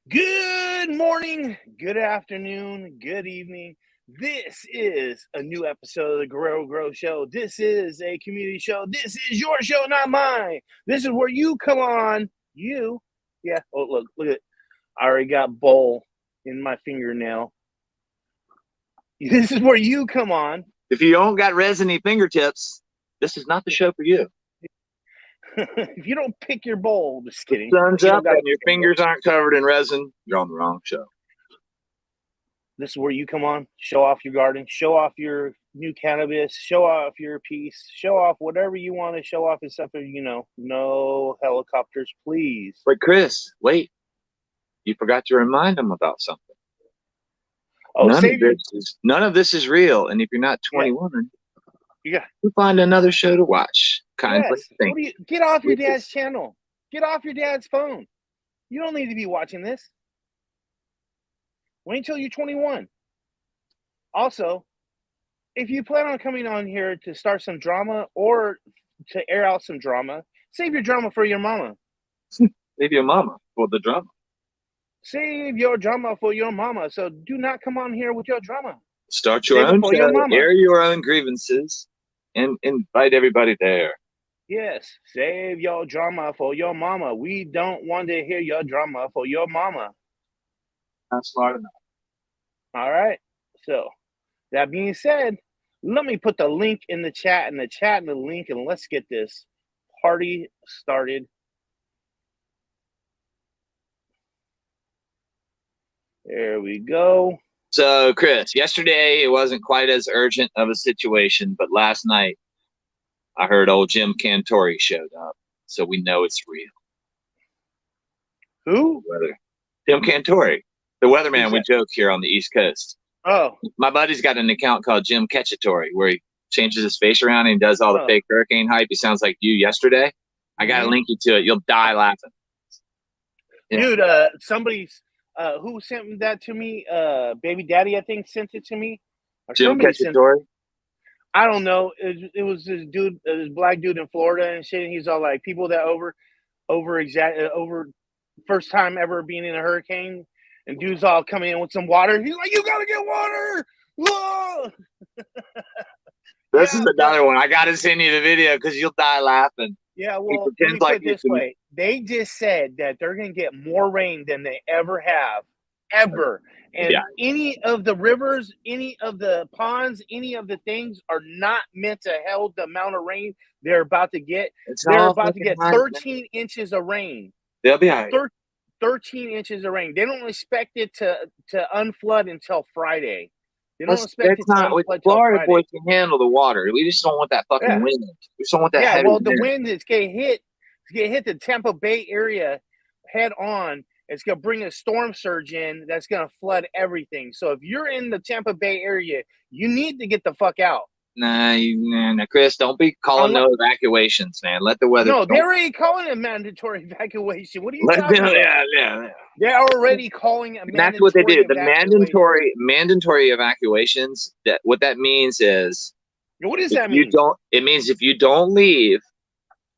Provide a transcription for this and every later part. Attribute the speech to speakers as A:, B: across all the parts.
A: Good morning, good afternoon, good evening. This is a new episode of the Guerrero Grow Show. This is a community show. This is your show, not mine. This is where you come on. Yeah. Oh, look at it. I already got bowl in my fingernail. This is where you come on.
B: If you don't got resiny fingertips, this is not the show for you.
A: If you don't pick your bowl, just kidding.
B: Sun's up and your fingers aren't covered in resin, you're on the wrong show.
A: This is where you come on, show off your garden, show off your new cannabis, show off your piece, show off whatever you want to show off, except for, no helicopters, please.
B: But Chris, wait. You forgot to remind them about something.
A: Oh,
B: none of this is real. And if you're not 21, you find another show to watch.
A: Get off your dad's channel. Get off your dad's phone. You don't need to be watching this. Wait until you're 21. Also, if you plan on coming on here to start some drama or to air out some drama, save your drama for your mama.
B: Save your mama for the drama.
A: Save your drama for your mama. So do not come on here with your drama.
B: Start your own show, air your own grievances, and invite everybody there.
A: Yes, save your drama for your mama. We don't want to hear your drama for your mama.
B: Not smart enough.
A: All right. So that being said, let me put the link in the chat and the link, and let's get this party started. There we go.
B: So, Chris, yesterday it wasn't quite as urgent of a situation, but last night I heard old Jim Cantori showed up, so we know it's real.
A: Who?
B: Jim Cantori, the weatherman we joke here on the East Coast.
A: Oh.
B: My buddy's got an account called Jim Cacciatore, where he changes his face around and does all the fake hurricane hype. He sounds like you yesterday. I got to link you to it. You'll die laughing.
A: Yeah. Dude, somebody's... who sent that to me? Baby Daddy, I think, sent it to me.
B: Jim Cacciatore?
A: I don't know. It was this dude, this black dude in Florida and shit. And he's all like, people that over first time ever being in a hurricane, and dude's all coming in with some water. He's like, you gotta get water. Whoa!
B: This is another one. I gotta send you the video because you'll die laughing.
A: Yeah, well, let me put it this way. They just said that they're going to get more rain than they ever have, ever. And any of the rivers, any of the ponds, any of the things are not meant to hold the amount of rain they're about to get. They're about to get 13 inches of rain.
B: They'll be all right.
A: 13 inches of rain. They don't expect it to unflood until Friday. They don't expect it to unflood until
B: Florida boys can handle the water. We just don't want that fucking wind. We just don't want that heavy wind.
A: The wind is going to hit the Tampa Bay area head on. It's going to bring a storm surge in that's going to flood everything. So if you're in the Tampa Bay area, you need to get the fuck out.
B: Nah, Chris, don't be calling no evacuations, man. Let the weather.
A: No, they're already calling a mandatory evacuation. What are you talking about?
B: Yeah.
A: They're already calling a mandatory.
B: That's what they do. The mandatory evacuations. What that means is.
A: What does that mean?
B: It means if you don't leave,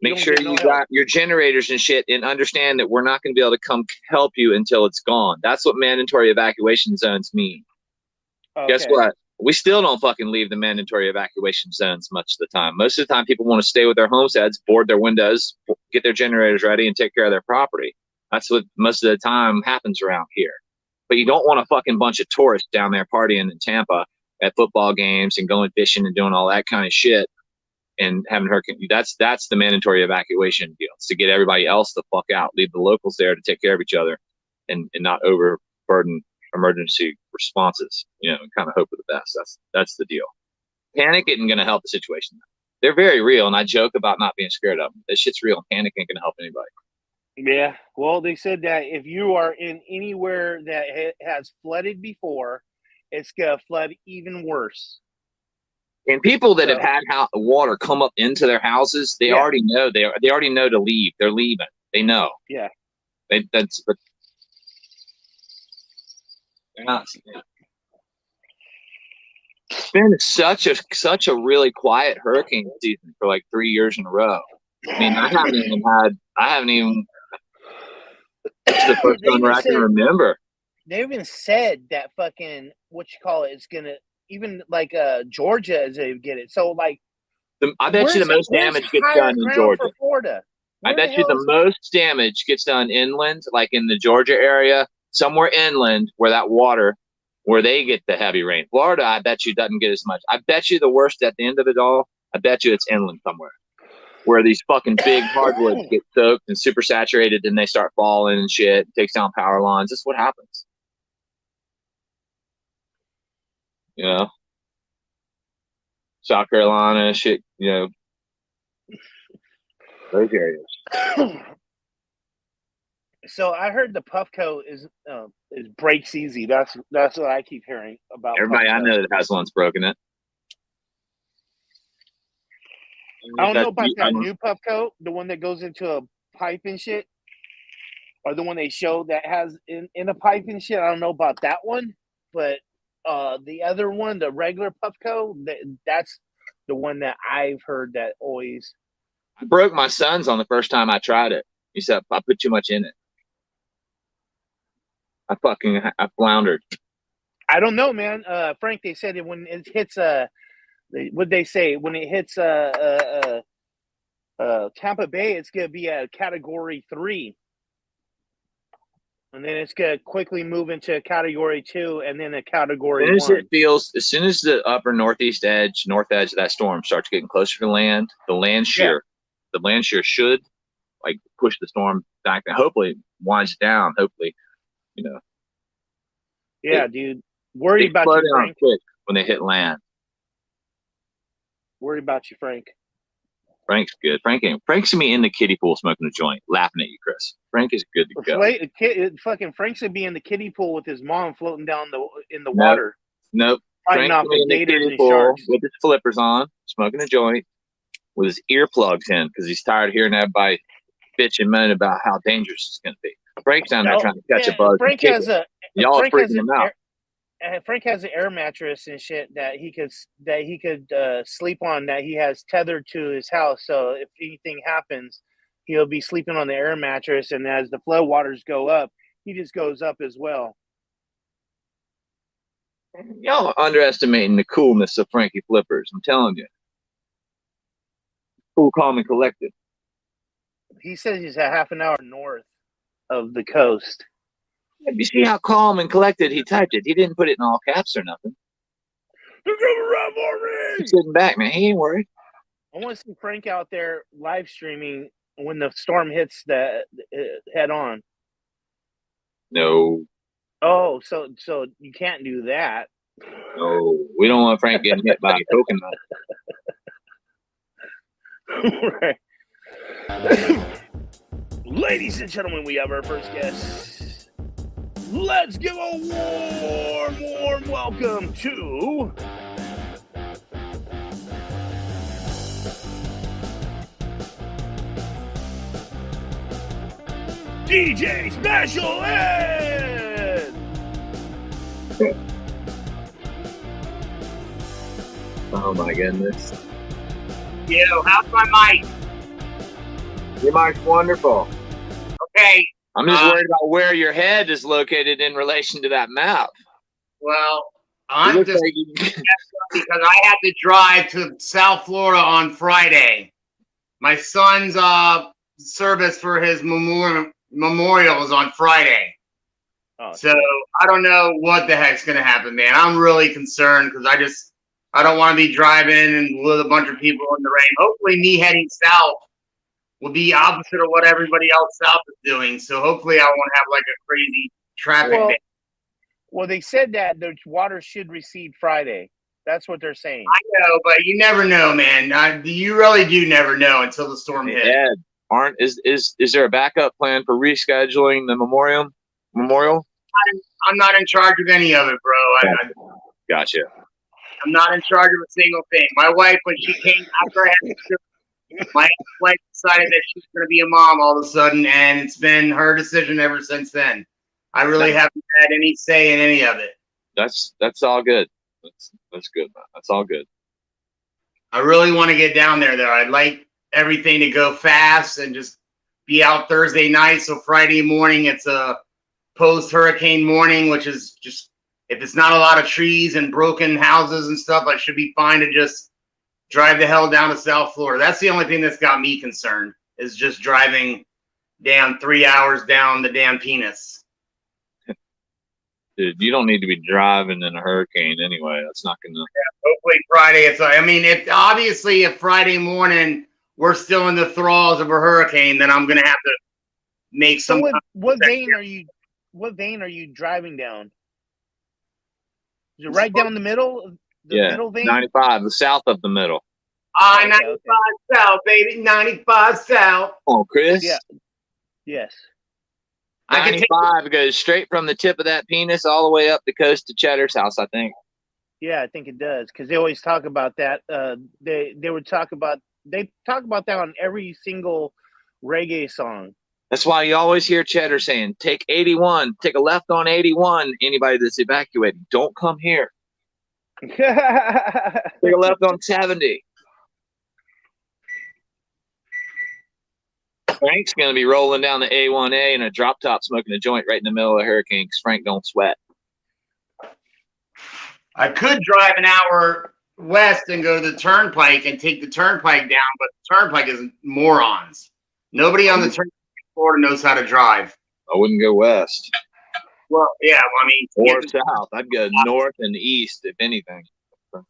B: make sure you got your generators and shit, and understand that we're not going to be able to come help you until it's gone. That's what mandatory evacuation zones mean. Okay. Guess what? We still don't fucking leave the mandatory evacuation zones much of the time. Most of the time, people want to stay with their homesteads, board their windows, get their generators ready, and take care of their property. That's what most of the time happens around here. But you don't want a fucking bunch of tourists down there partying in Tampa at football games and going fishing and doing all that kind of shit and having hurricane. That's the mandatory evacuation deal. It's to get everybody else the fuck out. Leave the locals there to take care of each other and not overburden emergency responses, and kind of hope for the best. That's the deal. Panic isn't going to help the situation. They're very real, and I joke about not being scared of them. This shit's real. Panic ain't going to help anybody.
A: Yeah, well, they said that if you are in anywhere that has flooded before, it's going to flood even worse.
B: And people that have had water come up into their houses, they already know. They already know to leave. They're leaving. They know.
A: Yeah.
B: They're not. It's been such a really quiet hurricane season for like 3 years in a row. I mean, I haven't even It's the first summer I can remember.
A: They even said that fucking it's gonna even like Georgia is gonna get it. So like,
B: I bet you the most damage gets done in Georgia.
A: For Florida.
B: I bet you the most damage gets done inland, like in the Georgia area, somewhere inland where that water, where they get the heavy rain. Florida, I bet you doesn't get as much. I bet you the worst at the end of it all, I bet you it's inland somewhere where these fucking big hardwoods get soaked and super saturated and they start falling and shit. It takes down power lines. That's what happens. You know? South Carolina, shit, you know, those areas.
A: So I heard the Puffco is breaks easy. That's what I keep hearing about.
B: Everybody
A: Puffco.
B: I know that has one's broken it.
A: I don't know about that new Puffco, the one that goes into a pipe and shit, or the one they show that has in a pipe and shit. I don't know about that one, but the other one, the regular Puffco, that's the one that I've heard that always.
B: I broke my son's on the first time I tried it. He said I put too much in it. I floundered.
A: I don't know, man. Frank, they said when it hits what they say when it hits Tampa Bay, it's gonna be a Category 3, and then it's gonna quickly move into a Category 2, and then a Category 1.
B: As soon as the upper north edge of that storm starts getting closer to land, the land shear should like push the storm back and hopefully winds it down. Hopefully, you know.
A: Yeah, dude. Worried about you, Frank.
B: Quick when they hit land.
A: Worried about you, Frank.
B: Frank's good. Frank's gonna be in the kiddie pool smoking a joint, laughing at you, Chris. Frank is good to go.
A: Fucking Frank's gonna be in the kiddie pool with his mom floating down in the water.
B: Nope.
A: Fighting off the gators and sharks
B: with his flippers on, smoking a joint, with his earplugs in because he's tired of hearing everybody bitch and moan about how dangerous it's gonna be. Frank's down there trying to catch a bug. Y'all are freaking him out.
A: Frank has an air mattress and shit that he could sleep on, that he has tethered to his house. So if anything happens, he'll be sleeping on the air mattress, and as the flow waters go up, he just goes up as well.
B: Y'all are underestimating the coolness of Frankie Flippers. I'm telling you, cool, calm, and collected.
A: He says he's a half an hour north of the coast.
B: You see how calm and collected he typed it. He didn't put it in all caps or nothing.
A: They're coming around for me!
B: He's sitting back, man. He ain't worried.
A: I want to see Frank out there live streaming when the storm hits the head on.
B: No.
A: Oh, so you can't do that.
B: No, we don't want Frank getting hit by a coconut.
A: Right. Ladies and gentlemen, we have our first guest. Let's give a warm welcome to DJ Special Ed.
B: Oh my goodness.
C: Yo, how's my mic?
B: Your mic's wonderful.
C: Okay.
B: I'm just worried about where your head is located in relation to that map.
C: Well, I'm just because I had to drive to South Florida on Friday. My son's service for his memorial is on Friday.
A: Oh,
C: so I don't know what the heck's gonna happen, man. I'm really concerned because I don't want to be driving and with a bunch of people in the rain. Hopefully, me heading south will be opposite of what everybody else south is doing. So hopefully I won't have like a crazy traffic day.
A: Well, they said that the water should recede Friday. That's what they're saying.
C: I know, but you never know, man. You really do never know until the storm hits.
B: Ed, is there a backup plan for rescheduling the memorial?
C: I'm not in charge of any of it, bro.
B: Gotcha.
C: I'm not in charge of a single thing. My wife, when she came after I had my wife decided that she's going to be a mom all of a sudden, and it's been her decision ever since then. I really haven't had any say in any of it.
B: That's all good. That's good, man. That's all good.
C: I really want to get down there, though. I'd like everything to go fast and just be out Thursday night. So Friday morning, it's a post-hurricane morning, which is just, if it's not a lot of trees and broken houses and stuff, I should be fine to just drive the hell down to South Florida. That's the only thing that's got me concerned, is just driving down 3 hours down the damn penis.
B: Dude, you don't need to be driving in a hurricane anyway. That's not gonna.
C: Yeah, hopefully Friday. Obviously if Friday morning we're still in the thralls of a hurricane, then I'm gonna have to make some.
A: So what vein are you driving down? Is it right down the middle? Middle vein?
B: 95, the south of the middle.
C: 95 South, baby. 95 South.
B: Oh, Chris.
A: Yeah. Yes.
B: 95 goes straight from the tip of that penis all the way up the coast to Cheddar's house, I think.
A: Yeah, I think it does, because they always talk about that. They talk about that on every single reggae song.
B: That's why you always hear Cheddar saying, "Take 81, take a left on 81." Anybody that's evacuating, don't come here. Take a left on 70. Frank's going to be rolling down the A1A in a drop top smoking a joint right in the middle of the hurricane because Frank don't sweat.
C: I could drive an hour west and go to the turnpike and take the turnpike down, but the turnpike is morons. Nobody on the turnpike in Florida knows how to drive.
B: I wouldn't go west.
C: Well, yeah,
B: or south. I'd go north and east, if anything.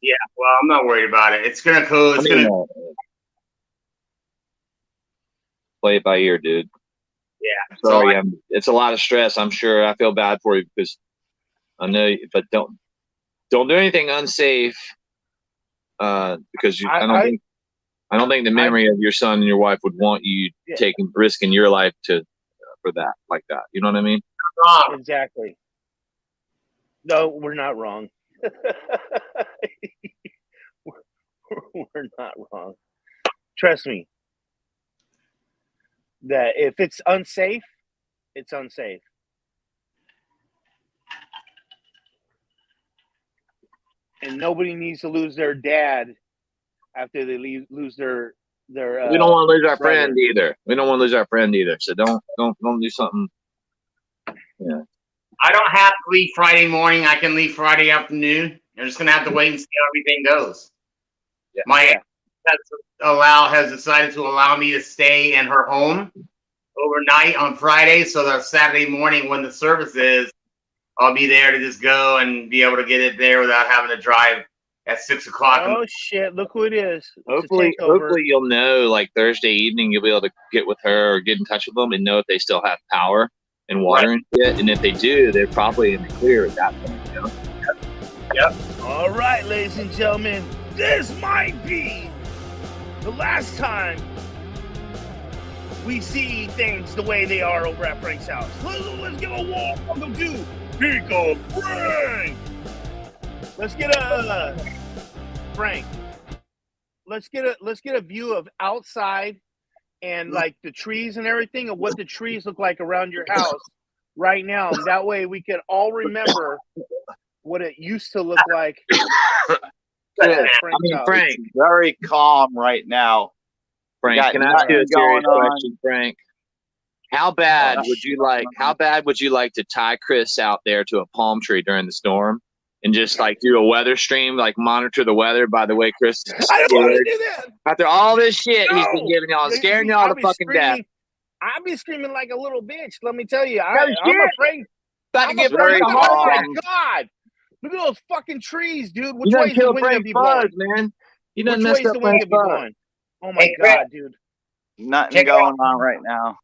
C: Yeah, well, I'm not worried about it. It's gonna go.
B: Play it by ear, dude.
C: Yeah.
B: Sorry, it's a lot of stress. I'm sure. I feel bad for you because I know, but don't do anything unsafe. Because I don't think the memory of your son and your wife would want you taking risking your life for that like that. You know what I mean?
A: Exactly. No, we're not wrong. We're not wrong. Trust me. That if it's unsafe, it's unsafe. And nobody needs to lose their dad after they lose their. We
B: don't want to lose our friend either. We don't want to lose our friend either. So don't do something. Yeah.
C: I don't have to leave Friday morning. I can leave Friday afternoon. You're just gonna have to wait and see how everything goes.
B: Yeah.
C: My aunt has decided to allow me to stay in her home overnight on Friday, so that Saturday morning when the service is, I'll be there to just go and be able to get it there without having to drive at 6 o'clock.
A: Oh shit! Look who it is.
B: Hopefully you'll know like Thursday evening you'll be able to get with her or get in touch with them and know if they still have power and water and shit. And if they do, they're probably in the clear at that point. You know?
C: Yep.
A: All right, ladies and gentlemen, this might be the last time we see things the way they are over at Frank's house. Let's give a warm welcome to Pico Frank. Let's get a Frank. Let's get a view of outside and like the trees and everything, and what the trees look like around your house right now. That way we can all remember what it used to look like.
B: Frank,
D: very calm right now.
B: Frank, can I ask you a serious question, Frank? How bad would you like to tie Chris out there to a palm tree during the storm and just like do a weather stream, like monitor the weather by the way Chris is
A: I don't want to do that.
B: After all this shit he's been giving y'all, scaring y'all to fucking death.
A: I'll be screaming like a little bitch, let me tell you. I'm afraid.
B: About to get
A: Oh my God. Look at those fucking trees, dude. Which way is the wind gonna be blowing?
B: Man. You done messed up Frank's buzz.
A: Oh my God, dude.
D: Nothing going on right now.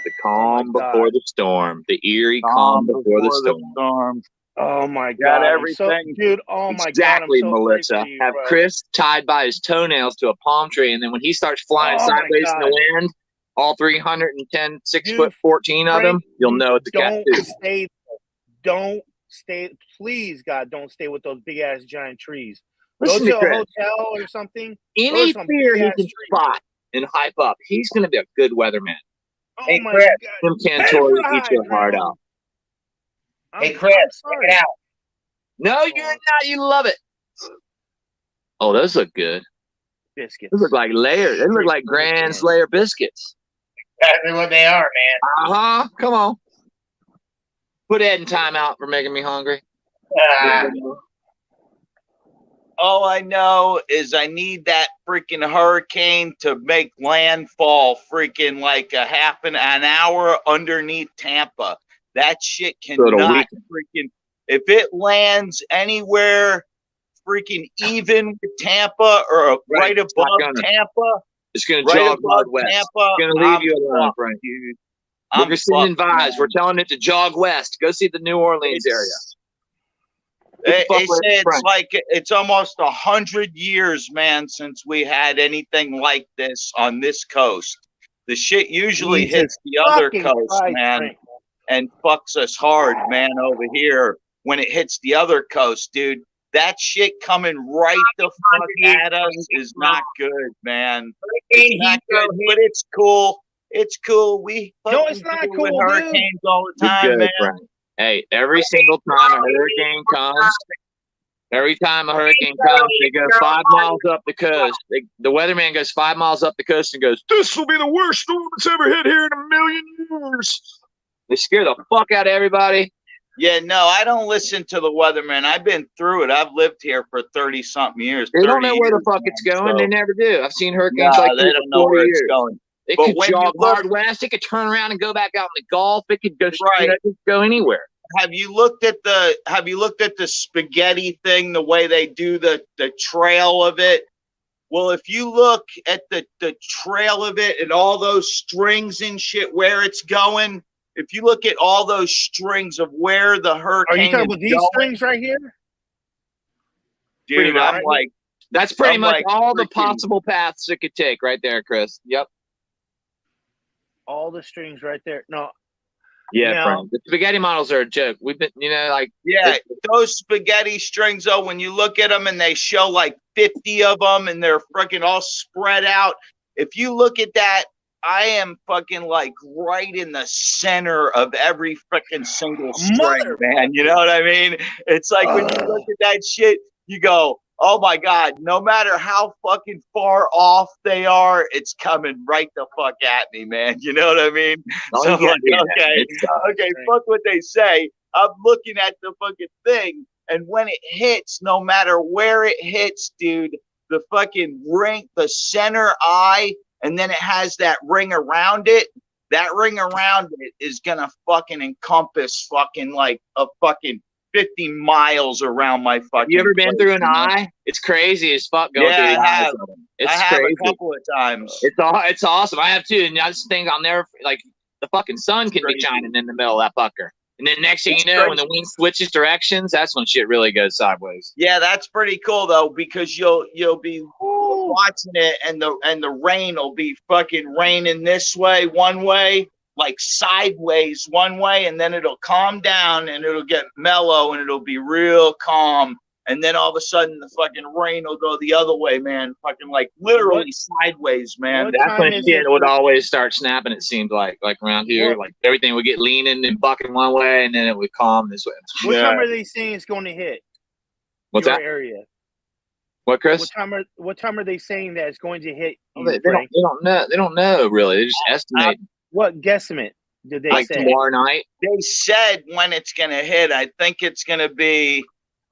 B: The calm before the storm. The eerie calm before the storm.
A: Oh my God.
D: Got everything.
A: Dude, oh my
B: exactly,
A: God.
B: Melissa. Have Chris tied by his toenails to a palm tree, and then when he starts flying sideways in the wind, all 310, 6 foot 14 of them, you'll know it's a cat too.
A: Don't stay, please, God, don't stay with those big ass giant trees.
B: Listen
A: Go to
B: to
A: a hotel or something.
B: Any fear he can spot and hype up, he's going to be a good weatherman.
A: Oh
C: hey,
A: my
C: Chris.
A: God.
B: Tim Cantori, eat your heart out.
C: Hey, Chris, check it out.
B: No, you're not. You love it. Oh, those look good.
A: Biscuits.
B: Those look like layers. They look like Grand Slayer biscuits.
C: exactly what they are, man.
B: Come on. Put Ed in timeout for making me hungry.
D: All I know is I need that freaking hurricane to make landfall freaking like a half an hour underneath Tampa. That shit cannot freaking, if it lands anywhere freaking even with Tampa or right above Tampa,
B: it's going to jog west.
D: Tampa,
B: it's going to leave you alone, Frank.
D: Dude.
B: We're sending vibes. We're telling it to jog west. Go see the New Orleans area.
D: They say it's like it's almost 100 years, man, since we had anything like this on this coast. The shit usually hits the other coast, man, and fucks us hard, man, over here when it hits the other coast, dude. That shit coming right the fuck at us is not good, man. It's not good, but it's cool. It's cool.
A: No, it's not cool,
D: with hurricanes all the time, man.
B: Frank. Hey, every single time a hurricane comes, they go 5 miles up the coast. The weatherman goes 5 miles up the coast and goes, "This will be the worst storm that's ever hit here in a million years." They scare the fuck out of everybody.
D: Yeah, no, I don't listen to the weatherman. I've been through it. I've lived here for 30-something years.
B: They don't know where the fuck it's going. They never do. I've seen hurricanes like this
D: they don't know where it's going.
B: It could jog hard west. It could turn around and go back out in the Gulf. It could go go anywhere.
D: Have you looked at the spaghetti thing, the way they do the trail of it? Well, if you look at the trail of it and all those strings and shit where it's going, if you look at all those strings of where the hurricane
A: are you talking about these strings right here?
D: Dude, I'm like,
B: that's pretty much all the possible paths it could take right there, Chris. Yep.
A: All the strings right there. No.
B: Yeah, Frank. The spaghetti models are a joke. We've been,
D: those spaghetti strings, though, when you look at them and they show like 50 of them and they're freaking all spread out. If you look at that, I am fucking like right in the center of every freaking single string, man. You know what I mean? It's like when you look at that shit, you go, oh my God, no matter how fucking far off they are, it's coming right the fuck at me, man. You know what I mean? So I'm like, okay, fuck what they say. I'm looking at the fucking thing, and when it hits, no matter where it hits, dude, the fucking ring, the center eye, and then it has that ring around it. That ring around it is gonna fucking encompass fucking like a fucking 50 miles around my fucking.
B: You ever been through an eye? It's crazy as fuck going through the eyes.
D: I have a couple of times.
B: It's awesome. I have too, and I just think I'll never the fucking sun can be shining in the middle of that fucker. And then next thing you know, when the wind switches directions, that's when shit really goes sideways.
D: Yeah, that's pretty cool though, because you'll be watching it, and the rain will be fucking raining this way one way, like sideways one way, and then it'll calm down and it'll get mellow and it'll be real calm, and then all of a sudden the fucking rain will go the other way, man. Fucking like literally sideways, man.
B: That's when shit would always start snapping. It seemed like around here, like everything would get leaning and bucking one way, and then it would calm this way.
A: What time are they saying it's going to hit?
B: What's
A: your
B: that
A: area?
B: What, Chris?
A: What time are they saying that it's going to hit?
B: They don't know. They don't know really. They just estimate.
A: What guesstimate did they say?
B: Tomorrow night?
D: They said when it's going to hit. I think it's going to be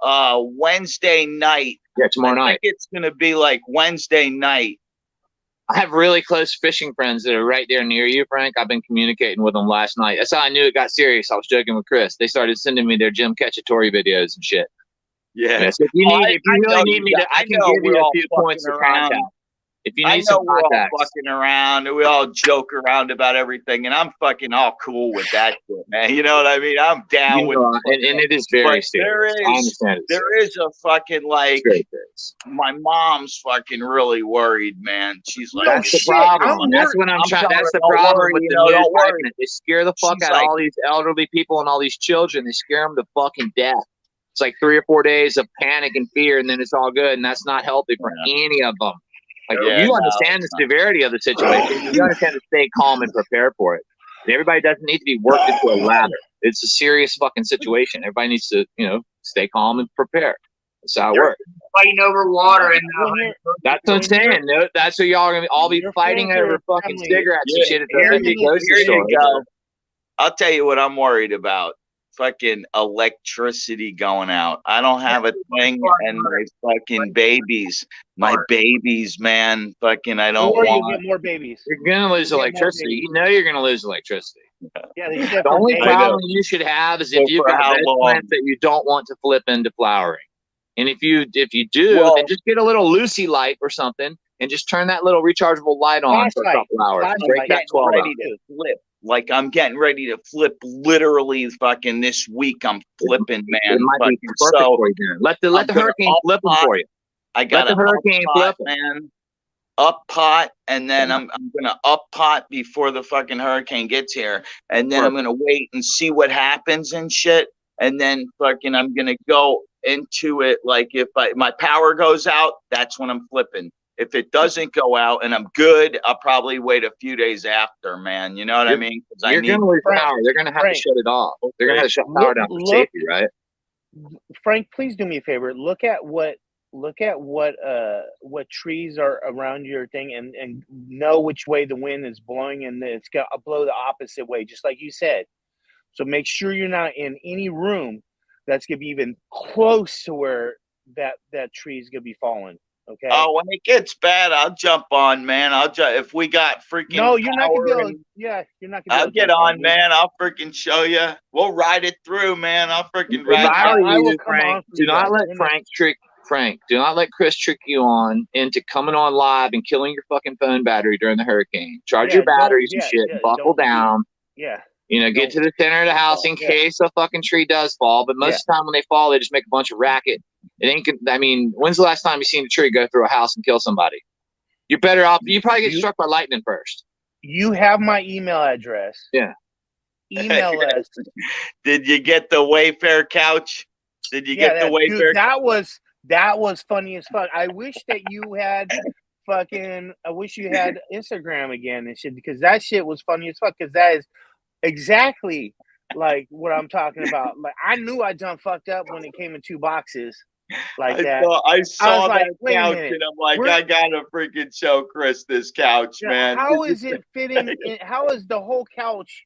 D: Wednesday night.
B: Yeah, tomorrow night.
D: I think it's going to be like Wednesday night.
B: I have really close fishing friends that are right there near you, Frank. I've been communicating with them last night. That's how I knew it got serious. I was joking with Chris. They started sending me their Jim Cacciatore videos and shit.
D: Yeah.
B: So if you really need me, I can give you a few points of contact. If you need some contacts.
D: We're all fucking around, and we all joke around about everything, and I'm fucking all cool with that shit, man. You know what I mean? I'm down with it.
B: And it is very serious. I understand it.
D: There is a fucking like, my mom's fucking really worried, man. She's like,
B: that's the problem. That's what I'm trying. That's the problem with the news. They scare the fuck out of all these elderly people and all these children. They scare them to fucking death. It's like 3 or 4 days of panic and fear, and then it's all good, and that's not healthy for any of them. Like, you understand the severity of the situation. You understand to stay calm and prepare for it. And everybody doesn't need to be worked into a ladder. It's a serious fucking situation. Everybody needs to, stay calm and prepare. That's how it works.
C: Fighting over water and
B: that's what I'm saying. No, that's what y'all are gonna all be fighting over fucking cigarettes and shit at the empty grocery store.
D: I'll tell you what I'm worried about. Fucking electricity going out. I don't have a thing, and my fucking babies, man. Fucking, I don't want.
A: You get more babies.
B: You're gonna lose electricity. You know you're gonna lose electricity.
A: Yeah, they said
B: the only problem you should have is if you've got plants that you don't want to flip into flowering. And if you do, then just get a little Lucy light or something, and just turn that little rechargeable light on for a couple hours. Break that 12
D: ready to flip. Like I'm getting ready to flip. Literally, fucking this week I'm flipping, man.
B: It might be perfect for you, then. Let the hurricane flip them for you.
D: I got the hurricane flip, man. Up pot, and then I'm gonna up pot before the fucking hurricane gets here, and then I'm gonna wait and see what happens and shit, and then fucking I'm gonna go into it. Like if my power goes out, that's when I'm flipping. If it doesn't go out and I'm good, I'll probably wait a few days after, man. You know what I mean?
B: You're going to lose power. They're going to have to shut it off. They're going to have to shut power down for safety, right?
A: Frank, please do me a favor. Look at what trees are around your thing, and know which way the wind is blowing, and it's going to blow the opposite way, just like you said. So make sure you're not in any room that's going to be even close to where that tree is going to be falling. Okay.
D: Oh, when it gets bad, I'll jump on, man. If we got freaking.
A: No, you're not gonna be able. Yeah, you're not gonna.
D: I'll get on, man. I'll freaking show you. We'll ride it through, man. I'll freaking ride.
B: I will come on. Do not let Frank. Do not let Chris trick you on into coming on live and killing your fucking phone battery during the hurricane. Charge your batteries and shit. Buckle down.
A: Yeah.
B: You know, get to the center of the house in case a fucking tree does fall. But most of the time when they fall, they just make a bunch of racket. It ain't. I mean, when's the last time you seen a tree go through a house and kill somebody? You're better off. You probably get struck by lightning first.
A: You have my email address.
B: Yeah.
A: Email us.
D: Did you get the Wayfair couch? Did you get the Wayfair?
A: Dude, that was funny as fuck. I wish that you had I wish you had Instagram again and shit, because that shit was funny as fuck. Because that is exactly like what I'm talking about. Like, I knew I done fucked up when it came in 2 boxes like that.
D: I saw that couch and I'm like, I gotta freaking show Chris this couch, man.
A: How is it fitting? How is the whole couch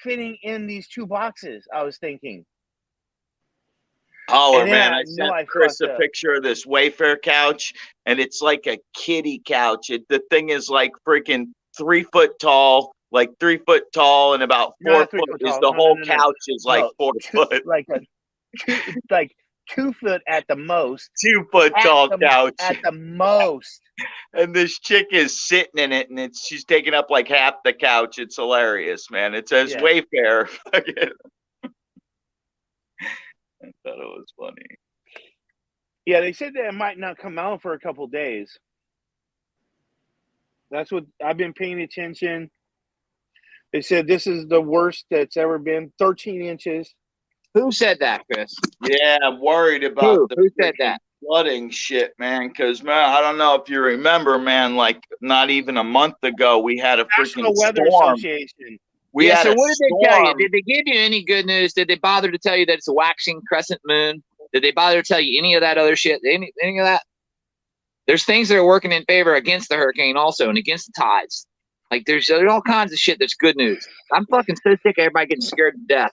A: fitting in these 2 boxes? I was thinking.
D: Oh man, I sent Chris a picture of this Wayfair couch, and it's like a kiddie couch. The thing is like freaking 3 foot tall. Like 3 foot tall and about 4 foot is the whole couch is like 4 foot.
A: Like 2 foot at the most.
D: 2 foot tall couch.
A: At the most.
D: And this chick is sitting in it, and she's taking up like half the couch. It's hilarious, man. It says Wayfair. I thought it was funny.
A: Yeah, they said that it might not come out for a couple days. That's what I've been paying attention. They said this is the worst that's ever been. 13 inches.
B: Who said that, Chris?
D: Yeah, I'm worried about
B: who said that?
D: Flooding shit, man. Because, man, I don't know if you remember, man, like not even a month ago, we had a freaking
A: Weather
D: storm.
A: Association.
B: So what did they tell you? Did they give you any good news? Did they bother to tell you that it's a waxing crescent moon? Did they bother to tell you any of that other shit? Any of that? There's things that are working in favor against the hurricane also and against the tides. Like, there's all kinds of shit that's good news. I'm fucking so sick of everybody getting scared to death.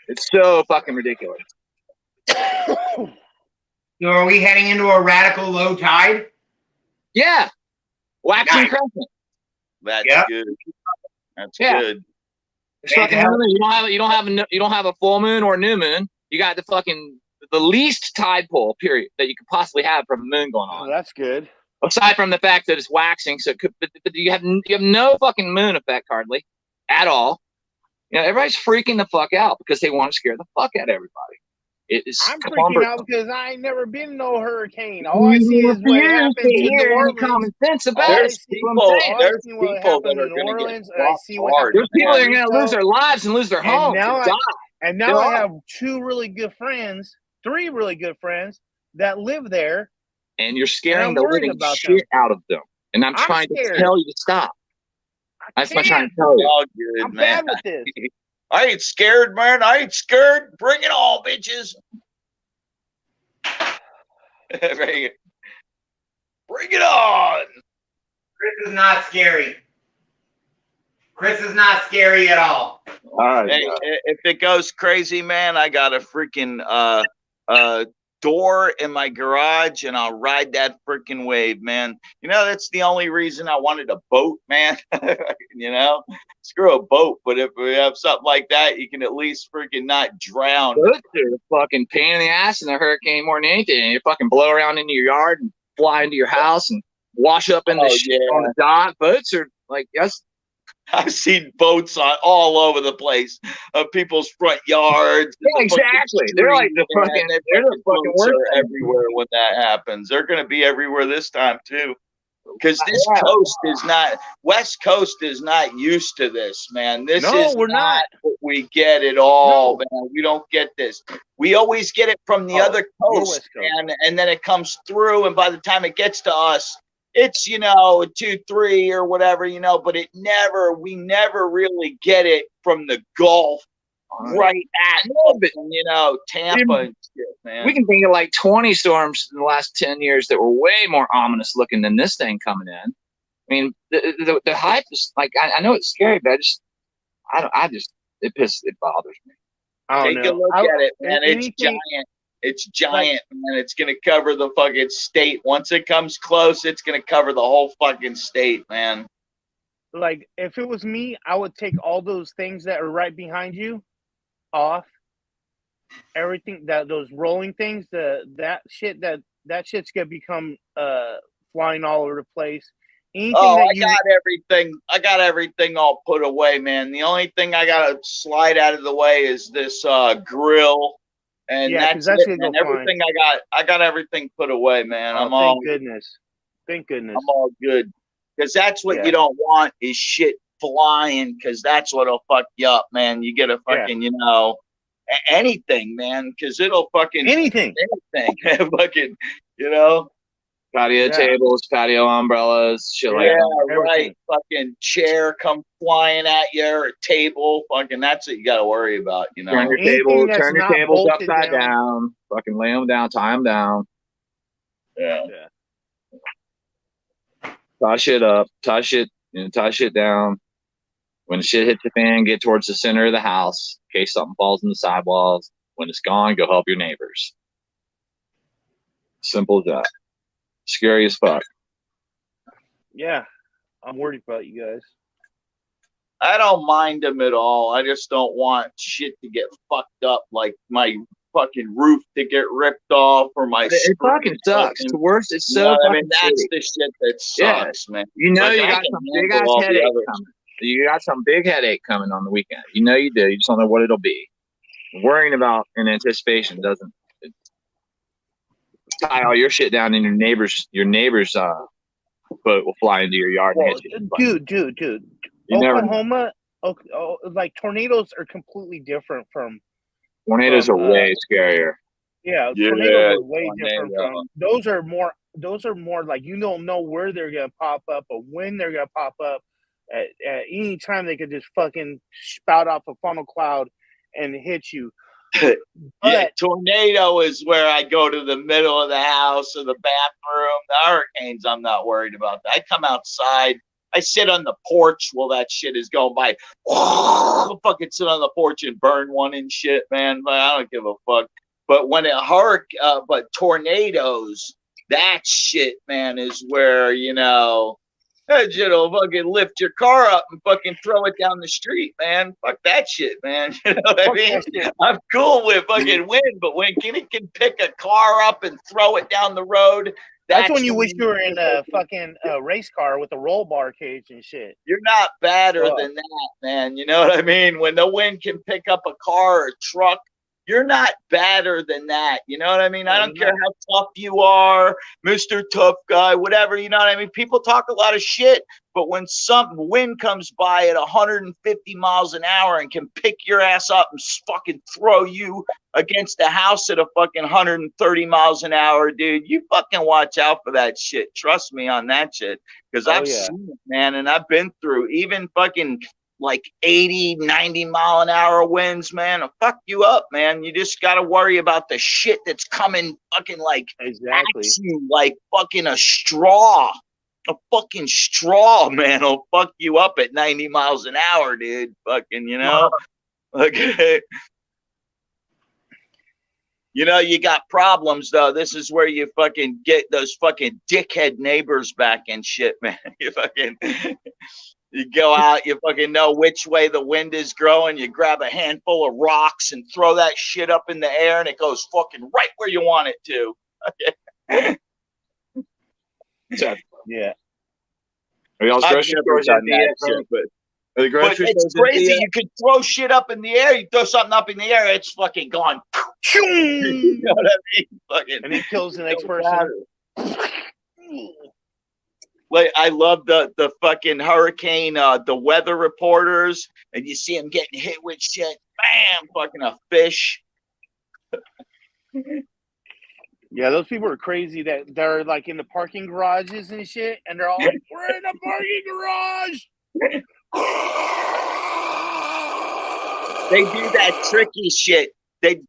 B: It's so fucking ridiculous.
C: So are we heading into a radical low tide?
B: Yeah. Waxing crescent.
D: That's good. That's good.
B: It's fucking you don't have a full moon or a new moon. You got the least tide pull period that you could possibly have from a moon going on.
A: Oh, that's good.
B: Aside from the fact that it's waxing, so but you have no fucking moon effect hardly at all. You know, everybody's freaking the fuck out because they want to scare the fuck out of everybody.
A: I'm freaking out because I ain't never been in no hurricane. All I see is what happens in New Orleans.
B: Common sense about
D: there's people that are going to get
A: I see what
B: there's people that are going to lose their lives and lose their homes
A: and now I have 2 really good friends, 3 really good friends that live there.
B: And you're scaring the living shit out of them. And I'm trying to tell you to stop. That's what I'm trying to tell you.
D: All good,
A: I'm
D: man.
A: bad with this.
D: I ain't scared, man. I ain't scared. Bring it all, bitches. Bring it on.
C: Chris is not scary. Chris is not scary at all.
B: All right.
D: Hey, if it goes crazy, man, I got a freaking door in my garage, and I'll ride that freaking wave, man. You know, that's the only reason I wanted a boat, man. You know, screw a boat, but if we have something like that, you can at least freaking not drown.
B: Boats are a fucking pain in the ass in a hurricane more than anything. You fucking blow around into your yard and fly into your house and wash up in the shit on the dock. Boats are like, yes.
D: I've seen boats on all over the place of people's front yards.
B: Yeah, exactly. They're like the fucking, they're the fucking worst
D: everywhere when that happens. They're going to be everywhere this time too. Because this coast is not, West Coast is not used to this, man. This is
A: we're not
D: what we get at all, man. We don't get this. We always get it from the other coast, man, and then it comes through, and by the time it gets to us, it's, you know, 2, 3 or whatever, you know, but we never really get it from the Gulf right at, you know, Tampa and shit, man.
B: We can think of like 20 storms in the last 10 years that were way more ominous looking than this thing coming in. I mean, the hype is like, I know it's scary, but it bothers me.
D: Take a look at it, man. It's giant. It's giant, man. It's going to cover the fucking state. Once it comes close, it's going to cover the whole fucking state, man.
A: Like, if it was me, I would take all those things that are right behind you off. Everything, those rolling things, that shit's going to become flying all over the place.
D: I got everything all put away, man. The only thing I got to slide out of the way is this grill. And that's it, and everything I got everything put away, man.
A: Thank goodness.
D: I'm all good. Because that's what you don't want is shit flying, because that's what'll fuck you up, man. You get a fucking, you know, anything, man, because it'll fucking
A: anything.
D: Fucking, you know.
B: Patio tables, patio umbrellas, shit like that.
D: Yeah, right. Fucking chair come flying at you, or a table. Fucking, that's what you got to worry about, you know.
B: Turn your tables upside down. Fucking lay them down, tie them down.
D: Yeah.
B: Tie shit up, tie shit down. When the shit hits the fan, get towards the center of the house in case something falls in the sidewalls. When it's gone, go help your neighbors. Simple as that. Scary as fuck.
A: Yeah, I'm worried about you guys.
D: I don't mind them at all. I just don't want shit to get fucked up, like my fucking roof to get ripped off, or my.
B: It fucking sucks. The worst. It's so.
D: You know, I mean, that's the shit that sucks, man.
B: You know, like, you got some big ass headache coming. You got some big headache coming on the weekend. You know you do. You just don't know what it'll be. Worrying about in anticipation doesn't. Tie all your shit down, and your neighbor's boat will fly into your yard.
A: Well, and dude. Oklahoma, like tornadoes are completely different from.
B: Tornadoes are way scarier.
A: Yeah, tornadoes are way different from. Those are more like, you don't know where they're gonna pop up or when they're gonna pop up. At any time they could just fucking spout off a funnel cloud and hit you.
D: Yeah, tornado is where I go to the middle of the house or the bathroom. The hurricanes, I'm not worried about that. I come outside. I sit on the porch while that shit is going by. I'll fucking sit on the porch and burn one and shit, man. But I don't give a fuck. But when but tornadoes, that shit, man, is where, you know, that shit'll fucking lift your car up and fucking throw it down the street, man. Fuck that shit, man. You know what I mean? I'm cool with fucking wind, but when it can pick a car up and throw it down the road,
A: that's when you wish you were in a fucking race car with a roll bar cage and shit.
D: You're not badder than that, man. You know what I mean? When the wind can pick up a car or a truck, you're not badder than that. You know what I mean? I don't care how tough you are, Mr. Tough Guy, whatever. You know what I mean? People talk a lot of shit, but when some wind comes by at 150 miles an hour and can pick your ass up and fucking throw you against the house at a fucking 130 miles an hour, dude, you fucking watch out for that shit. Trust me on that shit, because I've seen it, man, and I've been through even fucking like 80, 90 mile an hour winds, man, it'll fuck you up, man. You just got to worry about the shit that's coming fucking like
A: Exactly.
D: at you like fucking a straw. A fucking straw, man, will fuck you up at 90 miles an hour, dude. Fucking, you know? Okay. You know, you got problems, though. This is where you fucking get those fucking dickhead neighbors back and shit, man. You fucking, you go out, you fucking know which way the wind is growing. You grab a handful of rocks and throw that shit up in the air, and it goes fucking right where you want it to. Okay.
A: Yeah.
B: Are y'all's grocery stores empty yet, bro? Are the grocery
D: But it's
B: stores empty
D: crazy.
B: yet?
D: You could throw shit up in the air. You throw something up in the air, it's fucking gone. You know what I mean? Fucking,
A: And it kills the next person.
D: Like, I love the fucking hurricane, the weather reporters, and you see them getting hit with shit. Bam! Fucking a fish.
A: Yeah, those people are crazy that they're like in the parking garages and shit, and they're all like, "We're in the parking garage."
D: They do that tricky shit.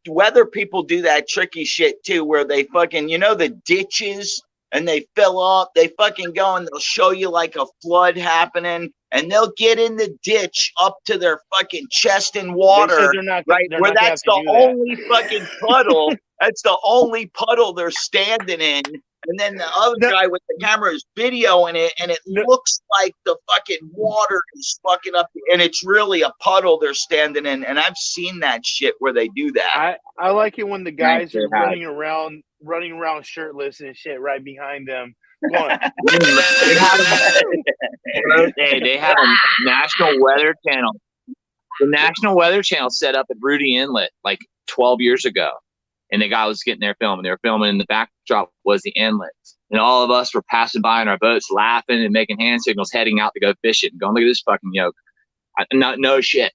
D: Weather people do that tricky shit too, where they fucking, you know, the ditches and they fill up. They fucking go and they'll show you like a flood happening, and they'll get in the ditch up to their fucking chest in water, right? Where that's the only fucking puddle. That's the only puddle they're standing in. And then the other guy with the camera is videoing it, and it looks like the fucking water is fucking up, and it's really a puddle they're standing in. And I've seen that shit where they do that.
A: I like it when the guys are running around shirtless and shit right behind them. Going,
B: they had a National Weather Channel. The National Weather Channel set up at Rudy Inlet like 12 years ago. And the guy was getting there filming. They were filming, and the backdrop was the inlet. And all of us were passing by in our boats, laughing and making hand signals, heading out to go fishing. Going, look at this fucking yoke. No shit.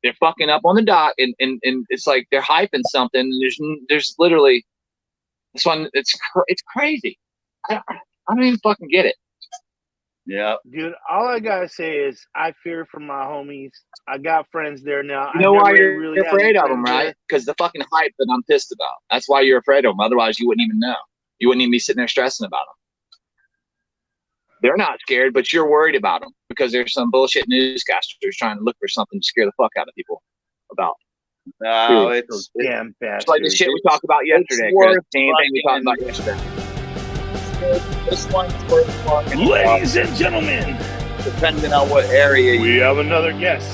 B: They're fucking up on the dock, and it's like they're hyping something. And there's literally this one. It's crazy. I don't even fucking get it.
D: Yeah,
A: dude. All I gotta say is I fear for my homies. I got friends there now.
B: You know why you're afraid of them, right? Because the fucking hype that I'm pissed about. That's why you're afraid of them. Otherwise, you wouldn't even know. You wouldn't even be sitting there stressing about them. They're not scared, but you're worried about them because there's some bullshit newscasters trying to look for something to scare the fuck out of people about.
D: No, it's
A: damn bad.
B: It's like the shit we talked about yesterday. The same thing we talked about yesterday.
D: This one's worth talking about.
A: Ladies and gentlemen,
D: depending on what area
A: we have another guest.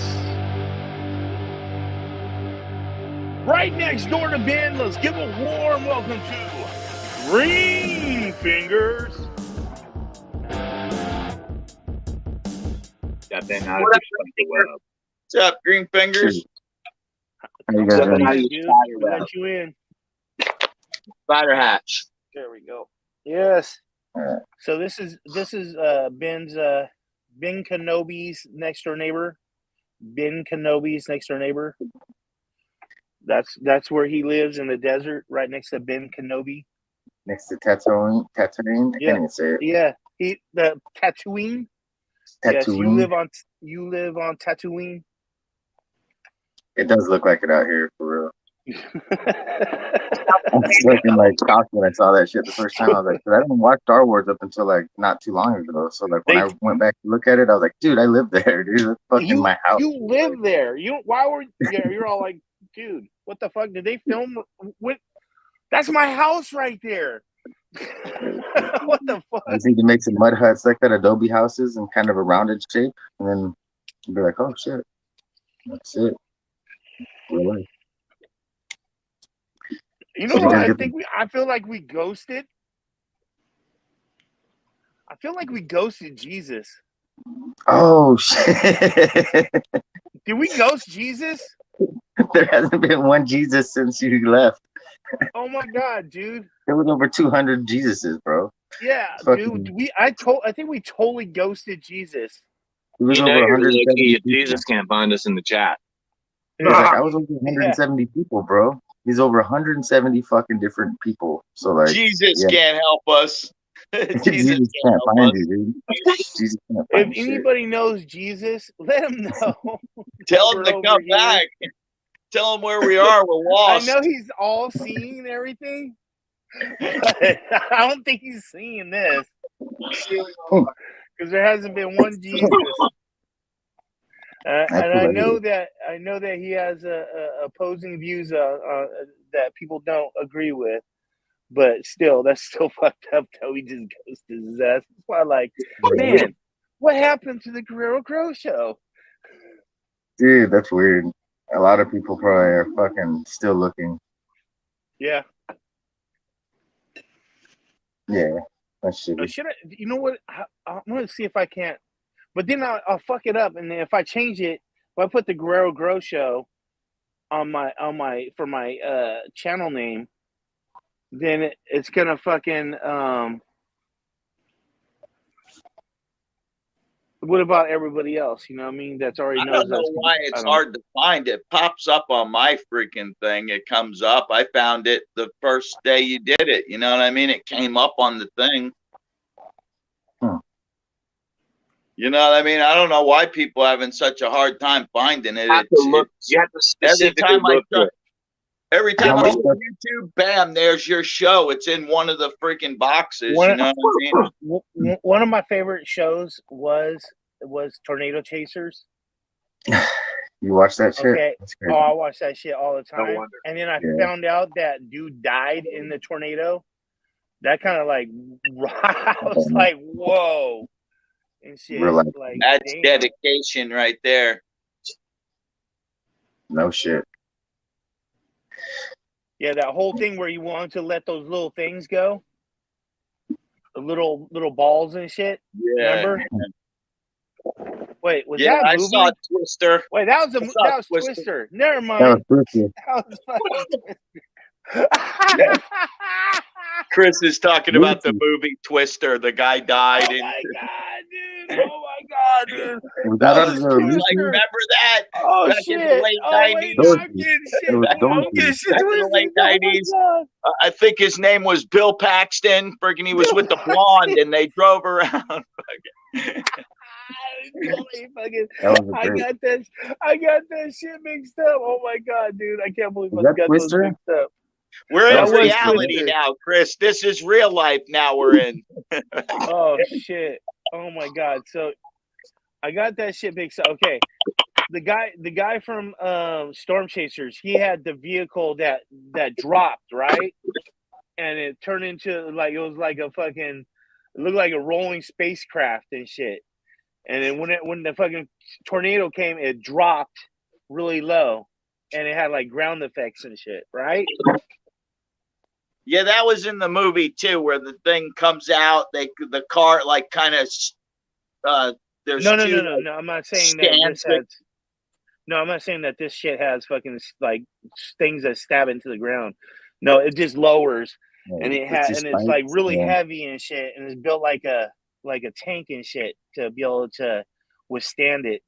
A: Right next door to Ben, let's give a warm welcome to Green Fingers.
D: What's up, Green Fingers?
C: How you guys doing?
A: Let you in.
B: Spider hatch.
A: There we go. Yes. So this is Ben's Ben Kenobi's next door neighbor. Ben Kenobi's next door neighbor. That's where he lives, in the desert, right next to Ben Kenobi.
C: Next to Tatooine.
A: Yeah.
C: I can't even say it.
A: Yeah. The Tatooine.
C: Tatooine.
A: Yes, you live on Tatooine.
C: It does look like it out here for real. I was looking like shocked when I saw that shit the first time. I was like, I didn't watch Star Wars up until like not too long ago. So like when I went back to look at it, I was like, dude, I live there, dude. That's fucking my house.
A: You live there. You're all like, dude, what the fuck? Did they film that's my house right there. What the fuck?
C: I just need to make some mud huts like that, adobe houses, and kind of a rounded shape, and then be like, oh shit. That's it. Real life.
A: You know what? I feel like we ghosted. I feel like we ghosted Jesus.
C: Oh shit!
A: Did we ghost Jesus?
C: There hasn't been one Jesus since you left.
A: Oh my god, dude!
C: There was over 200 Jesuses, bro.
A: Yeah, dude. I think we totally ghosted Jesus.
C: It was over 170.
B: Jesus can't find us in the chat.
C: It was like, I was over 170 people, bro. He's over 170 fucking different people. So like,
D: Jesus can't help us.
E: Jesus can't find you, dude. Jesus can't
A: If
E: find shit.
A: anybody knows Jesus, let him know.
D: Tell him to
A: We're
D: come
A: over here.
D: back. Tell him where we are. We're
A: I
D: lost.
A: know he's all seeing and everything, but I don't think he's seeing this because there hasn't been one Jesus. And I know that he has opposing views that people don't agree with, but still, that's still fucked up. That we just ghosted his ass. That's why, like, man, what happened to the Guerrero Grow Show?
E: Dude, that's weird. A lot of people probably are fucking still looking.
A: Yeah.
E: Yeah, that's shitty.
A: Should I? You know what? I'm gonna see if I can't. But then I'll fuck it up, and then if I change it, if I put the Guerrero Grow Show on my channel name, then it's gonna fucking what about everybody else? You know what I mean? That's already
D: I
A: knows.
D: don't know why it's hard to find. It pops up on my freaking thing. It comes up. I found it the first day you did it. You know what I mean? It came up on the thing. You know what I mean? I don't know why people are having such a hard time finding it.
B: You have to specifically look for it.
D: Every time I go to YouTube, bam, there's your show. It's in one of the freaking boxes. You know what I
A: mean? One of my favorite shows was Tornado Chasers.
E: You watch that shit?
A: Okay. Oh, I watch that shit all the time. No, and then I found out that dude died in the tornado. That kind of like, I was like, whoa. And shit. Like,
D: that's dedication right there.
E: No shit.
A: Yeah, that whole thing where you wanted to let those little things go, the little balls and shit.
D: Yeah.
A: Remember? Wait, was
D: that
A: movie?
D: I saw Twister.
A: Wait, that was Twister. Never mind.
E: That was Twister.
A: That was fucking Twister.
D: Chris is talking about the movie Twister. The guy died.
A: Oh my god, dude!
E: That was
D: like, remember that?
A: Oh
D: back
A: shit!
D: In the late 90s. I think his name was Bill Paxton. Freaking, he was with the blonde, and they drove around.
A: I got that shit mixed up. Oh my god, dude! I can't believe I got those mixed up.
D: We're in reality now, Chris. This is real life now we're in.
A: Oh shit! Oh my god! So I got that shit mixed up. Okay, the guy from Storm Chasers, he had the vehicle that dropped, right? And it turned into like it was like a fucking, it looked like a rolling spacecraft and shit. And then when the fucking tornado came, it dropped really low, and it had like ground effects and shit, right?
D: Yeah, that was in the movie too, where the thing comes out. The car like kind of. There's
A: no. I'm not saying that. I'm not saying that this shit has fucking like things that stab into the ground. No, it just lowers, and it's like really heavy and shit, and it's built like a tank and shit to be able to withstand it.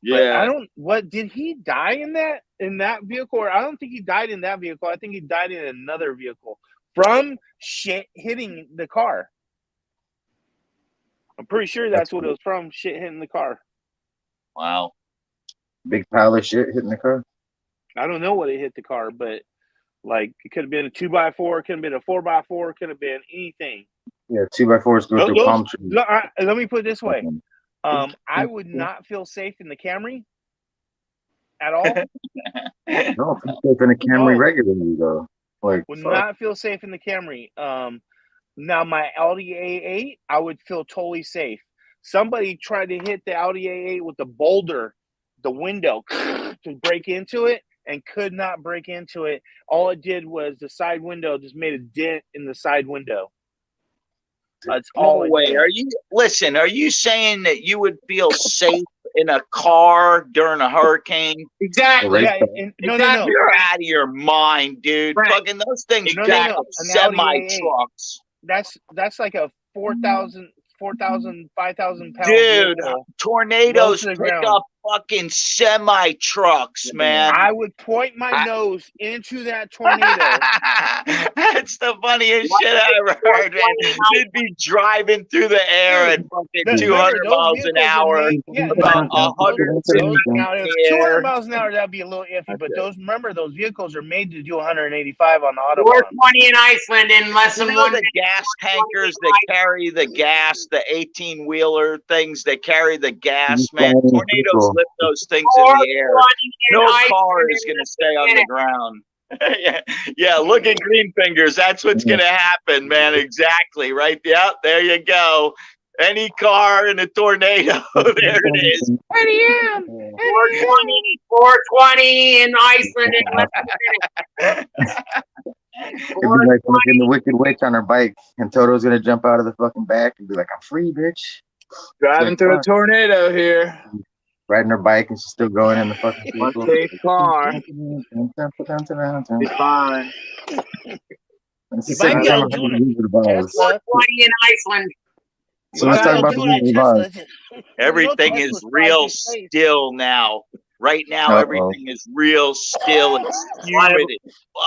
D: Yeah.
A: But did he die in that vehicle? Or I don't think he died in that vehicle. I think he died in another vehicle from shit hitting the car. I'm pretty sure that's what it was from, shit hitting the car.
D: Wow.
E: Big pile of shit hitting the car?
A: I don't know what it hit the car, but like it could have been a 2x4, it could have been a 4x4, it could have been anything.
E: Yeah, 2x4s go through palm trees.
A: Let me put it this way. I would not feel safe in the Camry at all.
E: No, feel safe in the Camry regularly though. Like
A: would not feel safe in the Camry. Now my Audi A8, I would feel totally safe. Somebody tried to hit the Audi A8 with the boulder, the window, to break into it, and could not break into it. All it did was the side window just made a dent in the side window. That's all.
D: No way. Are you saying that you would feel safe in a car during a hurricane?
B: Exactly.
A: Yeah, no.
D: You're out of your mind, dude. Right. Fucking those things jack up semi trucks.
A: That's like a 4,000, 5,000 pound
D: dude.
A: vehicle.
D: Tornadoes pick up fucking semi trucks, man.
A: I would point my nose into that tornado.
D: That's the funniest shit I ever heard, man. They'd be driving through the air at fucking 200 miles an hour, about 100
A: now, if it's 200 miles an hour, that'd be a little iffy. But those vehicles are made to do 185 on the autobahn.
C: 420 in Iceland in less than one.
D: The gas tankers that carry the gas, the 18-wheeler things that carry the gas, man. Tornadoes lift those things in the air. No car is going to stay on the ground. yeah, look at Green Fingers. That's what's going to happen, man. Exactly. Right. Yeah, there you go. Any car in a tornado. There it is.
C: 420 in Iceland in less than a minute.
E: It'd be like fucking the Wicked Witch on her bike, and Toto's gonna jump out of the fucking back and be like, "I'm free, bitch."
B: Driving through a tornado here.
E: Riding her bike and she's still going in the fucking vehicle.
B: Safe car. Be fine.
E: It's
C: 420 in Iceland.
E: So let's talk about the
D: everything is real still now. Right now, everything is real still. It's humid.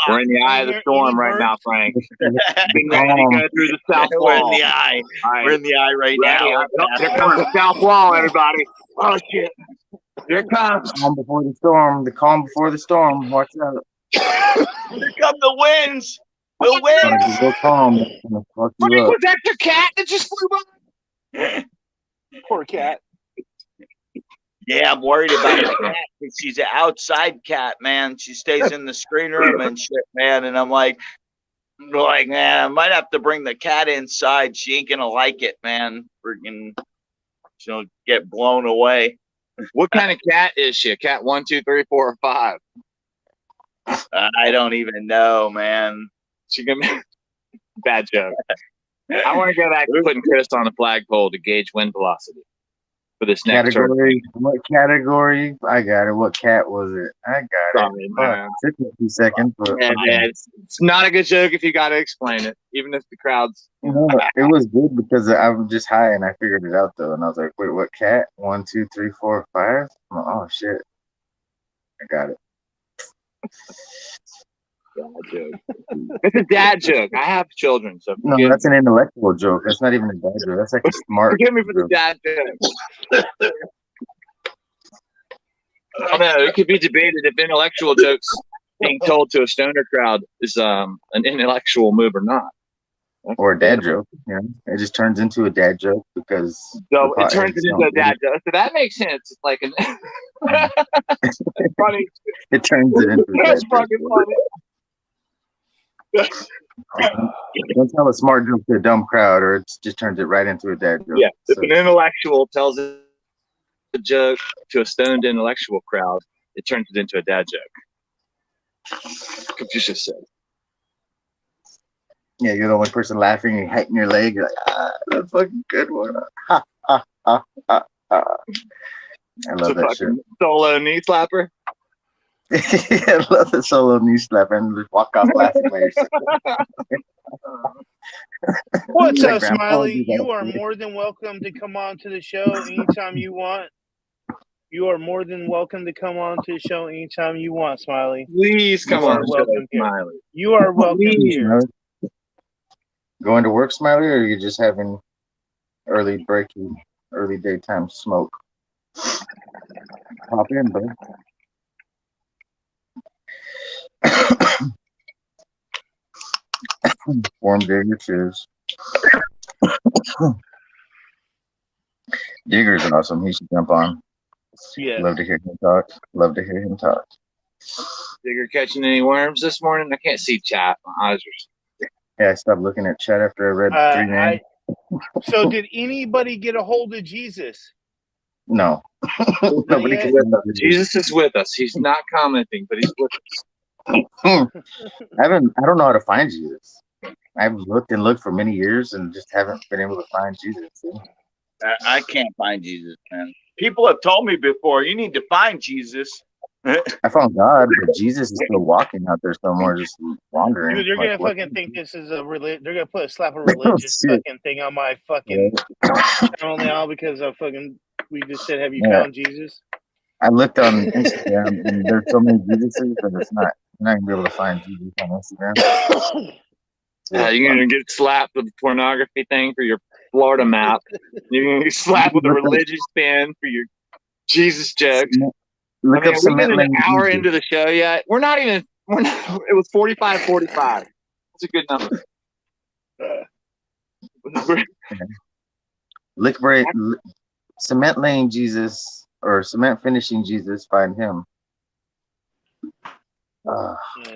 B: We're in the eye of the storm right now, Frank. Being ready to go through the south wall.
D: We're in the eye. We're in the eye right now.
B: Here comes the south wall, everybody. Oh shit! Here it comes.
E: Calm before the storm. The calm before the storm. Watch out.
D: Here come the winds. The winds.
E: Go calm.
B: Was that your cat that just flew by?
A: Poor cat.
D: Yeah, I'm worried about the cat because she's an outside cat, man. She stays in the screen room and shit, man. And I'm like, man, I might have to bring the cat inside. She ain't gonna like it, man. Freaking, she'll get blown away.
B: What kind of cat is she? A cat 1, 2, 3, 4, or 5?
D: I don't even know, man.
B: She gonna be bad joke. I want to go back to putting Chris on a flagpole to gauge wind velocity for this next
E: category. What category? I got it. What cat was it? I got it. Took me a few seconds, but
B: it's not a good joke if you got to explain it, even if the crowd's.
E: It was good because I was just high and I figured it out though, and I was like, "Wait, what cat? 1, 2, 3, 4, 5? Oh shit! I got it."
B: Dad joke. It's a dad joke. I have children, so
E: no, that's an intellectual joke. That's not even a dad joke. That's like a smart.
B: Forgive me for the dad joke. I know it could be debated if intellectual jokes being told to a stoner crowd is an intellectual move or not.
E: Or a dad joke. Yeah, it just turns into a dad joke because
B: it turns it into a dad joke. So that makes sense. It's like an funny.
E: It turns it into.
B: That's fucking funny.
E: Don't tell a smart joke to a dumb crowd, or it just turns it right into a dad joke.
B: Yeah, if an intellectual tells a joke to a stoned intellectual crowd, it turns it into a dad joke. Confucius said.
E: Yeah, you're the only person laughing and hitting your leg. You're like, that's a fucking good one. I love that shit.
B: Solo knee slapper.
E: I love the solo knee slapper and just walk off laughing by yourself.
A: What's up, Smiley? You are more than welcome to come on to the show anytime you want. You are more than welcome to come on to the show anytime you want, Smiley.
B: Please come on,
A: welcome
B: here. Smiley.
A: You are welcome here.
E: Going to work, Smiley, or are you just having early daytime smoke? Pop in, bro. Warm Digger, cheers. Digger's awesome. He should jump on.
A: Yeah.
E: Love to hear him talk.
B: Digger catching any worms this morning? I can't see chat. My eyes are.
E: Yeah, I stopped looking at chat after I read 3 names.
A: So did anybody get a hold of Jesus?
E: No. Nobody can.
B: Jesus is with us. He's not commenting, but he's with us.
E: I don't know how to find Jesus. I've looked for many years and just haven't been able to find Jesus.
D: I can't find Jesus, man. People have told me before, you need to find Jesus.
E: I found God, but Jesus is still walking out there somewhere, just wandering.
A: Dude, they're gonna fucking think this is a they're gonna put a slap of religious fucking thing on my fucking channel now because we just said, have you found Jesus?
E: I looked on Instagram and there's so many Jesuses, but it's not. You're not gonna be able to find Jesus on Instagram.
B: You're gonna get slapped with a pornography thing for your Florida map. You're gonna get slapped with a religious ban for your Jesus jokes.
E: Look up
B: we
E: cement
B: get an
E: lane
B: hour
E: Jesus.
B: into the show yet. We're not. It was 45:45. That's a good number.
E: Cement lane Jesus or cement finishing Jesus. Find him.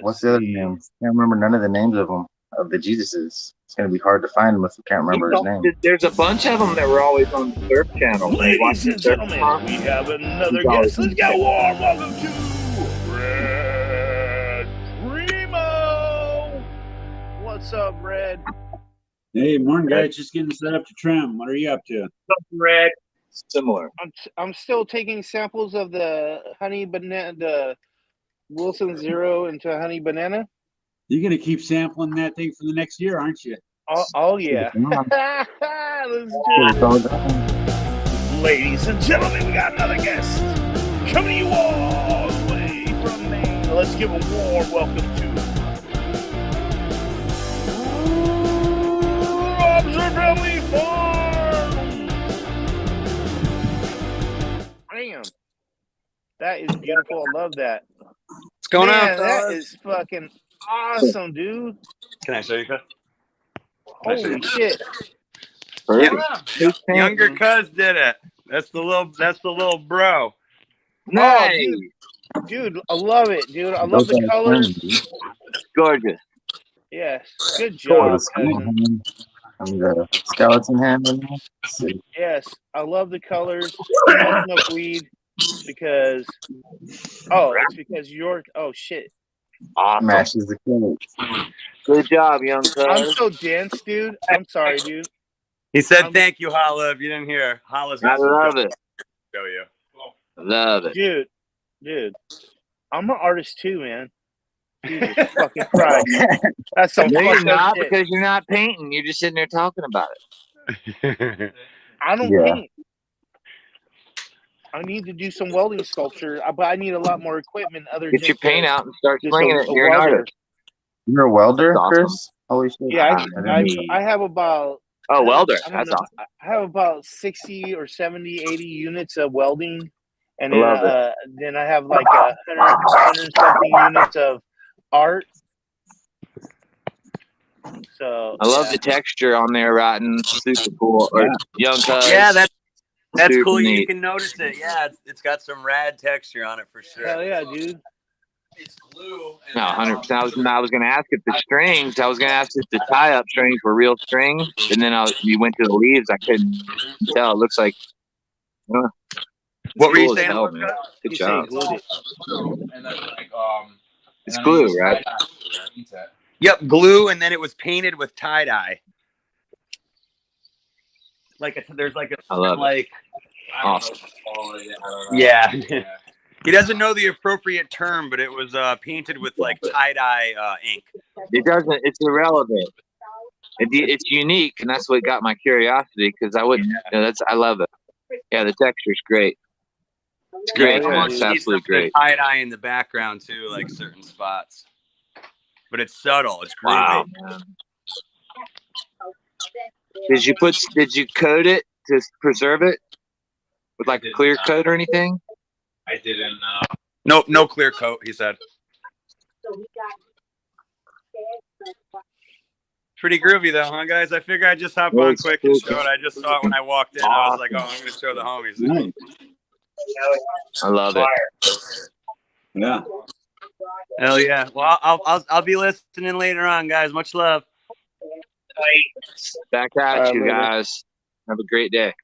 E: What's the other names? Can't remember none of the names of them, of the Jesuses. It's gonna be hard to find him if you can't remember his name.
B: There's a bunch of them that were always on the Surf Channel.
A: Ladies and gentlemen, we have another guest. Let's get a warm welcome to Red Primo. What's up, Red?
F: Hey, morning, guys. Just getting set up to trim. What are you up to?
C: Red.
B: Similar.
A: I'm still taking samples of the honey banana, the Wilson Zero into honey banana.
F: You're gonna keep sampling that thing for the next year, aren't you?
A: Oh yeah. Let's do it. Ladies and gentlemen, we got another guest coming to you all the way from Maine. Let's give a warm welcome to Rob's Family Farm. Damn, that is beautiful. I love that.
G: What's going on,
A: That
G: fellas?
A: is fucking awesome, dude.
G: Can I show you, cuz?
A: Holy shit!
G: Younger cuz did it. That's the little bro.
B: Nice.
A: Oh, dude, I love it, dude. I love the colors.
B: Gorgeous.
A: Yes, good job,
E: cousin. The skeleton hand.
A: Yes, I love the colors. I don't smoke weed because it's because you're shit.
B: Awesome.
E: Matches the clothes.
B: Good job, young cuz.
A: I'm so dense, dude. I'm sorry, dude.
G: He said thank you, Holla, if you didn't hear. Holla's got some
B: love it.
G: Show you.
B: Love it.
A: Dude. I'm an artist too, man. Jesus fucking Christ. That's some
B: No, you're
A: fucked up
B: not,
A: shit.
B: because you're not painting. You're just sitting there talking about it.
A: I don't paint. I need to do some welding sculpture, but I need a lot more equipment.
B: Get your paint out and start slinging it. You're an
A: welder.
B: artist.
E: You're a welder,
B: Awesome.
E: Chris? Holy shit.
A: Yeah, I have about...
B: welder. That's awesome.
A: I have about 60 or 70, 80 units of welding. And then I have like 100 something units of art. So
B: I love the texture on there, Rotten. Super cool. Or young cuz.
G: Yeah, that's cool.
B: Neat.
G: You can notice it. Yeah, it's got some rad texture on it for sure.
A: Hell yeah, dude.
G: It's glue.
B: No, 100%. I was going to ask if the strings. I was going to ask if the tie-up strings were real strings, and then you went to the leaves. I couldn't tell. It looks like.
G: What were you
B: cool as
G: saying?
B: hell, man. Good job.
G: And then
B: It's glue, right?
G: Yep, glue, and then it was painted with tie dye. There's like a
B: I love
G: like.
B: Awesome.
G: Yeah. He doesn't know the appropriate term, but it was painted with like tie dye ink.
B: It doesn't. It's irrelevant. It's unique, and that's what got my curiosity because I wouldn't. I love it. Yeah, the texture's great. It's great.
A: Yeah,
B: It's absolutely great.
G: Tie dye in the background too, like certain spots. But it's subtle. It's groovy.
B: Wow. Did you coat it to preserve it with like a clear coat or anything?
G: I didn't. Nope, no clear coat. He said. Pretty groovy though, huh, guys? I figure I'd just hop on quick and show it. I just saw it when I walked in. I was like, oh, I'm going to show the homies.
F: Nice.
B: I love it.
F: Yeah.
G: Hell yeah. Well, I'll be listening later on, guys. Much love.
B: Back at you guys. Have a great day.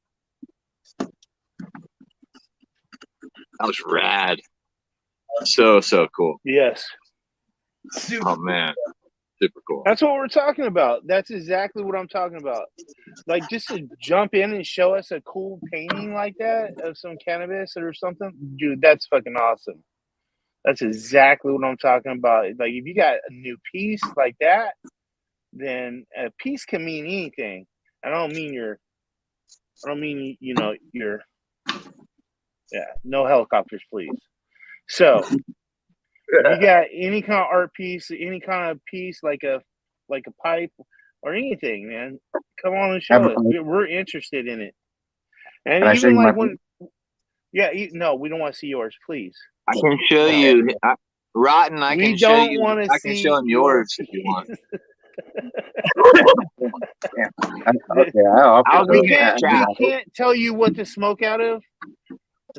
B: That was rad. So cool.
A: Yes.
B: Oh man. Super cool.
A: That's what we're talking about. That's exactly what I'm talking about. Like, just to jump in and show us a cool painting like that of some cannabis or something, dude, that's fucking awesome. That's exactly what I'm talking about. Like, if you got a new piece like that, then a piece can mean anything. I don't mean your Yeah, no helicopters, please. So, if you got any kind of art piece, any kind of piece like a pipe or anything, man, come on and show us. We're interested in it. And
E: Can I show
A: even
E: you
A: like
E: my
A: when, yeah, no, we don't want to see yours, please.
B: I can show you. Rotten, I
A: We
B: can show
A: don't
B: you.
A: want to
B: I can
A: see
B: show him
A: your
B: yours if you want.
A: We can't tell you what to smoke out of.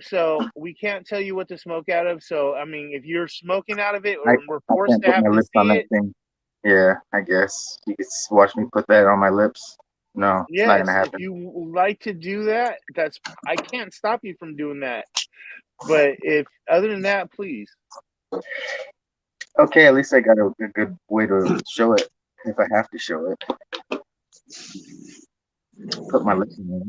A: So we can't tell you what to smoke out of. So I mean, if you're smoking out of it, or we're forced to have to see it.
E: Yeah, I guess you could watch me put that on my lips. No, it's not gonna happen.
A: If you like to do that, I can't stop you from doing that. But if other than that, please.
E: Okay, at least I got a good way to show it if I have to show it. Put my lips in there.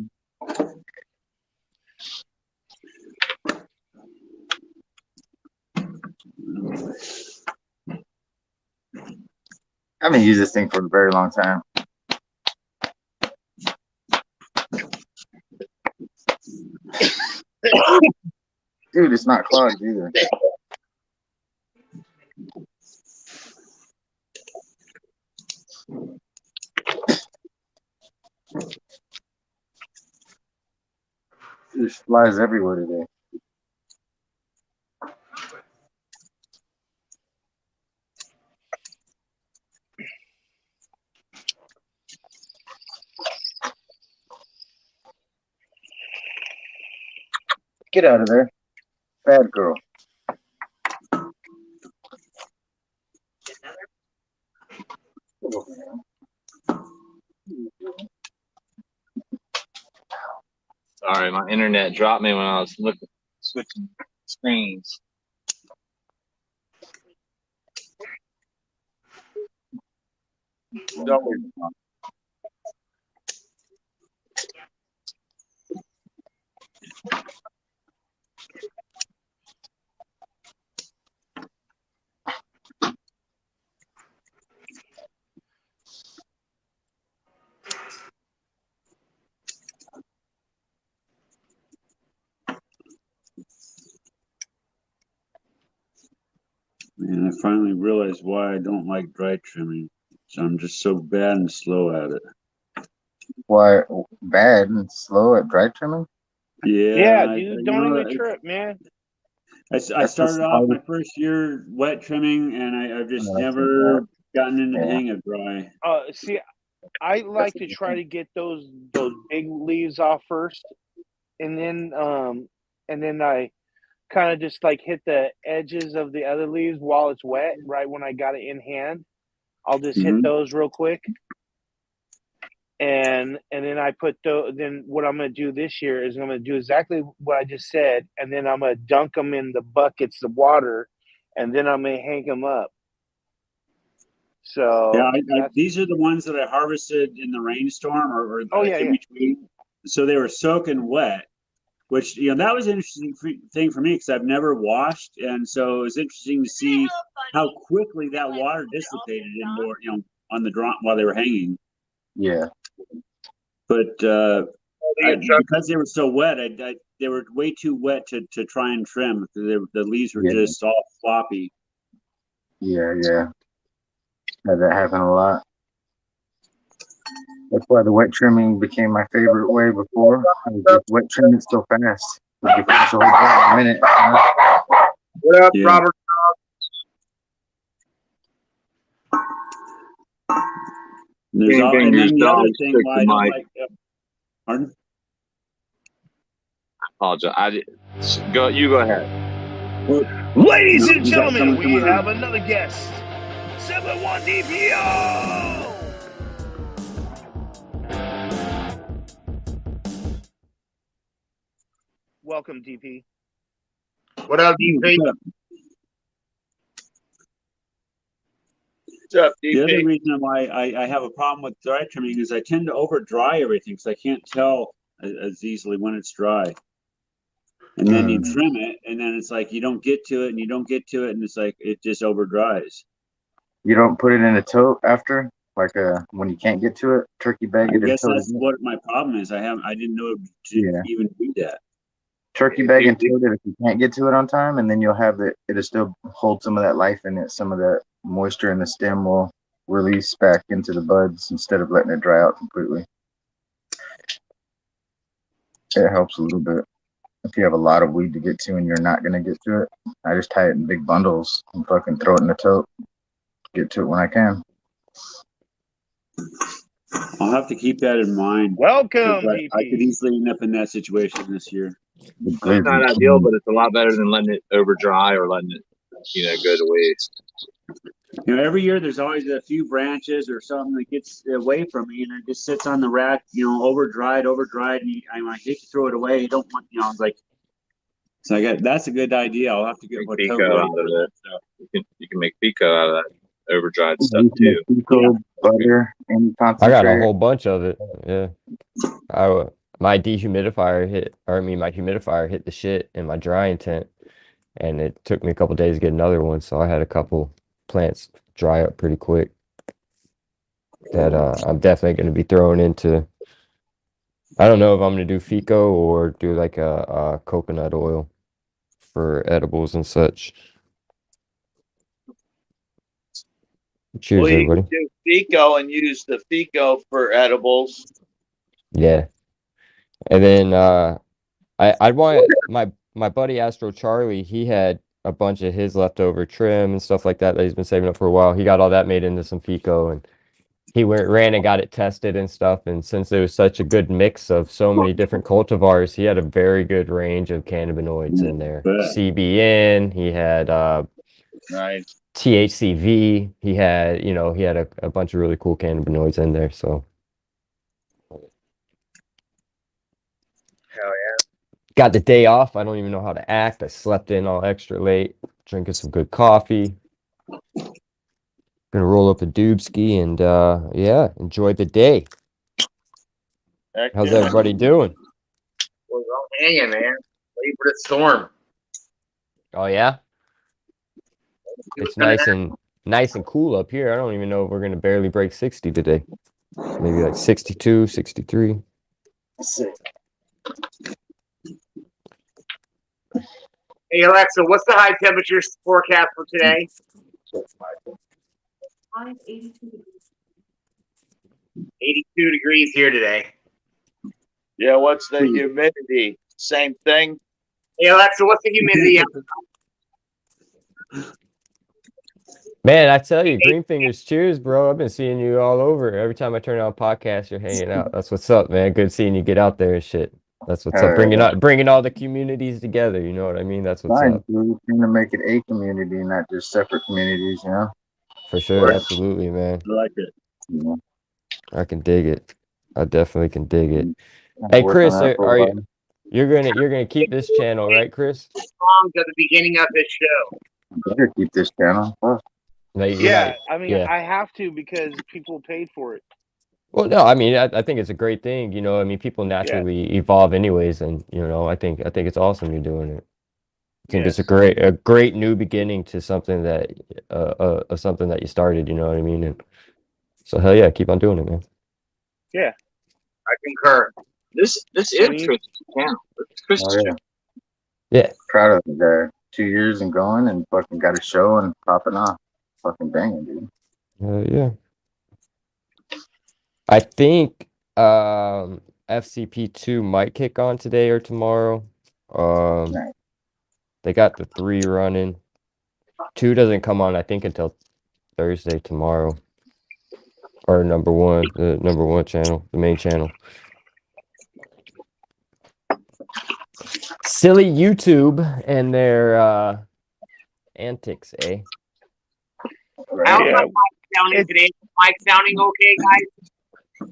E: I haven't used this thing for a very long time. Dude, it's not clogged either. There's flies everywhere today. Get out of there. Bad girl.
B: Sorry, my internet dropped me when I was switching screens. Don't worry.
F: Man, I finally realized why I don't like dry trimming. So I'm just so bad and slow at it.
E: Why bad and slow at dry trimming?
A: Yeah, dude, don't even trip, man.
F: I started off my first year wet trimming, and I've just never gotten into the hang of dry.
A: See, I like to try to get those big leaves off first, and then I kind of just like hit the edges of the other leaves while it's wet. Right when I got it in hand, I'll just hit those real quick, and then I put then what I'm going to do this year is I'm going to do exactly what I just said, and then I'm going to dunk them in the buckets of water, and then I'm going to hang them up. So
F: yeah, these are the ones that I harvested in the rainstorm or in between. So they were soaking wet, which that was an interesting thing for me because I've never washed, and so it was interesting to see how quickly that water dissipated indoor, on the draw while they were hanging.
E: Yeah.
F: But because they were so wet, they were way too wet to try and trim. The leaves were just all floppy.
E: Yeah. Had that happen a lot. That's why the wet trimming became my favorite way before. Just wet trimming so fast. You finish the whole thing in a minute.
C: What up, Robert?
F: There's and then the other thing why I don't like. Pardon?
B: I apologize. You go ahead.
A: Well, ladies and gentlemen, we have another guest. 7-1 DPO. Welcome, DP.
C: What up, DP?
F: What's up, DP? The other reason why I have a problem with dry trimming is I tend to over dry everything because I can't tell as easily when it's dry. And then you trim it, and then it's like you don't get to it, and you don't get to it, and it's like it just over dries.
E: You don't put it in a tote after, like when you can't get to it, turkey bag it.
F: I guess that's what my problem is. I didn't know to even do that.
E: turkey bag and tote it if you can't get to it on time, and then you'll have it'll still hold some of that life in it. Some of that moisture in the stem will release back into the buds instead of letting it dry out completely. It helps a little bit. If you have a lot of weed to get to and you're not going to get to it, I just tie it in big bundles and fucking throw it in the tote. Get to it when I can.
F: I'll have to keep that in mind.
A: Welcome,
F: I could easily end up in that situation this year.
B: It's not ideal, but it's a lot better than letting it over dry or letting it, go to waste.
F: Every year there's always a few branches or something that gets away from me, and it just sits on the rack, over dried, and I hate to throw it away. I don't want, I was like, so that's a good idea. I'll have to get
B: what pico out of it. You can make pico out of that over dried stuff too.
E: Pico, butter, and
H: I got a whole bunch of it. Yeah, my humidifier hit the shit in my drying tent, and it took me a couple days to get another one. So I had a couple plants dry up pretty quick that I'm definitely going to be throwing into. I don't know if I'm going to do Fico or do like a coconut oil for edibles and such. Cheers, everybody.
D: You can do Fico and use the Fico for edibles.
H: Yeah, and then I'd want my buddy Astro Charlie. He had a bunch of his leftover trim and stuff like that he's been saving up for a while. He got all that made into some Fico, and he ran and got it tested and stuff. And since it was such a good mix of so many different cultivars, he had a very good range of cannabinoids in there. CBN, he had THCV, he had a bunch of really cool cannabinoids in there. So
B: hell yeah.
H: Got the day off. I don't even know how to act. I slept in all extra late, drinking some good coffee. Gonna roll up a doobski and enjoy the day. How's everybody doing?
C: Well, I'm hanging, man. Wait for the storm.
H: Oh yeah? It's nice and cool up here. I don't even know if we're gonna barely break 60 today. Maybe like 62, 63.
C: Hey Alexa, what's the high temperature forecast for today? 82 degrees here today.
D: Yeah, what's the humidity? Same thing.
C: Hey Alexa, what's the humidity?
H: Man, I tell you, Green Fingers, cheers, bro. I've been seeing you all over. Every time I turn on a podcast, you're hanging out. That's what's up, man. Good seeing you get out there and shit. That's what's up. Bringing all the communities together. You know what I mean? That's what's up.
E: We're trying to make it a community, not just separate communities.
H: For sure, absolutely, man.
F: I like it.
H: I can dig it. I definitely can dig it. Hey, Chris, you're gonna keep this channel, right, Chris?
C: Songs at the beginning of this show.
E: I better keep this channel.
A: I have to because people paid for it.
H: Well, no, I mean, I think it's a great thing. I mean, people naturally evolve anyways, and I think it's awesome you're doing it. I think it's a great new beginning to something that something that you started. You know what I mean? And so hell yeah, keep on doing it, man.
A: Yeah,
C: I concur.
B: This is Chris's channel. It's Chris's channel.
E: Yeah, proud of the 2 years and going and fucking got a show and popping off, fucking banging, dude.
H: Yeah. I think FCP2 might kick on today or tomorrow. They got the 3 running. 2 doesn't come on, I think, until Thursday tomorrow. Or number 1, the number 1 channel, the main channel. Silly YouTube and their antics, eh?
C: How's my mic sounding today? Mic sounding okay, guys?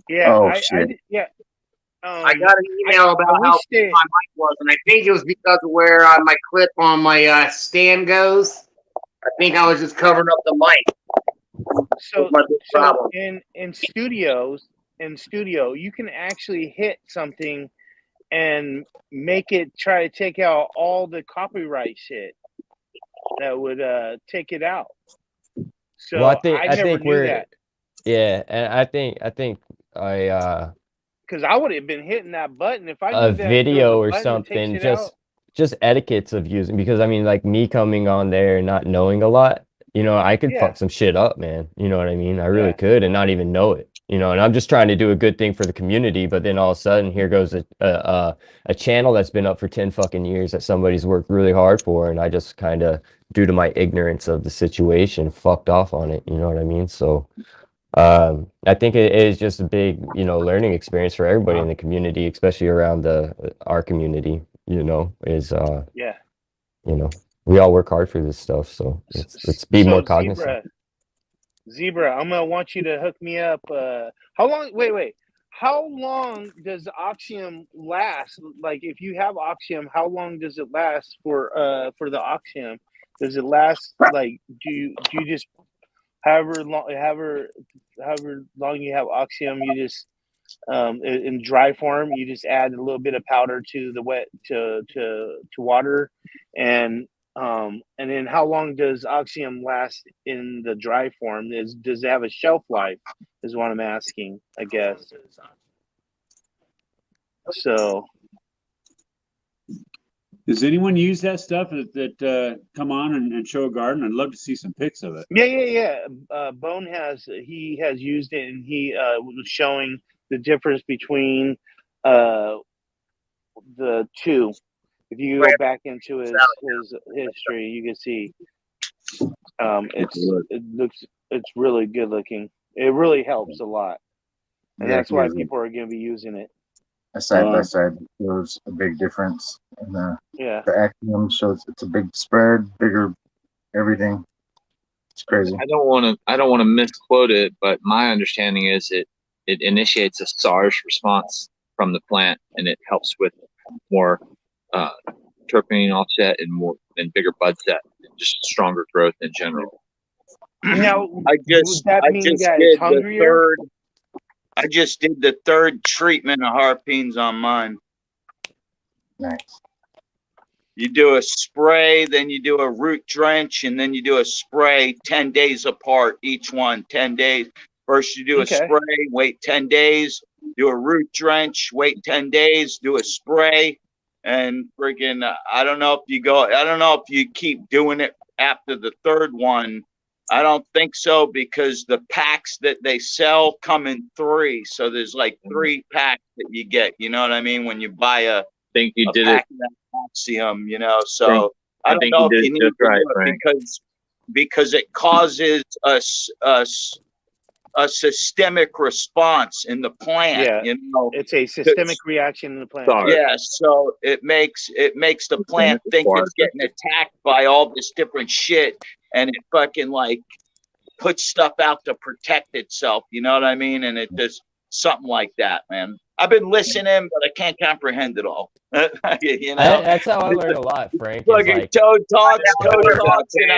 A: Yeah,
C: I got an email about how my mic was, and I think it was because of where my clip on my stand goes. I think I was just covering up the mic.
A: So in studio, you can actually hit something and make it try to take out all the copyright shit that would take it out. So
H: well,
A: I never knew that.
H: Yeah, and I think
A: because I would have been hitting that button if I
H: a
A: knew that
H: video or something. just etiquettes of using, because I mean, like me coming on there and not knowing a lot, I could fuck some shit up, man. You know what I mean? I really could, and not even know it. And I'm just trying to do a good thing for the community, but then all of a sudden here goes a channel that's been up for 10 fucking years that somebody's worked really hard for, and I just kind of, due to my ignorance of the situation, fucked off on it. You know what I mean? So I think it is just a big, learning experience for everybody in the community, especially around our community, is we all work hard for this stuff, so let's be more cognizant.
A: Zebra, I'm gonna want you to hook me up. How long? Wait. How long does Oxium last? Like, if you have Oxium, how long does it last for the Oxium? Does it last like? Do you just however long you have Oxium, you just in dry form, you just add a little bit of powder to the wet to water, and then how long does Oxium last in the dry form? Does it have a shelf life? Is what I'm asking, I guess. So,
F: does anyone use that stuff that come on and show a garden? I'd love to see some pics of it.
A: Yeah. Bone has used it, and he was showing the difference between the two. If you go back into his history, you can see it's really good looking. It really helps a lot, and that's why people are going to be using it.
E: Side by side shows a big difference, and the Axiom shows it's a big spread, bigger everything. It's crazy.
B: I don't want to misquote it, but my understanding is it initiates a SARS response from the plant, and it helps with more terpene offset and bigger bud set, and just stronger growth in general.
A: Now,
D: I just did the third treatment of harpines on mine.
E: Nice.
D: You do a spray, then you do a root drench, and then you do a spray 10 days apart, each one, 10 days. First you do a spray, wait 10 days, do a root drench, wait 10 days, do a spray, and freaking, I don't know if you keep doing it after the third one. I don't think so, because the packs that they sell come in 3. So there's like 3 packs that you get. You know what I mean? When you buy a pack of Axiom, So I don't know if you need to do it because it causes a systemic response in the plant.
A: It's a systemic reaction in the plant.
D: Yeah, so it makes the plant think it's getting attacked by all this different shit, and it fucking like puts stuff out to protect itself. You know what I mean? And it does something like that, man. I've been listening, but I can't comprehend it all.
H: That's how I learned a lot, Frank.
D: Fucking Toad talks, and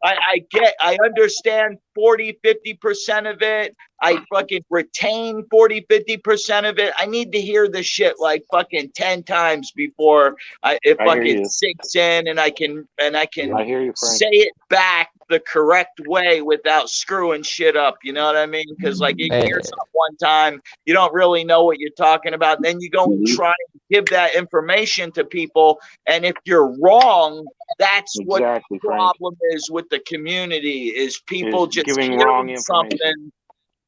D: I understand 40-50% of it. I fucking retain 40-50% of it. I need to hear this shit like fucking 10 times before it fucking sinks in, and I can say it back the correct way without screwing shit up. You know what I mean? Because like you hear something one time, you don't really know what you're talking about. Then you go and try and give that information to people, and if you're wrong, that's what the problem is with the community, is people just
A: giving wrong
D: something,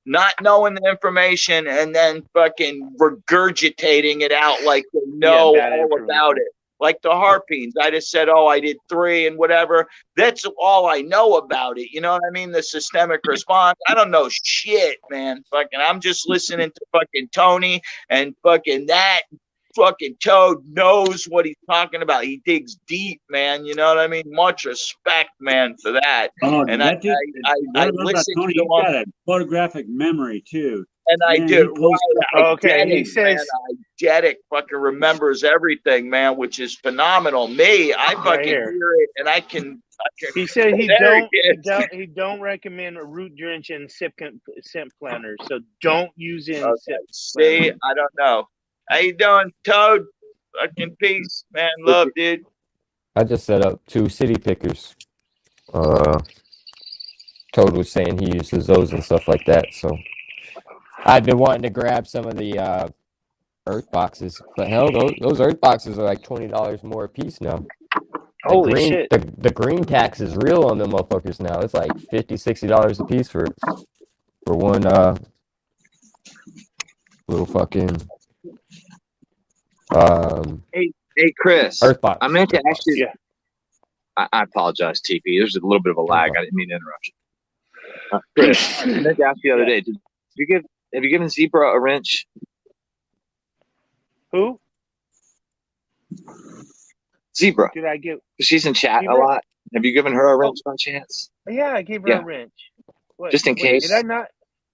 D: not knowing the information, and then fucking regurgitating it out like they know all about it. Like the harpines, I just said, I did 3 and whatever. That's all I know about it. You know what I mean? The systemic response. I don't know shit, man. Fucking, I'm just listening to fucking Tony, and fucking that fucking Toad knows what he's talking about. He digs deep, man. You know what I mean? Much respect, man, for that.
F: And I listen to him. He's got a photographic memory too.
D: And I do. He says, Eidetic fucking remembers everything, man, which is phenomenal. Me, I fucking hear it, and I can.
A: He said he don't recommend a root drench and sip planters, so don't use it.
D: See, I don't know. How you doing, Toad? Fucking peace, man. Love, dude.
H: I just set up 2 city pickers. Toad was saying he uses those and stuff like that, so I've been wanting to grab some of the earth boxes. But hell, those earth boxes are like $20 more a piece now.
A: Holy shit.
H: The green tax is real on them motherfuckers now. It's like $50-$60 a piece for one little fucking
B: Hey Chris,
H: earth box.
B: I meant to ask you.
A: Yeah.
B: I apologize, TP. There's a little bit of a lag. I didn't mean to interrupt you. Chris, I meant to ask you the other day. Have you given Zebra a wrench?
A: Who?
B: Zebra.
A: Did I give?
B: She's in chat
A: Zebra?
B: a lot. Have you given her a wrench by chance?
A: Yeah, I gave her a wrench. What,
B: Just in case.
A: Did I not?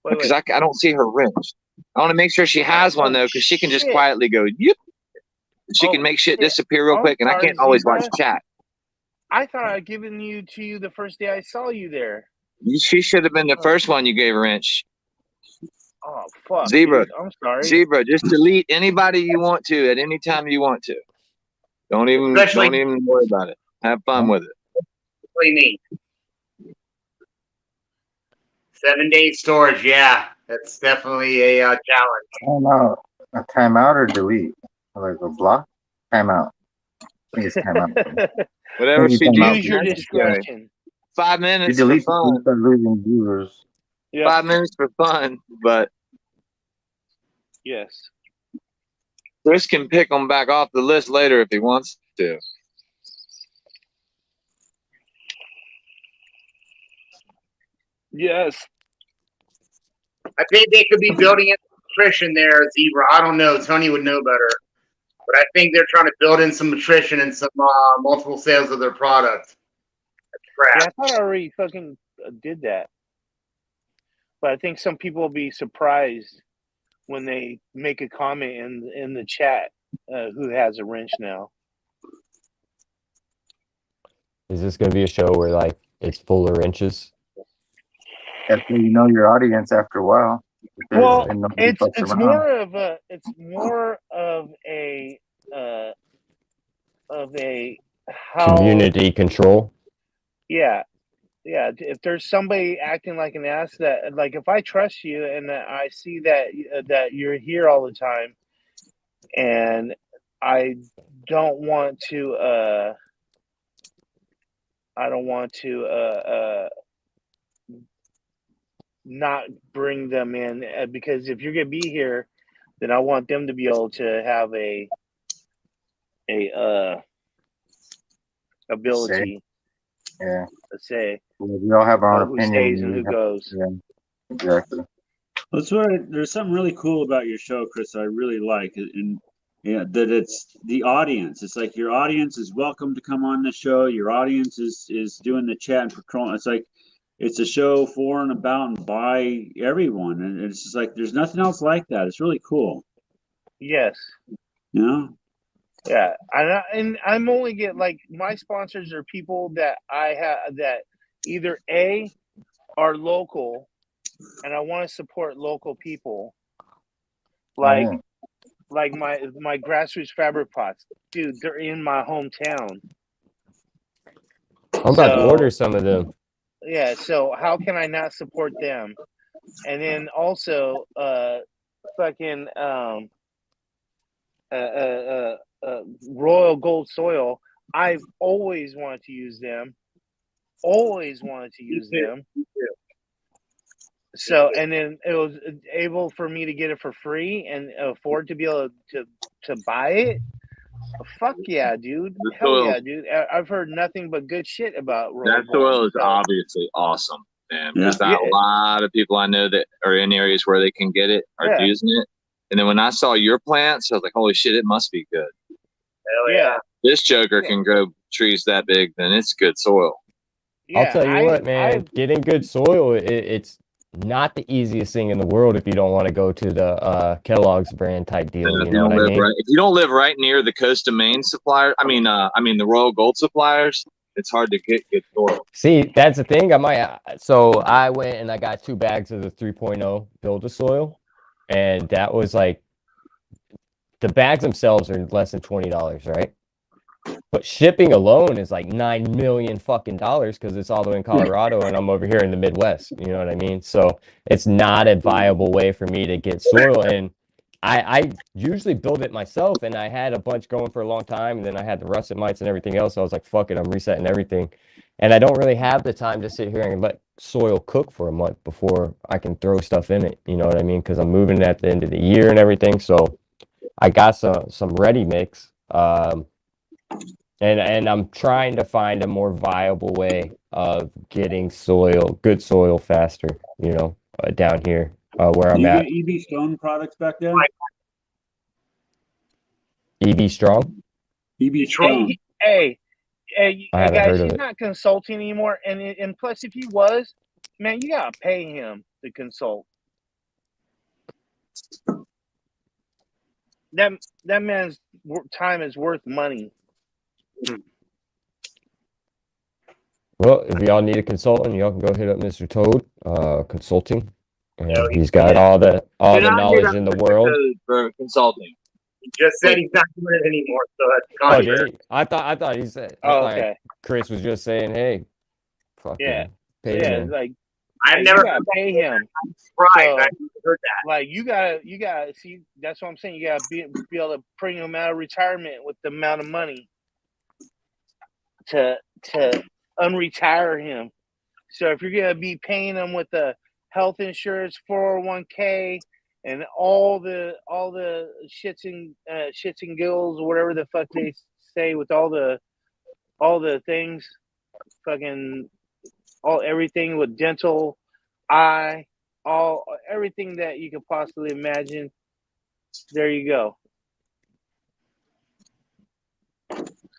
B: Because I don't see her wrench. I want to make sure she has one though, because she can just quietly go, "Yep." She can make shit disappear real quick, and I can't always watch chat.
A: I thought I'd given you to you the first day I saw you there.
B: She should have been the first one you gave a wrench.
A: Oh fuck,
B: Zebra.
A: dude, I'm sorry.
B: Zebra, just delete anybody you want to at any time you want to. Don't even worry about it. Have fun with it.
C: What do you mean? 7-day storage, yeah. That's definitely a challenge.
E: Timeout or delete? Like a block? Timeout. Please timeout.
B: Whatever she
A: Use your discretion.
B: 5 minutes
E: You delete
B: for fun.
E: start losing viewers.
A: Yeah.
B: 5 minutes for fun, but
A: yes.
B: Chris can pick them back off the list later if he wants to.
A: Yes.
C: I think they could be building in nutrition there, Zebra. I don't know. Tony would know better. But I think they're trying to build in some nutrition and some multiple sales of their product. That's crap.
A: Yeah, I thought I already fucking did that. But I think some people will be surprised when they make a comment in the chat who has a wrench now.
H: Is this going to be a show where like it's full of wrenches?
E: That's when you know your audience after a while.
A: Well, it's more of a how
H: community control.
A: Yeah. If there's somebody acting like an ass, that like if I trust you and I see that you're here all the time, and I don't want to not bring them in, because if you're gonna be here, then I want them to be able to have a ability.
E: Yeah.
A: To say.
E: We all have our own
A: who
E: opinion.
A: Stays and who goes.
E: Yeah. Exactly.
F: That's there's something really cool about your show, Chris. I really like it, and that it's the audience. It's like your audience is welcome to come on the show. Your audience is doing the chat and patrol. It's like it's a show for and about and by everyone, and it's just like there's nothing else like that. It's really cool.
A: Yes.
F: You know.
A: Yeah, and I'm only get like my sponsors are people that I have that either A are local, and I want to support local people, like my grassroots fabric pots, dude. They're in my hometown.
H: I'm about to order some of them.
A: Yeah, so how can I not support them? And then also, Royal Gold Soil. I've always wanted to use them. So, and then it was able for me to get it for free and afford to be able to buy it. Fuck yeah, dude! Hell yeah, dude! I've heard nothing but good shit about Royal
B: That soil is obviously awesome, man. There's not a lot of people I know that are in areas where they can get it are using it. And then when I saw your plants, I was like, holy shit, it must be good.
C: Hell yeah.
B: This joker can grow trees that big, then it's good soil.
H: Yeah, I'll tell you what, man, getting good soil, it's not the easiest thing in the world if you don't want to go to the Kellogg's brand type deal. You know what I mean?
B: If you don't live right near the Coast of Maine supplier, I mean the Royal Gold suppliers, it's hard to get good soil.
H: See, that's the thing. So I went and I got 2 bags of the 3.0 Build-A-Soil. And that was like, the bags themselves are less than $20, right? But shipping alone is like $9 million fucking dollars because it's all the way in Colorado and I'm over here in the Midwest. You know what I mean? So it's not a viable way for me to get soil. And I usually build it myself, and I had a bunch going for a long time, and then I had the russet mites and everything else. So I was like, fuck it, I'm resetting everything. And I don't really have the time to sit here and let soil cook for a month before I can throw stuff in it. You know what I mean? Because I'm moving at the end of the year and everything. So I got some ready mix. And I'm trying to find a more viable way of getting good soil faster, down here where I'm at.
F: You get EB Stone products back there?
H: EB Strong?
F: EB Stone.
A: Hey,
H: I haven't
A: guys,
H: heard of
A: he's
H: it.
A: not consulting anymore. And plus, if he was, man, you got to pay him to consult. That man's time is worth money.
H: Well, if y'all need a consultant, y'all can go hit up Mr. Toad Consulting. He's got all the knowledge in the world.
B: For consulting.
C: He just said he's not doing it anymore, so that's
H: Oh,
C: contrary.
H: did he? I thought he said.
A: Okay.
H: Chris was just saying, "Hey, fucking pay him."
A: Like
C: I've never
A: you gotta pay him.
C: Right,
A: So,
C: I heard that.
A: Like you gotta see. That's what I'm saying. You gotta be able to bring him out of retirement with the amount of money to unretire him. So if you're gonna be paying him with the health insurance, 401k, and all the shits and gills, whatever the fuck they say, with all the things, fucking everything with dental, eye, everything that you could possibly imagine. There you go.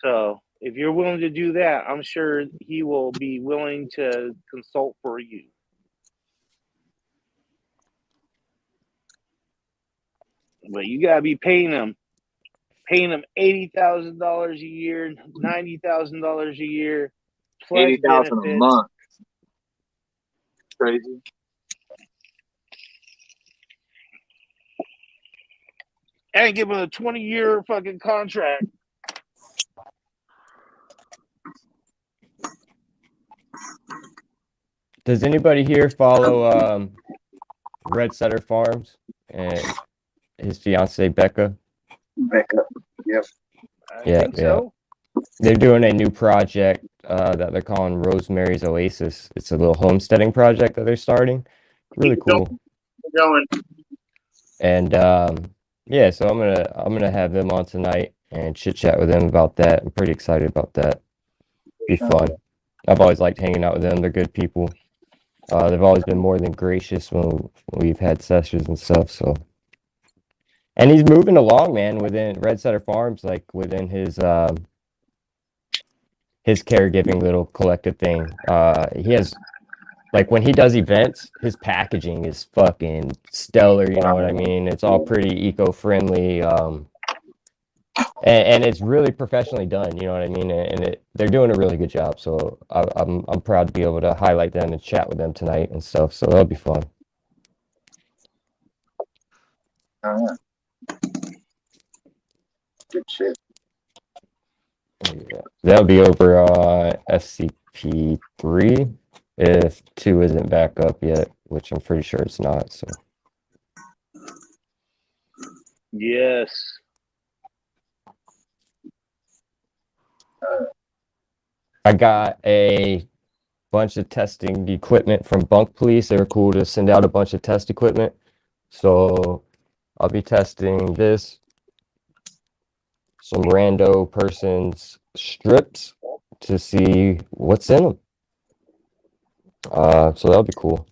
A: So if you're willing to do that, I'm sure he will be willing to consult for you. But you gotta be paying him $80,000 a year, $90,000 a year, plus
B: $80,000
A: benefits.
B: a month. Crazy.
A: And give him a 20-year fucking contract.
H: Does anybody here follow Red Setter Farms and his fiance Becca?
E: Yep.
A: I think so.
H: They're doing a new project that they're calling Rosemary's Oasis. It's a little homesteading project that they're starting. Really cool.
C: Going.
H: And so I'm gonna have them on tonight and chit chat with them about that. I'm pretty excited about that. Be fun. I've always liked hanging out with them. They're good people. They've always been more than gracious when we've had sessions and stuff. So, and he's moving along, man, within Red Setter Farms, like within his caregiving little collective thing. He has, like, when he does events, his packaging is fucking stellar. You know what I mean? It's all pretty eco-friendly. And it's really professionally done, you know what I mean? And they're doing a really good job. So I'm proud to be able to highlight them and chat with them tonight and stuff. So that'll be fun.
E: Good shit.
H: Yeah. That'll be over FCP3 if 2 isn't back up yet, which I'm pretty sure it's not. So
A: Yes.
H: I got a bunch of testing equipment from Bunk Police. They were cool to send out a bunch of test equipment. So I'll be testing this, some rando person's strips to see what's in them. So that'll be cool.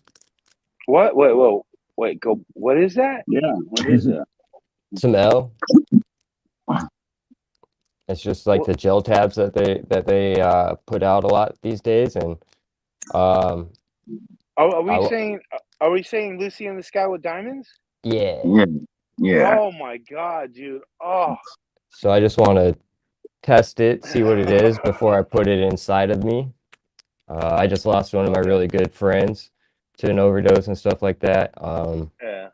A: What? Wait, go. What is that?
F: Yeah, what is that?
H: Some L. It's just like the gel tabs that they put out a lot these days, and
A: Are we saying Lucy in the Sky with Diamonds?
H: Yeah.
A: Oh my god, dude. Oh.
H: So I just want to test it, see what it is before I put it inside of me. I just lost one of my really good friends to an overdose and stuff like that.
A: Yeah.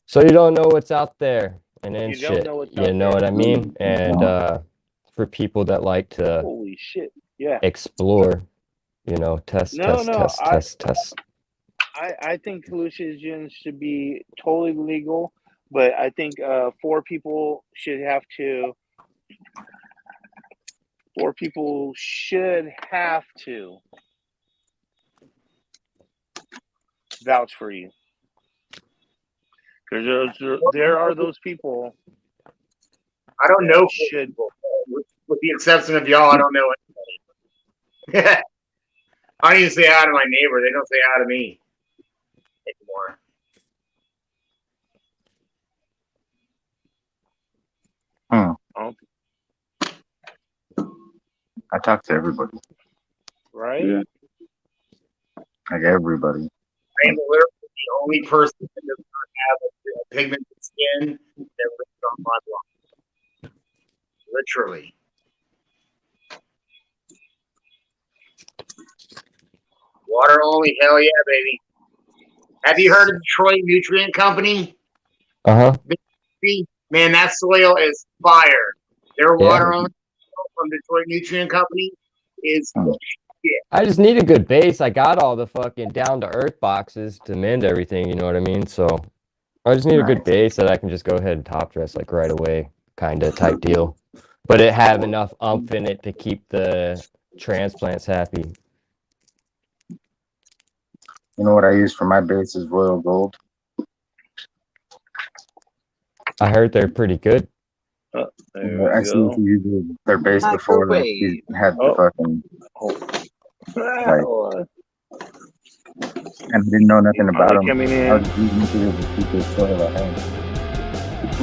H: So you don't know what's out there, and then
A: You don't know what's out
H: you know
A: there.
H: what I mean? And for people that like to
A: Holy shit. Yeah.
H: explore, test.
A: I think hallucinogens should be totally legal. but I think 4 people should have to. 4 people should have to vouch for you, because there are those people.
C: I don't know. Should, with the exception of y'all, I don't know anybody. I don't even say hi to my neighbor. They don't say hi to me anymore.
E: Oh. I talk to everybody.
A: Right?
F: Yeah.
E: Like everybody.
C: I am literally the only person that does not have a pigmented skin that lives on my block. Literally. Water only, hell yeah, baby. Have you heard of Detroit Nutrient Company?
H: Uh-huh.
C: Man, that soil is fire. Their water only from Detroit Nutrient Company is shit.
H: I just need a good base. I got all the fucking down-to-earth boxes to mend everything, you know what I mean? So I just need a good base that I can just go ahead and top dress like right away, kind of type deal. But it have enough umph in it to keep the transplants happy.
E: You know what I use for my base is Royal Gold.
H: I heard they're pretty good.
E: I see if you used their base before that he had the fucking like, and I didn't know nothing about them. I was using it to keep the soil at home.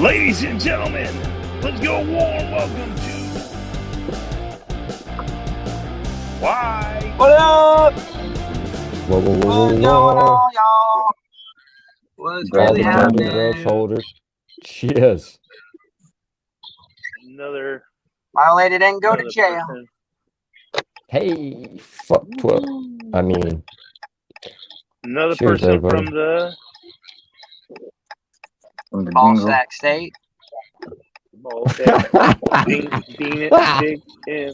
A: Ladies and gentlemen, let's go warm welcome to Why?
I: What up?
H: Whoa, whoa, whoa,
I: What's going on, y'all? What's really happening?
H: Shoulder. Cheers.
A: Another.
I: My lady didn't go to jail.
A: Person.
H: Hey, fuck 12. I mean,
A: another
H: cheers,
A: person
H: everybody.
A: from the
I: Ball Sack State.
A: Ball Sack. Bean it, big M.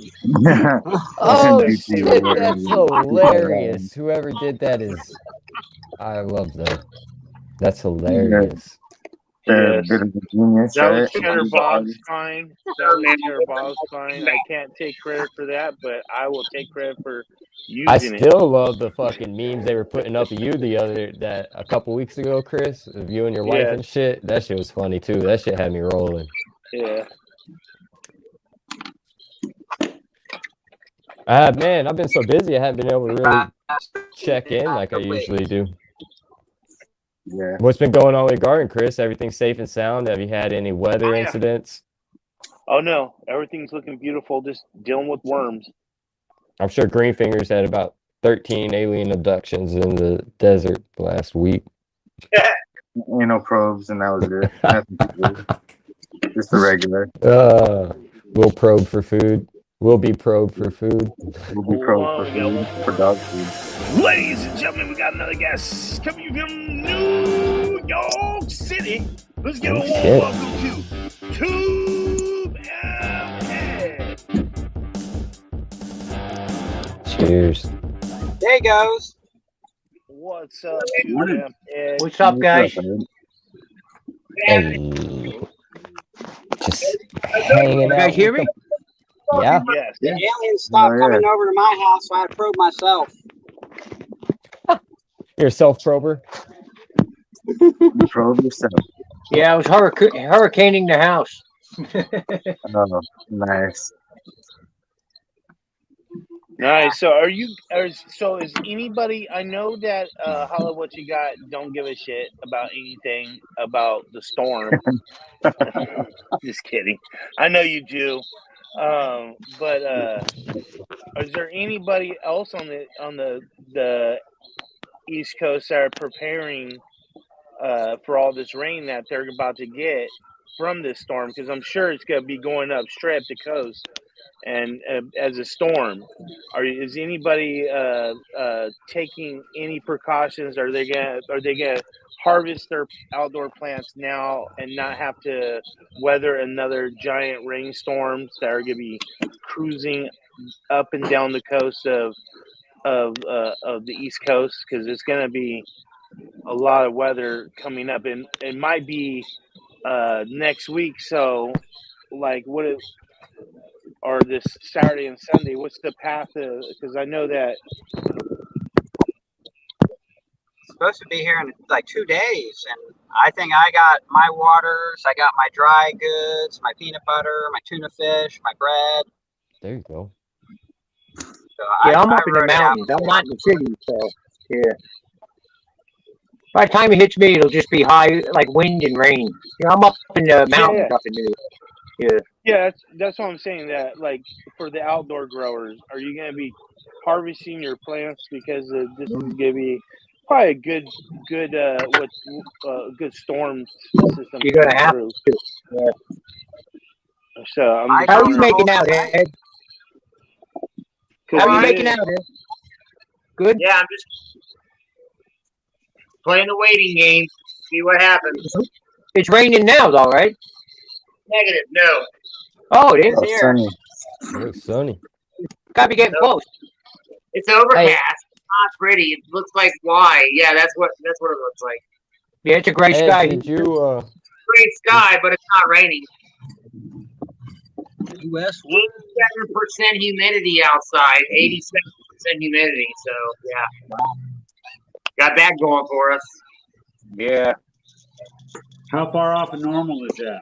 H: Oh shit, that's hilarious. Whoever did that is, I love them. That's hilarious.
E: Yes. Bit of a genius,
A: that
E: right?
A: was Cheddar Bob's fine. That was Cheddar Bob's fine. I can't take credit for that, but I will take credit for using it.
H: I still love the fucking memes they were putting up of you a couple weeks ago, Chris, of you and your wife and shit. That shit was funny too. That shit had me rolling.
A: Yeah.
H: Man, I've been so busy I haven't been able to really check in like I usually do.
E: Yeah.
H: What's been going on with garden, Chris? Everything safe and sound? Have you had any weather incidents?
A: Oh no, everything's looking beautiful. Just dealing with worms.
H: I'm sure Greenfingers had about 13 alien abductions in the desert last week.
E: Probes, and that was it. Nothing just the regular.
H: We'll probe for food. We'll be probed for food.
E: We'll be probed for food, for dog food.
A: Ladies and gentlemen, we got another guest coming from New York City. Let's give a warm welcome to Tube Head.
H: Cheers.
I: There he goes.
A: What's up, Tube Head?
I: What's up, guys?
H: Hey. Just hanging out.
I: You guys hear me?
H: Yeah.
A: Yes.
I: The aliens stopped coming over to my house, so I had to probe myself.
H: You're a self-prober?
E: You probe yourself.
I: Yeah, I was hurricaning the house.
E: Oh, nice.
A: Nice. So is anybody, I know that Holla What You Got don't give a shit about anything about the storm. Just kidding. I know you do. But is there anybody else on the East Coast that are preparing for all this rain that they're about to get from this storm? Because I'm sure it's going to be going up straight up the coast and as a storm. Is anybody taking any precautions? Are they gonna harvest their outdoor plants now and not have to weather another giant rainstorms that are going to be cruising up and down the coast of the East Coast? Because it's going to be a lot of weather coming up, and it might be next week. So, like, or this Saturday and Sunday, what's the path? Because I know that
I: It's supposed to be here in like 2 days, and I think I got my waters, I got my dry goods, my peanut butter, my tuna fish, my bread.
H: There you go.
I: So
J: yeah, I'm up in the mountains. I'm not in the city, so yeah. By the time it hits me, it'll just be high, like wind and rain. You know, I'm up in the mountains, up in New York. Yeah.
A: Yeah, that's what I'm saying. That like for the outdoor growers, are you going to be harvesting your plants because this is going to be probably a good storm system?
J: You're gonna have to. Yeah.
A: So I'm just
J: how are you making out, Ed? How are you making out, Ed? Good.
C: Yeah, I'm just playing the waiting game. See what happens.
J: It's raining now, though, right?
C: Negative, no.
J: Oh, it is
E: Oh,
J: here.
E: sunny.
H: It looks sunny.
J: Gotta be getting close.
C: It's overcast.
J: Hey.
C: It's not pretty. It looks like why? Yeah, that's what it looks like.
J: Yeah, it's a gray
H: Ed,
J: sky.
H: did you
C: Great sky, but it's not raining.
I: US
C: 87% humidity outside. 87% humidity. So yeah, got that going for us.
J: Yeah.
F: How far off of normal is that?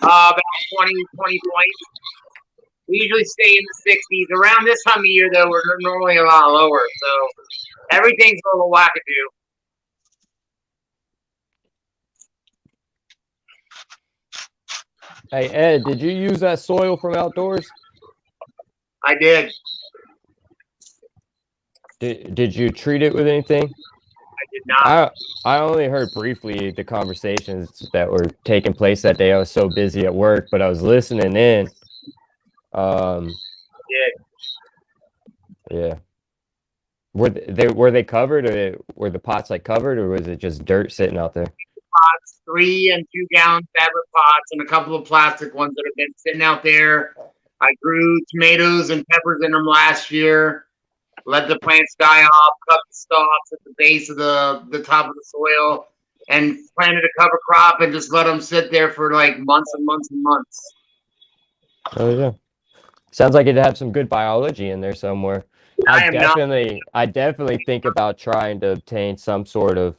C: About 20 points. We usually stay in the 60s. Around this time of year, though, we're normally a lot lower. So everything's a little wackadoo.
H: Hey Ed, did you use that soil from outdoors?
C: I did.
H: Did you treat it with anything?
C: I did not.
H: I only heard briefly the conversations that were taking place that day. I was so busy at work, but I was listening in. Yeah. Were they covered, or were the pots like covered, or was it just dirt sitting out there?
C: Pots, 3 and 2 gallon fabric pots, and a couple of plastic ones that have been sitting out there. I grew tomatoes and peppers in them last year. Let the plants die off, cut the stalks at the base of the top of the soil, and planted a cover crop and just let them sit there for like months and months and months.
H: Oh yeah, sounds like it'd have some good biology in there somewhere. I definitely think about trying to obtain some sort of,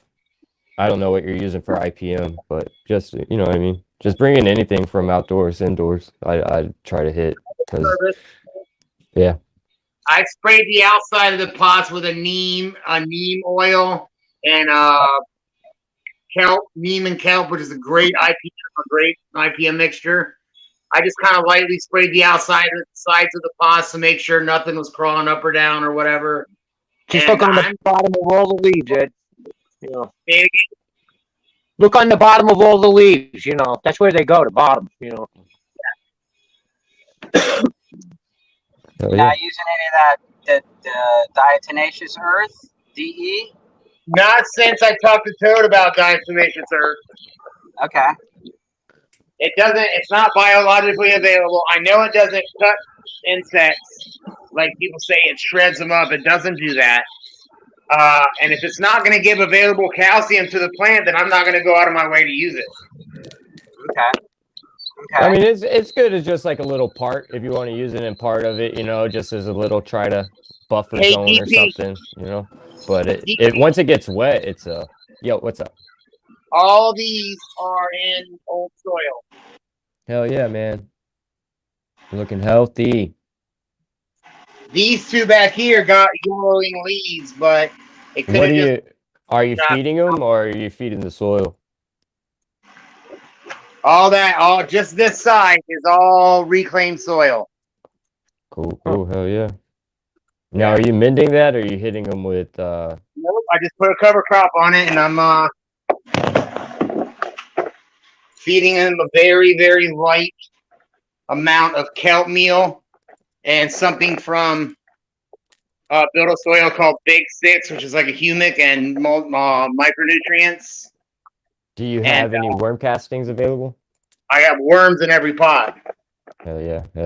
H: I don't know what you're using for IPM, but just, you know what I mean? Just bringing anything from outdoors, indoors, I try to hit. Yeah.
C: I sprayed the outside of the pots with a neem oil and kelp, neem and kelp, which is a great IPM mixture. I just kind of lightly sprayed the sides of the pots to make sure nothing was crawling up or down or whatever.
J: Just look on the bottom of all the leaves, Ed. You know. Look on the bottom of all the leaves, you know. That's where they go, the bottom, you know.
I: Not using any of that diatomaceous earth, DE?
C: Not since I talked to Toad about diatomaceous earth.
I: Okay.
C: It's not biologically available. I know it doesn't cut insects like people say it shreds them up. It doesn't do that. And if it's not going to give available calcium to the plant, then I'm not going to go out of my way to use it.
I: Okay.
H: I mean, it's good as just like a little part if you want to use it in part of it, you know, just as a little try to buffer zone or something, you know. But it once it gets wet, it's yo, what's up?
C: All these are in old soil.
H: Hell yeah, man. Looking healthy.
C: These 2 back here got yellowing leaves, but it could
H: are you feeding them, or are you feeding the soil?
C: All just this side is all reclaimed soil.
H: Cool, hell yeah. Now, are you mending that, or are you hitting them with
C: Nope, I just put a cover crop on it, and I'm feeding them a very, very light amount of kelp meal and something from build a soil called Big 6, which is like a humic and micronutrients.
H: Do you have any worm castings available?
C: I have worms in every pot.
H: Hell yeah.
C: I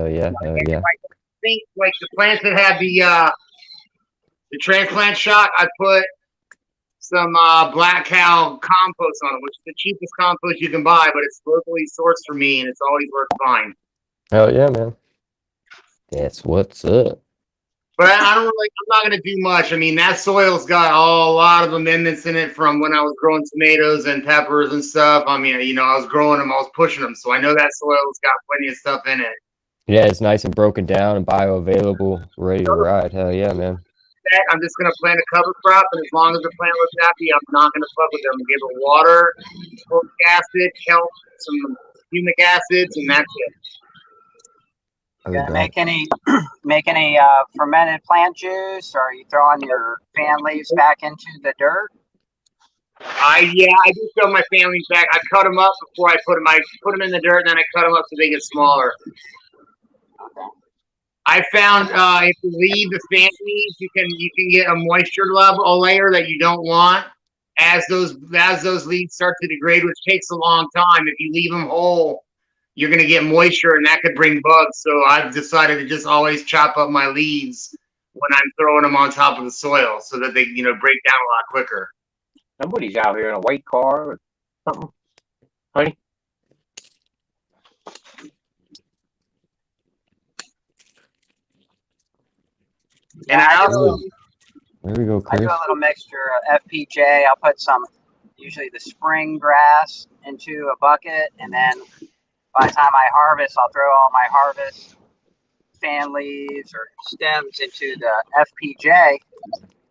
C: think like the plants that had the transplant shock, I put some Black Cow compost on them, which is the cheapest compost you can buy, but it's locally sourced for me, and it's always worked fine.
H: Hell yeah, man. That's what's up.
C: But I'm not going to do much. I mean, that soil's got a lot of amendments in it from when I was growing tomatoes and peppers and stuff. I mean, you know, I was growing them, I was pushing them. So I know that soil's got plenty of stuff in it.
H: Yeah, it's nice and broken down and bioavailable, ready to ride. Hell yeah, man.
C: I'm just going to plant a cover crop, and as long as the plant looks happy, I'm not going to fuck with them. Give it water, folic acid, kelp, some humic acids, and that's it.
I: Gonna make any fermented plant juice, or are you throwing your fan leaves back into the dirt?
C: I do throw my fan leaves back. I cut them up before I put them. I put them in the dirt, and then I cut them up so they get smaller.
I: Okay.
C: I found if you leave the fan leaves, you can get a moisture level, a layer that you don't want as those leaves start to degrade, which takes a long time. If you leave them whole, you're going to get moisture, and that could bring bugs. So I've decided to just always chop up my leaves when I'm throwing them on top of the soil so that they, you know, break down a lot quicker.
J: Somebody's out here in a white car or something, honey.
C: And I also,
H: there we go, Chris.
I: I do a little mixture of FPJ. I'll put some, usually the spring grass, into a bucket, and then by the time I harvest, I'll throw all my harvest fan leaves or stems into the FPJ,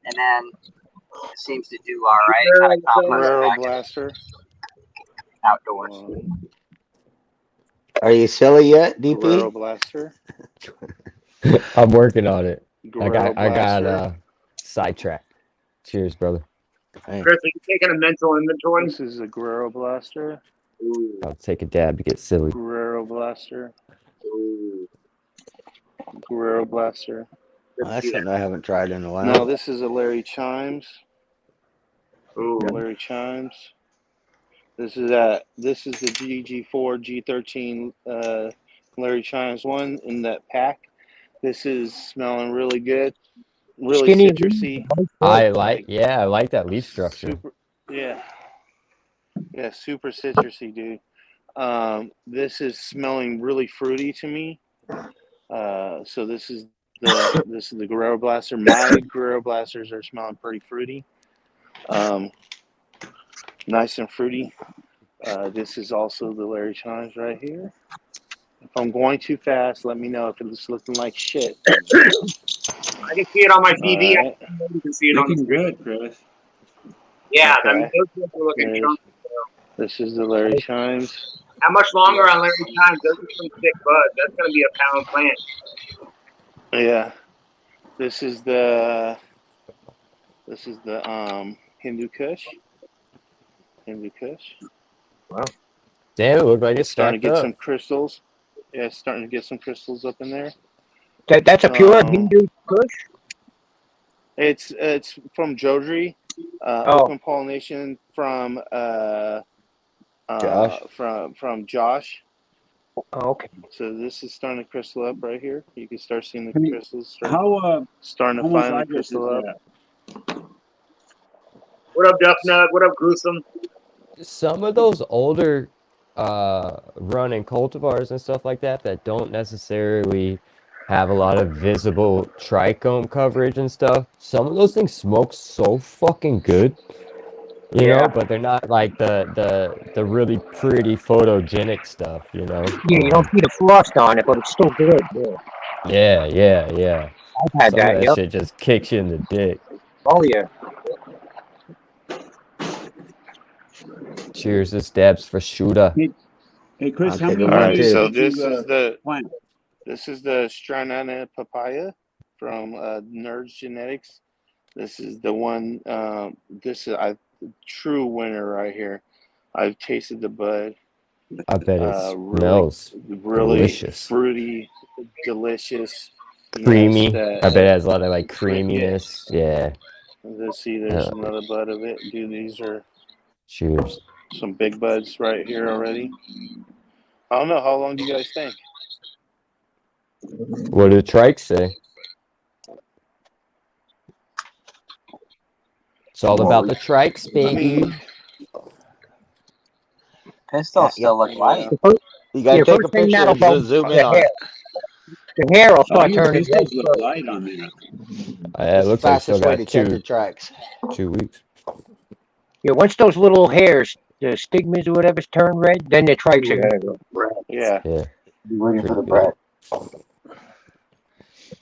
I: and then it seems to do all right. Kind of compost
A: Guerrero Blaster
I: outdoors.
K: Are you silly yet,
A: Guerrero
K: DP?
A: Blaster.
H: I'm working on it.
A: Guerrero
H: I got
A: Blaster.
H: sidetracked. Cheers, brother.
K: Hey.
C: Chris, are you taking a mental inventory?
A: This is a Guerrero Blaster.
H: I'll take a dab to get silly.
A: Guerrero Blaster. Guerrero Blaster.
K: That's something I haven't tried in a while.
A: No, this is a Larry Chimes.
C: Ooh.
A: Larry Chimes. This is the GG4 G13 Larry Chimes one in that pack. This is smelling really good. Really
J: Skinny.
A: citrusy.
H: I like that leaf structure.
A: Super citrusy, dude. This is smelling really fruity to me. So this is the Guerrero Blaster. My Guerrero Blasters are smelling pretty fruity. Nice and fruity. This is also the Larry Chimes right here. If I'm going too fast, let me know if it's looking like shit.
C: I can see it on my TV.
A: Right.
C: You can see it on the
F: Looking
C: screen.
F: good, Chris.
C: Yeah,
A: Okay.
C: I mean, those are looking chunky.
A: This is the Larry Chimes.
C: How much longer on Larry Chimes? Those are some thick buds. That's going to be a pound plant.
A: Yeah. This is the Hindu Kush.
J: Wow.
H: Damn, it looked like it's
A: Starting to
H: stacked
A: get
H: up.
A: some crystals. Yeah, it's starting to get some crystals up in there.
J: That's a pure Hindu Kush?
A: It's from Jodri, open pollination from
K: Josh.
A: from Josh.
J: Oh, okay.
A: So this is starting to crystal up right here. You can start seeing the crystals starting to finally crystal up.
C: What up, Duff Nug? What up, Gruesome?
H: Some of those older running cultivars and stuff like that don't necessarily have a lot of visible trichome coverage and stuff. Some of those things smoke so fucking good, you know, but they're not like the really pretty photogenic stuff, you know.
J: Yeah, you don't see the frost on it, but it's still good. Yeah.
H: Yeah.
J: I've had
H: Some of
J: that.
H: that
J: Yep.
H: shit just kicks you in the dick.
J: Oh yeah.
H: Cheers, this dabs for shooter.
F: Hey Chris, how many
A: All right,
F: varieties
A: so
F: did
A: this
F: you
A: is the
F: plant?
A: this is the Stranana papaya from Nerds Genetics. This is the one. This is a true winner right here. I've tasted the bud.
H: I bet it smells
A: really
H: delicious.
A: Fruity, delicious,
H: Creamy.
A: Yes,
H: I bet it has a lot of like creaminess. Yeah.
A: Let's see, there's another bud of it. Dude, these are
H: Cheers.
A: some big buds right here already. I don't know. How long do you guys think?
H: What do the trikes say? It's all about the trike, Spanky.
I: Pistols still look light.
K: You gotta take a picture and zoom in on it.
J: The hair will start
F: your
J: turning
F: pistols look light on there.
H: It looks like still got
K: check your tracks.
H: 2 weeks.
J: Yeah, once those little hairs, the stigmas or whatever's turn red, then the trikes are gonna go.
A: Yeah.
H: Yeah.
E: Be waiting for the bread.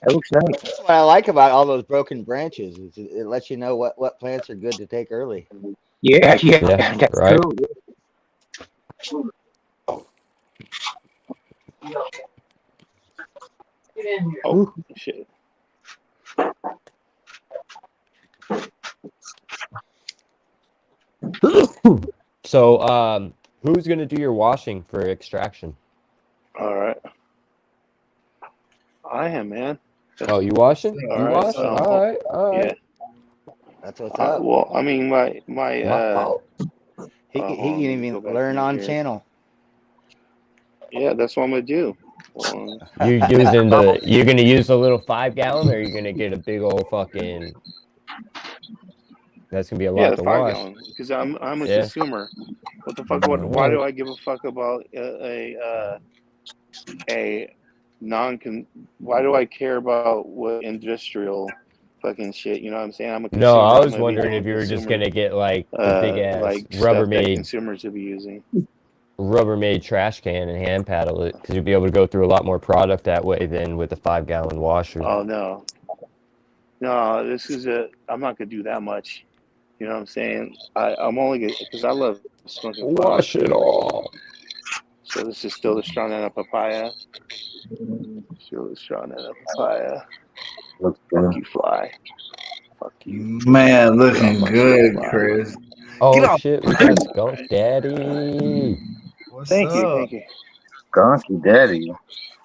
J: That looks nice.
K: That's what I like about all those broken branches. Is it lets you know what plants are good to take early.
J: Yeah,
H: Yeah,
J: that's
H: right.
J: true.
A: Oh shit.
H: So, who's gonna do your washing for extraction?
A: All right. I am, man.
H: Oh, you washing?
A: All
H: You
A: right,
H: washing? All right.
A: Yeah.
K: That's what's up.
A: Well, I mean, my
K: he can even learn on channel.
A: Yeah, that's what I'm gonna do.
H: You're gonna use a little 5-gallon, or you're gonna get a big old fucking. That's gonna be a lot to wash.
A: 5-gallon, because I'm a consumer. What the fuck? Why do I give a fuck about a non-con? Why do I care about what industrial fucking shit? You know what I'm saying? I'm a consumer.
H: No, I was
A: I'm
H: wondering if you were just gonna get like the big ass
A: like
H: Rubbermaid
A: consumers will be using.
H: Rubbermaid trash can and hand paddle it, because you'll be able to go through a lot more product that way than with a 5-gallon washer.
A: Oh no, this is I'm not gonna do that much. You know what I'm saying? I'm only gonna, because I love smoking flower.
H: Wash it all.
A: So this is still the strong end of papaya. Still the strong end of papaya. Fuck you, fly. Fuck you.
L: Man, looking good, Chris.
H: Oh shit, we got Skunk Daddy.
A: Thank you.
E: Skunky Daddy.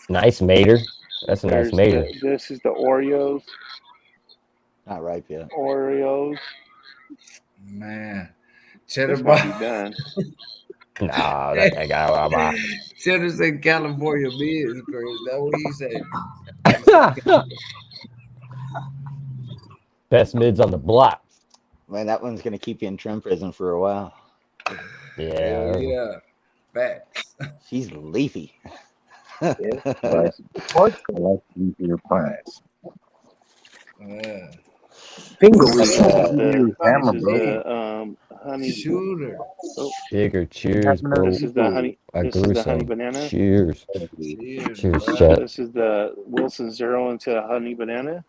H: Nice mater. That's a nice mater.
A: This is the Oreos.
K: Not ripe yet.
A: Oreos.
L: Man. Cheddar
A: This might be done.
H: Nah, that ain't got a
L: Cheddar said California beers, Chris. That's what he said.
H: Best mids on the block.
K: Man, that one's gonna keep you in trim prison for a while.
H: Yeah.
L: Yeah. Facts.
K: She's leafy.
E: I like leafier plants.
L: Yeah.
J: Finger
A: This is the honey
L: shooter.
A: Oh.
H: Bigger cheers, bro.
A: This is the honey. This is the honey banana.
H: Cheers. Cheers, chat.
A: This is the Wilson Zero into honey banana.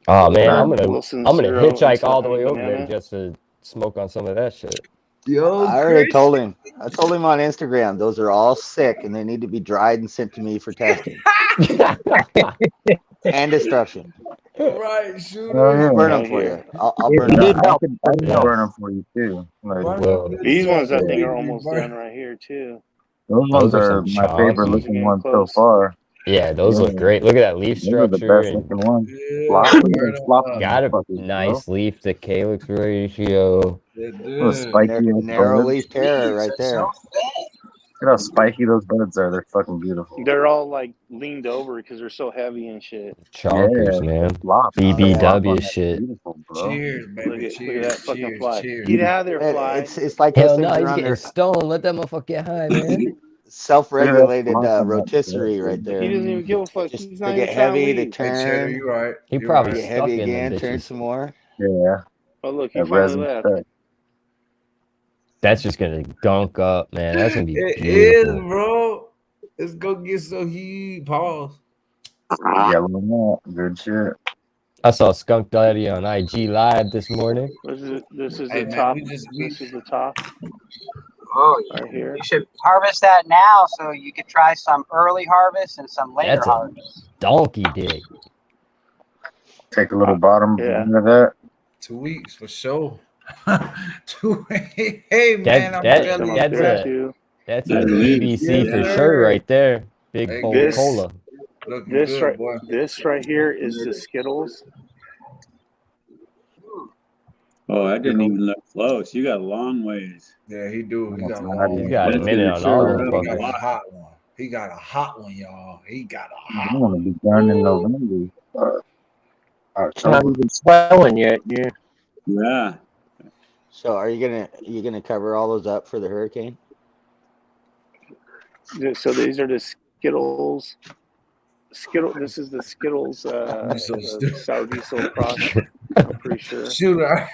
H: Oh man, I'm gonna
A: Zero
H: hitchhike all the way over
A: banana.
H: there just to smoke on some of that shit.
L: Yo,
K: I already told him. I told him on Instagram. Those are all sick, and they need to be dried and sent to me for testing and destruction.
L: Right, shooter.
K: I'll burn them for you. I'll burn them.
E: I can burn them for you too. Like,
A: These ones I think are almost done right here too.
E: Those ones are my favorite looking ones so far.
H: Yeah, those look great. Look at that leaf structure.
E: The best looking ones.
H: Got a nice leaf to calyx ratio.
K: Narrow leaf terror right there.
E: Look at how spiky those buds are. They're fucking beautiful.
A: They're all like leaned over because they're so heavy and shit.
H: Chonkers, man. BBW shit.
L: Cheers, baby.
A: Look at that fucking fly.
L: Cheers.
A: Get out of there, fly.
K: It's like
H: hell
K: those
H: no,
K: things
H: he's
K: are on
H: getting
K: their
H: stoned. Let that motherfucker get high, man.
K: self-regulated rotisserie right there.
A: He doesn't even give a fuck.
K: Just
A: He's
K: to
A: not
K: get
A: even trying to
K: heavy to
A: leave.
K: turn.
L: You're right.
H: He probably
K: Get
H: stuck
K: heavy
H: in them
K: again, turn
H: bitches.
K: some more.
E: Yeah.
A: Oh look, he
E: That
A: finally
E: resin
A: left.
E: stuff.
H: That's just gonna gunk up, man. That's gonna be
L: It
H: beautiful.
L: is, bro. It's gonna get so huge. Pause.
E: Yellow nut. Good shit.
H: I saw Skunk Daddy on IG Live this morning.
A: This is
L: Hey,
A: the
L: man,
A: top.
L: we
A: This is the top
I: Oh,
A: right here.
I: you should harvest that now so you could try some early harvest and some later
H: That's a
I: harvest.
H: donkey dick.
E: Take a little bottom
A: Yeah.
E: end of that.
L: 2 weeks for sure. Hey man, I'm telling you.
H: That's a BBC for sure right there. Big bowl of cola.
A: This right here is the Skittles.
F: Oh, I didn't even look close. You got a long ways.
L: Yeah, he do. He got a
H: You got a minute on all of them.
L: He got a hot one. He got a hot one, y'all. He got a hot
E: I'm gonna be done in November.
J: It's not even swelling yet. Yeah.
F: Yeah.
K: So are you gonna cover all those up for the hurricane?
A: So these are the Skittles. This is the Skittles sour diesel crust. I'm pretty sure.
L: Shooter.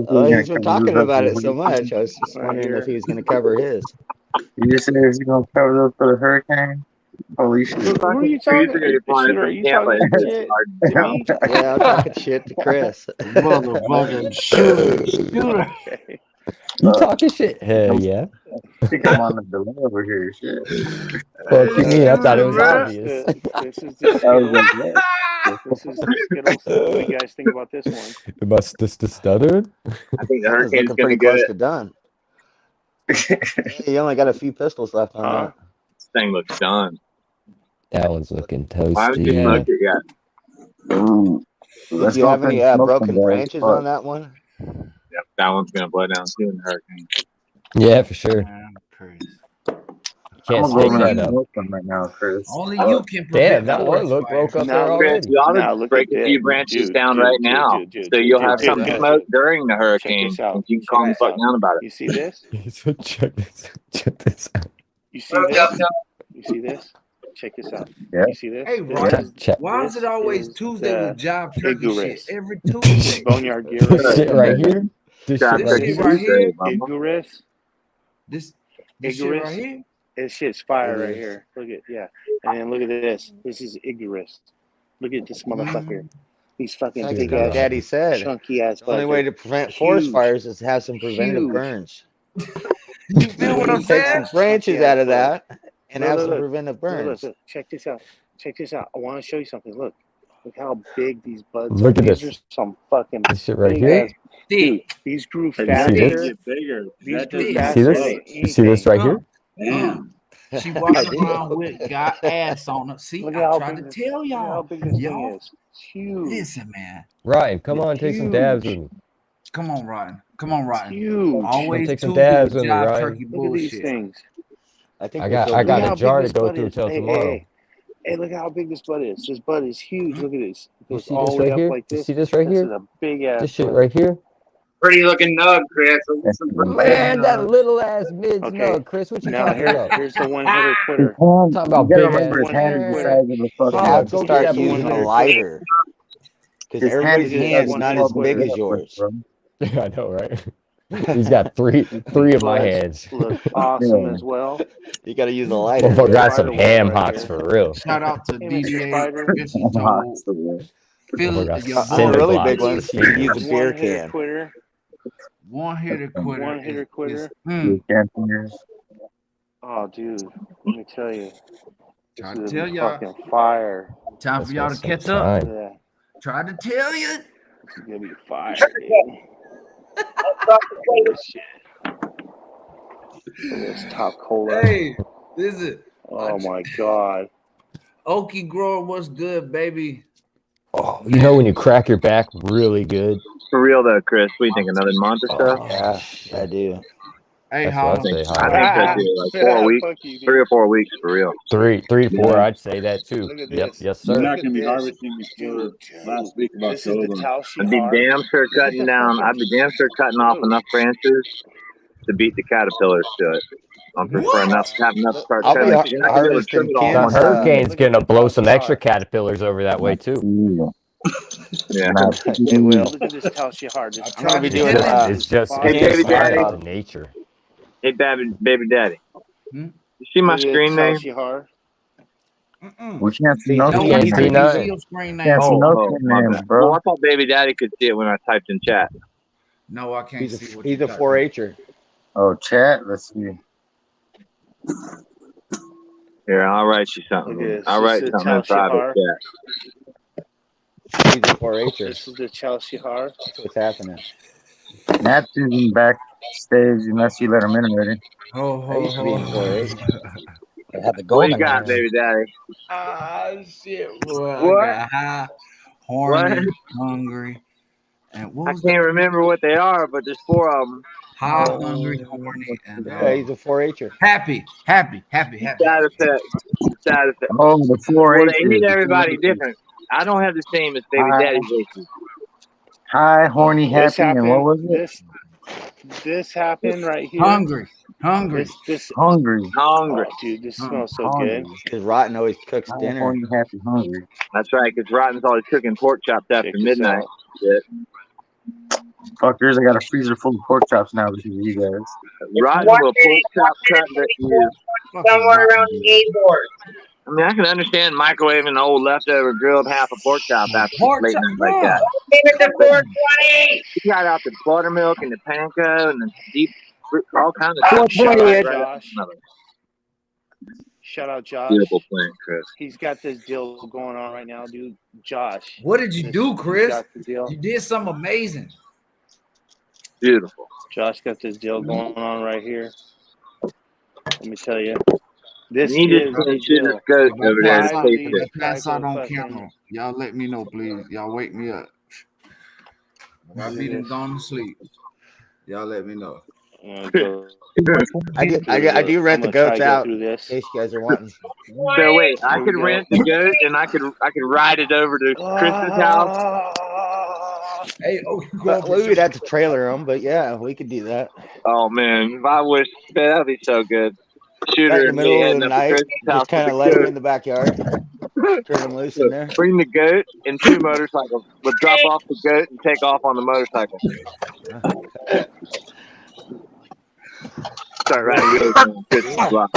K: Oh, he's been talking about it so much. I was just wondering if he was going to cover his.
E: You just said he's going to cover those for the hurricane? Holy shit.
A: Who are you talking to? Are you talking shit to me?
K: Yeah, I'm talking shit to Chris.
L: Motherfucking shooter.
A: Okay.
H: You talking shit? Hell yeah.
E: I think I'm on the delay over here. Shit.
H: Fuck you mean? I thought it was obvious.
A: This is the Skittles. This is the Skittles. What do you guys think about this one?
H: Am I stuttering?
B: I think the hurricane's
K: looking
B: gonna
K: pretty
B: get
K: close
B: it.
K: to done. You only got a few pistols left on that.
B: This thing looks done.
H: That one's looking
B: Why haven't you
H: toasty.
B: smoked it yet?
K: Do you have any broken branches on that one?
B: Yep, that one's gonna blow down too in the hurricane.
H: Yeah, for sure. Can't
E: I'm
H: stick
E: going
H: that
E: to
H: up.
E: smoke them right now, Chris.
L: Only you can
H: Damn,
L: prevent
H: that one
L: forest
H: look
L: fires.
H: broke up
A: Now,
H: there
B: Chris,
H: already.
B: you ought
A: Now,
B: to
A: look
B: break
A: at
B: a few
A: this.
B: branches
A: Dude,
B: down
A: dude,
B: right
A: dude,
B: now,
A: dude, dude,
B: so you'll
A: dude,
B: have
A: dude,
B: something to
A: dude.
B: smoke during the
A: Check
B: hurricane,
A: this out.
B: and you can calm the
A: Check this
B: fuck
A: out.
B: down about
A: You
B: it.
A: see this?
H: So check this out.
A: You see this? You see this? Check this out.
E: Yeah.
A: You see this?
L: Hey,
A: This
L: Ryan,
H: Check.
L: why is it always
A: is
L: Tuesday
A: the
L: with job turkey shit?
A: Igorus.
L: Every Tuesday.
A: Boneyard
H: This
A: Guerrero.
H: shit right here. This
B: Job
H: shit
L: This
H: right
L: shit
H: here.
L: right here.
A: Igorus.
L: This shit right
A: Igorus.
L: here.
A: This shit's fire right
K: Igorus.
A: here. Look at and then look at this. This is Igorus. Look at this motherfucker. These fucking
K: Like
A: big
K: Big
A: ass,
K: Daddy said,
A: chunky ass.
K: the only way to prevent forest
A: Huge.
K: fires is to have some preventative
A: Huge.
K: burns.
L: You feel what I'm
K: Take
L: saying?
K: some branches out of that and have some
A: Look.
K: preventive burns.
A: Look. Check this out. Check this out. I want to show you something. Look how big these buds
H: Look
A: are.
H: at
A: These
H: this.
A: are some fucking
H: This shit right
A: big
H: here.
A: ass. Dude, these grew
H: see
A: faster.
H: this?
F: Bigger.
A: These
F: That
A: grew
F: doesn't
H: You
A: faster
H: see
A: than
H: this? You see this right here?
F: Damn.
L: She
K: I
L: walking
K: do.
L: around with got ass on her. See,
A: Look
L: I
A: at how
L: tried
A: big
L: to
A: this.
L: tell
A: Look at how
L: y'all.
A: big this thing
L: Y'all,
A: is. It's huge.
L: listen, man.
H: Ryan, come on, take some dabs with me.
L: Come on, Ryan. Come on,
A: It's
L: Ryan.
A: huge.
L: Always
H: take some
L: Tuesday
H: dabs
L: with
H: with me,
L: job
H: Ryan.
L: turkey
A: Look at these
L: bullshit.
A: things.
K: I think
H: I
K: we're
H: got
K: still
H: I got
A: Look
H: a
A: how
H: jar
A: big
H: to
A: this
H: go
A: bud
H: through
A: is.
H: till tomorrow.
A: Hey, look how big this bud is. This bud is huge. Look at this. It
H: You
A: goes
H: see
A: all
H: this
A: the way
H: right
A: up
H: here?
A: like
H: You
A: this.
H: see this right
A: This is
H: here?
A: a big ass
H: This shit
A: bud.
H: right here?
C: Pretty looking nug, Chris.
H: Man, that little ass mids
A: Okay.
H: nug, Chris. What you
A: Now
H: talking about?
A: here's the one hitter quitter.
H: Talking about
E: You gotta
H: big
E: remember
H: ass
E: his hand is the
H: man.
E: size of a fucking.
K: You have to
H: Go get
K: start
H: that
K: using a
H: one-hitter
K: lighter because
E: His hand
K: everybody's
E: is the
K: hand
E: size
K: is
E: of
K: not
E: a
K: as
E: fucking
K: big as
E: jet,
K: yours.
E: bro.
H: I know, right? He's got three of my
A: Buds
H: hands.
A: look awesome
E: Yeah.
A: as well.
K: You got to use a lighter.
H: Motherfucker got
A: Spider
H: some
A: web
H: ham
A: right
H: hocks
A: here.
H: for real.
L: Shout out to
A: Hey, Mr.
L: DBA
A: Spider.
L: Vincent told Phil
H: Motherfucker got
L: your
K: On the
H: cinder
L: boy
K: really big
H: blocks for
K: ones, you can use a
H: fingers.
K: beer
A: One hitter
K: can.
A: quitter.
L: one hitter quitter.
A: One hitter
L: is,
A: quitter.
E: You can't fingers.
A: Oh, dude, let me tell you, this
L: Try to
A: is
L: tell
A: gonna be
L: y'all.
A: fucking fire.
L: Time
H: That's
L: for y'all
H: gonna
L: to
H: take
L: catch up.
A: Look
H: time.
A: at that.
L: Try to tell you.
A: This is gonna be fire, dude. Look at this shit. Look at this top cola.
L: Hey, listen.
A: Oh my god.
L: Okie grower, what's good, baby?
H: Oh, you know when you crack your back really good?
B: For real though, Chris, what do you think? Another month or so?
H: Oh,
K: Yeah,
H: shit.
K: I do.
L: Hey,
H: That's what
L: Holla.
H: I say,
B: I
H: Holla.
B: think that's it, like 4 weeks,
A: Fuck you, dude.
B: 3 or 4 weeks for real.
H: 3 to 4,
E: Yeah.
H: I'd say that too.
A: Look at
H: Yep,
A: this.
H: yes,
F: You're
H: sir.
F: not
A: Look at
F: going to be
A: this.
F: harvesting before last week of
A: This is the
F: October.
A: Tao
B: I'd be
A: Shihar.
B: damn sure
A: Look at
B: cutting
A: the
B: down. I'd be damn sure cutting off enough branches to beat the caterpillars to it. For enough, have enough to start
K: I'll be
B: trimming. You're not gonna be able to trim
K: harvesting
B: it all in
H: The
B: one
K: Ken's.
B: time.
H: hurricane's
A: Look at
H: gonna
A: the
H: blow
A: Tao
H: some extra
A: Shihar.
H: caterpillars over that way too.
B: Yeah.
K: It will.
A: Look at this Tao Shihar. This
K: I'm gonna be
H: It's
K: doing
H: just, it's just,
B: Hey,
H: it's
B: baby
H: just
B: daddy.
H: out of nature.
B: Hey, baby daddy.
L: Hmm?
B: You see my
A: Look at
B: screen
A: Tao
B: name?
A: Shihar.
E: We can't see no
L: No,
H: You can't
L: we
H: see
L: can
H: nothing.
L: see your screen
E: Can't
L: name.
E: see no
B: Oh,
E: screen
B: my
E: names,
B: bad.
E: bro.
B: Well, I thought baby daddy could see it when I typed in chat.
L: No, I can't
K: He's
L: see what
K: a
L: you're
K: 4-H'er.
E: Oh, chat. Let's see.
B: Here, I'll write you
A: Look
B: something.
A: at this.
B: I'll
A: This
B: write
A: is the
B: something in
A: Tao
B: private
A: Shihar.
B: chat.
K: He's a 4-H'er.
A: This is the Tao Shihar.
K: That's what's happening.
E: Matt's in backstage unless you let him in already.
K: I used to be in 4-H. I had the
B: What
K: golden
B: you got,
K: hands.
B: baby daddy?
L: Ah, shit, boy.
B: What?
L: I got high, horny, hungry, and what
B: I
L: was
B: can't
L: that?
B: remember what they are, but there's 4 of them.
L: High, hungry, horny, and
K: Yeah, he's a 4-H'er.
L: happy.
B: Side effect. Side effect.
E: Oh, the
B: Well,
E: 4-H's.
B: they hit everybody different. I don't have the same as baby
E: Hi.
B: daddy's issues.
E: High, horny,
A: This
E: happy, and what
A: happened.
E: was it?
A: This happened right here.
L: Hungry.
A: This
E: Hungry.
B: Hungry.
A: Oh, dude, this smells so
E: Hungry.
A: good.
K: Because Rotten always cooks
E: High,
K: dinner.
E: horny, happy, hungry.
B: That's right, because Rotten's always cooking pork chops after
A: Check this
B: midnight.
A: out.
B: Shit.
E: Fuckers, I got a freezer full of pork chops now because of you guys.
B: Rotten will pork chop cut that you.
C: Somewhere around the A board.
B: I mean, I can understand microwaving an old leftover grilled half a pork chop after
L: Pork
B: late
L: chop,
B: night like that.
C: Give it to 420.
B: You got out the buttermilk and the panko and the deep, all kinds of
I: Shout
B: stuff.
I: out
B: Right
A: Josh. Shout out Josh.
B: Beautiful plan, Chris.
A: He's got this deal going on right now, dude. Josh.
L: What did you do, Chris?
A: Got the deal.
L: You did something amazing.
B: Beautiful.
A: Josh got this deal going on right here. Let me tell you. This
B: You need
A: is
B: to
A: a
B: shoot
A: deal.
B: this goat over there to taste
A: Lively
B: it.
L: Pass out on
A: fucking-
L: camera. Y'all let me know, please. Y'all wake me up. I be done gone to sleep. Y'all let me know.
A: I'm gonna
K: I do rent the
A: I'm gonna
K: goats
A: try to go
K: out
A: through
K: in
A: this.
K: case you guys are wanting.
B: So wait, I
A: Here we
B: could
A: go.
B: rent the goat and I could ride it over to Chris's house.
L: Hey, oh, you go up
K: We would have to trailer them, but yeah, we could do that.
B: Oh man, I wish that'd be so good. Shoot
K: Right
B: her
K: in the
B: and me
K: middle of
B: heading
K: the
B: up to
K: night,
B: Chris's house
K: just kind
B: with
K: of
B: the
K: let them
B: goat.
K: in the backyard, turn them loose in there.
B: Bring the goat and 2 motorcycles. We'll drop off the goat and take off on the motorcycle. Start riding goats on Chris's block.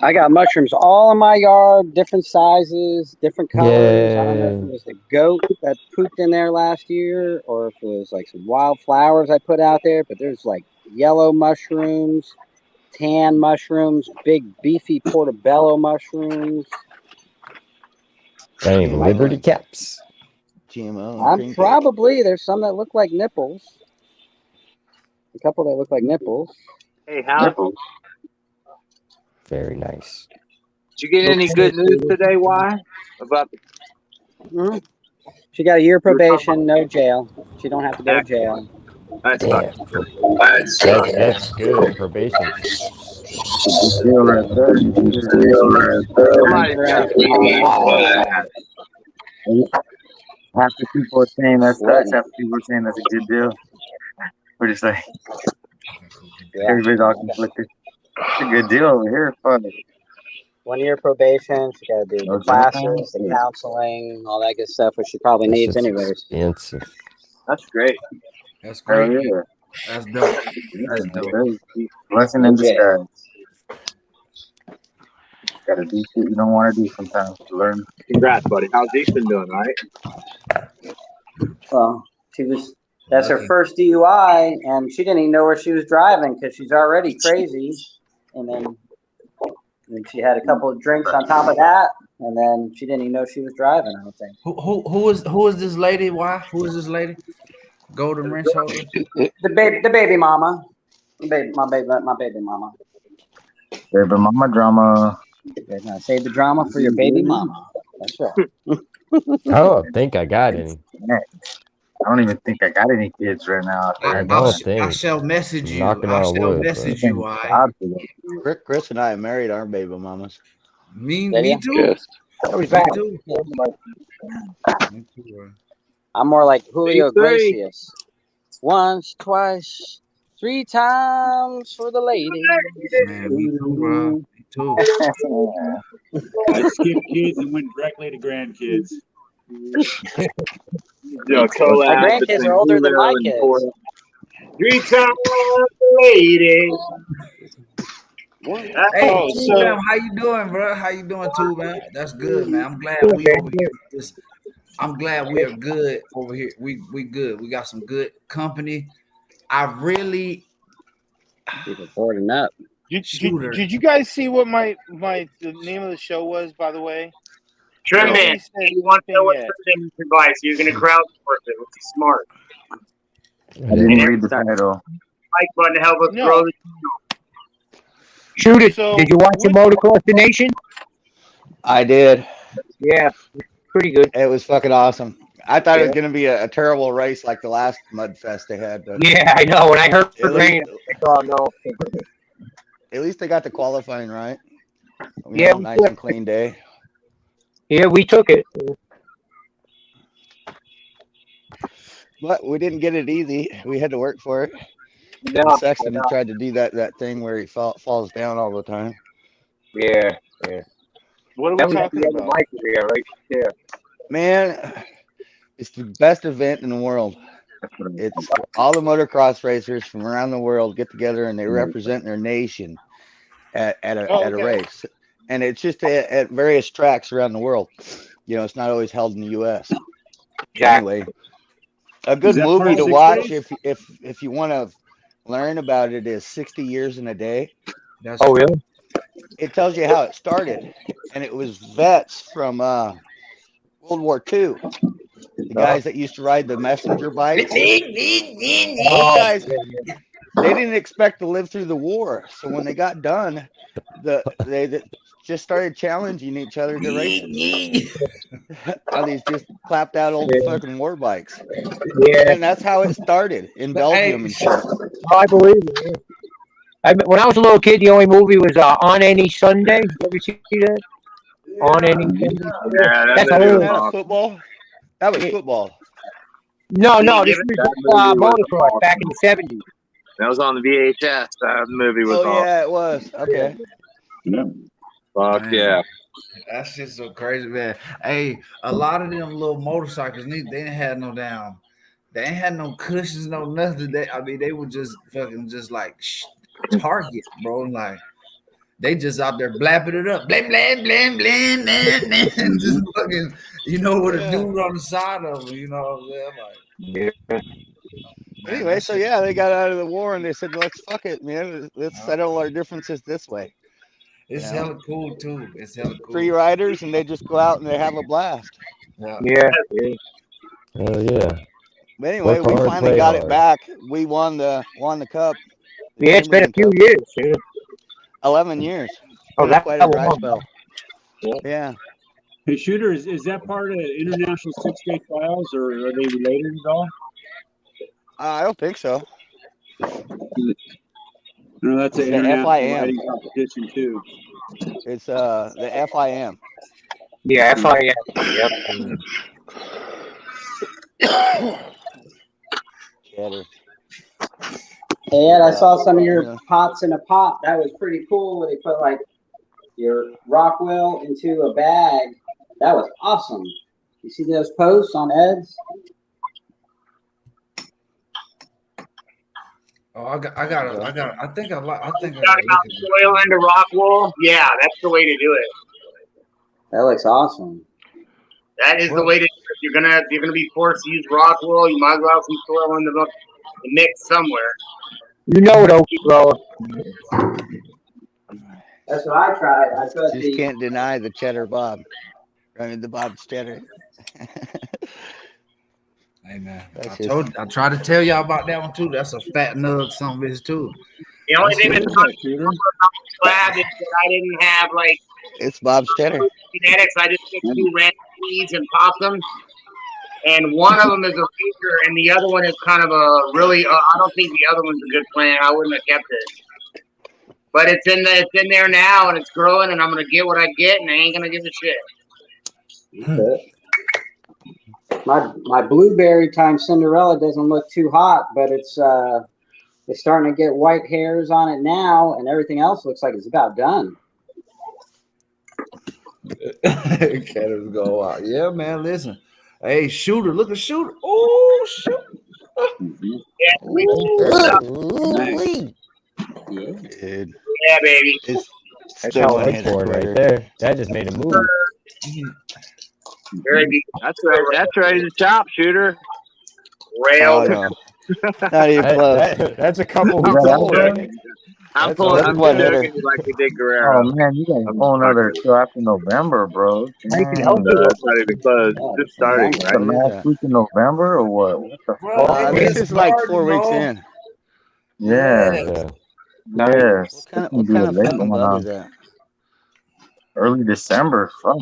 I: I got mushrooms all in my yard, different sizes, different colors. I don't know if it was the goat that pooped in there last year or if it was like some wildflowers I put out there, but there's like yellow mushrooms, tan mushrooms, big beefy portobello mushrooms.
H: Dang, Liberty Caps.
K: GMO.
I: There's some that look like nipples. A couple that look like nipples.
B: Hey, how?
H: Very nice.
B: Did you get any good news today, Y? About
I: Mm-hmm. She got a year probation, no jail. She don't have to go to jail.
B: That's
H: Damn. That's good. Probation.
E: Half the people are saying that's half the people are saying that's a good deal. We're just like, everybody's all conflicted. It's a good deal over here. Fun.
I: 1 year probation. She got to do the classes, the counseling, all that good stuff, which she probably needs anyways.
H: Expensive.
B: That's great.
L: That's great.
E: Yeah.
L: That's dope. That's dope.
E: Blessing in disguise. Got to do shit you don't want to do sometimes to learn.
B: Congrats, buddy. How's Ethan doing, right?
I: Well, that's her first DUI, and she didn't even know where she was driving because she's already crazy. And then she had a couple of drinks on top of that, and then she didn't even know she was driving, I don't think.
L: Who is this lady? Why? Who is this lady? Golden wrench holder?
I: The baby mama. My baby mama.
E: Baby mama drama.
I: Save the drama for your baby mama. That's right.
H: I don't think I got any.
E: I don't even think I got any kids right now.
L: I shall message you.
H: Knocking
L: I
H: on
L: shall
H: wood,
L: message
H: but-
L: you. Why?
K: Chris and I married our baby mamas.
L: Me
I: Yeah.
L: too.
I: Me too. I'm more like Julio Iglesias. Once, twice, 3 times for the lady.
L: Man, me too, bro. Me too.
F: I skip kids and went directly to grandkids.
B: Yo,
I: My grandkids are older than my kids.
C: 3 times the lady.
L: Hey, Sam, how you doing, bro? How you doing too, man? That's good, man. I'm glad we over here. I'm glad we are good over here. We good. We got some good company. I really
I: people boarding up.
A: Did you guys see what the name of the show was, by the way?
C: Trim man. You want to know what trim advice? You're going to crowdsource it, which is smart.
E: I didn't read the title.
C: Like button to help us grow the
J: Shoot it.
A: So,
J: did you watch the Motocross the Nation?
K: I did.
J: Yeah, pretty good.
K: It was fucking awesome. I thought it was going to be a terrible race like the last Mud Fest they had. But
J: Yeah, I know. When I heard
K: it
J: rain, I thought, no.
K: At least they got the qualifying right.
J: Yeah,
K: nice and clean day.
J: Yeah, we took it.
K: But we didn't get it easy. We had to work for it.
J: No,
K: Sexton tried to do that thing where he falls down all the time.
J: Yeah.
A: What are we talking about?
J: Right there.
K: Man, it's the best event in the world. It's all the motocross racers from around the world get together and they represent their nation at a race. And it's just at various tracks around the world. It's not always held in the U.S. Anyway, a good movie to watch if you want to learn about it is 60 Years in a Day.
J: Really?
K: It tells you how it started, and it was vets from World War II. The guys that used to ride the messenger bikes. Those guys, they didn't expect to live through the war, so when they got done, they just started challenging each other to races on these just clapped out old fucking war bikes.
J: Yeah,
K: and that's how it started in Belgium and shit.
J: I believe it. When I was a little kid, the only movie was On Any Sunday. You ever see that? On Any Sunday?
B: Yeah,
K: That's a football. That was football.
J: No, this was motocross back in the 70s.
B: That was on the VHS. That movie was awesome.
K: Yeah, it was. Okay.
B: Fuck yeah.
L: That's just so crazy, man. Hey, a lot of them little motorcycles, they didn't have no damn, they ain't had no cushions, no nothing. They were just fucking just like Target, bro. Like they just out there blapping it up, blam, blam, blam, blam, blam, blam, just fucking, with a dude on the side of them, you know what I'm saying? Like,
K: anyway, so yeah, they got out of the war and they said, let's fuck it, man. Let's settle our differences this way.
L: It's hella cool too. It's hella cool.
K: Free riders, and they just go out and they have a blast.
J: Yeah.
H: Hell yeah.
K: But anyway, we finally got it back. We won the cup.
J: Yeah, it's been a few years. Yeah.
K: 11 years.
J: Oh, that's
K: quite a dry spell. Yeah.
F: Hey, Shooter, is that part of International Six-Day Trials, or are they related at all?
K: I don't think so.
F: No, that's an international riding competition too.
K: It's the FIM.
J: Yeah, FIM. Yep.
I: Hey, Ed, I saw some of your pots in a pot. That was pretty cool. Where they put like your Rockwell into a bag. That was awesome. You see those posts on Ed's?
L: Oh, I think I
C: talking about soil into rock wool. Yeah, that's the way to do it.
I: That looks awesome.
C: That is the way to do it. You're gonna be forced to use rock wool. You might as well have some soil in the mix somewhere.
J: You know it, bro.
I: That's what I tried. I
K: just can't deny the cheddar Bob. I mean the Bob's cheddar.
L: Hey man, I tried to tell y'all about that one too. That's a fat nug, some bitch too.
C: The only thing that's glad is that I didn't have
K: it's Bob's cheddar
C: genetics. I just took 2 random seeds and popped them, and one of them is a racer, and the other one is kind of a really. I don't think the other one's a good plant. I wouldn't have kept it, but it's in there now, and it's growing, and I'm gonna get what I get, and I ain't gonna give a shit.
I: My blueberry times Cinderella doesn't look too hot, but it's starting to get white hairs on it now, and everything else looks like it's about done.
L: Cannons go out. Yeah, man. Listen, hey, Shooter, look at Shooter. Oh, shoot.
C: Yeah, baby.
H: That's how I for it right there. That just made a move.
C: Very good.
B: That's right. That's ready to chop, Shooter.
C: Rail.
K: No. Not even close.
H: That's a couple weeks old.
B: I'm pulling. I'm joking like we did Guerrero.
E: Oh man, you got a whole nother till after November, bro.
B: That's not even close. Just starting,
E: The last week in November or what? What the fuck?
K: This is like 4 weeks in.
E: Yeah. Yeah.
K: What kind of fucking bug is that?
E: Early December. Fuck.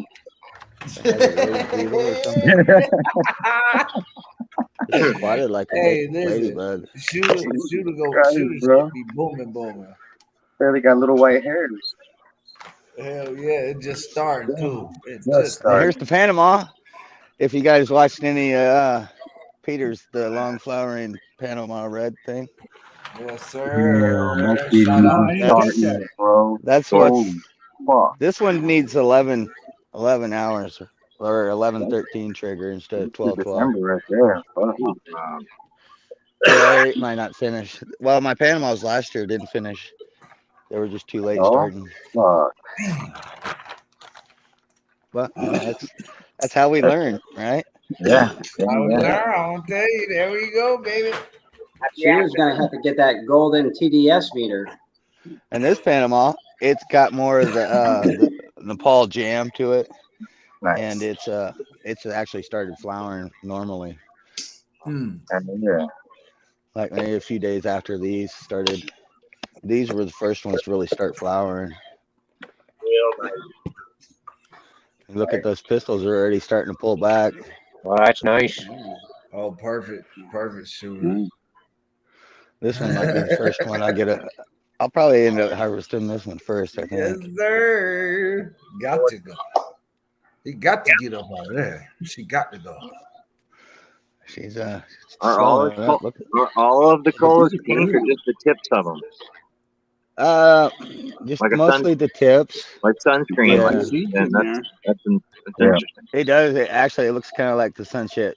K: Squatted like a ladybug.
L: Shooter be booming.
E: barely got little white hairs.
L: Hell yeah, it just started too. It
E: Just
L: just
E: started.
K: Here's the Panama. If you guys watched any Peter's the long flowering Panama red thing.
L: Yes, sir.
E: Bro.
K: That's what.
E: Fuck.
K: This one needs 11 hours or 11-13 trigger instead of 12-12.
E: December right there.
K: Yeah, it might not finish. Well, my Panamas last year didn't finish. They were just too late starting.
E: Fuck.
K: But that's how we learn, right?
E: Yeah.
L: I'm gonna tell you, there we go, baby.
I: She's gonna have to get that golden TDS meter.
K: And this Panama, it's got more of the Nepal jam to it, and it's actually started flowering normally.
E: Yeah.
K: Like maybe a few days after these started. These were the first ones to really start flowering. Look at those pistils are already starting to pull back.
J: Well, that's nice.
L: Oh, perfect shooter.
K: This one might be the first one I get I'll probably end up harvesting this one first, I think.
L: Yes, sir. Got to go. He got to get up over there. She got to go.
K: She's
B: Are all of the colas pink or just the tips of them?
K: Just
B: like
K: mostly the tips.
B: Like sunscreen.
K: Yeah.
B: That's interesting.
K: It does. It looks kind of like the sunset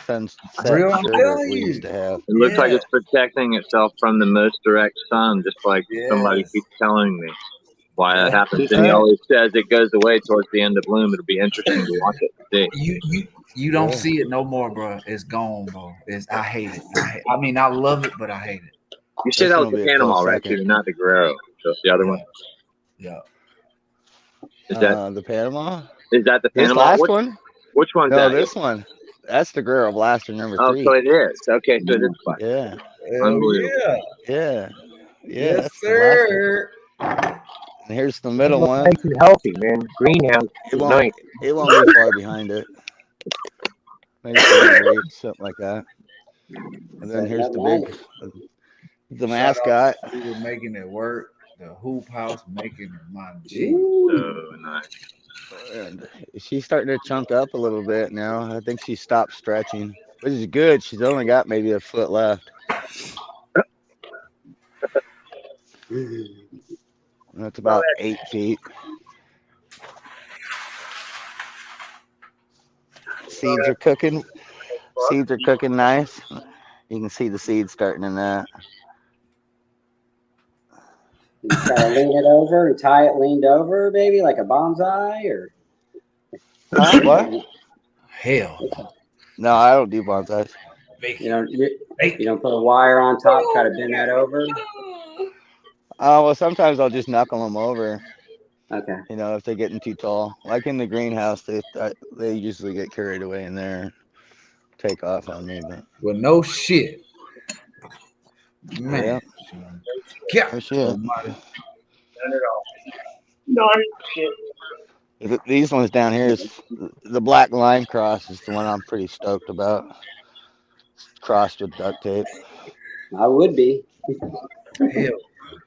B: Real, I'm
K: shirt
B: telling
K: we
B: you.
K: used to have.
B: It looks like it's protecting itself from the most direct sun, just like somebody keeps telling me why that happens. And he always says it goes away towards the end of bloom. It'll be interesting to watch it. See.
L: You don't see it no more, bro. It's gone, bro. I hate it. I mean, I love it, but I hate it.
B: You said that was the Panama, right? Too, not the Guerrero. So it's the other one.
L: Yeah.
B: Is that
K: the Panama?
B: Is that the
K: This
B: Panama?
K: last one?
B: Which one's
K: No,
B: that?
K: this one. That's the Guerrero Blaster number 3.
B: Oh, so it is. Okay, so it is black.
K: Yeah.
B: Unbelievable.
K: Yeah.
L: Yes,
K: that's
L: sir.
K: The blaster. And here's the middle one.
J: Nice and healthy, man. Greenhouse.
K: It won't,
J: Nice.
K: it won't be far behind it. Maybe 8, something like that. And then here's the mascot.
L: We were making it work. The hoop house making my G.
B: Oh, nice.
K: And she's starting to chunk up a little bit now. I think she stopped stretching, which is good. She's only got maybe a foot left. That's about 8 feet. Seeds are cooking. Seeds are cooking nice. You can see the seeds starting in that.
I: You gotta lean it over and tie it leaned over, baby, like a bonsai, or
K: what?
L: Hell,
K: no, I don't do bonsais.
I: You don't put a wire on top, try to bend that over.
K: Well, sometimes I'll just knuckle them over.
I: Okay.
K: You know, if they're getting too tall, like in the greenhouse, they usually get carried away in there, take off on me. But
L: well, no shit, man.
K: Yeah. For sure.
C: No shit.
K: These ones down here is the black line cross is the one I'm pretty stoked about. Crossed with duct tape.
I: I would be.
L: Hell.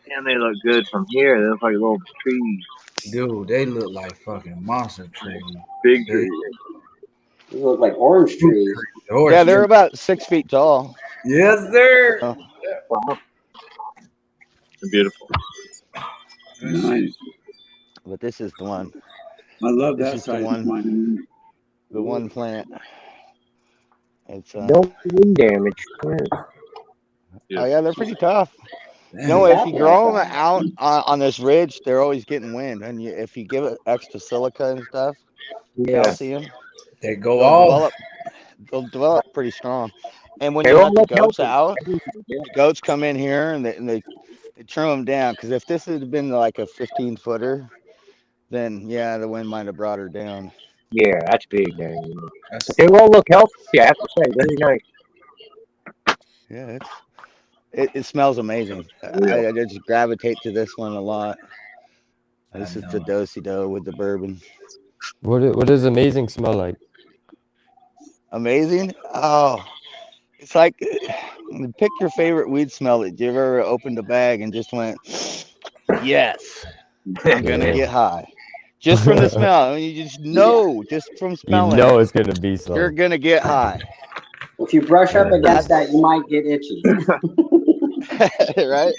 B: And they look good from here. They look like little trees.
L: Dude, they look like fucking monster trees.
B: Big trees.
I: They look like orange trees.
K: Yeah, they're about 6 feet tall.
L: Yes, sir.
K: Oh.
B: Wow. They're beautiful.
F: Nice.
K: But this is the one.
F: I love
K: This
F: that
K: is the
F: size
K: one. The one plant. It's
J: no wind damage.
K: Oh yeah, they're pretty tough. You know, if you grow them out on this ridge, they're always getting wind, and if you give it extra silica and stuff, calcium,
L: they go off.
K: They'll develop pretty strong. And when you let the goats out, the goats come in here and they trim them down. Because if this had been like a 15-footer, then yeah, the wind might have brought her down.
J: Yeah, that's big, man. They all look healthy, I have to say. Very nice.
K: Yeah, it smells amazing. I just gravitate to this one a lot. This is the do-si-do with the bourbon.
H: What does amazing smell like?
K: Amazing? Oh, it's like pick your favorite weed smell that you ever opened a bag and just went. Yes, I'm gonna get high. Just from the smell. I mean, you just know, just from smelling.
H: You know it's gonna be so.
K: You're gonna get high.
M: If you brush up against that, you might get itchy.
K: Right?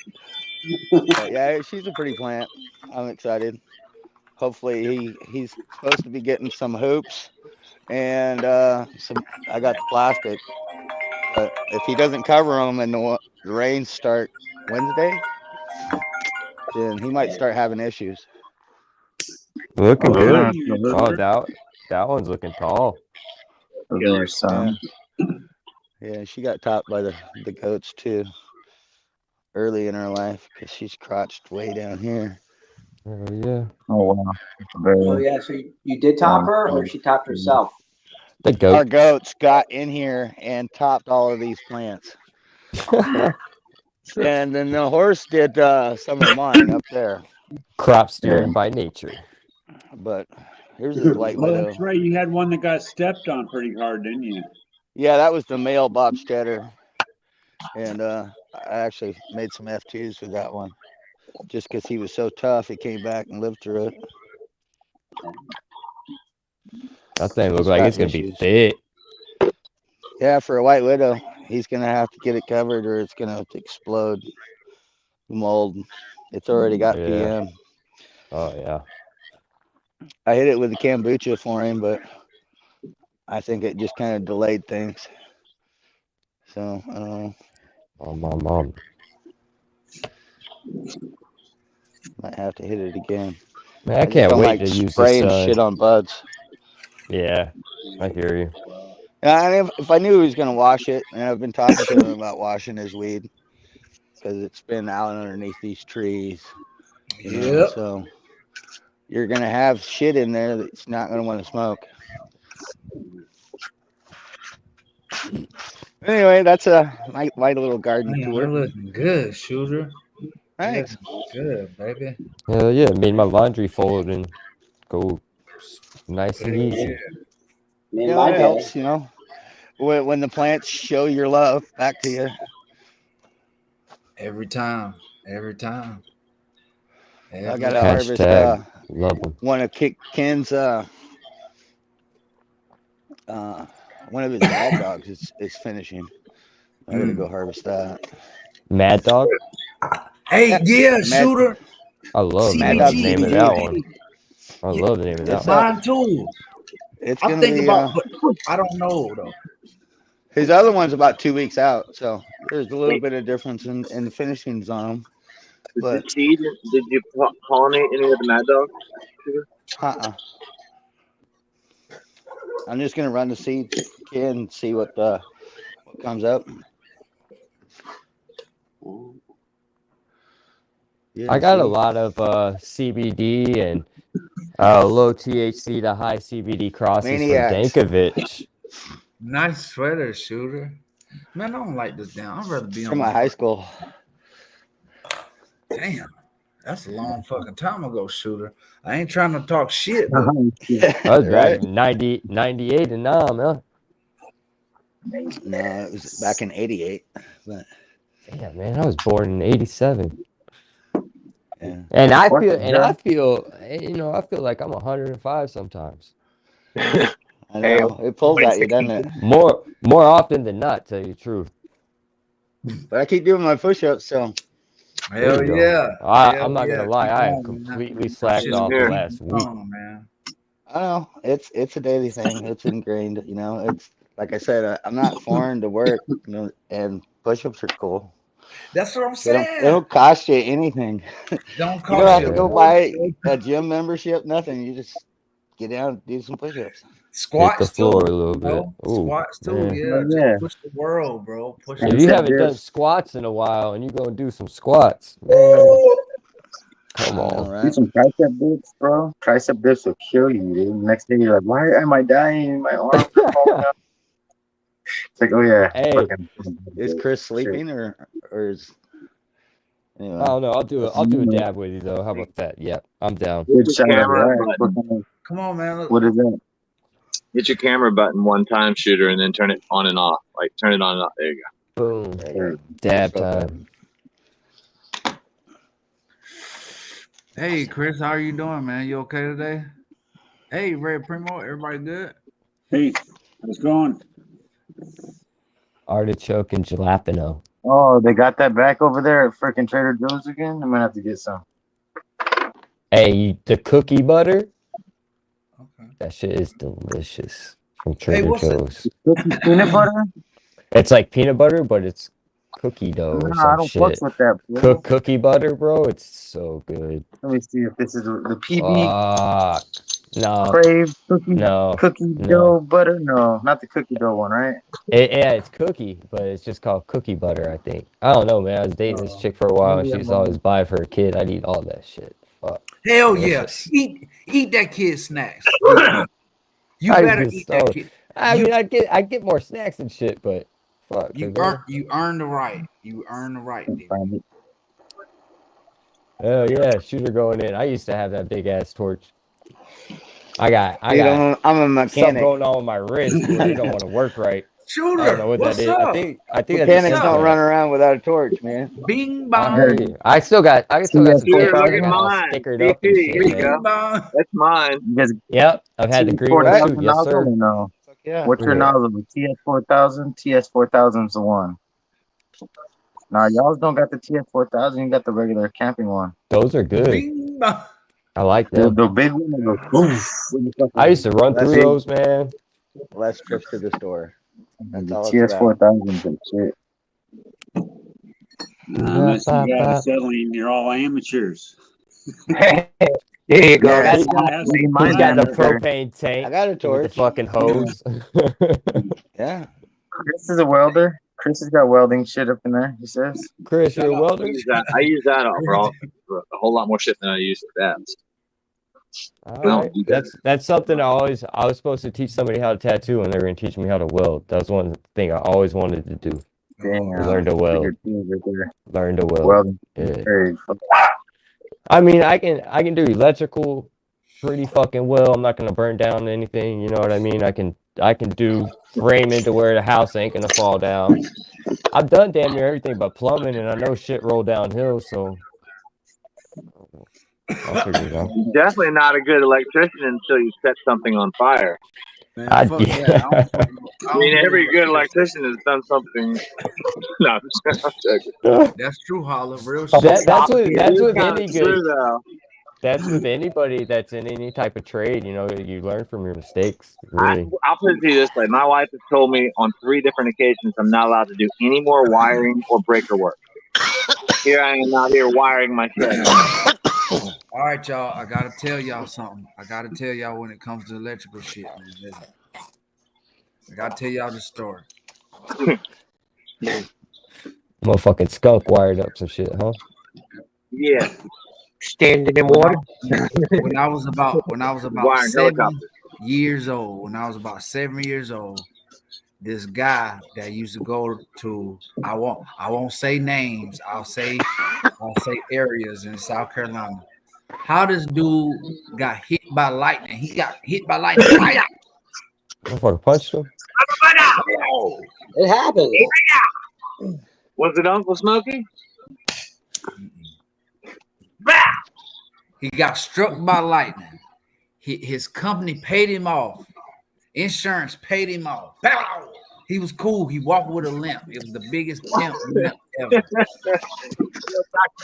K: But yeah, she's a pretty plant. I'm excited. Hopefully he's supposed to be getting some hoops and some. I got the plastic, but if he doesn't cover them and the rains start Wednesday, then he might start having issues.
H: Looking good. Oh, that one's looking tall.
E: There's some.
K: Yeah, she got topped by the goats too early in her life because she's crotched way down here.
H: Oh yeah.
E: Oh wow.
M: Oh yeah. So you did top her, or she topped herself?
H: The goat.
K: Our goats got in here and topped all of these plants. And then the horse did some of mine up there.
H: Crop steering by nature.
K: But here's his white widow.
F: That's right. You had one that got stepped on pretty hard, didn't you?
K: Yeah, that was the male Bob Stetter. And I actually made some F2s with that one. Just because he was so tough, he came back and lived through it.
H: That thing looks like it's going to be thick.
K: Yeah, for a white widow, he's going to have to get it covered or it's going to explode. Mold. It's already got PM.
H: Oh, yeah.
K: I hit it with the kombucha for him, but I think it just kind of delayed things. So, I don't know.
H: Oh, my mom.
K: Might have to hit it again.
H: Man, I can't wait to use
K: spraying shit on buds.
H: Yeah, I hear you.
K: Yeah, if I knew he was going to wash it, and I've been talking to him about washing his weed because it's been out underneath these trees. You know, so you're going to have shit in there that's not going to want to smoke. Anyway, that's my little garden tour.
L: You're looking good, Shooter.
K: Thanks.
L: Good, baby.
H: Hell yeah, made my laundry fold and go nice and easy.
K: Yeah, it helps, you know. When the plants show your love back to you.
L: Every time.
K: I got to harvest
H: love them.
K: one of Ken's one of his mad dogs is finishing. I gotta go harvest that.
H: Mad Dog?
L: Hey, yeah, Shooter.
H: I love Mad Dog's name of that one. I love the name of that one.
L: Mine too.
K: It's
L: I'm
K: gonna
L: thinking
K: be,
L: about, but I don't know though.
K: His other one's about 2 weeks out, so there's a little bit of difference in the finishings on them. But
B: did you pollinate any of the Mad Dog?
K: I'm just gonna run the seeds and see what comes up. Yeah,
H: I got a lot of CBD and low THC to high CBD crosses from Dankovich.
L: Nice sweater, Shooter. Man, I don't like this down. I'd rather be on
K: from my high school.
L: Damn, that's a long fucking time ago, Shooter. I ain't trying to talk shit. But...
H: I was back in 98 and now, man.
K: No, it was back in 88. But...
H: Yeah, man, I was born in 87.
K: Yeah.
H: And I feel, you know, I feel like I'm 105 sometimes.
K: I know. It pulls at you, doesn't it?
H: More often than not, tell you the truth.
K: But I keep doing my push-ups, so.
L: Hell yeah.
H: I'm not gonna lie, I have completely slacked off the last week.
L: Man.
K: I know it's a daily thing. It's ingrained, you know. It's like I said, I'm not foreign to work, you know, and push-ups are cool.
L: That's what I'm saying.
K: They don't cost you anything.
L: Don't cost
K: you don't have to
L: you.
K: go buy a gym membership, nothing. You just get down and do some push-ups.
L: Squats
H: hit the floor
L: too,
H: a little bit. Ooh,
L: squats too,
H: man.
L: yeah. Push the world, bro. Push
H: if you haven't done squats in a while and you go and do some squats, man, come on.
E: Right. Do some tricep dips, bro. Tricep dips will kill you, dude. Next day you're like, why am I dying? My arms are falling out. It's like, oh yeah.
H: Hey,
K: is Chris sleeping or is? Anyway.
H: I don't know. I'll do a dab with you though. How about that? Yeah, I'm down.
L: Come on, man.
E: What is that?
B: Hit your camera button one time, Shooter, and then turn it on and off. Like turn it on and off. There you go.
H: Boom. Dab time.
L: Hey, Chris, how are you doing, man? You okay today? Hey, Red Primo, everybody good?
F: Hey, how's it going?
H: Artichoke and jalapeno.
E: Oh, they got that back over there at freaking Trader Joe's again? I'm gonna have to get some.
H: Hey, the cookie butter?
L: Okay.
H: That shit is delicious from Trader
L: what's it?
H: Joe's.
E: Cookie peanut butter?
H: It's like peanut butter, but it's cookie dough or
E: No, I
H: some
E: don't fuck
H: shit.
E: with that, bro.
H: Cookie butter, bro. It's so good.
E: Let me see if this is the PB
H: No,
E: Crave cookie
H: no,
E: dough butter. No, not the cookie dough one, right?
H: Yeah, it's cookie, but it's just called cookie butter, I think. I don't know, man. I was dating this chick for a while, and
E: maybe
H: she
E: I'm
H: used to always buy for her kid. I'd eat all that shit. Fuck.
L: Hell
H: Delicious.
L: yeah. Eat that kid snacks. You
H: I
L: better
H: just
L: eat
H: so-
L: that kid.
H: I mean, I get more snacks and shit, but fuck.
L: You earn the right. You earn the right, dude.
H: Oh yeah, shooter going in. I used to have that big ass torch. I got
K: Dude, I'm a
H: something
K: mechanic.
H: going on with my wrist where it don't want to work right.
L: Shooter,
H: I don't know what
L: what's
H: that is.
L: up?
H: I think that's
K: Mechanics
H: a
K: don't
H: symptom.
K: run around without a torch, man.
L: Bing
H: I
L: bong.
H: heard you. I still got some
B: Dude,
H: tips
B: look
H: on
B: at
H: it, all
B: mine.
H: stickered up and
B: DP,
H: shit,
B: here you
H: man.
B: go.
L: Bing bong.
B: That's mine.
E: You guys
H: Yep, I've had the green ones too.
E: 4000
H: Yes,
E: nozzle
H: sir.
E: or no?
K: Yeah.
E: What's your
H: Yeah.
E: nozzle? The TS4000? TS4000's the one. Nah, y'all don't got the TS4000. You got the regular camping one.
H: Those are good.
L: Bing bong.
H: I like
E: The
H: them.
E: big one that goes boom.
H: I used to run
K: That's
H: through
K: it.
H: those, man.
K: Less trips to the store. That's
E: The
K: all it's about.
E: TS4000 and shit.
F: Unless you got acetylene, you're all amateurs.
J: There you go.
E: Yeah,
J: That's
H: He's got the propane tank.
K: I got a
H: with the
K: torch.
H: fucking hose.
K: Yeah.
E: Chris is a welder. Chris has got welding shit up in there, he says.
H: Chris, you're a
B: I
H: welder?
B: use that for a whole lot more shit than I use for that.
H: All
B: No,
H: right.
B: you got
H: That's something I was supposed to teach somebody how to tattoo, and they were gonna teach me how to weld. That was one thing I always wanted to do.
E: Damn.
H: Learn to weld.
E: Right
H: Learn to weld.
E: Welding.
H: Yeah.
E: Hey,
H: I mean, I can do electrical pretty fucking well. I'm not gonna burn down anything. You know what I mean? I can do framing to where the house ain't gonna fall down. I've done damn near everything but plumbing, and I know shit roll downhill. So I'll figure it out.
B: You're definitely not a good electrician until you set something on fire.
L: Man, fuck that.
B: I mean, every good electrician has done something. No, I'm joking.
L: That's true, Holla. Real shit.
H: That's with any
B: It's true,
H: good.
B: though.
H: That's with anybody that's in any type of trade. You know, you learn from your mistakes. Really.
B: I'll put it to you this way: my wife has told me on 3 different occasions I'm not allowed to do any more wiring or breaker work. Here I am out here wiring my shed.
L: All right, y'all. I gotta tell y'all something. I gotta tell y'all when it comes to electrical shit. Man. Listen. I gotta tell y'all the story.
H: Motherfucking skunk wired up some shit, huh?
B: Yeah.
J: Standing in water.
L: When I was about
B: Wiring
L: 7
B: helicopters.
L: years old, when I was about 7 years old, this guy that used to go to I won't say names. I'll say areas in South Carolina. How this dude got hit by lightning? He got hit by lightning.
H: Motherfucker punched him.
J: It happens.
B: Was it Uncle Smokey?
L: He got struck by lightning. His company paid him off. Insurance paid him off. Pow! He was cool. He walked with a limp. It was the biggest limp ever.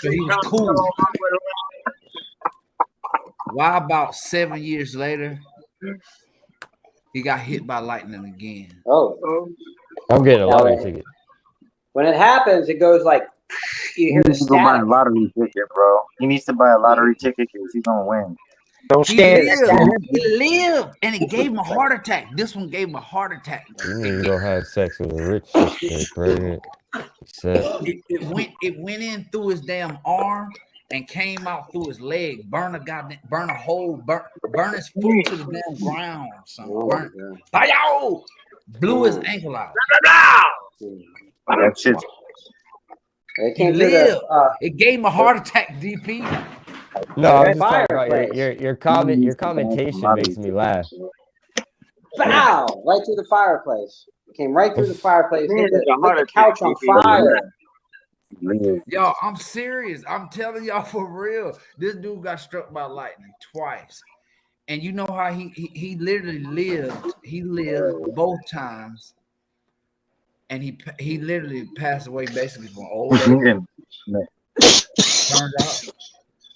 L: So he was cool. Why about 7 years later, he got hit by lightning again?
J: Oh.
H: I'm getting a lottery ticket.
M: When it happens, it goes like you hear the
E: needs to go buy a
M: static.
E: lottery ticket, bro. He needs to buy a lottery ticket because he's gonna win.
J: Don't
L: He
J: stand.
L: lived, and it gave him a heart attack. This one gave him a heart attack.
H: You need to go have sex with a rich chick, get pregnant.
L: It went in through his damn arm and came out through his leg. Burn a hole, burn his foot to the damn ground. Blew his ankle out.
E: That shit.
L: He lived. It gave him a heart attack, DP.
H: No, I'm just talking about your commentation makes me laugh.
M: Bow! Right through the fireplace. Came right through the fireplace. Hit the couch on
E: Yeah.
M: fire.
L: Yo, I'm serious. I'm telling y'all for real. This dude got struck by lightning twice. And you know how he literally lived. He lived both times. And he literally passed away basically from old age. Turned out,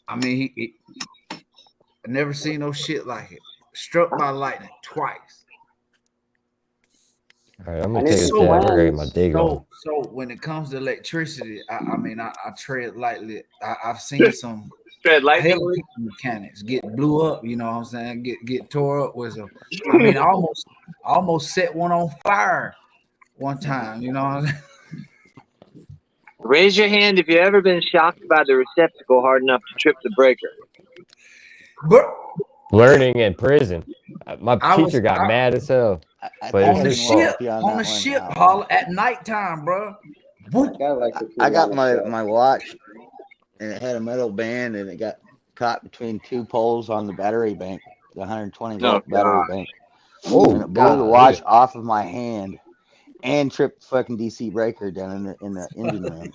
L: I mean, I never seen no shit like it. Struck by lightning twice.
H: All right, I'm gonna take a step. I gotta get my dig on.
L: So when it comes to electricity, I mean, I tread lightly. I've seen some
B: tread lightly
L: mechanics get blew up. You know what I'm saying? Get tore up with some. I mean, I almost set one on fire one time. You know what I'm saying?
B: Raise your hand if you've ever been shocked by the receptacle hard enough to trip the breaker.
H: Learning in prison. My teacher got mad as hell. But
L: on the ship, Holla, at nighttime, bro.
K: I got my watch, and it had a metal band, and it got caught between two poles on the battery bank, the 120 volt battery bank.
H: Oh,
K: and it blew the watch off of my hand, and tripped the fucking DC breaker down in the engine room.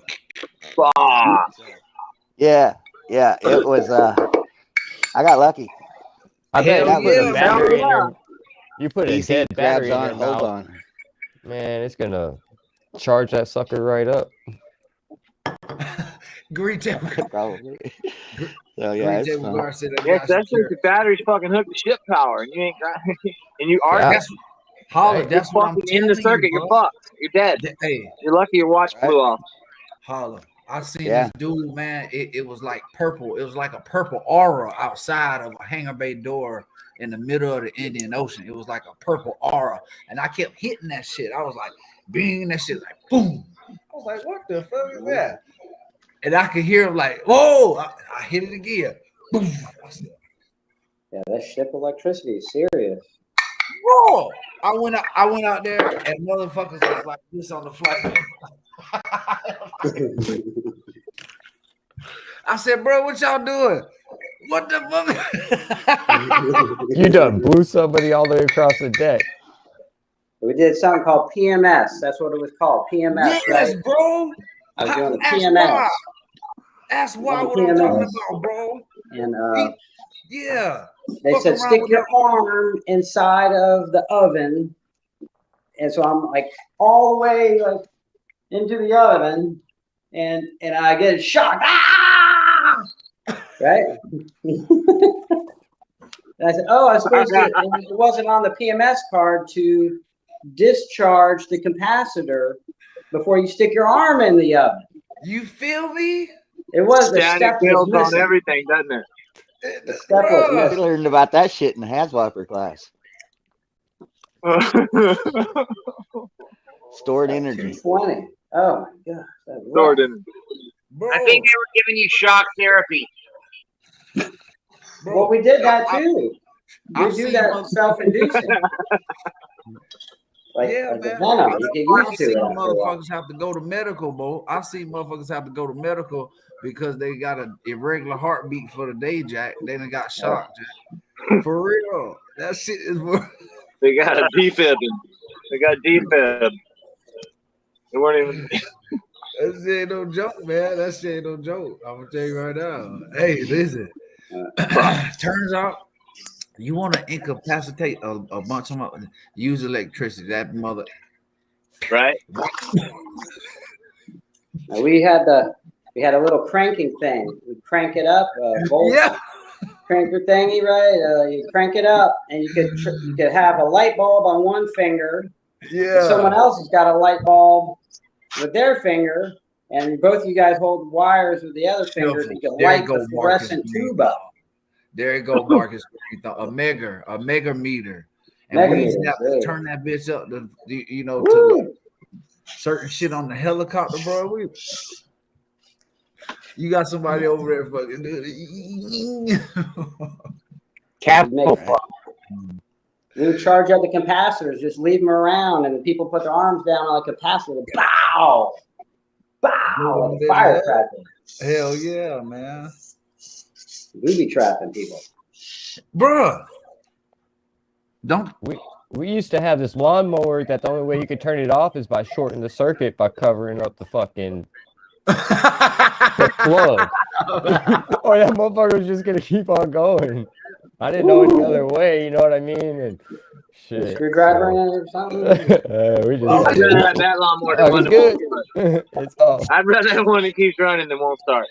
K: Yeah, it was. I got lucky.
H: I bet you put a battery in there. You put a dead battery in there.
K: Hold on.
H: Man, it's gonna charge that sucker right up.
L: Green table.
K: Probably. So yeah, it's fun.
B: Especially if the battery's fucking hooked to ship power, and you ain't got, and you are.
L: That's what I'm
B: in the circuit. You're fucked. You're dead.
L: Hey,
B: you're lucky your watch blew off.
L: Holla. I seen this dude, man. It was like purple. It was like a purple aura outside of a hangar bay door in the middle of the Indian Ocean. It was like a purple aura, and I kept hitting that shit. I was like, bing, that shit like boom. I was like, what the fuck is that? And I could hear him like, whoa! I hit it again. Boom.
M: Yeah, that ship electricity is serious.
L: Whoa! I went out there, and motherfuckers was like this on the flight. I said, bro, what y'all doing? What the
H: fuck? You done blew somebody all the way across the deck.
M: We did something called PMS. That's what it was called. PMS.
L: Yes,
M: right?
L: Bro.
M: I was doing the PMS.
L: That's why what I'm talking about, bro.
M: And
L: yeah.
M: They said stick your arm inside of the oven. And so I'm like all the way like into the oven, and I get shocked. Ah! Right? And I said, oh, I was supposed to, and it wasn't on the PMS card to discharge the capacitor before you stick your arm in the oven.
L: You feel me?
M: It was the
B: Static
M: step
B: builds
M: was
B: on
M: missing.
B: everything, doesn't it?
M: The step was
K: We
M: missing.
K: learned about that shit in the Haswapper class. Stored energy.
M: 20. Oh my god.
B: Stored energy.
C: I think they were giving you shock therapy.
M: Well, we did that too. We do that self-inducing. Like the venom, you get used to it.
L: I've seen motherfuckers have to go to medical, bro. I've seen motherfuckers have to go to medical because they got an irregular heartbeat for the day, Jack. They done got shocked, Jack. For real. That shit is
B: They got a defib. They got defib. They weren't even.
L: That shit ain't no joke, man. That shit ain't no joke. I'm gonna tell you right now. Hey, listen. Turns out you want to incapacitate a bunch of them, use electricity. That mother,
B: right?
M: We had a little cranking thing. We crank it up, cranker thingy, right? You crank it up, and you could have a light bulb on one finger.
L: Yeah.
M: Someone else has got a light bulb with their finger, and both of you guys hold wires with the other finger. You can light the fluorescent tube up.
L: There you go, Marcus. A mega meter. And we used to have to turn that bitch up to to certain shit on the helicopter, bro. You got somebody over there fucking doing
M: We would charge up the capacitors, just leave them around, and the people put their arms down on a capacitor. Bow! Bow! Like a firecracker.
L: Hell yeah, man.
M: Booby trapping people.
L: Bruh.
H: We used to have this lawnmower that the only way you could turn it off is by shorting the circuit by covering up the fucking The plug. Or that motherfucker was just gonna keep on going. I didn't know any other way, you know what I mean? And shit.
M: Screwdriver in it or something?
H: We just
B: I'd rather have that lawnmower than one that
H: good.
B: won't start.
H: It's all.
B: I'd rather have one that keeps running than won't start.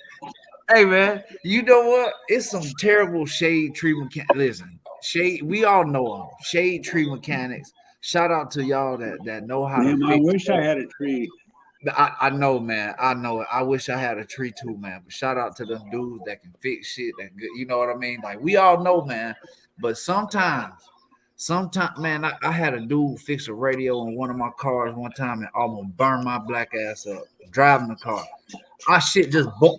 L: Hey man, you know what? It's some terrible shade tree mechanics. Listen, shade. We all know them. Shade tree mechanics. Shout out to y'all that know how to fix.
F: I wish I had a tree.
L: I know, man. I know it. I wish I had a tree too, man. But shout out to them dudes that can fix shit. That good. You know what I mean? Like we all know, man. But sometimes, man, I had a dude fix a radio in one of my cars one time and almost burned my black ass up driving the car. My shit just boom.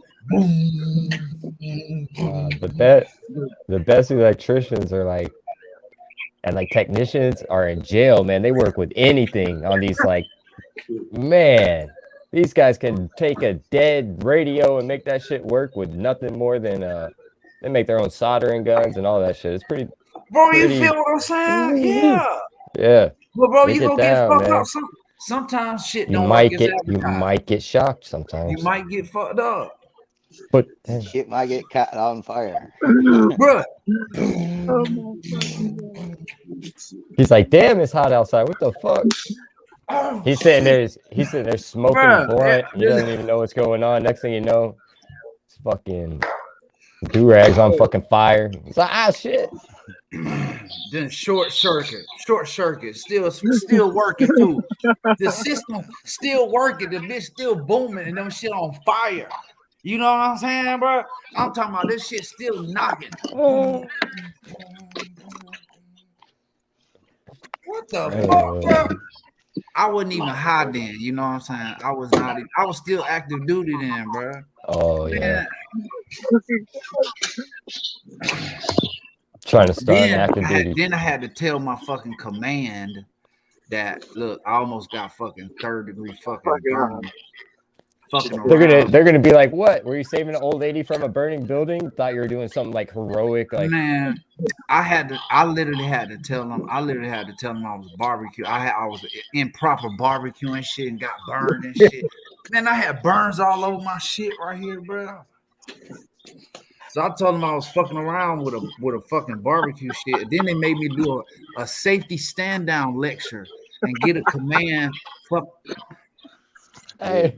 H: The best electricians are like, and like technicians are in jail, man. They work with anything on these, like, man, these guys can take a dead radio and make that shit work with nothing more than they make their own soldering guns and all that shit. It's pretty.
L: Bro, you feel what I'm saying? Yeah.
H: Yeah.
L: Well, bro,
H: Break
L: you
H: it
L: gonna get
H: down,
L: fucked
H: man.
L: up. Sometimes shit
H: You
L: don't
H: might
L: like
H: get
L: advertised.
H: shocked sometimes.
L: You might get fucked up.
H: But
K: shit might get caught on fire.
L: Bruh.
H: He's like, damn, it's hot outside. What the fuck? He's sitting there smoking
L: Bruh,
H: blunt. He doesn't even know what's going on. Next thing you know, it's fucking do-rags on fucking fire. It's like, ah, shit.
L: Then short circuit, still working too. The system still working, the bitch still booming, and them shit on fire. You know what I'm saying, bro? I'm talking about this shit still knocking. What the fuck, bro? I wasn't even high then. You know what I'm saying? I was not. I was still active duty then, bro.
H: Oh yeah. Trying to start active duty.
L: Then I had to tell my fucking command that, look, I almost got fucking third-degree fucking burn.
H: They're gonna be like, what? Were you saving an old lady from a burning building? Thought you were doing something like heroic, like.
L: Man, I literally had to tell them. I was barbecue. I was improper barbecue and shit and got burned and shit. Man, I had burns all over my shit right here, bro. So I told them I was fucking around with a fucking barbecue shit. Then they made me do a safety stand down lecture and get a command. Fuck.
H: Hey.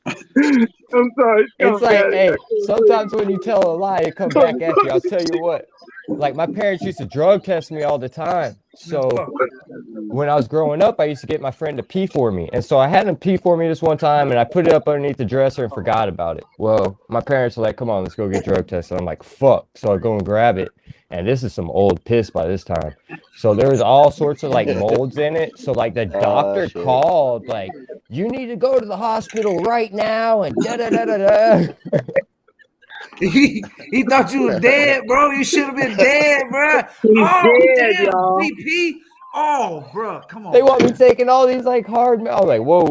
H: I'm sorry. It's like, hey, sometimes when you tell a lie, it comes back at you. I'll tell you what. Like, my parents used to drug test me all the time. So when I was growing up, I used to get my friend to pee for me. And so I had him pee for me this one time, and I put it up underneath the dresser and forgot about it. Well, my parents were like, come on, let's go get drug tested. I'm like, fuck. So I go and grab it. And this is some old piss by this time. So there was all sorts of like molds in it. So like the doctor called, like, you need to go to the hospital right now, and da-da-da-da-da.
L: He thought you was dead, bro. You should have been dead, bro.
B: Dead, y'all.
L: DP. Oh, bro, come on.
H: They want me taking all these like hard. I'm like, whoa.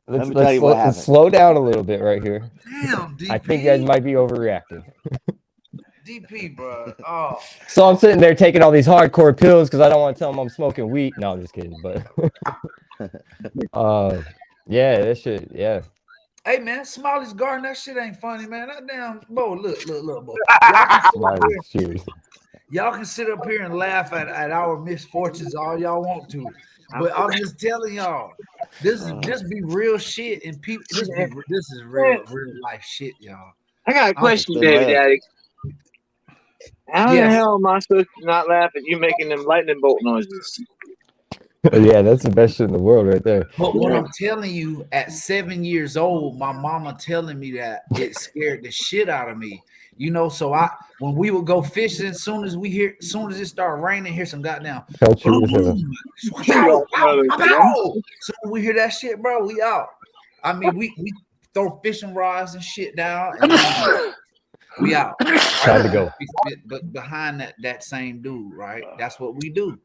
H: Let's slow down a little bit right here.
L: Damn, DP.
H: I think you guys might be overreacting.
L: DP, bro. Oh.
H: So I'm sitting there taking all these hardcore pills because I don't want to tell them I'm smoking weed. No, I'm just kidding. But yeah, that shit, yeah.
L: Hey man, Smiley's Garden, that shit ain't funny, man. That damn, bro, look, bro. Y'all can sit up here and laugh at our misfortunes all y'all want to, but I'm just telling y'all, this be real shit, and people, this is real life shit, y'all.
B: I got a question, David Daddy. How the hell am I supposed to not laugh at you making them lightning bolt noises?
H: Yeah, that's the best shit in the world right there.
L: But what I'm telling you, at 7 years old, my mama telling me that it scared the shit out of me. You know, so when we would go fishing, as soon as it started raining, hear some goddamn. So when we hear that shit, bro, we out. I mean, we throw fishing rods and shit down, and we out.
H: Time to go.
L: But behind that same dude, right? That's what we do.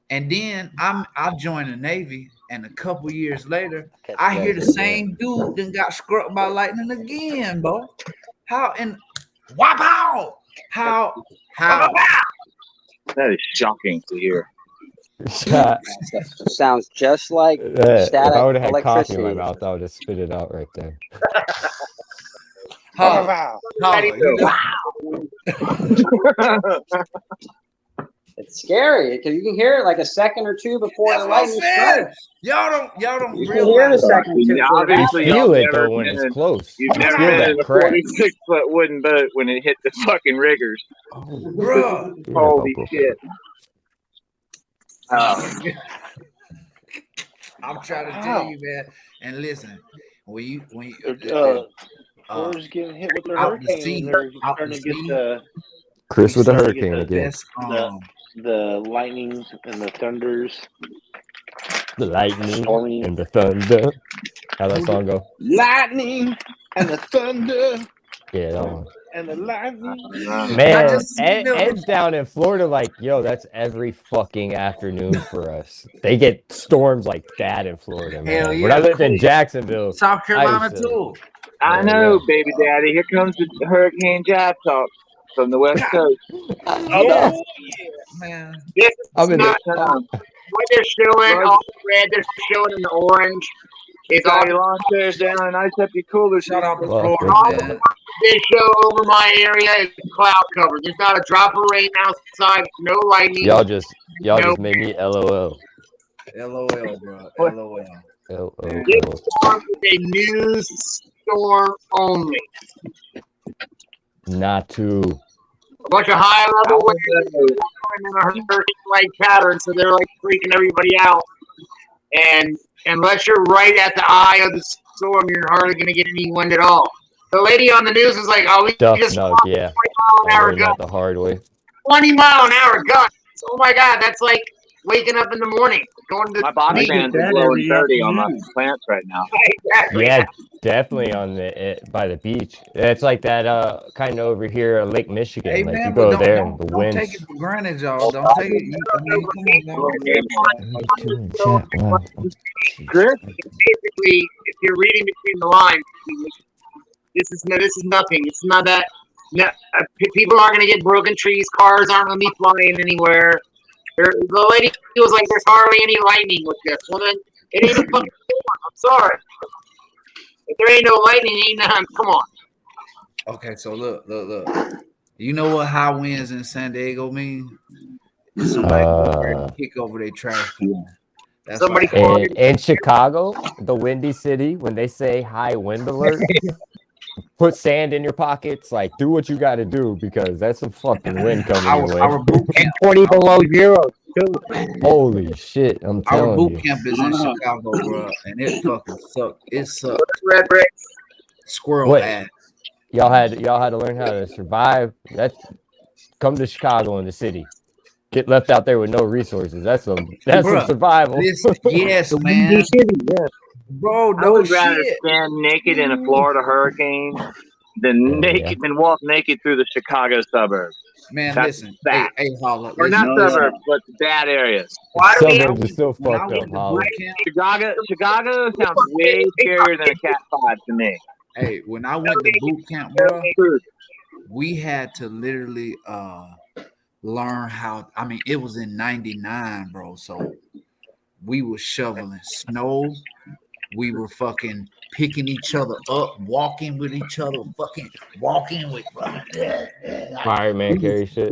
L: And then I joined the Navy, and a couple years later, I hear the same dude then got struck by lightning again, bro. How and wow! How?
B: That is shocking to hear.
I: Sounds just like
H: If
I: static
H: I would have had coffee in
I: electricity.
H: my mouth, I would have spit it out right there.
I: It's scary because you can hear it like a second or two before
L: That's
I: the
L: what I'm
I: lightning
L: saying.
I: strikes.
L: Y'all don't
I: You can hear the
L: realize.
I: second or two.
B: Obviously,
H: You
B: y'all
H: feel it
B: never
H: though when
B: been
H: it's
B: in-
H: close.
B: You've
H: You
B: never
H: feel
B: been
H: that
B: in a
H: crack.
B: 46-foot wooden boat when it hit the fucking riggers.
L: Bro.
B: Holy shit.
L: I'm trying to tell you, man. And listen, when you
A: Florida's getting hit with the
L: out the
A: hurricane,
L: sea,
A: and they're
L: out
A: starting
L: the
A: to get
L: sea,
A: the
H: Chris with the
A: starting to get
H: hurricane again.
A: the lightnings and the thunders.
H: The lightning
A: Stormy.
H: and the thunder. How that song go?
A: Lightning and the thunder
H: Yeah, that one.
A: and the lightning.
H: Man, Ed's down in Florida like, yo, that's every fucking afternoon for us. They get storms like that in Florida, man.
L: Hell
H: When I
L: yeah.
H: lived in Jacksonville,
L: South Carolina
H: used to-
L: too.
B: I know, baby daddy. Here comes the Hurricane Jive Talk from the West Coast.
L: Yeah, man.
C: This
H: I'm
C: is
H: in
C: not
H: the,
C: what they're showing. All the red, they're showing in the orange. It's
B: Got
C: all
B: your lawn chairs down and ice up your cooler.
L: Shout out to
H: Well,
L: Florida, man.
C: they show over my area is cloud cover. There's not a drop of rain outside. No lightning.
H: y'all just made me LOL.
L: LOL, bro. LOL.
C: This storm is a news storm only.
H: Not too.
C: A bunch of high level waves in a hurricane-like pattern, so they're like freaking everybody out. And unless you're right at the eye of the storm, you're hardly going to get any wind at all. The lady on the news is like, "Oh, we
H: Duff
C: just
H: Nug,
C: lost
H: yeah.
C: 20 mile an
H: I
C: hour
H: learned
C: gun.
H: that the hard way.
C: 20 mile an hour gun. Oh my God, that's like waking up in the morning, going to the
B: My body
C: beach.
B: fans are blowing 30 on my plants right now.
C: Exactly.
H: Yeah, definitely on the by the beach. It's like that kind of over here, Lake Michigan.
L: Hey,
H: like
L: man,
H: you
L: but
H: go there and the
L: don't
H: winds.
L: take it for granted, y'all. Don't take it. I mean, come on, dog.
C: Chris, basically, if you're reading between the lines, this is nothing. It's not that. No, people aren't going to get broken trees. Cars aren't going to be flying anywhere. The lady was like, "There's hardly any lightning with this." Well, then it ain't a fucking storm. I'm sorry. If there ain't no lightning, ain't none. Come on.
L: Okay, so look. You know what high winds in San Diego mean? It's somebody kick over their trash can. That's
C: somebody
H: in Chicago, the Windy City, when they say high wind alert, put sand in your pockets. Like, do what you got to do because that's some fucking wind coming your way.
J: Our boot camp 20 below zero too.
H: Holy shit! I'm telling
L: Our boot
H: you.
L: camp is in Chicago, bro, and it fucking sucked. It sucked.
C: Red brick.
L: Squirrel
H: What?
L: ass.
H: Y'all had to learn how to survive. Come to Chicago in the city. Get left out there with no resources. That's some survival.
L: Yes, man. Bro,
B: I would rather stand naked in a Florida hurricane than walk naked through the Chicago suburbs.
L: Man,
B: That's
L: listen.
B: bad.
L: Hey, Holla.
B: Or not suburbs, but bad areas.
H: Suburbs are still fucked up, Holly.
B: Chicago sounds way scarier than a Cat 5 to me.
L: Hey, when I went to boot camp, bro, we had to literally learn how. I mean, it was in '99, bro. So we were shoveling snow. We were fucking picking each other up, walking with each other, fucking walking with
H: fireman carry shit.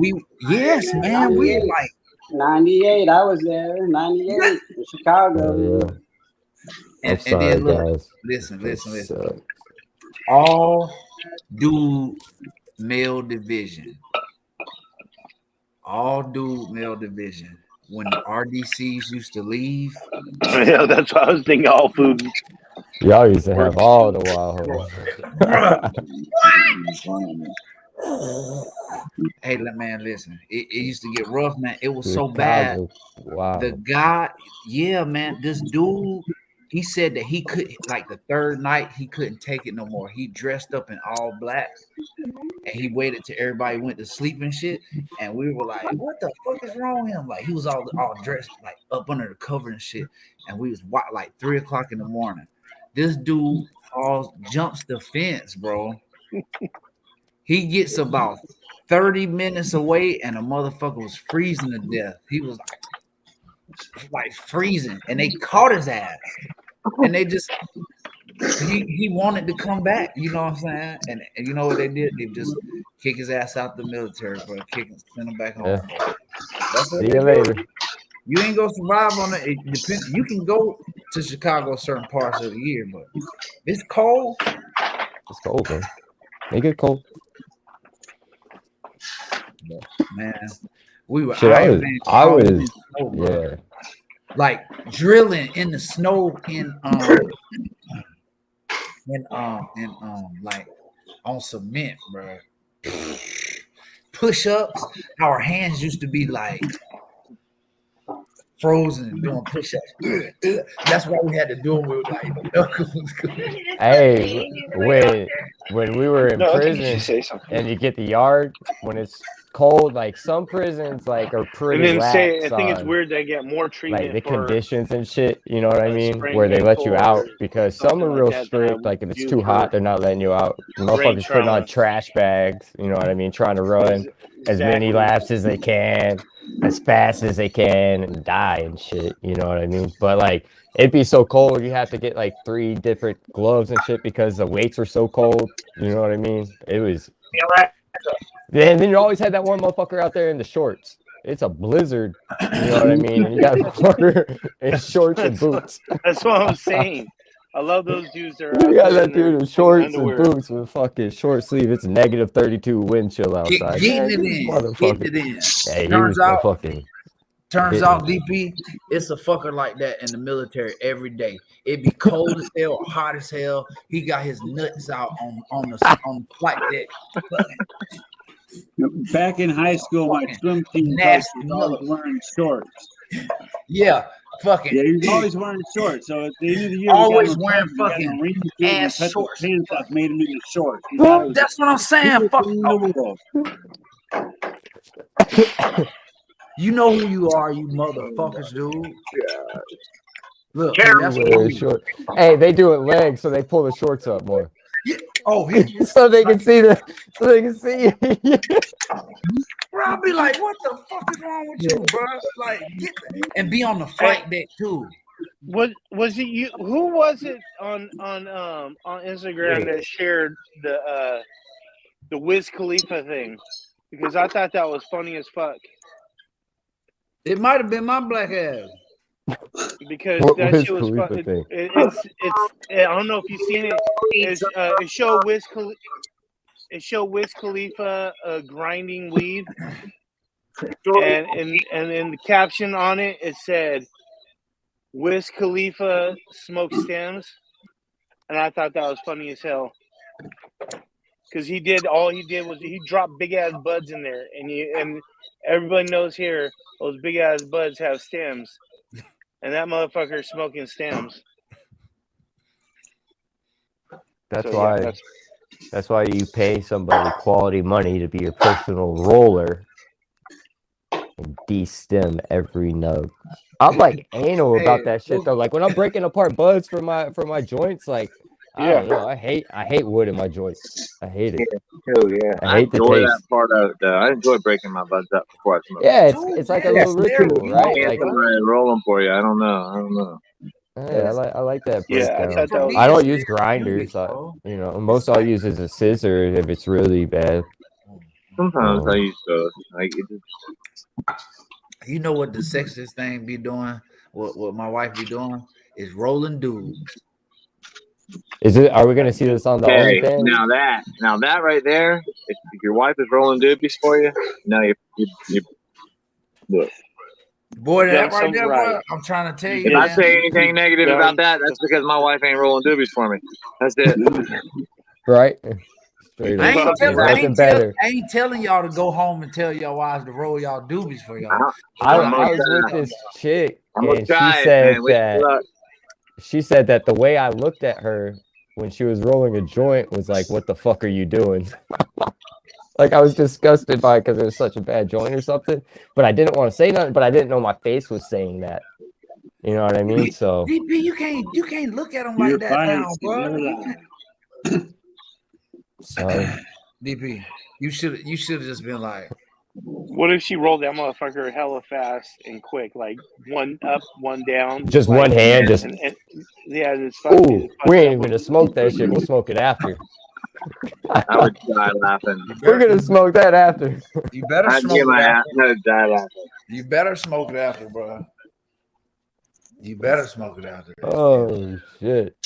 L: Yes, man. We were like
I: 98. I was there. 98 in Chicago.
H: Yeah. I'm sorry,
L: then look,
H: guys.
L: Listen. All dude male division. When the RDCs used to leave.
A: Yeah, that's what I was thinking. All food.
H: Y'all used to have all the wild
L: hoes. Hey, man, listen. It used to get rough, man. It was so
H: Chicago.
L: bad.
H: Wow.
L: The guy, yeah, man. This dude, he said that he couldn't, like the third night, he couldn't take it no more. He dressed up in all black and he waited till everybody went to sleep and shit. And we were like, what the fuck is wrong with him? Like, he was all dressed like up under the cover and shit. And we was like 3 o'clock in the morning. This dude jumps the fence, bro. He gets about 30 minutes away and a motherfucker was freezing to death. He was like, like freezing, and they caught his ass, and they just he wanted to come back. You know what I'm saying? And you know what they did? They just kick his ass out the military, bro. Send him back home.
H: Yeah.
L: Bro. That's what
H: See
L: they
H: you later.
L: do. You ain't gonna survive on it. It depends. You can go to Chicago certain parts of the year, but it's cold.
H: It's cold, man. They get cold.
L: Man, we were
H: Shit, I was
L: yeah, like drilling in the snow in like on cement, bro. Push-ups. Our hands used to be like frozen doing push-ups. That's why we had to do them with like knuckles.
H: Hey, when we were in prison and you get the yard when it's cold, like some prisons like are pretty
A: and then
H: lax
A: I think it's
H: on,
A: weird they get more treatment
H: like the
A: for
H: conditions and shit, you know what I mean?
A: spring
H: Where they let you
A: ankle
H: out
A: or
H: because some are
A: something
H: real
A: like that than I
H: strict. Like if it's
A: do
H: too
A: for
H: hot, they're not letting you out. Motherfuckers putting on
A: trauma.
H: trash bags, you know what I mean? Trying to run as many laps as they can, as fast as they can, and die and shit. You know what I mean? But like it'd be so cold, you have to get like 3 different gloves and shit because the weights are so cold. You know what I mean? It was. And then you always had that one motherfucker out there in the shorts. It's a blizzard, you know what I mean? And you got a motherfucker in shorts and boots.
A: That's what I'm saying. I love those dudes that are out
H: You got
A: there
H: that
A: in their
H: dude in shorts and
A: underwear.
H: boots with fucking short sleeve. It's negative 32 wind chill outside.
L: Getting it in.
H: Yeah, he
L: Turns
H: was
L: out,
H: fucking.
L: DP, it's a fucker like that in the military every day. It be cold as hell or hot as hell. He got his nuts out on the flight deck.
F: Back in high school, my swim team coach was always wearing shorts.
L: Yeah, fucking.
F: Yeah, he was always wearing shorts. So at the end of the year,
L: always
F: we
L: wearing
F: got
L: fucking
F: ring
L: ass
F: cut
L: shorts.
F: the pants off, made him into shorts.
L: That's what I'm saying. Fuck. You know who you are, you motherfuckers, dude. Look, that's what
H: short. Hey, they do it legs, so they pull the shorts up more.
L: Yeah. Oh,
H: so they can see so they can see.
L: Bro, I'll be like, what the fuck is wrong with you, bro? Like, and be on the flight deck too.
A: Was it you? Who was it on Instagram that shared the Wiz Khalifa thing? Because I thought that was funny as fuck.
L: It might have been my black ass.
A: Because that shit was fun. It's I don't know if you've seen it. It showed Wiz Khalifa grinding weed, and in the caption on it, it said Wiz Khalifa smoked stems, and I thought that was funny as hell. Because he did was he dropped big ass buds in there, and everybody knows here those big ass buds have stems. And that motherfucker smoking stems.
H: That's why you pay somebody quality money to be your personal roller and de-stem every nug. I'm like anal about that shit though. Like when I'm breaking apart buds for my joints, like I don't know. I hate wood in my joints. I hate it.
B: Yeah.
H: I hate the
B: enjoy
H: taste.
B: that part of it though. I enjoy breaking my buds up before I smoke.
H: Yeah, it's like a little ritual, right?
B: Like roll them for you. I don't know.
H: Yeah, I like that breakdown.
A: Yeah,
H: I don't use grinders. Most I'll use is a scissor if it's really bad.
B: Sometimes I use those.
L: You know what the sexiest thing be doing? What my wife be doing is rolling dudes.
H: Is it? Are we gonna see this on the OnlyFans?
B: Now that right there, if your wife is rolling doobies for you, now you look.
L: Boy, that right there, bro, I'm trying to tell you.
B: If I say anything negative about that, that's because my wife ain't rolling doobies for me. That's it.
H: Right?
L: I ain't telling y'all to go home and tell y'all wives to roll y'all doobies for y'all.
H: I was with this chick, and she said that the way I looked at her when she was rolling a joint was like, "What the fuck are you doing?" Like I was disgusted by it because it was such a bad joint or something. But I didn't want to say nothing. But I didn't know my face was saying that. You know what I mean? So
L: DP, you can't look at them like that now, bro.
H: Sorry,
L: DP, you should have just been like,
A: What if she rolled that motherfucker hella fast and quick, like one up, one down,
H: Just
A: like,
H: one hand, just.
A: yeah, just
H: Ooh, we ain't even gonna smoke that shit. We'll smoke it after.
B: I would die laughing.
H: We're gonna smoke that after.
L: You better
B: I'd
L: smoke
B: get my
L: it
B: ass.
L: after.
B: No, die laughing.
L: You better smoke it after, bro. You better smoke it after.
H: Oh shit!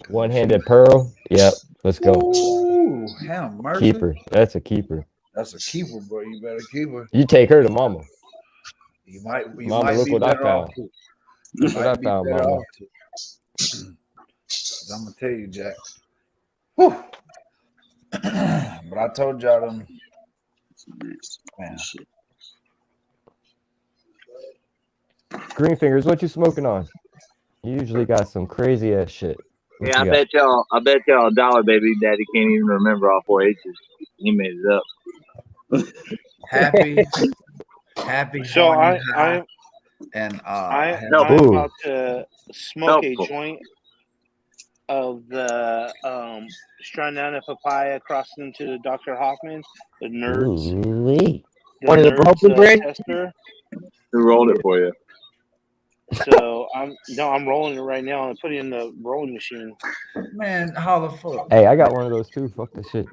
H: One-handed pearl. Yep. Let's go.
L: Ooh, hell, mercy.
H: Keeper. That's a keeper.
L: That's a keeper, bro. You better keep her.
H: You take her to mama.
L: You might
H: Mama,
L: be
H: look what I
L: better off
H: found.
L: too.
H: Look what I found, mama.
L: I'm gonna tell you, Jack. Whew. But I told y'all them. Man.
H: Green fingers, what you smoking on? You usually got some crazy ass shit. What
B: Yeah,
H: you
B: I
H: got?
B: bet y'all $1 baby daddy can't even remember all 4 H's. He made it up.
L: Happy.
A: So I'm about to smoke a joint of the Strandana papaya crossed into the Dr. Hoffman, the nerds.
J: One of the broken bread.
A: Tester.
B: Who rolled it for you?
A: So I'm rolling it right now and put it in the rolling machine.
L: Man, holla fuck.
H: Hey, I got one of those too. Fuck this shit.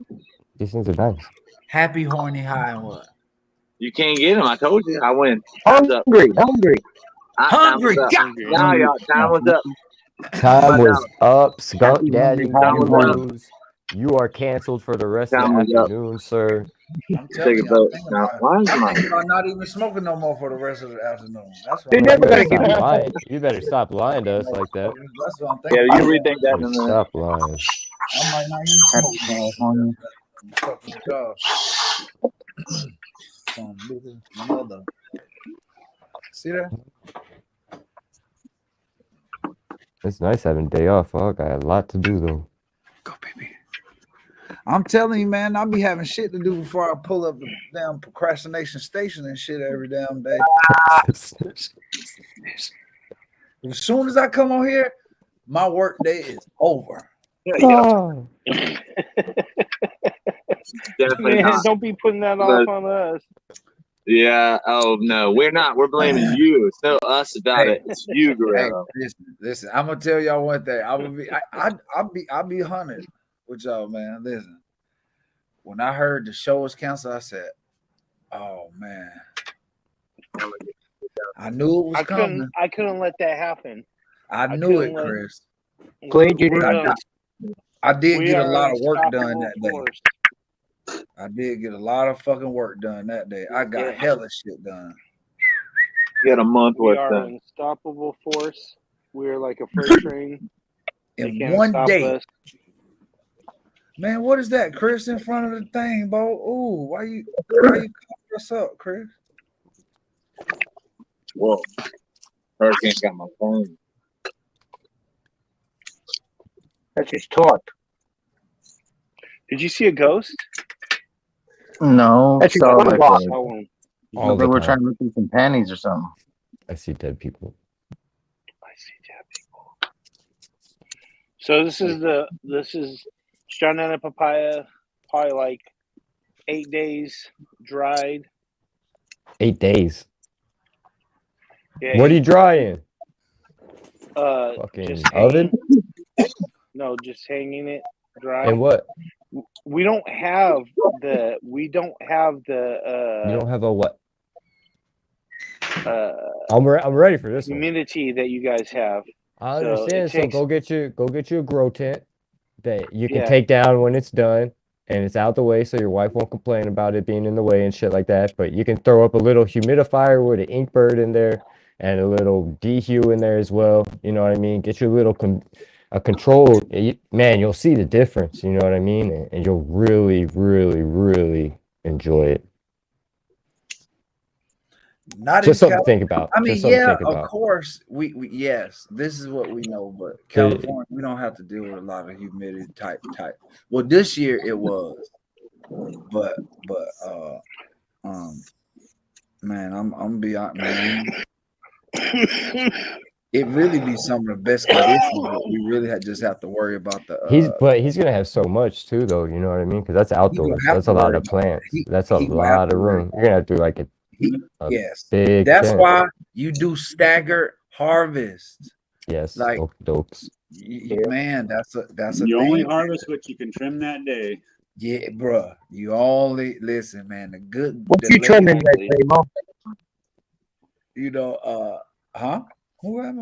H: These things are nice.
L: Happy, horny, high, and what?
B: You can't get them. I told you. I win.
J: Hungry.
L: Hungry.
B: Now, y'all. Time was up.
H: Time was up. Skunk Daddy
B: Time was up.
H: News. You are canceled for the rest
B: Time
H: of the
B: was up.
H: afternoon, sir.
L: I'm telling
B: Take a
L: you,
B: vote.
L: I'm
B: Now, why is my
L: thinking about not even smoking no more for the rest of the afternoon. That's what
J: They're
L: I'm
J: never
H: You better
J: gonna
H: stop
J: get
H: lying. You better stop lying to us like that.
L: That's what I'm thinking.
B: Yeah, you rethink that in a minute.
H: Stop lying.
L: I might not even smoke. Fuck with God. Some little mother. See that?
H: It's nice having a day off. I got a lot to do though.
L: Go, baby. I'm telling you, man, I'll be having shit to do before I pull up the damn procrastination station and shit every damn day. As soon as I come on here, my work day is over.
H: Oh.
B: Definitely not.
A: Don't be putting that off on us.
B: Yeah. Oh no, we're not. We're blaming you. It's no us about it. It's you, Guerrero.
L: Hey, listen. I'm gonna tell y'all one thing. I'll be hunted with y'all, man. Listen. When I heard the show was canceled, I said, "Oh man." I knew it was coming.
A: I couldn't let that happen.
L: I knew it, Chris. I did get a lot of work done that day. I did get a lot of fucking work done that day. I got hella shit done.
B: Get a month
A: We
B: worth
A: are
B: done.
A: an unstoppable force. We're like a freight train.
L: In one day. Man, what is that, Chris, in front of the thing, Bo? Ooh, why you calling us up, Chris?
B: Whoa. Hurricane got my phone.
J: That's his talk.
A: Did you see a ghost?
E: No.
J: That's
E: So
J: your
E: like
J: phone.
H: All
E: they
H: the
E: were
H: time.
E: trying to look through some panties or something.
H: I see dead people.
A: So this is Strandana papaya, probably like 8 days dried.
H: 8 days.
A: Yeah,
H: What are you drying?
A: Fucking
H: just oven?
A: No, just hanging it dry.
H: And what?
A: We don't have the.
H: You don't have a what? I'm ready for this one.
A: Humidity that you guys have.
H: I understand. So go get you a grow tent that you can
A: Yeah.
H: take down when it's done and it's out the way, so your wife won't complain about it being in the way and shit like that. But you can throw up a little humidifier with an ink bird in there and a little dehue in there as well. You know what I mean? Get your little control. Man, you'll see the difference. You know what I mean? And you'll really, really, really enjoy it.
L: Not
H: just
L: in
H: something to think about.
L: I mean,
H: Just something to
L: yeah,
H: think about.
L: of course. We yes, this is what we know, but California, we don't have to deal with a lot of humidity type. Well, this year it was, but man, I'm gonna be out, man. it really be some of the best conditions. But we really just have to worry about the.
H: He's gonna have so much too, though. You know what I mean? Because that's outdoors. That's a lot of plants. That's a lot of room. You're gonna have to do like a
L: yes.
H: big.
L: That's
H: tent.
L: why you do staggered harvest.
H: Yes,
L: like
H: dokes.
L: Man, that's a
F: you
L: thing.
F: only harvest what you can trim that day.
L: Yeah, bruh. You only listen, man. The good.
J: What you trimming that day, Mo?
L: You know, huh?
J: What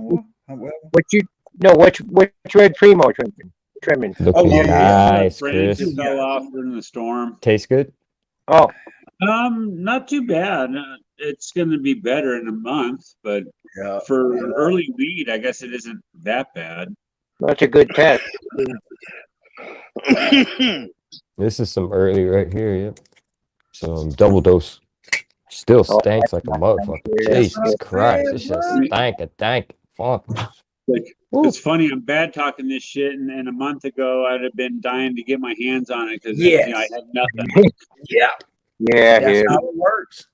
J: red primo trimming?
H: Looking nice, Chris.
F: It fell off during the storm.
H: Tastes good.
J: Oh,
F: not too bad. It's going to be better in a month, but for early weed, I guess it isn't that bad.
J: That's a good test.
H: This is some early right here. Yep. Some double dose. Still stinks like a motherfucker. Jesus Christ, this shit stank. Fuck.
F: It's funny. I'm bad talking this shit, and a month ago I'd have been dying to get my hands on it because I had nothing.
L: Yeah. That's how it works.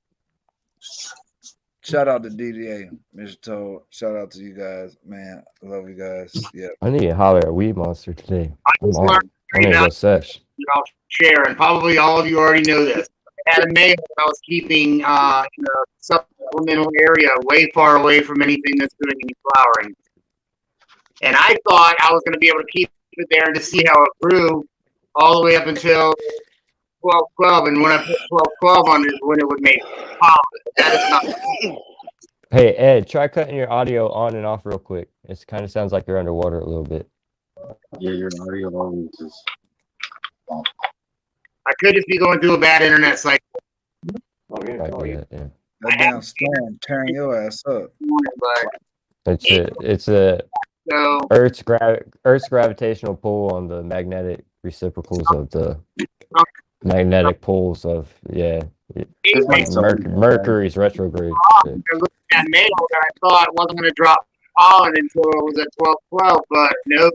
L: Shout out to DDA, Mr. Toad. Shout out to you guys, man. I love you guys. Yeah.
H: I need to holler at Weed Monster today.
C: I just learned
H: I need to go sesh.
C: I'll share, and probably all of you already know this. I had a male that I was keeping in a supplemental area way far away from anything that's doing any flowering. And I thought I was going to be able to keep it there and to see how it grew all the way up until 12-12. And when I put 12-12 on it, when it would make pollen. That is not.
H: Hey, Ed, try cutting your audio on and off real quick. It kind of sounds like you're underwater a little bit.
E: Yeah, your audio always is.
C: I could just be going through a bad internet cycle.
L: That damn storm tearing your ass up.
H: It's a Earth's gravitational pull on the magnetic reciprocals of the magnetic poles of Mercury's retrograde.
C: I looked at that mail that I thought wasn't going to drop pollen until it was at 12-12, but no.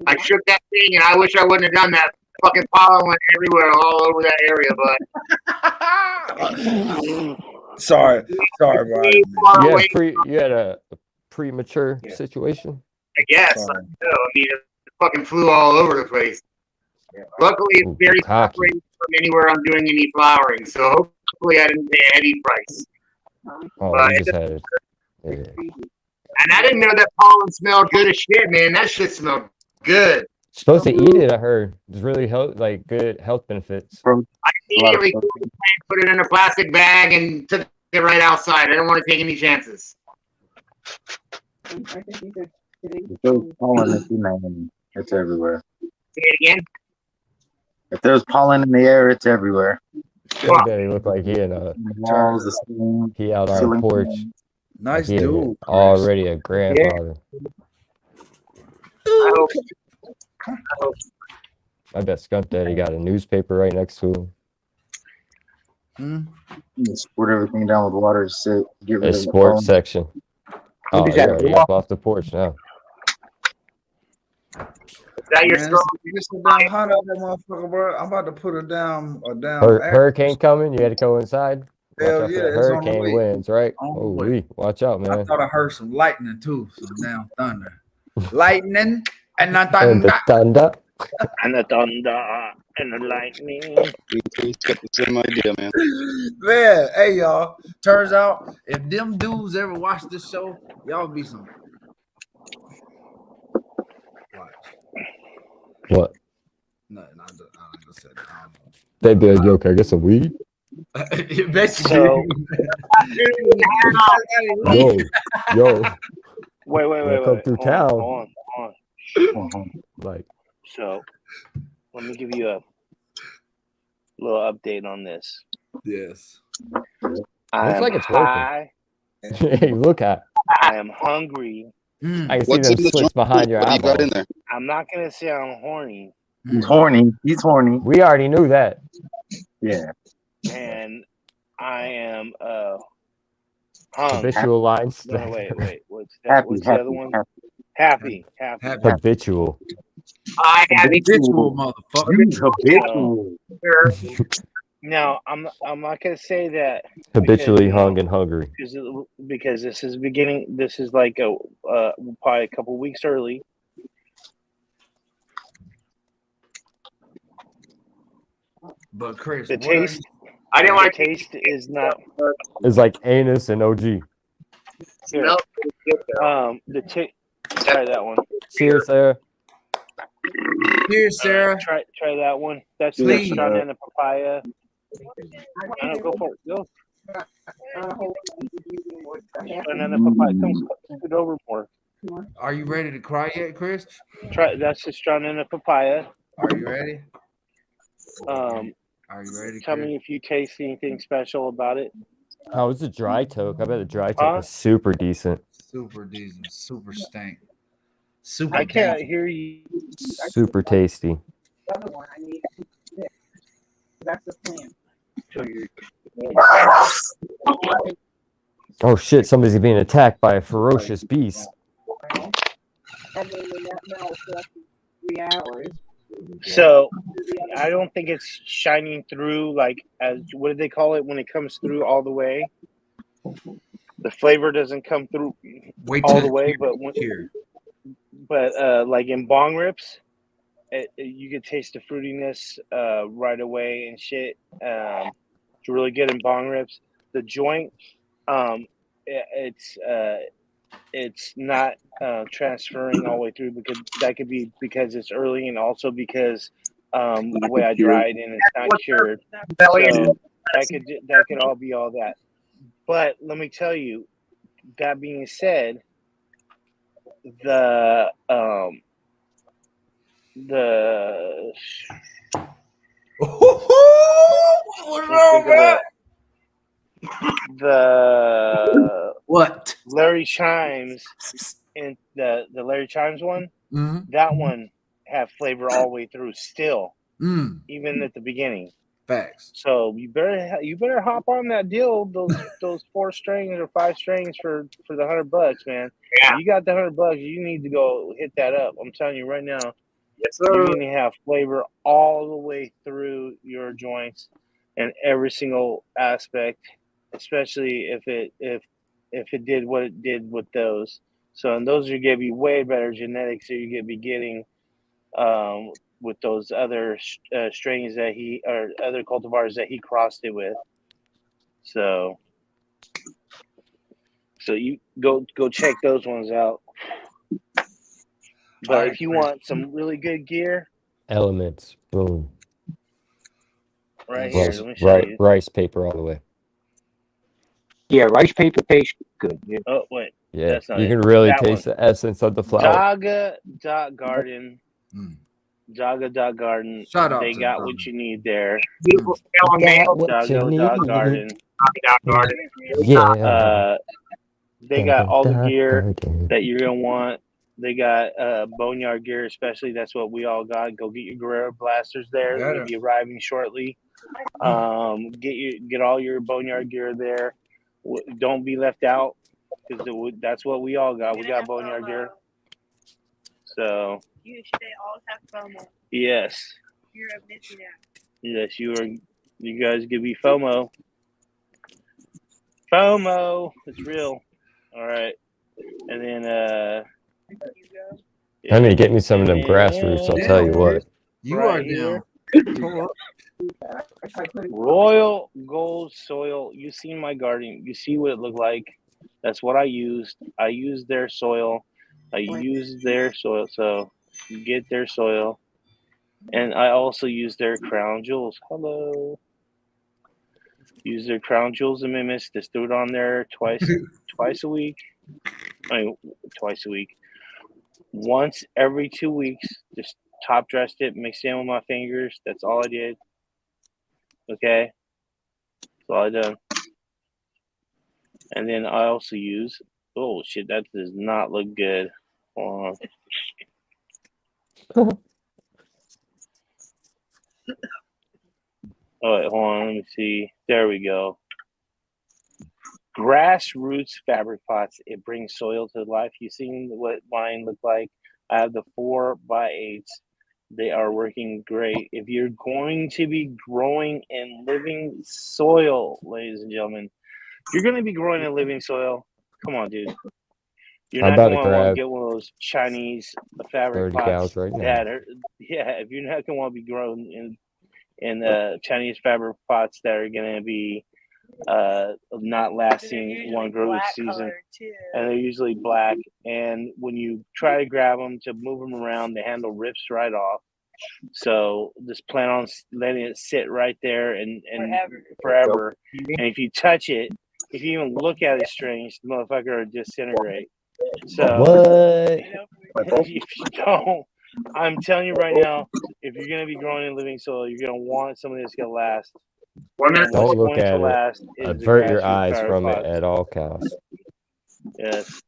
C: I shook that thing, and I wish I wouldn't have done that. Fucking pollen went everywhere, all over that area, but
L: sorry,
H: Brian. You had a premature situation.
C: I guess. I don't know. I mean, it fucking flew all over the place. Luckily, it's very separated from anywhere I'm doing any flowering, so hopefully I didn't pay a heavy price.
H: Oh, you just had it. Yeah.
C: And I didn't know that pollen smelled good as shit, man. That shit smelled good.
H: Supposed to eat it, I heard. It's really good health benefits.
C: I immediately put it in a plastic bag and took it right outside. I didn't want to take any chances.
E: If there's pollen in the air, it's everywhere.
C: Say it again.
E: If there's pollen in the air, it's everywhere.
H: He looked like he in a
E: walls, the ceiling,
H: he out on the porch.
L: Nice dude.
H: Already a grandfather.
C: I hope.
H: I bet Skunk Daddy got a newspaper right next to
E: him. Squirt everything down with water to sit. Get rid of the
H: sports
E: pollen.
H: section. Oh, yeah, up off the porch now.
C: Is that your strong?
L: Hot out that motherfucker, bro. I'm about to put her down.
H: Hurricane coming. You had to go inside.
L: Hell yeah,
H: hurricane winds, right? Oh, watch out, man.
L: I thought I heard some lightning too. Some damn thunder. Lightning and the thunder.
H: Thunder.
A: And the thunder and the lightning.
K: Got the same idea, man.
L: Man, hey y'all. Turns out if them dudes ever watch this show, y'all be some.
H: What?
L: No, I just said that.
H: They'd be like, yo, can I get some weed?
L: Basically.
H: Yo.
A: Wait.
H: Come through town.
A: Hold on.
H: Like.
A: So, let me give you a little update on this.
L: Yes.
H: Looks like it's working. Hey, look at.
A: I am hungry.
H: I can see them slits behind your eyeball.
A: I'm not gonna say I'm horny.
E: He's horny. He's horny.
H: We already knew that.
E: Yeah.
A: And I am
H: habitual lines.
A: No, wait. What's that? What's the other one? Happy.
H: Habitual.
C: I have
L: habitual, motherfucker.
C: Habitual.
A: Now, I'm not gonna say that
H: Habitually hung and hungry.
A: because this is beginning. This is like probably a couple weeks early.
L: But Chris,
A: the taste.
C: I didn't want
A: to taste is not.
H: It's like anus and OG.
A: Here. Try that one.
H: Cheers, Sarah.
L: Cheers, Sarah.
A: Try that one. That's the banana papaya. I don't go for it. Go. Banana papaya. Come scoot over more.
L: Are you ready to cry yet, Chris?
A: That's the banana papaya.
L: Are you ready?
A: Are
L: you ready?
A: Tell me if you taste anything special about it.
H: How was the dry toke? I bet the dry toke was super decent.
L: Super decent. Super stank. Super.
A: I can't hear you.
H: Super tasty.
N: That's the plan.
H: Oh shit! Somebody's being attacked by a ferocious beast.
N: And then when that melts, that's 3 hours.
A: So I don't think it's shining through like as what do they call it when it comes through all the way? The flavor doesn't come through all the way, but like in bong rips, you can taste the fruitiness right away and shit. It's really good in bong rips. The joint, it's not transferring all the way through because that could be because it's early and also because the way I dried and it's not cured. So that could all be all that. But let me tell you, that being said, the
L: what
A: Larry Chimes and the Larry Chimes one, that one have flavor all the way through still, even at the beginning.
L: Facts.
A: So you better hop on that deal. Those 4 strings or 5 strings for the $100, man.
C: Yeah.
A: You got the $100. You need to go hit that up. I'm telling you right now.
C: Yes, sir.
A: You're going to have flavor all the way through your joints and every single aspect, especially if it did what it did with those. So, and those are going to be way better genetics that you're going to be getting with those other strains that or other cultivars that he crossed it with. So you go check those ones out. But if you want some really good gear,
H: Elements, boom.
A: Right here, let me show you.
H: Rice paper all the way.
J: Yeah, rice paper tastes good. Yeah.
A: Oh wait,
H: Yeah,
A: that's not
H: you
A: it.
H: can really
A: That
H: taste
A: one.
H: the essence of the flower.
A: Jaga.garden. Jaga.garden.
L: Shout out
A: They
L: to
A: got
L: them.
A: what you need there.
C: Beautiful spelling, man.
A: Jaga.garden.
H: Yeah.
A: They got all the gear that you're gonna want. They got boneyard gear, especially. That's what we all got. Go get your Guerrero blasters there. They'll be arriving shortly. Get all your boneyard gear there. Don't be left out because that's what we all got. We got boneyard gear. So
N: You should all have FOMO.
A: yes,
N: You're missing out.
A: yes, you guys give me FOMO. FOMO, it's real. All right, and then
H: I need to get me some of them grassroots. I'll tell you what.
L: You
A: right
L: are
A: here.
L: down.
A: Royal Gold soil. You see my garden. You see what it looked like. That's what I used. I used their soil. So you get their soil. And I also use their crown jewels. Hello. Use their crown jewels and mimics. Just threw it on there twice a week. Twice a week. Once every 2 weeks. Just top dressed it, mixed it in with my fingers. That's all I did. Okay. That's all I done. And then I also use, oh shit, that does not look good. Hold on. Oh, wait, hold on, let me see. There we go. Grassroots fabric pots. It brings soil to life. You seen what mine look like? I have the 4x8s. They are working great. If you're going to be growing in living soil, ladies and gentlemen, if you're going to be growing in living soil, come on, dude. You're
H: I'm
A: not
H: about
A: going
H: to
A: to want to
H: grab
A: get one of those Chinese fabric
H: 30
A: pots
H: cows right now.
A: that are, if you're not going to want to be growing in Chinese fabric pots that are going to be not lasting one growing season, and they're usually black. And when you try to grab them to move them around, the handle rips right off. So just plan on letting it sit right there and forever. And if you touch it, if you even look at it strange, the motherfucker will disintegrate. So
H: what?
A: if you don't, I'm telling you right now, if you're gonna be growing in living soil, you're gonna want something that's gonna last. And
H: Don't
A: what's
H: look
A: going to
H: at it.
A: last is the
H: Avert your
A: grassroots
H: eyes
A: fabric
H: from it
A: pots.
H: at all costs.
A: Yes.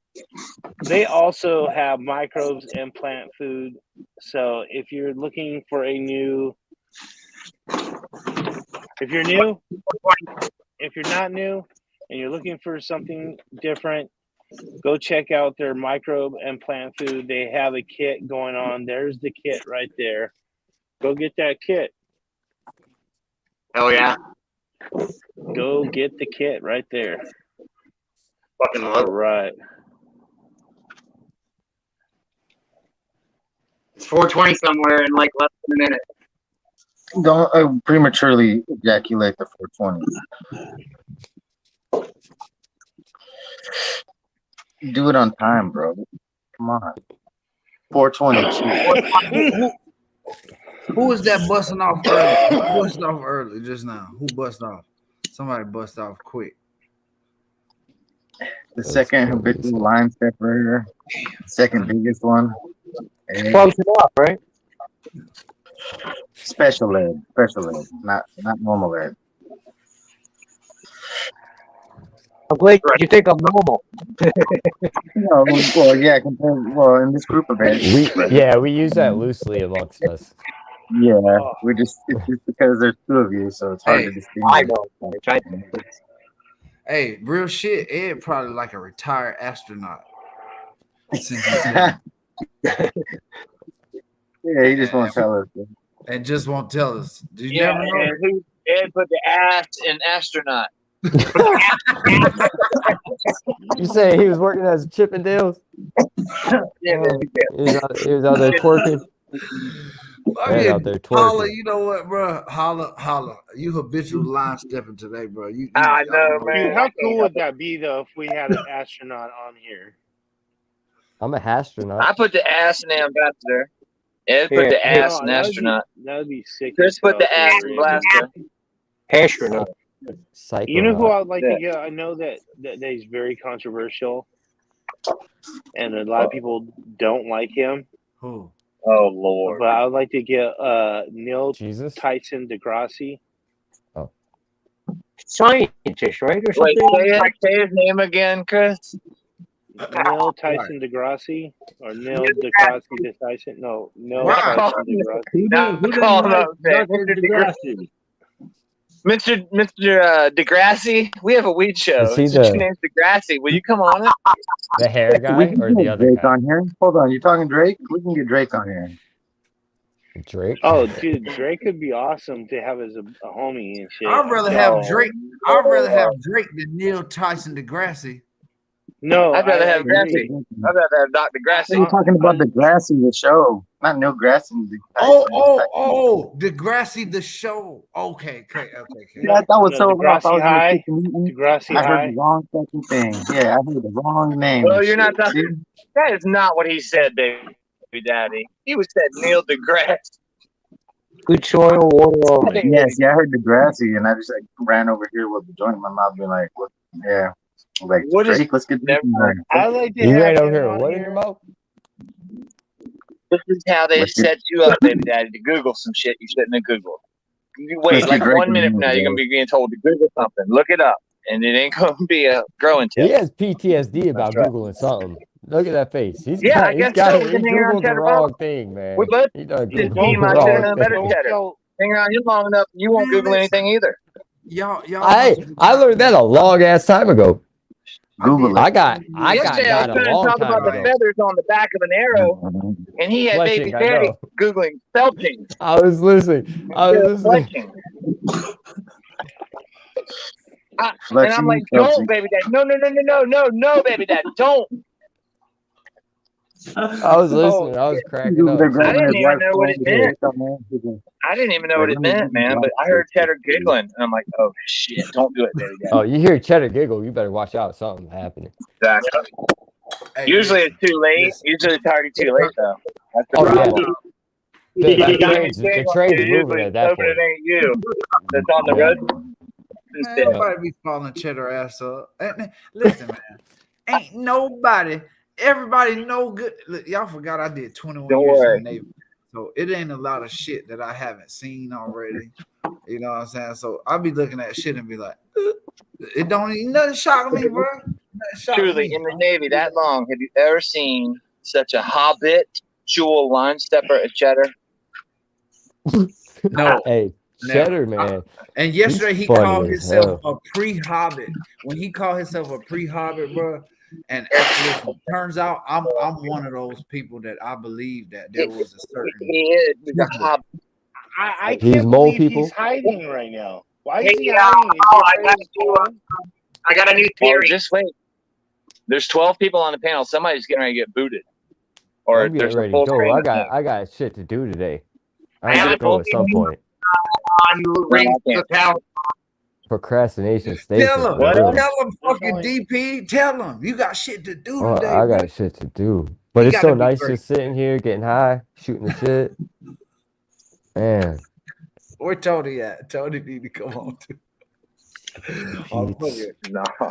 A: They also have microbes and plant food. So if you're looking for a new, if you're new, if you're not new, and you're looking for something different, go check out their microbe and plant food. They have a kit going on. There's the kit right there. Go get that kit.
C: Hell yeah.
A: Go get the kit right there.
C: Fucking love it.
A: All right.
C: It's 4:20 somewhere in like less than a minute.
E: Don't prematurely ejaculate the 420. Do it on time, bro. Come on. 420.
L: Who was that busting off early? Who busted off early just now? Who busted off? Somebody bust off quick.
E: The second habitual line separator. Second biggest one.
J: Close enough, right?
E: Special ed, not normal ed.
J: I'm glad you think I'm normal.
E: No, well, yeah, in this group of ed.
H: We use that loosely amongst us.
E: Yeah, it's just because there's two of you, so it's hard to distinguish.
J: I know.
L: Hey, real shit. Ed probably like a retired astronaut.
E: Yeah, he just won't tell us.
L: And just won't tell us. You
B: Yeah,
L: never know.
B: and Ed put the ass in astronaut.
H: You say he was working as Chippendales?
B: Yeah,
H: He was out there twerking. Out there
L: Holla,
H: twerking.
L: you know what, bro? Holla. You habitual line stepping today, bro.
B: I know, man.
A: Dude, how cool would that be, though, if we had an astronaut on here?
H: I'm a astronaut.
B: I put the ass in ambassador. Ed put the ass in astronaut.
A: That would be sick.
B: Chris put the ass in blaster.
J: Astronaut.
A: You know who I'd like to get? I know that he's very controversial, and a lot of people don't like him.
L: Who?
B: Oh Lord!
A: But I'd like to get Neil Tyson deGrasse.
H: Oh,
J: scientist, right? Or something?
B: Wait, say his name again, Chris.
A: Neil Tyson deGrasse or Neil deGrasse Tyson? No, Neil Tyson deGrasse.
B: Mr. Degrassi, we have a weed show.
H: Is he
B: Your name's Degrassi. Will you come on it?
H: The hair guy
E: We can
H: or the
E: get
H: other
E: Drake
H: guy?
E: on here. Hold on, you talking Drake? We can get Drake on here.
H: Drake?
A: Oh, dude, Drake could be awesome to have as a homie and shit.
L: I'd rather have Drake. I'd rather have Drake than Neil Tyson deGrasse.
A: No,
B: I'd rather have Grassy. I'd rather have Dr. Grassy.
E: You're talking about Degrassi, the show, not Neil Grassy.
L: Degrassi, the show. Okay.
E: Yeah, that was so rough. I was
A: High.
E: Degrassi I heard the wrong fucking thing. Yeah, I heard the wrong name.
B: Well, you're not talking. That is not what he said, baby daddy. He was said Neil deGrasse.
J: Good soil, water only.
E: Yes, I heard Degrassi, and I just ran over here with the joint in my mouth, being like, "What? Yeah." Like,
B: what is?
E: Drake, let's get this in.
A: I like to
H: You
A: have
H: ran over
A: him
H: here.
A: on
H: What in your mouth?
B: This is how they set you up, baby daddy, to Google some shit you shouldn't have Googled. You wait, like 1 minute from now, you're gonna be being told to Google something. Look it up, and it ain't gonna be a growing tip.
H: He has PTSD about Googling something. Look at that face. He
B: guess so.
H: He Googled the wrong thing, man.
B: We both
H: He done
B: his
H: Googled
B: team.
H: the
B: I should have
H: wrong
B: known better,
H: thing.
B: Cheddar. Hang around here long enough, you won't Google anything either.
L: Y'all.
H: I learned that a long ass time ago.
E: Google it.
H: I got
B: Yesterday I was
H: a
B: trying to
H: long
B: talk
H: time
B: about the
H: ago.
B: feathers on the back of an arrow, and he had Baby
H: Fletching, I
B: Daddy
H: know.
B: Googling felching.
H: I was listening.
B: Fletching. And I'm like, don't, Baby Daddy. No, Baby Daddy, don't.
H: I was listening. I was cracking up.
B: I didn't even know what it meant. I didn't even know what it meant, man. But I heard Cheddar giggling, and I'm like, oh shit, don't do it, Baby Daddy.
H: Oh, you hear Cheddar giggle, you better watch out. Something's happening.
B: Exactly. Usually it's too late. Usually it's already too late, though. That's the problem.
H: The train's moving at that
B: But
H: point.
B: it ain't you that's on the road.
L: Man, nobody be falling Cheddar ass up. Listen, man, ain't nobody. Everybody know good. Look, y'all forgot I did 21 years in the Navy, so it ain't a lot of shit that I haven't seen already. You know what I'm saying? So I'll be looking at shit and be like, it don't even nothing shock me, bro.
B: Truly, in the Navy that long, have you ever seen such a habitual line stepper at Cheddar?
L: No.
H: Hey, Cheddar, man.
L: And yesterday
H: he's
L: he called
H: funny as
L: himself
H: hell.
L: a pre-hobbit. When he called himself a pre-hobbit, bro. And listen, turns out I'm one of those people that I believe that there was a certain.
B: He's a hobbit.
A: I
H: These
A: can't
H: mole
A: believe
H: people?
A: he's hiding right now. Why
C: Hey,
A: is he hiding?
C: I got a new
B: Well,
C: theory.
B: just wait. There's 12 people on the panel. Somebody's getting ready to get booted. Or
H: I'm
B: there's
H: getting
B: a
H: ready
B: full
H: to go.
B: screen.
H: I got shit to do today.
C: I
H: I have to
C: haven't
H: go at some point.
C: on rings the town.
H: Procrastination station.
L: Tell him,
H: for real.
L: fucking DP. Tell him you got shit to do
H: Oh,
L: today.
H: I
L: bro.
H: got shit to do. But
L: You
H: it's
L: gotta
H: so
L: be
H: nice
L: great.
H: just sitting here, getting high, shooting the shit. Man.
L: Where Tony at? Tony need to come on too. Oh, fuck it.
B: No.
L: Damn,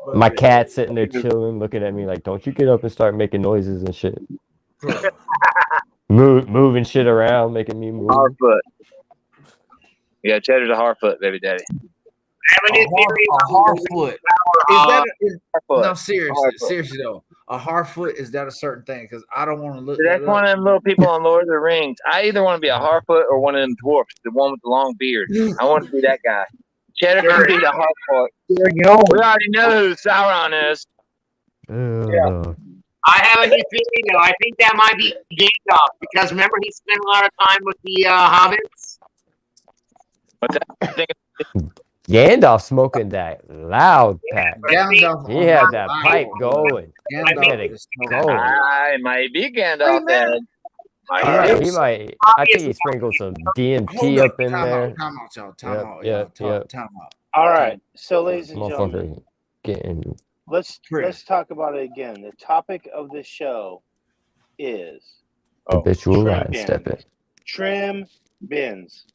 L: fuck
H: My
L: it.
H: cat's sitting there chilling, looking at me like, don't you get up and start making noises and shit. Moving shit around, making me move.
B: Harfoot. Yeah, Cheddar's a Harfoot, Baby Daddy.
L: A Harfoot. No, seriously though. A Harfoot, is that a certain thing? Because I don't want to look.
B: That's one of them little people on Lord of the Rings. I either want to be a Harfoot or one of them dwarfs, the one with the long beard. I want to be that guy. Cheddar can be the Harfoot. We already know who Sauron is.
C: Yeah. I have a new theory though. I think that might be Gandalf because remember he spent a lot of time with the hobbits.
B: What's that?
H: Gandalf smoking that loud pack.
L: Gandalf
H: He had that pipe going.
L: Gandalf is
H: going.
B: I might be Gandalf then.
H: He might. I think he sprinkled some DMT up in there.
L: Time out, y'all. Time out.
A: All right. So, ladies and gentlemen,
H: Motherfucker getting.
A: let's talk about it again. The topic of the show is
H: Habitual
A: trim
H: line
A: bin.
H: stepping.
A: Trim bins.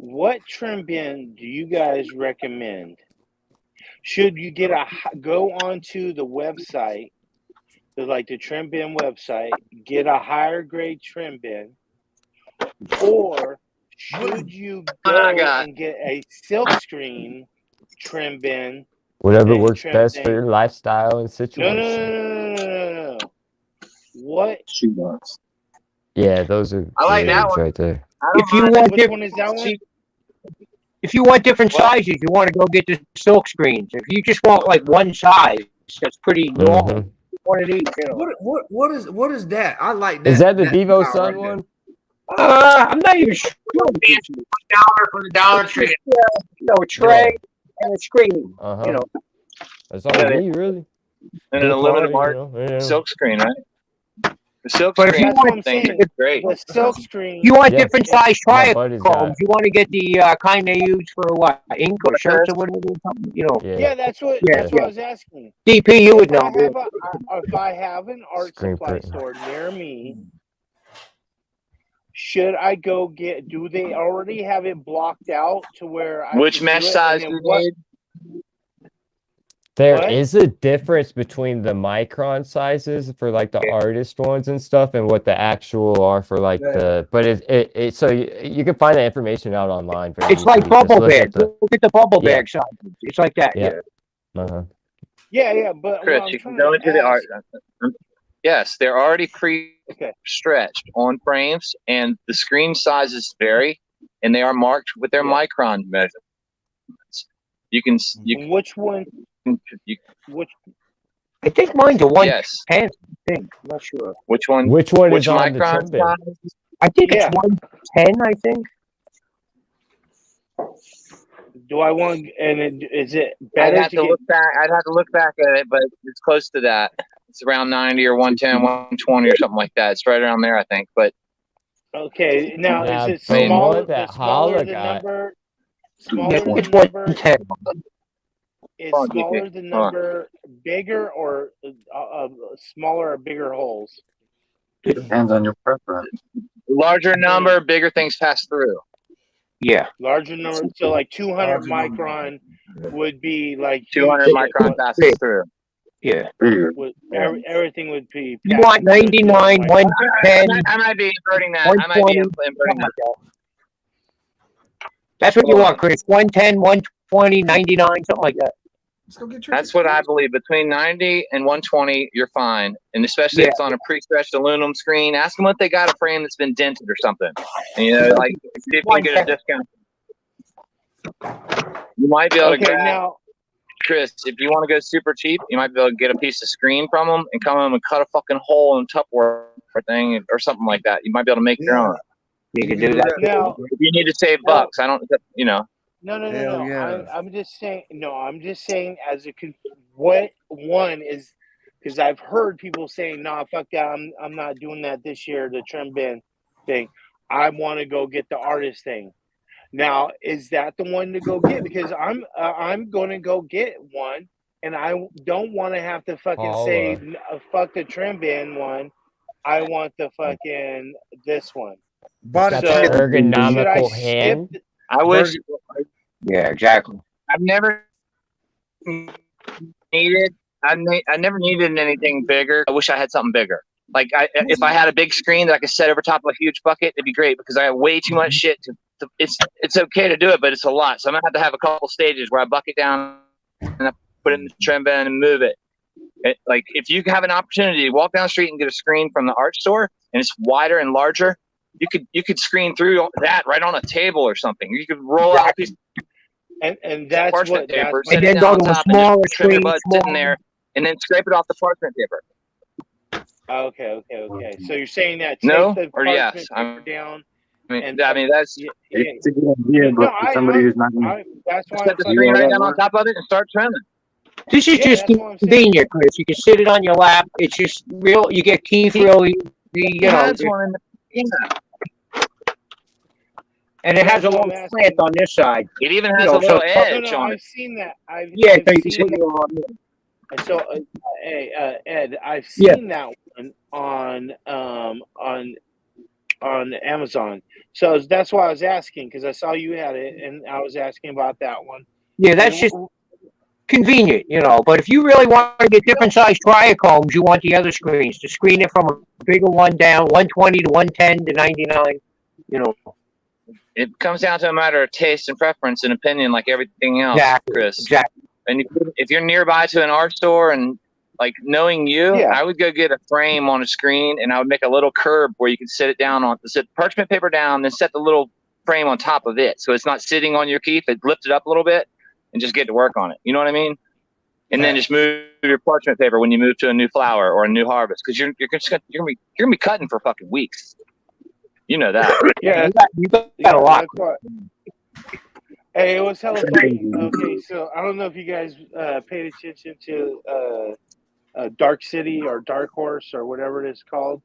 A: What trim bin do you guys recommend? Should you go onto the website, the trim bin website, get a higher grade trim bin, or should you go and get a silkscreen trim bin?
H: Whatever works best for your lifestyle and situation.
A: No. What?
E: Shoebox.
H: Yeah, those are.
C: I like that one
H: right there.
J: If you want
A: Which one is that one?
J: If you want different sizes, you want to go get the silk screens. If you just want like one size, that's pretty normal. One of these.
L: What is that? I like that.
H: Is that the Devo Sun one?
J: I'm not even sure.
C: $1 for the Dollar Tree.
J: A tray and a screen. You know.
H: That's all you need, really.
B: And an aluminum art silk screen, right? The silk screen thing is great.
A: The silk screen.
J: You want different size trichomes. You want to get the kind they use for what? Ink or shirts or whatever. You know.
A: Yeah, that's what I was asking.
J: DP, you would know.
A: If I have an art supply store near me, should I go get? Do they already have it blocked out to where I?
B: Which mesh size do you need?
H: There is a difference between the micron sizes for like the artist ones and stuff, and what the actual are for like the. But it so you can find that information out online.
J: It's like bubble bags. Look at the bubble bag size. It's like that.
A: Yeah, but
B: Chris, you can go into the art. Yes, they're already pre-stretched on frames, and the screen sizes vary, and they are marked with their micron measurements. You can
A: which one? Which?
J: I think mine's a 110.
B: Yes.
J: I think. I'm not sure.
B: Which one?
H: Which one
B: Which
H: is on the
B: micron
H: trim bin?
B: size?
J: I think
A: Yeah.
J: it's 110. I think.
A: Do I want? And is it
B: I'd
A: better
B: have
A: to
B: to
A: get?
B: look back. I'd have to look back at it, but it's close to that. It's around 90 or 110, 120 or something like that. It's right around there, I think. But
A: Okay, now
H: Now,
A: is it
H: the
A: smaller?
H: one that
A: The smaller
H: Holla
A: the
H: got,
A: number,
J: Yeah,
A: smaller the
J: it's
A: number
J: 110.
A: is
B: Hold on,
A: smaller
B: GP.
A: the
B: Hold on.
A: number bigger or smaller or bigger holes?
E: Depends on your preference.
B: Larger number, bigger things pass through.
J: Yeah.
A: Larger number, so like 200
L: Larger number.
A: micron would be like
B: 200
A: huge
B: micron
A: shit.
B: passes through.
J: Yeah.
E: Bigger.
A: Everything would be.
J: You want 99, 110,
B: I might be inverting that. I might be
J: 120,
B: inverting
J: something
B: that.
J: like that. That's what you
B: Hold
J: want,
B: on.
J: Chris. 110, 120, 99, something like that.
L: Let's go get your.
B: That's what I believe. Between 90 and 120, you're fine. And especially if it's on a pre-stretched aluminum screen, ask them if they got a frame that's been dented or something. And, you know, like, see if you can get a discount. You might be able to
A: Okay,
B: grab,
A: now,
B: Chris, if you want to go super cheap, you might be able to get a piece of screen from them and come in and cut a fucking hole in Tupperware thing or something like that. You might be able to make your own.
J: You can do that.
A: now,
B: If you need to save bucks, I don't, you know.
A: no.
L: Hell yeah.
A: I'm just saying. No, I'm just saying as a what one is, because I've heard people saying, "Nah, fuck that. I'm not doing that this year." The trim bin thing. I want to go get the artist thing. Now, is that the one to go get? Because I'm going to go get one, and I don't want to have to fucking say fuck the trim bin one. I want the fucking this one.
H: Got the ergonomical hand.
B: I wish.
J: Yeah, exactly.
B: I've never needed. I never needed anything bigger. I wish I had something bigger. Like if I had a big screen that I could set over top of a huge bucket, it'd be great because I have way too much shit to it's okay to do it, but it's a lot. So I'm gonna have a couple stages where I bucket down and I put it in the trim bin and move it. Like if you have an opportunity to walk down the street and get a screen from the art store and it's wider and larger, you could screen through that right on a table or something. You could roll out a piece
A: and that's
B: parchment
A: what
B: paper,
A: that's
B: set
J: and
B: it
J: then
B: down
J: go
B: on
J: to a
B: top and
J: smaller
B: just trim your
J: screen,
B: bud sitting there, and then scrape it off the parchment paper.
A: Okay. So you're saying that take
B: No
A: the
B: or
A: parchment
B: yes?
A: paper down.
B: I mean that's
E: It's a good idea, but for somebody who's not going
A: that's why
B: set
A: I'm
B: the
A: fucking
B: screen right
A: saying
B: down on top of it and start trimming.
J: This is just
A: that's what I'm saying.
J: convenient, Chris. You can sit it on your lap. It's just real. You get teeth really, you know.
B: That's one in the,
J: And it has a little slant on this side.
B: It even has a little edge on it.
A: I've seen that. I've
J: so you can
A: seen
J: sit
A: that.
J: your arm in.
A: So, Ed, I've seen that one on Amazon. So that's why I was asking because I saw you had it, and I was asking about that one.
J: Yeah, that's just convenient, you know. But if you really want to get different size trichomes, you want the other screens to screen it from a bigger one down, 120 to 110 to 99. You know,
B: it comes down to a matter of taste and preference and opinion, like everything else, Chris.
J: Exactly.
B: And if you're nearby to an art store and like knowing you, I would go get a frame on a screen and I would make a little curb where you can sit it down on, set parchment paper down, then set the little frame on top of it. So it's not sitting on your keef. It lift it up a little bit and just get to work on it. You know what I mean? And then just move your parchment paper when you move to a new flower or a new harvest. Cause you're gonna be cutting for fucking weeks. You know that.
J: You got a lot.
A: Hey, it was hella funny. Okay, so I don't know if you guys paid attention to Dark City or Dark Horse or whatever it is called.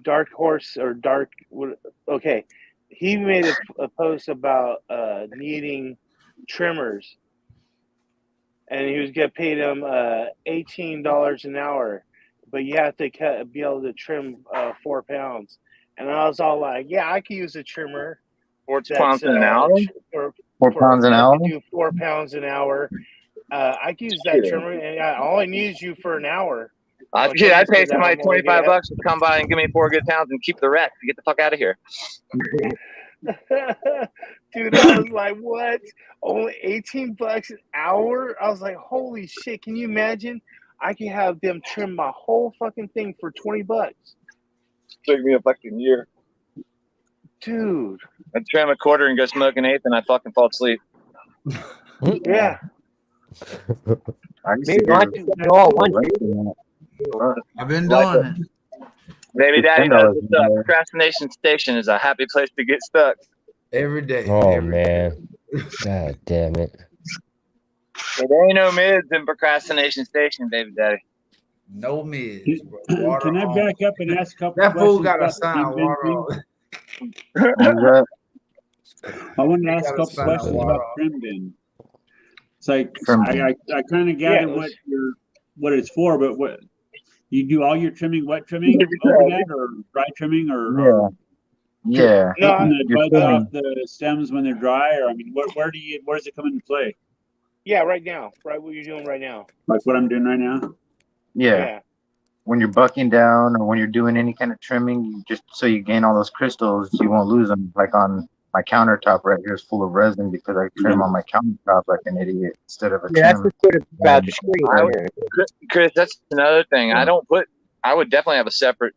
A: Dark Horse or Dark. Okay, he made a post about needing trimmers, and he was gonna pay them $18 an hour, but you have to be able to trim 4 pounds. And I was all like, "Yeah, I could use a trimmer."
B: 4 pounds an hour.
E: 4 pounds an hour.
A: Do 4 pounds an hour. I can use that trimmer, and all I need is you for an hour.
B: I'd pay somebody $25 to come by and give me 4 good pounds and keep the rest to get the fuck out of here.
A: Dude, I was like, what? Only $18 an hour? I was like, holy shit! Can you imagine? I can have them trim my whole fucking thing for $20.
B: Took me a fucking year.
A: Dude.
B: I'd trim a quarter and go smoke an eighth and I'd fucking fall asleep.
A: Yeah.
E: I used
J: Maybe
E: to
J: not
E: get
J: do it all one
L: I've been doing it.
B: Baby daddy
E: $10
B: knows what's up.
E: an hour.
B: Procrastination Station is a happy place to get stuck.
L: Every day.
H: Oh man, god damn it!
B: Hey, there ain't no mids in Procrastination Station, baby daddy.
L: No mids.
F: Can I back up and ask a couple
L: That fool
F: questions
L: got a
F: about the
L: sign,
F: trim bin
L: water
F: thing?
L: on.
E: What was
F: I wanted to ask a
L: got a
F: couple
L: sign,
F: questions
L: water
F: about trim bin. It's like
E: Trim bin.
F: I kind of gathered what it's for, but what you do all your trimming, wet trimming over that, or dry trimming, or
E: Yeah.
F: taking the
E: You're
F: buds off
E: trimming.
F: the stems when they're dry, or I mean, where does it come into play?
A: Yeah, right now. Right what you're doing right now.
F: Like what I'm doing right now?
E: Yeah. When you're bucking down or when you're doing any kind of trimming, you just so you gain all those crystals, you won't lose them. Like on my countertop right here is full of resin because I trim on my countertop like an idiot instead of a
J: Yeah, that's
E: trim.
J: what's good about the screen.
B: Chris, that's another thing. I would definitely have a separate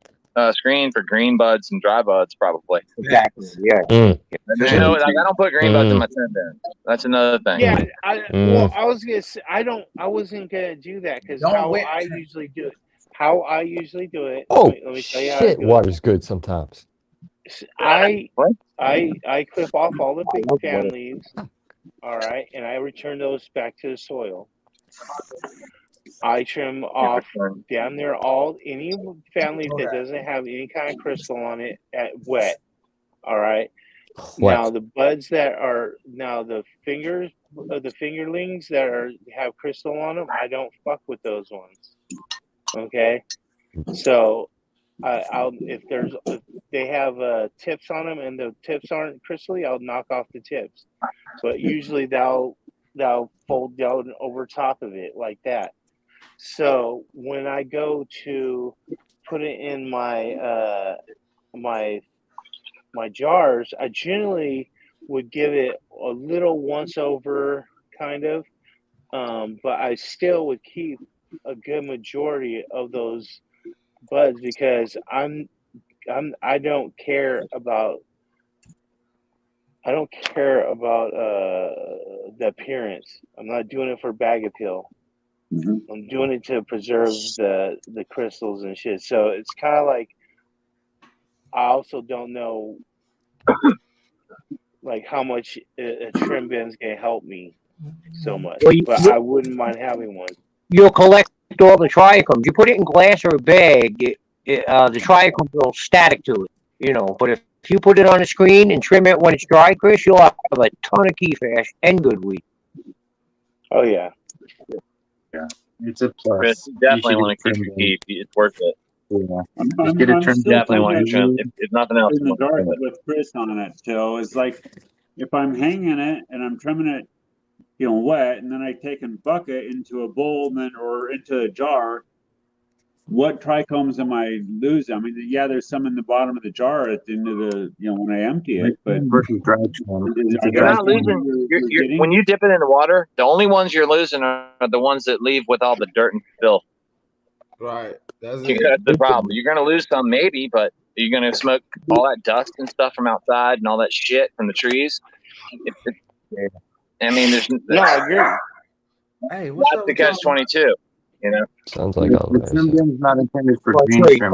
B: screen for green buds and dry buds, probably.
J: Exactly. Yeah.
B: There's no, like, I don't put green buds in my trim bin. That's another thing.
A: Yeah, well, I was gonna say I wasn't gonna do that because I usually do it. How I usually do it.
H: Oh
A: let me tell you how I
H: shit!
A: do it.
H: Water's good sometimes.
A: I clip off all the big fan leaves, all right, and I return those back to the soil. I trim off down there any fan leaf that doesn't have any kind of crystal on it at wet. All right.
H: Wet.
A: Now the buds that are the fingerlings that have crystal on them, I don't fuck with those ones. Okay. So if they have tips on them and the tips aren't crystally, I'll knock off the tips. But usually they'll fold down over top of it like that. So when I go to put it in my my jars, I generally would give it a little once over kind of, but I still would keep a good majority of those buds because I don't care about the appearance. I'm not doing it for bag appeal. I'm doing it to preserve the crystals and shit. So it's kind of like I also don't know like how much a trim bin's gonna help me so much, but I wouldn't mind having one.
J: You'll collect all the trichomes. You put it in glass or a bag, the trichomes will static to it, you know. But if you put it on a screen and trim it when it's dry, Chris, you'll have a ton of keef ash and good weed.
A: Oh yeah.
E: Yeah. It's a plus.
B: Chris, you definitely want to keep your keep. It's worth it.
E: Yeah.
F: I'm
E: get it
F: still
B: definitely want to trim. If nothing else,
F: in the dark with Chris on it still. It's like if I'm hanging it and I'm trimming it, you know, wet, and then I take and bucket into a bowl and then or into a jar. What trichomes am I losing? I mean, yeah, there's some in the bottom of the jar at the end of the, you know, when I empty it. But
E: versus dry trim.
B: You're not losing. When you dip it in the water, the only ones you're losing are the ones that leave with all the dirt and filth.
L: Right. That's
B: the problem. You're going to lose some maybe, but you're going to smoke all that dust and stuff from outside and all that shit from the trees. I mean, there's
A: no, I agree.
L: Hey, what's
B: that's the catch-22. You know,
H: sounds like all
E: the trim bin is not intended for green trim.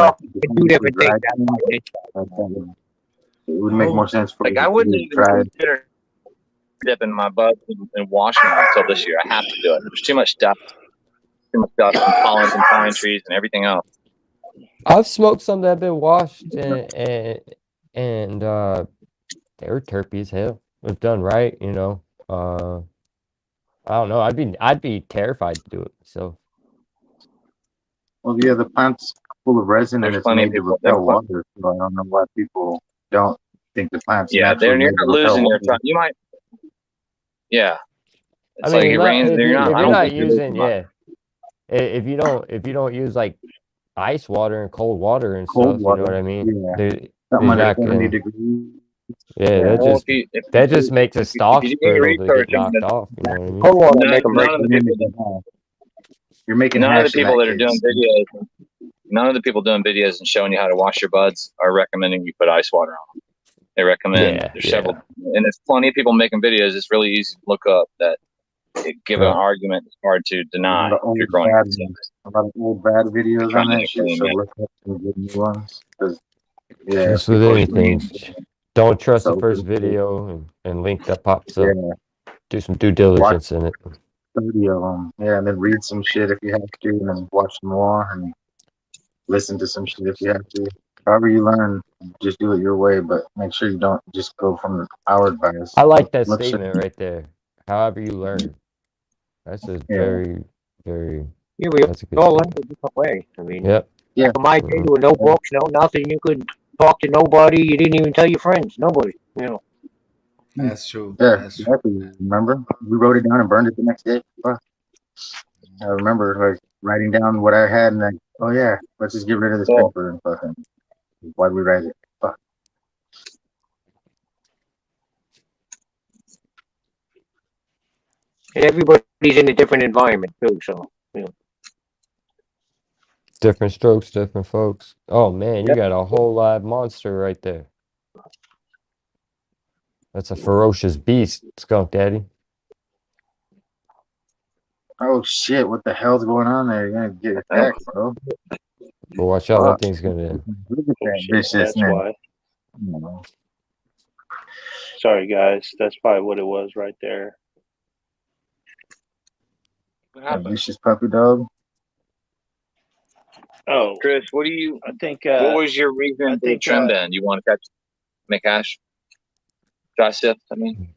E: It would make more sense for
B: like I wouldn't even consider dipping my buds and washing them until this year. I have to do it. There's too much dust and pollens and pine trees and everything else.
H: I've smoked some that have been washed and they were terpy as hell. If done right, you know. I don't know. I'd be terrified to do it. So.
E: Well, yeah, the plant's full of resin and
B: There's
E: it's
B: plenty
E: made
B: of
E: to
B: people
E: repel water. So I don't know why people don't think the plant's
B: Yeah,
E: naturally
B: you're
E: made
B: not
E: to repel
B: losing your
E: water.
B: time. You might. Yeah.
H: I
B: It's
H: mean,
B: like it rains.
H: if
B: You're not. I
H: you're
B: don't
H: not
B: think you're
H: using,
B: losing much.
H: if you don't use like ice water and cold water and
E: Cold
H: stuff,
E: water,
H: you know what I mean?
E: yeah.
H: There's
E: Something under
H: not
E: 70
H: gonna,
E: degrees.
H: yeah,
B: Well,
H: that just makes the stalks
B: if you do your
H: brittle to
B: research,
H: get knocked off. You know what I mean?
J: Cold water make them break.
B: None of the people
E: You're making
B: none of
E: hash
B: the
E: in
B: people
E: that
B: that are doing
E: case.
B: videos, none of the people doing videos and showing you how to wash your buds are recommending you put ice water on them. They recommend there's several, and there's plenty of people making videos. It's really easy to look up that give an argument that's hard to deny if you're growing
E: a lot of old bad videos on that shit. So look up some good new ones. Yeah,
H: just with anything, don't trust the first video and link that pops up. Do some due diligence in it.
E: 30 of them. Yeah, and then read some shit if you have to, and then watch some more and listen to some shit if you have to. However you learn, just do it your way, but make sure you don't just go from our advice.
H: I like that statement right there. However you learn. That's a very, very.
J: Yeah, we all learn a different way. I mean, back in my day, there were no books, no nothing. You could talk to nobody. You didn't even tell your friends. Nobody. You know.
L: That's true.
E: Yeah,
L: That's
E: exactly. Remember, we wrote it down and burned it the next day. I remember like writing down what I had and like, oh yeah, let's just get rid of this paper and fucking. Why'd we write it? Fuck.
J: And everybody's in a different environment too, so you know.
H: Different strokes, different folks. Oh man, you got a whole live monster right there. That's a ferocious beast, Skunk Daddy.
E: Oh shit! What the hell's going on there? You're gonna get attacked, bro.
H: But watch out, that thing's gonna.
E: Look at that
A: That's why. Sorry, guys. That's probably what it was right there.
E: That vicious puppy dog.
B: Oh, Chris, what do you?
A: I think.
B: What was your reason for trim then? You want to make hash? Dry sift, I mean.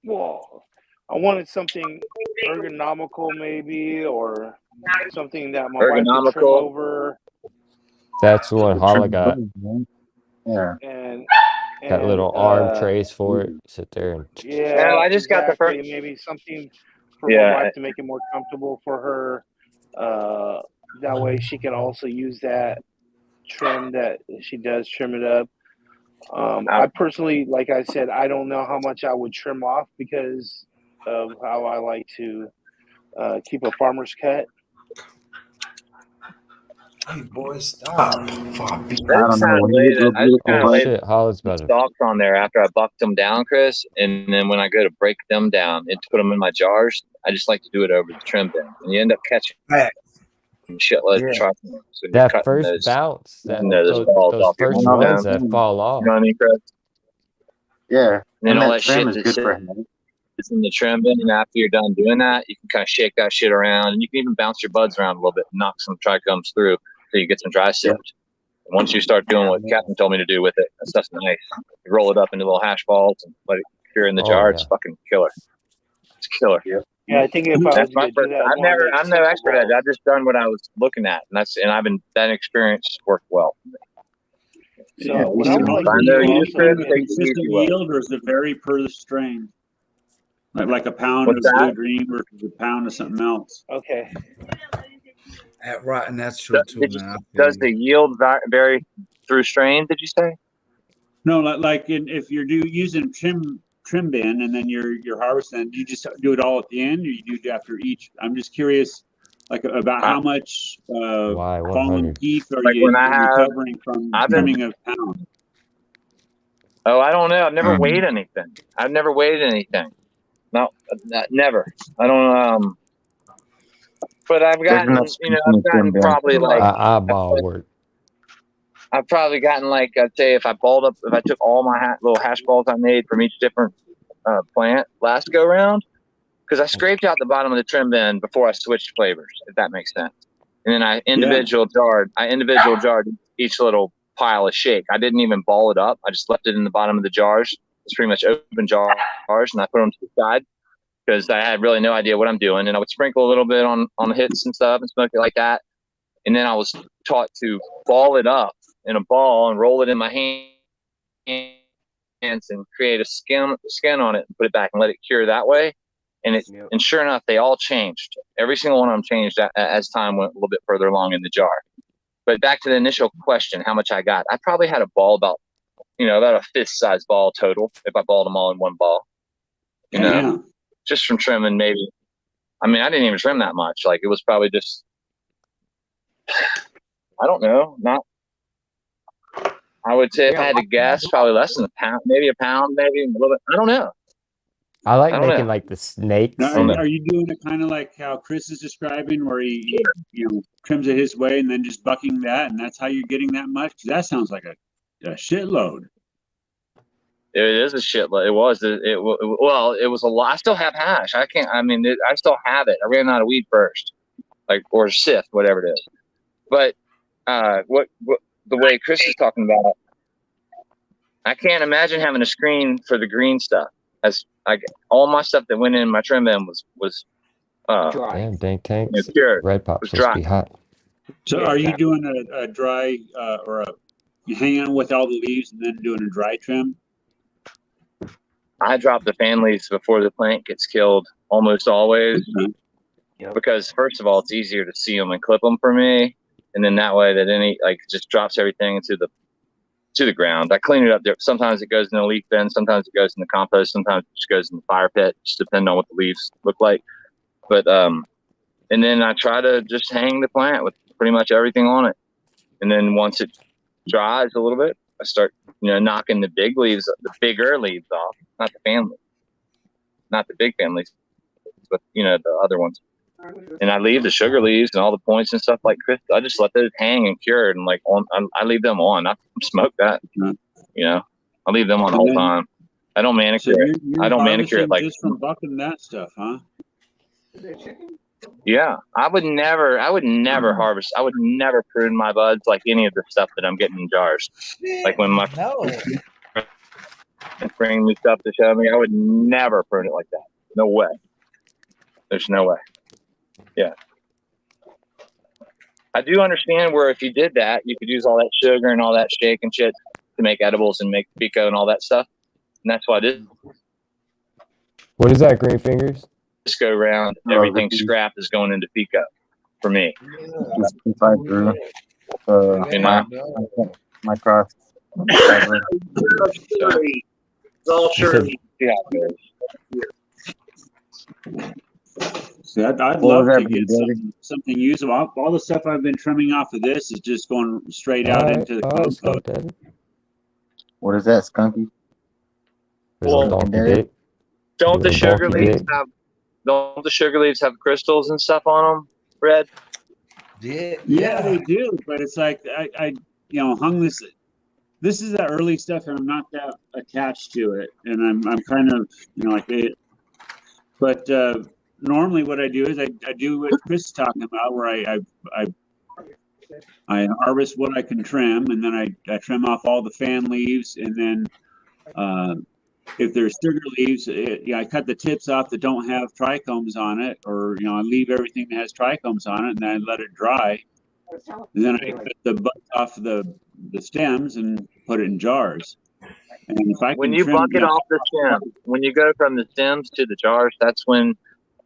A: Well, I wanted something ergonomical, maybe, or something that my wife could trim over.
H: That's what Hala got.
E: Yeah.
A: And
H: got little arm trays for it. Sit there and.
A: Yeah,
B: I just got the first.
A: Maybe something for my wife to make it more comfortable for her. That way she can also use that trim that she does trim it up. I personally, like I said, I don't know how much I would trim off because of how I like to keep a farmer's cut.
L: Hey, boys, stop.
B: I just kind of laid stalks on there after I bucked them down, Chris. And then when I go to break them down and put them in my jars, I just like to do it over the trim bin. And you end up catching shitloads of truck. So
H: that first bounce, those first ones that fall off.
B: You know what I mean, Chris?
E: Yeah.
B: And then all that shit is in the trim bin. And after you're done doing that, you can kind of shake that shit around. And you can even bounce your buds around a little bit and knock some trichomes through so you get some dry sift. And once you start doing what Captain told me to do with it, that stuff's nice. You roll it up into little hash balls and let it cure in the jar. It's fucking killer. It's killer.
A: Yeah, I think if I was going to do that,
B: I'm no expert at it. I've just done what I was looking at, and that experience worked well.
F: So, consistent yield, or is it vary per the strain? Like a pound of Blue Dream versus a pound of something else.
A: Okay.
L: Right, and that's true too, man.
B: Does the yield vary through strain? Did you say?
F: No, if you're using trim bin and then you're harvesting, do you just do it all at the end, or you do it after each? I'm just curious, about how much fallen teeth are you recovering from trimming of pound?
B: Oh, I don't know. I've never weighed anything. No, never. I don't. But I've gotten, probably like
H: eyeball work.
B: I've probably gotten I'd say if I took all my little hash balls I made from each different plant last go round, because I scraped out the bottom of the trim bin before I switched flavors, if that makes sense. And then I individual jarred each little pile of shake. I didn't even ball it up. I just left it in the bottom of the jars. It's pretty much open jars, and I put them to the side because I had really no idea what I'm doing. And I would sprinkle a little bit on the hits and stuff and smoke it like that. And then I was taught to ball it up in a ball and roll it in my hands and create a skin on it and put it back and let it cure that way. And and sure enough, they all changed. Every single one of them changed as time went a little bit further along in the jar. But back to the initial question, how much I got? I probably had a ball about a fist-sized ball total if I balled them all in one ball. Just from trimming, maybe. I mean, I didn't even trim that much. It was probably just, I don't know, I would say if I had to guess, probably less than a pound, maybe a little bit. I don't know.
H: I like
B: I don't
H: making
B: know.
H: like the snakes.
F: Now, are you doing it kind of like how Chris is describing, where he trims it his way and then just bucking that, and that's how you're getting that much? 'Cause that sounds like a shitload.
B: It is a shitload. It was. Well, it was a lot. I still have hash. I can't. I mean, I still have it. I ran out of weed first, or sift, whatever it is. But what the way Chris is talking about, I can't imagine having a screen for the green stuff. As all my stuff that went in my trim bin was
H: damn dank tanks.
B: cured.
H: Red Pop
B: Was
H: supposed
B: dry.
H: to be hot.
F: So, are you doing a dry or you hang out with all the leaves and then doing a dry trim?
B: I drop the fan leaves before the plant gets killed almost always, because first of all, it's easier to see them and clip them for me, and then that way that just drops everything into the ground. I clean it up there. Sometimes it goes in the leaf bin, sometimes it goes in the compost, sometimes it just goes in the fire pit, just depending on what the leaves look like. But and then I try to just hang the plant with pretty much everything on it, and then once it dries a little bit, I start knocking the big leaves, the bigger leaves off, not the big fan leaves, but the other ones. And I leave the sugar leaves and all the points and stuff like Chris. I just let those hang and cured, and I leave them on. I smoke that, I leave them on the whole time. I don't manicure it. I don't manicure it
F: just from bucking that stuff, huh?
B: Yeah, I would never harvest. I would never prune my buds like any of the stuff that I'm getting in jars. Like when my bring me stuff to show me, I would never prune it like that. No way. There's no way. Yeah. I do understand where if you did that, you could use all that sugar and all that shake and shit to make edibles and make pico and all that stuff. And that's why I did.
H: What is that, Green Fingers?
B: This go round, everything scrap is going into pico for me.
E: My cross.
C: It's all surety.
B: Yeah.
F: See, I'd love to get something usable. All the stuff I've been trimming off of this is just going straight out into the compost.
E: What is that, Skunky?
B: Well, don't the sugar leaves have crystals and stuff on them, Red?
F: Yeah, they do. But it's like I hung this. This is the early stuff, and I'm not that attached to it, and I'm kind of like it. But normally, what I do is I do what Chris is talking about, where I harvest what I can trim, and then I trim off all the fan leaves, and then if there's sugar leaves, I cut the tips off that don't have trichomes on it, or I leave everything that has trichomes on it, and then I let it dry. And then I cut the buds off the stems and put it in jars. And if I
B: when you bucket off the stem, when you go from the stems to the jars, that's when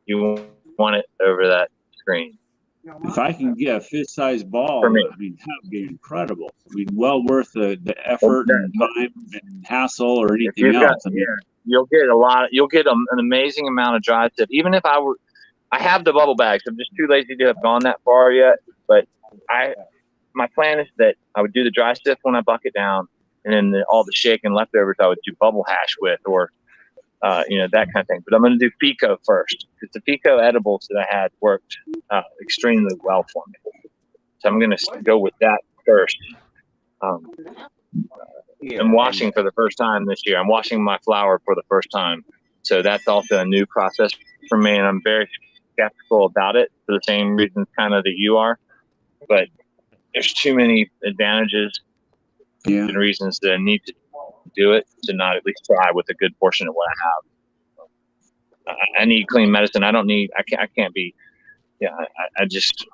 B: you want it over that screen.
F: If I can get a fist-sized ball, I mean, that would be incredible. I mean, well worth the effort and time and hassle or anything else.
B: You'll get a lot. You'll get an amazing amount of dry stuff. Even if I have the bubble bags. I'm just too lazy to have gone that far yet. But my plan is that I would do the dry stuff when I bucket down, and then all the shake and leftovers I would do bubble hash with, or that kind of thing. But I'm going to do pico first, because the pico edibles that I had worked extremely well for me. So I'm going to go with that first. I'm washing for the first time this year. I'm washing my flower for the first time. So that's also a new process for me, and I'm very skeptical about it for the same reasons kind of that you are. But there's too many advantages and reasons that I need to do it to not at least try with a good portion of what I have. I need clean medicine. I can't be. I just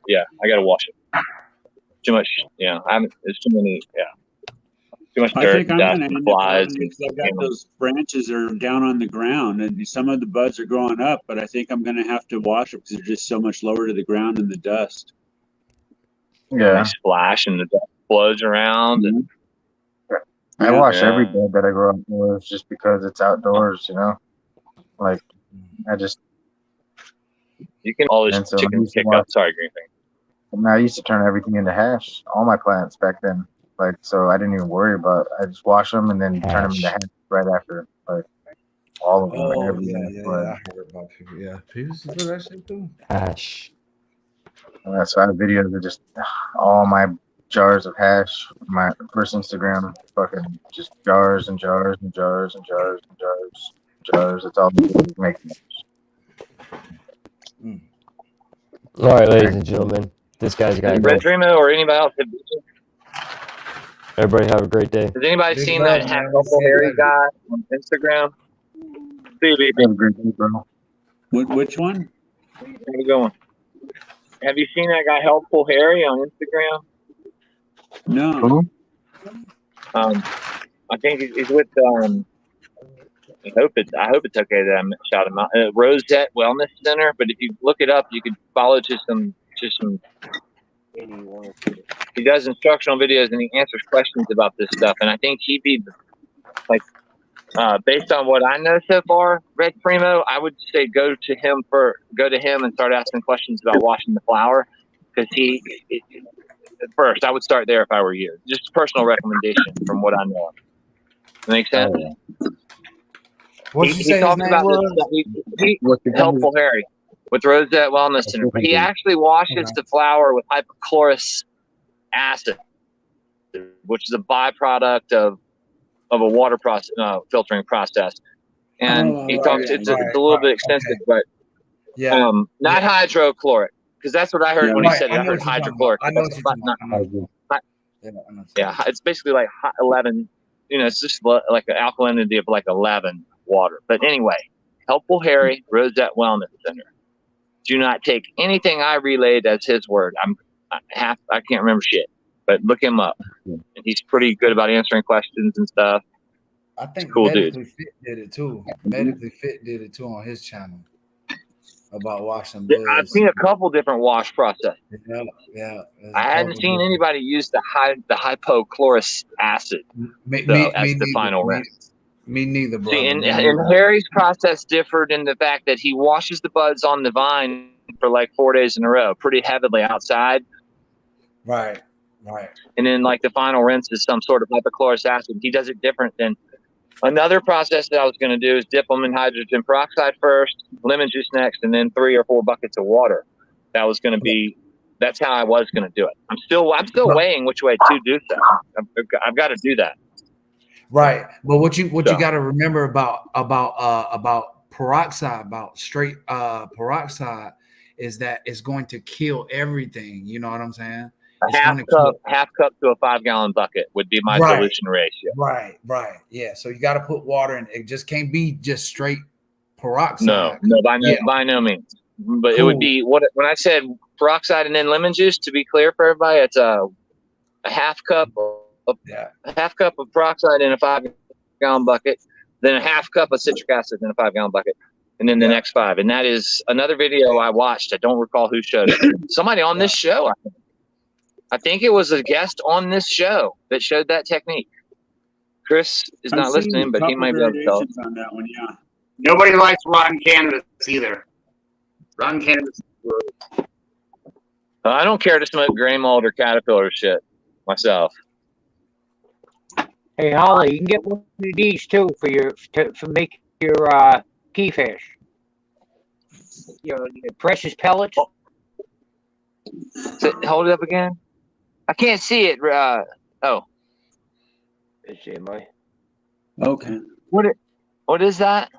B: I gotta wash it. Too much. There's too many. Too much dirt, dust, and flies.
F: I've got those branches are down on the ground, and some of the buds are growing up. But I think I'm going to have to wash them because they're just so much lower to the ground in the dust.
B: They splash and the dust blows around. And
E: I wash every bed that I grow outdoors just because it's outdoors, Like,
B: you can always chicken kick up. Sorry, Green Thing.
E: And I used to turn everything into hash, all my plants back then. Like, so I didn't even worry about it. I just wash them and then turn them into hash right after. Like, all of them.
L: Oh
E: Everyone.
L: yeah. I heard about people. Yeah, people used to do that shit too.
H: Hash.
E: So I have videos of just all my jars of hash. My first Instagram, fucking just jars and jars and jars and jars and jars. It's all making.
H: All right, ladies and gentlemen, this guy's got to go.
B: Red Dreamo or anybody else?
H: Everybody have a great day.
B: Has anybody seen that Helpful Harry guy on Instagram? Stevie.
E: Have a great day, bro.
F: Which one?
B: How's it going? Have you seen that guy Helpful Harry on Instagram?
F: No.
B: I think he's with I hope it's okay that I shout him out. Rosette Wellness Center, but if you look it up, you can follow to some. He does instructional videos and he answers questions about this stuff, and I think he'd be like, based on what I know so far, Red Primo, I would say go to him and start asking questions about washing the flour, because first I would start there if I were you. Just a personal recommendation from what I know. Make sense?
L: What you say his name was?
B: Helpful Harry with Rosette Wellness Center. He actually washes the flour with hypochlorous acid, which is a byproduct of a water process, filtering process. And he talks. It's a little bit extensive, but not hydrochloric, because that's what I heard when he said it. I heard hydrochloric. Yeah, it's basically like 11. It's just like an alkalinity of like 11 water. But anyway, Helpful Harry, Rosette Wellness Center. Do not take anything I relayed as his word. I can't remember shit, but look him up. And he's pretty good about answering questions and stuff.
L: I think
B: cool
L: Medically
B: dude.
L: Fit did it too. Medically Fit did it too on his channel about washing buds.
B: I've seen a couple different wash processes.
L: Yeah.
B: I hadn't seen anybody use the hypochlorous acid as the final rinse.
L: Me neither, bro.
B: See, and Harry's process differed in the fact that he washes the buds on the vine for like 4 days in a row, pretty heavily outside.
L: Right.
B: And then like the final rinse is some sort of hypochlorous acid. He does it different than another process that I was going to do is dip them in hydrogen peroxide first, lemon juice next, and then 3 or 4 buckets of water. That's how I was going to do it. I'm still weighing which way to do that. I've got to do that.
L: Right, but what you got to remember about peroxide, about straight peroxide, is that it's going to kill everything. You know what I'm saying?
B: Half cup to a 5-gallon bucket would be my solution ratio.
L: Right. Yeah. So you got to put water in. It just can't be just straight peroxide.
B: No, by no means. But It would be when I said peroxide and then lemon juice. To be clear for everybody, it's a half cup. A half cup of peroxide in a 5-gallon bucket, then a half cup of citric acid in a 5-gallon bucket, and then the next 5. And that is another video I watched. I don't recall who showed it. Somebody on this show. I think it was a guest on this show that showed that technique. Chris is not listening, but he might be able to tell.
F: On that one, yeah.
C: Nobody likes rotten cannabis either. Rotten cannabis.
B: I don't care to smoke gray mold or caterpillar shit myself.
J: Hey Holly, you can get one of these too for make your key fish. Your precious pellets.
B: Hold it up again. I can't see it. Let's see, am I?
F: Okay.
B: What is that?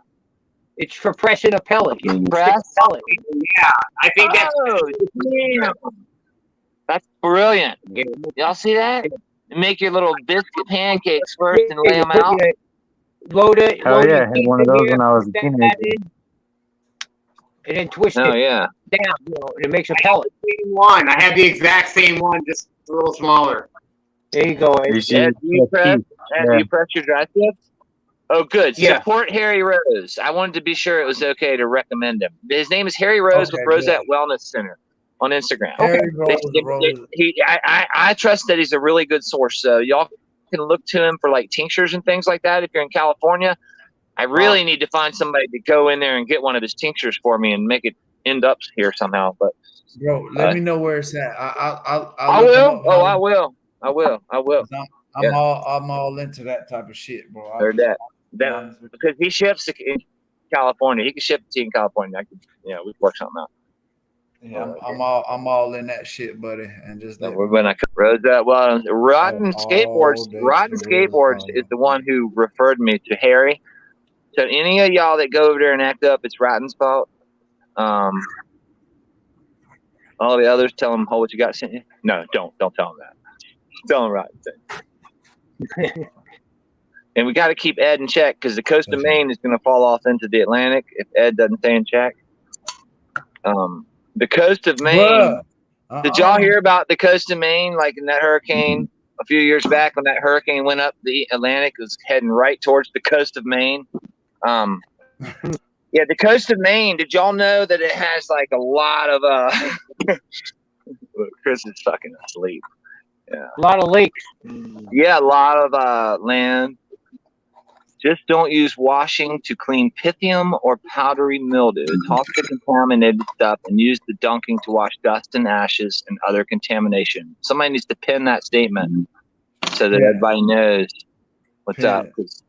J: It's for pressing a pellet.
B: Press
J: pellet.
C: Yeah, I think
B: that's brilliant. Y'all see that? Make your little biscuit pancakes first and lay them out.
J: Load it.
E: Oh yeah, I had one of those when I was a teenager.
J: And then twist it down. And it makes a pellet.
C: I have the exact same one, just a little smaller.
J: There you go.
B: Do you press your dry tips? Oh, good.
J: Yeah.
B: Support Harry Rose. I wanted to be sure it was okay to recommend him. His name is Harry Rose with Rosette Wellness Center on Instagram. I trust that he's a really good source. So y'all can look to him for like tinctures and things like that. If you're in California, I really need to find somebody to go in there and get one of his tinctures for me and make it end up here somehow. But
L: bro, let me know where it's at.
B: I will. I will.
L: I'm all into that type of shit, bro.
B: Heard that. That because he ships in California. He can ship it to you in California. We could work something out.
L: Yeah, I'm all in that shit, buddy, and just let
B: when I rose up. Well, Rotten Skateboards is the one who referred me to Harry. So any of y'all that go over there and act up, it's Rotten's fault. All the others, tell them, what you got sent you. No, don't tell them that. Tell them Rotten. And we got to keep Ed in check because the coast of Maine is going to fall off into the Atlantic if Ed doesn't stay in check. The coast of Maine. Did y'all hear about the coast of Maine? Like in that hurricane a few years back, when that hurricane went up the Atlantic, it was heading right towards the coast of Maine. Yeah, the coast of Maine. Did y'all know that it has like a lot of Chris is fucking asleep. Yeah,
J: a lot of lakes.
B: Yeah, a lot of land. Just don't use washing to clean pythium or powdery mildew. Toss the contaminated stuff and use the dunking to wash dust and ashes and other contamination. Somebody needs to pin that statement so that everybody knows what's up. Because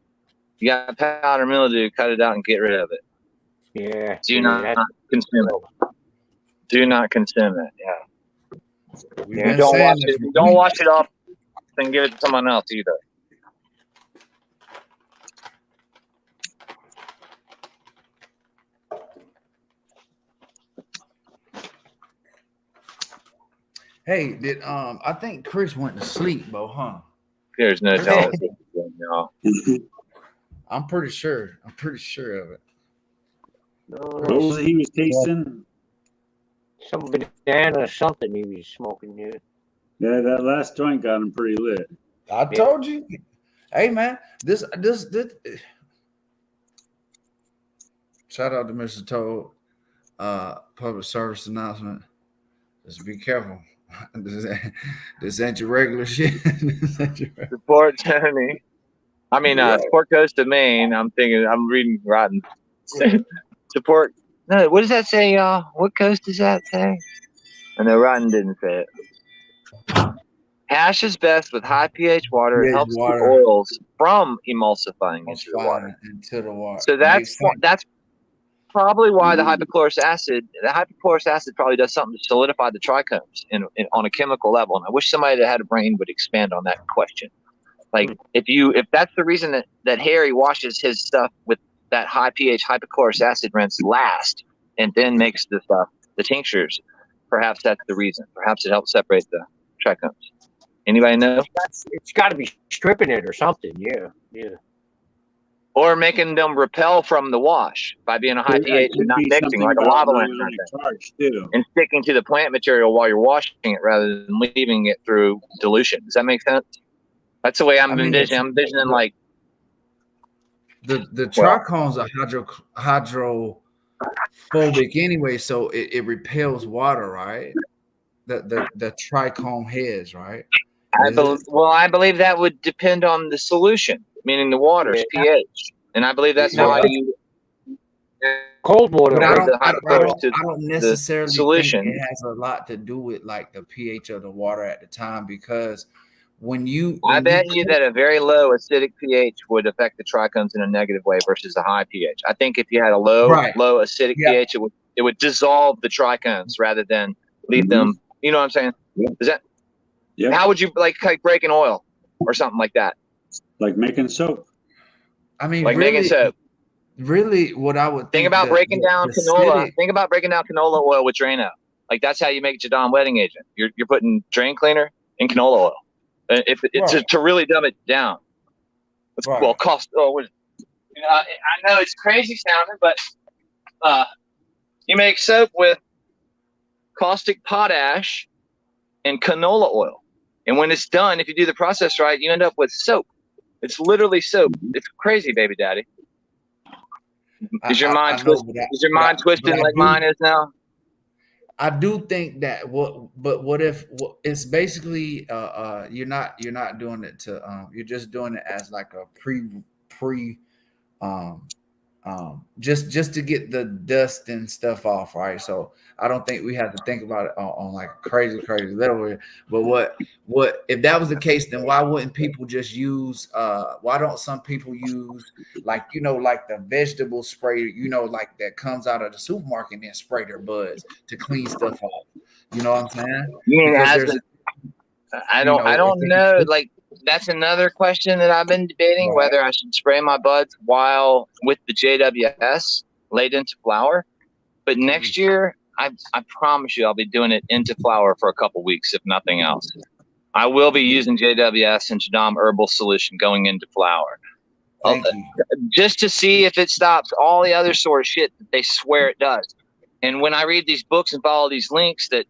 B: you got powder mildew, cut it out and get rid of it.
J: Yeah.
B: Do not consume it. Do not consume it. Yeah. Don't wash it. Don't wash it off and give it to someone else either.
L: Hey, I think Chris went to sleep, Bo, huh?
B: There's no telling.
L: I'm pretty sure of it.
F: What was it he was tasting?
J: Some banana or something he was smoking here.
F: Yeah, that last joint got him pretty lit.
L: I told you. Hey, man, this. Shout out to Mr. Toad. Public service announcement. Just be careful. This ain't your regular shit.
B: Support Tony. Support Coast of Maine. I'm reading Rotten. Support. No, what does that say, y'all? What coast does that say? I know Rotten didn't say it. Hash is best with high pH water. It helps the oils from emulsifying into the water. So that's probably why the hypochlorous acid probably does something to solidify the trichomes on a chemical level. And I wish somebody that had a brain would expand on that question. Like if that's the reason that Harry washes his stuff with that high pH hypochlorous acid rinse last and then makes the tinctures, perhaps that's the reason. Perhaps it helps separate the trichomes. Anybody know?
J: It's got to be stripping it or something. Yeah.
B: Or making them repel from the wash by being a high pH and not mixing like a lava lamp and sticking to the plant material while you're washing it rather than leaving it through dilution. Does that make sense? That's the way I'm envisioning. I'm envisioning like
L: the trichomes are hydrophobic anyway, so it repels water, right? The trichome heads, right?
B: I believe that would depend on the solution, meaning the water's pH, and I believe that's why you
J: cold water.
L: But I don't necessarily think it has a lot to do with like the pH of the water at the time, because
B: I bet you that a very low acidic pH would affect the trichomes in a negative way versus a high pH. I think if you had a low acidic pH, it would dissolve the trichomes rather than leave them. You know what I'm saying? Is that? Yeah. How would you like break an oil or something like that?
F: Like making soap.
L: I mean,
B: like making soap.
L: Really, what I would
B: think about breaking down canola. Think about breaking down canola oil with Drano. Like that's how you make Jadon wedding agent. You're putting drain cleaner in canola oil. To really dumb it down. Well, cost. I know it's crazy sounding, but you make soap with caustic potash and canola oil. And when it's done, if you do the process right, you end up with soap. It's literally soap. It's crazy, baby daddy. Is your mind twisted like mine is now?
L: I do think that what if it's basically you're not doing it to you're just doing it as like a just to get the dust and stuff off, right? So I don't think we have to think about it on like a crazy level. But what if that was the case, then why wouldn't people just use why don't some people use like like the vegetable spray, like that comes out of the supermarket and then spray their buds to clean stuff off? You know what I'm saying?
B: You mean
L: Because
B: as
L: there's
B: I don't know. Like that's another question that I've been debating, whether I should spray my buds while with the JWS laid into flower. But next year, I promise you, I'll be doing it into flower for a couple weeks, if nothing else. I will be using JWS and Jadam herbal solution going into flower. Just to see if it stops all the other sort of shit that they swear it does. And when I read these books and follow these links that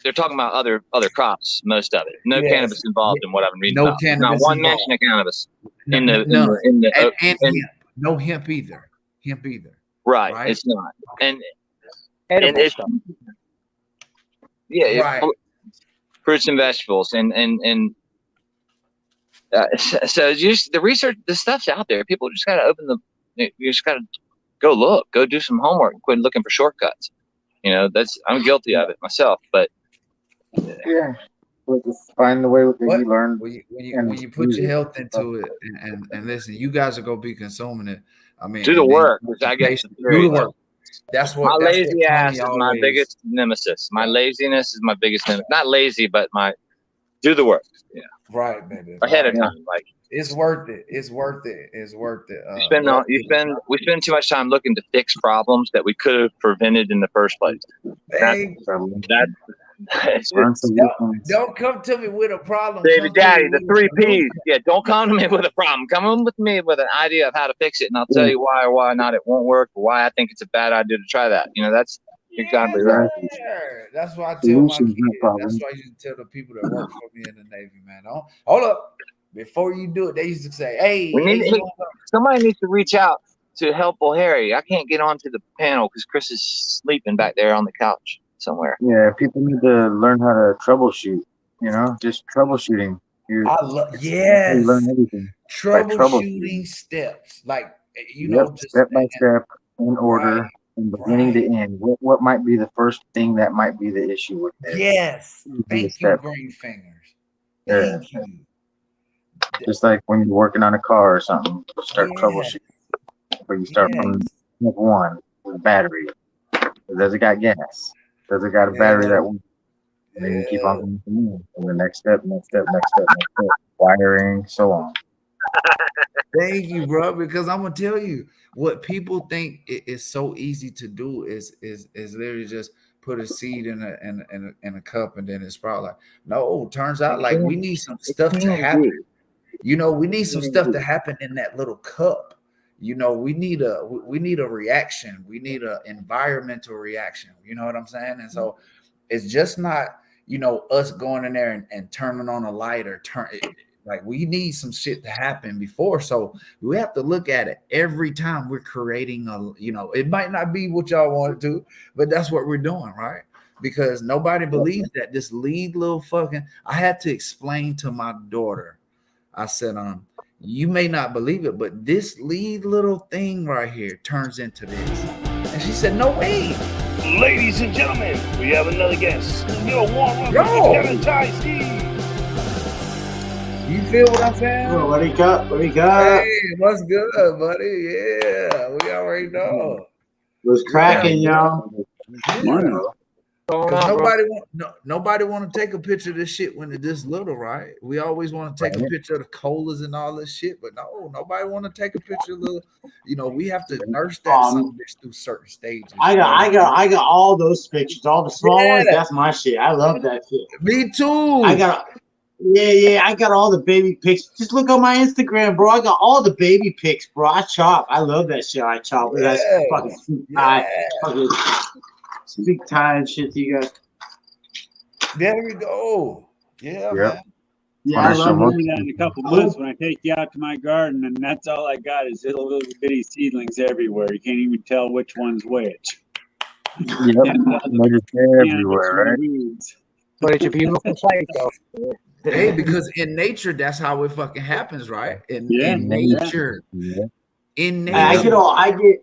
B: they're talking about other crops, most of it. No cannabis involved in what I've been reading about. Not one mention of cannabis in the
L: no hemp either.
B: Right. It's not. And it's fruits and vegetables and so just the research, the stuff's out there. People just gotta you just gotta go look, go do some homework, and quit looking for shortcuts. I'm guilty of it myself, but
E: yeah, but just find the way that you learn.
L: When you put your health into it, and listen, you guys are gonna be consuming it. I mean,
B: do the work. I guess
L: do the work. That's what
B: my lazy ass is my biggest nemesis. My laziness is my biggest nemesis. Not lazy, but my do the work. Yeah,
L: right, baby.
B: Ahead of time, like
L: it's worth it. It's worth it. It's worth it.
B: We spend too much time looking to fix problems that we could have prevented in the first place.
L: Don't come to me with a problem.
B: David Daddy, the 3 P's. Yeah, don't come to me with a problem. Come with me with an idea of how to fix it, and I'll tell you why or why not it won't work, or why I think it's a bad idea to try that. That's exactly right.
L: That's why I tell my kids. That's why you tell the people that work for me in the Navy, man. Hold up. Before you do it, they used to say, "Hey,
B: somebody needs to reach out to Helpful Harry." I can't get onto the panel because Chris is sleeping back there on the couch somewhere.
E: Yeah, people need to learn how to troubleshoot. Just troubleshooting.
L: Yes,
E: learn everything.
L: Troubleshooting steps, just
E: step by step in order, from beginning to end. What might be the first thing that might be the issue with it?
L: Yes, thank you, green fingers. Thank you.
E: Just like when you're working on a car or something, you start troubleshooting. But you start from step one with battery. Does it got gas? Does it got a battery that won't? And then you keep on going and the next step, wiring, so on.
L: Thank you, bro. Because I'm gonna tell you what people think is so easy to do is literally just put a seed in a cup and then it sprout. Like, no, turns out like we need some stuff to happen. We need some stuff to happen in that little cup. We need a reaction. We need an environmental reaction. You know what I'm saying? And so it's just not, us going in there and turning on a light or like we need some shit to happen before. So we have to look at it every time we're creating it might not be what y'all want to do, but that's what we're doing, right? Because nobody believes that this lead little I had to explain to my daughter. I said, you may not believe it, but this lead little thing right here turns into this. And she said, no way.
A: Ladies and gentlemen, we have another guest. Warm up Kevin Ty Steve.
L: You feel what I'm saying?
O: Oh, what do you got?
L: Hey, what's good, buddy? Yeah, we already know.
O: What's cracking, y'all?
L: Nobody want to take a picture of this shit when it's this little, right? We always want to take a picture of the colas and all this shit, but no, nobody want to take a picture of the. We have to nurse that through certain stages.
O: I got all those pictures, all the small ones. That's my shit. I love that shit.
L: Me too.
O: I got all the baby pics. Just look on my Instagram, bro. I got all the baby pics, bro. I chop. I love that shit. I chop. That's fucking sweet tie. Fucking sweet tie and shit to you guys.
L: There we go. Yeah, man.
F: Yeah, I love doing that in a couple months when I take you out to my garden, and that's all I got is little bitty seedlings everywhere. You can't even tell which one's which.
E: Yep, they're just everywhere, right?
J: But it's a beautiful sight, though.
L: Hey, because in nature, that's how it fucking happens, right? In nature.
E: Yeah.
L: in nature.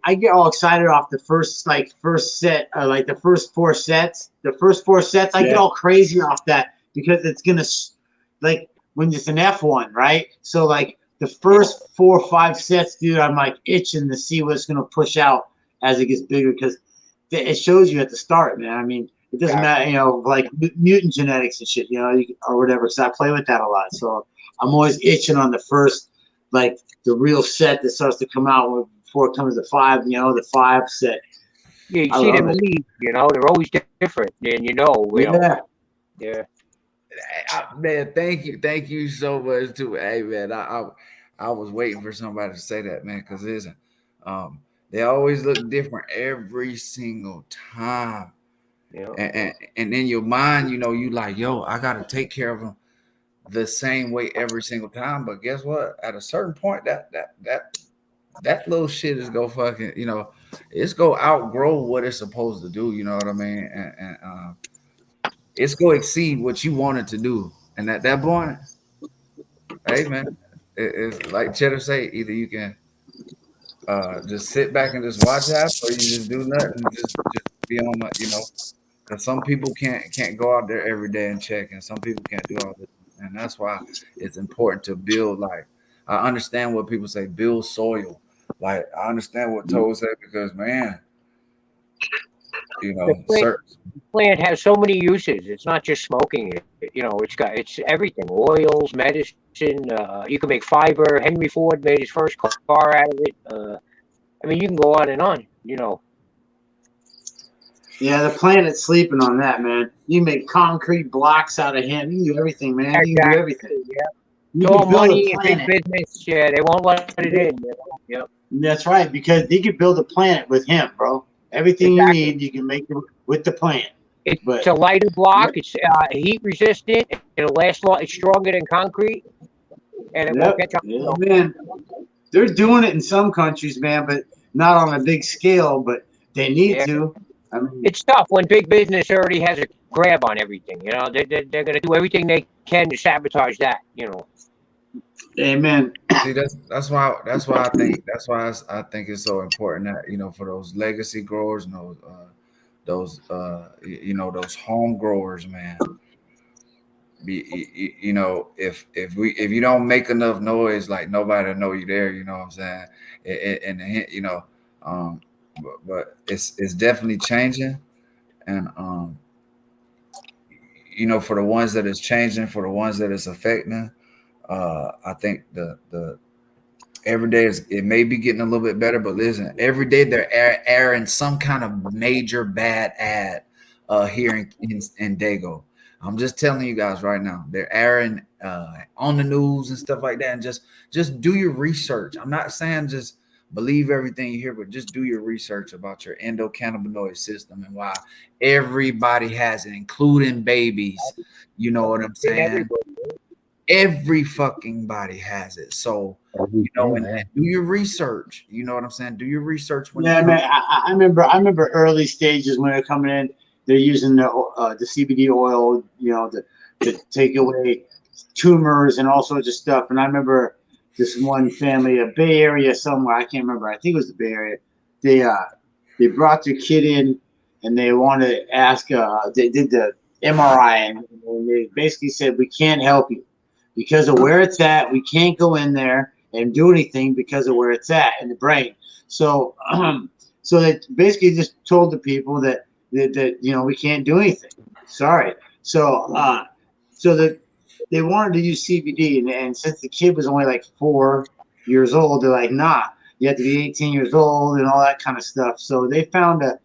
O: I get all excited off the first set, like the first 4 sets. The first 4 sets, I get all crazy off that because it's gonna like when it's an F1, right? So like the first 4 or 5 sets, dude, I'm like itching to see what's gonna push out as it gets bigger because it shows you at the start, man. I mean, it doesn't matter, you know, like mutant genetics and shit, you know, or whatever. So I play with that a lot. So I'm always itching on the first, like the real set that starts to come out before it comes to 5, you know, the 5 set.
J: Yeah, you see them leave, you know, they're always different, and you know. Yeah.
L: Man, thank you so much too. Hey, man, I was waiting for somebody to say that, man, because listen, they always look different every single time.
J: Yeah.
L: And in your mind, you know, you like, yo, I gotta take care of them the same way every single time. But guess what? At a certain point, that little shit is go fucking, you know, it's go outgrow what it's supposed to do. You know what I mean? And it's go exceed what you want it to do. And at that point, hey man, it's like Cheddar say, either you can just sit back and just watch that, or you just do nothing, just be on my, you know, because some people can't go out there every day and check, and some people can't do all this, and that's why it's important to build. Like, I understand what people say, build soil. Like, I understand what Toad said because, man, you know,
J: the plant has so many uses. It's not just smoking. You know, it's everything. Oils, medicine. You can make fiber. Henry Ford made his first car out of it. I mean, you can go on and on. You know.
O: Yeah, the planet's sleeping on that, man. You make concrete blocks out of him. You can do everything, man. You can do everything.
J: Yeah.
O: You
J: All
O: can build
J: money
O: a
J: and big
O: planet.
J: business. Yeah, they won't let it in. You know? Yep.
O: That's right, because they could build a planet with him, bro. Everything you need, you can make it with the plant.
J: It's a lighter block. It's heat resistant. It'll last long. It's stronger than concrete, and it won't catch on.
O: Yeah, man. They're doing it in some countries, man, but not on a big scale. But they need to. I mean,
J: It's tough when big business already has a grab on everything. You know, they're going to do everything they can to sabotage that. You know.
O: Amen.
L: See, that's why I think it's so important that, you know, for those legacy growers and those you know, those home growers, man. You know, if you don't make enough noise, like nobody know you there. You know what I'm saying? And you know, but it's definitely changing, and you know, for the ones that it's changing, for the ones that it's affecting, I think the every day it may be getting a little bit better, but listen, every day they're airing some kind of major bad ad here in Dago. I'm just telling you guys right now, they're airing on the news and stuff like that, and just do your research. I'm not saying just believe everything you hear, but just do your research about your endocannabinoid system and why everybody has it, including babies. You know what I'm saying? Every fucking body has it. So, you know, and do your research. You know what I'm saying? Do your research when
O: yeah, man. I remember early stages when they're coming in. They're using the CBD oil, you know, to take away tumors and all sorts of stuff. And I remember this one family, a Bay Area somewhere. I can't remember. I think it was the Bay Area. They brought their kid in and they wanted to ask. They did the MRI and they basically said, "We can't help you because of where it's at. We can't go in there and do anything because of where it's at in the brain." So, so they basically just told the people that you know, we can't do anything. Sorry. So that they wanted to use CBD, and since the kid was only like 4 years old, they're like, nah, you have to be 18 years old and all that kind of stuff. So they found a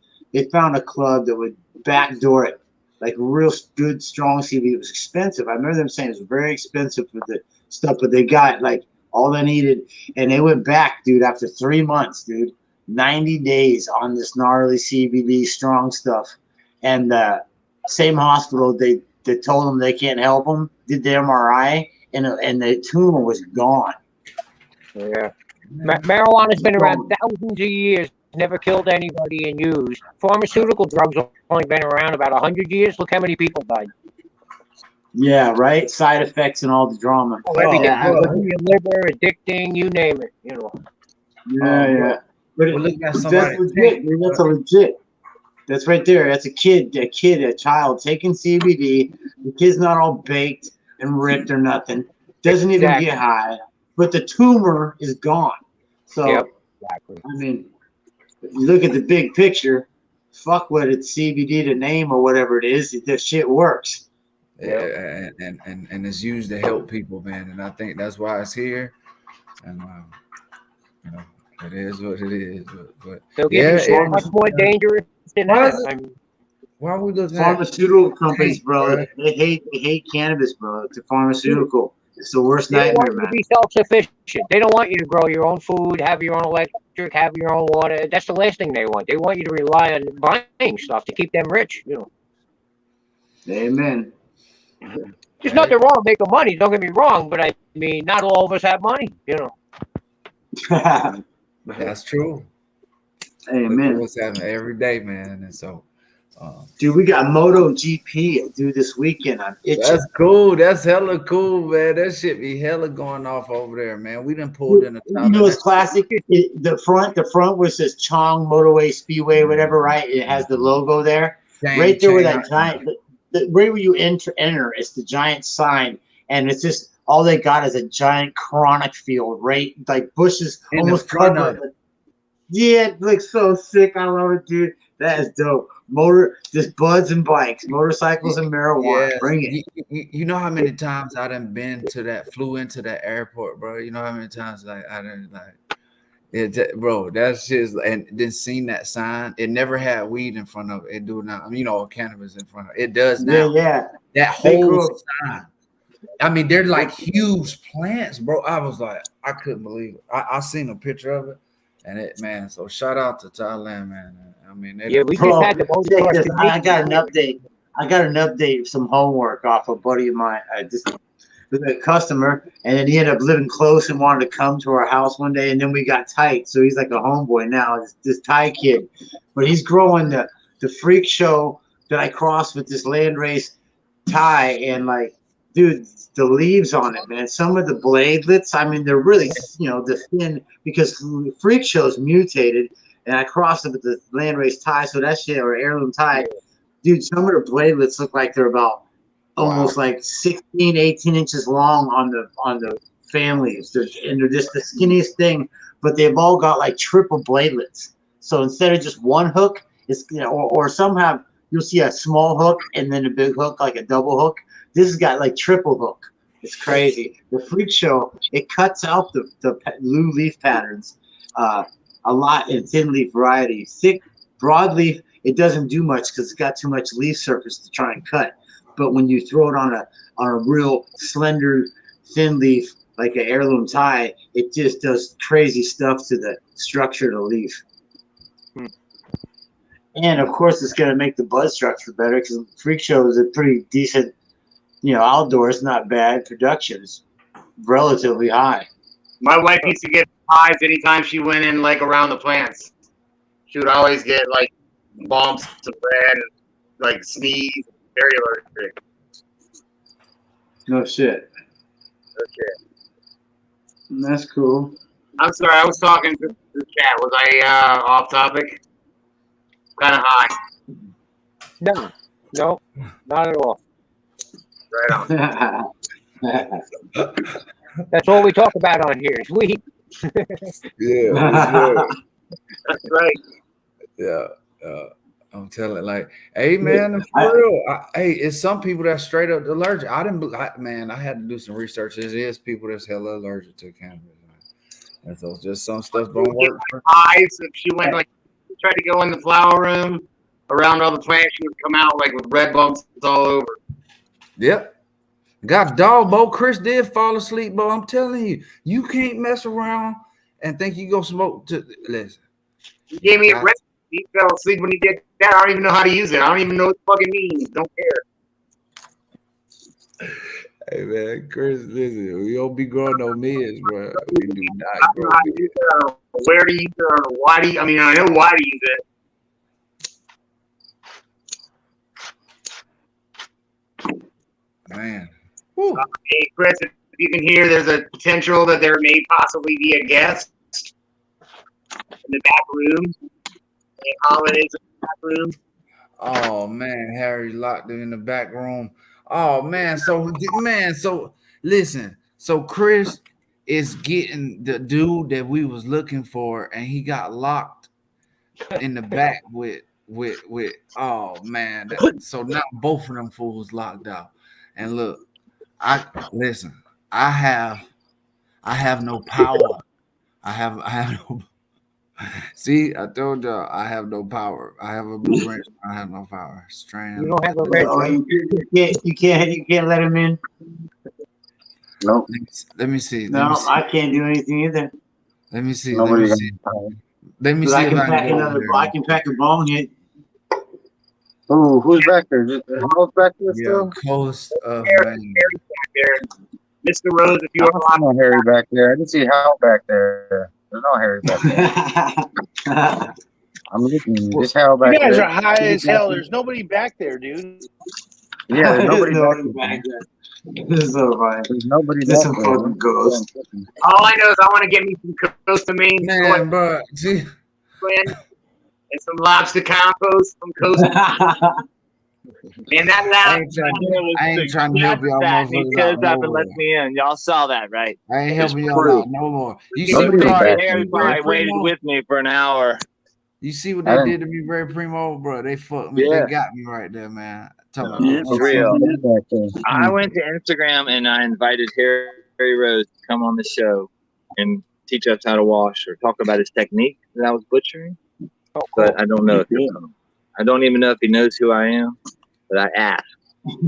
O: club that would backdoor it, like real good, strong CBD. It was expensive. I remember them saying it was very expensive for the stuff, but they got like all they needed, and they went back, dude, after 3 months, dude. 90 days on this gnarly CBD strong stuff, and same hospital they told them they can't help them, did the MRI, and the tumor was gone.
J: Yeah, marijuana's been around thousands of years, never killed anybody and used. Pharmaceutical drugs have only been around about 100 years. Look how many people died.
O: Yeah, right. Side effects and all the drama.
J: Everything, your liver, addicting, you name it. You know.
O: Yeah. But
L: we're looking at
O: that's
L: somebody.
O: legit, dude. That's a legit. That's right there. That's a child taking CBD. The kid's not all baked and ripped or nothing. Doesn't even get high. But the tumor is gone. So,
J: exactly.
O: I mean, if you look at the big picture, fuck what it's CBD to name or whatever it is. The shit works.
L: Yeah, and it's used to help people, man. And I think that's why it's here. And you know, it is what it is. But
J: They'll give you so much more dangerous than that. I mean,
L: why are we looking
O: pharmaceutical companies, bro? They hate cannabis, bro. It's a pharmaceutical. It's the worst
J: they don't
O: nightmare,
J: want you to
O: man.
J: be self-sufficient. They don't want you to grow your own food, have your own electric, have your own water. That's the last thing they want. They want you to rely on buying stuff to keep them rich. You know.
O: Amen.
J: There's nothing wrong making money. Don't get me wrong, but I mean, not all of us have money. You know.
L: That's true.
O: Amen.
L: What's happening every day, man? And so,
O: dude, we got MotoGP due this weekend. I'm itching.
L: That's cool. That's hella cool, man. That shit be hella going off over there, man. We done pulled in a ton.
O: You know, it's classic. The front where it says Chong Motorway Speedway, whatever, right? It has the logo there. Right there where that giant, right where you enter, it's the giant sign, and it's just all they got is a giant chronic field, right? Like bushes
L: In
O: almost
L: the front
O: covered.
L: of it.
O: Yeah, it looks so sick. I love it, dude. That is dope. Just buds and bikes, motorcycles and marijuana.
L: Yes.
O: Bring it.
L: You know how many times I done flew into that airport, bro? You know how many times I done bro, that's just, and then seen that sign. It never had weed in front of it. It do now. I mean, you know, cannabis in front of it. It does now.
O: Yeah.
L: That whole sign. I mean, they're like huge plants, bro. I was like, I couldn't believe it. I seen a picture of it, and man. So shout out to Thailand, man. I mean,
J: we just had the
O: I got an update. I got an update, some homework off a buddy of mine. Just with a customer, and then he ended up living close and wanted to come to our house one day, and then we got tight. So he's like a homeboy now. This Thai kid, but he's growing the freak show that I crossed with this landrace Thai, and like, dude, the leaves on it, man. Some of the bladelets, I mean, they're really, the thin, because freak show's mutated, and I crossed it with the landrace Thai, so that shit, or heirloom Thai, dude, some of the bladelets look like they're about almost like 16, 18 inches long on the families. And they're just the skinniest thing, but they've all got like triple bladelets. So instead of just one hook, it's, or some have, you'll see a small hook and then a big hook, like a double hook. This has got like triple hook. It's crazy. The freak show, it cuts out the blue leaf patterns a lot in thin leaf varieties. Thick broadleaf, it doesn't do much because it's got too much leaf surface to try and cut. But when you throw it on a real slender thin leaf like an heirloom Thai, it just does crazy stuff to the structure of the leaf. And of course, it's going to make the bud structure better because freak show is a pretty decent, outdoors, not bad. Production's relatively high.
C: My wife used to get hives anytime she went in, like, around the plants. She would always get, like, bumps of red, and, like, sneeze, very allergic.
O: No shit. That's cool.
C: I'm sorry, I was talking to the chat. Was I off topic? Kind of high.
J: No, not at all.
C: Right on.
J: That's all we talk about on here is weed.
L: Yeah.
C: That's right.
L: Yeah. I'm telling, like, hey, man, for real. Hey, it's some people that's straight up allergic. I had to do some research. There is people that's hella allergic to cannabis. And so just some stuff don't work.
C: Hives. If she went, like, tried to go in the flower room around all the plants, she would come out like with red bumps all over.
L: Yep. Got dog, Bo. Chris did fall asleep, Bo. I'm telling you, you can't mess around and think you go smoke. Listen.
C: He gave me a recipe. He fell asleep when he did that. I don't even know how to use it. I don't even know what it fucking means. Don't care.
L: Hey, man, Chris, listen, we don't be growing no mids, bro. We do not.
C: I don't know how to use it. I don't know where to use it. I don't know why to use it. I mean, I know why to use it.
L: Man.
C: Hey, Chris, if you can hear, there's a potential that there may possibly be a guest. in the back room. And holidays in the back room.
L: Oh man, Harry locked him in the back room. Oh man, so listen, so Chris is getting the dude that we was looking for, and he got locked in the back with oh man. So now both of them fools locked out. And look, I have no power. I have no. See, I told y'all I have no power. I have a blue wrench. I have no power. Strand.
J: You don't have a red
O: Oh, you can't let him in.
E: No.
L: Let me see.
O: No, I can't do anything either.
L: Let me see.
E: Nobody
L: Let me see. Let me see
O: I
L: if
O: can
L: I
O: pack
L: can go
O: another.
L: over
O: I
L: there.
O: can pack a bone hit.
E: Oh, who's back there? Just How's back there
L: Yeah,
E: still?
L: coast of Maine.
C: Harry's back there. Mr. Rose, if you
E: I
C: are
E: don't see no Harry back there. I didn't see Hal back there. There's no Harry back there. I'm looking. Just Hal
A: You
E: back
A: guys
E: there.
A: are high as hell. There's nobody back there, dude.
E: Yeah, there's nobody
O: Nobody
E: back there.
O: This is so funny.
E: There's nobody
O: This
E: back
O: some
E: there.
O: fucking ghost.
C: all I know is I want to get me some Costa Maine
L: Man, bro. See,
C: and some lobster compost from Costa. Man, that
L: I ain't trying to help y'all motherfuckers out no more.
B: me in. Y'all saw that, right?
L: I ain't
B: It's
L: helping y'all
B: proof.
L: out no more. You
B: See
L: see
B: what
L: what
B: they
L: they
B: did?
L: did
B: Harry
L: to me,
B: probably
L: Ray
B: waited
L: Primo?
B: with me for an hour.
L: You see what
E: I
L: they
E: didn't-
L: did to me, Ray Primo, bro? They fucked me.
B: Yeah.
L: They got me right there, man. Talking about
B: It's
L: no
B: real.
E: Back there.
B: I went to Instagram and I invited Harry Rose to come on the show and teach us how to wash or talk about his technique that I was butchering. But I don't know if he'll come. I don't even know if he knows who I am, but I asked.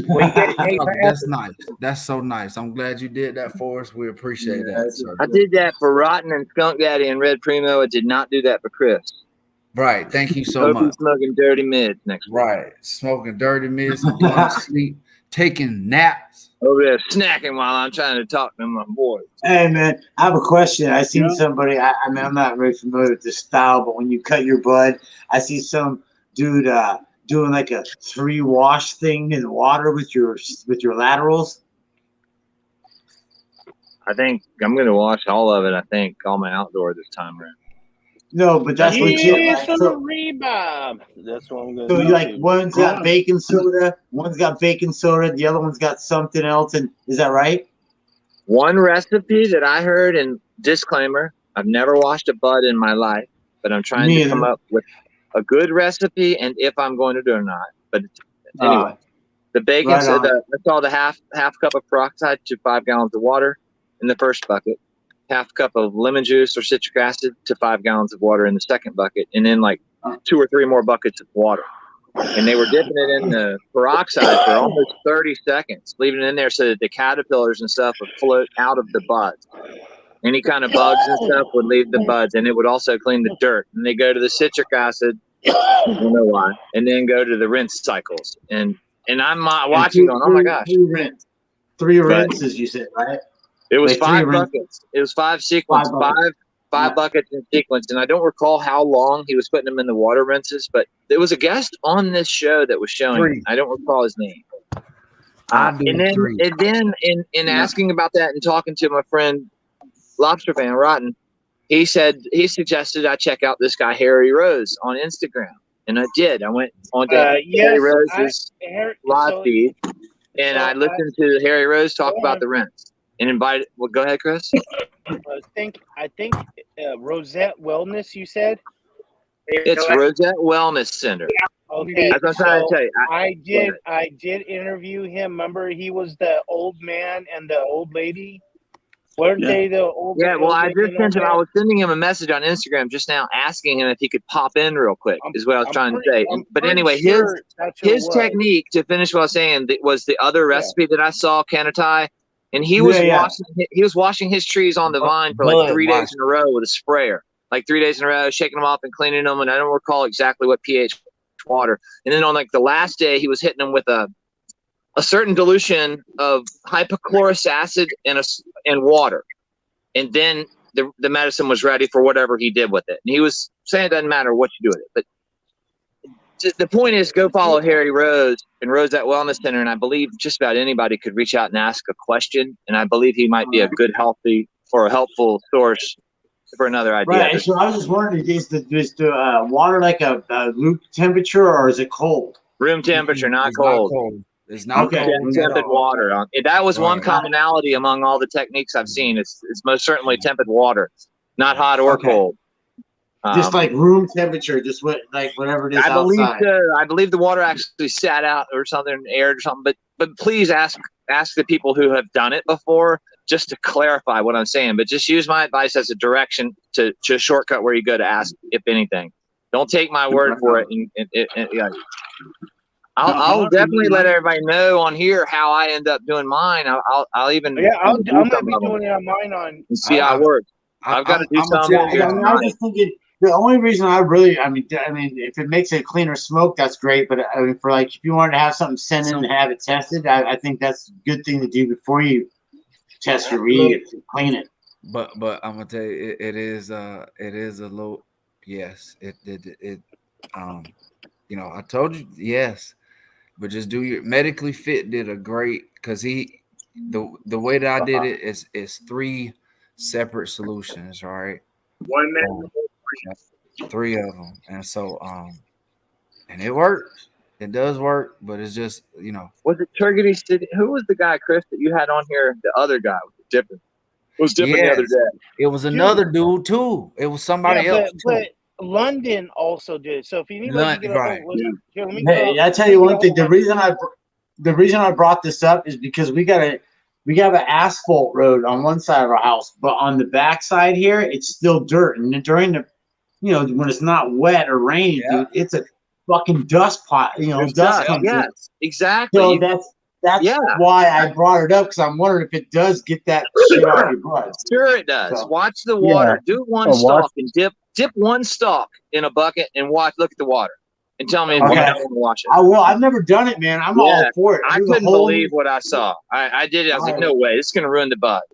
L: That's nice. That's so nice. I'm glad you did that for us. We appreciate that, sir.
B: I did that for Rotten and Skunk Daddy and Red Primo. I did not do that for Chris.
L: Right. Thank you so
B: Hope
L: much.
B: he's smoking dirty mids next week.
L: Right. Smoking dirty mids, going to sleep, taking naps.
B: Over there snacking while I'm trying to talk to my boys.
O: Hey man, I have a question. I seen somebody. I mean, I'm not very familiar with this style, but when you cut your bud, I see some dude doing like a 3-wash thing in water with your laterals.
B: I think I'm going to wash all of it. I think all my outdoor this time around.
O: No, but that's legit.
A: Yeah,
O: Right?
A: some
O: So,
A: rebound. That's what I'm gonna
O: so
A: do.
O: like one's got baking soda, the other one's got something else, and is that right?
B: One recipe that I heard, and disclaimer, I've never washed a bud in my life, but I'm trying to come up with a good recipe and if I'm going to do it or not. But anyway, the baking
O: right
B: soda, I saw the half cup of peroxide to 5 gallons of water in the first bucket, half cup of lemon juice or citric acid to 5 gallons of water in the second bucket, and then like 2 or 3 more buckets of water. And they were dipping it in the peroxide for almost 30 seconds, leaving it in there so that the caterpillars and stuff would float out of the buds. Any kind of bugs and stuff would leave the buds, and it would also clean the dirt. And they go to the citric acid, I don't know why, and then go to the rinse cycles. And I'm watching going, oh my gosh.
O: 3 rinses, you said, right?
B: It was
O: Like
B: 5
O: 3
B: buckets. It was 5 sequence, 5 buckets in sequence. And I don't recall how long he was putting them in the water rinses, but there was a guest on this show that was showing.
L: 3.
B: I don't recall his name.
L: I do
B: and then
L: 3.
B: in asking about that and talking to my friend Lobster Fan Rotten, he suggested I check out this guy Harry Rose on Instagram, and I did. I went on to Harry Rose's live feed, and I listened to Harry Rose talk about the rinse and invited. Well, go ahead, Chris.
A: I think Rosette Wellness. You said
B: it's Rosette Wellness Center.
A: Okay,
B: that's what I'm trying to tell you.
A: I did interview him. Remember, he was the old man and the old lady. Weren't they the old?
B: Yeah, well, I just sent him. I was sending him a message on Instagram just now, asking him if he could pop in real quick. Is what I was trying to say. But anyway, his technique, to finish what I was saying, was the other recipe that I saw, Kanatai, and he was washing his trees on the vine for like 3 days in a row with a sprayer, like 3 days in a row, shaking them off and cleaning them. And I don't recall exactly what pH water. And then on like the last day, he was hitting them with a certain dilution of hypochlorous acid and water, and then the medicine was ready for whatever he did with it. And he was saying it doesn't matter what you do with it, but the point is, go follow Harry Rose and Rosette Wellness Center, and I believe just about anybody could reach out and ask a question, and I believe he might be a good, helpful source for another idea.
O: Right. So I was just wondering, is the water like a room temperature or is it cold?
B: Room temperature, not
L: It's
B: cold.
L: not cold. It's not
O: Okay.
L: cold.
B: Tempered water. That was one
L: Right.
B: commonality among all the techniques I've seen. It's most certainly tempered water, not hot or cold.
O: Just like room temperature, just whatever it is outside.
B: I believe the water actually sat out or something, aired or something. But please ask the people who have done it before just to clarify what I'm saying. But just use my advice as a direction to shortcut where you go to ask, if anything. Don't take my word for it. I'll definitely let everybody know on here how I end up doing mine. I'll even
A: I'm gonna be doing it on mine
B: and see how it works. I've got to do something.
O: I was just thinking. The only reason I mean, if it makes it cleaner smoke, that's great. But I mean, for like, if you wanted to have something sent in and have it tested, I think that's a good thing to do before you test your weed to clean it.
L: But I'm gonna tell you, it is a low. Yes, it I told you yes, but just do your Medically Fit did a great, because the way that I did it is 3 separate solutions, right?
C: One man.
L: 3 of them, and so and it works. It does work, but it's just
B: Was it Turkey City? Who was the guy, Chris, that you had on here? The other guy was dipping. Was dipping the other day.
L: It was another dude too. It was somebody else.
A: But London also did. So if you need to get
O: I tell you one thing. The reason I brought this up is because we have an asphalt road on one side of our house, but on the back side here, it's still dirt. And during the when it's not wet or rainy, dude, it's a fucking dust pot. Dust comes in.
B: Yes, exactly.
O: So that's why I brought it up, because I'm wondering if it does get that shit out of your blood.
B: Sure it does. So, watch the water. Do one stalk and dip one stalk in a bucket and look at the water. And tell me if you don't want to wash it.
O: I will. I've never done it, man. I'm all for it.
B: I couldn't believe what I saw. I did it. I was like, no way. This is going to ruin the butt.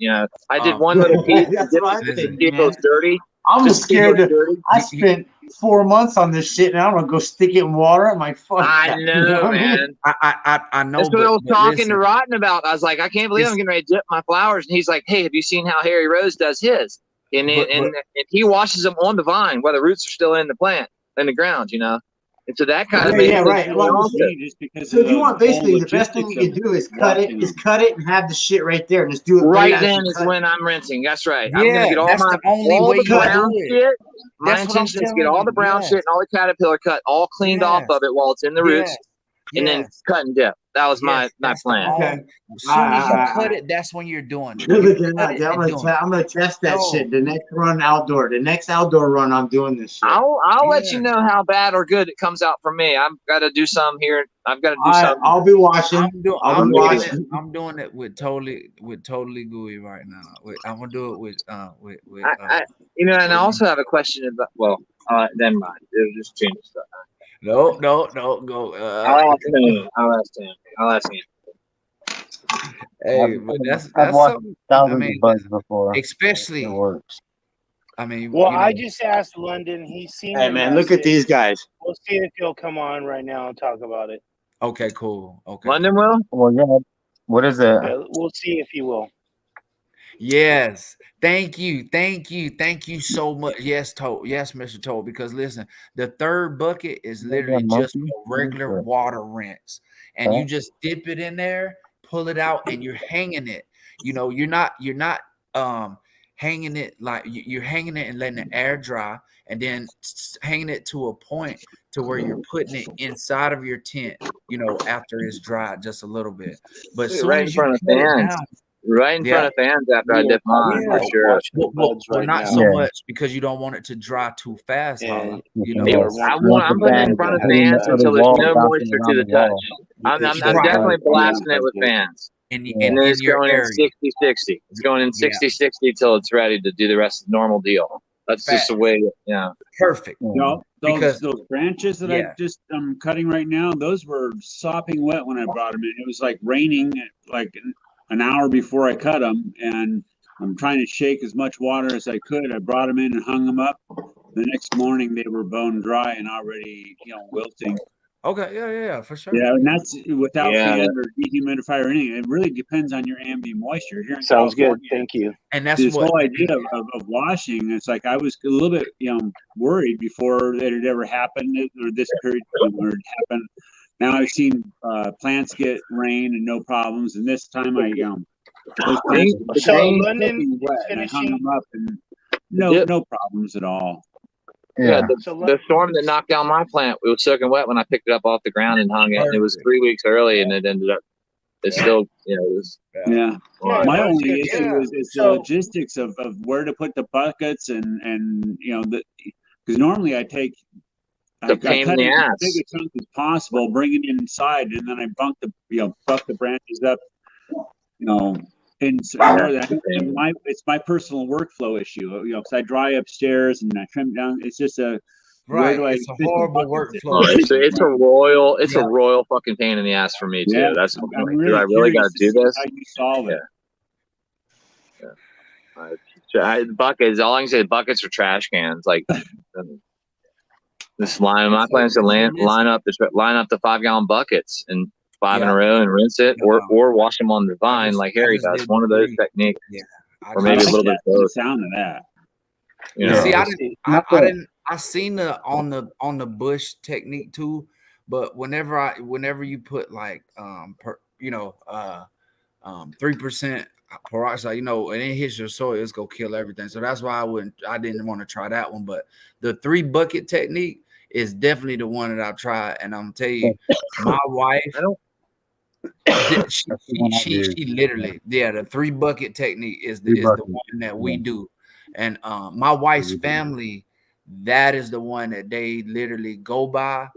B: I did one little piece. It goes dirty.
O: I'm scared. I spent 4 months on this shit, and I'm going to go stick it in water. I'm like, fuck.
B: I know, man.
L: I know.
B: That's what I was talking to Rotten about. I was like, I can't believe I'm getting ready to dip my flowers. And he's like, hey, have you seen how Harry Rose does his? And he washes them on the vine while the roots are still in the plant, in the ground, And so that kind of
O: right. Well, so if you want, basically, the best thing you can do is cut it and have the shit right there, and just do it
B: right then is when I'm rinsing. That's right. I'm gonna get all the brown shit. My intention is to get all the brown shit and all the caterpillar cut all cleaned off of it while it's in the roots, and then cut and dip. That was my plan.
L: Okay. As soon as you cut it, that's when you're doing it.
O: I'm gonna test that shit. The next outdoor run, I'm doing this shit.
B: I'll let you know how bad or good it comes out for me. I've got to do some here. I've got to do something.
O: I'll be watching.
L: I'm doing it with totally gooey right now. I'm gonna do it with
B: and I also have a question about. Never mind. It'll just change stuff.
L: No, go.
B: I'll ask him.
L: Hey, but that's
E: something. Thousands of bugs before.
L: Especially.
E: It works.
L: I mean,
A: I just asked London. He's seen.
O: Hey, man, look at these guys.
A: We'll see if he'll come on right now and talk about it.
L: Okay, cool. Okay.
B: London will?
E: Well, yeah. What is it?
A: Yeah, we'll see if he will.
L: Yes. Thank you so much. Yes, Mr. Toll. Because listen, the third bucket is literally just a regular water rinse, and you just dip it in there, pull it out, and you're hanging it. You're not hanging it like you're hanging it and letting it air dry, and then hanging it to a point to where you're putting it inside of your tent. After it's dried just a little bit, but
B: right in front of fans. Right in front of fans after I dip mine, for sure.
L: Well, not so much because you don't want it to dry too fast. I'm putting it
B: in front of fans until there's no moisture to the touch. I'm definitely blasting it with fans. And then it's going in 60-60. It's going in 60-60 till it's ready to do the rest of the normal deal. That's just the way,
L: Perfect.
F: Those branches that I'm cutting right now, those were sopping wet when I brought them in. It was like raining like an hour before I cut them, and I'm trying to shake as much water as I could. I brought them in and hung them up. The next morning they were bone dry and already, wilting.
L: Okay, yeah, for sure.
F: Yeah, and that's without
B: Yeah.
F: fan or dehumidifier or anything. It really depends on your ambient moisture. Here in
A: Sounds good.
F: California,
A: Thank you.
L: And that's
F: this
L: what
F: whole idea of washing, it's like I was a little bit, worried before it had ever happened, or this period where it happened. Now I've seen plants get rain and no problems, and this time those plants
A: So
F: were
A: London
F: wet,
A: is
F: and I hung
A: finishing.
F: them up, and no problems at all.
B: Yeah, the storm that knocked down my plant, it was soaking wet when I picked it up off the ground and hung it. And it was 3 weeks early, and it ended up. It's still, it was.
F: Yeah.
B: Well,
F: My
A: that's
F: only
A: good.
F: issue
A: Yeah.
F: is the
A: So-
F: logistics of where to put the buckets and because normally I take
B: The pain in
F: cut
B: the
F: it as
B: ass.
F: big a chunk as possible, bring it inside, and then I buck the branches up, and so it's my personal workflow issue, because I dry upstairs and I trim down. It's just where do I
L: It's a
F: fit the
L: horrible
F: buckets in?
L: workflow.
B: It's a royal fucking pain in the ass for me too.
F: Yeah,
B: That's
F: I'm
B: like,
F: really
B: do I really got
F: curious
B: to do
F: see
B: this?
F: how you solve it.
B: Buckets. All I can say is buckets or trash cans. Like, this line. My plan is to line up the 5-gallon buckets and 5 in a row and rinse it, or wash them on the vine like Harry does. One of those techniques, or maybe a little bit of
F: The
B: both.
F: sound of that.
L: See, I seen the on the bush technique too, but whenever you put like 3% peroxide, and it hits your soil, it's gonna kill everything. So that's why I didn't want to try that one. But the 3 bucket technique is definitely the one that I've tried, and I'm gonna tell you, my wife, she literally, the 3 bucket technique is the one that we do, and my wife's family, that is the one that they literally go by.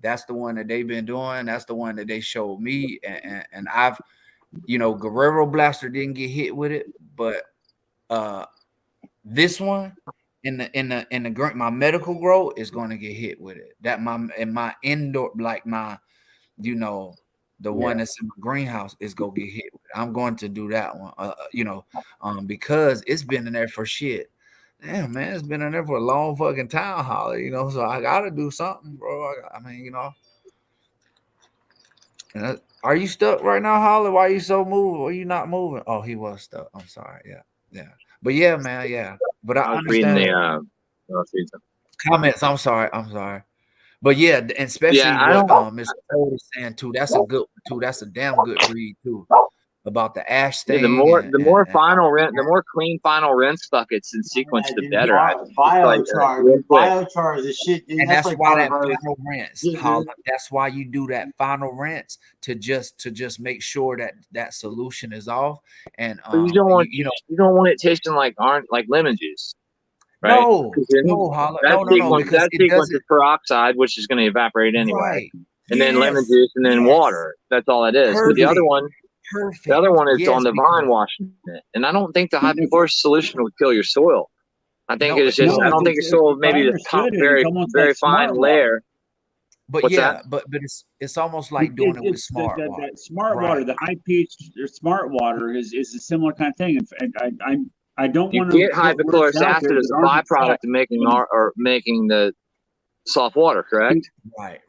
L: That's the one that they've been doing. That's the one that they showed me, and I've, Guerrero Blaster didn't get hit with it, but this one in the my medical grow is going to get hit with it. That my indoor, like my, the one that's in the greenhouse is going to get hit with it. I'm going to do that one, because it's been in there for shit. Damn, man, it's been in there for a long fucking time, Holly. So I got to do something, bro. I mean, are you stuck right now, Holly? Why are you so moving? Are you not moving? Oh, he was stuck. I'm sorry. Yeah. But yeah, man, yeah. But I
B: was reading
L: understand
B: the
L: comments. I'm sorry. But yeah, and especially what Miss Cole is saying too. That's a good one too. That's a damn good read too. About the ash thing.
B: The more clean final rinse buckets in sequence, the better.
O: Biochar is a shit, dude.
L: And that's
O: like
L: why that
O: part of our-
L: final rinse, Holly, that's why you do that final rinse to just make sure that solution is off. And
B: you don't want you don't want it tasting like lemon juice. Right?
L: No, Holly, no, because
B: that sequence is peroxide, which is going to evaporate anyway.
L: Right.
B: And then lemon juice, and then water. That's all it is. But the other one is on the vine washing it. And I don't think the hypochlorous solution would kill your soil. I think it's just I don't think your soil maybe the top very fine layer.
L: But but it's almost like doing it with smart water.
F: That smart water, the high pH or smart water is a similar kind of thing. And I don't want to
B: get hypochlorous acid as a byproduct of making the soft water, correct?
L: Right.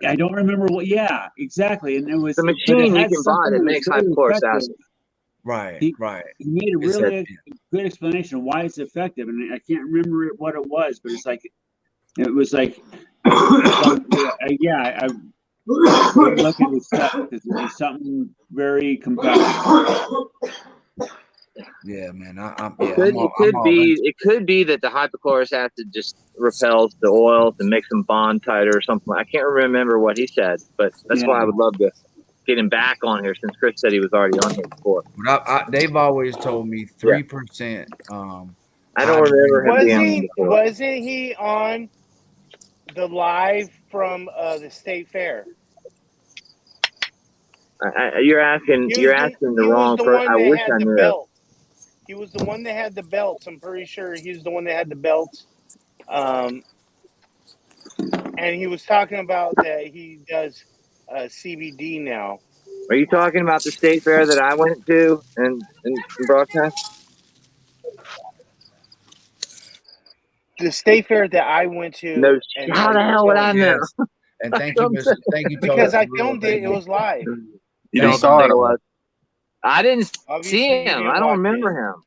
F: I don't remember what. Yeah, exactly. And it was
B: the machine you can buy that makes hypochlorous acid.
L: Right.
F: He made a really good explanation of why it's effective, and I can't remember what it was, but it was like, I look at his stuff because it was something very compelling.
L: Yeah, man.
B: It could be that the hypochlorous acid just repels the oils and makes them bond tighter or something. I can't remember what he said, but that's why I would love to get him back on here since Chris said he was already on here before.
L: But they've always told me 3%.
B: I don't remember him.
A: Wasn't he on the live from the state fair?
B: You're asking the wrong person. I wish I knew.
A: He was the one that had the belts. I'm pretty sure he's the one that had the belts. And he was talking about that he does CBD now.
B: Are you talking about the state fair that I went to and broadcast?
A: The state fair that I went to.
B: No, how the hell would I know?
L: And thank you, thank you,
A: because
L: Toad.
A: I filmed it. It was live.
B: You know what the thing was? I didn't
A: Obviously,
B: see him. I don't remember him.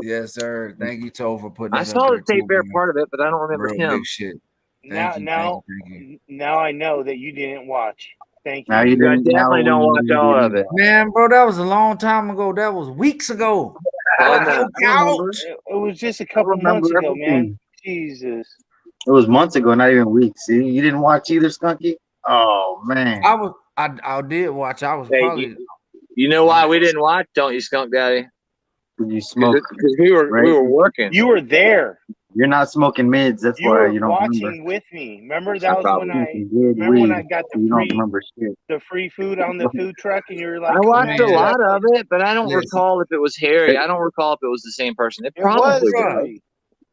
L: Yes, sir. Thank you, Toad, for putting
B: I
L: that
B: saw
L: up
B: the
L: there.
B: State Fair
L: man.
B: part of it, but I don't remember
L: Real
B: him.
L: big shit.
A: Now I know that you didn't watch. Thank you.
E: Now you
B: I
E: didn't.
B: definitely
E: now
B: don't
E: you
B: watch all of
E: didn't.
B: it.
L: Man, bro, that was a long time ago. That was weeks ago.
B: I
L: On
B: know.
L: your couch.
A: It was just a couple months ago, man. Jesus.
E: It was months ago, not even weeks. See, you didn't watch either, Skunky. Oh man.
L: I did watch. I was
B: Hey,
L: probably.
B: You know why we didn't watch? Don't you, Skunk Daddy?
E: You smoke
B: because we were working.
A: You were there.
E: You're not smoking mids. That's
A: You
E: why
A: were
E: you don't
A: watching
E: remember.
A: with me. Remember that was when I got
E: You don't remember shit.
A: the free food on the food truck, and you were like,
B: I watched a lot
A: of
B: of it, but I don't recall if it was Harry. I don't recall if it was the same person. It probably was.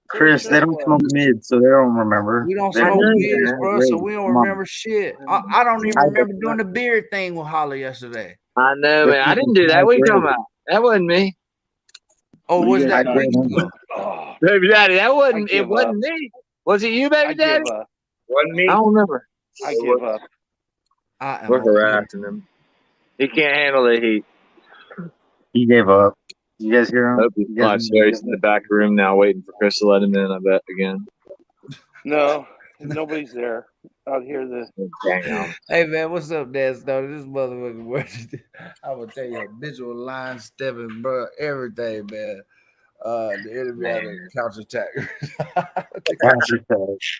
E: Chris, they don't smoke mids, so they don't remember.
L: We don't
E: They
L: smoke
E: don't-
L: beers, bro, so we don't
E: Come on.
L: remember shit. I don't even remember doing the beer thing with Holly yesterday.
B: I know, man. I didn't do that. What are you talking about? That wasn't me.
L: Oh, was that weeks ago?
B: Baby Daddy, that wasn't. It wasn't me. Was it you, Baby Daddy?
C: Wasn't me.
B: I don't remember.
A: I give up.
B: We're harassing him. He can't handle the heat.
E: He gave up. You guys hear him?
B: Hope he's in the back room now, waiting for Chris to let him in. I bet again.
A: No, nobody's there. Out here,
L: Hey man, what's up, Dad? Snow? This motherfucker. I will tell you, visual line stepping, bro, everything, man. The enemy had a counterattack.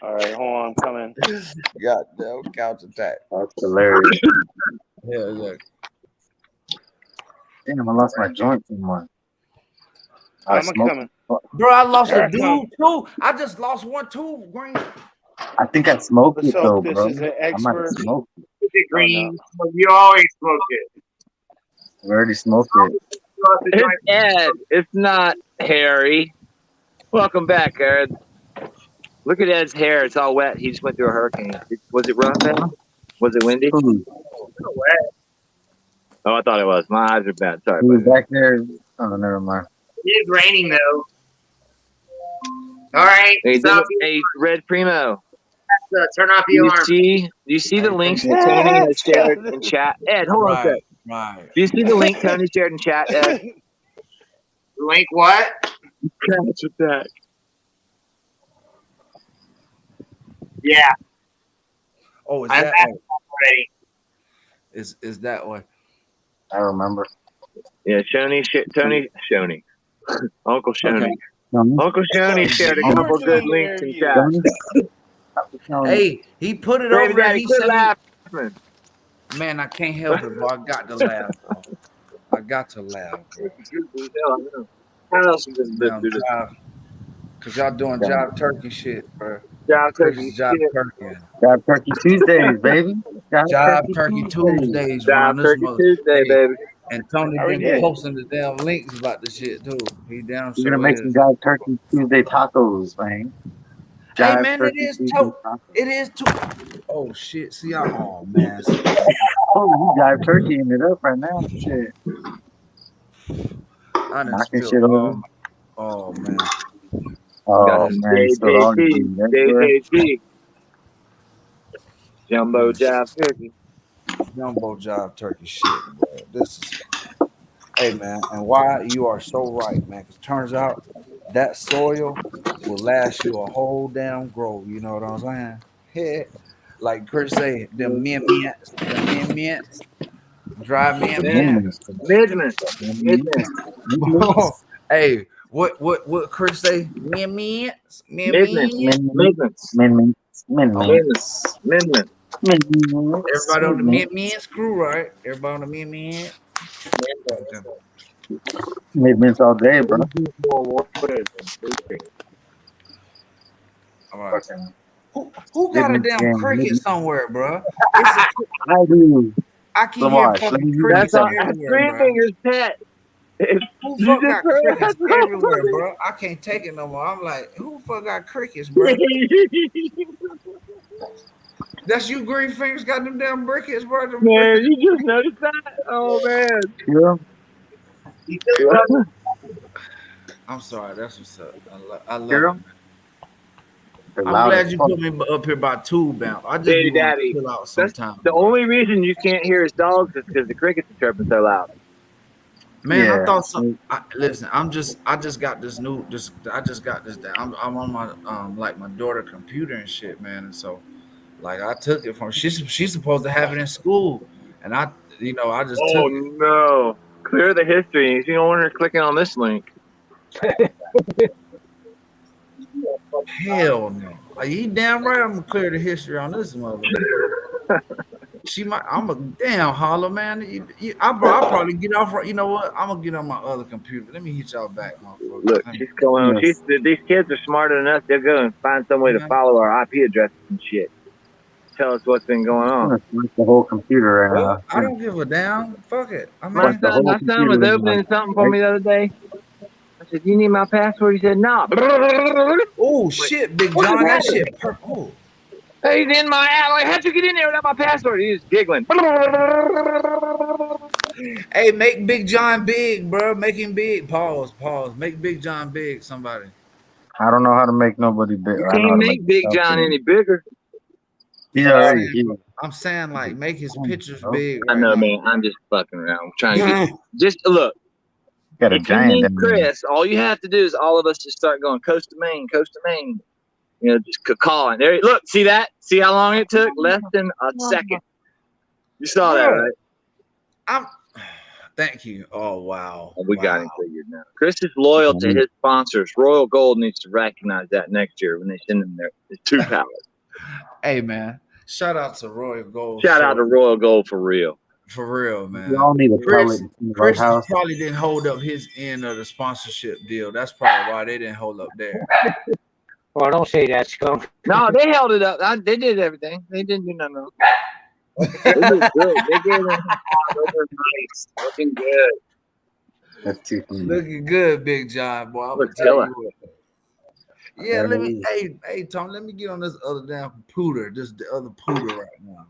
A: All right, hold on, I'm coming.
L: Goddamn counterattack.
E: That's hilarious.
L: Yeah.
E: Damn, I lost my joint anymore.
A: I'm coming.
L: Bro, I lost
A: Here
L: a
A: I come.
L: dude too. I just lost one too, Green.
E: I think I smoked it
A: So
E: though,
A: this
E: bro.
A: is an
E: I might have
A: expert.
E: smoked it.
C: Green. You always smoke it.
E: I already smoked it.
B: It's Ed. It's not Harry. Welcome back, Ed. Look at Ed's hair. It's all wet. He just went through a hurricane. Was it rough, Ed? Was it windy? Oh, I thought it was. My eyes are bad. Sorry.
E: He was back there. Oh, never mind.
C: It is raining though. All right.
B: Hey,
C: So,
B: Red Primo.
C: turn off the alarm.
B: Do you see the links that Tony has shared in chat? Ed, hold on a sec.
L: Right.
B: Do you see the link Tony shared in chat, Ed?
C: Link what?
B: Counterattack.
C: Yeah.
L: Oh, is
C: I'm
L: that
C: back
L: one?
C: already.
L: Is that one?
E: I remember.
B: Yeah, Tony. Uncle Shoney.
E: Okay.
B: Uncle Shoney shared a couple good links in chat.
L: Hey, he put it
B: Baby
L: over there.
B: Daddy,
L: He
B: quit
L: said,
B: laughing.
L: "Man, I can't help it, bro. I got to laugh. Bro. I got to laugh, bro.
B: How else you just live through this?
L: Cause y'all doing job turkey shit, bro.
B: Job turkey
L: Job
B: shit.
L: turkey.
E: Job Turkey Tuesdays, baby.
L: Job turkey Tuesdays,
B: Job
L: man.
B: turkey Tuesday, baby.
L: And Tony
A: How we
L: been
A: doing?
L: posting the damn links about the shit too. He down
E: We're gonna make some Job Turkey Tuesday tacos, man.
L: Hey
E: Jive
L: man, it
E: Turkey
L: is
E: Tuesday
L: too.
E: tacos.
L: It is too. Oh shit! See, oh man.
E: Oh, you Jive Turkeying it up right now. Shit.
L: I done
E: Knocking
L: spilled
E: shit
L: all
E: over.
L: my. Oh man.
E: Oh man, you spilled all your food everywhere.
B: JJT. Jumbo Job Turkey.
L: Jumbo job turkey shit, bro. This is. Hey man, and why you are so right, man? Because turns out that soil will last you a whole damn grove. You know what I'm saying? Yeah. Like Chris say, the mints, dry mints.
B: Midman.
L: Hey, what Chris say? Mints. Everybody on the mint screw, right? Everybody on the mint.
E: Midmints all day, bro.
L: All right. Who got a damn cricket somewhere, bro?
E: I do.
L: I keep hearing fucking crickets
B: That's
L: everywhere, bro.
B: Finger's pet.
L: Who fuck got crickets everywhere, bro? I can't take it no more. I'm like, who fuck got crickets, bro? That's you, Green Fingers, got them damn crickets, bro. Them
B: Man,
L: crickets.
B: you just noticed that? Oh man.
E: Yeah.
L: I'm sorry, that's what's up. I love
E: Girl?
L: it.
E: I'm
L: glad you put me up here by tube bound. I just
B: Baby
L: want to
B: daddy,
L: chill out sometime.
B: the only reason you can't hear his dogs is because the crickets are chirping so loud.
L: Man, I thought so. Listen, I just got this I just got this down. I'm on my like my daughter computer and shit, man. And so like I took it from she's supposed to have it in school. And I just took it.
B: No. Clear the history. You don't want her clicking on this link.
L: Hell no. Are you damn right I'm gonna clear the history on this mother. I'm a damn hollow man. I'll probably get off. You know what? I'm gonna get on my other computer. Let me hit y'all back, motherfucker.
B: Look, she's going on. These kids are smarter than us. They'll go and find some way to follow our IP addresses and shit. Tell us what's been going on.
E: The whole computer right now.
L: I don't give a damn. Fuck it. I mean,
B: My son was opening something for me the other day. I said, "You need my password?" He said, "No."
L: Oh shit, Big John, that shit purple.
B: Hey, he's in my app. Like, how'd you get in there without my password? He was giggling.
L: Hey, make Big John big, bro. Make him big. Pause. Make Big John big. Somebody.
E: I don't know how to make nobody big.
B: You can't make Big John any bigger.
L: I'm saying like make his pictures big.
B: I know, man. I'm just fucking around. I'm trying to get just look.
E: Got a
B: if
E: giant.
B: You need Chris, all you have to do is all of us just start going coast to Maine. You know, just calling. There, look, see that? See how long it took? Less than a second. You saw that, right?
L: Thank you. Oh wow.
B: We got him figured now. Chris is loyal to his sponsors. Royal Gold needs to recognize that next year when they send him their 2 pallets.
L: Hey man, shout out to Royal Gold.
B: Shout out to Royal Gold for real.
L: For real, man.
E: We all need a
L: Chris
E: house.
L: probably didn't hold up his end of the sponsorship deal. That's probably why they didn't hold up there.
J: Well, don't say that, Skunk.
B: No, they held it up. They did everything. They didn't do nothing wrong. They did good. They gave them nice. Looking good.
E: That's too funny.
L: Looking good, Big John, boy. I'm gonna tell you what. Yeah, let me. Hey, Tom. Let me get on this other damn computer. This the other pooter right now.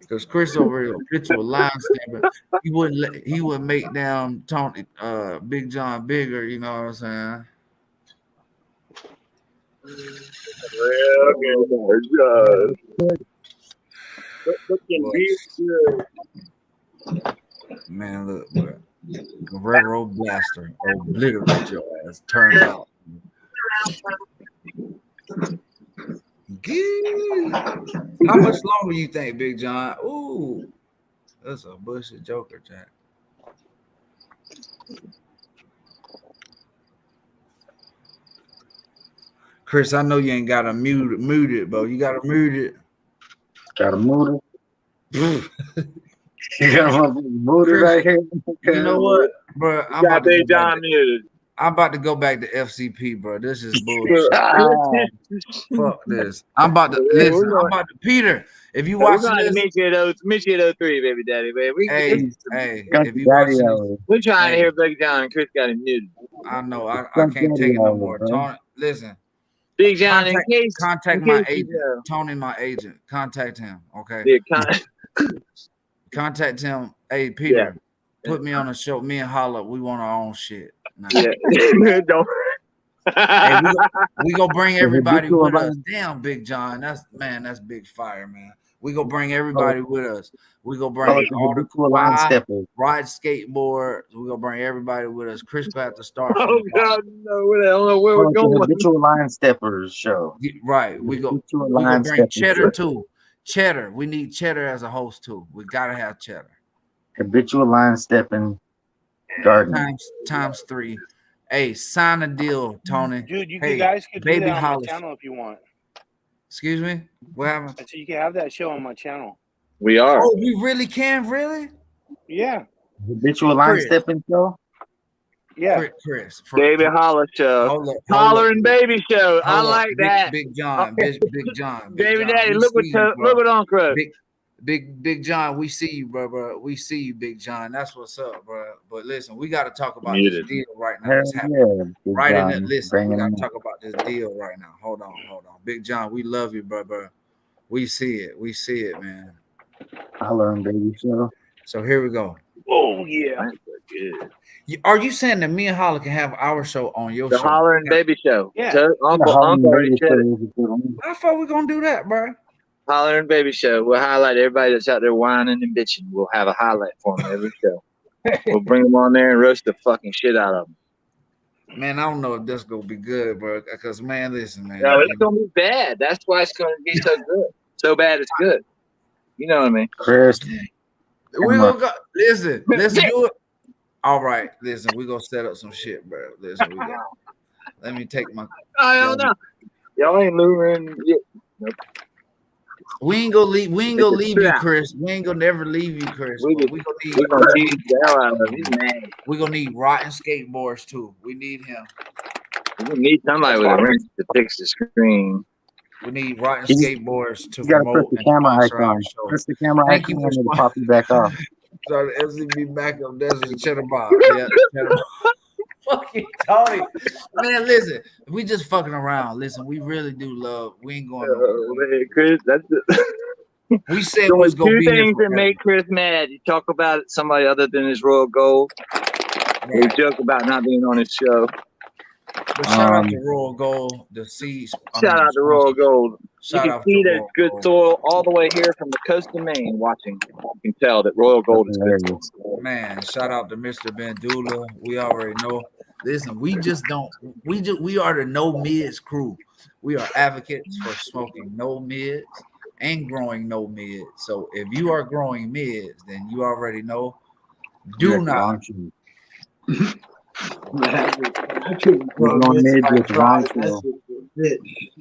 L: Because Chris over here, habitual line stammer, he wouldn't make down Tony, Big John bigger. You know what I'm saying? Man, look, bro. Guerrero Blaster, obliterate your ass. Turn out. How much longer you think, Big John? Ooh, that's a bushy joker, Jack. Chris, I know you ain't got to mute it, bro. You got to mute it.
E: Got to mute it. You got to mute it right here.
L: You know what, bro? I'm about
B: Big John muted.
L: I'm about to go back to FCP, bro. This is bullshit. Fuck this. I'm about to listen. I'm about to Peter. If you watch this,
B: meet you at 03, baby daddy, baby.
L: Hey, if you watch this,
B: we're trying to hear Big John and Chris got him muted.
L: I know. I can't take it no more. Tony, listen.
B: Big John,
L: contact my agent. Tony, my agent. Contact him. Okay.
B: Yeah,
L: contact him. Hey, Peter, put me on the show. Me and Holla, we want our own shit. Nah.
B: Yeah. Don't.
L: Hey, we gonna bring everybody with us. Damn, Big John. That's big fire, man. We gonna bring everybody with us. We gonna bring all the ride skateboard. We gonna bring everybody with us. Chris gonna have to start.
B: Oh God, no! I don't know where we're going.
E: Habitual Line Steppers show.
L: Right. We gonna bring Cheddar too. Cheddar. We need Cheddar as a host too. We gotta have Cheddar.
E: Habitual Line Stepping Garden.
L: Times 3. Hey, sign a deal, Tony.
A: Dude, you guys could do that on my channel if you want.
L: Excuse me? What happened?
A: So you can have that show on my channel.
B: We are.
L: Oh, we really can? Really?
A: Yeah.
E: Habitual Line Stepping show?
A: Yeah.
L: Chris.
B: Baby Holler show. Holler and Baby show. I like that.
L: Big John. Big John.
B: Baby Daddy, look what Uncle.
L: Big John, we see you, bro. We see you, Big John. That's what's up, bro. But listen, we got to talk about this deal right now. That's happening right in that. Listen, we got to talk about this deal right now. Hold on. Big John, we love you, bro. We see it, man.
E: I learned Baby show.
L: So here we go.
A: Oh yeah. good.
L: Are you saying that me and Holler can have our show on your
B: The
L: show?
B: Holler and Baby Show.
A: Yeah.
B: Uncle already said it.
L: How far we gonna do that, bro?
B: Holler and Baby Show. We'll highlight everybody that's out there whining and bitching. We'll have a highlight for them every show. We'll bring them on there and roast the fucking shit out of them.
L: Man, I don't know if that's gonna be good, bro. Because man, listen, man.
B: No, it's gonna be bad. That's why it's gonna be so good. So bad it's good. You know what I mean?
E: Chris.
L: We gonna go. Listen, let's do it. All right, listen, we gonna set up some shit, bro. Listen, let me take my.
B: I don't know. Y'all ain't luring. Nope.
L: We ain't gonna leave. We ain't gonna leave you, Chris. We ain't gonna never leave you, Chris. We gonna need
B: the hell out of him. He's mad.
L: We gonna need rotten skateboards too. We need him.
B: We need somebody with a wrench to fix the screen.
L: We need rotten skateboards to
E: You gotta
L: promote
E: press the
L: and
E: camera
L: sponsor our
E: icon.
L: show.
E: Press the camera
L: Thank
E: icon
L: you
E: and
L: for
E: it'll pop you back off.
L: So the SCB backup, that's a cheddar bob. Yeah, cheddar bob. Fucking Tony. Man, listen, we just fucking around. Listen, we really do love. We ain't going nowhere.
B: Chris, that's it.
L: We said we was gonna
B: two
L: be here
B: things that
L: forever.
B: make Chris mad. You talk about somebody other than his Royal Gold. We joke about not being on his show.
L: But shout out to Royal Gold, the seeds.
B: Shout out to Royal Gold.
L: Shout
B: You
L: out
B: can see
L: to
B: that
L: Royal
B: it's good
L: Gold.
B: soil all the way here from the coast of Maine watching. You can tell that Royal Gold is good soil.
L: Man, shout out to Mr. Bandula. We already know. Listen, we just don't. We are the no mids crew. We are advocates for smoking no mids and growing no mids. So if you are growing mids, then you already know. Do not.
O: I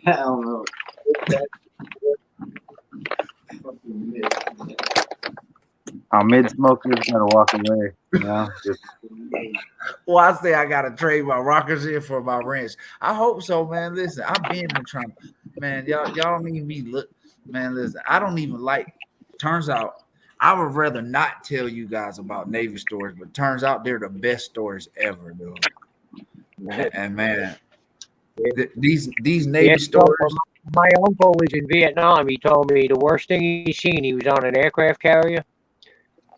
O: don't know.
E: Our mid smokers gotta walk away. You know, just
L: Well, I say I gotta trade my rockers in for my wrench. I hope so, man. Listen, I've been trying, man. Y'all don't even be look, man. Listen, I don't even like. Turns out, I would rather not tell you guys about Navy stories, but turns out they're the best stories ever, dude. And man, these Navy stories.
J: My uncle was in Vietnam. He told me the worst thing he's seen. He was on an aircraft carrier.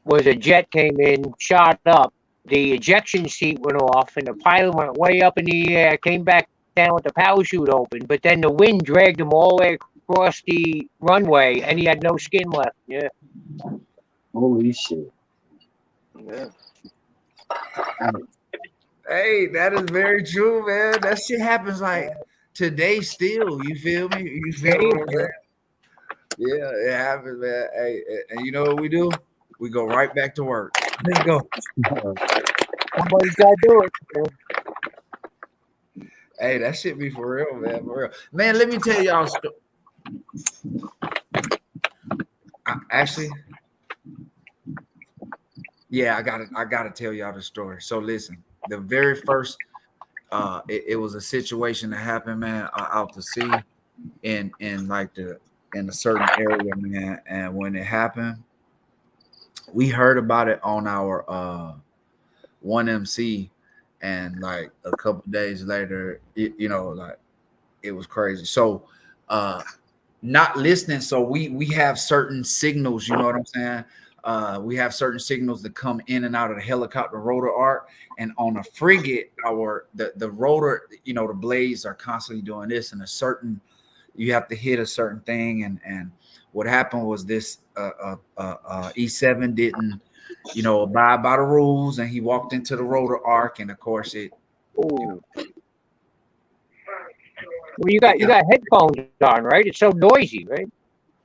J: Was a jet came in, shot up. The ejection seat went off, and the pilot went way up in the air, came back down with the parachute open. But then the wind dragged him all the way across the runway, and he had no skin left. Yeah.
E: holy shit.
L: Yeah. Hey, that is very true, man. That shit happens like today still. You feel me? You feel what I'm saying? Yeah, it happens, man. Hey, and you know what we do? We go right back to work. Let's go.
J: Somebody's got to do it.
L: Hey, that shit be for real, man. For real. Man, let me tell y'all a story. Actually, yeah, I gotta tell y'all the story. So listen, the very first it was a situation that happened, man, out to sea in like in a certain area, man. And when it happened, we heard about it on our 1MC, and like a couple days later, you know, like it was crazy. So not listening. So we have certain signals, you know what I'm saying? We have certain signals that come in and out of the helicopter rotor arc, and on a frigate, the rotor, you know, the blades are constantly doing this, and you have to hit a certain thing, and what happened was this E7 didn't, you know, abide by the rules, and he walked into the rotor arc, and of course it.
J: Well, you got headphones on, right? It's so noisy, right?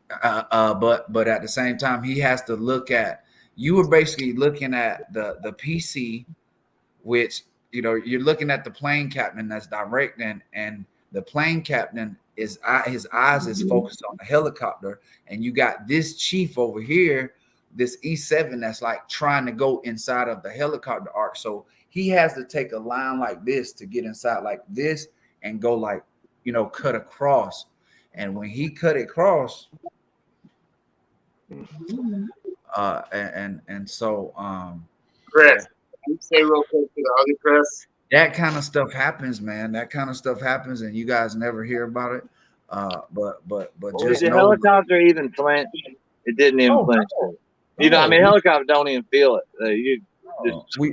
L: But at the same time, he has to look at. You were basically looking at the PC, which, you know, you're looking at the plane captain that's directing, and the plane captain his eyes is focused on the helicopter, and you got this chief over here, this E7 that's like trying to go inside of the helicopter arc. So he has to take a line like this to get inside like this and go like, you know, cut across. And when he cut it across, so
C: Chris, can you say real quick to the other Chris?
L: that kind of stuff happens, man. That kind of stuff happens, and you guys never hear about it. But just
B: the
L: know
B: helicopter even flinch? It didn't even flinch. You know, I mean, helicopter don't even feel it.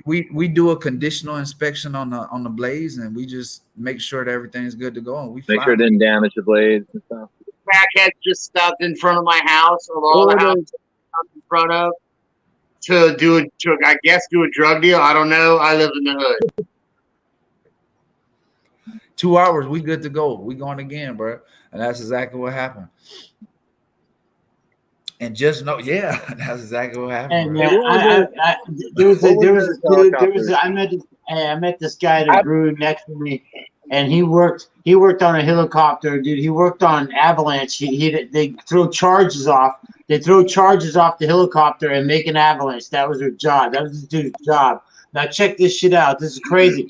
L: We do a conditional inspection on the blades, and we just make sure that everything's good to go, and we
B: Make
L: fly
B: sure it
L: them.
B: didn't damage the blades and stuff.
C: Crackheads just stopped in front of my house, of all the houses stopped in front of, to do I guess do a drug deal. I don't know. I live in the hood.
L: 2 hours, we good to go. We going again, bro, and that's exactly what happened. And just know, yeah, that's exactly what happened.
O: And I met this guy that grew next to me, and he worked on a helicopter, dude. He worked on avalanche. They throw charges off. They throw charges off the helicopter and make an avalanche. That was their job. That was this dude's job. Now check this shit out. This is crazy.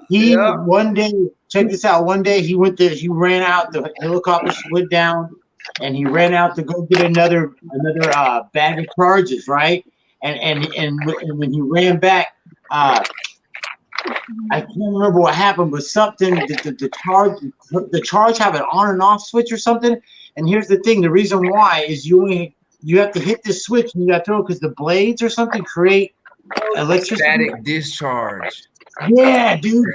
O: One day, check this out. One day he ran out. The helicopter slid down, and he ran out to go get another bag of charges, right? And when he ran back, I can't remember what happened, but something the charge have an on and off switch or something. And here's the thing: the reason why is you have to hit this switch and you got to throw it because the blades or something create electricity.
L: Static discharge.
O: Yeah, dude.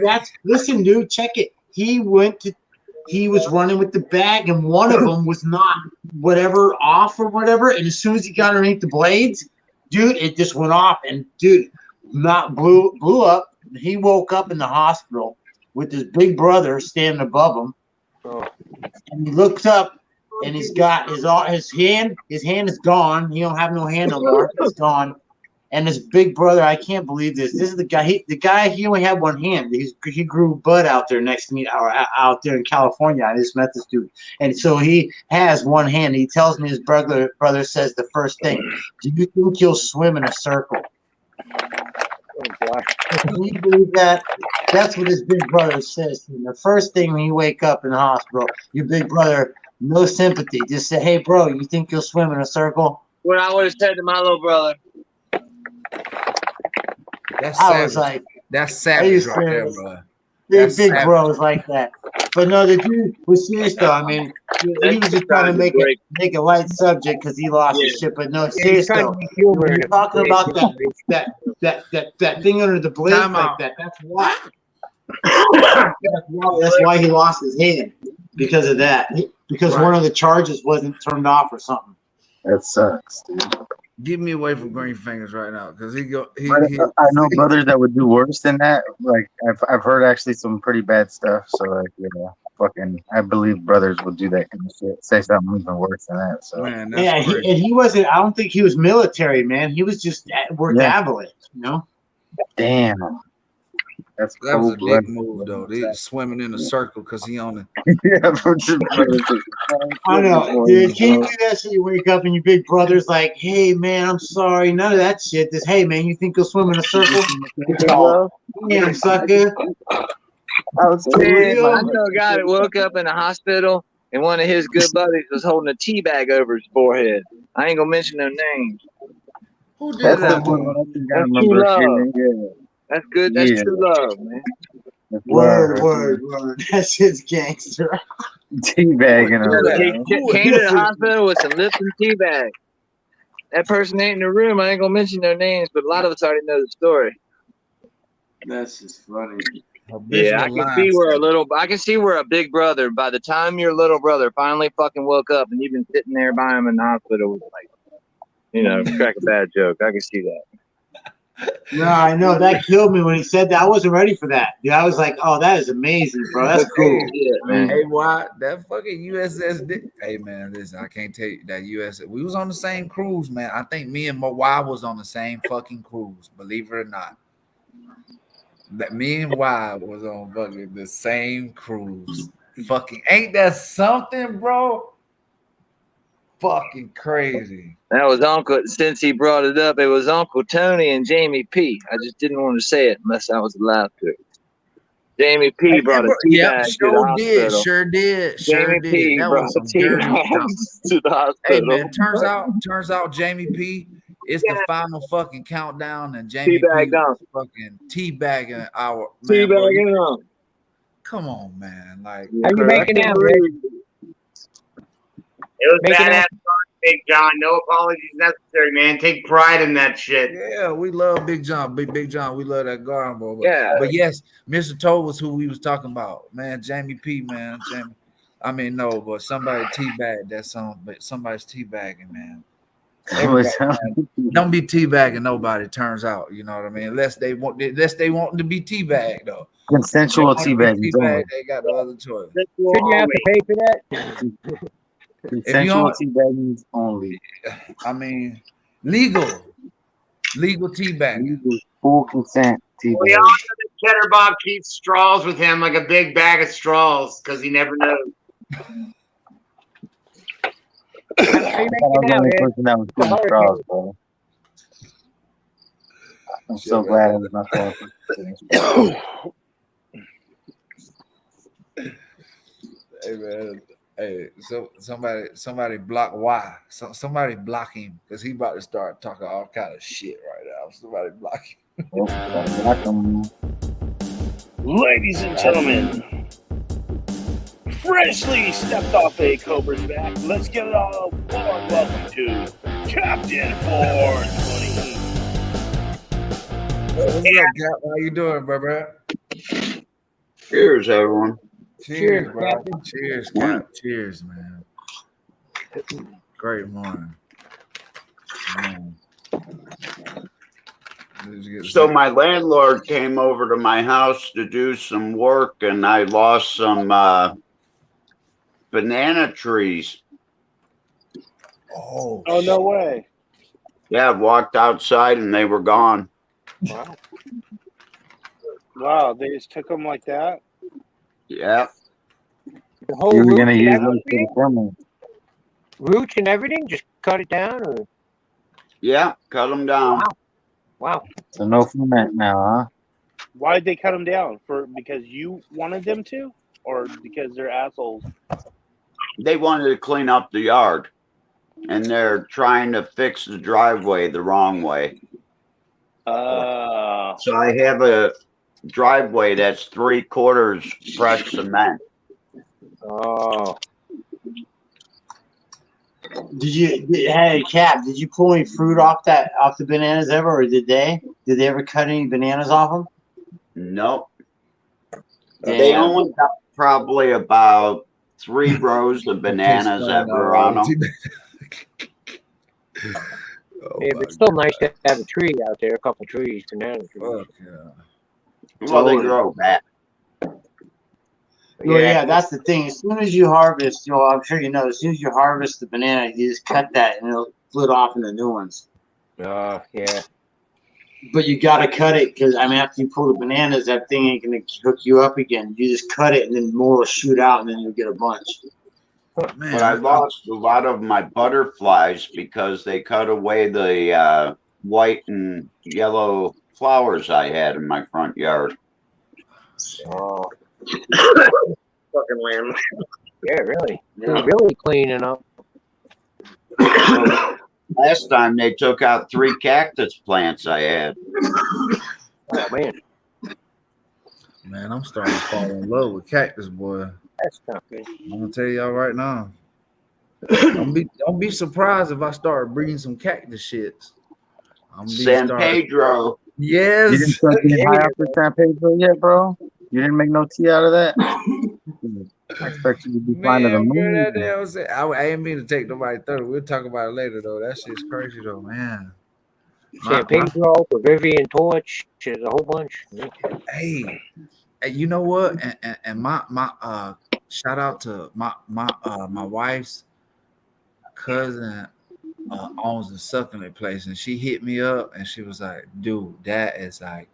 O: Listen, dude. Check it. He was running with the bag, and one of them was not whatever off or whatever. And as soon as he got underneath the blades, dude, it just went off, and dude, blew up. He woke up in the hospital with his big brother standing above him, and he looks up, and he's got his hand is gone. He don't have no hand no more. It's gone. And his big brother, I can't believe this. This is the guy. He only had one hand. He grew bud out there next to me, or out there in California. I just met this dude, and so he has one hand. He tells me his brother says the first thing: "Do you think you'll swim in a circle?" Can you believe that? That's what his big brother says to him. The first thing when you wake up in the hospital, your big brother, no sympathy, just say, "Hey, bro, you think you'll swim in a circle?"
B: What I would have said to my little brother.
L: That's
O: I
L: savage.
O: was like,
L: that's savage right there, bro.
O: Big bros like that. But no, the dude was serious though. I mean, he was just trying to make a light subject because he lost his shit. But no, serious though. When you're talking about that thing under the blade like that, that's why. That's why he lost his hand, because of that. Because one of the charges wasn't turned off or something.
E: That sucks, dude.
L: Get me away from green fingers right now, because I
E: know brothers that would do worse than that. Like I've heard actually some pretty bad stuff. So like, fucking, I believe brothers would do that kind of shit. Say something even worse than that. So
L: man,
O: yeah, he wasn't. I don't think he was military, man. He was just worked avalanche,
E: Damn.
L: That was a big move, though. They swimming in a circle because he on it.
O: I know, dude. Can you do that shit? You wake up and your big brother's like, "Hey, man, I'm sorry." None of that shit. Just, "Hey, man, you think you'll swim in a circle?" Damn, sucker.
B: I know a guy that woke up in a hospital and one of his good buddies was holding a tea bag over his forehead. I ain't gonna mention no names.
L: Who did that?
B: That's true love. That's good. That's true love, man.
O: Word. That shit's gangster.
E: Teabagging
B: him. He came to the hospital with some Lipton tea bag. That person ain't in the room. I ain't gonna mention their names, but a lot of us already know the story.
O: That's just funny.
B: Yeah, I can see where a big brother, by the time your little brother finally fucking woke up and you've been sitting there by him in the hospital, like, crack a bad joke. I can see that.
O: No, I know that killed me when he said that. I wasn't ready for that. Dude, I was like, "Oh, that is amazing, bro. That's cool."
B: Yeah, man.
L: Hey, why that fucking USS? Hey, man, listen, I can't tell you that USS. We was on the same cruise, man. I think me and Y was on the same fucking cruise. Believe it or not, that me and Y was on fucking the same cruise. Fucking ain't that something, bro? Fucking crazy.
B: That was Uncle. Since he brought it up, it was Uncle Tony and Jamie P. I just didn't want to say it unless I was allowed to. Jamie P. brought a tea bag to the hospital.
L: Sure did.
B: Jamie P. brought a tea bag to the hospital.
L: Hey, man, turns out Jamie P. It's the final fucking countdown, and Jamie P. was fucking teabagging our man.
B: Teabagging.
L: Come on, man. Like,
J: how you making that, Rick?
C: It was badass. Big John. No apologies necessary, man. Take pride in that shit.
L: Yeah, we love Big John. Big John. We love that garden, bro.
B: Yeah.
L: But yes, Mr. Toll was who we was talking about, man. Jamie P, man. Jamie. I mean, no, but somebody teabagged that song. But somebody's teabagging, man. Everybody, man, don't be teabagging nobody. Turns out, you know what I mean. Unless they want to be teabagged, though.
E: Consensual teabagging.
L: They got the other choice.
J: Shouldn't you have to pay for that?
E: Consensual teabagging only.
L: I mean, legal teabagging.
E: Full consent teabagging.
C: We all know that Cheddar Bob keeps straws with him, like a big bag of straws, because he never knows.
E: I was the only person that was doing straws, bro. I'm so glad it was not that.
L: Hey man, hey, so somebody block Y. Somebody block him because he about to start talking all kind of shit right now. Somebody block him.
A: Ladies and gentlemen, freshly stepped off a Cobra's back. Let's give it all a warm welcome to Captain 420.
L: What's up, Cap? How you doing, bro?
P: Cheers, everyone.
L: Cheers, bro. Cheers, Cap. Cheers, man. Great morning.
P: So my landlord came over to my house to do some work, and I lost some banana trees.
A: Oh, no way.
P: Yeah, I walked outside and they were gone.
A: Wow. Wow, they just took them like that?
P: Yeah.
J: The whole
E: You were
J: root
E: gonna
J: and
E: use those
J: everything?
E: for the summer.
J: Roots and everything? Just cut it down? Or?
P: Yeah, cut them down.
J: Wow.
E: So no ferment now, huh?
A: Why'd they cut them down? Because you wanted them to? Or because they're assholes?
P: They wanted to clean up the yard, and they're trying to fix the driveway the wrong way. So I have a driveway that's 3/4 fresh cement.
J: Oh.
O: Hey, Cap, did you pull any fruit off the bananas ever, or did they ever cut any bananas off them?
P: Nope. They only got probably about 3 rows of bananas ever on them.
J: Yeah, but it's still nice to have a tree out there, a couple trees, banana trees.
P: Well, they grow back.
O: Well, yeah, that's the thing. As soon as you harvest, I'm sure you know, as soon as you harvest the banana, you just cut that and it'll split off into new ones.
J: Yeah.
O: But you got to cut it because, after you pull the bananas, that thing ain't going to hook you up again. You just cut it and then more will shoot out and then you'll get a bunch.
P: But I lost a lot of my butterflies because they cut away the white and yellow flowers I had in my front yard.
J: Oh.
P: Fucking land.
J: Yeah, really. They're really cleaning up.
P: Last time they took out 3 cactus plants I had.
J: Oh, man.
L: Man, I'm starting to fall in love with cactus, boy.
J: That's not good.
L: I'm gonna tell y'all right now. Don't be surprised if I start breeding some cactus shits.
P: San Pedro.
L: Yes.
E: You didn't start getting high off the San Pedro yet, bro? You didn't make no tea out of that? I expect you to be flying to the moon.
L: I ain't mean to take nobody 30. We'll talk about it later, though. That shit's crazy, though, man.
J: San Pedro, Bavarian Torch, there's a whole bunch.
L: Hey, you know what? And my shout out to my wife's cousin owns a succulent place, and she hit me up and she was like, dude, that is like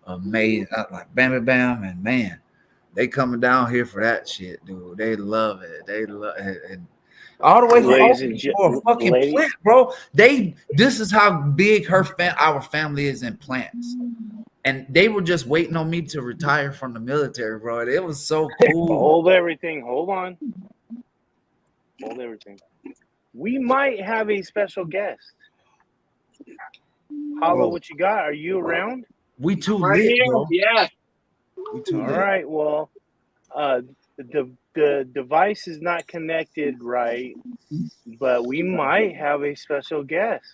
L: amazing. I was like, bam, and man, they coming down here for that shit, dude. They love it. They love it. And all the way from a fucking plant, bro. This is how big our family is in plants. And they were just waiting on me to retire from the military, bro. It was so cool.
A: Hold everything. Hold on. Hold everything. We might have a special guest. Holla, what you got? Are you around?
L: We too
A: right
L: lit,
A: here.
L: bro.
A: Yeah.
L: We too
A: All
L: lit.
A: right. Well, the device is not connected right, but we might have a special guest.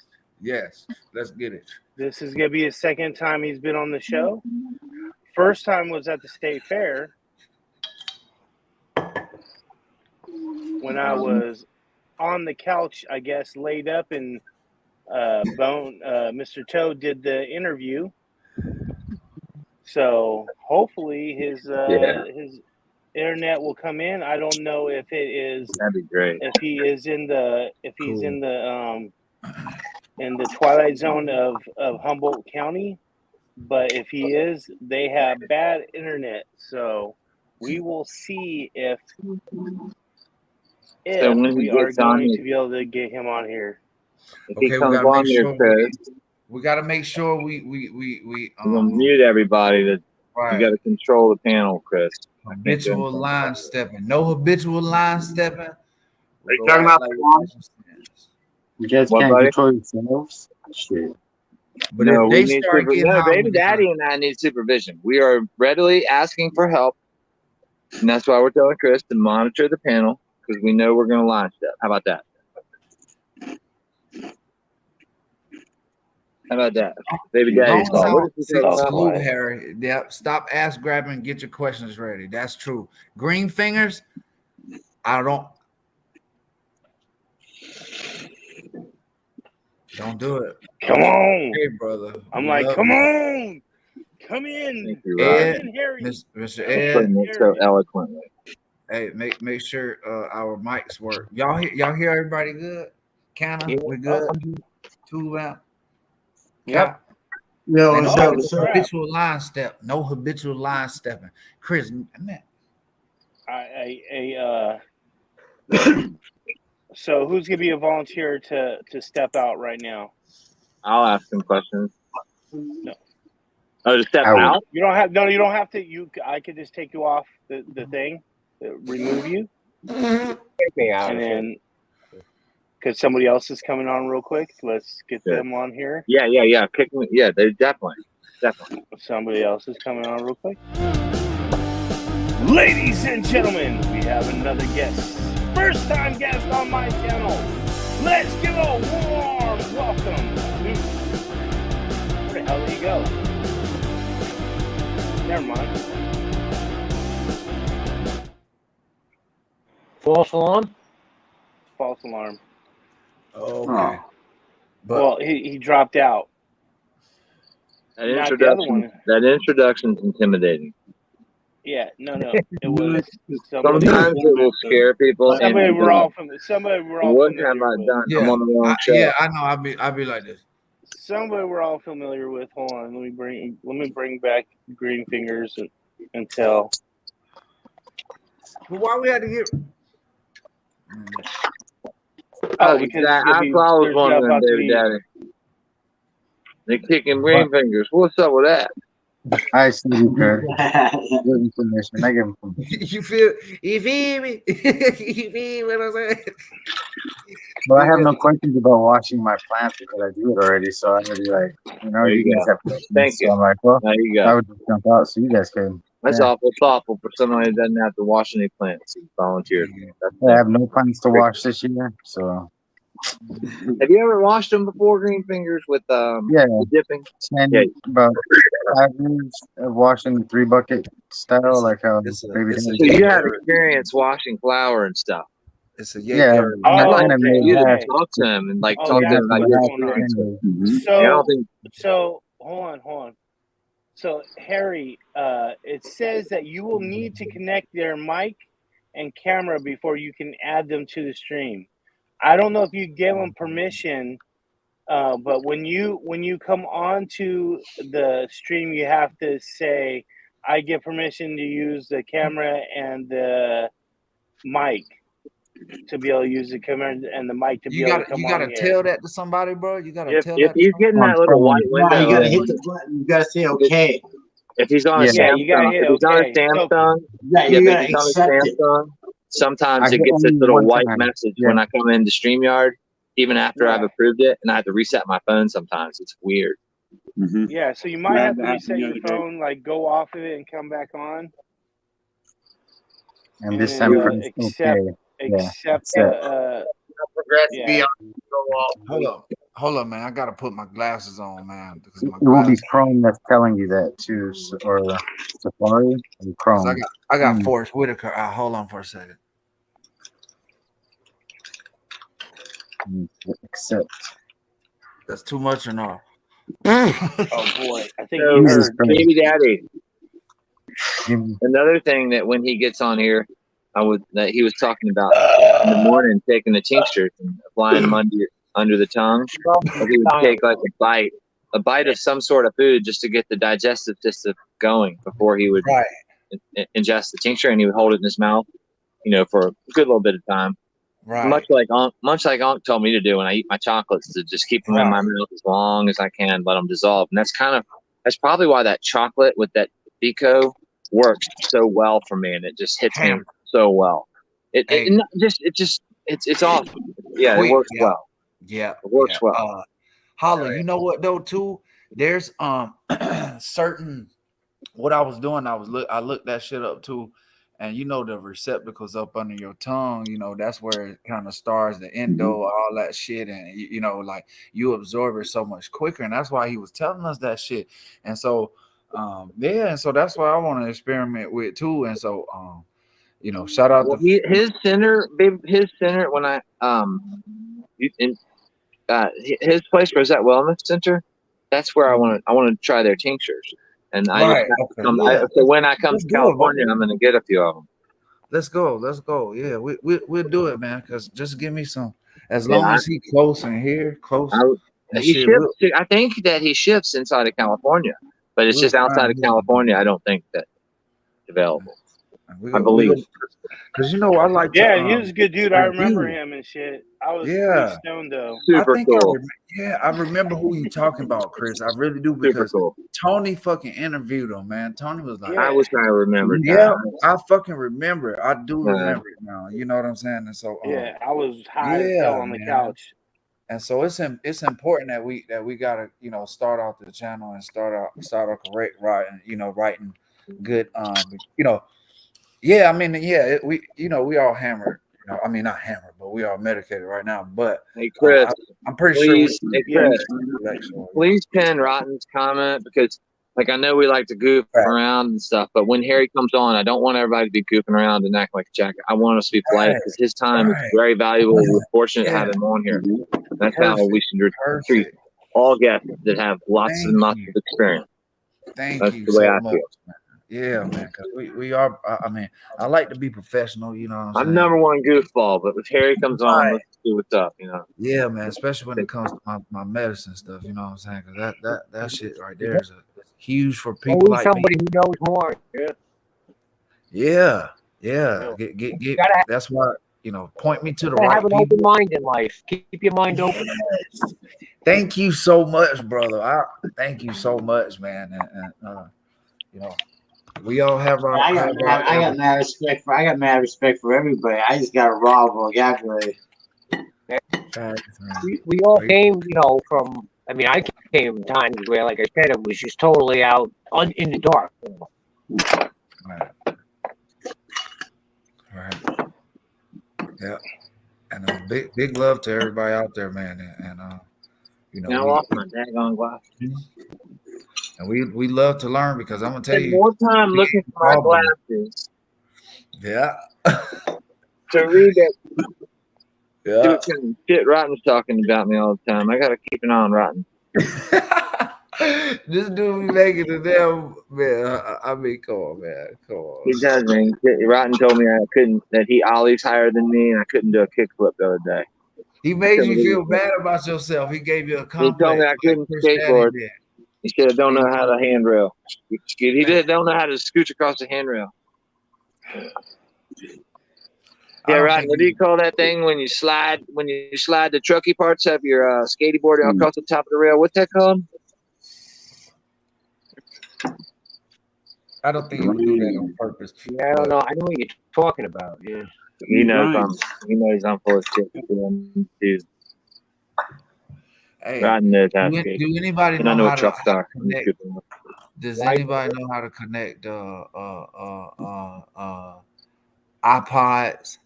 L: Yes, let's get it.
A: This is gonna be his second time he's been on the show. First time was at the state fair when I was on the couch, I guess, laid up, and Mr. Toad did the interview. So hopefully his internet will come in. I don't know if it is.
B: That'd be great.
A: If he is in the in the twilight zone of Humboldt County, but if he is, they have bad internet. So we will see if we are going to be able to get him on here.
B: Okay,
L: we gotta make sure we
B: we're gonna mute everybody. That you gotta control the panel, Chris.
L: Habitual line stepping. No habitual line stepping.
C: Are you talking about
E: you guys
B: What,
E: can't
B: buddy?
E: control yourselves? Shit.
L: But
B: no,
L: if
B: we
L: they
B: need
L: start getting hot,
B: Baby Daddy and I need supervision. We are readily asking for help, and that's why we're telling Chris to monitor the panel because we know we're gonna launch that. How about that? How about that? Baby Daddy's call. What is he talking
L: Salute,
B: about?
L: Harry. Yep. Stop ass grabbing and get your questions ready. That's true. Green fingers, I don't do it.
A: Come on.
L: Hey, brother.
A: I'm
L: We
A: like,
L: love
A: come
L: you.
A: on. Come in.
L: Ed,
A: Come in, Harry.
L: Mr.
B: Putting
L: Ed.
B: it so eloquently.
L: Hey, make sure our mics work. Y'all hear everybody good? Kinda, we good. Two out.
A: Yep.
O: Yo,
L: And
O: what's
L: no
O: up? What's up?
L: habitual line step. No habitual line stepping. Chris, man.
A: So who's gonna be a volunteer to step out right now?
B: I'll ask some questions.
A: No.
B: Oh, to step out?
A: You don't have you don't have to. I could just take you off the thing, remove you,
J: Take me out
A: and
J: of
A: then because somebody else is coming on real quick. Let's get them on here.
B: Yeah. Pick me. Yeah, they definitely.
A: Somebody else is coming on real quick. Ladies and gentlemen, we have another guest. First time guest on my channel. Let's give a warm welcome to... Where the hell did he go? Never mind.
J: False alarm?
A: False alarm.
L: Okay.
A: Well, he dropped out.
B: That
A: Not the other one.
B: introduction's intimidating.
A: Yeah, no. It was somebody.
B: Sometimes it will scare people.
A: Somebody we're all familiar
B: What have I done?
L: Yeah.
B: I'm on the wrong show.
L: Yeah, I know. I'll be like this.
A: Somebody we're all familiar with. Hold on, let me bring back Green Fingers until.
L: But why we had to get?
A: Because
B: I was wondering, Baby Daddy. They're kicking Green Fingers. What's up with that?
E: I see you, Kurt. Good information. I give him permission.
L: You feel me? You feel what I'm saying?
E: Well, I have no questions about washing my plants because I do it already. So I'm gonna be like,
B: There you
E: you guys
B: go.
E: have questions.
B: Thank you.
E: So I'm like, well,
B: There you go.
E: I would just jump out so you guys can.
B: That's
E: yeah.
B: awful thoughtful for somebody that doesn't have to wash any plants. He volunteered.
E: I have no plans to wash this year. So
B: Have you ever washed them before, Green Fingers, with the dipping?
E: And about 5 years of washing 3-bucket style, like how Baby Daddy.
B: So you have experience washing flour and stuff.
L: It's a
E: Yeah.
B: I'd like
E: and I
B: for
E: made
B: you to
E: that.
B: talk to him and
A: Oh,
B: talk to him
A: that's
B: about
A: what's
B: your
A: going on.
B: experience.
A: So,
B: I don't think
A: so hold on. So Harry, it says that you will need to connect their mic and camera before you can add them to the stream. I don't know if you gave them permission, but when you come on to the stream, you have to say, "I give permission to use the camera and the mic." To be able to use the camera and the mic to be able to come on.
L: You gotta tell that to somebody, bro. You gotta tell
B: if
L: that.
B: he's getting that little white window,
O: you gotta hit the button. You gotta say okay.
B: If he's on a Samsung, if he's on a Samsung,
O: you gotta
B: if he's on a
O: accept it.
B: Samsung, sometimes
E: I
B: it
E: hit
B: gets this
E: only
B: little
E: one
B: white
E: time.
B: message when I come into StreamYard, even after I've approved it, and I have to reset my phone sometimes. It's weird.
A: Yeah, so you might have to reset your phone, like go off of it and come back on.
E: And this Sanford is okay.
A: Except
C: progressively
L: Hold up, man. I gotta put my glasses on, man, because my
E: It will be
L: glasses.
E: Chrome that's telling you that too, or Safari and Chrome.
L: I got Forrest Whitaker. Hold on for a second.
E: Accept.
L: That's too much or not?
A: Oh boy, I think
B: So,
A: you heard.
B: Baby Daddy. Another thing that when he gets on here, that he was talking about in the morning, taking the tinctures and applying them under the tongue. Like he would take like a bite of some sort of food just to get the digestive system going before he would ingest the tincture, and he would hold it in his mouth, for a good little bit of time.
L: Right.
B: Much like Unc told me to do when I eat my chocolates, to just keep them in my mouth as long as I can, let them dissolve. And that's probably why that chocolate with that Bico works so well for me, and it just hits me so well. It's awesome. Yeah, it works well.
L: Yeah,
B: it works well.
L: Holla, you know what though too? There's certain what I was doing. I looked that shit up too. And the receptacles up under your tongue, that's where it kind of starts the endo, all that shit. And, like you absorb it so much quicker. And that's why he was telling us that shit. And so, and so that's what I want to experiment with too. And so, shout out to
B: his center, when I, his place was at Wellness Center. That's where I want to try their tinctures. And so when I come to California, I'm going to get a few of them.
L: Let's go. Yeah, we'll do it, man. Because just give me some. As long as he's close and here, close.
B: I think that he ships inside of California, but it's just outside of California. I don't think that's available. I believe.
L: Because I like.
A: Yeah, he was a good dude. I remember him and shit. I was pretty stoned though.
B: Super cool.
L: I remember who you talking about, Chris. I really do, because Tony fucking interviewed him, man. Tony was like,
B: I wish I remembered that.
L: Yeah, I fucking remember. I do remember it now. You know what I'm saying? And so
A: I was high as hell on the couch.
L: And so it's important that we gotta start off the channel and start out correct writing good we all hammered. Not hammered, but we are medicated right now. But
B: hey, Chris,
L: I'm pretty
B: sure. Please pin Rotten's comment, because, I know we like to goof around and stuff, but when Harry comes on, I don't want everybody to be goofing around and act like a jacket. I want us to be polite, because his time is very valuable. We're fortunate to have him on here. That's how we should treat all guests that have lots and lots of experience.
L: That's the way I feel. Man. Yeah, man, because we are. I like to be professional. You know what I'm saying?
B: I'm number one goofball, but if Harry comes on, let's see what's up.
L: Yeah, man. Especially when it comes to my medicine stuff. You know what I'm saying? Because that shit right there is huge for people like
J: somebody
L: me.
J: who knows more.
L: Yeah. That's why point me to the right
J: have an
L: people.
J: open mind in life. Keep your mind open.
L: Thank you so much, brother. Thank you so much, man. And we all have our.
O: I got mad respect for everybody. I just got a raw vocabulary.
J: We all came, from. I came from times where, like I said, it was just totally out in the dark.
L: Right. Yeah. And big love to everybody out there, man. And
B: now I lost my daggone glasses.
L: And we love to learn, because I'm gonna tell you
B: more time looking for my glasses.
L: Yeah.
B: To read it.
L: Yeah.
B: See what kind of shit Rotten's talking about me all the time. I gotta keep an eye on Rotten.
L: This dude be making the damn man. Come on, man. Come on.
B: He does, man. Rotten told me that he ollies higher than me, and I couldn't do a kickflip the other day.
L: He made you feel bad about yourself. He gave you a compliment.
B: He told me I couldn't skateboard. He said I don't know how to handrail. He don't know how to scooch across the handrail. Yeah, right. What do you call that thing when you slide the trucky parts of your skateboard across the top of the rail? What's that called?
L: I don't think he would do that on purpose.
J: Yeah, I don't know. I know what you're talking about. Yeah.
B: He knows I'm full of shit.
L: Hey,
B: do
L: anybody know how to connect? Does
B: Right.
L: anybody know how to connect iPods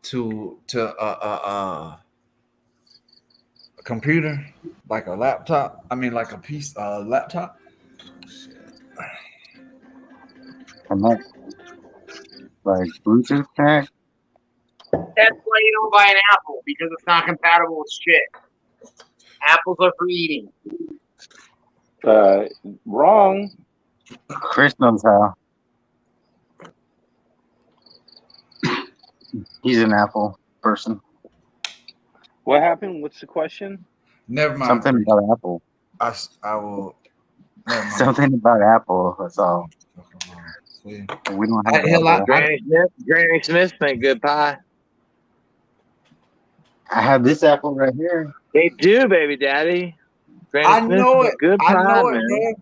L: to a computer, like a laptop. I mean, like a piece laptop.
E: And that, like Bluetooth pack.
C: That's why you don't buy an Apple, because it's not compatible with shit. Apples are for eating.
A: Wrong.
E: Chris knows how. He's an Apple person.
A: What happened? What's the question?
L: Never mind.
E: Something about Apple.
L: I will. Never mind.
E: Something about Apple. That's all.
L: See.
E: We don't have Apple.
B: Granny Smith make good pie.
E: I have this apple right here.
B: They do, baby daddy. Granny Smith
L: know
B: make
L: it.
B: good pie,
L: I know
B: man.
L: it, man.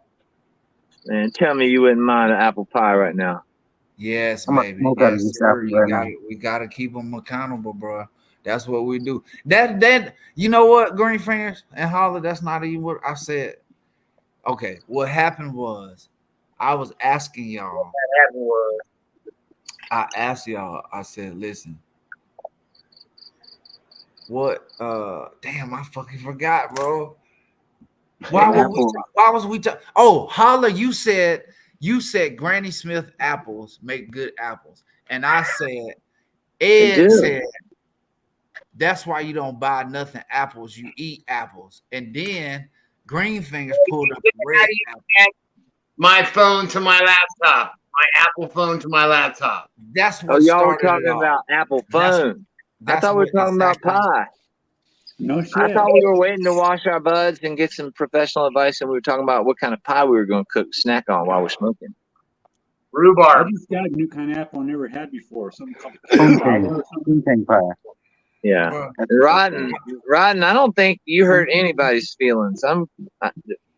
B: Man, tell me you wouldn't mind an apple pie right now.
L: Yes,
E: I'm
L: baby. Yes, sir. We gotta keep them accountable, bro. That's what we do. That you know what, Green Fingers and Holler, that's not even what I said. Okay, what happened was I was asking y'all. I asked y'all, I said, listen, what damn, I fucking forgot, bro. Why was we talking? Oh, Holler, you said Granny Smith apples make good apples. And I said, Ed said, that's why you don't buy nothing apples, you eat apples. And then Green Fingers pulled up red apple.
C: My phone to my laptop. My Apple phone to my laptop.
L: That's what
B: y'all were
L: started
B: talking
L: it all.
B: about Apple phone. I thought we were talking about pie.
F: No shit.
B: I thought we were waiting to wash our buds and get some professional advice, and we were talking about what kind of pie we were going to cook, snack on while we're smoking.
C: Rhubarb.
F: I just got a new kind of apple I never had before. Something called
E: Spoon pie.
B: Yeah, Rodden, I don't think you hurt anybody's feelings.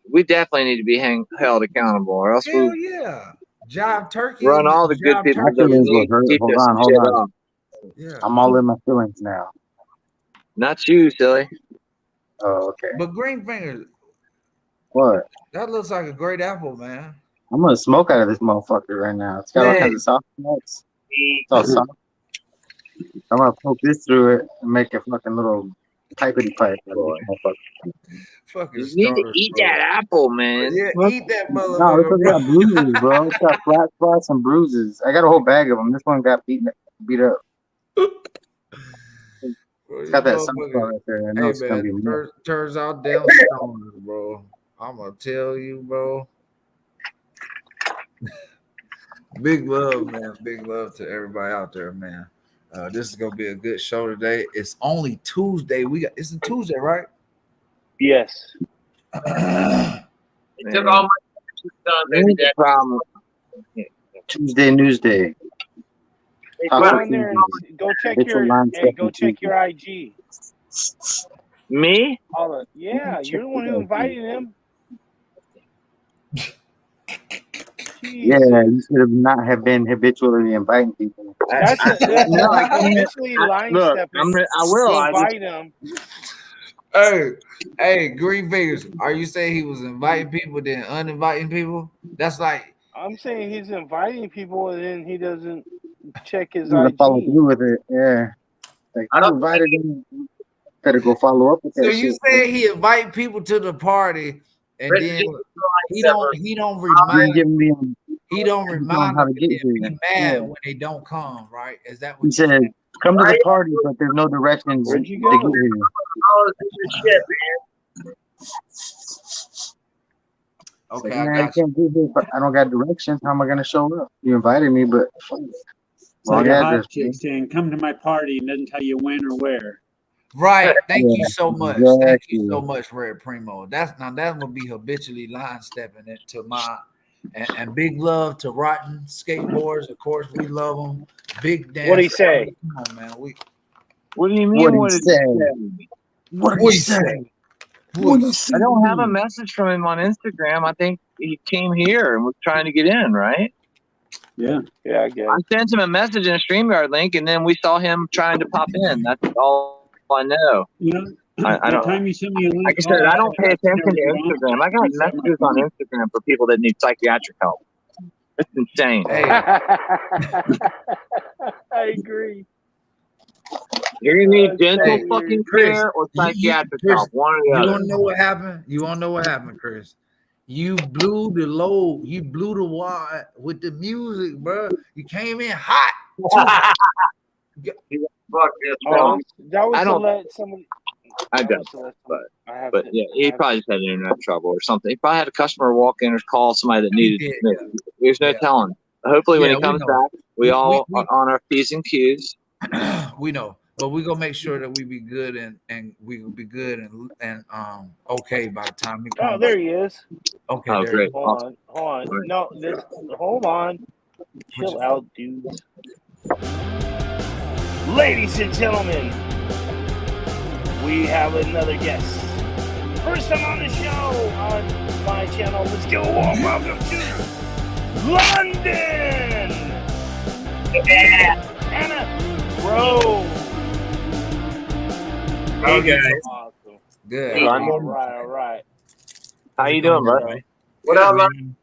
B: We definitely need to be held accountable, or else
L: Hell
B: we
L: yeah. Job turkey.
B: run all the good people that we need to keep
E: Hold
B: this
E: on,
B: shit
E: hold on.
B: off.
L: Yeah.
E: I'm all in my feelings now.
B: Not you, silly.
E: Oh, okay.
L: But Green Fingers,
E: What?
L: that looks like a great apple, man.
E: I'm gonna smoke out of this motherfucker right now. It's got all kinds of soft nuts. It's all soft. I'm gonna poke this through it and make a fucking little pipety pipe out of this motherfucker.
L: Fucking
B: You need to eat that apple, man.
L: Yeah, eat that motherfucker.
E: No, it's got bruises, bro. It's got flat spots and bruises. I got a whole bag of them. This one got beat up. It's got that soft spot right there. I know it's gonna be more.
L: Turns out them stoners, bro. I'm gonna tell you, bro. Big love, man. Big love to everybody out there, man. This is gonna be a good show today. It's only Tuesday. It's a Tuesday, right?
A: Yes.
C: It took all my done, baby daddy.
B: Problem.
E: Tuesday Newsday.
A: Hey, go in there and go check your IG.
B: Me?
A: Yeah, you're the one who invited him.
E: Yeah, you should have not have been habitually inviting people.
A: That's habitually line stepping.
B: I will.
A: Invite him.
L: Hey, Green Fingers, are you saying he was inviting people then uninviting people? That's like
A: I'm saying he's inviting people and then he doesn't check his
E: I'm gonna
A: IG.
E: follow through with it. Yeah, like I invited him. Better go follow up with that.
L: So you say he invite people to the party and then he don't remind them. He don't remind them. Be mad when they don't come. Right? Is that what
E: he said? Come to the party, but there's no directions to get here.
L: Okay,
E: like, man, I can't do this, but I don't got directions. How am I gonna show up? You invited me, but
F: it's like a hot chick saying, "Come to my party," and doesn't tell you when or where.
L: Right. Thank you so much. Exactly. Thank you so much, Red Primo. That will be habitually line stepping into my and big love to Rotten Skateboards. Of course, we love them. Big dance.
A: What'd he say?
L: Come on, man.
B: What do you mean?
E: What did he say?
B: I don't have a message from him on Instagram. I think he came here and was trying to get in, right?
F: Yeah.
A: Yeah, I guess.
B: I sent him a message in a StreamYard link, and then we saw him trying to pop in. That's all I know.
F: You know,
B: I don't.
F: Time you sent me a link,
B: like I said, I don't pay attention to Instagram. I got messages on Instagram for people that need psychiatric help. That's insane.
L: Hey.
A: I agree.
B: You're gonna need dental fucking care or psychiatric help. One or the
L: you
B: other.
L: wanna know what happened? You wanna know what happened, Chris? You blew the load. You blew the wire with the music, bro. You came in hot.
A: That was to let somebody.
B: I don't. But yeah, he probably just had internet trouble or something. He probably had a customer walk in or call somebody that needed to. There's no telling. Hopefully, when he comes back, we all are on our P's and Q's.
L: We know, but we're gonna make sure that we be good and we will be good and okay by the time he comes.
A: Oh, there he is.
L: Okay,
B: oh, great.
A: Hold on. No, hold on. Chill out, dudes. Ladies and gentlemen, we have another guest. First time on the show on my channel. Let's go. Welcome to London. Anna Grow.
Q: Hey guys.
A: Awesome.
L: Good.
A: All right.
B: How you doing, bro?
A: What up, man?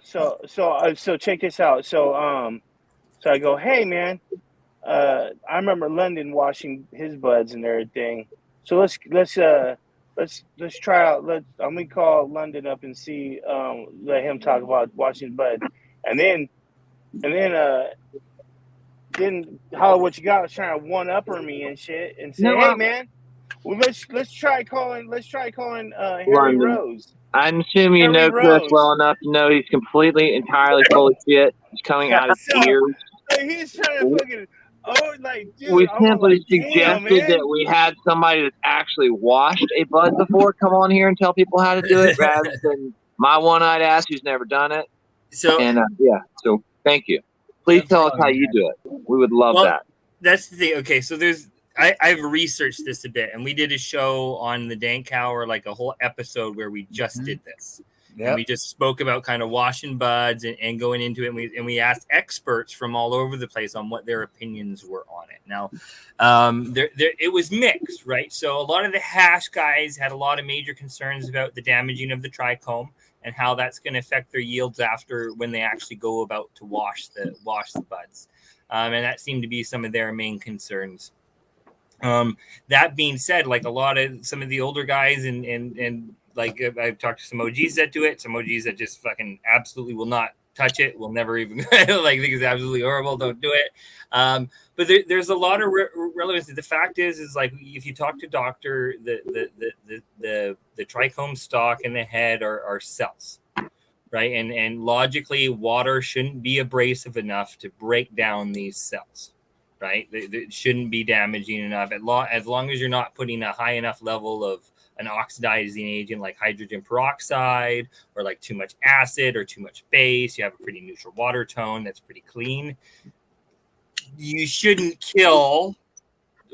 A: So check this out. So I go, hey man, I remember London washing his buds and everything. So let's try out. I'm gonna call London up and see. Let him talk about washing buds, and then holler what you got. Was trying to one upper me and shit, and say, hey man, well, let's try calling Harry
B: London.
A: Rose.
B: I'm assuming you know Chris well enough to know he's completely, entirely full of shit. He's coming out of ears.
A: He's trying to fucking. Oh, like, dude,
B: We simply
A: like,
B: suggested that we had somebody that's actually washed a bud before come on here and tell people how to do it rather than my one-eyed ass who's never done it.
Q: So
B: so thank you. Please tell us how you do it. We would love that.
Q: That's the thing. Okay, so I've researched this a bit, and we did a show on the Dank Hour, like a whole episode where we just did this. Yep. And we just spoke about kind of washing buds and going into it. And we asked experts from all over the place on what their opinions were on it. Now, it was mixed, right? So a lot of the hash guys had a lot of major concerns about the damaging of the trichome and how that's going to affect their yields after when they actually go about to wash the buds. And that seemed to be some of their main concerns. That being said, like some of the older guys and like I've talked to some OGs that do it, some OGs that just fucking absolutely will not touch it, will never even like think it's absolutely horrible, don't do it. But there's a lot of relevance. The fact is like if you talk to doctor, the trichome stalk and the head are cells, right? And logically, water shouldn't be abrasive enough to break down these cells. Right, it shouldn't be damaging enough as long as you're not putting a high enough level of an oxidizing agent like hydrogen peroxide or like too much acid or too much base. You have a pretty neutral water tone that's pretty clean. You shouldn't kill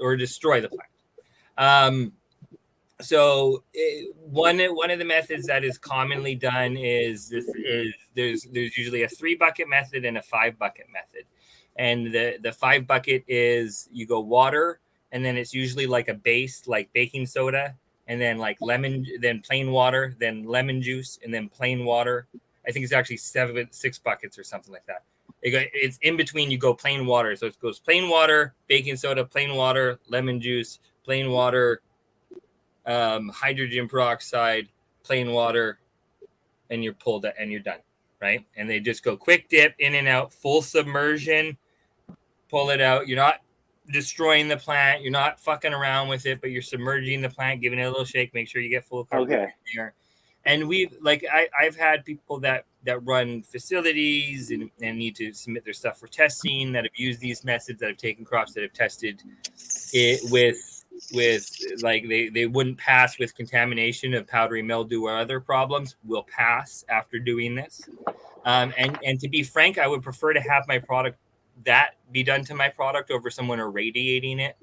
Q: or destroy the plant. So one of the methods that is commonly done is there's usually a 3-bucket method and a 5-bucket method. And the 5-bucket is you go water, and then it's usually like a base, like baking soda, and then like lemon, then plain water, then lemon juice, and then plain water. I think it's actually 6 buckets or something like that. It's in between. You go plain water, so it goes plain water, baking soda, plain water, lemon juice, plain water, hydrogen peroxide, plain water, and you're pulled and you're done. Right? And they just go quick dip in and out, full submersion, pull it out. You're not destroying the plant. You're not fucking around with it, but you're submerging the plant, giving it a little shake, make sure you get full coverage in there. And I've had people that run facilities and need to submit their stuff for testing that have used these methods, that have taken crops that have tested it with like they wouldn't pass with contamination of powdery mildew or other problems, will pass after doing this. And to be frank, I would prefer to have my product that be done to my product over someone irradiating it,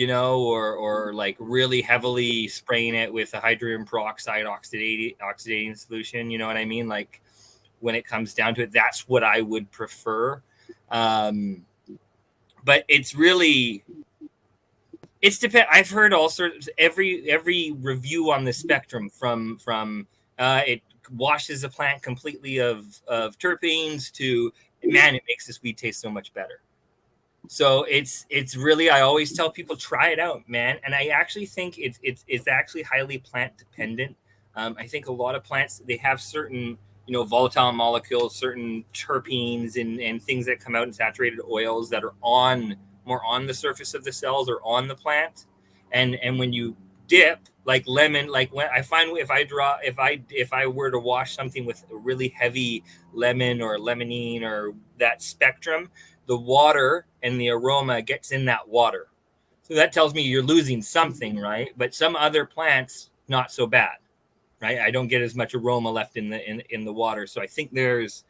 Q: or like really heavily spraying it with a hydrogen peroxide oxidating solution. You know what I mean? Like when it comes down to it, that's what I would prefer. But it's really, I've heard all sorts, every review on the spectrum from it washes the plant completely of terpenes to, man, it makes this weed taste so much better. So it's really, I always tell people, try it out, man. And I actually think it's actually highly plant dependent. I think a lot of plants, they have certain, volatile molecules, certain terpenes and things that come out in saturated oils that are more on the surface of the cells or on the plant. And when you dip, like lemon, like when I find if I were to wash something with a really heavy lemon or limonene or that spectrum, the water and the aroma gets in that water. So that tells me you're losing something, right? But some other plants, not so bad, right? I don't get as much aroma left in the water. So I think there's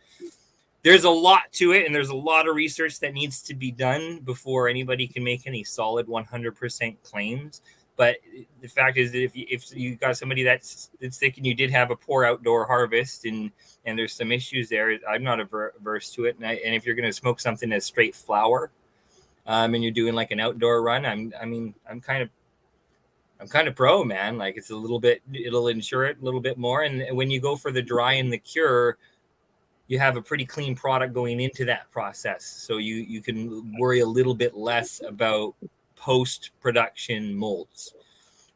Q: a lot to it, and there's a lot of research that needs to be done before anybody can make any solid 100% claims. But the fact is that if you got somebody that's thinking you did have a poor outdoor harvest and there's some issues there, I'm not averse to it. And if you're going to smoke something as straight flower, and you're doing like an outdoor run, I'm kind of pro, man. Like it's a little bit, it'll ensure it a little bit more. And when you go for the dry and the cure, you have a pretty clean product going into that process. So you can worry a little bit less about post-production molds,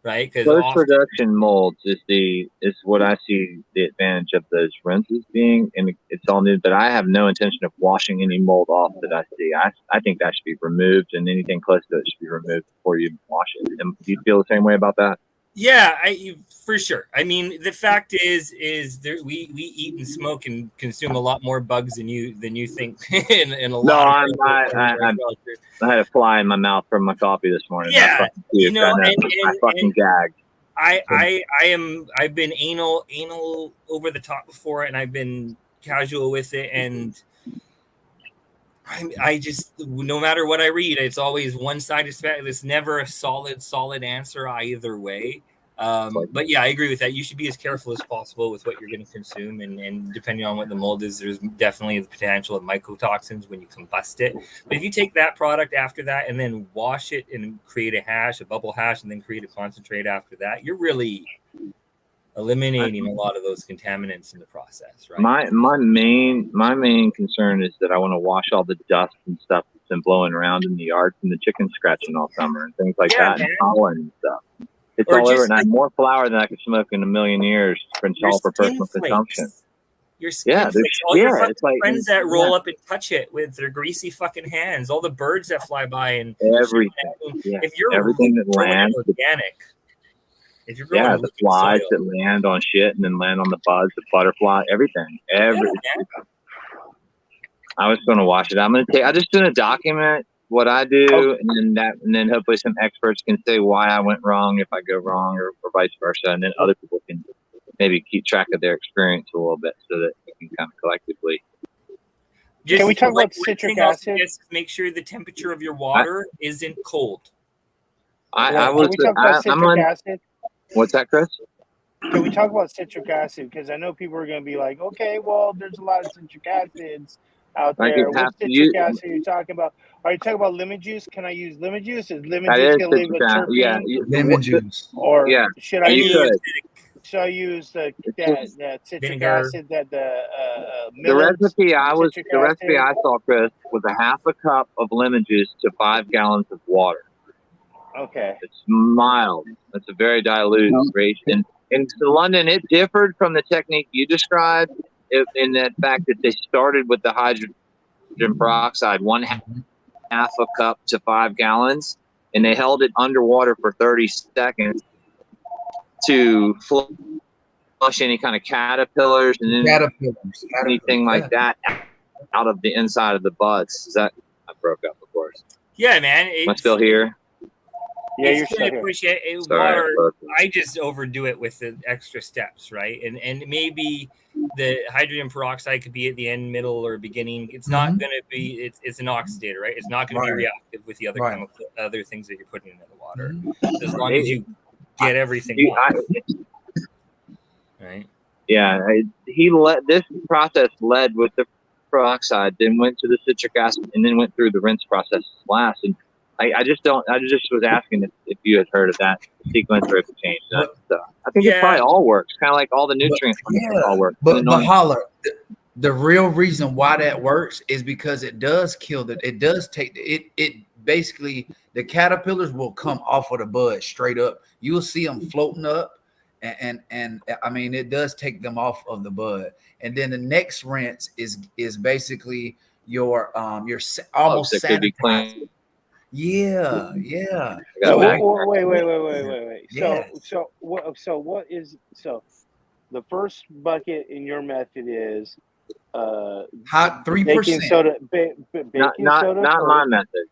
Q: right? Because
B: post-production molds is what I see the advantage of those rinses being, and it's all new. But I have no intention of washing any mold off that I see. I think that should be removed, and anything close to it should be removed before you wash it. And do you feel the same way about that?
Q: Yeah, for sure. I mean, the fact is we eat and smoke and consume a lot more bugs than you think. in a lot. No,
B: I had a fly in my mouth from my coffee this morning.
Q: Yeah,
B: I fucking gagged.
Q: I've been anal over the top before, and I've been casual with it, and I just, no matter what I read, it's always one-sided. There's never a solid answer either way. But yeah, I agree with that. You should be as careful as possible with what you're going to consume, and depending on what the mold is, there's definitely the potential of mycotoxins when you combust it. But if you take that product after that and then wash it and create a bubble hash, and then create a concentrate after that, you're really eliminating a lot of those contaminants in the process, right?
B: My main concern is that I want to wash all the dust and stuff that's been blowing around in the yard from the chicken scratching all summer and things like that, man. And pollen and stuff. It's all over, and I have more flour than I could smoke in a million years for personal consumption.
Q: Your skin flakes. All your friends that roll up and touch it with their greasy fucking hands, all the birds that fly by, and
B: everything.
Q: If you're
B: everything that lands
Q: organic.
B: The flies that land on shit and then land on the buds, the butterfly, everything. I was going to wash it. I'm just going to document what I do, and then hopefully some experts can say why I went wrong if I go wrong, or vice versa, and then other people can maybe keep track of their experience a little bit so that we can kind of collectively.
Q: Can we talk about citric acid? Make sure the temperature of your water isn't cold.
A: Can we talk about citric acid?
B: What's that, Chris?
A: Can we talk about citric acid? Because I know people are going to be like, okay, well, there's a lot of citric acids out there. What citric acid are you talking about? Are you talking about lemon juice? Can I use lemon juice? Is lemon juice going to leave a terpene?
B: Yeah,
A: lemon juice. Or should I use that citric
Q: vinegar
A: acid that
B: the recipe I saw, Chris, was a half a cup of lemon juice to 5 gallons of water.
A: Okay.
B: It's mild. It's a very dilute ratio. In London, it differed from the technique you described in that fact that they started with the hydrogen peroxide, half a cup to 5 gallons, and they held it underwater for 30 seconds to flush any kind of caterpillars and anything like that out of the inside of the buds. I broke up, of course.
Q: Yeah, man.
B: Am I still here?
A: Yeah, you're
Q: still here. Water, I just overdo it with the extra steps, right? And maybe the hydrogen peroxide could be at the end, middle, or beginning. It's not going to be. It's an oxidator, right? It's not going to be reactive with the other chemical, other things that you're putting into the water. As long as you get everything right.
B: Yeah, this process led with the peroxide, then went to the citric acid, and then went through the rinse process last. And I just was asking if you had heard of that sequence or if it changed. I think it probably all works, kind of like all the nutrients all work.
L: But holler, the real reason why that works is because it does kill it does take it basically the caterpillars will come off of the bud straight up. You'll see them floating up, and I mean it does take them off of the bud. And then the next rinse is basically your almost sanitizing. Yeah.
A: So wait. So the first bucket in your method is
L: hot 3%
A: baking soda.
B: Not my method.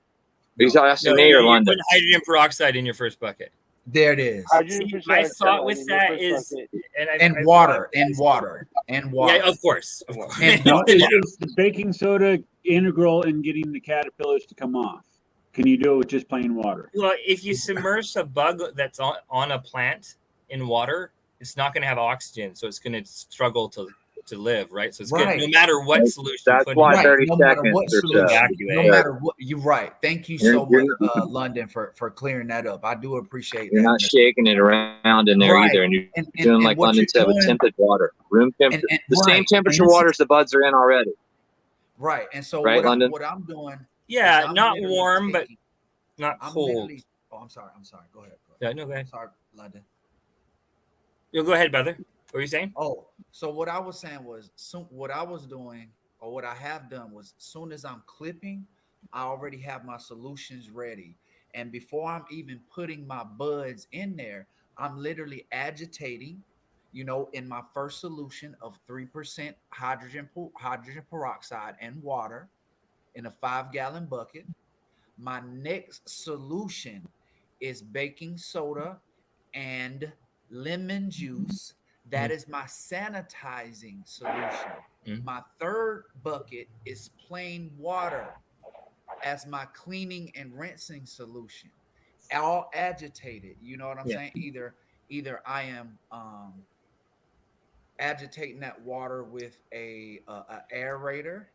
B: He's asking me or London.
Q: Put hydrogen peroxide in your first bucket.
L: There it is.
Q: My thought with that is,
L: and water.
Q: Yeah, of course.
F: And is the baking soda integral in getting the caterpillars to come off? Can you do it with just plain water?
Q: Well, if you submerge a bug that's on a plant in water, it's not going to have oxygen, so it's going to struggle to live, right? So it's good no matter what solution.
B: That's why 30 seconds or so.
L: No matter what, you're right. Thank you so much, London, for clearing that up. I do appreciate
B: You're
L: that.
B: not shaking it around in there either, and you're doing like London said with tempered water, room temperature, the same temperature waters the buds are in already.
L: Right, and so
B: what
L: I'm doing.
Q: Yeah, not warm, but not cold.
L: I'm sorry. Go ahead.
Q: Yeah, no, go ahead.
L: Sorry, London.
Q: You'll go ahead, brother. What were you saying?
L: Oh, so what I was saying was, what I was doing, or what I have done was, as soon as I'm clipping, I already have my solutions ready. And before I'm even putting my buds in there, I'm literally agitating, in my first solution of 3% hydrogen peroxide and water in a 5-gallon bucket. My next solution is baking soda and lemon juice. That is my sanitizing solution. My third bucket is plain water as my cleaning and rinsing solution. All agitated. You know what I'm saying? Either I am agitating that water with a aerator,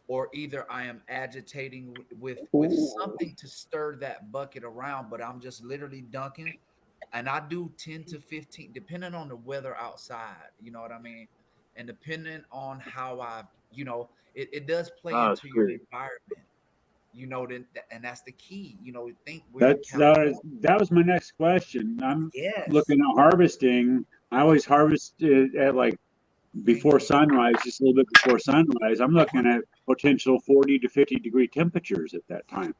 L: or either I am agitating with something to stir that bucket around, but I'm just literally dunking. And I do 10 to 15, depending on the weather outside, you know what I mean? And depending on how it does play into your environment, and that's the key,
F: that was my next question. I'm looking at harvesting. I always harvest it at like before sunrise, just a little bit before sunrise. I'm looking at potential 40 to 50 degree temperatures at that time.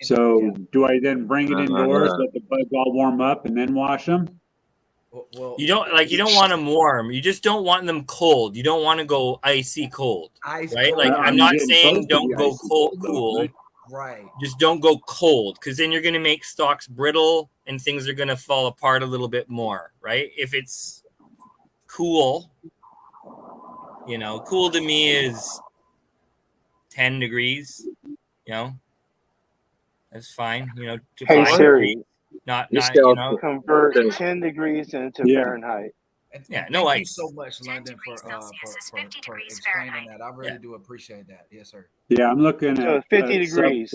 F: So do I then bring it indoors, let the bugs all warm up, and then wash them?
L: Well,
Q: you don't want them warm. You just don't want them cold. You don't want to go icy cold, right?
L: Cold.
Q: Like I'm not saying don't go cool.
L: Right.
Q: Just don't go cold, because then you're going to make stalks brittle and things are going to fall apart a little bit more, right? If it's cool, cool to me is 10 degrees, That's fine, to
A: Hey Siri,
Q: not
A: convert 10 degrees into Fahrenheit.
L: Thank you so much, London, for explaining that. I really do appreciate that. Yes, sir.
F: Yeah, I'm looking at
A: 50 degrees.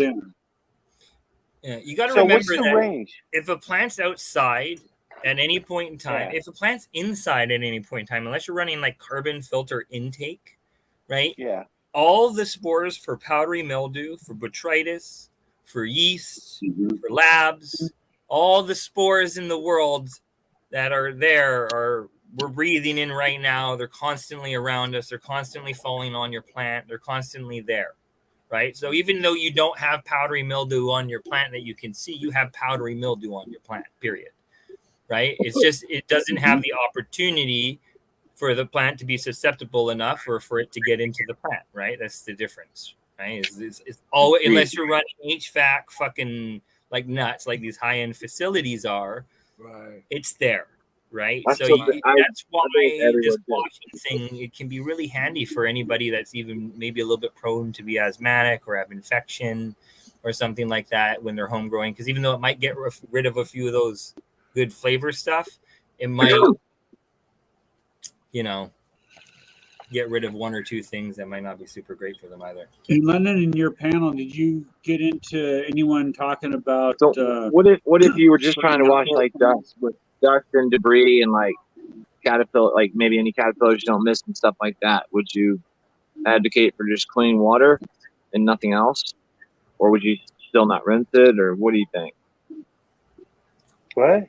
Q: Yeah, you got to
A: So
Q: remember
A: what's the
Q: that
A: range?
Q: if a plant's outside at any point in time, if a plant's inside at any point in time, unless you're running like carbon filter intake, right?
A: Yeah.
Q: All the spores for powdery mildew, for botrytis, for yeast, for labs, all the spores in the world that are there we're breathing in right now. They're constantly around us. They're constantly falling on your plant. They're constantly there, right? So even though you don't have powdery mildew on your plant that you can see, you have powdery mildew on your plant, period, right? It's just, it doesn't have the opportunity for the plant to be susceptible enough or for it to get into the plant, right? That's the difference, right? It's always, unless you're running HVAC fucking like nuts, like these high-end facilities are,
L: right?
Q: It's there, right?
B: That's
Q: So
B: that's
Q: why this washing thing, it can be really handy for anybody that's even maybe a little bit prone to be asthmatic or have infection or something like that when they're home growing. Because even though it might get rid of a few of those good flavor stuff, it might, get rid of one or two things that might not be super great for them either.
F: In London, in your panel, did you get into anyone talking about?
B: So what if you were just trying to wash like dust with dust and debris and like caterpillar, like maybe any caterpillars you don't miss and stuff like that? Would you advocate for just clean water and nothing else, or would you still not rinse it, or what do you think?
A: What?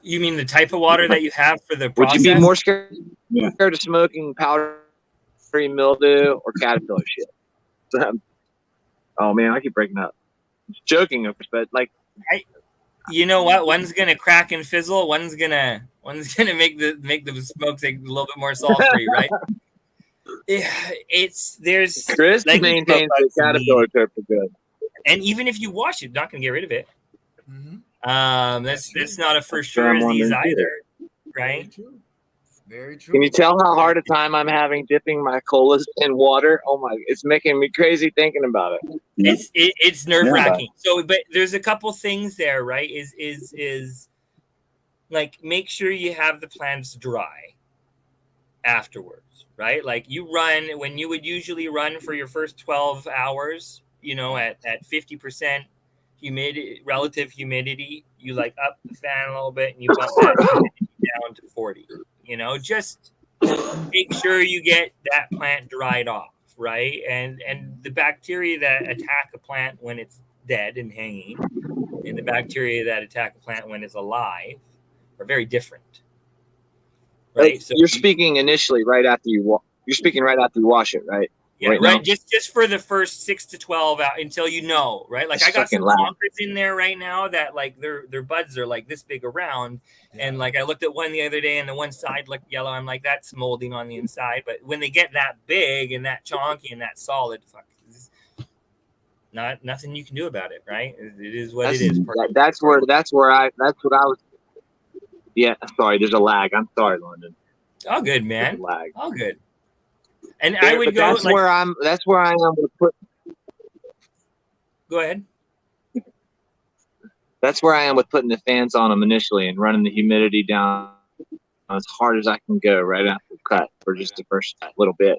Q: You mean the type of water that you have for the
B: Would
Q: process?
B: you be more scared of smoking powdery mildew or caterpillar shit? Oh man, I keep breaking up. Just joking, of course, but like,
Q: you know what? One's gonna crack and fizzle. One's gonna make the smoke take a little bit more sulfury, right? There's
B: Chris maintains the caterpillar turf for good.
Q: And even if you wash it, not gonna get rid of it. That's not a for
B: Sure, I'm
Q: sure disease
B: wondering too.
Q: either, right?
L: Very true.
B: Can you tell how hard a time I'm having dipping my colas in water? Oh my, it's making me crazy thinking about it.
Q: It's nerve wracking. So, but there's a couple things there, right? Is like make sure you have the plants dry afterwards, right? Like you run when you would usually run for your first 12 hours, at 50% humidity, relative humidity, you like up the fan a little bit and you bump that humidity down to 40. Just make sure you get that plant dried off, right? And the bacteria that attack a plant when it's dead and hanging, and the bacteria that attack a plant when it's alive are very different, right? So
B: you're speaking initially right after you wash it, right?
Q: Yeah,
B: right.
Q: Now? Just for the first 6 to 12 hours until right? Like I got some conkers in there right now that like their buds are like this big around, and like I looked at one the other day and the one side looked yellow. I'm like, that's molding on the inside. But when they get that big and that chonky and that solid, nothing you can do about it, right? It is what it is.
B: That's what I was. Yeah, sorry, there's a lag. I'm sorry, London.
Q: All good, man.
B: Lag.
Q: All good. And I would go.
B: That's where I am with
Q: Go ahead.
B: That's where I am with putting the fans on them initially and running the humidity down as hard as I can go right after cut for just the first little bit.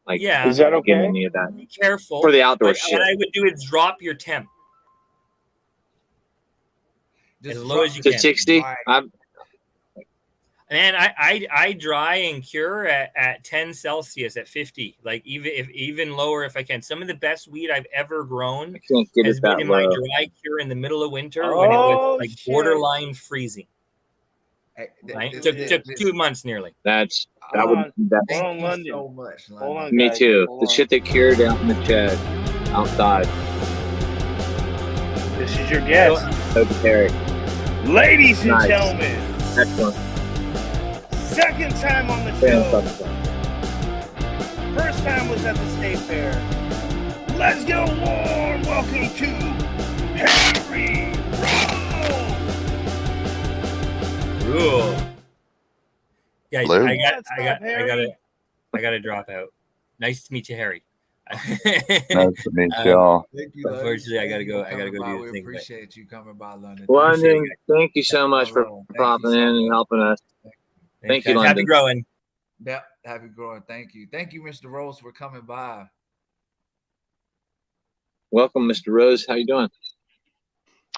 B: Like,
Q: yeah,
A: is that okay?
B: Get any of that.
Q: Be careful
B: for the outdoor shit.
Q: What I would do is drop your temp as low as you can.
B: To 60.
Q: And I dry and cure at 10 Celsius at 50, like even lower if I can. Some of the best weed I've ever grown has been in my dry cure in the middle of winter when it was like borderline freezing. Right? It took 2 months nearly.
B: That's
A: Hold on, London.
L: So much,
A: Hold on,
B: me
A: guys.
B: too.
A: Hold
B: The
A: on.
B: shit they cured out in the shed outside.
A: This is your guest, ladies and
B: Nice.
A: gentlemen.
B: Excellent.
A: Second time on the show. First time was at the state fair. Let's go, warm welcome to Harry
Q: Cool. Yeah,
R: Hello?
Q: I gotta drop out. Nice to meet you, Harry.
R: Nice to meet y'all.
L: Thank you, London.
Q: Unfortunately, I gotta go do
L: by.
Q: the
L: We
Q: thing. but-
L: appreciate you coming by, London.
B: London, thank you so much for
L: Thank you
B: popping
L: so
B: in and
L: much.
B: helping us. Thank you,
Q: guys.
B: London.
Q: Happy growing.
L: Yep, happy growing. Thank you. Thank you, Mr. Rose, for coming by.
B: Welcome, Mr. Rose. How you doing?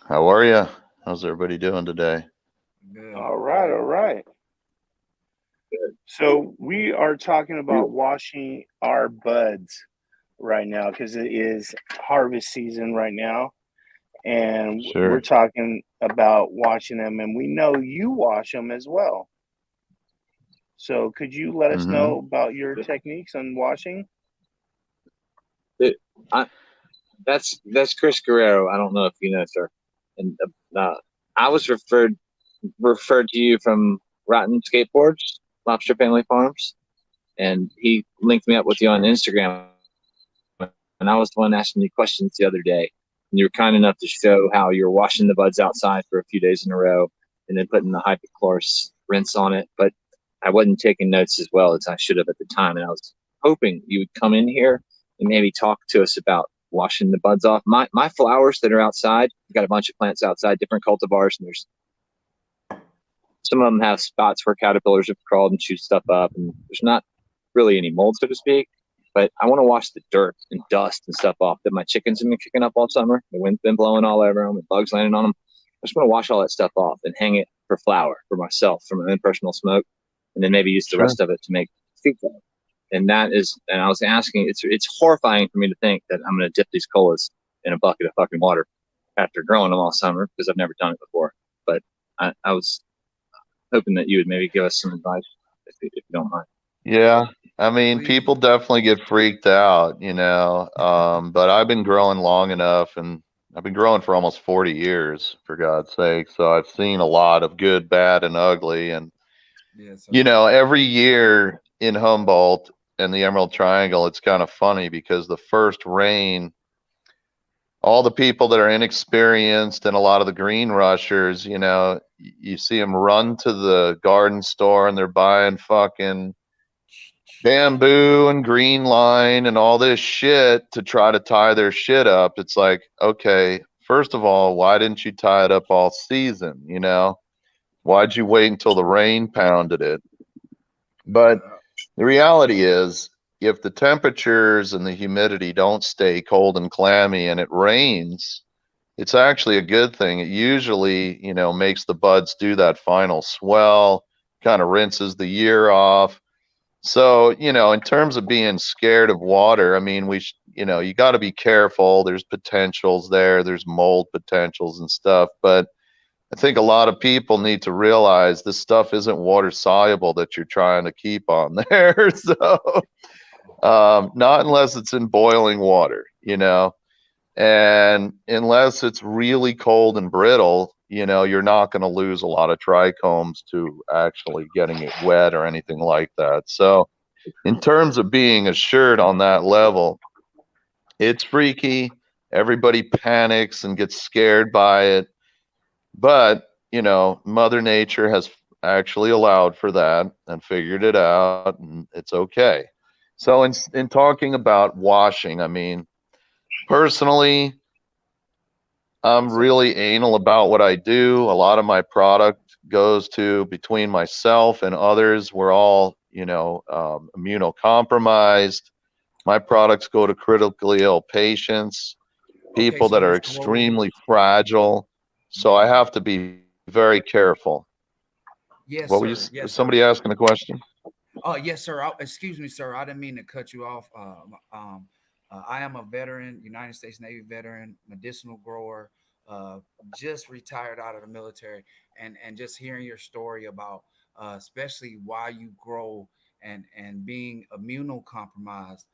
R: How are you? How's everybody doing today?
L: Good.
A: All right. So we are talking about washing our buds right now because it is harvest season right now. And
R: Sure.
A: we're talking about washing them, and we know you wash them as well. So could you let us know about your techniques on washing?
B: That's Chris Guerrero. I don't know if you know, sir. And I was referred to you from Rotten Skateboards, Lobster Family Farms, and he linked me up with you on Instagram. And I was the one asking you questions the other day. And you were kind enough to show how you're washing the buds outside for a few days in a row and then putting the hypochlorous rinse on it. But I wasn't taking notes as well as I should have at the time. And I was hoping you would come in here and maybe talk to us about washing the buds off. My flowers that are outside, I've got a bunch of plants outside, different cultivars, and there's some of them have spots where caterpillars have crawled and chewed stuff up. And there's not really any mold, so to speak. But I want to wash the dirt and dust and stuff off that my chickens have been kicking up all summer. The wind's been blowing all over them, and bugs landing on them. I just want to wash all that stuff off and hang it for flour for myself, for my own personal smoke, and then maybe use the rest of it to make feed flour. And I was asking, it's horrifying for me to think that I'm going to dip these colas in a bucket of fucking water after growing them all summer, because I've never done it before. But I was hoping that you would maybe give us some advice, if you don't mind.
R: Yeah, I mean, people definitely get freaked out, but I've been growing long enough, and I've been growing for almost 40 years, for God's sake. So I've seen a lot of good, bad, and ugly. And, every year in Humboldt and the Emerald Triangle, it's kind of funny because the first rain, all the people that are inexperienced and a lot of the green rushers, you see them run to the garden store and they're buying fucking bamboo and green line and all this shit to try to tie their shit up. It's like, okay, first of all, why didn't you tie it up all season? Why'd you wait until the rain pounded it? But the reality is, if the temperatures and the humidity don't stay cold and clammy and it rains, it's actually a good thing. It usually, makes the buds do that final swell, kind of rinses the year off. So, in terms of being scared of water, I mean, you got to be careful. There's potentials there. There's mold potentials and stuff. But I think a lot of people need to realize this stuff isn't water soluble that you're trying to keep on there. So, not unless it's in boiling water, and unless it's really cold and brittle, you're not going to lose a lot of trichomes to actually getting it wet or anything like that. So in terms of being assured on that level, it's freaky. Everybody panics and gets scared by it. But, Mother Nature has actually allowed for that and figured it out, and it's okay. So in talking about washing, I mean, personally, I'm really anal about what I do. A lot of my product goes to, between myself and others, we're all, immunocompromised. My products go to critically ill patients, people that are extremely fragile. So I have to be very careful.
L: Yes,
R: What
L: sir.
R: were you,
L: Yes,
R: was
L: sir.
R: somebody asking a question?
L: Oh, yes, sir. Excuse me, sir. I didn't mean to cut you off. I am a veteran, United States Navy veteran, medicinal grower, just retired out of the military, and just hearing your story about, especially why you grow and being immunocompromised.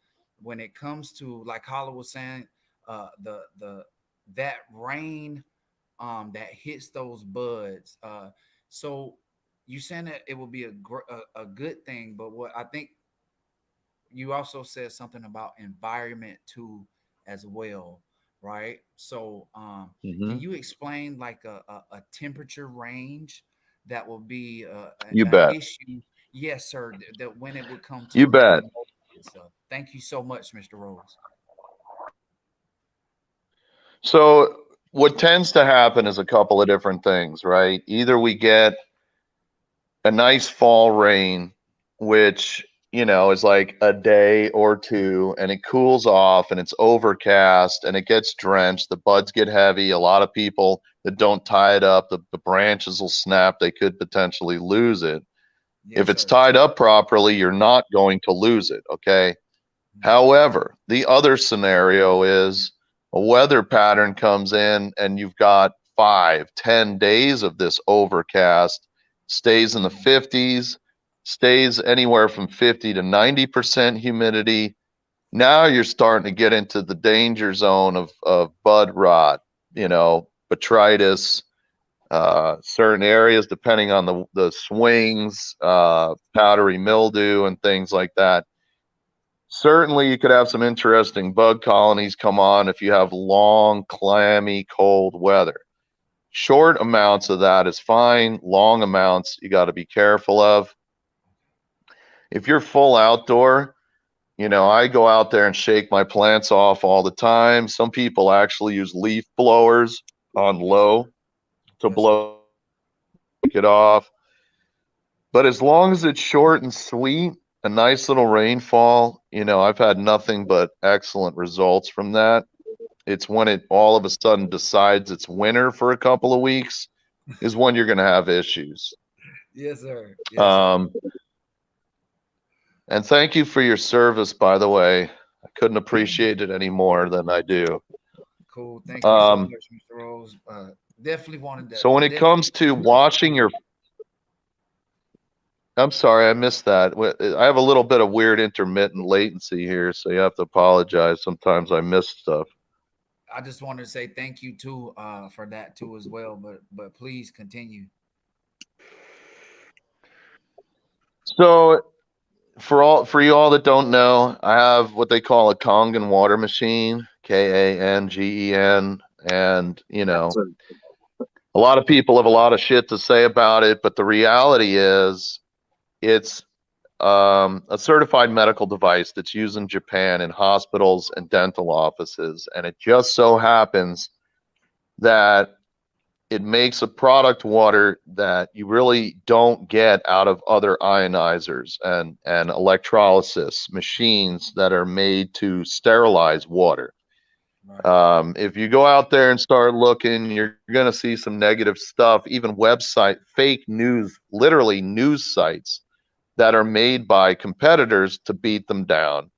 L: When it comes to, like Hollow was saying, the that rain that hits those buds. So you saying that it will be a good thing, but what I think you also said something about environment too as well, right? So can you explain like a temperature range that will be
R: You
L: an
R: bet.
L: issue? Yes, sir. That when it would come
R: You
L: to like
R: bet.
L: the mold and stuff. Thank you so much, Mr. Rose.
R: So what tends to happen is a couple of different things, right? Either we get a nice fall rain, which, is like a day or two, and it cools off and it's overcast and it gets drenched. The buds get heavy. A lot of people that don't tie it up, the branches will snap. They could potentially lose it. If it's tied up properly, you're not going to lose it. Okay. However, the other scenario is a weather pattern comes in and you've got 5-10 days of this overcast, stays in the 50s, stays anywhere from 50 to 90% humidity. Now you're starting to get into the danger zone of bud rot, botrytis, certain areas, depending on the swings, powdery mildew and things like that. Certainly, you could have some interesting bug colonies come on if you have long, clammy, cold weather. Short amounts of that is fine. Long amounts, you got to be careful of. If you're full outdoor, I go out there and shake my plants off all the time. Some people actually use leaf blowers on low to blow it off. But as long as it's short and sweet, a nice little rainfall, I've had nothing but excellent results from that. It's when it all of a sudden decides it's winter for a couple of weeks is when you're going to have issues.
L: Yes, sir. Yes, sir.
R: And thank you for your service, by the way. I couldn't appreciate it any more than I do.
L: Cool. Thank you so much, Mr. Rose. Definitely wanted that.
R: So when it comes to washing your, I'm sorry, I missed that. I have a little bit of weird intermittent latency here, so you have to apologize. Sometimes I miss stuff.
L: I just wanted to say thank you too for that too as well. But please continue.
R: So for you all that don't know, I have what they call a Kangen water machine, Kangen, and a lot of people have a lot of shit to say about it, but the reality is it's a certified medical device that's used in Japan in hospitals and dental offices. And it just so happens that it makes a product water that you really don't get out of other ionizers and electrolysis machines that are made to sterilize water. If you go out there and start looking, you're going to see some negative stuff, even fake news, literally news sites that are made by competitors to beat them down.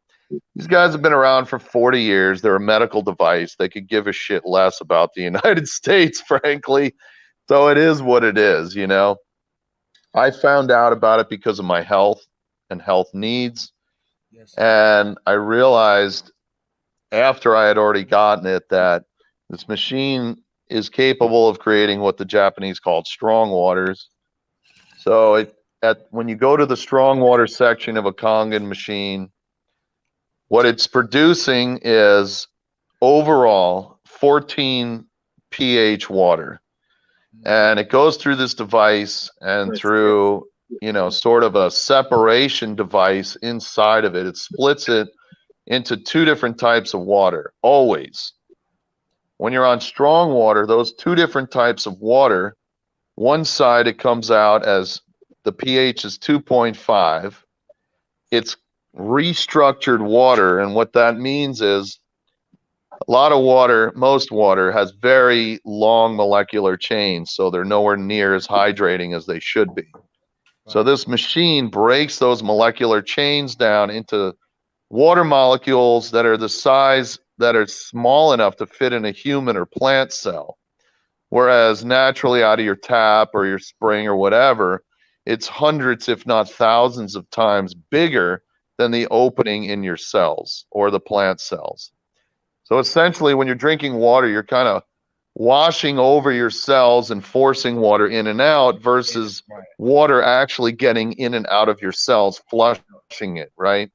R: These guys have been around for 40 years. They're a medical device. They could give a shit less about the United States, frankly. So it is what it is, I found out about it because of my health and health needs.
L: Yes.
R: And I realized after I had already gotten it that this machine is capable of creating what the Japanese called strong waters. So when you go to the strong water section of a Kangen machine, what it's producing is overall 14 pH water. And it goes through this device and through, sort of a separation device inside of it. It splits it into two different types of water, always. When you're on strong water, those two different types of water, one side it comes out as the pH is 2.5. It's restructured water, and what that means is a lot of water, most water, has very long molecular chains, so they're nowhere near as hydrating as they should be. So this machine breaks those molecular chains down into water molecules that are the size that are small enough to fit in a human or plant cell. Whereas naturally out of your tap or your spring or whatever, it's hundreds, if not thousands of times bigger than the opening in your cells or the plant cells. So essentially, when you're drinking water, you're kind of washing over your cells and forcing water in and out versus water actually getting in and out of your cells, flushing it, right?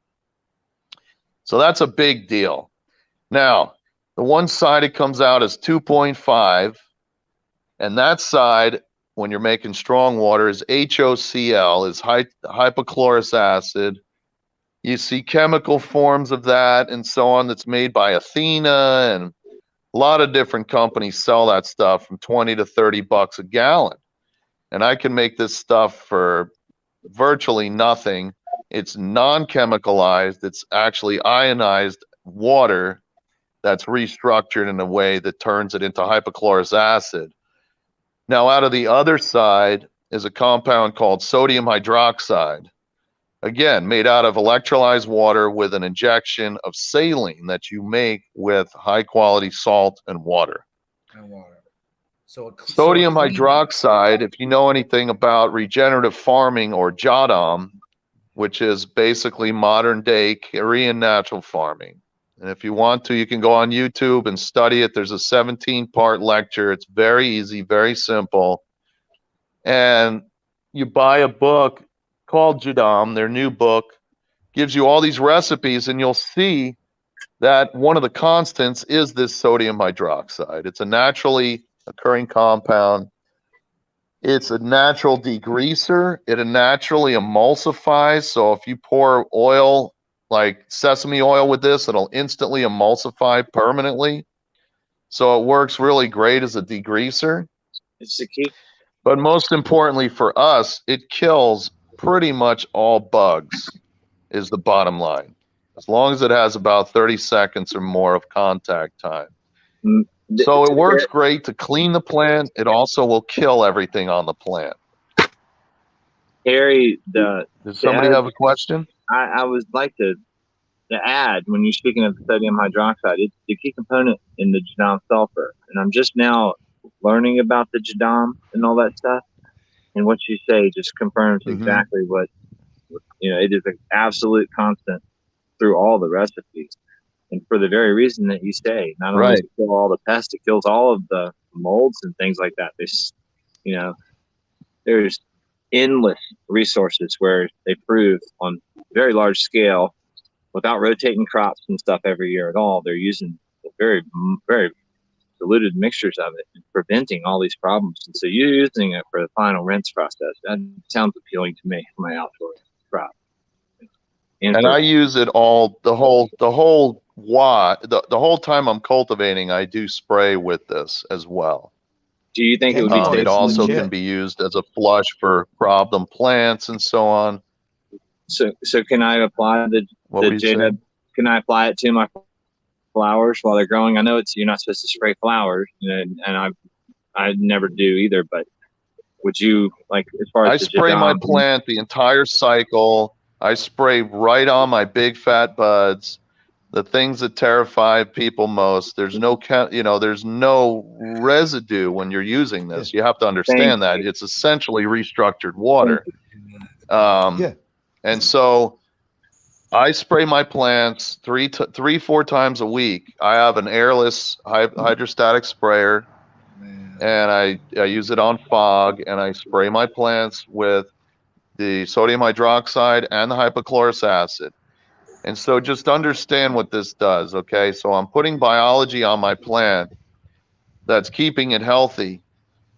R: So that's a big deal. Now, the one side it comes out as 2.5, and that side, when you're making strong water, is HOCl, is hypochlorous acid. You see chemical forms of that and so on that's made by Athena, and a lot of different companies sell that stuff from 20 to 30 bucks a gallon. And I can make this stuff for virtually nothing. It's non-chemicalized. It's actually ionized water that's restructured in a way that turns it into hypochlorous acid. Now, out of the other side is a compound called sodium hydroxide. Again, made out of electrolyzed water with an injection of saline that you make with high quality salt and water.
L: So
R: sodium hydroxide, if you know anything about regenerative farming or jadam, which is basically modern day Korean natural farming. And if you want to, you can go on YouTube and study it. There's a 17-part lecture. It's very easy, very simple. And you buy a book called Jadam, their new book, gives you all these recipes, and you'll see that one of the constants is this sodium hydroxide. It's a naturally occurring compound. It's a natural degreaser. It naturally emulsifies. So if you pour oil, like sesame oil with this, it'll instantly emulsify permanently. So it works really great as a degreaser.
B: It's the key.
R: But most importantly for us, it kills pretty much all bugs is the bottom line. As long as it has about 30 seconds or more of contact time. So it works great to clean the plant. It also will kill everything on the plant.
B: Harry,
R: does somebody have a question?
B: I would like to add, when you're speaking of sodium hydroxide, it's the key component in the jadam sulfur. And I'm just now learning about the jadam and all that stuff. And what you say just confirms exactly what, it is an absolute constant through all the recipes. And for the very reason that you say, not only does it kill all the pests, it kills all of the molds and things like that. There's endless resources where they prove on very large scale, without rotating crops and stuff every year at all, they're using very, very diluted mixtures of it and preventing all these problems. And so you're using it for the final rinse process. That sounds appealing to me for my outdoor crop.
R: And I use it all the whole time I'm cultivating. I do spray with this as well.
B: Do you think it would be
R: it also can be used as a flush for problem plants and so on?
B: So can I apply the J-Hub? Can I apply it to my flowers while they're growing? I know you're not supposed to spray flowers, and I never do either. But would you, like, as far as
R: I spray my plant the entire cycle? I spray right on my big fat buds, the things that terrify people most. There's no there's no residue when you're using this. You have to understand that it's essentially restructured water. And so I spray my plants 4 times a week. I have an airless hydrostatic sprayer, and I use it on fog, and I spray my plants with the sodium hydroxide and the hypochlorous acid. And so just understand what this does, okay? So I'm putting biology on my plant that's keeping it healthy.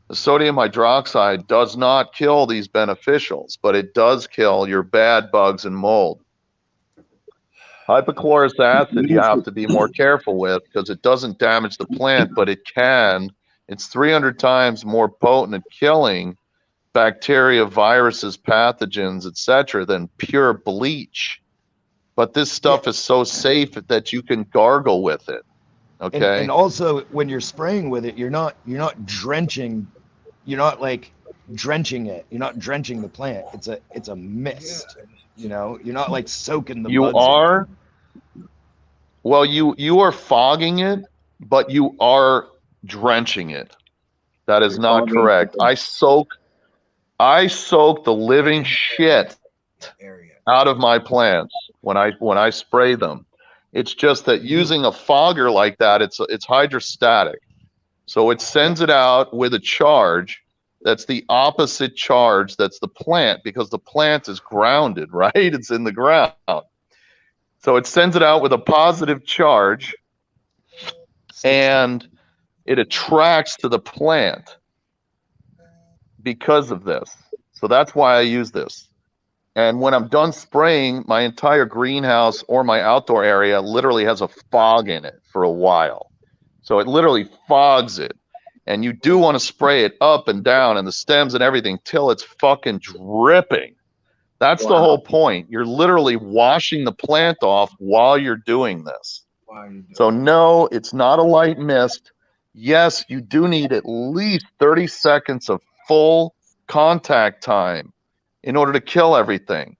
R: The sodium hydroxide does not kill these beneficials, but it does kill your bad bugs and mold. Hypochlorous acid you have to be more careful with because it doesn't damage the plant, but it can. It's 300 times more potent at killing bacteria, viruses, pathogens, etc., than pure bleach. But this stuff is so safe that you can gargle with it. Okay.
S: And also when you're spraying with it, you're not drenching, you're not like drenching it. You're not drenching the plant. It's a mist. You're not like soaking the bugs.
R: You are. Well, you are fogging it, but you are drenching it. That is not correct. I soak the living shit out of my plants when I spray them. It's just that using a fogger like that, it's hydrostatic. So it sends it out with a charge that's the opposite charge that's the plant, because the plant is grounded, right? It's in the ground. So it sends it out with a positive charge, and it attracts to the plant because of this. So that's why I use this. And when I'm done spraying, my entire greenhouse or my outdoor area literally has a fog in it for a while. So it literally fogs it. And you do want to spray it up and down and the stems and everything till it's fucking dripping. That's the whole point. You're literally washing the plant off while you're doing this. So no, it's not a light mist. Yes, you do need at least 30 seconds of full contact time in order to kill everything.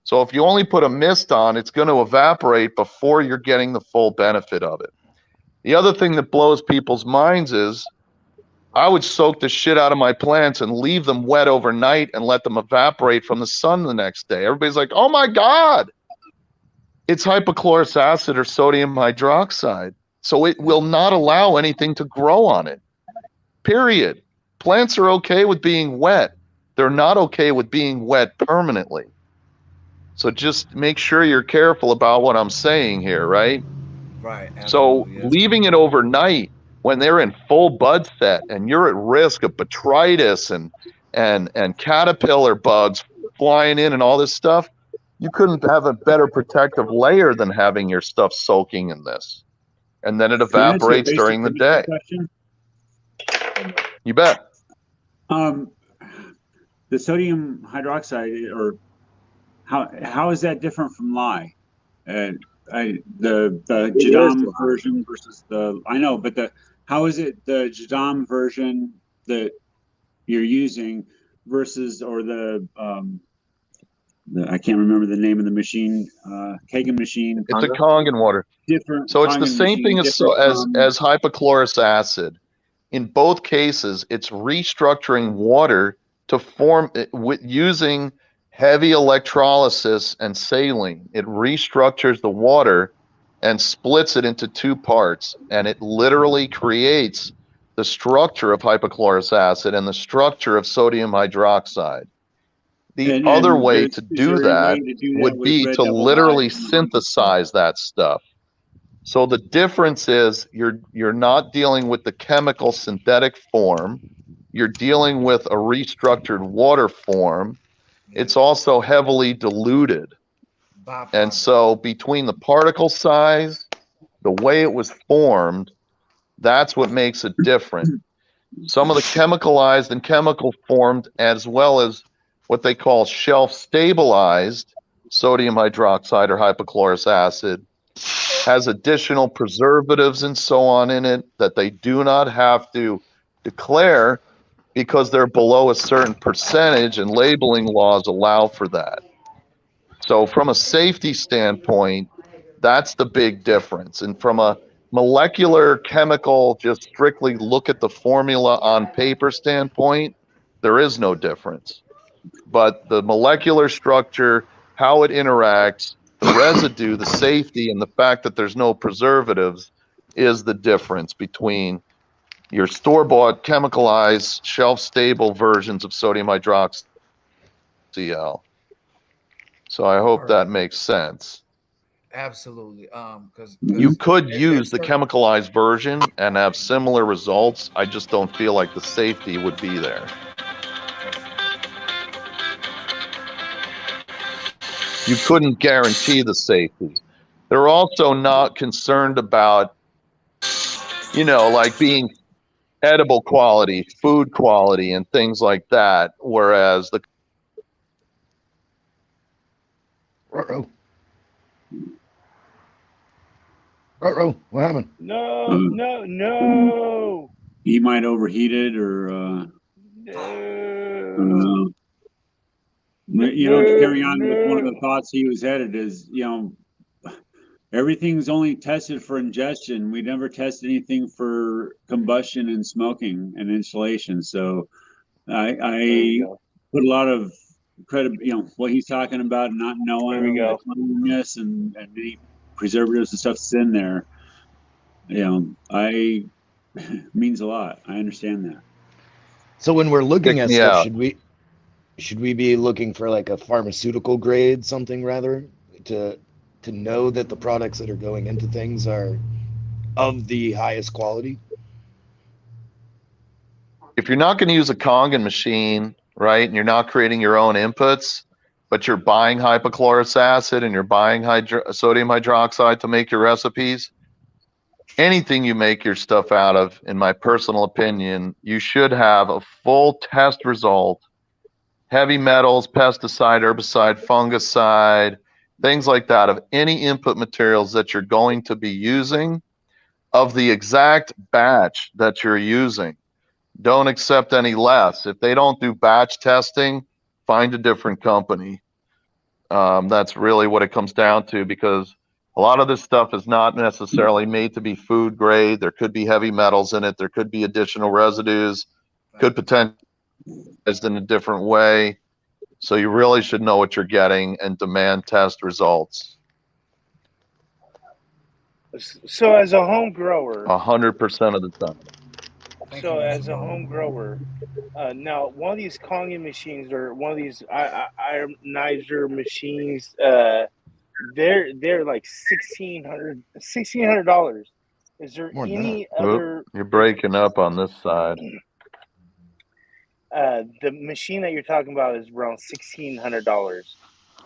R: So if you only put a mist on, it's going to evaporate before you're getting the full benefit of it. The other thing that blows people's minds is I would soak the shit out of my plants and leave them wet overnight and let them evaporate from the sun the next day. Everybody's like, oh my God, it's hypochlorous acid or sodium hydroxide. So it will not allow anything to grow on it, period. Plants are okay with being wet. They're not okay with being wet permanently. So just make sure you're careful about what I'm saying here, right?
L: Right.
R: So leaving it overnight when they're in full bud set and you're at risk of botrytis and caterpillar bugs flying in and all this stuff, you couldn't have a better protective layer than having your stuff soaking in this. And then it evaporates during the day. You bet.
F: The sodium hydroxide, or how is that different from lye? The Jadam version versus I know, but how is it the Jadam version that you're using versus I can't remember the name of the machine, Kagan machine.
R: It's a Kangen water.
F: Different.
R: So it's the
F: Kangen
R: same thing
F: machine,
R: as hypochlorous acid. In both cases, it's restructuring water to form using heavy electrolysis and saline. It restructures the water and splits it into two parts, and it literally creates the structure of hypochlorous acid and the structure of sodium hydroxide. The other way to do that would be to literally synthesize that stuff. So the difference is you're not dealing with the chemical synthetic form. You're dealing with a restructured water form. It's also heavily diluted. And so between the particle size, the way it was formed, that's what makes it different. Some of the chemicalized and chemical formed, as well as what they call shelf stabilized sodium hydroxide or hypochlorous acid, has additional preservatives and so on in it that they do not have to declare because they're below a certain percentage, and labeling laws allow for that. So from a safety standpoint, that's the big difference. And from a molecular chemical, just strictly look at the formula on paper standpoint, there is no difference. But the molecular structure, how it interacts, the residue, the safety, and the fact that there's no preservatives is the difference between your store-bought, chemicalized, shelf-stable versions of sodium hydroxyl. So I hope that makes sense.
L: Absolutely. Because
R: you could use the chemicalized version and have similar results. I just don't feel like the safety would be there. You couldn't guarantee the safety. They're also not concerned about, like being edible quality, food quality, and things like that. Whereas the
S: what happened?
A: No.
F: He might overheat it, or to carry on with one of the thoughts he was headed is, everything's only tested for ingestion. We never test anything for combustion and smoking and insulation. So I put a lot of credit, what he's talking about, not knowing the cleanliness and any preservatives and stuff that's in there. Means a lot. I understand that.
S: So when we're looking at stuff, should we be looking for like a pharmaceutical grade, something rather, to know that the products that are going into things are of the highest quality?
R: If you're not going to use a Kangen machine, right, and you're not creating your own inputs, but you're buying hypochlorous acid and you're buying sodium hydroxide to make your recipes, anything you make your stuff out of, in my personal opinion, you should have a full test result. Heavy metals, pesticide, herbicide, fungicide, things like that, of any input materials that you're going to be using, of the exact batch that you're using. Don't accept any less. If they don't do batch testing, find a different company. That's really what it comes down to, because a lot of this stuff is not necessarily made to be food grade. There could be heavy metals in it. There could be additional residues, could potentially in a different way. So you really should know what you're getting and demand test results.
A: So as a home grower,
R: 100% of the time.
A: So as a home grower, now one of these Kangen machines or one of these ionizer machines, they're like $1,600. Is there any other?
R: You're breaking up on this side.
A: The machine that you're talking about is around $1,600.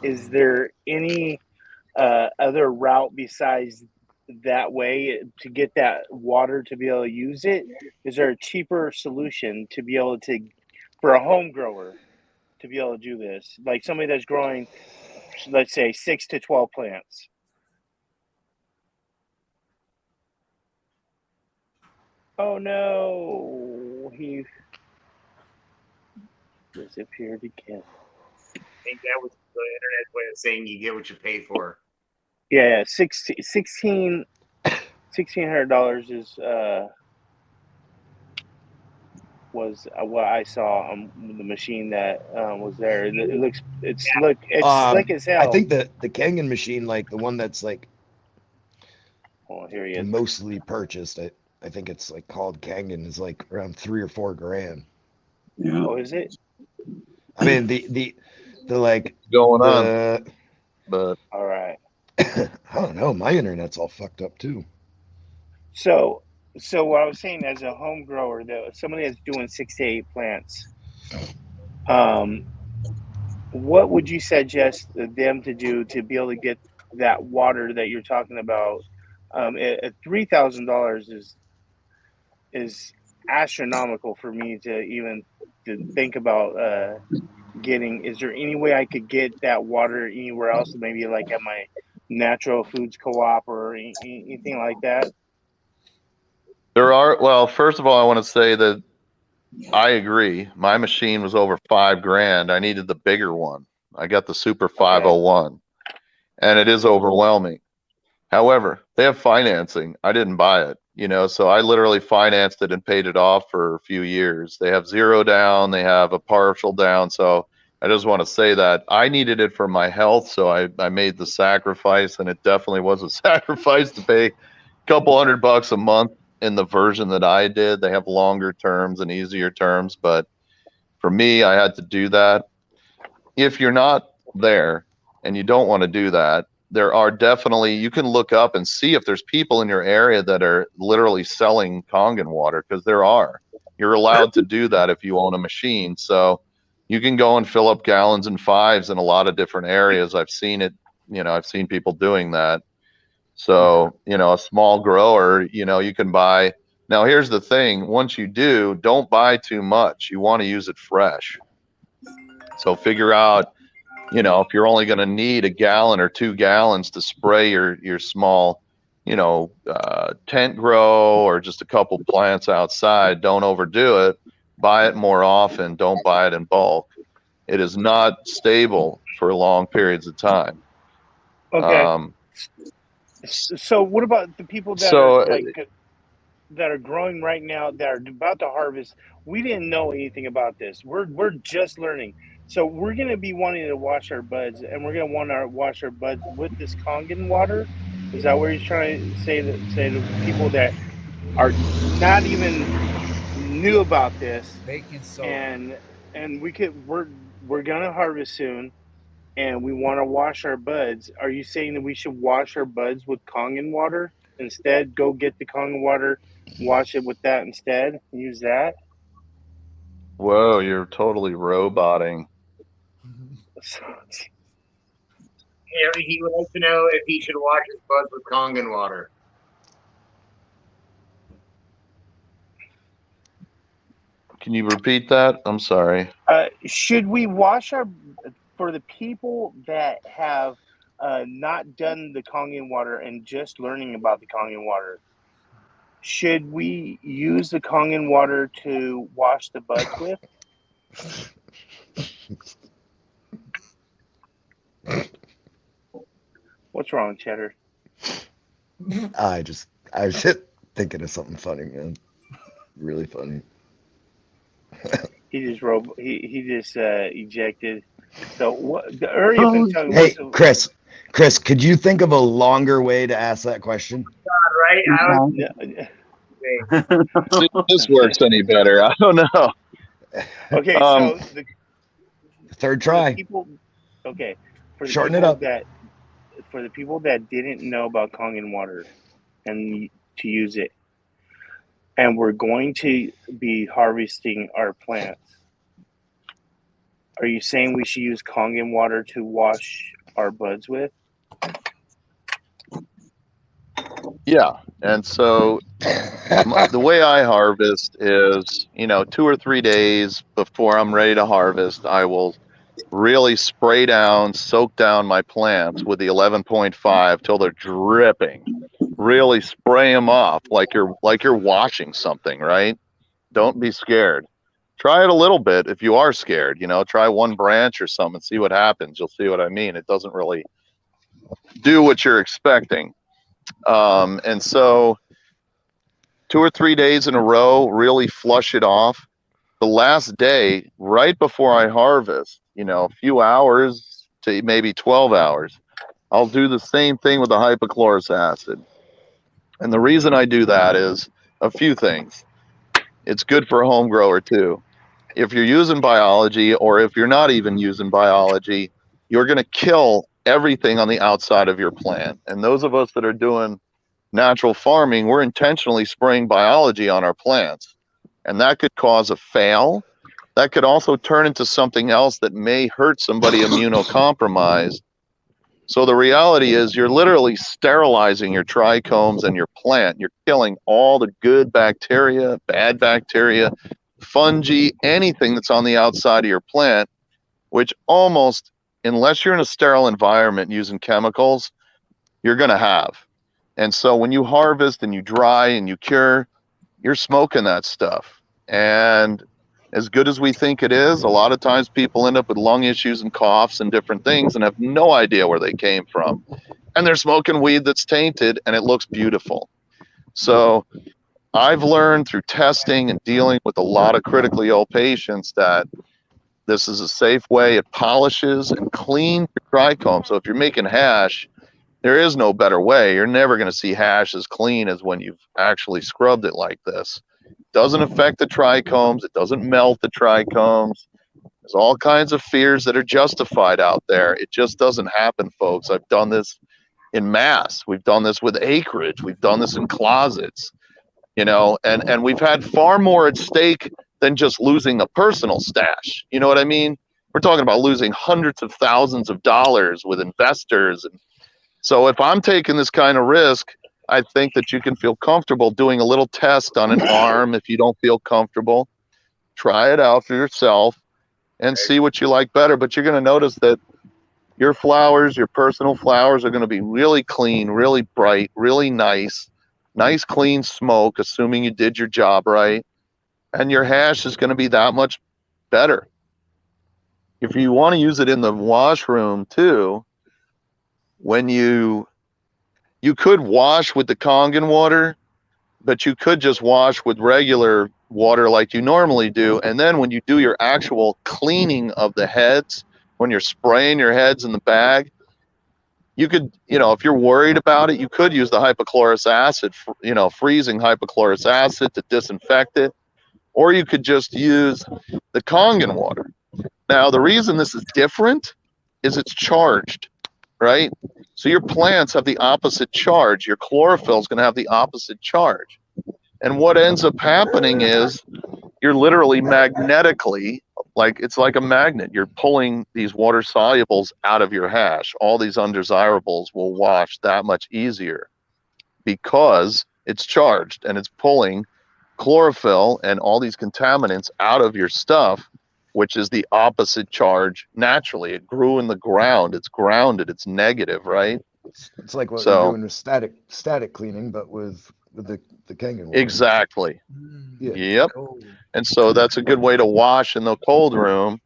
A: Is there any other route besides that way to get that water to be able to use it? Is there a cheaper solution to be able to, for a home grower, to be able to do this? Like somebody that's growing let's say 6 to 12 plants. Oh no, he disappeared again.
C: I think that was the internet's way of saying you get what you pay for.
A: Yeah, $1,600 is was what I saw on the machine that was there. It's slick as hell.
S: I think that the Kangen machine, like the one that's like
A: here he is.
S: mostly purchased, I think it's like called Kangen, is like around $3 or $4 grand.
A: Yeah. Oh, is it?
S: I mean the like
R: going on, but
A: all right.
S: I don't know. My internet's all fucked up too.
A: So what I was saying, as a home grower, somebody that's doing 6 to 8 plants, what would you suggest them to do to be able to get that water that you're talking about? At $3,000 is astronomical for me to even to think about getting. Is there any way I could get that water anywhere else, maybe like at my natural foods co-op or anything like that?
R: There are, well, first of all, I want to say that I agree. My machine was over $5 grand. I needed the bigger one. I got the Super 501, and it is overwhelming. However, they have financing. I didn't buy it, so I literally financed it and paid it off for a few years. They have 0 down. They have a partial down. So I just want to say that I needed it for my health. So I made the sacrifice, and it definitely was a sacrifice to pay a couple $100 a month in the version that I did. They have longer terms and easier terms, but for me, I had to do that. If you're not there and you don't want to do that, there are definitely, you can look up and see if there's people in your area that are literally selling Kangen water, because there are. You're allowed to do that if you own a machine. So you can go and fill up gallons and 5s in a lot of different areas. I've seen it, I've seen people doing that. So, a small grower, you can buy. Now, here's the thing. Once you do, don't buy too much. You want to use it fresh. So figure out, if you're only going to need 1 gallon or 2 gallons to spray your small, tent grow or just a couple plants outside, don't overdo it. Buy it more often. Don't buy it in bulk. It is not stable for long periods of time.
A: Okay. So what about the people that are growing right now, that are about to harvest? We didn't know anything about this. We're just learning. So we're going to be wanting to wash our buds, and we're going to want to wash our buds with this Kangen water. Is that what he's trying to say to people that are not even knew about this?
L: Baking soda.
A: And we're going to harvest soon, and we want to wash our buds. Are you saying that we should wash our buds with Kangen water instead? Go get the Kangen water, wash it with that instead, use that?
R: Whoa, you're totally roboting.
C: Yeah, he would like to know if he should wash his buds with Kangen water.
R: Can you repeat that? I'm sorry.
A: Should we wash for the people that have not done the Kangen water and just learning about the Kangen water, should we use the Kangen water to wash the buds with? What's wrong, Cheddar?
S: I was just thinking of something funny, man. Really funny.
A: He just ejected. So what? Hurry up and tell me.
S: Hey, Chris, could you think of a longer way to ask that question?
C: Right?
R: See if this works any better. I don't know.
A: Okay, so the
S: third try.
A: Shorten it up. For the people that didn't know about Kangen water and to use it, and we're going to be harvesting our plants, are you saying we should use Kangen water to wash our buds with?
R: Yeah. And so the way I harvest is, 2 or 3 days before I'm ready to harvest, I will really spray down, soak down my plants with the 11.5 till they're dripping. Really spray them off like you're washing something, right? Don't be scared. Try it a little bit if you are scared. Try one branch or something and see what happens. You'll see what I mean. It doesn't really do what you're expecting. And so 2 or 3 days in a row, really flush it off. The last day, right before I harvest, a few hours to maybe 12 hours, I'll do the same thing with the hypochlorous acid. And the reason I do that is a few things. It's good for a home grower too. If you're using biology, or if you're not even using biology, you're going to kill everything on the outside of your plant. And those of us that are doing natural farming, we're intentionally spraying biology on our plants. And that could cause a fail. That could also turn into something else that may hurt somebody immunocompromised. So the reality is you're literally sterilizing your trichomes and your plant. You're killing all the good bacteria, bad bacteria, fungi, anything that's on the outside of your plant, which almost, unless you're in a sterile environment using chemicals, you're going to have. And so when you harvest and you dry and you cure, you're smoking that stuff. And as good as we think it is, a lot of times people end up with lung issues and coughs and different things and have no idea where they came from. And they're smoking weed that's tainted and it looks beautiful. So I've learned through testing and dealing with a lot of critically ill patients that this is a safe way. It polishes and cleans your trichome. So if you're making hash, there is no better way. You're never going to see hash as clean as when you've actually scrubbed it like this. Doesn't affect the trichomes. It doesn't melt the trichomes. There's all kinds of fears that are justified out there. It just doesn't happen, folks. I've done this in mass. We've done this with acreage. We've done this in closets, and we've had far more at stake than just losing a personal stash. You know what I mean? We're talking about losing hundreds of thousands of dollars with investors. And so if I'm taking this kind of risk, I think that you can feel comfortable doing a little test on an arm. If you don't feel comfortable, try it out for yourself and see what you like better. But you're going to notice that your flowers, your personal flowers, are going to be really clean, really bright, really nice clean smoke, assuming you did your job right. And your hash is going to be that much better. If you want to use it in the washroom too, when you could wash with the Kangen water, but you could just wash with regular water like you normally do. And then when you do your actual cleaning of the heads, when you're spraying your heads in the bag, you could, if you're worried about it, you could use the hypochlorous acid, freezing hypochlorous acid to disinfect it. Or you could just use the Kangen water. Now, the reason this is different is it's charged, right? So your plants have the opposite charge. Your chlorophyll is going to have the opposite charge. And what ends up happening is you're literally magnetically, it's like a magnet. You're pulling these water solubles out of your hash. All these undesirables will wash that much easier because it's charged and it's pulling chlorophyll and all these contaminants out of your stuff, which is the opposite charge naturally. It grew in the ground. It's grounded. It's negative, right?
S: It's like what we're doing with static cleaning, but with the Kangen water.
R: Exactly.
S: Yeah.
R: Yep. And so that's a good way to wash in the cold room.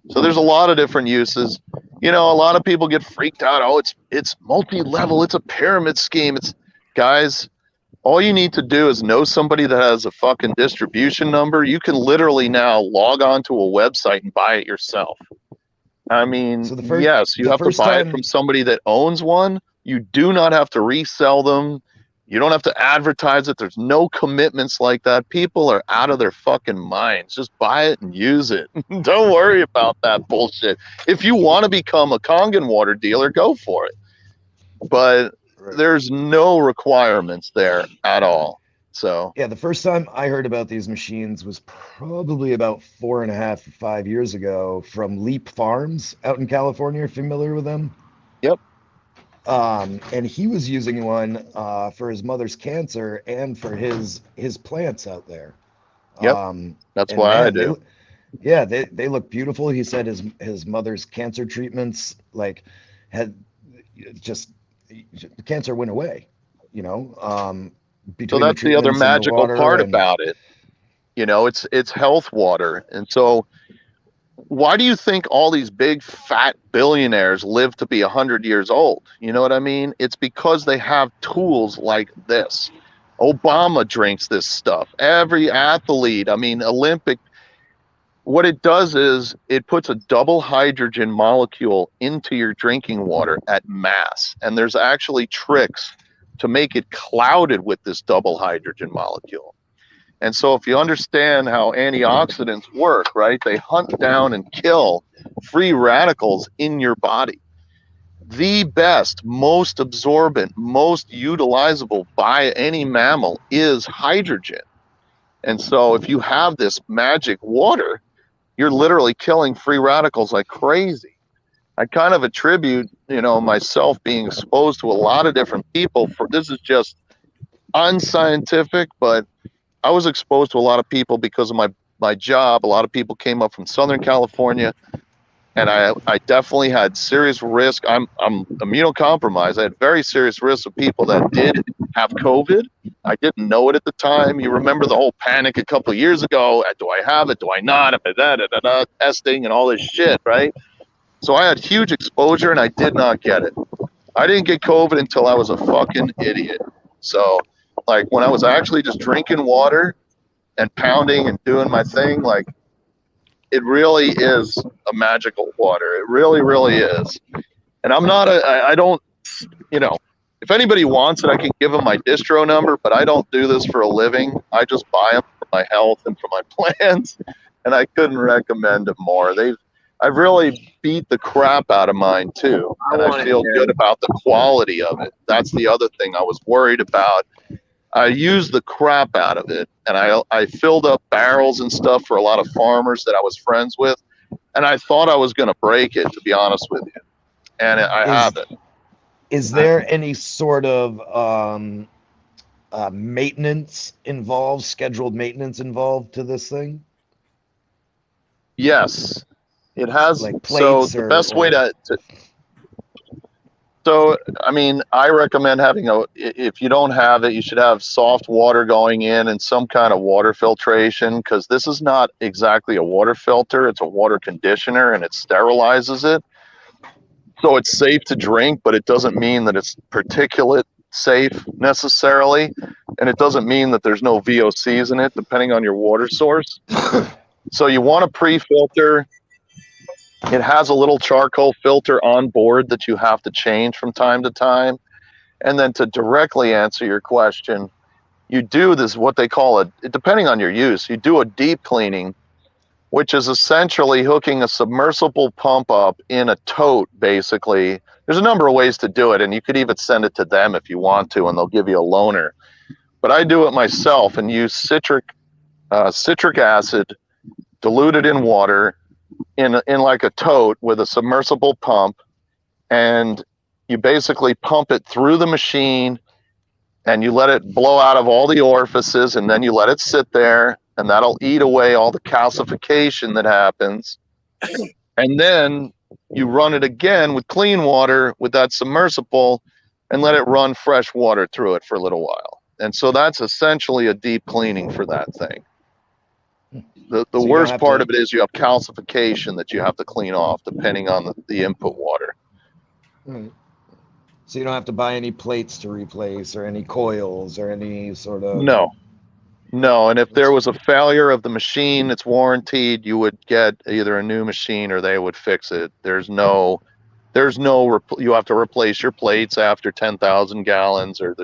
R: So there's a lot of different uses. A lot of people get freaked out. Oh, it's multi-level. It's a pyramid scheme. Guys, all you need to do is know somebody that has a fucking distribution number. You can literally now log on to a website and buy it yourself. I mean, yes, you have to buy it from somebody that owns one. You do not have to resell them. You don't have to advertise it. There's no commitments like that. People are out of their fucking minds. Just buy it and use it. Don't worry about that bullshit. If you want to become a Kangen water dealer, go for it. But there's no requirements there at all. So
S: yeah, the first time I heard about these machines was probably about 4.5 to 5 years ago from Leap Farms out in California. Familiar with them?
R: Yep.
S: And he was using one for his mother's cancer and for his plants out there.
R: Yep. That's why I do.
S: Yeah, they look beautiful. He said his mother's cancer treatments had just the cancer went away. You know,
R: So
S: between the
R: that's the other
S: treatments and the
R: magical
S: water
R: part
S: and
R: about it. You know, it's health water. And so why do you think all these big fat billionaires live to be 100 years old? You know what I mean? It's because they have tools like this. Obama drinks this stuff. Every athlete, I mean, Olympic, what it does is it puts a double hydrogen molecule into your drinking water at mass. And there's actually tricks to make it clouded with this double hydrogen molecule. And so if you understand how antioxidants work, right, they hunt down and kill free radicals in your body. The best, most absorbent, most utilizable by any mammal is hydrogen. And so if you have this magic water, you're literally killing free radicals like crazy. I kind of attribute, you know, myself being exposed to a lot of different people for this is just unscientific, but I was exposed to a lot of people because of my job. A lot of people came up from Southern California, and I definitely had serious risk. I'm immunocompromised. I had very serious risks of people that did have COVID. I didn't know it at the time. You remember the whole panic a couple of years ago. Do I have it? Do I not? Am I that? Testing and all this shit, right? So I had huge exposure, and I did not get it. I didn't get COVID until I was a fucking idiot. So, like, when I was actually just drinking water and pounding and doing my thing, like, it really is a magical water. It really, really is. And I don't, you know, if anybody wants it, I can give them my distro number, but I don't do this for a living. I just buy them for my health and for my plans, and I couldn't recommend them more. I've really beat the crap out of mine too, and I feel good about the quality of it. That's the other thing I was worried about. I used the crap out of it, and I filled up barrels and stuff for a lot of farmers that I was friends with, and I thought I was going to break it, to be honest with you, and I haven't.
S: Is there any sort of maintenance involved, scheduled maintenance involved to this thing?
R: Yes, it has.
S: Like
R: So
S: plates
R: the best way
S: or...
R: to so, I mean, I recommend having if you don't have it, you should have soft water going in and some kind of water filtration, because this is not exactly a water filter. It's a water conditioner, and it sterilizes it. So it's safe to drink, but it doesn't mean that it's particulate safe necessarily. And it doesn't mean that there's no VOCs in it, depending on your water source. So you want to pre-filter. It has a little charcoal filter on board that you have to change from time to time. And then to directly answer your question, you do this, what they call depending on your use, you do a deep cleaning, which is essentially hooking a submersible pump up in a tote, basically. There's a number of ways to do it, and you could even send it to them if you want to, and they'll give you a loaner. But I do it myself and use citric acid diluted in water, in like a tote with a submersible pump, and you basically pump it through the machine and you let it blow out of all the orifices, and then you let it sit there, and that'll eat away all the calcification that happens. And then you run it again with clean water with that submersible and let it run fresh water through it for a little while. And so that's essentially a deep cleaning for that thing. The
S: So
R: worst part of it is you have calcification that you have to clean off depending on the input water.
S: Right. So you don't have to buy any plates to replace or any coils or any sort of...
R: No. And if there was a failure of the machine, it's warranted, you would get either a new machine or they would fix it. There's no, you have to replace your plates after 10,000 gallons, or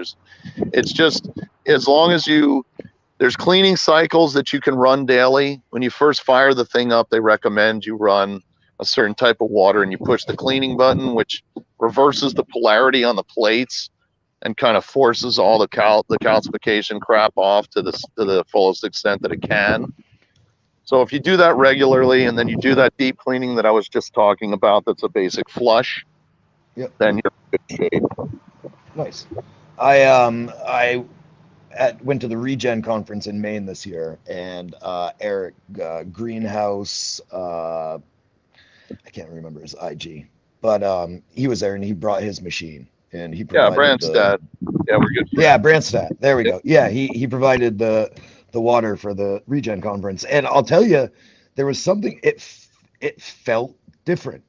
R: it's just, as long as there's cleaning cycles that you can run daily. When you first fire the thing up, they recommend you run a certain type of water, and you push the cleaning button, which reverses the polarity on the plates and kind of forces all the calcification crap off to the fullest extent that it can. So if you do that regularly, and then you do that deep cleaning that I was just talking about, that's a basic flush,
S: yep,
R: then you're in good shape.
S: Nice. I went to the Regen conference in Maine this year, and Eric Greenhouse, I can't remember his IG, but he was there and he brought his machine and he provided
R: Branstad. Yeah, we're good.
S: Yeah, Branstad. There we go. Yeah, he provided the water for the Regen conference, and I'll tell you, there was something. It felt different.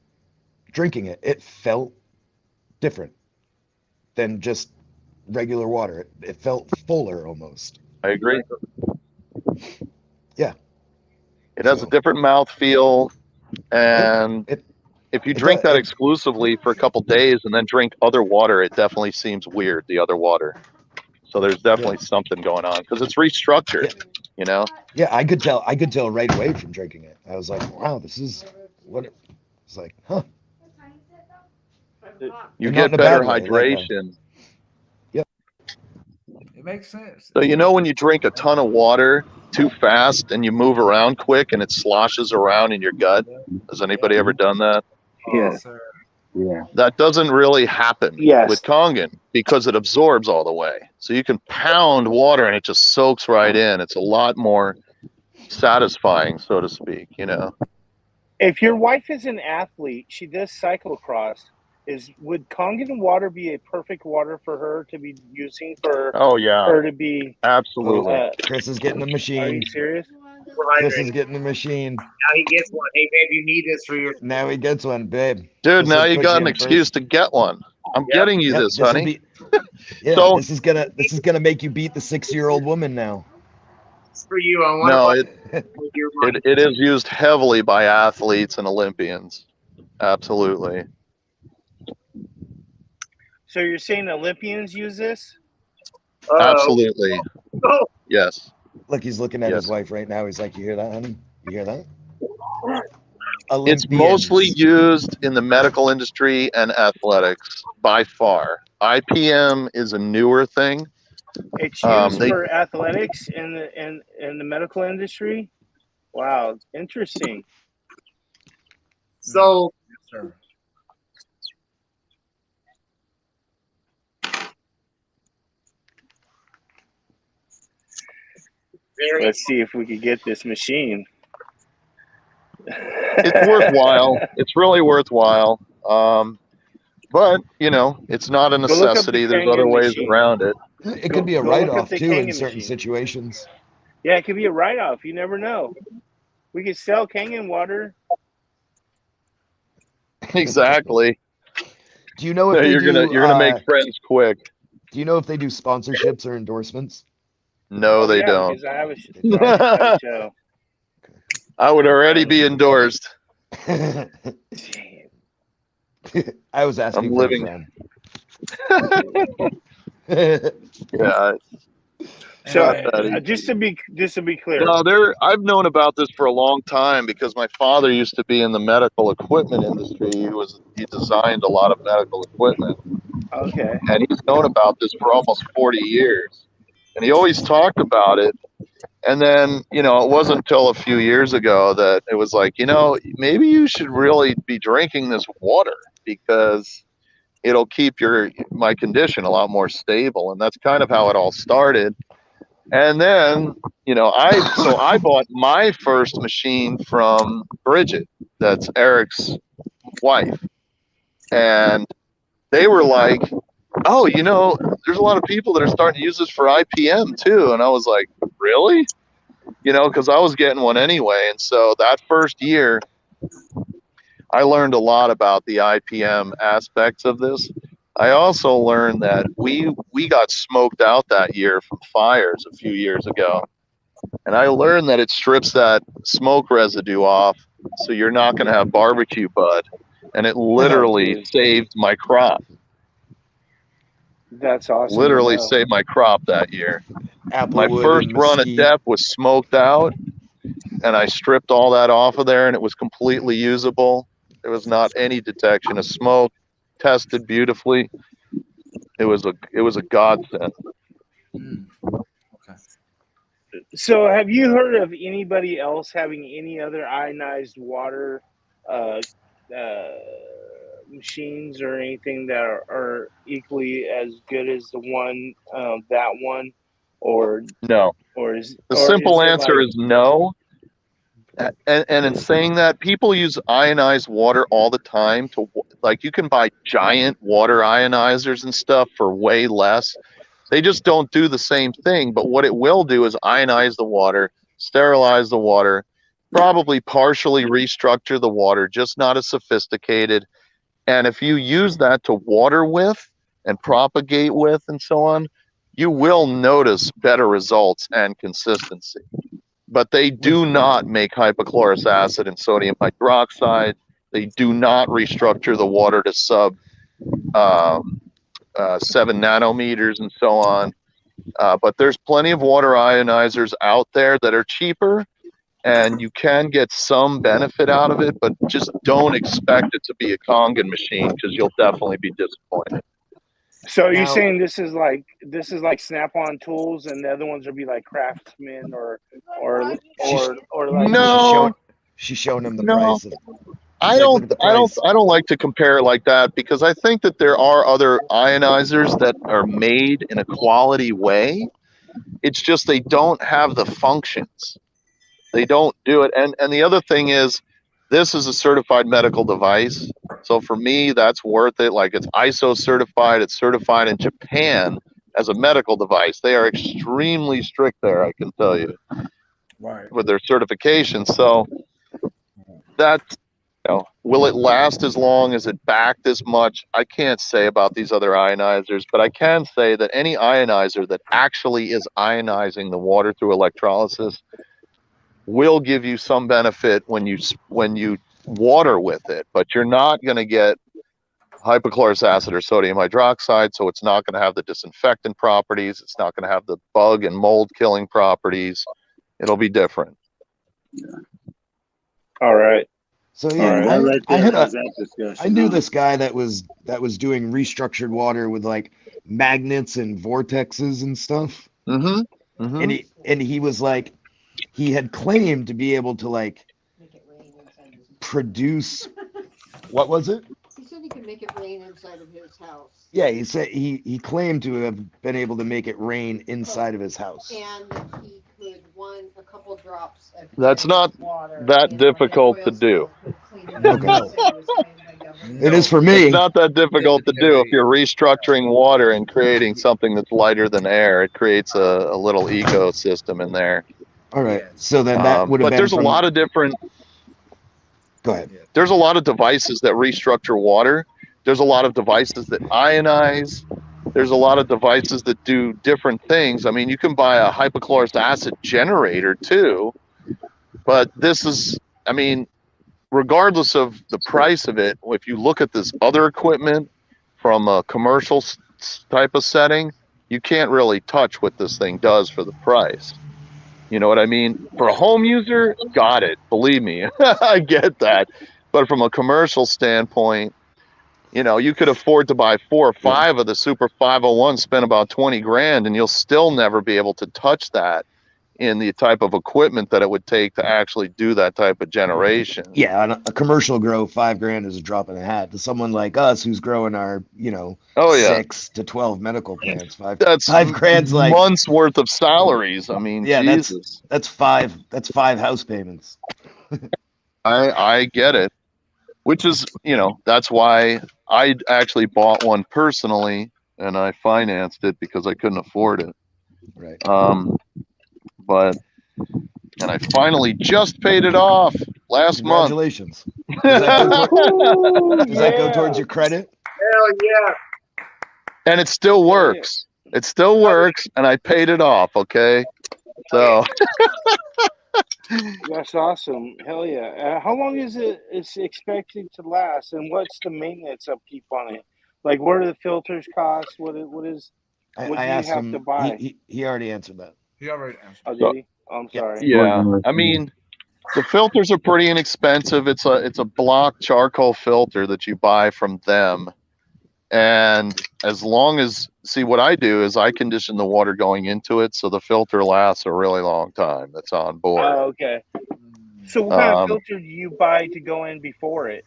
S: Drinking it, it felt different than just regular water. It felt fuller almost.
R: I agree.
S: Yeah.
R: It has a different mouth feel, and if you drink that exclusively for a couple days and then drink other water, it definitely seems weird, the other water. So there's definitely something going on because it's restructured, you know?
S: Yeah, I could tell right away from drinking it. I was like, wow, this is what it's like, huh?
R: You
S: And not
R: get
S: in a
R: better
S: bad way,
R: hydration.
S: Yep.
L: It makes sense.
R: So you know when you drink a ton of water too fast and you move around quick and it sloshes around in your gut? Has anybody ever done that?
A: Yeah.
E: Yeah.
R: That doesn't really happen with Kangen because it absorbs all the way. So you can pound water and it just soaks right in. It's a lot more satisfying, so to speak, you know.
A: If your wife is an athlete, she does cyclocross. Would Kangen water be a perfect water for her to be using for her to be?
R: Absolutely.
S: Chris is getting the machine.
A: Are you serious?
S: Chris is getting the machine.
C: Now he gets one. Hey, babe, you need this for your.
S: Now he gets one, babe.
R: Dude,
S: This
R: now
S: will
R: you
S: put
R: got an
S: in
R: excuse
S: first.
R: to get one. I'm getting you this,
S: this'll
R: honey.
S: Yeah,
R: So-
S: this is gonna make you beat the 6-year-old woman now.
C: It's for you. I want
R: No,
C: to.
R: it is used heavily by athletes and Olympians. Absolutely.
A: So you're saying Olympians use this?
R: Absolutely. Yes.
S: Look, he's looking at his wife right now. He's like, "You hear that, honey? You hear that?"
R: It's mostly used in the medical industry and athletics by far. IPM is a newer thing.
A: It's used for athletics and the medical industry. Wow, interesting.
C: So,
A: let's see if we could get this machine.
R: It's worthwhile. It's really worthwhile. But you know, it's not a
A: Go look up the
R: necessity. There's
A: Kangen
R: other ways
A: machine.
R: around it.
S: It could be a
A: Go look up
S: write-off
A: the
S: too in
A: Kangen
S: certain
A: machine.
S: situations.
A: Yeah, it could be a write-off. You never know. We could sell Kangen water.
R: Exactly.
S: Do you know if
R: you're gonna make friends quick?
S: Do you know if they do sponsorships or endorsements?
R: No, they don't.
A: Because I have a show.
R: I would already be endorsed.
S: I was asking
R: I'm
S: for
R: living.
S: a friend.
R: Yeah.
A: So just to be clear,
R: No, I've known about this for a long time because my father used to be in the medical equipment industry. He designed a lot of medical equipment.
A: Okay.
R: And he's known about this for almost 40 years. And he always talked about it. And then, you know, it wasn't until a few years ago that it was like, you know, maybe you should really be drinking this water because it'll keep my condition a lot more stable. And that's kind of how it all started. And then, you know, I bought my first machine from Bridget, that's Eric's wife. And they were like, oh, you know, there's a lot of people that are starting to use this for IPM too. And I was like, really? You know, because I was getting one anyway. And so that first year, I learned a lot about the IPM aspects of this. I also learned that we got smoked out that year from fires a few years ago. And I learned that it strips that smoke residue off, so you're not going to have barbecue bud. And it literally saved my crop.
A: That's awesome.
R: Literally saved my crop that year. My first run at depth was smoked out, and I stripped all that off of there, and it was completely usable. There was not any detection of smoke. Tested beautifully. It was a godsend.
A: So have you heard of anybody else having any other ionized water machines or anything that are equally as good as the one, that one, or
R: no.
A: is
R: The
A: or
R: simple
A: is it
R: answer
A: like,
R: is no. And in saying that, people use ionized water all the time to, like, you can buy giant water ionizers and stuff for way less. They just don't do the same thing. But what it will do is ionize the water, sterilize the water, probably partially restructure the water, just not as sophisticated. And if you use that to water with and propagate with and so on, you will notice better results and consistency. But they do not make hypochlorous acid and sodium hydroxide. They do not restructure the water to sub 7 nanometers and so on. But there's plenty of water ionizers out there that are cheaper, and you can get some benefit out of it, but just don't expect it to be a Kangen machine, because you'll definitely be disappointed.
A: so are you saying this is like Snap-on tools, and the other ones would be like Craftsman or like
R: No,
S: she's showing him the
R: no.
S: price.
R: I don't like to compare it like that, because I think that there are other ionizers that are made in a quality way. It's just they don't have the functions. They don't do it. And the other thing is, this is a certified medical device. So for me, that's worth it. Like, it's ISO certified. It's certified in Japan as a medical device. They are extremely strict there, I can tell you, with their certification. So that, will it last as long as it backed as much? I can't say about these other ionizers, but I can say that any ionizer that actually is ionizing the water through electrolysis will give you some benefit when you water with it, but you're not going to get hypochlorous acid or sodium hydroxide, so it's not going to have the disinfectant properties. It's not going to have the bug and mold killing properties. It'll be different.
A: All right.
S: So yeah,
F: right.
S: I knew this guy that was doing restructured water with like magnets and vortexes and stuff.
R: Mm-hmm. Mm-hmm.
S: And he was like, he had claimed to be able to like produce. What was it?
N: He said he could make it rain inside of his house.
S: Yeah, he said he claimed to have been able to make it rain inside of his house.
N: And he could a couple drops of
R: That's not that difficult to do.
S: Okay. It is for me.
R: It's not that difficult to do. If you're restructuring water and creating something that's lighter than air, it creates a little ecosystem in there.
S: All right. So then that would have been.
R: But there's a lot of different.
S: Go ahead.
R: There's a lot of devices that restructure water. There's a lot of devices that ionize. There's a lot of devices that do different things. I mean, you can buy a hypochlorous acid generator too, but this is, I mean, regardless of the price of it, if you look at this other equipment from a commercial type of setting, you can't really touch what this thing does for the price. You know what I mean? For a home user, got it. Believe me, I get that. But from a commercial standpoint, you could afford to buy 4 or 5 of the Super 501, spend about 20 grand, and you'll still never be able to touch that in the type of equipment that it would take to actually do that type of generation.
S: Yeah, on a commercial grow, 5 grand is a drop in a hat. To someone like us who's growing our, 6 to 12 medical plants,
R: that's
S: 5 grand's like
R: months worth of salaries. I mean,
S: yeah,
R: Jesus.
S: that's 5 house payments.
R: I get it. Which is, that's why I actually bought one personally, and I financed it because I couldn't afford it.
S: Right.
R: And I finally just paid it off last month.
S: Congratulations. Does that go towards your credit?
C: Hell yeah.
R: And it still works. It still works, and I paid it off, okay? So...
A: That's awesome. Hell yeah. How long is it's expected to last, and what's the maintenance upkeep on it? Like, what do the filters cost? What do you have to buy?
S: He already answered that.
L: He already answered.
A: Oh, did he? Oh, I'm sorry.
R: Yeah. I mean, the filters are pretty inexpensive. It's a block charcoal filter that you buy from them. And as long as, see, what I do is I condition the water going into it, so the filter lasts a really long time. That's on board.
A: Oh, okay. So what kind of filter do you buy to go in before it?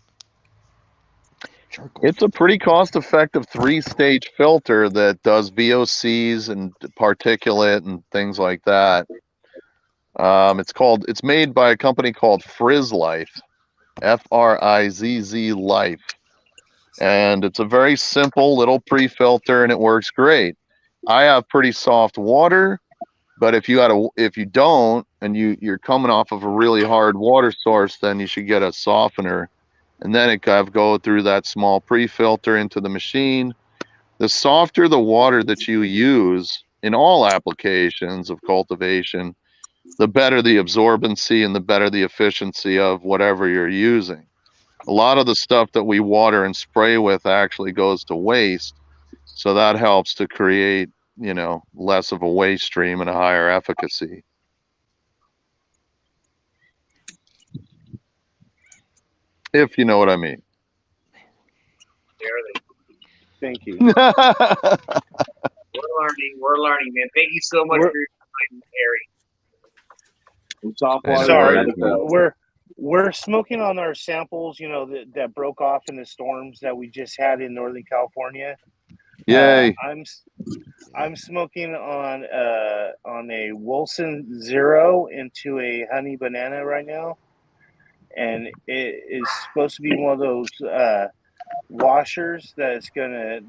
R: It's a pretty cost-effective 3-stage filter that does VOCs and particulate and things like that. It's made by a company called Frizz Life, Frizz Life, and it's a very simple little pre-filter, and it works great. I have pretty soft water, but if you don't, and you're coming off of a really hard water source, then you should get a softener, and then it kind of go through that small pre-filter into the machine. The softer the water that you use in all applications of cultivation, the better the absorbency and the better the efficiency of whatever you're using. A lot of the stuff that we water and spray with actually goes to waste, so that helps to create, less of a waste stream and a higher efficacy. If you know what I mean.
A: Thank you.
C: We're learning, man. Thank you so much for your time, Harry.
A: Sorry, we're smoking on our samples, that broke off in the storms that we just had in Northern California.
R: Yay!
A: I'm smoking on a Wilson Zero into a honey banana right now, and it is supposed to be one of those washers that it's gonna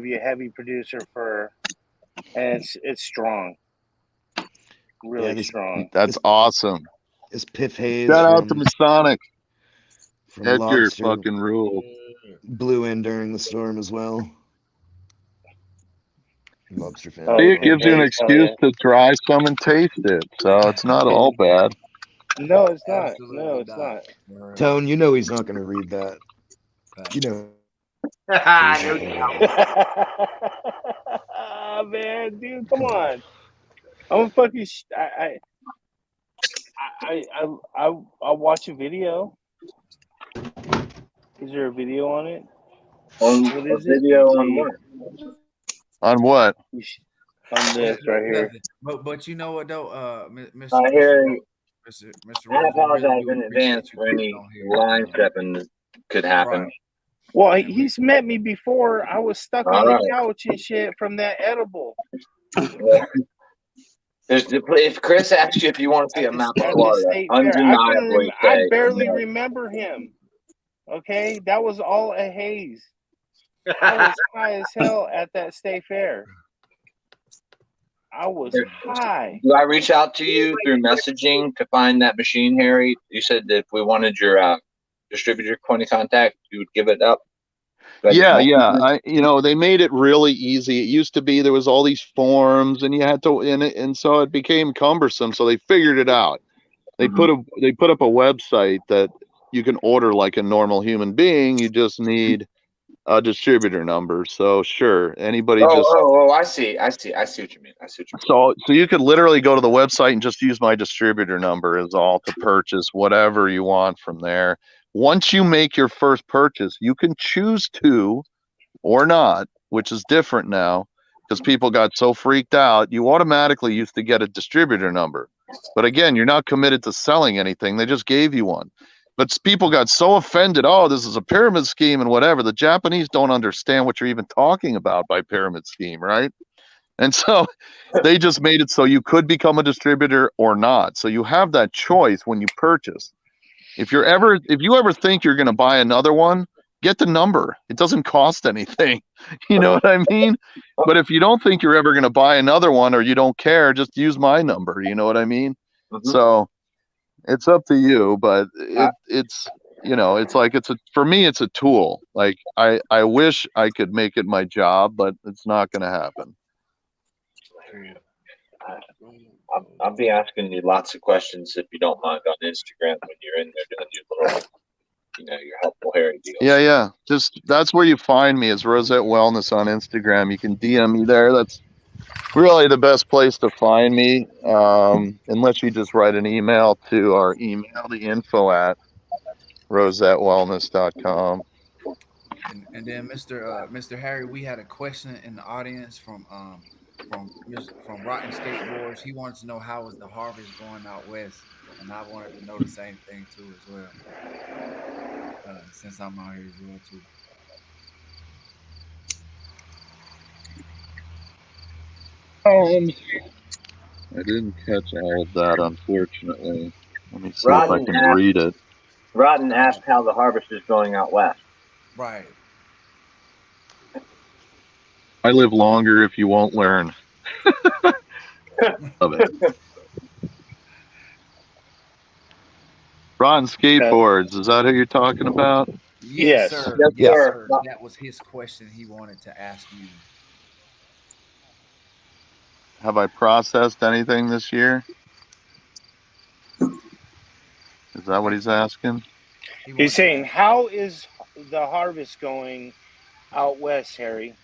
A: be a heavy producer and it's strong, really strong.
R: That's awesome.
S: This Piff Haze.
R: Shout out to Masonic.
S: From
R: Edgar
S: Lobster
R: fucking rule.
S: blew in during the storm as well. Lobster fan.
R: See, it gives you an excuse to try some and taste it, so it's not all bad.
A: No, it's not. No, it's not.
S: Tone, you know he's not going to read that.
A: Man, dude, come on. I'm fucking. I'll watch a video. Is there a video on it?
B: What is it? Video on what?
R: On what?
A: On this right here.
L: But you know what though, Mr.
B: I apologize in advance for any line stepping that could happen.
A: Right. Well, he's met me before. I was stuck on the couch and shit from that edible.
B: If Chris asks you if you want to see a map of Florida, undeniably
A: I barely remember him. Okay, that was all a haze. I was high as hell at that state fair. I was high.
B: Do I reach out to you through messaging to find that machine, Harry? You said that if we wanted your distributor point of contact, you would give it up.
R: Yeah. They made it really easy. It used to be there was all these forms, and you had to and so it became cumbersome. So they figured it out. They put up a website that you can order like a normal human being. You just need a distributor number. So sure, anybody
B: I see what you mean.
R: So you could literally go to the website and just use my distributor number is all to purchase whatever you want from there. Once you make your first purchase, you can choose to or not, which is different now because people got so freaked out. You automatically used to get a distributor number. But again, you're not committed to selling anything. They just gave you one. But people got so offended. Oh, this is a pyramid scheme and whatever. The Japanese don't understand what you're even talking about by pyramid scheme, right? And so they just made it so you could become a distributor or not. So you have that choice when you purchase. If you ever think you're going to buy another one, get the number. It doesn't cost anything. You know what I mean? But if you don't think you're ever going to buy another one or you don't care, just use my number. You know what I mean? Mm-hmm. So it's up to you, but for me, it's a tool. Like I wish I could make it my job, but it's not going to happen.
B: I'll be asking you lots of questions if you don't mind on Instagram when you're in there doing your little, your helpful Harry deal.
R: Yeah. Just that's where you find me is Rosette Wellness on Instagram. You can DM me there. That's really the best place to find me. Unless you just write an email to our email, the info@rosettewellness.com.
L: And then Mr. Harry, we had a question in the audience from Rotten Skateboards. He wanted to know how was the harvest going out west, and I wanted to know the same thing too as well. Since I'm out here as well too.
R: I didn't catch all of that, unfortunately. Let me see if I
J: Rodden
R: can
J: asked,
R: read it.
J: Rodden asked how the harvest is going out west.
L: Right.
R: I live longer if you won't learn. Love it. Ron skateboards, is that who you're talking about?
L: Yes, sir.
J: Yes,
L: Yes,
J: sir.
L: sir. That was his question he wanted to ask you.
R: Have I processed anything this year? Is that what he's asking?
A: He's saying, how is the harvest going out west, Harry?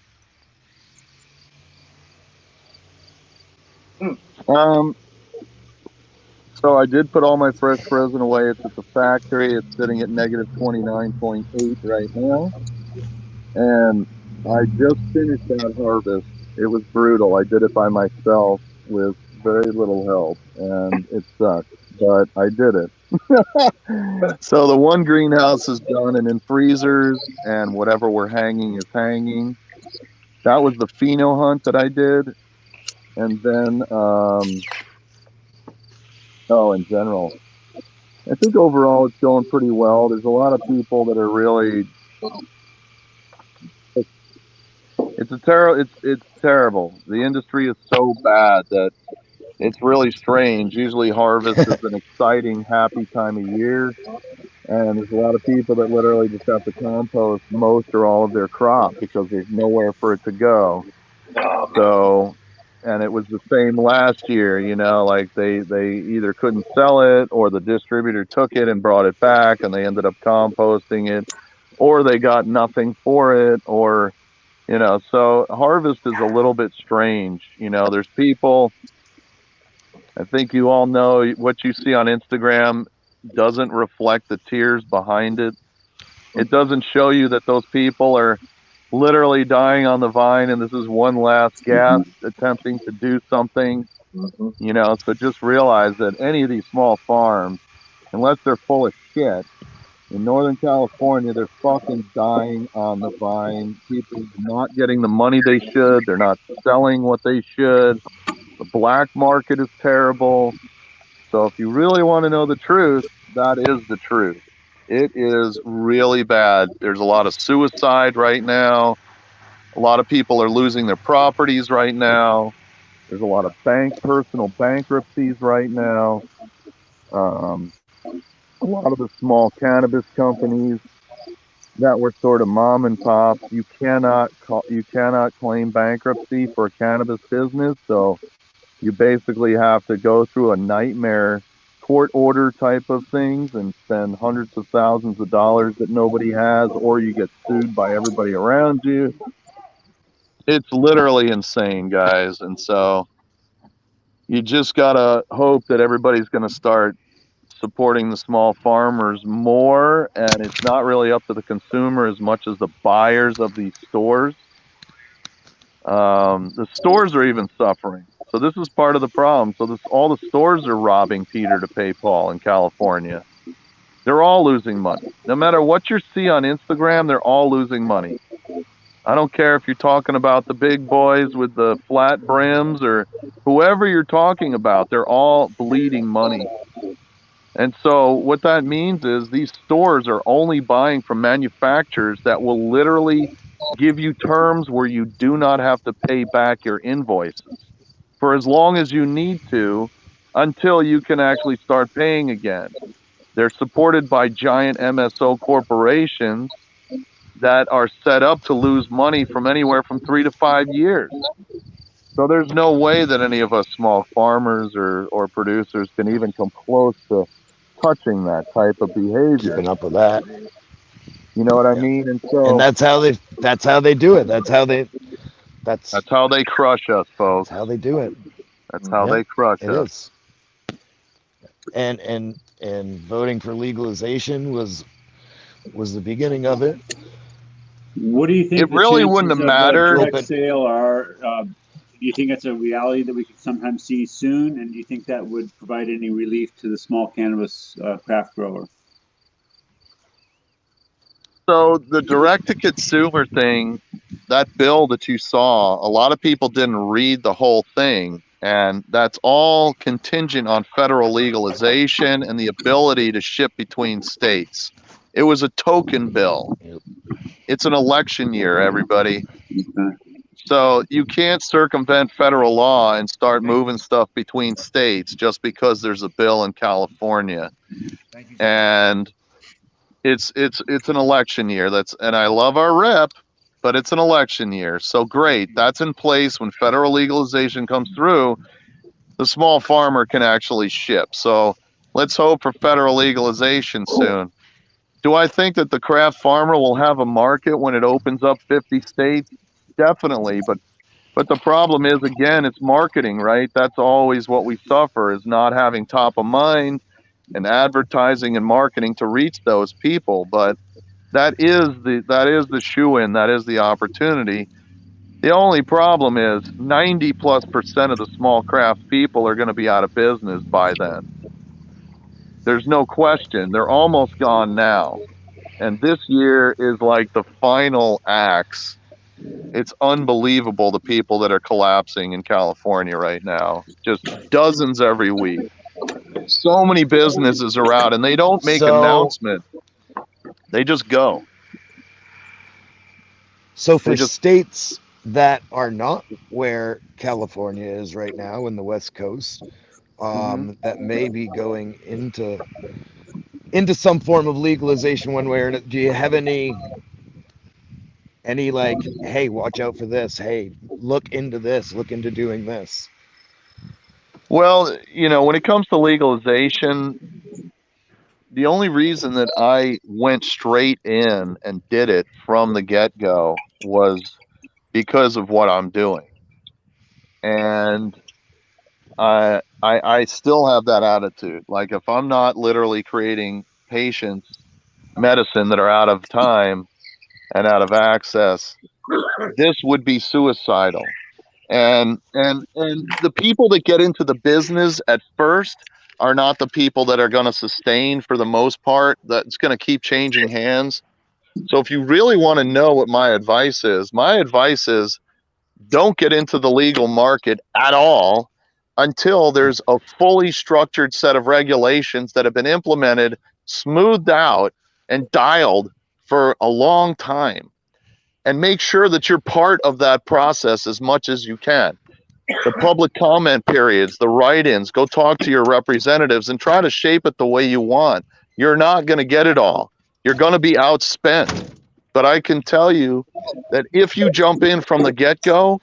R: So I did put all my fresh frozen away. It's at the factory. It's sitting at negative 29.8 right now. And I just finished that harvest. It was brutal. I did it by myself with very little help, and it sucked, but I did it. So the one greenhouse is done and in freezers, and whatever we're hanging is hanging. That was the pheno hunt that I did. And then, in general, I think overall it's going pretty well. There's a lot of people that are really, it's terrible. The industry is so bad that it's really strange. Usually harvest is an exciting, happy time of year. And there's a lot of people that literally just have to compost most or all of their crop because there's nowhere for it to go. So, and it was the same last year, like they either couldn't sell it or the distributor took it and brought it back and they ended up composting it, or they got nothing for it, or, so harvest is a little bit strange. There's people, I think you all know what you see on Instagram doesn't reflect the tears behind it. It doesn't show you that those people are literally dying on the vine and this is one last gasp attempting to do something, so just realize that any of these small farms, unless they're full of shit, in Northern California, they're fucking dying on the vine. People are not getting the money they should. They're not selling what they should. The black market is terrible. So if you really want to know the truth, that is the truth. It is really bad. There's a lot of suicide right now. A lot of people are losing their properties right now. There's a lot of personal bankruptcies right now. A lot of the small cannabis companies that were sort of mom and pops, you cannot claim bankruptcy for a cannabis business. So you basically have to go through a nightmare court order type of things and spend hundreds of thousands of dollars that nobody has, or you get sued by everybody around you. It's literally insane, guys. And so you just got to hope that everybody's going to start supporting the small farmers more. And it's not really up to the consumer as much as the buyers of these stores. The stores are even suffering. So this is part of the problem. So all the stores are robbing Peter to pay Paul in California. They're all losing money. No matter what you see on Instagram, they're all losing money. I don't care if you're talking about the big boys with the flat brims or whoever you're talking about, they're all bleeding money. And so what that means is these stores are only buying from manufacturers that will literally give you terms where you do not have to pay back your invoices for as long as you need to until you can actually start paying again. They're supported by giant MSO corporations that are set up to lose money from anywhere from 3 to 5 years. So there's no way that any of us small farmers or producers can even come close to touching that type of behavior.
S: Keeping up with that.
R: You know what I mean? And so
S: And that's how they do it. That's how they
R: crush us, folks.
S: That's how they do it.
R: That's how they crush
S: it
R: us.
S: Is. And voting for legalization was the beginning of it.
F: What do you think?
R: It really wouldn't have mattered.
F: Direct sale are. Do you think it's a reality that we could sometimes see soon? And do you think that would provide any relief to the small cannabis craft grower?
R: So the direct-to-consumer thing, that bill that you saw, a lot of people didn't read the whole thing, and that's all contingent on federal legalization and the ability to ship between states. It was a token bill. It's an election year, everybody. So you can't circumvent federal law and start moving stuff between states just because there's a bill in California. And it's an election year. And I love our rep, but it's an election year. So great, that's in place. When federal legalization comes through, the small farmer can actually ship. So let's hope for federal legalization soon. Do I think that the craft farmer will have a market when it opens up 50 states? Definitely, but the problem is, again, it's marketing, right? That's always what we suffer, is not having top of mind and advertising and marketing to reach those people. But that is the shoe-in, that is the opportunity. The only problem is 90+% of the small craft people are going to be out of business by then. There's no question. They're almost gone now. And this year is like the final acts. It's unbelievable, the people that are collapsing in California right now. Just dozens every week. So many businesses are out, and they don't make announcements. They just go.
S: So for states that are not where California is right now in the West Coast, that may be going into some form of legalization one way or another, do you have any like, hey, watch out for this, hey, look into this, look into doing this?
R: Well, when it comes to legalization, the only reason that I went straight in and did it from the get-go was because of what I'm doing. And I still have that attitude. Like, if I'm not literally creating patients medicine that are out of time and out of access, this would be suicidal. And the people that get into the business at first are not the people that are going to sustain for the most part. That's going to keep changing hands. So if you really want to know what my advice is don't get into the legal market at all until there's a fully structured set of regulations that have been implemented, smoothed out, and dialed for a long time. And make sure that you're part of that process as much as you can. The public comment periods, the write-ins, go talk to your representatives and try to shape it the way you want. You're not going to get it all. You're going to be outspent. But I can tell you that if you jump in from the get-go,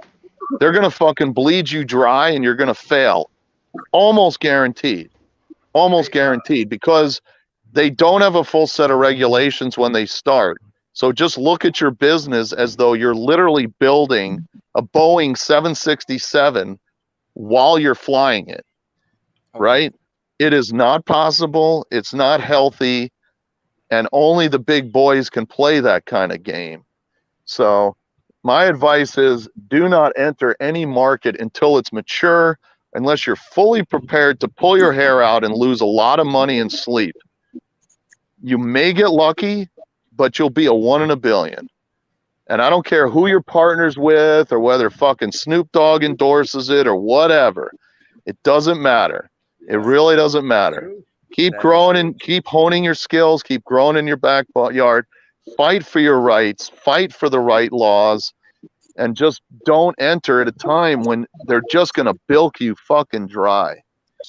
R: they're going to fucking bleed you dry and you're going to fail. Almost guaranteed. Almost guaranteed, because they don't have a full set of regulations when they start. So just look at your business as though you're literally building a Boeing 767 while you're flying it, right? It is not possible. It's not healthy. And only the big boys can play that kind of game. So my advice is, do not enter any market until it's mature, unless you're fully prepared to pull your hair out and lose a lot of money and sleep. You may get lucky, but you'll be a 1 in a billion. And I don't care who your partner's with or whether fucking Snoop Dogg endorses it or whatever. It doesn't matter. It really doesn't matter. Keep growing and keep honing your skills. Keep growing in your backyard. Fight for your rights. Fight for the right laws. And just don't enter at a time when they're just going to bilk you fucking dry.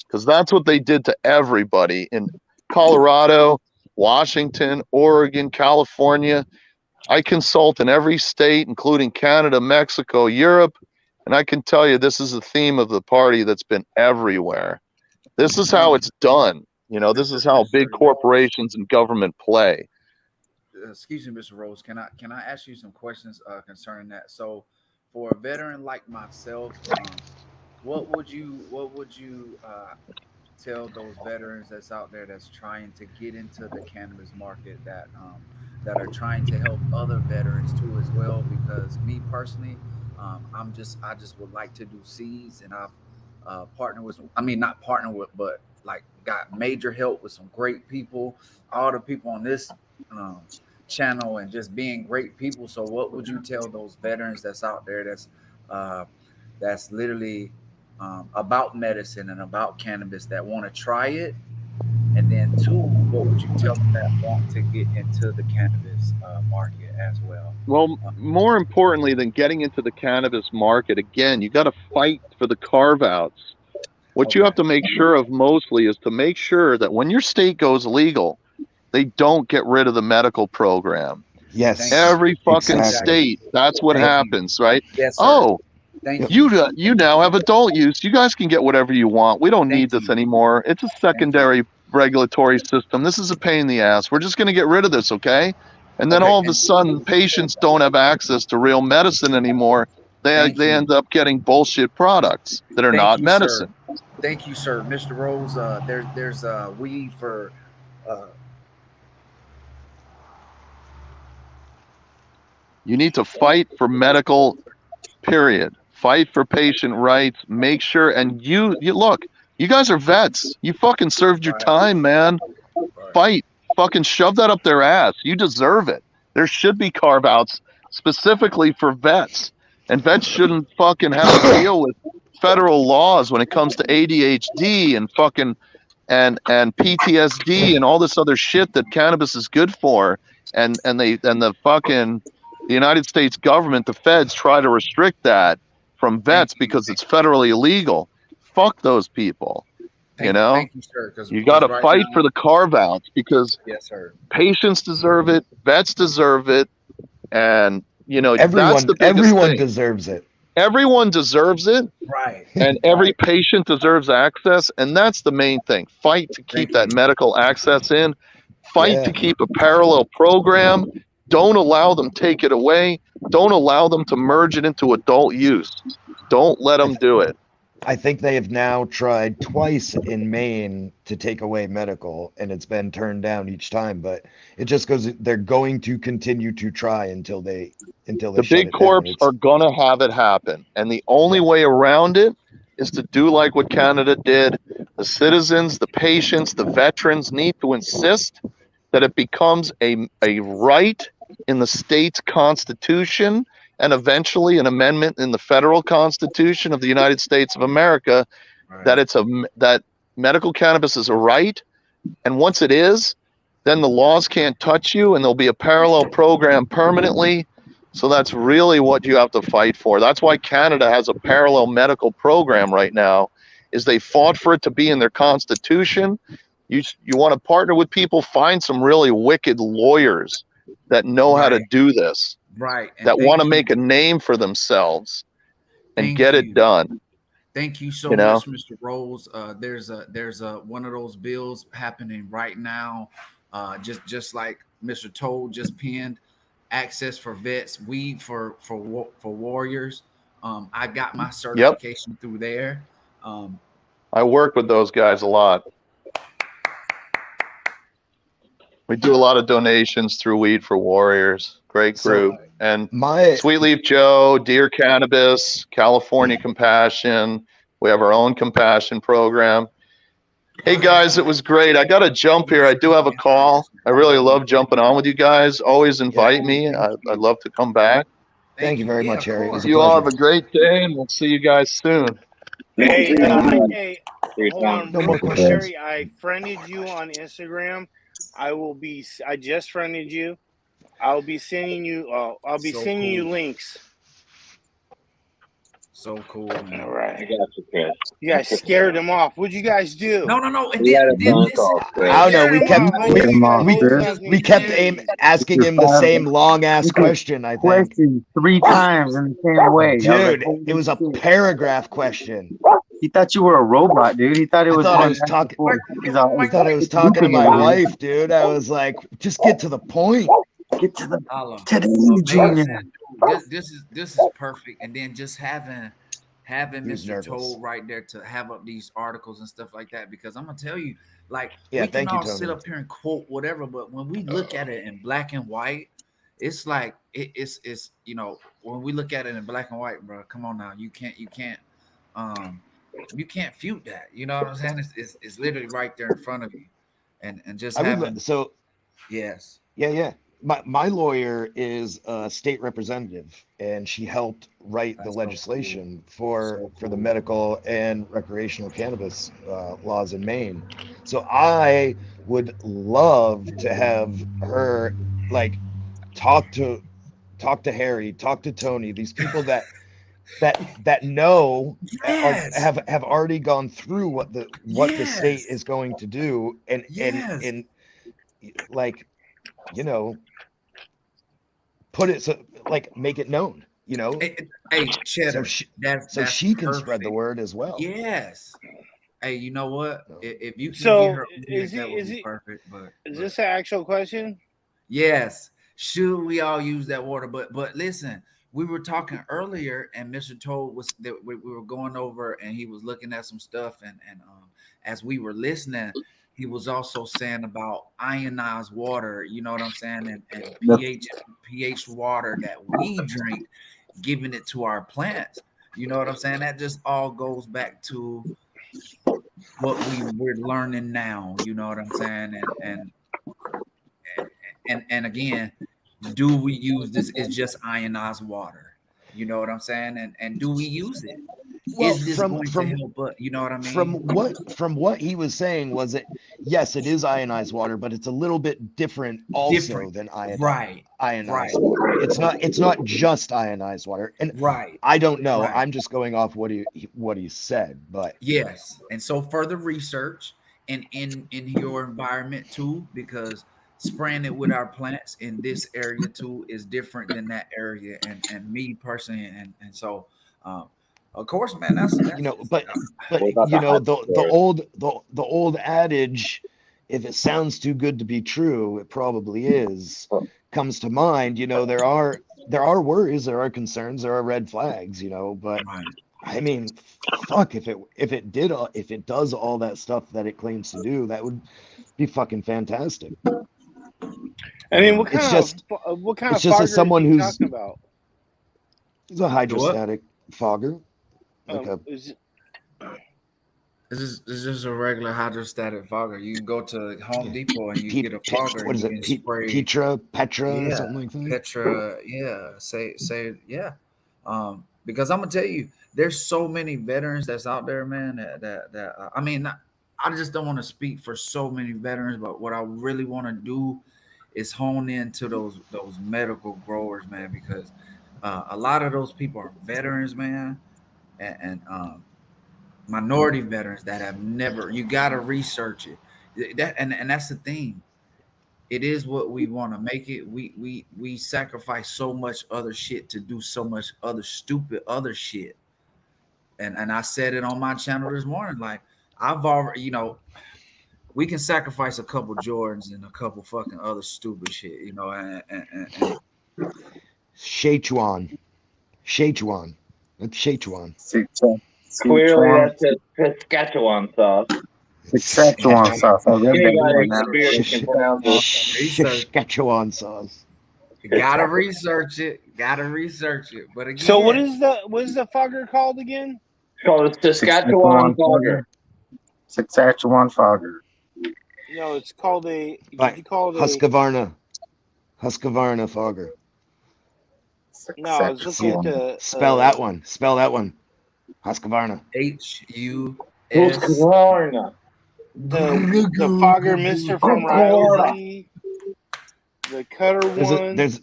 R: Because that's what they did to everybody in Colorado, Washington, Oregon, California. I consult in every state, including Canada, Mexico, Europe, and I can tell you this is a theme of the party that's been everywhere. This is how it's done. This is how big corporations and government play.
L: Excuse me, Mr. Rose. Can I ask you some questions concerning that? So, for a veteran like myself, what would you tell those veterans that's out there that's trying to get into the cannabis market, that are trying to help other veterans too as well? Because me personally, I just would like to do seeds, and I've partnered with not partnered with, but like got major help with some great people. All the people on this channel and just being great people. So what would you tell those veterans that's out there that's literally about medicine and about cannabis that want to try it? And then two, what would you tell them that want to get into the cannabis market as well?
R: Well, more importantly than getting into the cannabis market, again, you got to fight for the carve outs. What you have to make sure of mostly is to make sure that when your state goes legal, they don't get rid of the medical program.
S: Yes.
R: Every fucking
S: Exactly.
R: state, that's what happens, right?
L: Yes, sir.
R: Oh,
L: Thank
R: you now have adult use. You guys can get whatever you want. We don't need this anymore. It's a secondary regulatory system. This is a pain in the ass. We're just going to get rid of this, okay? And then all of a sudden, patients don't have access to real medicine anymore. They end up getting bullshit products that are not medicine.
L: Sir. Thank you, sir. Mr. Rose, there's weed for
R: You need to fight for medical, period. Fight for patient rights. Make sure, and you look, you guys are vets. You fucking served your time, man. Fight. Fucking shove that up their ass. You deserve it. There should be carve outs specifically for vets. And vets shouldn't fucking have to deal with federal laws when it comes to ADHD and fucking and PTSD and all this other shit that cannabis is good for. And the United States government, the feds, try to restrict that from vets because it's federally illegal. Fuck those people.
L: Thank you, sir.
R: You got to fight for the carve outs because patients deserve it, vets deserve it, and that's the biggest
S: everyone
R: thing.
S: deserves it.
R: Everyone deserves it,
L: right?
R: And every patient deserves access, and that's the main thing. Fight to keep that medical access in. Fight to keep a parallel program. Don't allow them take it away. Don't allow them to merge it into adult use. Don't let them do it.
S: I think they have now tried twice in Maine to take away medical, and it's been turned down each time. But it just goes, they're going to continue to try until they
R: The big corps are gonna have it happen, and the only way around it is to do like what Canada did. The citizens, the patients, the veterans need to insist that it becomes a right in the state's constitution, and eventually an amendment in the federal constitution of the United States of America, that medical cannabis is a right. And once it is, then the laws can't touch you, and there'll be a parallel program permanently. So that's really what you have to fight for. That's why Canada has a parallel medical program right now, is they fought for it to be in their constitution. You want to partner with people, find some really wicked lawyers that know how to do this.
L: Right.
R: That want to make a name for themselves and get it done.
L: Thank you so much, Mr. Rose. There's one of those bills happening right now. Just like Mr. Toll just pinned, access for vets, weed for warriors. I got my certification through there.
R: I work with those guys a lot. We do a lot of donations through Weed for Warriors. Great group. And Sweet Leaf Joe, Deer Cannabis, California Compassion. We have our own compassion program. Hey guys, it was great. I got to jump here. I do have a call. I really love jumping on with you guys. Always invite me. I'd love to come back.
S: Thank you very much, Harry. It was a
R: You all
S: pleasure.
R: have a great day, and we'll see you guys soon.
A: Hey, hold on.
S: No more questions.
A: Sherry, I friended you on Instagram. I just friended you. I'll be sending you you links.
L: So cool, man.
A: All right. I got you, Chris. You guys scared him off. What'd you guys do?
L: No.
S: I don't know. We kept asking him the same long ass question. I think
E: Question 3 times in the same way,
S: dude. It was a paragraph question.
E: He thought you were a robot, dude. He thought it was.
S: I thought I was talking to my wife, dude. I was like, just get to the point.
E: Get to the today, genius.
L: This is perfect. And then just having Mr. Toll right there to have up these articles and stuff like that, because I'm gonna tell you, like, we can all sit up here and quote whatever, but when we look at it in black and white, it's like it's when we look at it in black and white, bro. Come on now, you can't fute that. You know what I'm saying? It's literally right there in front of you, and just having
S: yes. Yeah. my lawyer is a state representative, and she helped write the legislation for the medical and recreational cannabis laws in Maine. So I would love to have her like talk to Harry, talk to Tony, these people that know have already gone through what the state is going to do, and like, you know, put it so like make it known, you know.
L: Hey, Cheddar,
S: so she can spread the word as well.
L: Yes. Hey, you know what? If you can
A: So
L: get her on here, that would be perfect. But
A: is this an actual question?
L: Yes. Should we all use that water? But listen, we were talking earlier, and Mr. Toad was that we were going over, and he was looking at some stuff, and as we were listening, he was also saying about ionized water. You know what I'm saying? And pH water that we drink, giving it to our plants. You know what I'm saying? That just all goes back to what we're learning now. You know what I'm saying? And again, do we use this? It's just ionized water. You know what I'm saying? And do we use it?
S: Well,
L: is this going to help? But you know what I mean?
S: From what he was saying was that yes, it is ionized water, but it's a little bit different also than ionized water. It's not just ionized water. And I don't know. I'm just going off what he said, but
L: yes. And so further research and in your environment too, because spraying it with our plants in this area too is different than that area, and me personally, and so of course, man, that's
S: you know, but you know, the old adage, if it sounds too good to be true, it probably is, comes to mind. You know, there are worries, there are concerns, there are red flags, you know, but I mean, fuck, if it does all that stuff that it claims to do, that would be fucking fantastic.
A: I mean, what kind of fogger
S: as someone
A: are you
S: who's
A: talking about?
S: It's a hydrostatic fogger. Like
L: is this a regular hydrostatic fogger? You can go to Home Depot and you get a fogger.
S: What is it? Petra, something like that.
L: Petra, yeah. Say, yeah. Because I'm gonna tell you, there's so many veterans that's out there, man. That I mean, I just don't want to speak for so many veterans, but what I really want to do is hone into those medical growers, man, because a lot of those people are veterans, man, and minority veterans that have never. You got to research it. And that's the thing. It is what we want to make it. We sacrifice so much other shit to do so much other stupid other shit. And I said it on my channel this morning. Like I've already, you know, we can sacrifice a couple Jordans and a couple fucking other stupid shit, you know. And
S: Szechuan. That's Szechuan.
B: Clearly, that's a Saskatchewan sauce.
E: Saskatchewan sauce.
S: Saskatchewan sauce.
L: You gotta research it. But again,
A: so what is the fogger called again?
B: It's called a Saskatchewan fogger.
E: Saskatchewan fogger.
A: No, it's called a.
S: Husqvarna fogger.
A: No, I was looking at the.
S: Spell that one. Husqvarna.
L: Husqvarna.
A: The fogger mister from Riley. The cutter one.
S: There's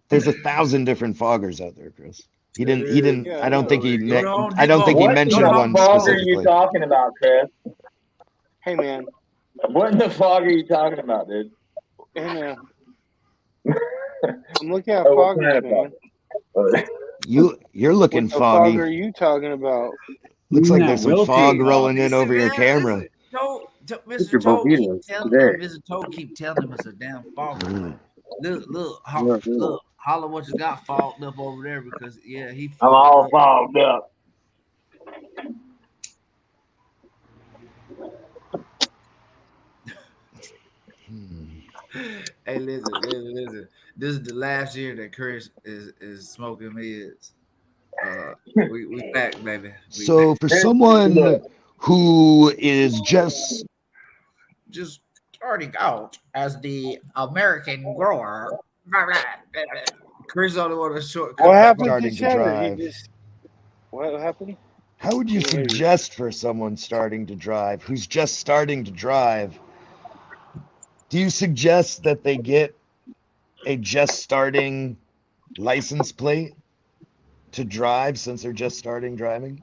S: 1,000 different foggers out there, Chris. He didn't. I don't think he mentioned one specifically.
B: What fogger are you talking about, Chris?
A: Hey man.
B: What in the fog are you talking about, dude?
A: Hey man. I'm looking at foggers, man.
S: You're looking
A: what
S: foggy.
A: What fog are you talking about?
S: Looks like there's some fog rolling in over your camera.
L: Mr. Toad keep telling him it's a damn fog. Look, holler what you got fogged up over there, because I'm
B: all fogged up.
L: Hey, listen. This is the last year that Chris is smoking mids. We back, baby.
S: So for someone who is just
T: starting out as the American grower,
L: Chris on the one that's short.
A: What happened
S: starting
A: to
S: to
A: Cheddar? He
S: drive.
A: just what happened?
S: How would you suggest for someone starting to drive who's just starting to drive? Do you suggest that they get a just starting license plate to drive since they're just starting driving?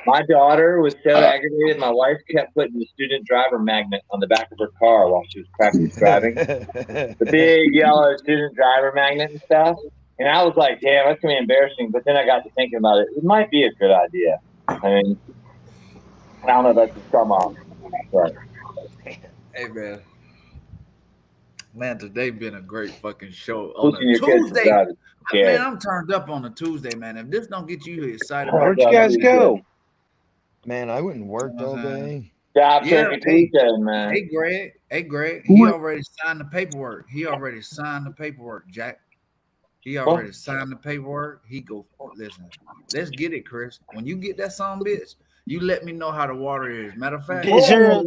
B: My daughter was so aggravated. My wife kept putting the student driver magnet on the back of her car while she was practicing driving. The big yellow student driver magnet and stuff. And I was like, damn, that's going to be embarrassing. But then I got to thinking about it. It might be a good idea. I mean, I don't know if that's just come off. But
L: Hey, man. Man, today been a great fucking show on
B: pushing
L: a
B: your kids to
L: Tuesday.
B: drive is scary.
L: Man, I'm turned up on a Tuesday, man. If this don't get you excited,
A: Where'd you guys go?
S: Man, I went and worked all day.
B: Job
L: Yeah,
B: turkey
L: hey,
B: Tuesday, man.
L: hey, Greg. Hey, Greg. He already signed the paperwork. Jack. He already signed the paperwork. He go, listen, let's get it, Chris. When you get that son, bitch, you let me know how the water is. Matter of fact,
A: Is there?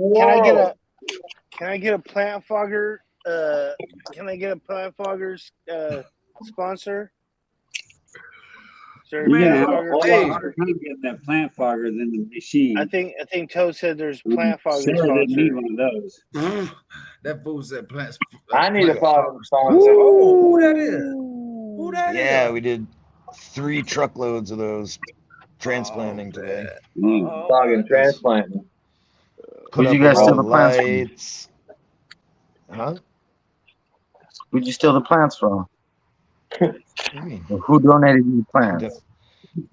A: Can I get a plant fogger? Can I get a plant fogger's sponsor?
F: You're gonna have a whole lot harder time getting that plant fogger than the machine.
A: I think Toad said there's plant fogger
F: Sarah didn't
A: sponsor.
F: need one of those.
L: That fool said plants.
B: I need a fogger
L: sponsor. Oh, who that is? Who that is?
S: Yeah, we did 3 truckloads of those transplanting today.
B: Fogging transplanting.
S: Put
E: Who'd
S: up
E: you guys
S: all
E: steal
S: the
E: the plants from?
S: lights. Huh?
E: Who'd you steal the plants from?
S: What do you mean?
E: Who donated you the plants?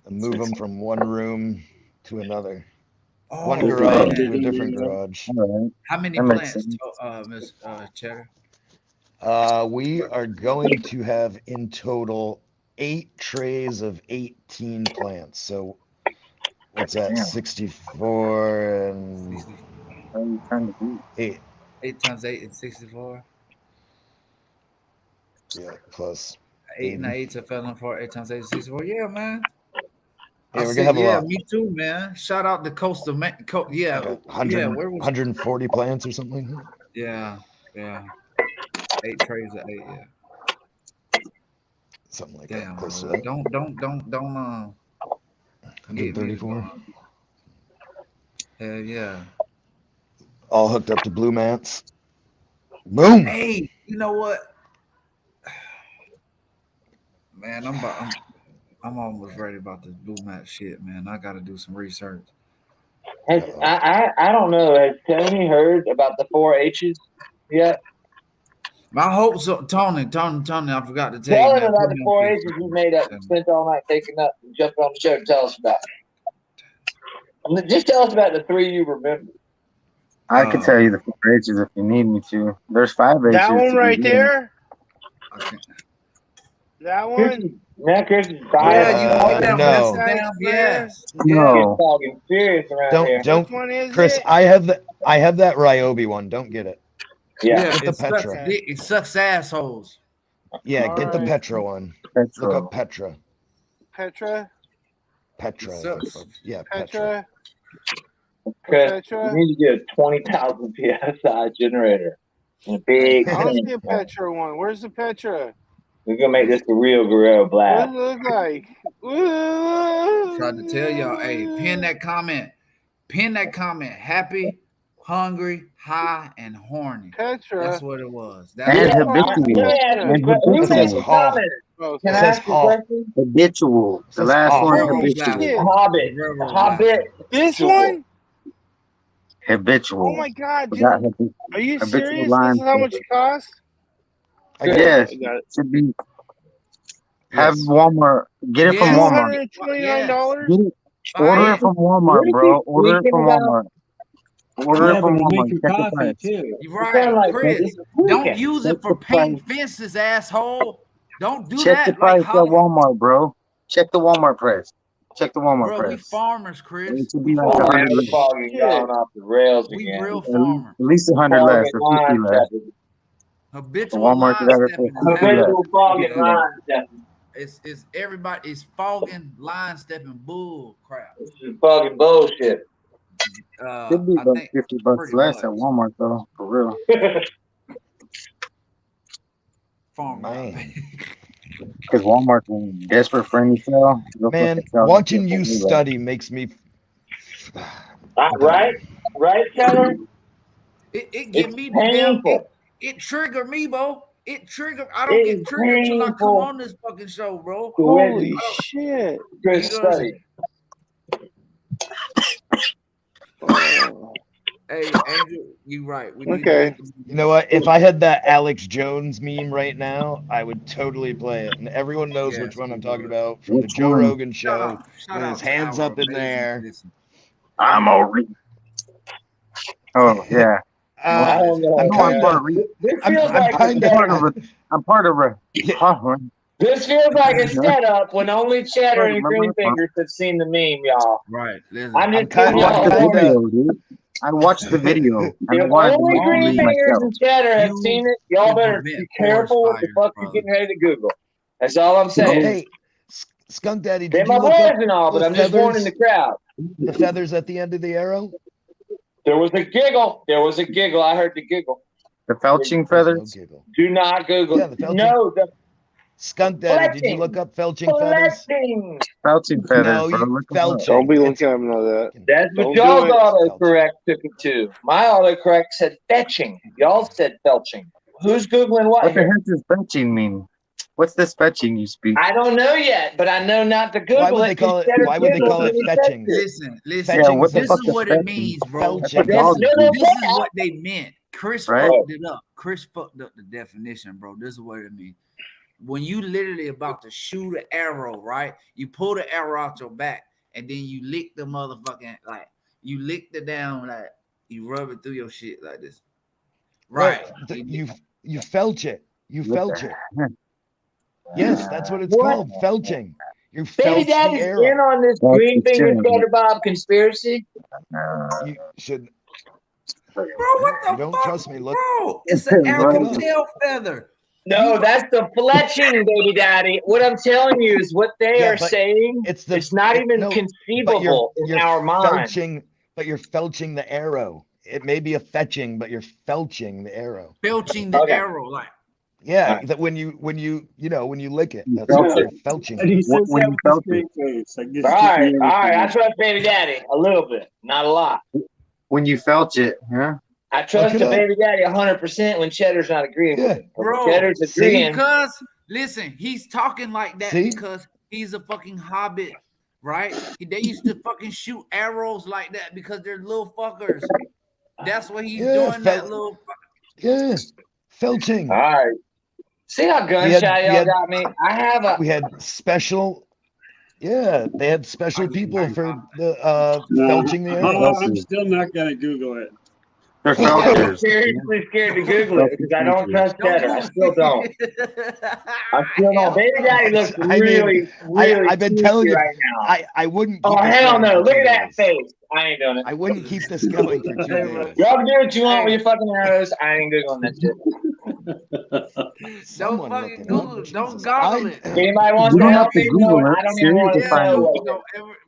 S: Move them from one room to another.
L: Oh,
S: One garage to a different garage.
E: All right.
L: How many
E: That makes
L: plants,
E: sense.
L: Miss Cheddar?
S: We are going to have in total 8 trays of 18 plants. So what's that?
E: Damn.
S: 64 and
E: What are you trying to do?
S: 8.
L: 8 times 8 is 64.
S: Yeah, plus
L: 8 and 8 to 4. 8 times 8 is 64. Yeah, man.
S: Yeah, we're gonna have a lot.
L: Me too, man. Shout out to Coastal Man. Yeah,
S: Like 100,
L: yeah. Where was?
S: 140 plants or something like that.
L: Yeah. 8 trays of 8. Yeah.
S: Something like
L: Damn.
S: that. Close to that.
L: Don't.
S: 134.
L: Hell yeah.
S: All hooked up to blue mats. Boom.
L: Hey, you know what? Man, I'm almost ready about this blue mat shit, man. I got to do some research.
B: I don't know. Has Tony heard about the 4-H's yet?
L: I hope so. Tony, I forgot to
B: Tell
L: you,
B: him
L: man.
B: about the 4-H's he made up, spent all night taking up, and jumped on the show to tell us about it. Just tell us about the 3 you remember.
E: I can tell you the 4 H's if you need me to. There's 5 H's.
A: That one right there. That one.
B: Yeah, Chris is
S: no.
L: Yes.
S: No.
B: Talking serious around here.
S: Don't, Chris. I have that Ryobi one. Don't get it.
B: Yeah.
S: Get the Petra.
L: It sucks assholes.
S: Yeah, get the Petra one. Look up Petra.
A: Petra.
S: Yeah,
A: Petra.
B: Chris, you need to get a 20,000 PSI generator. And a big.
A: I'll see a Petra one. Where's the Petra?
B: We're gonna make this the real Guerrero
A: What
B: blast.
A: does it look like?
L: Tried to tell y'all, hey, pin that comment. Happy, hungry, high, and horny.
A: Petra.
L: That's what it was.
E: And habitual.
B: Can I ask you a question?
E: Habitual. The last one, habitual.
B: Hobbit.
A: This one?
E: Habitual.
A: Oh my God, dude.
E: Forgot
A: Are you
E: habitual
A: serious?
E: line
A: This is how much it costs?
E: Yes. Should be. Have Walmart. Get it from Walmart.
A: $229?
E: Order it from Walmart, bro. Order it from Walmart. Order it from Walmart. Check the price.
L: You're right, Chris. Don't use it for paint fences, asshole. Don't do
E: Check the
L: that.
E: price at Walmart, bro. Check the Walmart price. Check the Walmart
L: Bro, we
E: price.
L: farmers, Chris.
E: It should be like 100 less.
B: Going off the rails
L: We
B: again.
L: real farmers.
E: At least 100 less or 50 less.
L: Habitual
E: Walmart
L: line
E: should have it
L: stepping
E: for
L: is
E: 50 less.
B: Fogging line stepping.
L: It's everybody. It's fogging, line stepping, bull crap.
B: This is fucking bullshit.
E: Should be
L: I
E: about
L: think
E: $50
L: pretty
E: less
L: much.
E: at Walmart though, for real.
L: farm out.
E: Because Walmart's desperate for any sale.
S: Man, watching you study makes me.
J: Right, Taylor.
L: It give
J: It's
L: me the damn.
J: painful.
L: It triggered me, bro. It triggered. I don't
J: It
L: get
J: is
L: triggered till I come
J: painful.
L: on this fucking show, bro.
A: Holy shit!
J: Good
L: You know what I'm
J: study.
L: Hey, Andrew, you right. We need
A: Okay.
S: You know what? If I had that Alex Jones meme right now, I would totally play it, and everyone knows which one I'm talking about from the
E: Which
S: Joe
E: one?
S: Rogan
L: Shout
S: show
L: out,
S: with his
L: to
S: hands
L: our
S: up in the
L: amazing
S: air.
L: listen.
E: I'm already. Oh yeah.
J: I don't know.
S: I'm
E: No,
S: kind of.
J: This feels
S: I'm
J: like
S: kind
J: a
S: of.
J: setup.
E: I'm part of a.
J: This feels like a setup when only Cheddar and Green Fingers have seen the meme, y'all.
L: Right. Listen.
J: I'm
S: I'm
J: just giving
S: kind
J: y'all
S: of.
J: a warning.
E: Video, dude. I watched the video and I
J: If
E: wanted to
J: only
E: make the
J: Green
E: video
J: Fingers
E: myself.
J: and Cheddar have
L: You
J: seen it, y'all
L: can
J: better
L: prevent
J: be
L: forest
J: careful what the
L: fires,
J: fuck you're
L: brother.
J: getting ready to Google. That's all I'm saying.
S: Hey, Skunk Daddy,
J: They're
S: did
J: my
S: you look
J: boys
S: up
J: and all, but
S: the
J: I'm just warning the
S: feathers?
J: crowd.
S: The feathers at the end of the arrow?
J: There was a giggle. There was a giggle. I heard the giggle.
E: The felching
S: There's no
E: feathers.
S: giggle.
J: Do not Google.
S: Yeah, the felching.
J: No, the
S: Skunk Daddy, did you look
J: fletching.
S: up felching feathers?
J: Fletching.
E: Felching feathers,
S: No,
E: bro.
S: you
E: Look 'em up.
S: felching.
A: Don't be
S: It's
A: looking at none of that.
J: That's what
A: Don't do
J: y'all's
A: it.
J: autocorrect took it to. My autocorrect said fetching. Y'all said felching. Who's Googling what
E: What the
J: here?
E: heck does fetching mean? What's this fetching you speak?
J: I don't know yet, but I know not to Google
S: Why would they
J: it. 'Cause
S: call it?
J: Cheddar
S: Why would they
J: giggles
S: call
J: when
S: it
J: he says
S: fetching?
J: it.
L: Listen.
E: Yeah, what the
L: This
E: fuck
L: is
E: is
L: what it
E: fetching?
L: means, bro.
E: That's
S: Felching.
E: what dogs do,
L: This is what they meant. Chris
E: right?
L: fucked it up. Chris fucked up the definition, bro. This is what it means. When you literally about to shoot an arrow, right? You pull the arrow out your back, and then you lick the motherfucking you lick the down you rub it through your shit like this. Right.
S: You felch it. You
E: What
S: felch
E: the
S: it.
E: heck?
S: Yes, that's what it's
J: What?
S: called. Felching. You
J: Baby
S: felch the
J: Daddy's
S: arrow.
J: in on this
E: That's
J: Green
E: the
J: Finger
E: shit.
J: Cheddar Bob conspiracy.
S: You should.
L: Bro, what the
S: You don't
L: fuck?
S: trust me? Look.
L: Bro, it's an
S: Look it
L: arrow
S: up.
L: tail feather.
J: No, that's the fletching, baby daddy. What I'm telling you is what they
S: Yeah,
J: are
S: but
J: saying. It's not even
S: no, but
J: conceivable in
S: you're
J: our mind.
S: felching, but you're felching the arrow. It may be a fetching, but you're felching the arrow.
L: Felching the arrow, like.
S: Yeah, that when you lick it, that's
E: felch
S: what you're
E: it.
S: felching.
F: And he says
E: When
F: that
E: you
F: with a
E: felch
F: straight
E: it.
F: face. Like,
J: All right. I trust baby daddy a little bit, not a lot.
E: When you felch it, huh?
J: I trust
S: it
J: the
S: up.
J: baby daddy 100% when Cheddar's not agreeing with me.
L: Bro,
J: Cheddar's agreeing.
L: because listen, he's talking like that
S: See?
L: because he's a fucking hobbit, right? They used to fucking shoot arrows like that because they're little fuckers. That's what he's doing. That little.
S: Yeah, felching.
J: All right. See how gun shy y'all got me? I have a.
S: We had special. Yeah, they had special people for the
F: No,
S: felching the arrow.
F: I'm still not gonna Google it.
E: They're
J: I'm
E: felchers.
J: seriously scared to Google it because I don't trust Cheddar. I still don't. I still don't. Baby daddy looks really, really
S: I've been
J: sneaky
S: telling you,
J: right now.
S: I wouldn't.
J: Oh
S: Keep this
J: hell
S: going
J: no!
S: for
J: Look
S: 2
J: at that
S: days.
J: face. I ain't doing it.
S: I wouldn't keep this going for 2 days.
J: Y'all do what you want with your fucking arrows. I ain't googling that shit.
L: Don't fucking Google it. Don't goggle it.
J: Anybody wants
E: You
J: to
E: don't
J: help
E: have to
J: me?
E: Google
J: No,
E: it.
J: I don't even
E: Siri
J: want
E: can
J: to
E: find
J: know.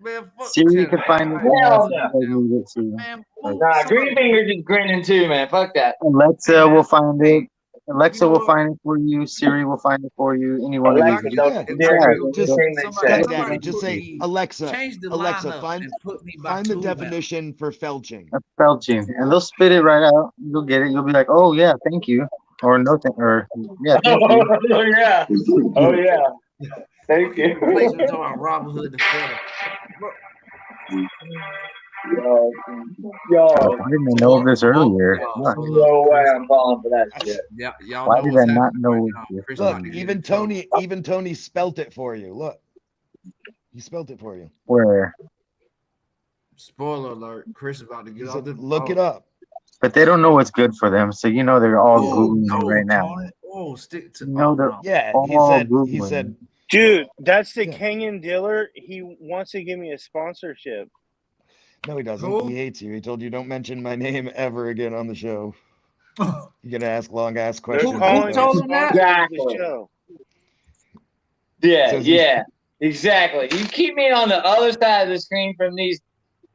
E: it. Siri can find it.
J: Hell
E: no.
J: Nah, Green Fingers is grinning too, man. Fuck that.
E: Alexa will find it. Alexa will find it for you. Siri will find it for you. Anyone of
J: Alexa,
E: these.
J: don't dare Google anything they say.
S: Daddy, just say Alexa.
L: Change the
S: Alexa,
L: lineup
S: find
L: and put me by
S: find the
L: two
S: definition for felching.
E: Felching, and they'll spit it right out. You'll get it. You'll be like, "Oh yeah, thank you," or "No, or yeah, thank you."
J: Oh yeah. Oh yeah. Thank you.
L: Place we're talking about Robin Hood the Feather.
J: Yo,
E: I didn't know of this earlier. Fuck.
J: no way I'm falling for that shit.
L: Yeah, y'all
E: Why
L: know
E: did
L: what's
E: I not
L: happening
E: know
L: right now.
E: this?
L: Chris
S: Look,
L: about to get
S: even
L: in trouble.
S: Tony spelt it for you. Look, he spelt it for you.
E: Where?
L: Spoiler alert: Chris about to get off the.
S: Look it up.
E: But they don't know what's good for them, so you know they're all googling it right now.
L: Oh, stick to.
E: You know they're
S: Yeah,
E: all
S: he said.
A: Dude, that's the Kenyan dealer. He wants to give me a sponsorship.
S: No, he doesn't.
L: Who?
S: He hates you. He told you don't mention my name ever again on the show. You're gonna ask long ass questions.
A: calling
L: told
A: you
L: him that?
A: sponsor of the show.
J: Yeah,
S: Says
J: yeah, exactly. You keep me on the other side of the screen from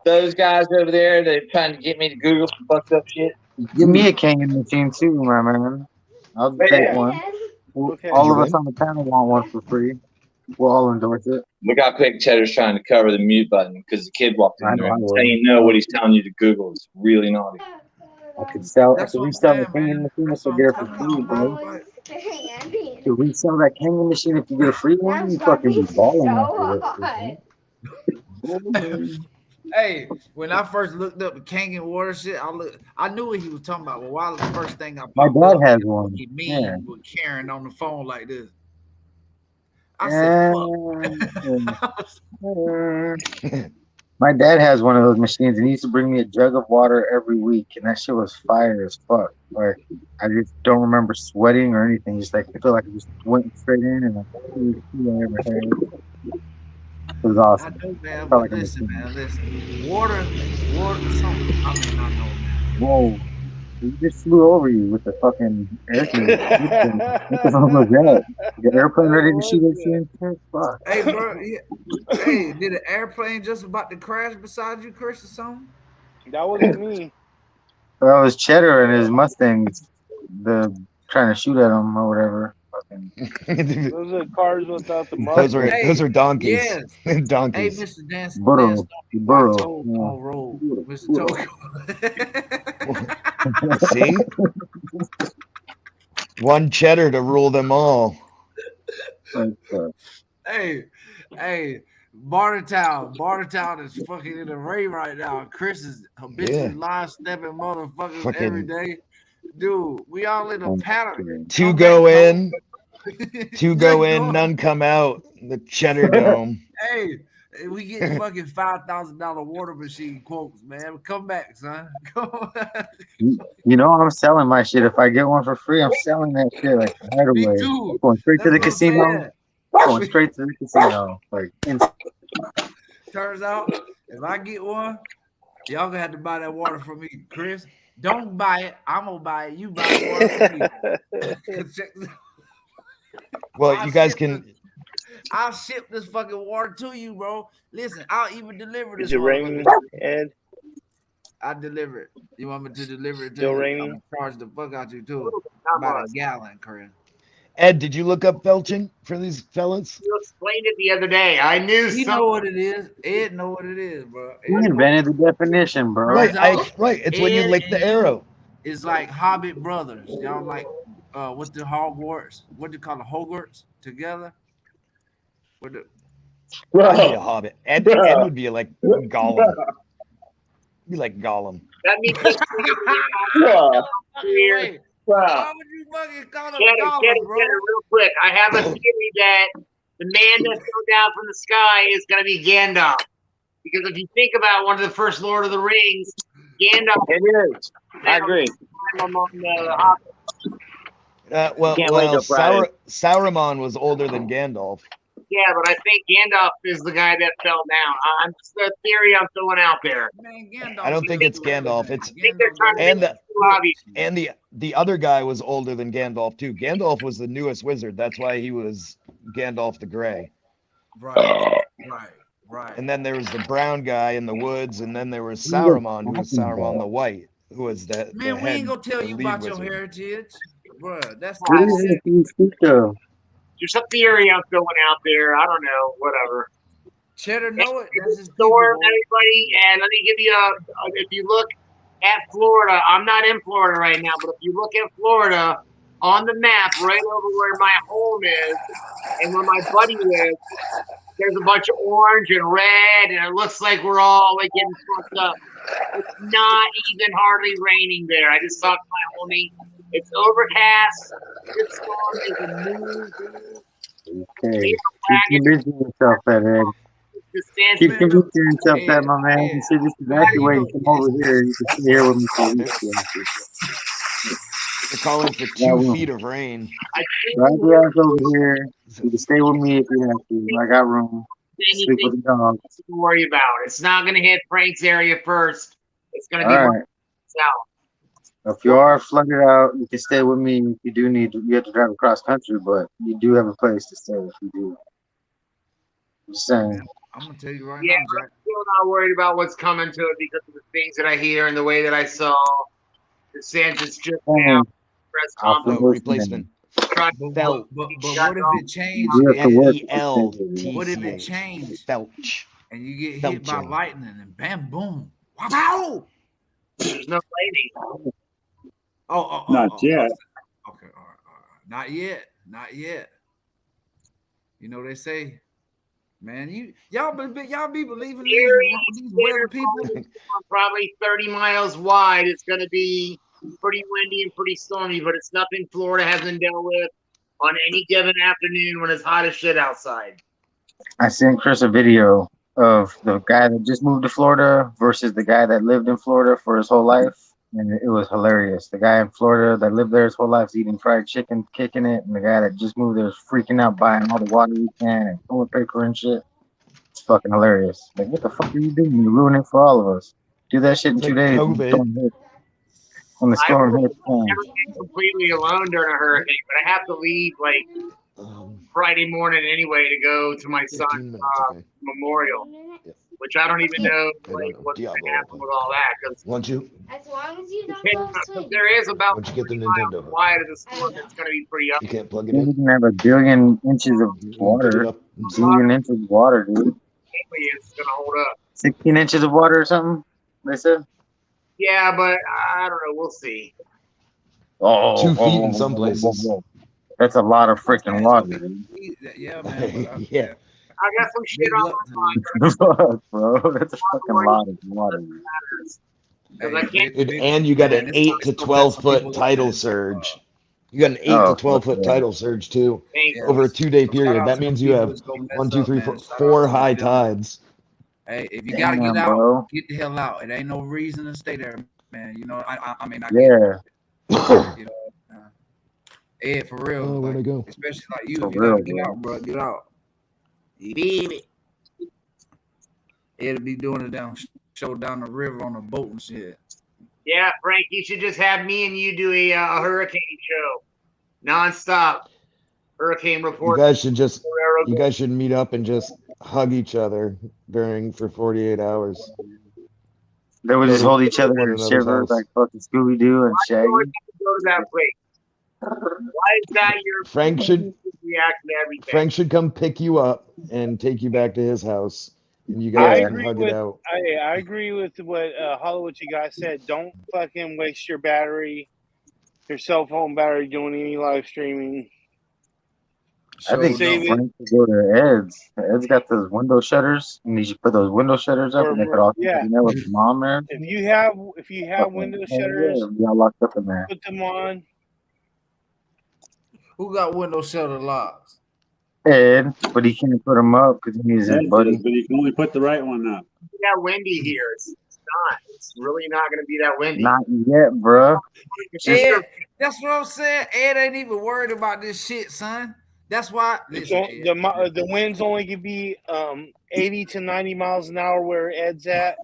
J: those guys over there. They're trying to get me to Google some fucked up shit.
E: Give me a Kenyan machine too, my man. I'll take one.
A: Okay.
E: All of us on the panel want one for free. We'll all endorse it.
B: Look how quick Cheddar's trying to cover the mute button because the kid walked in there. That's how you know what he's telling you to Google is really naughty.
E: I could resell
L: That's
E: the
L: what I'm saying,
E: Kangen
L: man.
E: machine if
L: That's
E: you
L: what
E: get
L: I'm
E: it for
L: talking
E: free,
L: about,
E: bro.
L: bro.
E: To resell that Kangen machine if you get a free one, you fucking be balling after this.
L: Hey, when I first looked up the Kangen water shit, I knew what he was talking about. But while the first thing I
E: My
L: popped
E: dad
L: up,
E: has
L: it
E: one.
L: fucking
E: Yeah.
L: mean with Karen on the phone like this. I said, "Fuck."
E: My dad has one of those machines, and he used to bring me a jug of water every week, and that shit was fire as fuck. Like, I just don't remember sweating or anything. Just like I feel like I just went straight in and like whatever. It was awesome.
L: I know, man.
E: Felt
L: But
E: like a
L: listen,
E: machine.
L: man. Listen, water. Something. I mean, I know, man.
E: Whoa. He just flew over you with the fucking airplane. What the fuck was that? The airplane ready to shoot at you and shit? Fuck.
L: Hey, bro. Yeah. Hey, did an airplane just about to crash beside you, Chris, or something?
A: That wasn't me.
E: That was Cheddar and his Mustangs, trying to shoot at him or whatever. Fucking.
A: Those are cars without the muzzle.
S: Those are donkeys.
L: Yes. Hey,
S: Donkeys.
L: Mr. Dance,
E: Burro.
L: watch on road, Mr. Togo.
S: See? One Cheddar to rule them all.
L: Hey, Bartertown is fucking in the rain right now. Chris is habitually line stepping motherfuckers every day. Dude, we all in a pattern.
S: Two go in, none come out. The Cheddar Dome.
L: Hey, we get fucking $5,000 water machine quotes, man. Come back, son.
E: You know I'm selling my shit. If I get one for free, I'm selling that shit like right away.
L: Me too.
E: Going straight to the
L: That's what I'm
E: casino.
L: saying.
E: Going straight to the casino. Like
L: Turns out, if I get one, y'all gonna have to buy that water from me, Chris. Don't buy it. I'm gonna buy it. You buy the water from me.
S: Well, you guys can.
L: I'll ship this fucking water to you, bro. Listen, I'll even deliver this.
A: Is it raining, Ed?
L: I deliver it. You want me to deliver it to
A: Still
L: you?
A: raining?
L: I'm gonna charge the fuck out you too. About a gallon, Chris.
S: Ed, did you look up belching for these fellas?
C: You explained it the other day. I knew
L: He know what it is. Ed know what it is, bro.
E: you invented the definition, bro.
S: Right, right. It's when you lick the arrow.
L: It's like Hobbit brothers. Y'all like what the Hogwarts? What do you call the Hogwarts together? What the
S: I'd be a hobbit. Ed would be like Gollum. Be like Gollum.
C: That means
L: Wait, why would you fucking call him Gollum, bro?
C: real quick. I have a theory that the man that's come down from the sky is going to be Gandalf. Because if you think about one of the first Lord of the Rings, Gandalf.
B: It is. I agree.
C: Among the hobbits.
S: Well, Sauron was older than Gandalf.
C: Yeah, but I think Gandalf is the guy that fell down. I'm just the theory I'm throwing out there.
L: Man, Gandalf.
S: I don't think it's Gandalf. It's
C: Gandalf.
S: and the other guy was older than Gandalf too. Gandalf was the newest wizard. That's why he was Gandalf the Grey.
L: Right.
S: And then there was the brown guy in the woods, and then there was Saruman, who was Saruman the White, who was the
L: Man, we ain't gonna tell you about
S: wizard.
L: your heritage, bro. That's
E: What is it you speak of?
C: There's a theory I'm throwing out there. I don't know. Whatever.
L: Cheddar know it. That's his
C: store, everybody. And let me give you if you look at Florida, I'm not in Florida right now, but if you look at Florida on the map, right over where my home is and where my buddy lives, there's a bunch of orange and red, and it looks like we're all like getting fucked up. It's not even hardly raining there. I just talked to my homie. It's overcast. This storm is a new.
E: Okay. Keep convincing yourself that, Ed. Keep convincing yourself that, my man. You should just evacuate and come over here. You can stay here with me for a week.
S: They're calling for 2 feet of rain.
E: Right your ass over here. You can stay with me if you have to. I got room. Sleep with the dogs.
C: Don't worry about it. It's not going to hit Frank's area first. It's going to be south.
E: If you are flooded out, you can stay with me. If you do need to, you have to drive across country, but you do have a place to stay if you do. Just saying.
L: I'm gonna tell you right
C: now,
L: now,
C: I'm still not worried about what's coming to it because of the things that I hear and the way that I saw the DeSantis just now press conference.
S: Replacement.
C: try.
L: But what if it changed?
E: You have to work.
L: What if it changed?
S: Felch.
L: And you get hit by
S: Felching.
L: lightning and bam, boom, wow!
C: There's no lightning.
F: Not yet.
L: Okay, all right. Not yet. You know they say, man, y'all be believing these weather people.
C: Probably 30 miles wide. It's going to be pretty windy and pretty stormy, but it's nothing Florida hasn't dealt with on any given afternoon when it's hot as shit outside.
E: I sent Chris a video of the guy that just moved to Florida versus the guy that lived in Florida for his whole life, and it was hilarious. The guy in Florida that lived there his whole life is eating fried chicken, kicking it, and the guy that just moved there is freaking out, buying all the water he can and toilet paper and shit. It's fucking hilarious. Like, what the fuck are you doing? You're ruining it for all of us. Do that shit in 2 days. When the storm hits.
C: I never been completely alone during a hurricane, but I have to leave Friday morning anyway to go to my son's memorial, which I don't even know what's going to happen with all that.
S: Won't you?
N: As long as you don't go swing.
C: There is about
S: Once you get the
C: 40 miles
S: Nintendo.
C: wide of the storm. It's going to be pretty up.
S: You can't plug it
E: You
S: in.
E: can have a billion inches of water. A billion inches of water, dude.
C: It's going to hold up.
E: 16 inches of water or something, they said?
C: Yeah, but I don't know. We'll see.
S: 2 feet in some places.
E: That's a lot of freaking water, dude.
L: Yeah, man.
S: Yeah.
C: I got some shit on my mind.
E: Fuck, bro. That's a fucking lot of water.
S: And you got an 8 to 12 foot tidal surge. You got an 8 to 12 foot tidal surge too over a 2-day period. That means you have 1, 2, 3, 4 high tides.
L: Hey, if you gotta get out, get the hell out. It ain't no reason to stay there, man. You know, I mean, I get it. You know, Ed, for real.
S: Oh, where'd I go?
L: Especially like you, if you gotta get out, bro, get out. You need it. Ed'll be doing it down the river on a boat and shit.
C: Yeah, Frank, you should just have me and you do a hurricane show, nonstop. Hurricane report.
S: You guys should meet up and just hug each other for 48 hours.
E: They would just hold each other and shiver like fucking Scooby Doo and Shaggy.
C: Go to that place. Why is that your
S: Frank should
C: reaction to everything?
S: Frank should come pick you up and take you back to his house, and you guys can hug it out.
A: I agree with what Hollywood you guys said. Don't fucking waste your cell phone battery doing any live streaming.
E: I think Frank should go to Ed's. Ed's got those window shutters, and you should put those window shutters up, and they could all be in there with your mom there.
A: If you have window shutters,
E: be all locked up in there.
A: Put them on.
L: Who got window shutter locks?
E: Ed, but he can't put them up because he needs his buddy.
F: But you can only put the right one up.
C: It's that windy here. It's not. It's really not going to be that windy.
E: Not yet, bro.
L: Ed, that's what I'm saying. Ed ain't even worried about this shit, son. That's why
A: the winds only can be 80 to 90 miles an hour where Ed's at.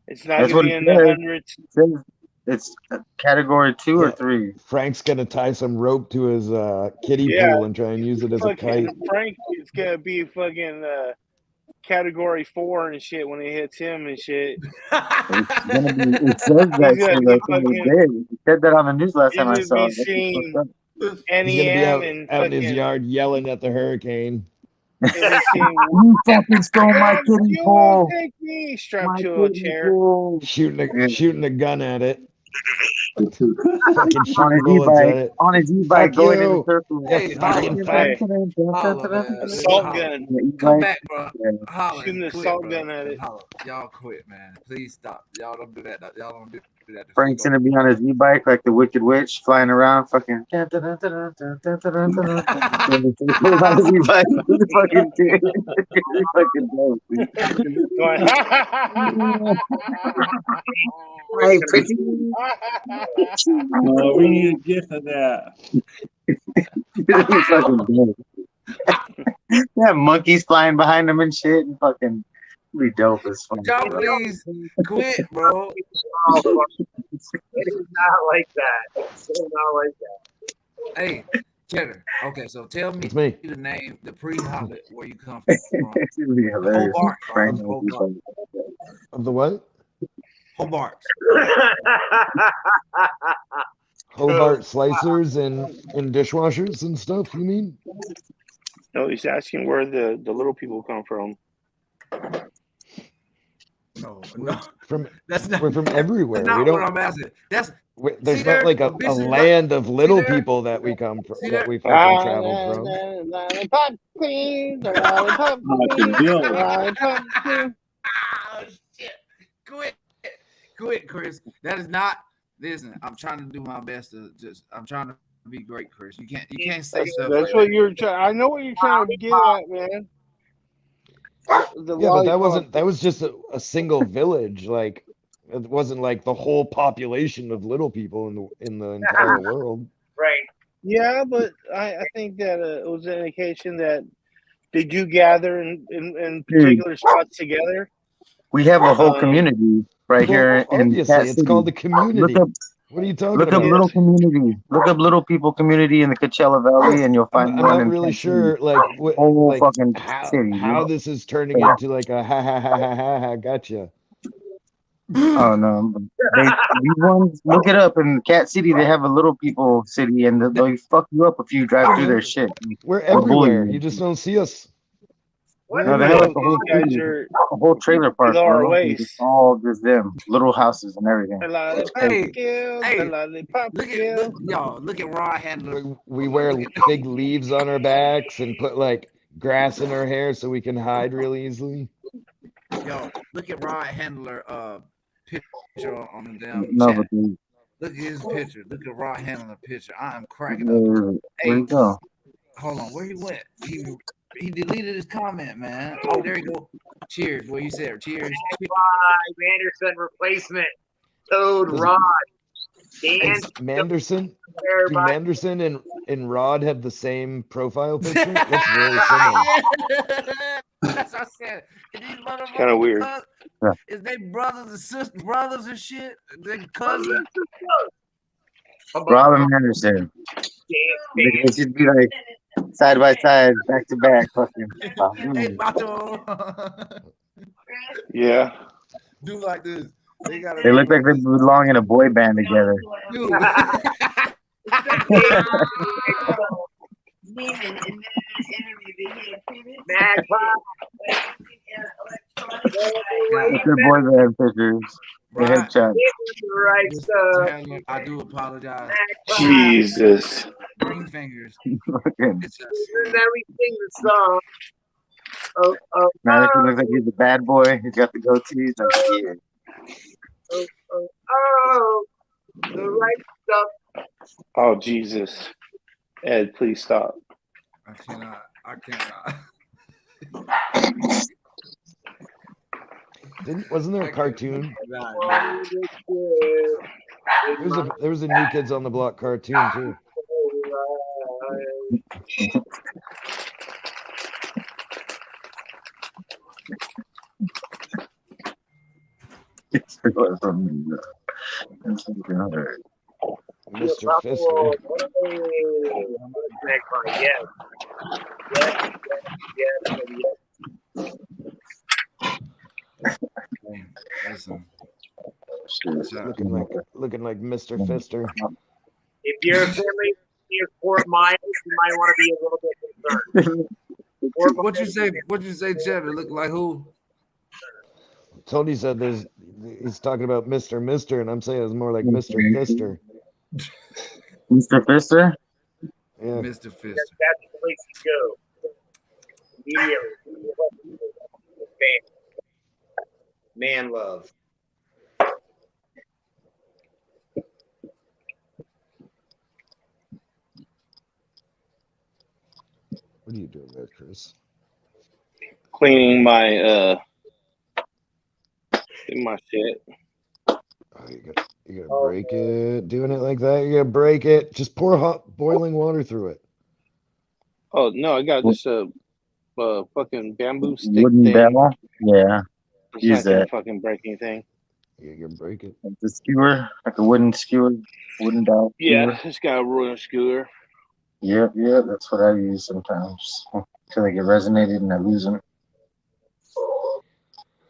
A: It's not going to be in the hundreds.
E: It's category 2 or 3.
S: Frank's gonna tie some rope to his kiddie pool and try and use it as a kite.
A: Frank is gonna be fucking category 4 and shit when it hits him and shit.
E: It says that shit. He said that on the news last time I saw it.
S: He's gonna be out in his yard yelling at the hurricane.
E: You fucking stole my kiddie pool.
A: Take me strapped to a chair.
S: Shooting a gun at it.
E: On his e-bike going in a circle.
A: Assault gun.
L: Come back, bro.
A: Shooting the assault gun at it.
L: Y'all quit, man. Please stop. Y'all don't do that. Y'all don't do that.
E: Frank's gonna be on his e-bike like the Wicked Witch, flying around, fucking. On his e-bike, fucking dude. Fucking dope.
O: Right,
F: we need a gift of that.
E: Yeah, monkeys flying behind him and shit, and fucking be dope as fuck.
L: Y'all please quit, bro.
C: It's not like that. It's not like that.
L: Hey, Cheddar. Okay, so tell me the name, the pre-Hobbit, where you come from.
S: Hobart. Of the what?
L: Hobart.
S: Hobart slicers and dishwashers and stuff, you mean?
A: No, he's asking where the little people come from.
L: No,
S: We're from everywhere.
L: That's not
S: We don't.
L: what I'm asking.
S: There's not like a land of little people that we come from, that we fucking traveled from.
A: Lollipop queen, the lollipop queen, the lollipop queen.
L: Oh shit! Quit, Chris. That is not. Listen, I'm trying to do my best to I'm trying to be great, Chris. You can't say stuff.
A: That's what you're trying. I know what you're trying to get at, man.
S: But that was just a single village. Like, it wasn't like the whole population of little people in the entire world.
C: Right.
A: Yeah, but I think that it was an indication that they do gather in particular spots together.
E: We have a whole community right here in
S: obviously,
E: Cat
S: it's
E: City.
S: called the community. What are you talking
E: Look
S: about?
E: up little community. Look up little people community in the Coachella Valley, and you'll find
S: I'm
E: one
S: not
E: in
S: really
E: Cat
S: sure,
E: City.
S: like,
E: Whole
S: like
E: fucking
S: how
E: city.
S: this is turning into like a ha ha ha ha ha ha. Gotcha.
E: Oh no! These ones, look it up in Cat City. They have a little people city, and they'll fuck you up if you drive through their shit.
S: We're
E: They'll bully
S: everywhere. You just don't see us.
E: No, they have like a whole trailer park,
A: below our
E: bro.
A: waist.
E: It's all just them, little houses and everything.
A: The lollipop kill, the lollipop kill.
L: Look at Raw Handler.
S: We wear big leaves on our backs and put like grass in our hair so we can hide real easily.
L: Yo, look at Rod Handler picture on the damn
E: No,
L: chat.
E: but they,
L: Look at his picture. Look at Rod Handler picture. I am cracking
E: where
L: up.
E: you go?
L: Hold on, where he went? He deleted his comment, man. Oh, there you go. Cheers. What you said? Cheers.
C: Manderson replacement. Toad Rod. Dan
S: Manderson? Do Manderson and Rod have the same profile picture? That's very similar.
L: That's what I said.
A: Kind of weird.
L: Is they brothers and sisters, brothers and shit? They cousins?
E: Robin Anderson. They should be like side by side, back to back, fucking.
L: Hey, Bato.
A: Yeah.
L: Do like this.
E: They look like they belong in a boy band together. It's their boy band pictures. The headshot.
C: Right stuff.
L: I do apologize.
A: Jesus.
L: Ring fingers.
C: Then we sing the song.
E: Now he looks like he's a bad boy. He's got the goatee. He's like, yeah.
C: The right stuff.
A: Oh, Jesus. Ed, please stop.
L: I cannot.
S: Wasn't there a cartoon? There was a New Kids on the Block cartoon too. Mr. Fister.
L: Listen.
S: Looking like Mr. Fister.
C: If you're a family near Fort Myers, you might want to be a little bit concerned.
L: What you say, Cheddar? Look like who?
S: Tony said he's talking about Mr. and I'm saying it's more like Mr. Fister.
E: Mr. Fister?
S: Yeah.
L: Mr. Fister.
C: That's the place to go. Immediately. Man love.
S: What are you doing there, Chris?
A: Cleaning my shit.
S: Oh, you gotta break it. Doing it like that, you gotta break it. Just pour hot boiling water through it.
A: Oh no, I got this fucking bamboo stick
E: Wooden
A: thing.
E: demo? Yeah.
A: It's
E: Use
A: not gonna
E: that.
A: fucking break anything.
S: You can break it.
E: The skewer, like a wooden skewer, wooden dowel.
A: Yeah, it's got a ruler skewer.
E: Yep, that's what I use sometimes. Until they get resonated and I lose them.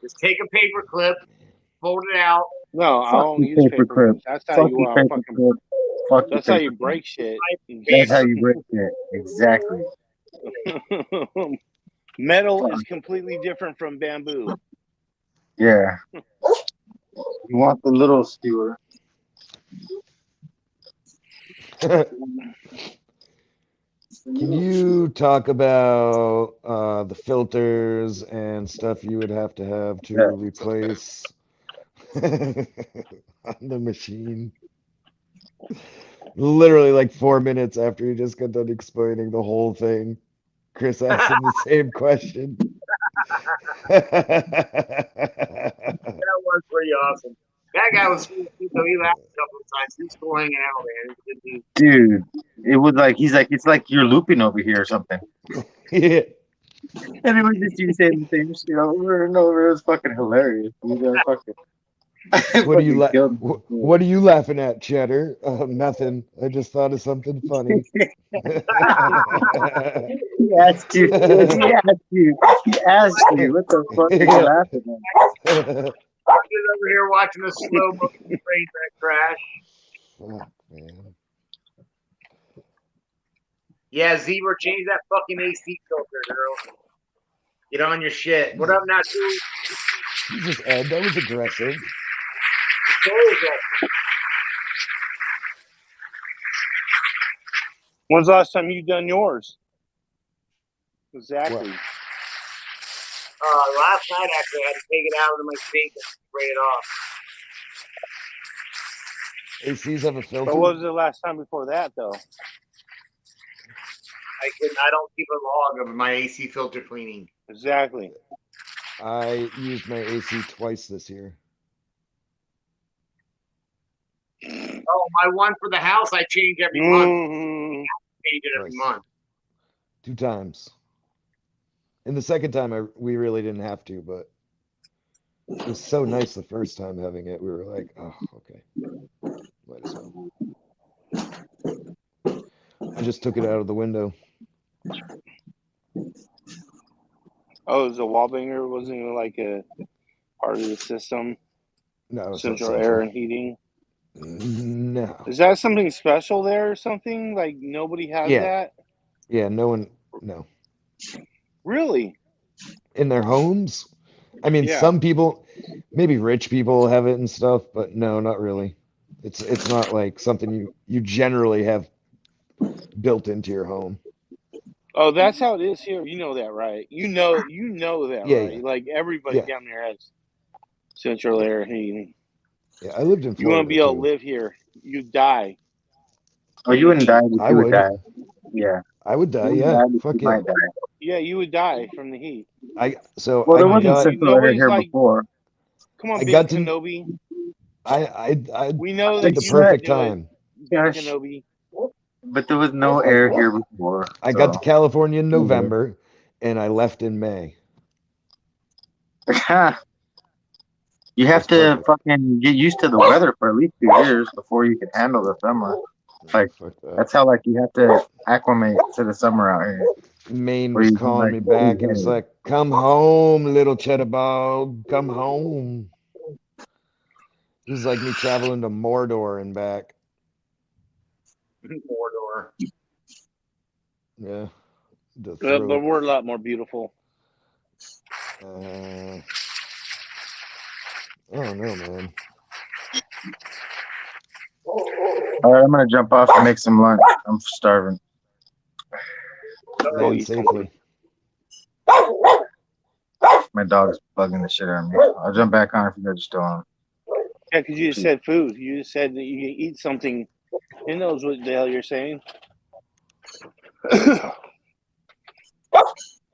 C: Just take a paper clip, fold it out.
A: No, I
E: Fuck
A: only
E: you,
A: use
E: paper
A: paper
E: clip.
A: clips. That's how
E: Fuck
A: you
E: you,
A: want to
E: paper
A: fucking.
E: clip. Fuck
A: That's how you break shit.
E: That's how you break it. Exactly.
A: Metal is completely different from bamboo.
E: Yeah. You want the little skewer.
S: Can you talk about the filters and stuff you would have to replace on the machine? Literally like 4 minutes after you just got done explaining the whole thing, Chris asked him the same question.
C: That was pretty awesome. That guy was cool too, so he laughed a couple of times. He was cool hanging out, man.
E: Dude, it was like he's like it's like you're looping over here or something.
S: Yeah.
E: Everyone just you saying the same shit over and over. It was fucking hilarious.
S: What are you laughing at, Cheddar? Nothing. I just thought of something funny.
E: He asked you. He asked you. He asked you. What the fuck are you laughing at?
C: I'm just over here watching a slow motion train wreck crash.
S: Fuck, man.
C: Yeah, Zebra, change that fucking AC filter, girl. Get on your shit. What up, Natsu?
S: Jesus, Ed, that was aggressive.
A: When's the last time you done yours? Exactly.
C: Last night, actually, I had to take it out of my sink and spray it off.
S: ACs have a filter.
A: But what was the last time before that, though?
C: I don't keep a log of my AC filter cleaning.
A: Exactly.
S: I used my AC twice this year.
C: Oh, my one for the house, I change every month. Change it every month.
S: 2 times. And the second time, we really didn't have to, but it was so nice the first time having it. We were like, oh, okay. Might as well. I just took it out of the window.
A: Oh, the wall banger wasn't even like a part of the system?
S: No, it's
A: central
S: not
A: air
S: central.
A: and heating.
S: No.
A: Is that something special there or something? Like nobody has that?
S: Yeah, no one, no.
A: Really?
S: In their homes? I mean,
A: Yeah.
S: some people, maybe rich people have it and stuff, but no, not really. It's not like something you generally have built into your home.
A: Oh, that's how it is here. You know that, right? You know that,
S: Yeah,
A: right?
S: yeah.
A: Like everybody
S: Yeah.
A: down there has central air heating.
S: Yeah, I lived in
A: You want
S: Florida
A: to be able to
S: too.
A: live here, you die.
E: Oh, you wouldn't die, but
S: I
E: you would
S: would.
E: die. Yeah.
S: I would die,
E: You wouldn't
S: yeah.
E: die, but
S: Fuck
E: you
S: yeah.
E: might die.
A: Yeah, you would die from the heat.
E: Well, there wasn't central air
A: Nobody's
E: here
A: like,
E: before.
A: come on,
S: I
A: Big
S: got to-
A: Kenobi.
S: I
A: We know
S: did
A: that
S: the
A: you
S: perfect
A: can do it,
S: time.
A: Big
E: Gosh.
A: Kenobi.
E: But there was no air here before.
S: I got to
E: so-
S: California in November, and I left in May.
E: You have to fucking get used to the weather for at least 2 years before you can handle the summer. Like that's how like you have to acclimate to the summer out here.
S: Maine
E: Where
S: was
E: you can,
S: calling me back. It was like, "Come home, little cheddar bog. Come home." It was like me traveling to Mordor and back.
C: Mordor.
S: Yeah. The
A: But
S: thrill.
A: we're a lot more beautiful.
S: I don't know, man.
E: All right, I'm gonna jump off and make some lunch. I'm starving.
S: Land safely.
E: My dog's bugging the shit out of me. I'll jump back on if you guys are still on.
A: Yeah, because you just said food. You just said that you can eat something. He knows what the hell you're saying.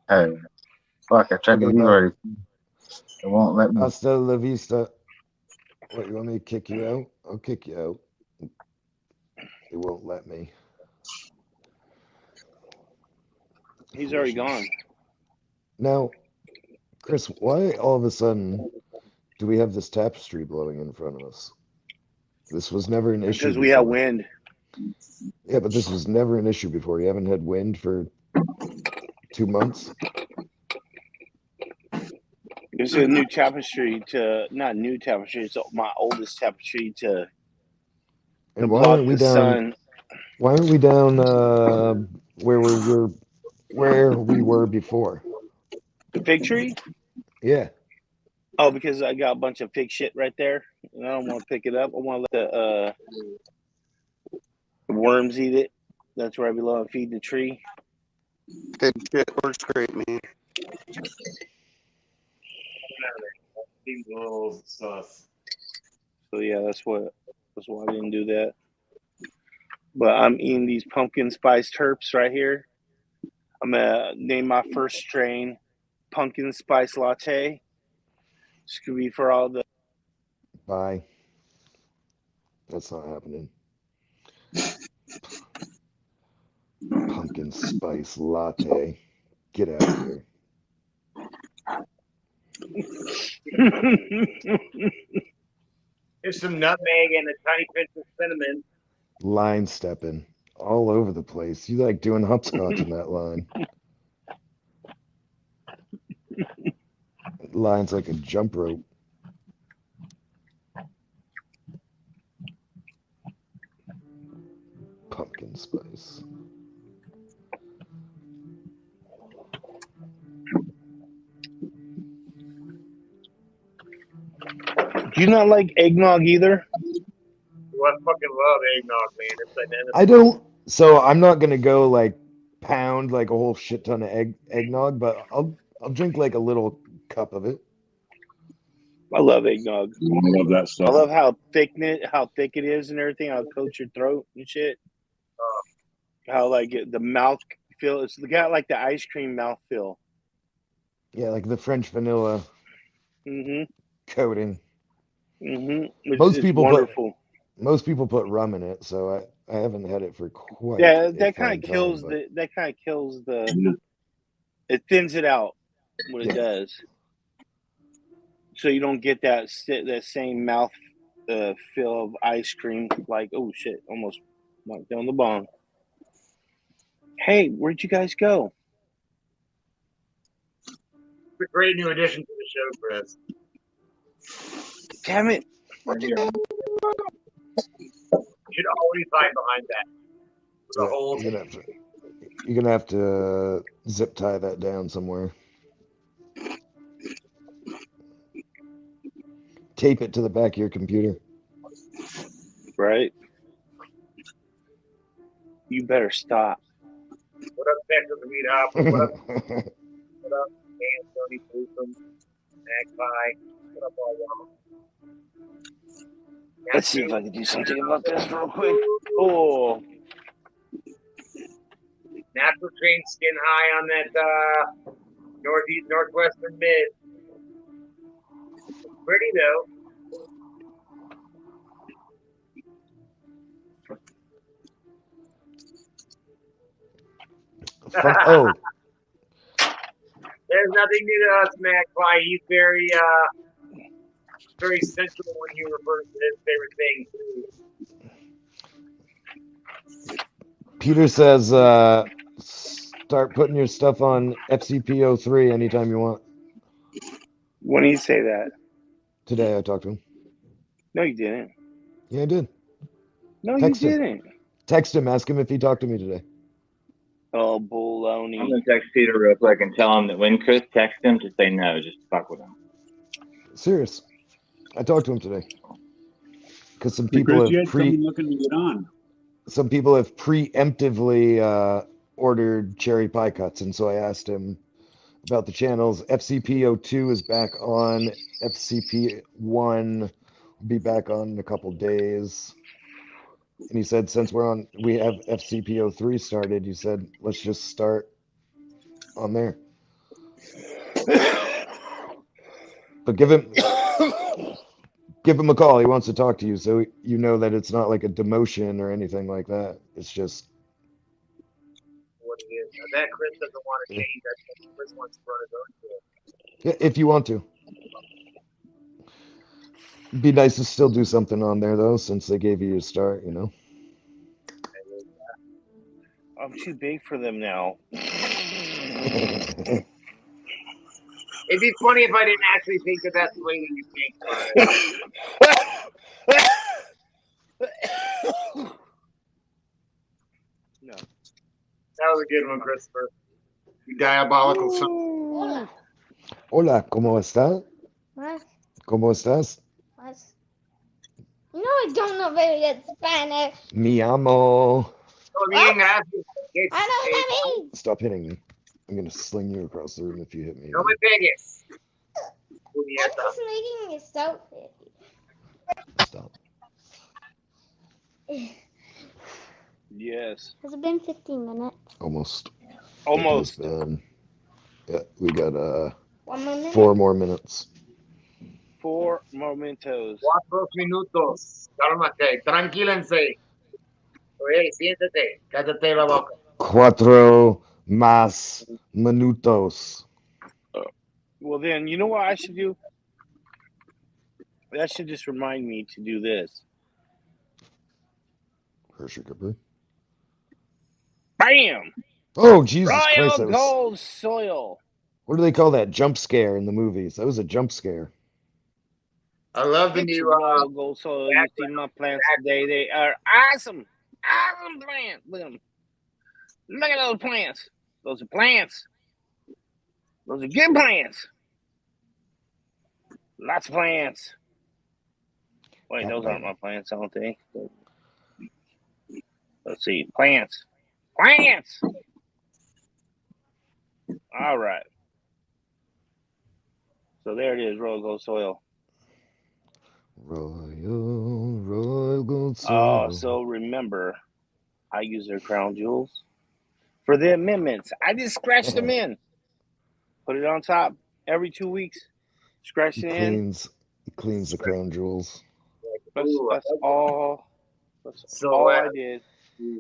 E: Hey, fuck! I tried to leave already. It won't let me.
S: Hasta la vista. What, you want me to kick you out? I'll kick you out. It won't let me.
A: He's already gone.
S: Now, Chris, why all of a sudden do we have this tapestry blowing in front of us? This was never an issue.
A: Because we have wind.
S: Yeah, but this was never an issue before. You haven't had wind for 2 months?
A: This is a new tapestry to, not new tapestry, it's my oldest tapestry to
S: And why aren't we down?
A: Sun.
S: Why aren't we down where we were before?
A: The fig tree?
S: Yeah.
A: Oh, because I got a bunch of fig shit right there, and I don't want to pick it up. I want to let the worms eat it. That's where I belong. Feed the tree.
T: Fig shit works great, man.
C: Seems a little sus.
A: So yeah, that's why I didn't do that. But I'm eating these pumpkin spice terps right here. I'm gonna name my first strain pumpkin spice latte. It's gonna be for all the.
S: Bye. That's not happening. Pumpkin spice latte. Get out of here.
C: There's some nutmeg and a tiny pinch of cinnamon.
S: Line stepping all over the place. You like doing hopscotch in that line. Line's like a jump rope. Pumpkin spice.
A: Do you not like eggnog either?
C: Well, I fucking love eggnog, man. It's identical.
S: I don't. So I'm not gonna go like pound like a whole shit ton of eggnog, but I'll drink like a little cup of it.
A: I love eggnog.
F: I love that stuff.
A: I love how thick it is and everything. How it coats your throat and shit. How like the mouth feel. It's got like the ice cream mouth feel.
S: Yeah, like the French vanilla coating.
A: It's wonderful.
S: Most people put rum in it, so I haven't had it for quite.
A: Yeah,
S: a
A: that
S: fun
A: kind of kills
S: time,
A: the. It thins it out. What it does. So you don't get that same mouth feel of ice cream. Like, oh shit, almost knocked down the bong. Hey, where'd you guys go?
C: It's a great new addition to the show, Chris.
A: Damn it.
C: You should always hide behind that. The whole
S: you're gonna have to zip tie that down somewhere. Tape it to the back of your computer.
A: Right. You better stop.
C: What up, Texas Meat Hopper? What up? What up, Dan, Tony Blutham, Magpie? What up, all y'all?
A: Let's see if I can do something about this real quick. Oh.
C: Natural train skin high on that northeast, northwestern mid. It's pretty, though.
S: Oh.
C: There's nothing new to us, Magpie. He's very sensual when you refer to his favorite thing.
S: Peter says, start putting your stuff on FCP03 anytime you want.
A: When did he say that?
S: Today I talked to him.
A: No, you didn't.
S: Yeah, I did.
A: No,
S: Text
A: you
S: him.
A: didn't.
S: Text him. Ask him if he talked to me today.
A: Oh, baloney.
B: I'm gonna text Peter real quick and tell him that when Chris texts him to say no, just fuck with him.
S: Serious. I talked to him today. Because some people have
F: looking to get on.
S: Some people have preemptively ordered cherry pie cuts, and so I asked him about the channels. FCP02 is back on. FCP1 will be back on in a couple days. And he said, since we have FCP03 started, he said, let's just start on there. But give him a call. He wants to talk to you, so you know that it's not like a demotion or anything like that. It's just
C: What it is. Now, that Chris doesn't want to change. That Chris wants to run his own show.
S: yeah, if you want to. It'd be nice to still do something on there though, since they gave you a start, you know.
A: I'm too big for them now.
C: It'd be funny if I didn't actually think that that's the way that you think. was a good one, Christopher. You diabolical son.
S: Hola, ¿cómo está?
U: What?
S: ¿Cómo estás?
U: What? No, I don't know very good Spanish.
S: Mi amo.
C: Todo bien, gracias.
U: I know what that means.
S: Stop hitting me. I'm gonna sling you across the room if you hit me.
C: No me pegues.
U: That's just making me so pretty.
S: Stop.
A: Yes.
U: Has it been 15 minutes?
S: Almost.
A: Almost.
S: Yeah, we got
U: 1 more minute?
S: 4 more minutes.
A: 4 momentos.
C: 4 minutos. Cálmate, tranquílense. Oye, siéntate, cállate la boca.
S: 4 más minutos.
A: Well, then, you know what I should do? That should just remind me to do this.
S: Hershey Cooper.
A: Bam!
S: Oh, Jesus
A: Royal
S: Christ. That was,
A: Gold Soil.
S: what do they call that? Jump scare in the movies. That was a jump scare.
C: I love the
A: It's
C: new
A: Royal Gold Soil. You see my plants today. They are awesome. Awesome plants. Look at them. Look at those plants. Those are plants. Those are good plants. Lots of plants. Wait, those aren't my plants, I don't think. Let's see. Plants. Plants! All right. So there it is, Royal Gold Soil.
S: Royal Gold
A: Oh,
S: Soil.
A: so remember, I use their crown jewels for the amendments. I just scratch them in. Put it on top every 2 weeks. Scratch it in.
S: He cleans the crown jewels.
A: That's all. That's all I did.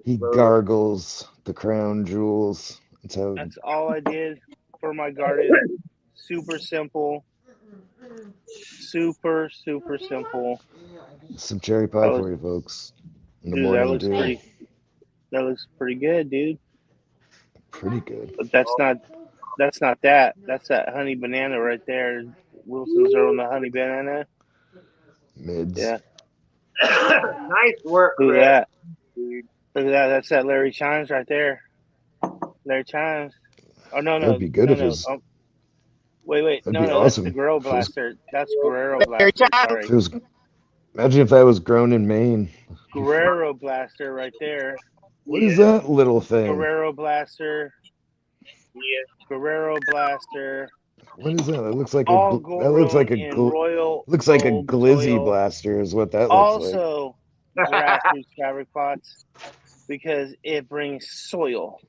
S: He gargles the crown jewels.
A: That's all I did for my garden. Super simple. Super simple.
S: Some cherry pie for you folks. In the
A: Dude,
S: morning,
A: that looks pretty good, dude.
S: Pretty good.
A: But that's not that. That's that honey banana right there. Wilson's throwing the honey banana.
S: Mids.
A: Yeah.
C: Nice work,
A: Look
C: Chris.
A: at that. Look at that. That's that Larry Chimes right there. Larry Chimes. Oh no.
S: That'd be good if it was.
A: Oh, wait.
S: That'd
A: No,
S: be
A: that's
S: awesome
A: the Guerrero
S: if it was-
A: Blaster. That's Guerrero Blaster. Sorry.
S: Imagine if that was grown in Maine.
A: Guerrero Blaster right there.
S: What is that little thing?
A: Guerrero Blaster. Yeah. Guerrero Blaster.
S: What is that? That looks like
A: All
S: that looks like
A: grown in royal
S: looks like a
A: gold
S: glizzy
A: soil.
S: blaster is what that looks like.
A: Also, grassroots fabric pots because it brings soil,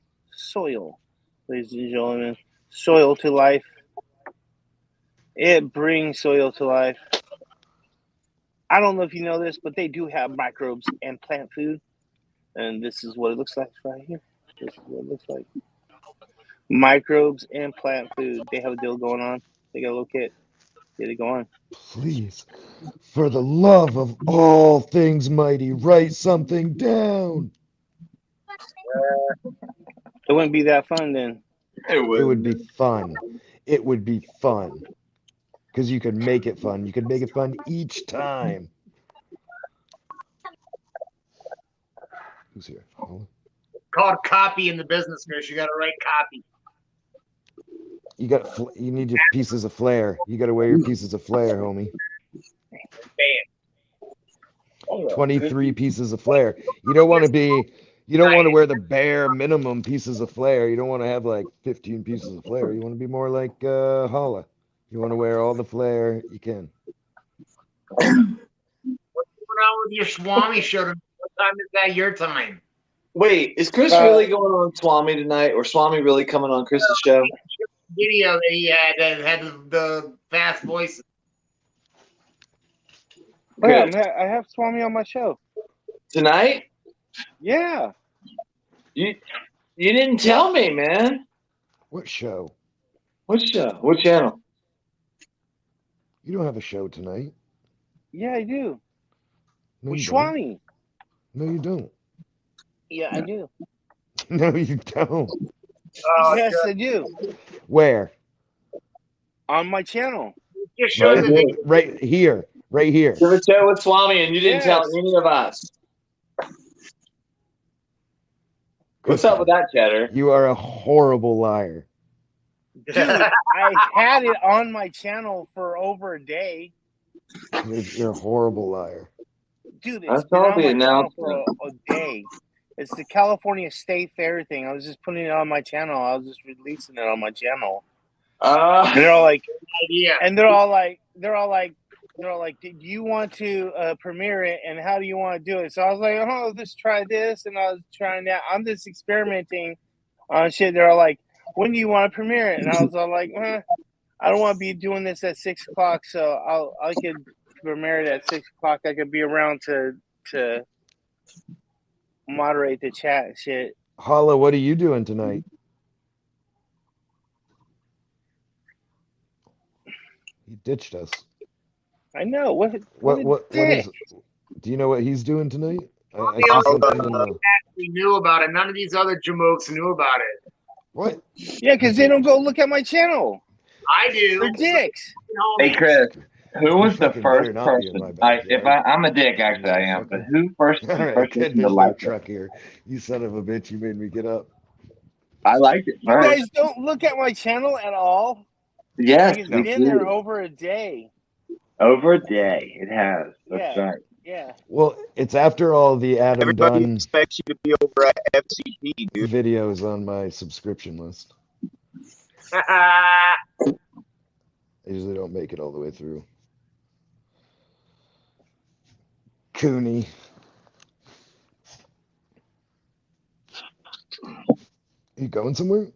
A: ladies and gentlemen, soil to life. It brings soil to life. I don't know if you know this, but they do have microbes and plant food, and this is what it looks like right here. This is what it looks like. Microbes and plant food. They have a deal going on. They got a little kit. Get it going.
S: Please, for the love of all things mighty, write something down.
A: It wouldn't be that fun then.
S: It would be fun. It would be fun. Because you could make it fun. You could make it fun each time. Who's here? Oh.
C: Called copy in the business, Chris. You got to write copy.
S: You need your pieces of flair. You got to wear your pieces of flair, homie. 23 pieces of flair. You don't want to wear the bare minimum pieces of flair. You don't want to have like 15 pieces of flair. You want to be more like Holla. You want to wear all the flair you can.
C: What's going on with your Swami show? What time is that your time?
B: Wait, is Chris really going on Swami tonight, or Swami really coming on Chris's show?
C: Video that he had that had the fast voices.
A: Oh, yeah, I have Swami on my show
B: tonight.
A: Yeah.
B: You didn't tell me, man.
S: What show?
B: What show? What channel?
S: You don't have a show tonight.
A: Yeah, I do.
S: No,
A: With
S: you
A: Swami.
S: don't. No, you don't.
A: Yeah, I do.
S: No, you don't.
A: Yes, I do.
S: Where?
A: On my channel.
S: Right here. Right here.
B: You have a show with Swami, and you didn't tell any of us. What's up with that, Cheddar?
S: You are a horrible liar.
A: Dude, I had it on my channel for over a day.
S: You're a horrible liar.
A: Dude,
B: That's
A: it's been
B: all
A: on
B: the
A: my channel
B: announcement.
A: for a day. It's the California State Fair thing. I was just putting it on my channel. I was just releasing it on my channel. And they're all like, and they're all like, do you want to premiere it? And how do you want to do it? So I was like, oh, let's try this. And I was trying that. I'm just experimenting on shit. They're all like, when do you want to premiere it? And I was all like, I don't want to be doing this at 6 o'clock. So I could premiere it at 6 o'clock. I could be around to moderate the chat and shit.
S: Hala, what are you doing tonight? He ditched us.
A: I know. What
S: is? Do you know what he's doing tonight? I
C: The
S: saw
C: only
S: something
C: people
S: in
C: that actually knew about it. None of these other jamokes knew about it.
S: What?
A: Yeah, because they don't go look at my channel.
C: I do.
A: They're dicks.
B: Hey, Chris, who was the
S: fucking
B: first
S: better not be in my
B: person? I'm a dick, actually, I am. But who first?
S: All right,
B: first
S: get
B: listened to
S: this
B: Life?
S: truck here. You son of a bitch! You made me get up.
B: I liked it.
A: You guys don't look at my channel at all?
B: Yes,
A: Like,
B: we
A: it's been there
B: do.
A: over a day.
B: Over a day, it has. That's
A: Yeah.
B: right.
A: Yeah.
S: Well, it's after all the Adam
T: Everybody
S: Dunn
T: expects you to be over at FCP, dude.
S: videos on my subscription list.
C: I
S: I usually don't make it all the way through. Cooney. You going somewhere?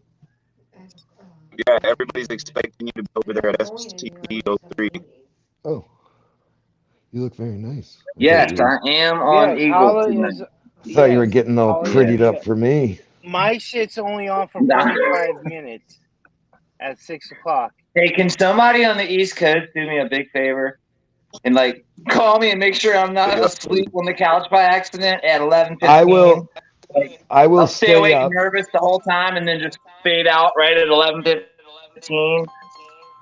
T: Yeah, everybody's expecting you to be over there at FCP 03.
S: Oh, you look very nice.
B: Yes, I am on Eagle
A: Hala
B: tonight.
A: is.
S: I thought you were
A: yes,
S: getting all
A: Hala,
S: prettied
A: yeah.
S: up for me.
A: My shit's only on for 45 minutes at 6 o'clock.
B: Hey, can somebody on the East Coast do me a big favor and like call me and make sure I'm not asleep on the couch by accident at 11:15?
S: I will.
B: Like,
S: I will
B: I'll stay awake
S: up.
B: nervous the whole time and then just fade out right at 11:15.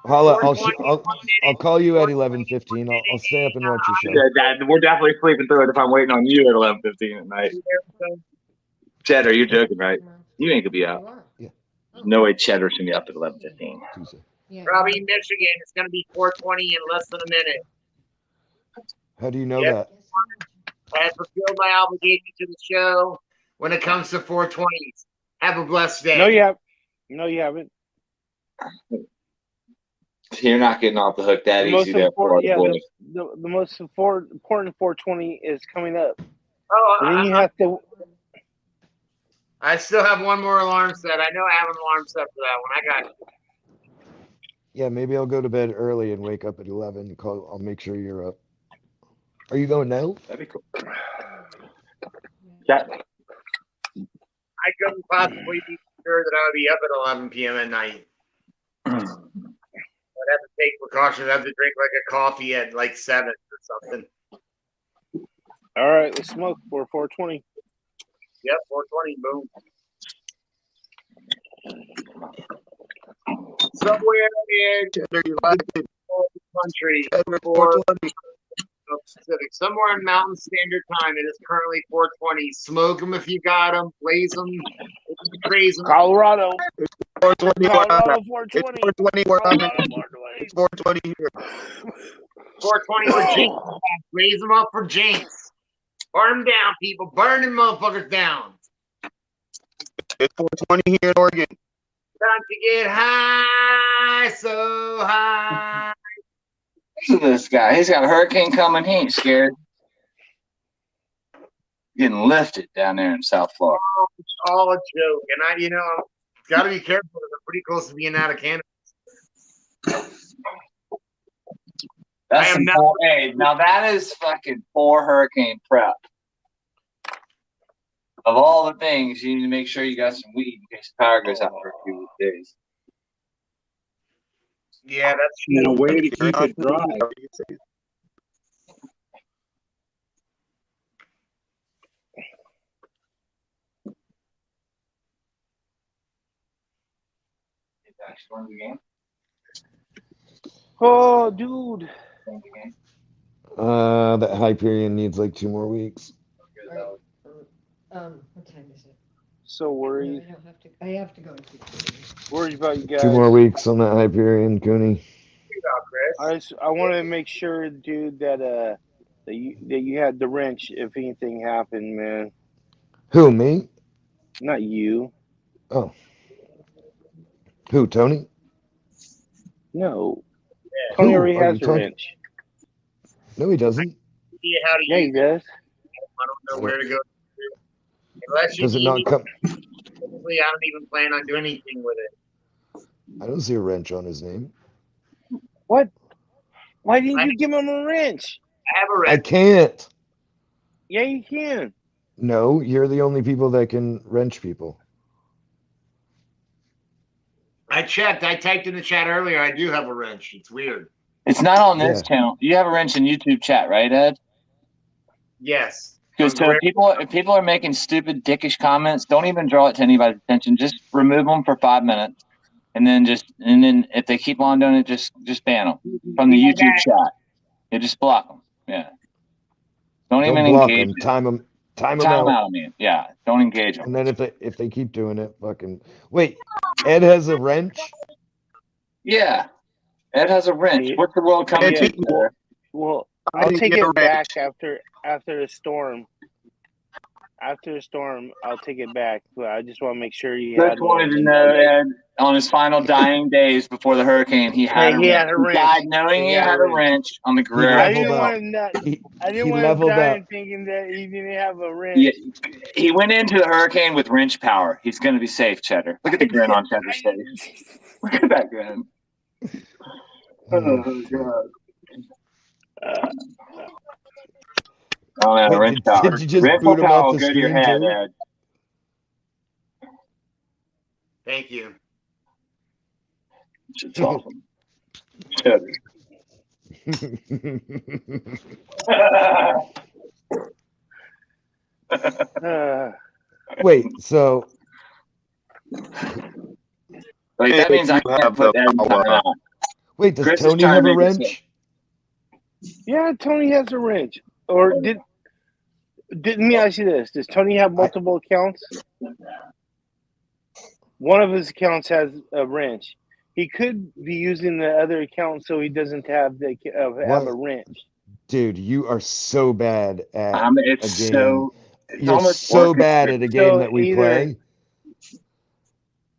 S: Hala, I'll call you at 11:15. I'll stay up and watch your show.
B: Yeah, Dad, we're definitely sleeping through it if I'm waiting on you at 11:15 at night. Cheddar, you're joking, right? You ain't gonna be out.
S: Yeah.
B: No way Cheddar's gonna be up at 11:15.
C: Robbie, Michigan. It's going to be 4:20 in less than a minute.
S: How do you know that?
C: I have fulfilled my obligation to the show when it comes to 420s. Have a blessed day.
A: No, you haven't. No, you haven't.
B: You're not getting off the hook that easy there, Florida boy.
A: The most important 420 is coming up.
C: Oh,
A: And then you have to.
C: I still have one more alarm set. I know I have an alarm set for that one. I got it.
S: Yeah, maybe I'll go to bed early and wake up at 11. I'll make sure you're up. Are you going now?
B: That'd be cool. Yeah.
C: I couldn't possibly be sure that I would be up at 11 p.m. at night. I'd have to take precautions. I'd have to drink like a coffee at like 7 or something.
A: All right, let's smoke for 420.
C: Yep, 420, boom. Somewhere in the country, Pacific, somewhere in Mountain Standard Time, it is currently 420. Smoke them if you got them. Blaze them. Crazy.
A: Colorado.
T: It's 420.
A: Colorado,
T: It's 420. We're on it. It's 420 here.
C: 420 for Jinx. Raise them up for Jinx. Burn them down, people. Burn them motherfuckers down.
T: It's 420 here in Oregon.
C: Time to get high, so high.
B: Listen to this guy. He's got a hurricane coming. He ain't scared. Getting lifted down there in South Florida.
C: Oh, it's all a joke. And got to be careful. They're pretty close to being out of Canada.
B: That's some hey, now that is fucking for hurricane prep. Of all the things, you need to make sure you got some weed in case the power goes out for a few days.
C: Yeah, that's
F: and a way to keep it dry.
A: Oh, dude.
S: That Hyperion needs like 2 more weeks.
G: What time is it?
A: So worried.
U: I have to go.
A: Worried about you guys.
S: 2 more weeks on that Hyperion, Cooney.
A: I want to make sure, dude, that you had the wrench if anything happened, man.
S: Who, me?
A: Not you.
S: Oh. Who, Tony?
A: No. Tony
S: Who
A: already
S: are
A: has
S: you
A: a
S: talking?
A: wrench.
S: No, he doesn't.
C: Yeah, how to
A: Yeah, he
C: use
A: does.
C: I don't know where to go. Unless you
S: Does it
C: need
S: not
C: me,
S: come?
C: probably I don't even plan on doing anything with it.
S: I don't see a wrench on his name.
A: What? Why didn't you give him a wrench?
C: I have a wrench.
S: I can't.
A: Yeah, you can.
S: No, you're the only people that can wrench people.
C: I checked. I typed in the chat earlier. I do have a wrench. It's weird.
B: It's not on this
S: Yeah.
B: channel. You have a wrench in YouTube chat, right, Ed?
C: Yes.
B: Because so if people are making stupid, dickish comments, don't even draw it to anybody's attention. Just remove them for 5 minutes, and then if they keep on doing it, just ban them from the YouTube chat. You just block them. Yeah. Don't even
S: block
B: engage.
S: them. Time them
B: Time
S: out.
B: out, man. Yeah. Don't engage them.
S: And then if they keep doing it, fucking wait. Ed has a wrench.
B: Yeah. Ed has a wrench. What's the world coming to? Sir?
A: Well, I'll take it back after a storm. After a storm, I'll take it back. But I just want to make sure you had
B: Just wanted to know, Ed, on his final dying days before the hurricane, he had a wrench. He died knowing he had a wrench on the Guerrero.
A: I didn't want him I didn't want him dying thinking that he didn't have a wrench.
B: Yeah, he went into the hurricane with wrench power. He's going to be safe, Cheddar. Look at the grin on Cheddar's face. Look at that grin. Oh, God. Oh, man, wrench power.
S: Did you just
B: wrench
S: boot him
B: power
S: off
B: will
S: the
B: go to your
S: screen,
B: head,
S: too?
B: Ed.
C: Thank you.
B: It's awesome. Cheddar.
S: Wait, so
B: Like, that means I can't put Ed in timeout.
S: wait, does
B: Chris is
S: Tony
B: trying
S: have
B: to
S: a
B: make us
S: wrench?
A: Yeah, Tony has a wrench. Or didn't me ask you this? Does Tony have multiple accounts? One of his accounts has a wrench. He could be using the other account so he doesn't have have a wrench.
S: Dude, you are so bad at
B: it's
S: a game.
B: so- it's
S: You're
B: almost
S: so bad at a game
A: So
S: that we
A: either-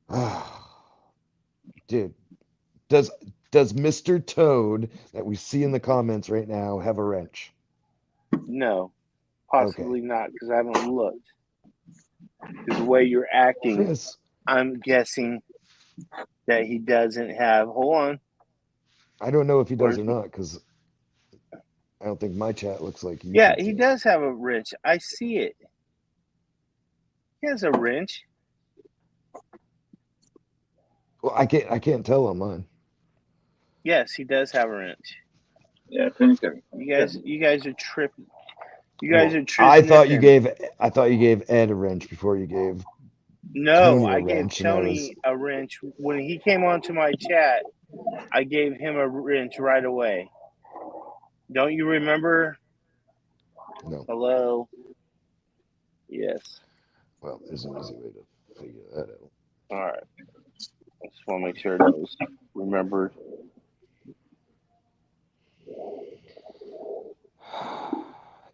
S: play. Dude, does Mr. Toad that we see in the comments right now have a wrench?
A: No, possibly not, because I haven't looked. Because the way you're acting,
S: Chris.
A: I'm guessing that he doesn't have. Hold on.
S: I don't know if he does
A: Where's
S: or not because I don't think my chat looks like you.
A: Yeah, he does have a wrench. I see it. He has a wrench.
S: Well, I can't tell on mine.
A: Yes, he does have a wrench.
B: Yeah, Tony's got
A: You guys are tripping. You guys are tripping.
S: I thought you gave Ed a wrench before you gave
A: No,
S: Tony a
A: I gave
S: wrench, and I
A: Tony
S: was-
A: a wrench. When he came onto my chat, I gave him a wrench right away. Don't you remember?
S: No.
A: Hello? Yes.
S: Well, there's an easy way to figure that out.
A: All right. I just want to make sure that was remembered.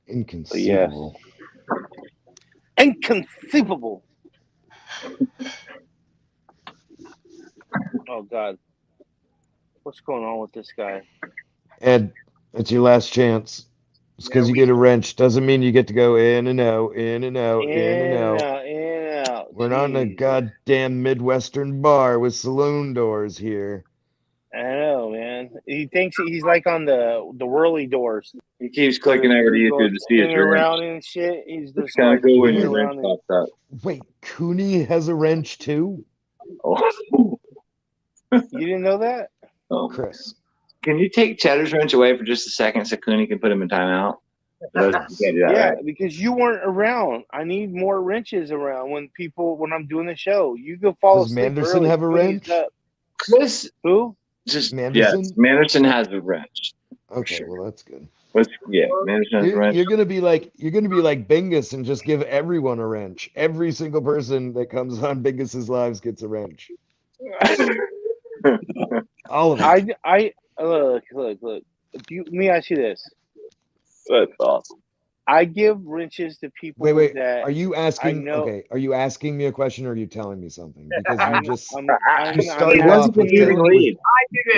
S: Inconceivable.
A: Inconceivable. Oh God. What's going on with this guy?
S: Ed, it's your last chance. Just because you get a wrench doesn't mean you get to go in and out, in and out, in and out.
A: In and out.
S: We're not in a goddamn Midwestern bar with saloon doors here.
A: I know, man. He thinks he's like on the whirly doors.
B: He keeps clicking over to YouTube to see his
A: spinning around
B: wrench.
A: and shit. He's just
B: Kind
A: like
B: of cool when
A: spinning
B: your wrench
A: around.
B: pops up.
S: Wait, Cooney has a wrench too?
B: Oh.
A: You didn't know that?
B: Oh.
S: Chris.
B: Can you take Cheddar's wrench away for just a second so Cooney can put him in timeout? You can't do that,
A: Yeah,
B: right?
A: because you weren't around. I need more wrenches around when I'm doing the show. You go fall
S: Does
A: asleep
S: Manderson
A: early.
S: have a
A: Cooney's
S: wrench?
A: up.
B: Chris,
A: Who?
B: just
S: Manderson?
B: yes, Manderson has a wrench.
S: Okay,
B: sure.
S: well that's good. You're gonna be like Bingus and just give everyone a wrench. Every single person that comes on Bingus's lives gets a wrench. All of them.
A: I look. Let me ask you this.
B: That's awesome.
A: I give wrenches to people
S: Wait.
A: that
S: Are you asking?
A: I know.
S: Okay. Are you asking me a question, or are you telling me something? Because
A: I'm
S: you started
A: asking
S: off with
A: you,
S: the.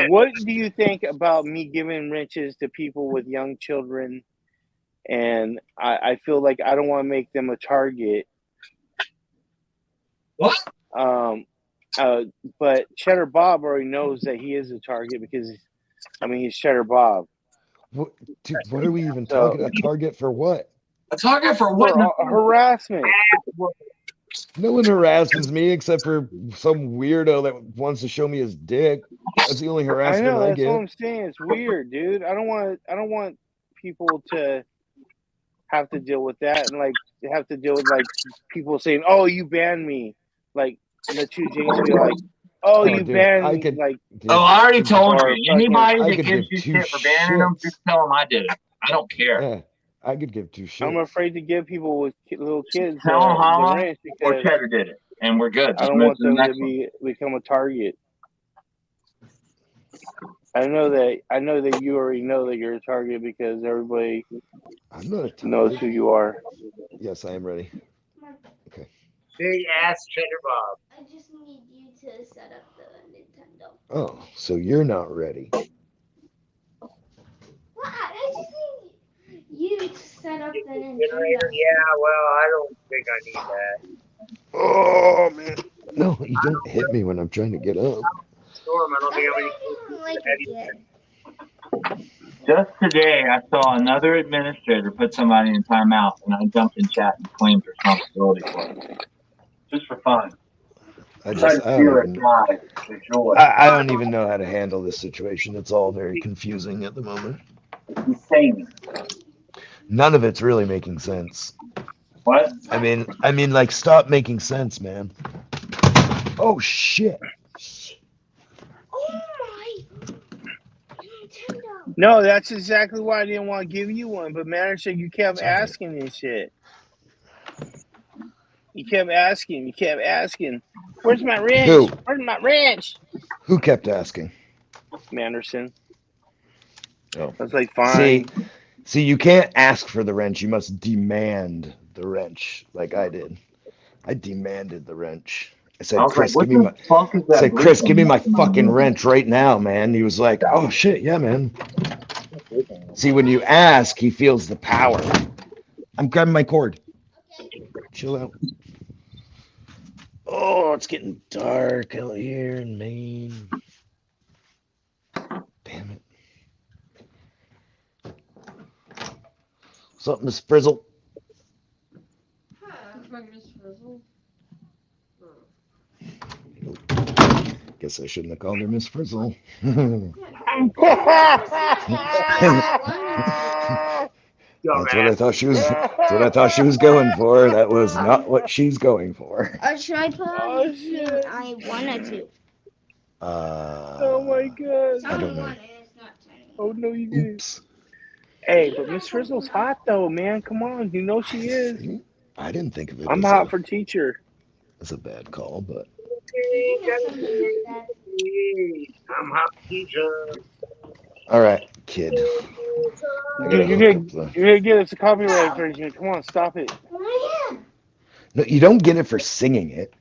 A: what do you think about me giving wrenches to people with young children? And I feel like I don't want to make them a target.
J: What?
A: But Cheddar Bob already knows that he is a target because, he's Cheddar Bob.
S: Dude, what are we even talking? A target for what?
J: A target for what?
A: For harassment.
S: No one harasses me except for some weirdo that wants to show me his dick. That's the only harassment I
A: That's
S: get.
A: what I'm saying. It's weird, dude. I don't want people to have to deal with that and have to deal with people saying, "Oh, you banned me." Like the two Jinx be like, "Oh, you
S: dude,
A: banned
S: I
A: me."
S: could-
J: Oh, I already told you.
A: fucking-
J: Anybody
S: I
J: that
S: could
J: gives
S: give
J: you
S: two
J: shit for banning them,
S: shits.
J: just tell them I did it. I don't care.
S: Yeah, I could give two shits.
A: I'm afraid to give people with little kids
J: Tell them
A: the
J: Hala
A: wrench
J: or
A: because
J: Cheddar did it, and we're good.
A: I
J: Just
A: don't
J: move
A: want
J: to the
A: them to
J: next one.
A: become a target. I know that you already know that you're a target because everybody
S: I'm not a target.
A: knows who you are.
S: Yes, I am ready. Okay.
C: Big ass Cheddar Bob.
U: I just need you to set up the Nintendo.
S: Oh, so you're not ready.
U: What? I just need you to set up the Nintendo.
C: Generator? Yeah, well, I don't think I need that.
S: Oh man. No, you don't hit me when I'm trying to get up.
C: Storm, I don't think I'm
U: like it did.
J: Just today, I saw another administrator put somebody in timeout, and I jumped in chat and claimed responsibility for it. Just for fun.
S: I don't even know how to handle this situation. It's all very confusing at the moment.
J: Insane.
S: None of it's really making sense.
J: What?
S: I mean, like, stop making sense, man. Oh shit.
U: Oh my Nintendo.
A: No, that's exactly why I didn't want to give you one. But man, said you kept asking and shit. You kept asking. Where's my wrench?
S: Who?
A: Where's my wrench?
S: Who kept asking?
A: Manderson.
S: Oh.
A: I was like, fine.
S: See, you can't ask for the wrench. You must demand the wrench, like I did. I demanded the wrench. I said, Chris, give me my fucking wrench right now, man. He was like, oh shit, yeah, man. See, when you ask, he feels the power. I'm grabbing my cord. Chill out. Oh, it's getting dark out here in Maine. Damn it. Something, Miss Frizzle. Guess I shouldn't have called her Miss Frizzle. That's what I thought she was. That's what I thought she was going for. That was not what she's going for.
U: Or should I put on the thing I wanted to?
A: Oh my god.
S: I don't know.
A: Oh no, you didn't. Hey, but Miss Frizzle's hot though, man. Come on, you know she is.
S: I didn't think of it.
A: I'm hot for teacher.
S: That's a bad call, but.
C: I'm hot teacher.
S: All right, kid.
A: Dude, you're gonna get us a copyright infringement. Come on, stop it.
S: No, you don't get it for singing it.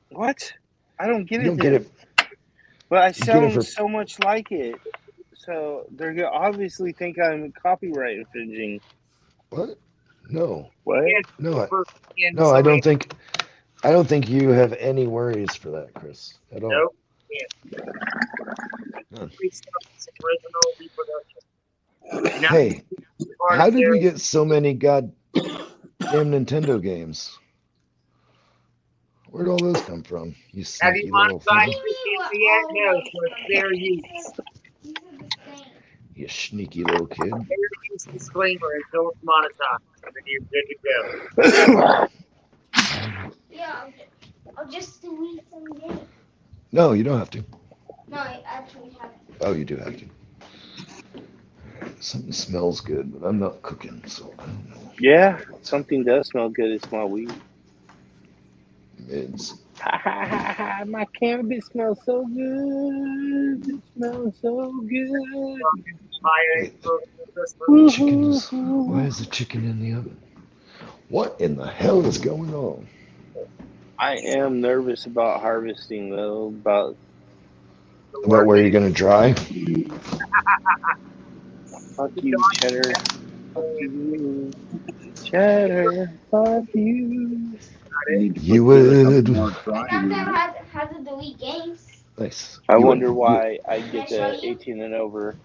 A: What? I don't get it.
S: You don't get it.
A: But I sound so much like it. So they're gonna obviously think I'm copyright infringing.
S: What? No.
A: What?
S: No, I don't think. I don't think you have any worries for that, Chris, at all.
C: Nope.
S: None.
C: Reproduction.
S: Hey, how did we get so many goddamn Nintendo games? Where'd all those come from? You sneaky little thing.
C: No, so it's fair use.
S: You sneaky little kid.
C: Fair use disclaimer until it's monetized, and then you're good to go.
U: Yeah, I'll just delete some games.
S: No, you don't have to.
U: No, I actually have to.
S: Oh, you do have to. Something smells good, but I'm not cooking, so I don't know.
A: Yeah, something does smell good. It's my weed.
S: It's
A: Ha ha ha ha! My cannabis smells so good. It smells so good.
S: chicken is. Why is the chicken in the oven? What in the hell is going on?
A: I am nervous about harvesting though. About
S: where you're gonna dry?
A: fuck you, Cheddar. Fuck you, Cheddar. Fuck you.
S: You would.
U: Has a delete games.
S: Nice.
A: I
S: You
A: wonder
S: would.
A: why I
U: Can I
A: get
U: show
A: the
U: you?
A: 18 and over.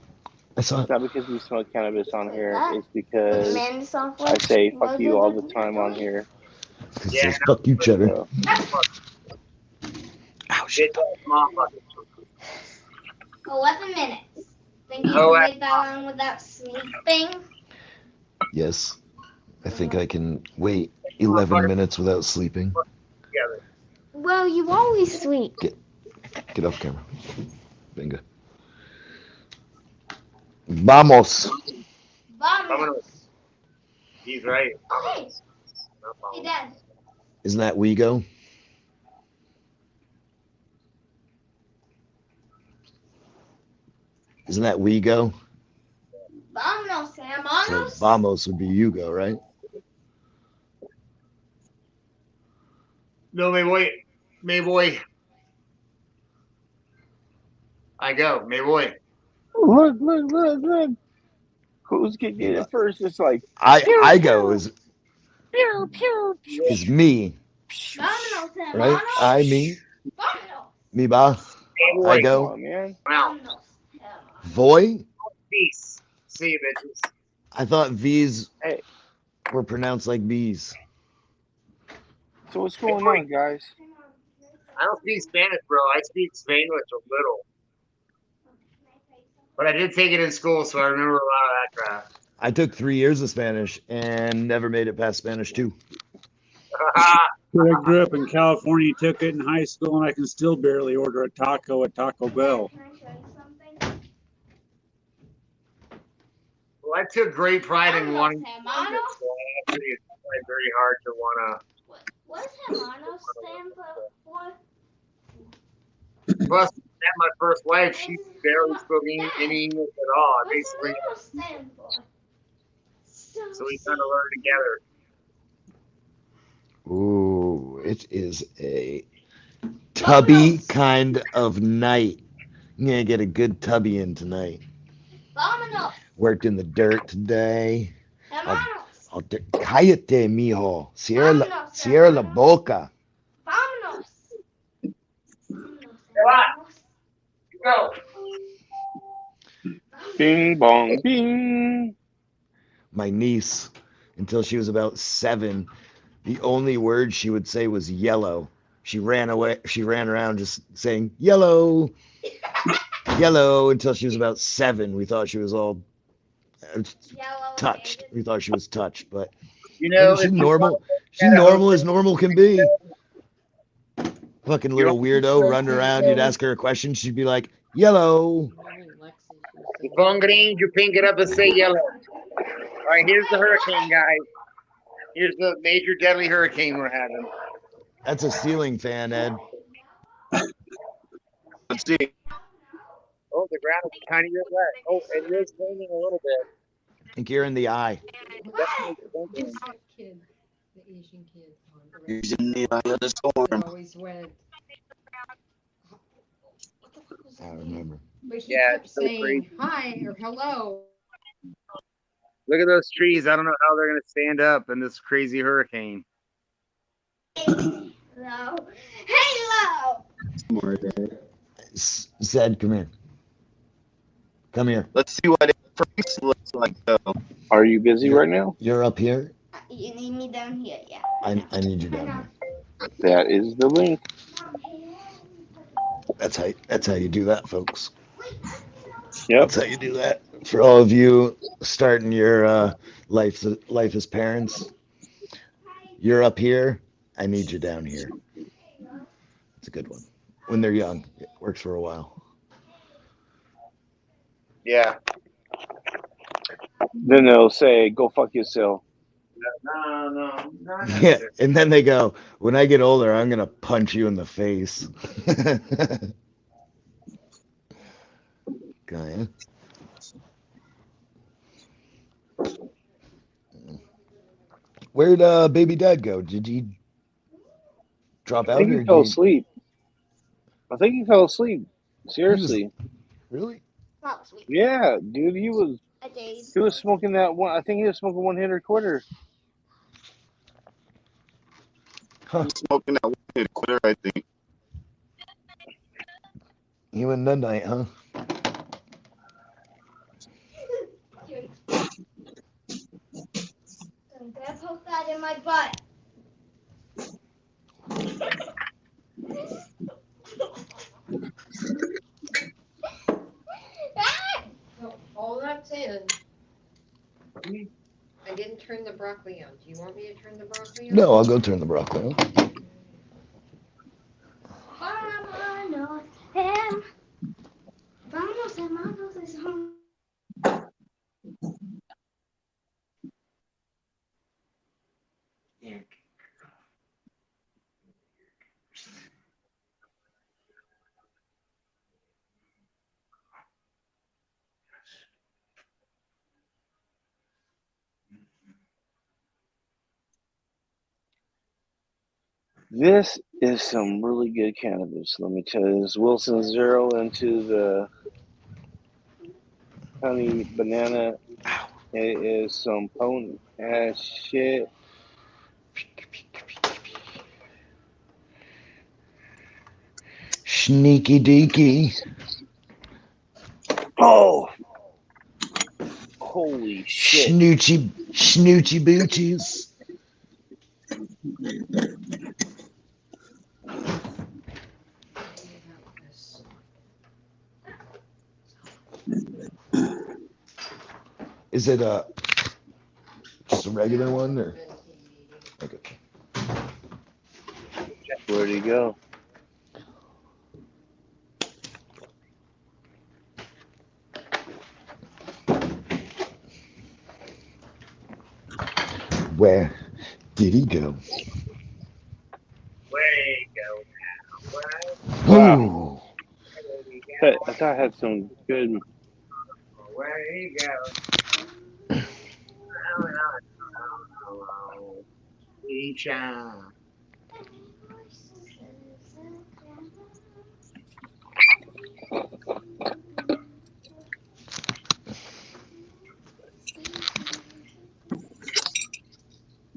S: I saw
A: It's
S: it.
A: not because we smoke cannabis on here.
U: That?
A: It's because
U: Command software.
A: I say fuck
U: Loads
A: you
U: of
A: all the time on
U: delete.
A: here.
S: It says fuck you, Cheddar.
A: So,
S: Ow, shit.
U: 11 minutes. Think you can wait that long without sleeping?
S: Yes. I think I can wait 11 minutes without sleeping.
U: Well, you always sleep.
S: Get off camera. Venga. Vamos.
U: Vamos.
C: He's right.
U: Hey. Hey, Dad.
S: Isn't that Wego? Isn't that Wego?
U: Vámonos,
S: So
U: hermanos.
S: vamos would be Hugo, right?
C: No, me voy. Me voy. I go. Me voy.
A: look. Who's getting it first? It's like
S: I go is
A: pew, pew, pew.
S: me,
U: Vámonos,
S: right?
U: hermanos.
S: I me
U: Vámonos.
S: me ba. I go.
A: Come on, man.
U: Vámonos.
S: Voy.
C: Peace. See you, bitches.
S: I thought V's
A: Hey,
S: were pronounced like B's.
A: so what's going on, guys?
C: I don't speak Spanish, bro. I speak Spanish a little. But I did take it in school, so I remember a lot of that crap.
S: I took 3 years of Spanish and never made it past Spanish 2.
F: I grew up in California, took it in high school, and I can still barely order a taco at Taco Bell.
U: Can I show you something?
C: Well, I took great pride in wanting to
U: hermanos.
C: learn it, so I actually tried very hard to want
U: What does hermanos stand for?
C: to. Plus, at my first wife, she barely spoke any English at all.
U: What does
C: Basically,
U: hermanos stand for?
C: so we kind of learned together.
S: Ooh, it is a tubby kind of night. I'm gonna get a good tubby in tonight.
U: Vámonos.
S: Worked in the dirt today.
U: Hermanos.
S: Cállate, mijo. Cierra la boca.
U: Vámonos.
C: Go.
A: Bing bong bing.
S: My niece, until she was about 7, the only word she would say was yellow. She ran away. She ran around just saying yellow, yellow until she was about 7. We thought she was all touched. We thought she was touched, but
C: You know,
S: she's normal. She's normal as normal can be. Fucking little weirdo running around. You'd ask her a question. She'd be like, yellow.
C: You phone green, you pink it up and say yellow. All right, here's the hurricane, guys. Here's the major deadly hurricane we're having.
S: That's a ceiling fan, Ed.
T: Let's see.
C: Oh, the ground is tiny bit wet. Oh, it is raining a little bit.
S: I think you're in the eye.
T: He's in the eye of the storm.
S: I remember.
G: But he
C: Yeah,
G: kept
C: it's so
G: saying
C: crazy.
G: hi or hello.
C: Look at those trees. I don't know how they're going to stand up in this crazy hurricane.
U: Hello. Hello.
S: Zed, come here. Come here.
T: Let's see what it first looks like, though.
A: Are you busy right now?
S: You're up here.
U: You need me down here, yeah.
S: I need you down here.
A: That is the link.
S: That's how you do that, folks.
A: Yep.
S: That's how you do that. For all of you starting your life as parents, you're up here. I need you down here. It's a good one. When they're young, it works for a while.
C: Yeah.
A: Then they'll say, "Go fuck yourself."
C: No, not
S: Yeah, and then they go, when I get older, I'm gonna punch you in the face. Okay. Where'd baby dad go? Did he drop
A: I
S: out
A: think he
S: or did
A: fell
S: he?
A: asleep. I think he fell asleep.
S: He was
A: Seriously.
S: really?
A: Yeah, dude, he was smoking that one. I think he was smoking one hitter quarter.
S: Huh.
T: Smoking that one hit quitter, I think.
S: He went midnight, huh?
U: Dad poked that in my butt.
G: No, all I'm saying, I didn't turn the broccoli on. Do you want me to turn the broccoli on?
S: No, I'll go turn the broccoli on.
U: Vámonos, vamos, hermanos, es home.
A: This is some really good cannabis. Let me tell you, this Wilson Zero into the honey banana. It is some potent ass shit.
S: Sneaky deaky.
A: Oh, holy shit!
S: Snoochie boochies. Is it just a regular one or? Okay.
A: Where'd he go?
S: Where did he go?
C: Where you go now?
A: Wow. I thought I had some good.
C: Where you go?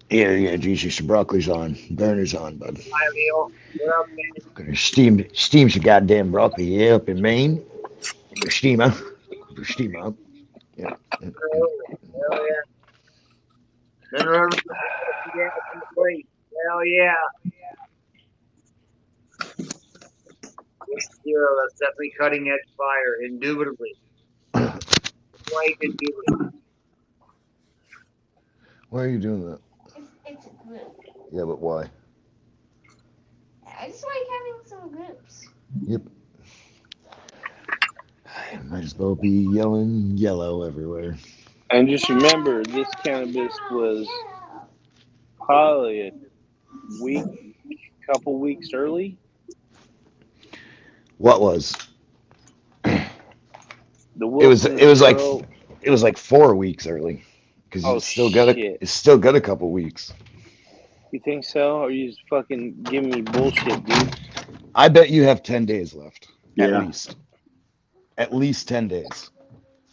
S: Yeah, Jesus, the broccoli's on. Burner's on, bud.
C: Hi, Leo. What up, man?
S: Gonna steam some goddamn broccoli. Yeah, up in Maine. For steamer. For steamer. Yeah.
C: Hell yeah. Better ever plate. Hell yeah. Zero, that's definitely cutting edge fire, indubitably. Quite indubitably.
S: Why are you doing that?
U: It's a group.
S: Yeah, but why?
U: I just like having some groups.
S: Yep. Might as well be yellow everywhere.
A: And just remember, this cannabis was probably a couple weeks early.
S: What was?
A: The
S: Wilson it was like 4 weeks early because it's still got a couple weeks.
A: You think so? Or are you just fucking giving me bullshit, dude?
S: I bet you have 10 days left.
A: Yeah.
S: At least 10 days.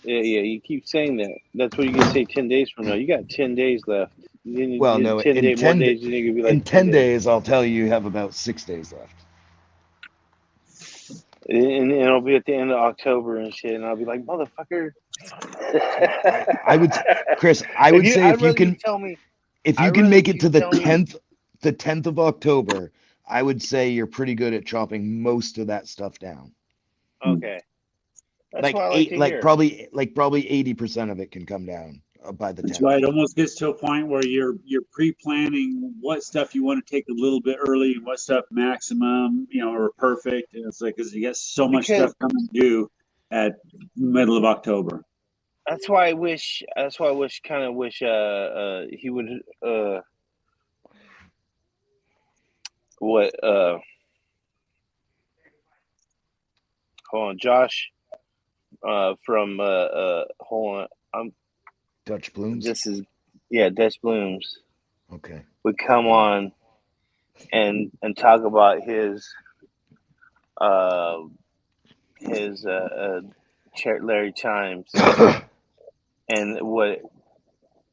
A: Yeah, you keep saying that. That's what you're gonna say 10 days from now. You got 10 days left.
S: Well, no, in 10 days, I'll tell you have about 6 days left.
A: And it'll be at the end of October and shit, and I'll be like, motherfucker.
S: I would, Chris. I would say if you can make it to the 10th of October, I would say you're pretty good at chopping most of that stuff down.
A: Okay. That's what I like to hear.
S: Probably 80% of it can come down by the 10th.
F: That's why it almost gets to a point where you're pre-planning what stuff you want to take a little bit early and what stuff maximum, or perfect. And it's like, because you got so much stuff coming due at middle of October.
A: That's why I wish. That's why I wish. Kind of wish. He would. What? Hold on, Josh. From hold on.
S: Dutch Blooms.
A: This is Dutch Blooms.
S: Okay.
A: Would come on and talk about his Larry Chimes and what,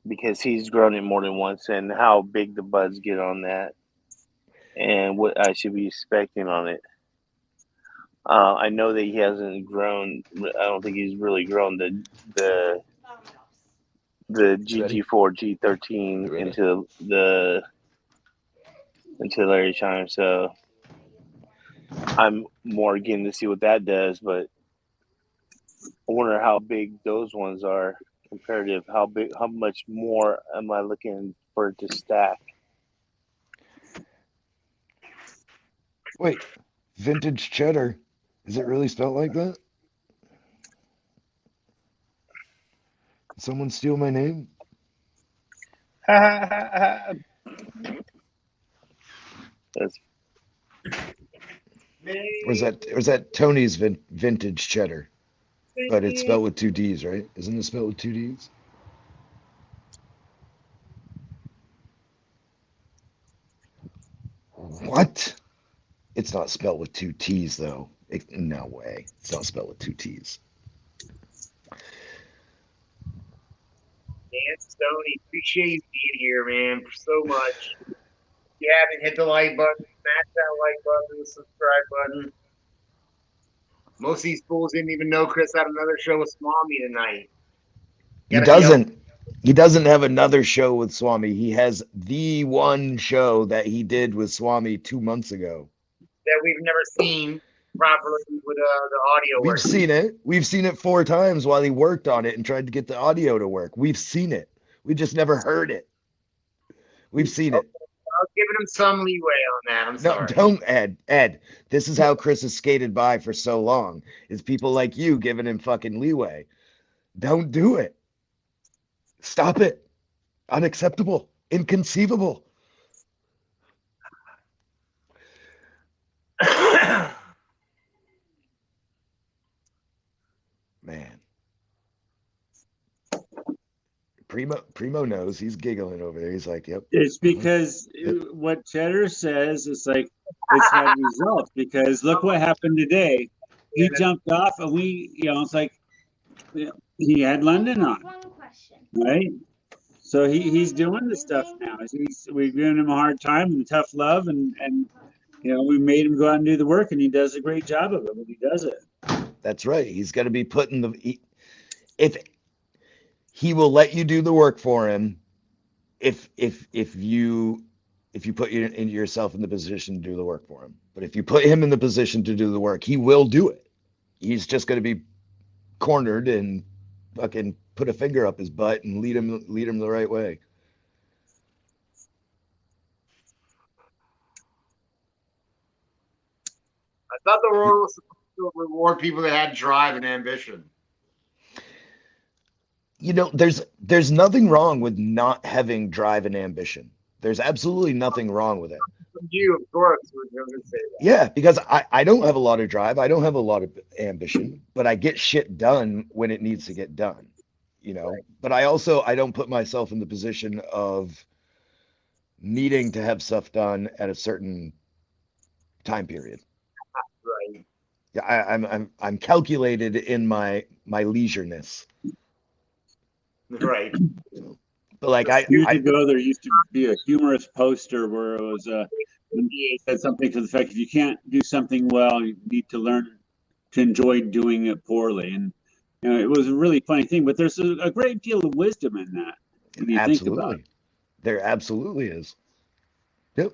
A: because he's grown it more than once, and how big the buds get on that and what I should be expecting on it. I know that he hasn't grown. I don't think he's really grown the GG4 G13 into Larry Chimes. So I'm more getting to see what that does, but I wonder how big those ones are comparative. How much more am I looking for it to stack?
S: Wait, vintage cheddar. Is it really spelled like that? Did someone steal my name?
A: That's...
S: Or is that Tony's vintage cheddar? But it's spelled with 2 D's, right? Isn't it spelled with 2 D's? What? It's not spelled with 2 T's, though. No way. It's not spelled with 2 T's.
C: Man, Stoney, appreciate you being here, man, for so much. If you haven't hit the like button, smash that like button, the subscribe button. Most of these fools didn't even know Chris had another show with Swami tonight.
S: He doesn't. He doesn't have another show with Swami. He has the one show that he did with Swami 2 months ago.
C: That we've never seen properly with the audio.
S: We've seen it. We've seen it 4 times while he worked on it and tried to get the audio to work. We've seen it. We just never heard it. We've seen it.
C: I was giving him some leeway on that. I'm sorry.
S: No, don't, Ed. This is how Chris has skated by for so long. Is people like you giving him fucking leeway. Don't do it. Stop it. Unacceptable. Inconceivable. Man. Primo knows. He's giggling over there. He's like, yep.
F: It's because what Cheddar says is like, it's had results, because look what happened today. He jumped off and it's like, he had London on, right? So he's doing the stuff now. We're giving him a hard time and tough love, and we made him go out and do the work, and he does a great job of it when he does it.
S: That's right. He's got to be putting if he will let you do the work for him, if you put yourself in the position to do the work for him. But if you put him in the position to do the work, he will do it. He's just going to be cornered and fucking put a finger up his butt and lead him the right way.
C: I thought the world was supposed to reward people that had drive and ambition.
S: There's nothing wrong with not having drive and ambition. There's absolutely nothing wrong with it.
C: You, of course, were going to say that.
S: Yeah, because I don't have a lot of drive. I don't have a lot of ambition, but I get shit done when it needs to get done, Right. But I don't put myself in the position of needing to have stuff done at a certain time period.
C: Right.
S: Yeah, I'm calculated in my leisureness.
C: Right.
S: But
F: years ago, there used to be a humorous poster where it was said something to the effect, if you can't do something well, you need to learn to enjoy doing it poorly. And it was a really funny thing, but there's a great deal of wisdom in that. When you think about it.
S: There absolutely is. Yep.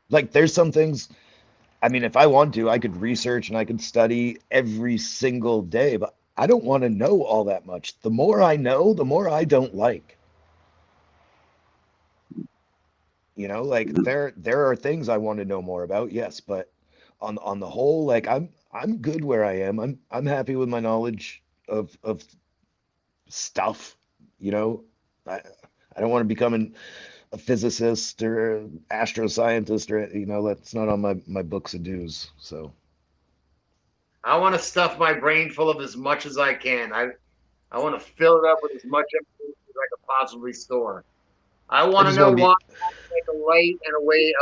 S: Like there's some things, I mean, if I want to, I could research and I could study every single day, but I don't want to know all that much. The more I know, the more I don't like. Like there are things I want to know more about, yes, but on the whole, like I'm good where I am. I'm happy with my knowledge of stuff. You know, I don't want to become a physicist or astroscientist or that's not on my books of dues. So
C: I want to stuff my brain full of as much as I can. I want to fill it up with as much information as I could possibly store. I want to
S: just
C: know
S: wanna be-
C: why I make a light and a wave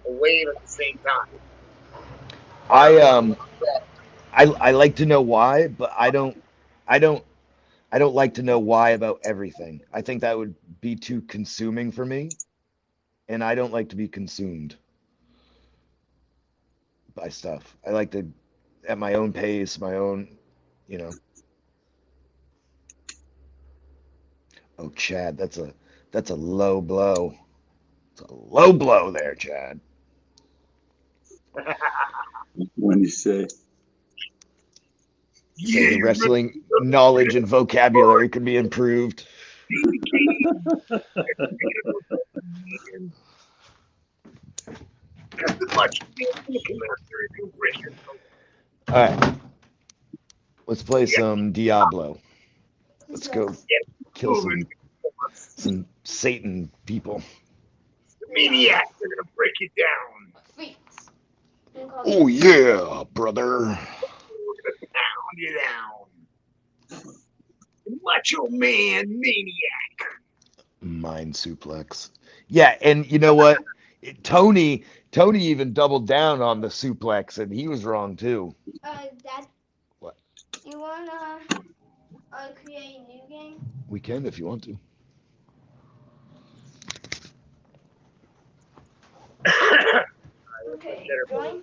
C: a wave at the same time.
S: I like to know why, but I don't like to know why about everything. I think that would be too consuming for me, and I don't like to be consumed by stuff. I like to at my own pace, my own, Oh, Chad, that's a low blow. It's a low blow there, Chad.
F: When you say
S: The wrestling knowledge and vocabulary can be improved. All right. Let's play some Diablo. Let's go kill some Satan people.
C: The maniacs are gonna break it down.
S: Oh yeah, brother.
C: We're gonna pound you down. Macho Man Maniac.
S: Mind suplex. Yeah, and you know what? Tony even doubled down on the suplex, and he was wrong too.
U: Dad.
S: What?
U: You wanna create a new game?
S: We can if you want to.
U: Okay, join.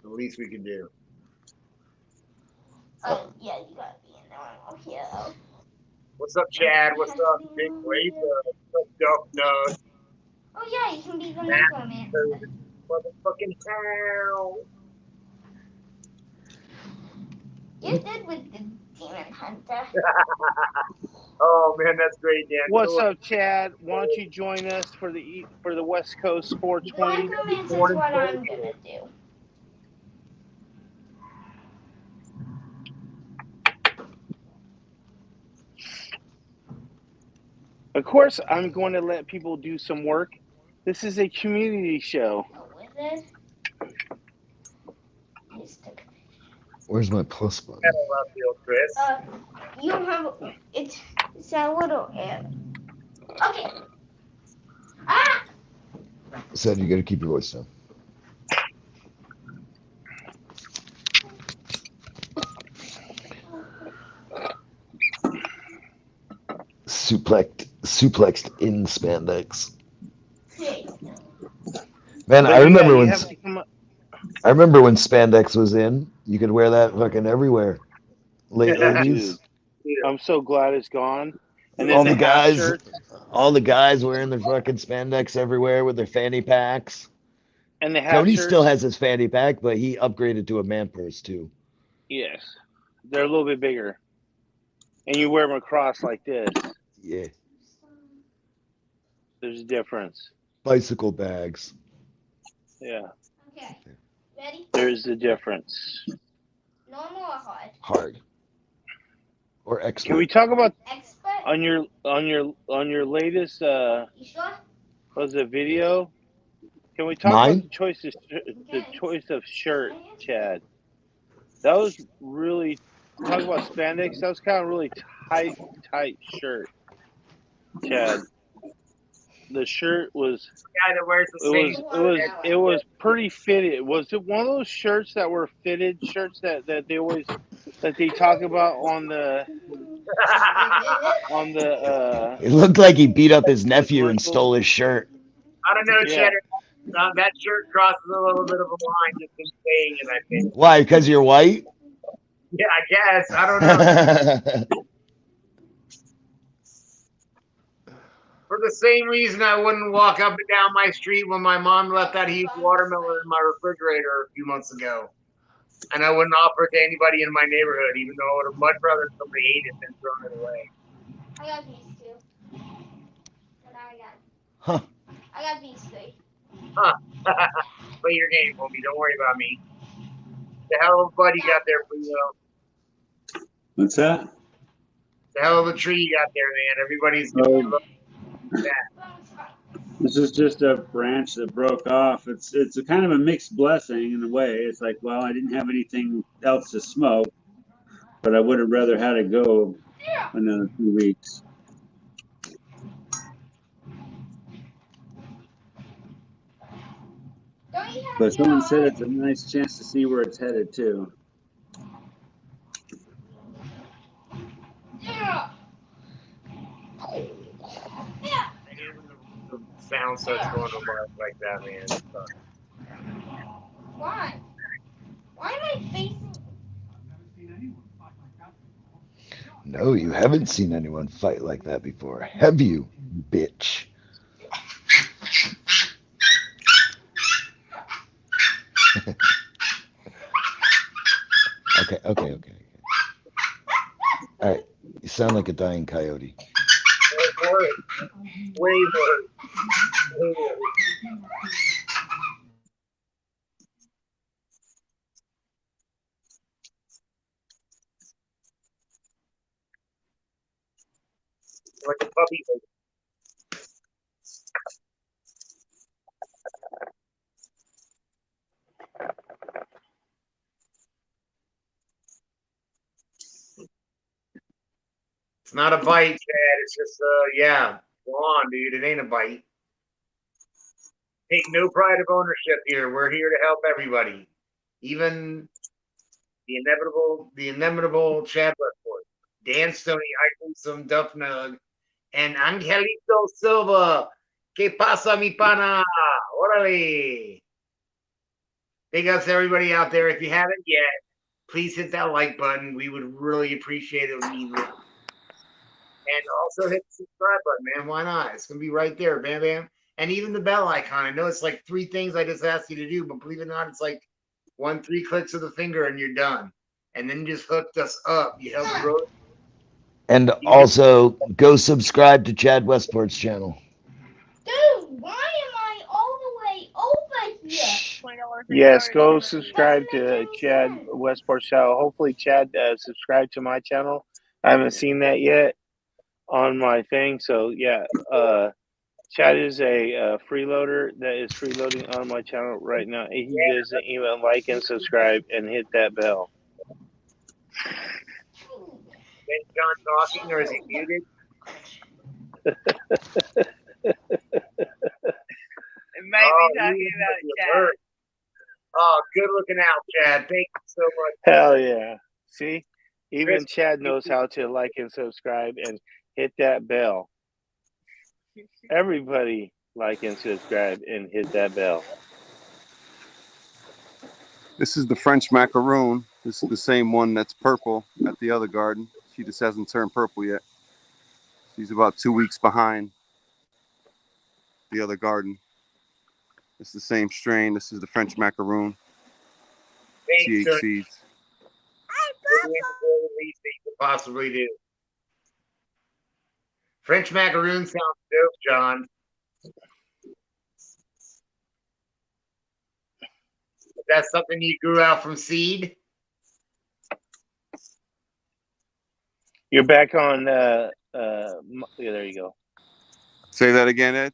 C: The least we can do.
U: Oh yeah, you gotta be in normal here.
C: What's up, Chad? What's up, Big Razor? What's up, Duck Nut?
U: Oh yeah, you can be the necromancer.
C: Motherfucking hell.
U: You did with the demon hunter.
C: Oh man, that's great, Dan.
A: What's up, Chad? Why don't you join us for the West Coast 420?
U: Necromancer is what I'm gonna do.
A: Of course, I'm going to let people do some work. This is a community show.
U: Oh, is it?
S: Where's my plus button?
U: You have it's a little okay. Ah!
S: Said you got to keep your voice down. Suplexed in spandex. Man, I remember when spandex was in. You could wear that fucking everywhere. Late 80s.
A: I'm so glad it's gone. And
S: all the guys wearing their fucking spandex everywhere with their fanny packs.
A: And the
S: Tony
A: shirts.
S: Still has his fanny pack, but he upgraded to a man purse too.
A: Yes, they're a little bit bigger, and you wear them across like this.
S: Yeah,
A: there's a difference.
S: Bicycle bags.
A: Yeah.
U: Okay. Ready?
A: There's a difference.
U: Normal or hard?
S: Hard. Or expert.
A: Can we talk about
U: expert
A: on your latest
U: you sure?
A: Was it video? Can we talk about the choice of shirt, Chad? That was really talk about spandex. That was kind of really tight shirt, Chad. The shirt was
C: guy that wears the same.
A: It was pretty fitted. Was it one of those shirts that were fitted shirts that they talk about on the
S: It looked like he beat up his nephew and stole his shirt.
C: I don't know, Cheddar. That shirt crosses a little bit of a line just in saying it, I think.
S: Why? Because you're white?
C: Yeah, I guess. I don't know. For the same reason I wouldn't walk up and down my street when my mom left that huge watermelon in my refrigerator a few months ago. And I wouldn't offer it to anybody in my neighborhood, even though I would have much rather somebody ate it than thrown it away.
U: I got these two. And
S: Huh.
U: I got these three.
C: Huh. Play your game, homie. Don't worry about me. The hell of a buddy got there for you, though.
F: What's that?
C: The hell of a tree you got there, man. Everybody's gonna be looking at that.
F: This is just a branch that broke off. It's a kind of a mixed blessing in a way. It's like, well, I didn't have anything else to smoke, but I would have rather had it go another 2 weeks. But someone said it's a nice chance to see where it's headed to.
C: I hate when the sound starts going over like that, man.
U: Why? Why am I facing?
S: No, you haven't seen anyone fight like that before, have you, bitch? Okay. All right, you sound like a dying coyote.
C: Way worse. Like a puppy. It's not a bite, Chad. It's just, yeah. Go on, dude. It ain't a bite. Take no pride of ownership here. We're here to help everybody, even the inimitable Chad Westport, Dan Stoney, Ike Duff Nug, and Angelito Silva. ¿Qué pasa, mi pana? Orale. Big ups to everybody out there. If you haven't yet, please hit that like button. We would really appreciate it. And also hit the subscribe button, man. Why not? It's going to be right there. Bam, bam. And even the bell icon. I know it's like 3 things I just asked you to do, but believe it or not, it's like 3 clicks of the finger and you're done. And then you just hooked us up. You helped grow it.
S: And also, go subscribe to Chad Westport's channel.
U: Dude, why am I all the way over here?
A: Yes, go subscribe to Chad Westport's channel. Hopefully, Chad subscribed to my channel. I haven't seen that yet on my thing. So, yeah, Chad is a freeloader that is freeloading on my channel right now. He doesn't even like and subscribe and hit that bell.
C: Is John talking or is he muted?
D: It might be talking about Chad.
C: Oh, good looking out, Chad. Thank you so much.
A: Hell yeah. See? Even Chad knows how to like and subscribe and hit that bell. Everybody like and subscribe and hit that bell.
V: This is the French macaroon. This is the same one that's purple at the other garden. She just hasn't turned purple yet. She's about 2 weeks behind the other garden. It's the same strain. This is the French macaroon. TH seeds.
C: The least they could possibly do. French macaroon sounds dope, John. Is that something you grew out from seed?
A: You're back on. Yeah, there you go.
V: Say that again, Ed.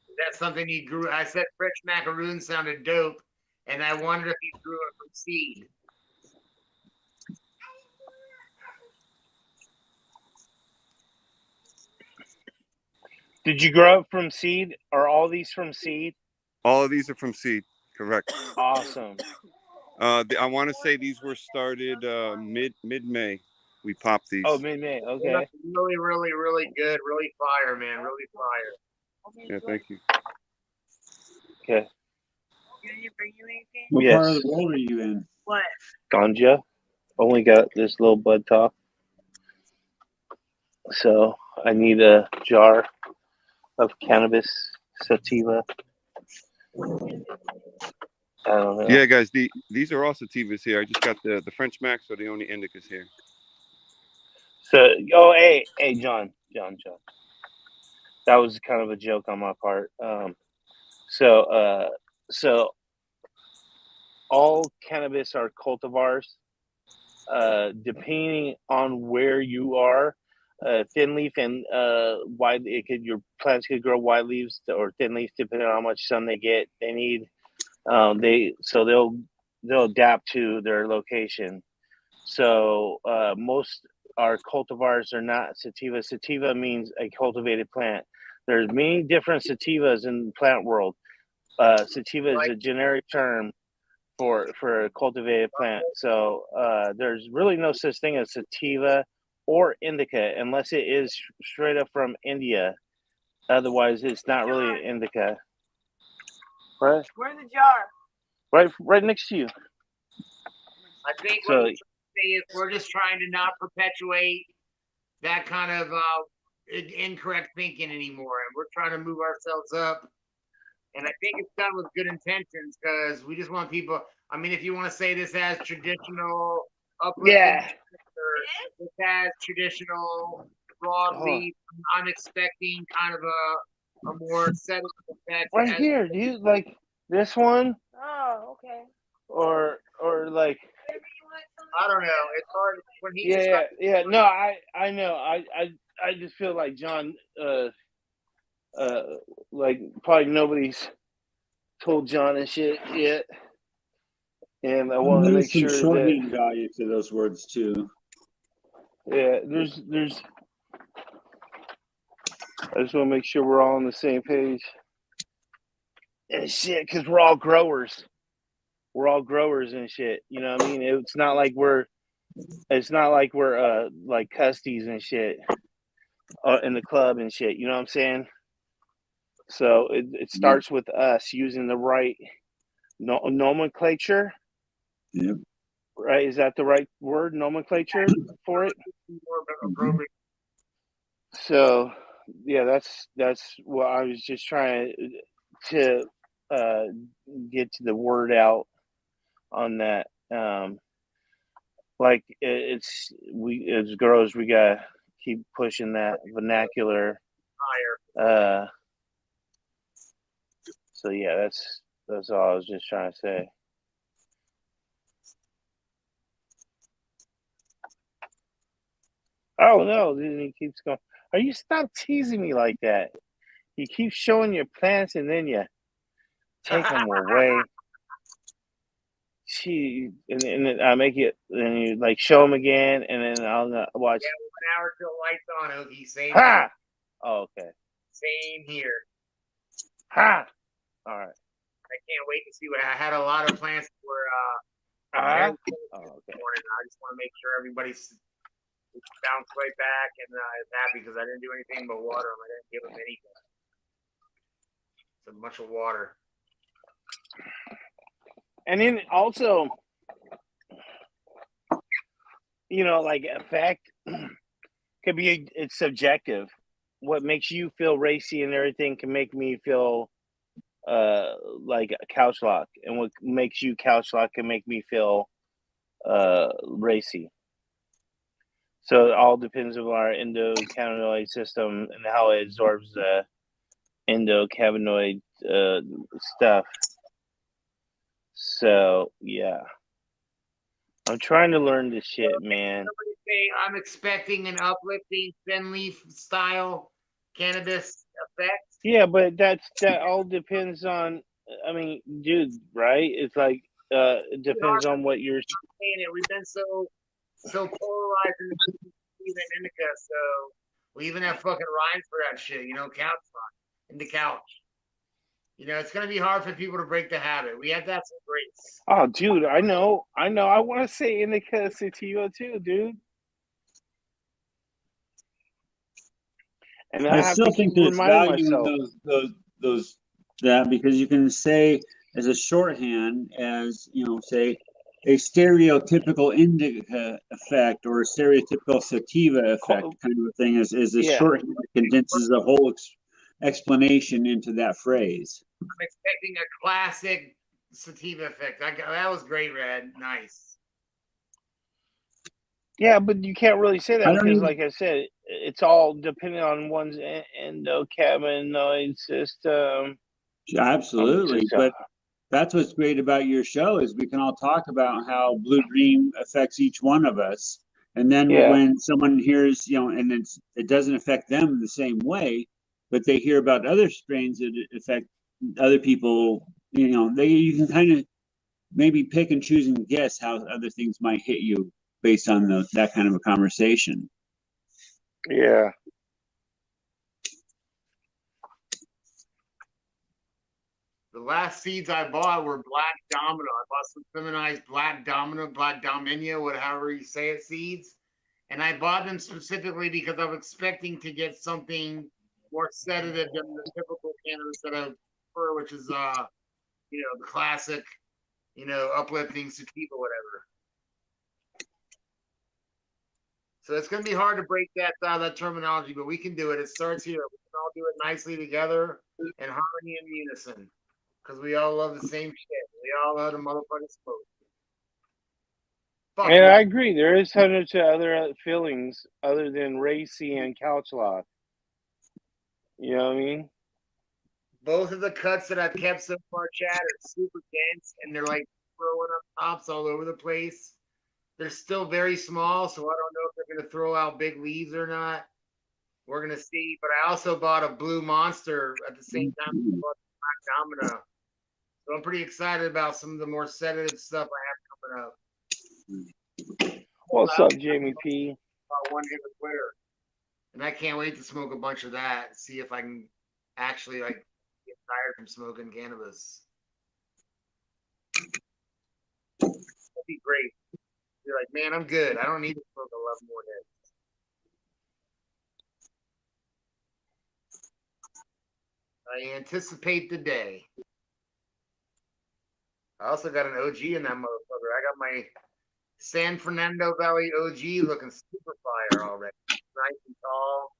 C: Is that something you grew? I said French macaroon sounded dope, and I wondered if you grew it from seed.
A: Did you grow up from seed? Are all these from seed?
V: All of these are from seed. Correct.
A: Awesome.
V: I want to say these were started mid-May. We popped these.
A: Oh, mid-May. Okay.
C: Really, really, really good. Really fire, man. Really fire.
V: Yeah, thank you.
A: Okay.
F: What
A: Yes.
F: part of the world are you in?
D: What?
A: Ganja. Only got this little bud top. So I need a jar of cannabis sativa. I don't know.
V: Yeah, guys, these are all sativas here. I just got the French Max, so the only indicas here.
A: So, hey, John. That was kind of a joke on my part. So all cannabis are cultivars. depending on where you are, thin leaf and wide. Your plants could grow wide leaves or thin leaves depending on how much sun they get. They need. They'll adapt to their location. So most our cultivars are not sativa. Sativa means a cultivated plant. There's many different sativas in the plant world. Sativa is a generic term for a cultivated plant. So there's really no such thing as sativa or indica unless it is straight up from India. Otherwise, it's not really indica. Right?
D: Where's the jar?
A: Right next to you.
C: I think what we're trying to say is we're just trying to not perpetuate that kind of incorrect thinking anymore, and we're trying to move ourselves up. And I think it's done with good intentions because we just want people. I mean, if you want to say this as traditional uplifting, or this has traditional broadleaf, I'm expecting kind of a more settled effect.
A: Right here, dude. Like this one.
D: Oh, okay.
A: Or like.
C: I don't know. It's hard when he.
A: Yeah. No, I know. I just feel like John. Like probably nobody's told John and shit yet, and I want to make sure
F: some shorthand value to those words too.
A: Yeah, there's. I just want to make sure we're all on the same page. And shit, because we're all growers. We're all growers and shit. You know what I mean? It's not like we're like custies and shit in the club and shit. You know what I'm saying? So it starts with us using the right nomenclature.
F: Yep.
A: Right? Is that the right word? Nomenclature for it? So yeah, that's what I was just trying to get to the word out on that. Like we as growers, we gotta keep pushing that vernacular higher. So yeah, that's all I was just trying to say. Oh no, then he keeps going. Are you stop teasing me like that? You keep showing your plants and then you take them away. And then I make it, and you like show them again, and then I'll watch.
C: Yeah, 1 hour till lights on, Ogie. Same.
A: Ha!
C: Here.
A: Oh, okay.
C: Same here.
A: Ha! All right.
C: I can't wait to see what I had. A lot of plants that were
A: okay.
C: Morning. I just want to make sure everybody's bounced right back and is happy because I didn't do anything but water them. I didn't give them anything. It's a bunch of water.
A: And then also, you know, like effect could be it's subjective. What makes you feel racy and everything can make me feel like a couch lock, and what makes you couch lock can make me feel racy. So it all depends on our endocannabinoid system and how it absorbs the endocannabinoid stuff. So yeah, I'm trying to learn this shit, man.
C: Somebody say I'm expecting an uplifting thin leaf style cannabis effect.
A: Yeah, but that all depends on. I mean, dude, right? It's like it depends on what you're
C: saying. It. We've been so polarized in the indica, so we even have fucking rhymes for that shit. You know, couch rock in the couch. You know, it's gonna be hard for people to break the habit. We have to have some grace.
A: Oh, dude, I know. I want to say indica sativa too, dude. And
F: I still think there's value in those that because you can say as a shorthand, as you know, say a stereotypical indica effect or a stereotypical sativa effect kind of a thing is a shorthand that condenses the whole explanation into that phrase.
C: I'm expecting a classic sativa effect. That was great, Red. Nice.
A: Yeah, but you can't really say that because, like I said, it's all depending on one's endocannabinoid system.
F: Absolutely, but That's what's great about your show is we can all talk about how Blue Dream affects each one of us. And then when someone hears, and it doesn't affect them the same way, but they hear about other strains that affect other people, you can kind of maybe pick and choose and guess how other things might hit you based on that kind of a conversation.
A: Yeah.
C: The last seeds I bought were Black Domino. I bought some feminized Black Domino, Black Domino, whatever you say it, seeds. And I bought them specifically because I was expecting to get something more sedative than the typical cannabis that I prefer, which is, the classic, uplifting sativa, whatever. So it's going to be hard to break that terminology, but we can do it. It starts here. We can all do it nicely together in harmony and unison. Because we all love the same shit. We all love the motherfucking smoke.
A: And I agree. There is hundreds of other feelings other than racy and couch lock. You know what I mean?
C: Both of the cuts that I've kept so far, Chad, are super dense, and they're like throwing up tops all over the place. They're still very small, so I don't know if they're going to throw out big leaves or not. We're going to see. But I also bought a Blue Monster at the same time as I bought the Black Domino. So I'm pretty excited about some of the more sedative stuff I have coming up.
A: What's up, Jamie P?
C: About one hit with Twitter. And I can't wait to smoke a bunch of that and see if I can actually get tired from smoking cannabis. That'd be great. You're like, man, I'm good. I don't need to smoke 11 more hits. I anticipate the day. I also got an OG in that motherfucker. I got my San Fernando Valley OG looking super fire already. Nice and tall.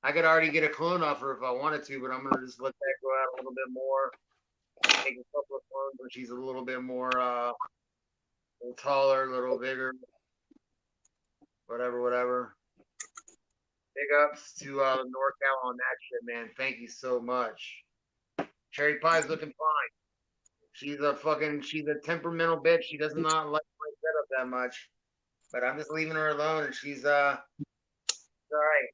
C: I could already get a clone off her if I wanted to, but I'm going to just let that go out a little bit more. Take a couple of clones when she's a little bit more, a little taller, a little bigger. Whatever. Big ups to NorCal on that shit, man. Thank you so much. Cherry Pie's looking fine. She's a temperamental bitch. She does not like my setup that much. But I'm just leaving her alone, and she's all right.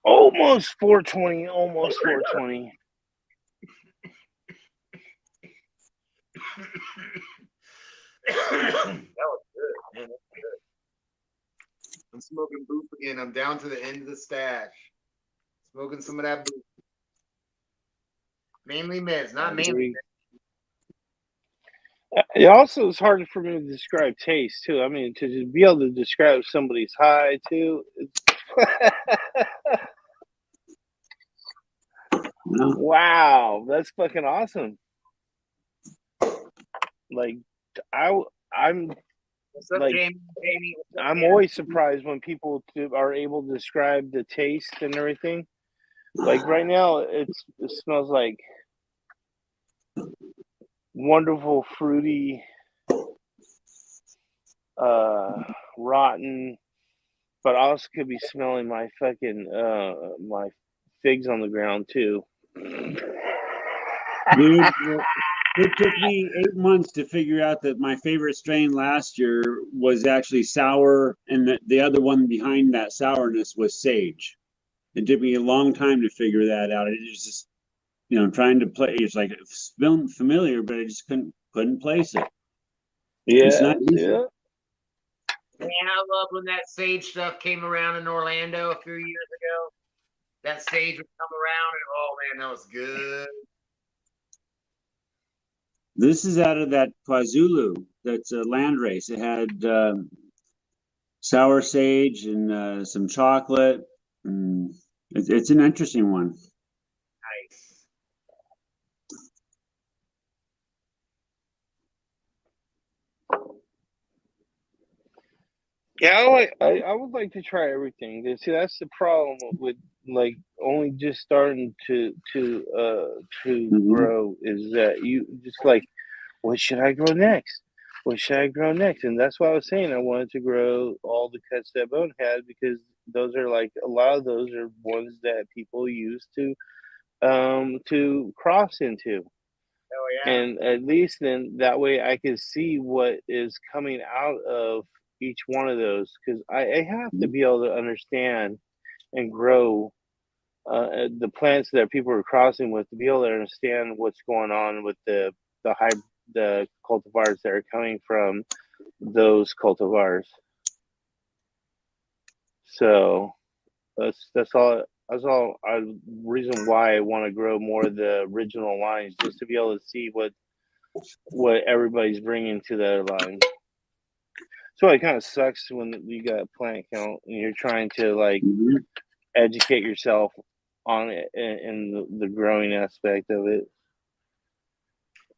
A: Almost 420. Almost 420.
C: That was good, man. That's good. I'm smoking booth again. I'm down to the end of the stash. Smoking some of that booth. Mainly meds, not mainly meds.
A: It also is hard for me to describe taste too. I mean, to just be able to describe somebody's high too. Wow, that's fucking awesome. Like, I'm
C: What's up,
A: like,
C: Jamie?
A: I'm always surprised when people are able to describe the taste and everything. Like right now, it smells like wonderful, fruity, rotten, but also could be smelling my fucking my figs on the ground too.
F: Dude, it took me 8 months to figure out that my favorite strain last year was actually sour, and the other one behind that sourness was sage. It took me a long time to figure that out. It was just, trying to play. It's like it's familiar, but I just couldn't place it. It's not easy.
C: Man, I love when that sage stuff came around in Orlando a few years ago. That sage would come around, and oh man, that was good.
F: This is out of that KwaZulu. That's a land race. It had sour sage and some chocolate. It's an interesting one.
C: Nice.
A: Yeah, I would like to try everything. See, that's the problem with like only just starting to grow is that you just like, what should I grow next? what should I grow next? And that's why I was saying I wanted to grow all the cuts that Bone had, because those are like, a lot of those are ones that people use to cross into.
C: Oh yeah.
A: And at least then that way I can see what is coming out of each one of those, because I have to be able to understand and grow the plants that people are crossing with, to be able to understand what's going on with the cultivars that are coming from those cultivars. So that's all reason why I want to grow more of the original lines, just to be able to see what everybody's bringing to their line. So it kind of sucks when you got plant count and you're trying to like educate yourself on it in the growing aspect of it,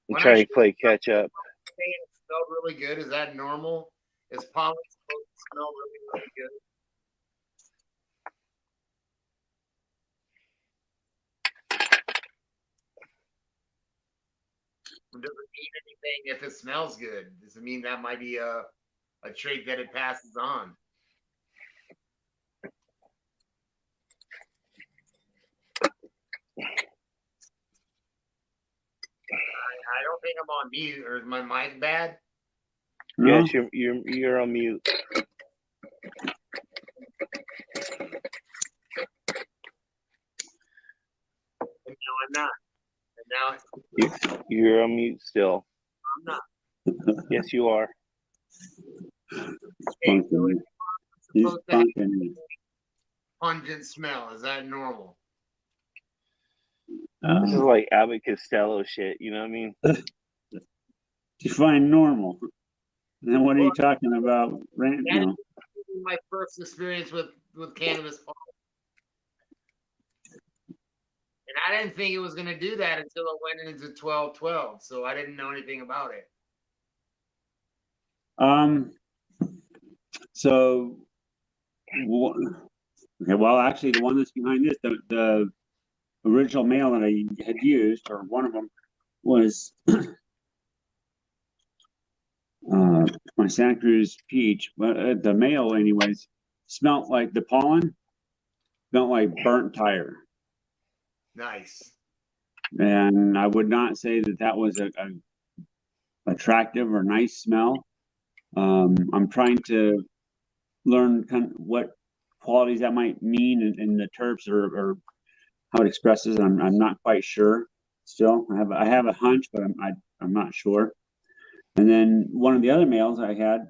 A: and try to play catch up.
C: It smelled really good. Is that normal? Is pollen supposed to smell really, really good? Does it mean anything if it smells good? Does it mean that might be a trait that it passes on? I don't think I'm on mute, or is my mic bad?
A: No. Yes, you're on mute.
C: And no, I'm not. And now
A: you're on mute still.
C: I'm not.
A: Yes, you are.
C: Okay, so it's supposed to have pungent smell. Is that normal?
A: This is like Abbott Costello shit. You know what I mean?
F: Define normal. And then what are you talking about? Right now?
C: My first experience with cannabis pollen. And I didn't think it was going to do that until it went into 12/12. So I didn't know anything about it.
F: So, okay. Well, actually, the one that's behind this, the original male that I had used, or one of them, was my Santa Cruz peach. But the male, anyways, smelled like the pollen. Smelled like burnt tire.
C: Nice.
F: And I would not say that was a attractive or nice smell. I'm trying to learn kind of what qualities that might mean in the terps, or how it expresses. I'm not quite sure. Still, I have a hunch, but I'm not sure. And then one of the other males I had,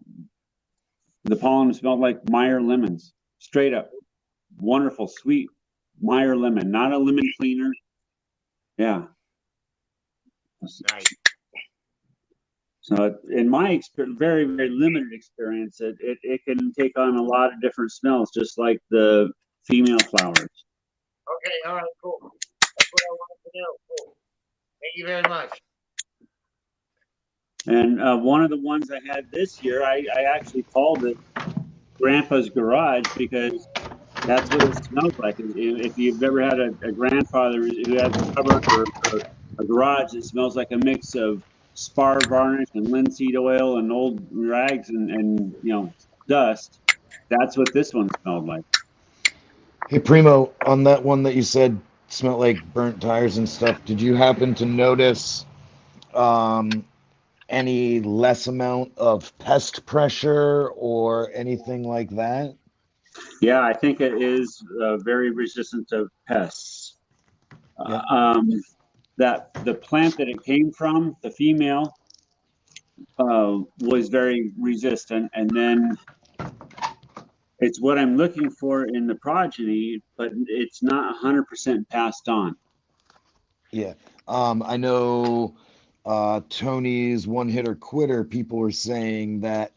F: the pollen smelled like Meyer lemons, straight up, wonderful, sweet Meyer lemon, not a lemon cleaner. Yeah.
C: Nice.
F: So in my very, very limited experience, it can take on a lot of different smells, just like the female flowers.
C: Okay, all right, cool. That's what I wanted to know. Cool. Thank you very much.
F: And one of the ones I had this year, I actually called it Grandpa's Garage, because that's what it smells like. If you've ever had a grandfather who has a cupboard or a garage that smells like a mix of spar varnish and linseed oil and old rags and dust, that's what this one smelled like.
S: Hey, Primo, on that one that you said smelled like burnt tires and stuff, did you happen to notice any less amount of pest pressure or anything like that?
F: Yeah, I think it is very resistant to pests.
S: Yeah.
F: That the plant that it came from, the female, was very resistant, and then it's what I'm looking for in the progeny, but it's not 100% passed on.
S: Yeah. I know Tony's One Hitter Quitter, people were saying that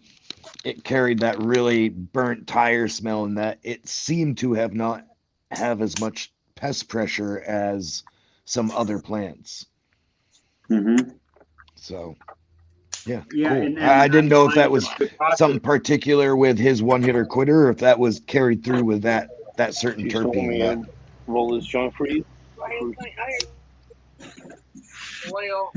S: it carried that really burnt tire smell, and that it seemed to not have as much pest pressure as some other plants.
F: Mm-hmm.
S: So, yeah,
F: Yeah,
S: cool.
F: and
S: I didn't know if that was something particular with his One Hitter Quitter, or if that was carried through with that certain terpene.
A: But roll this joint for you.
C: Oil.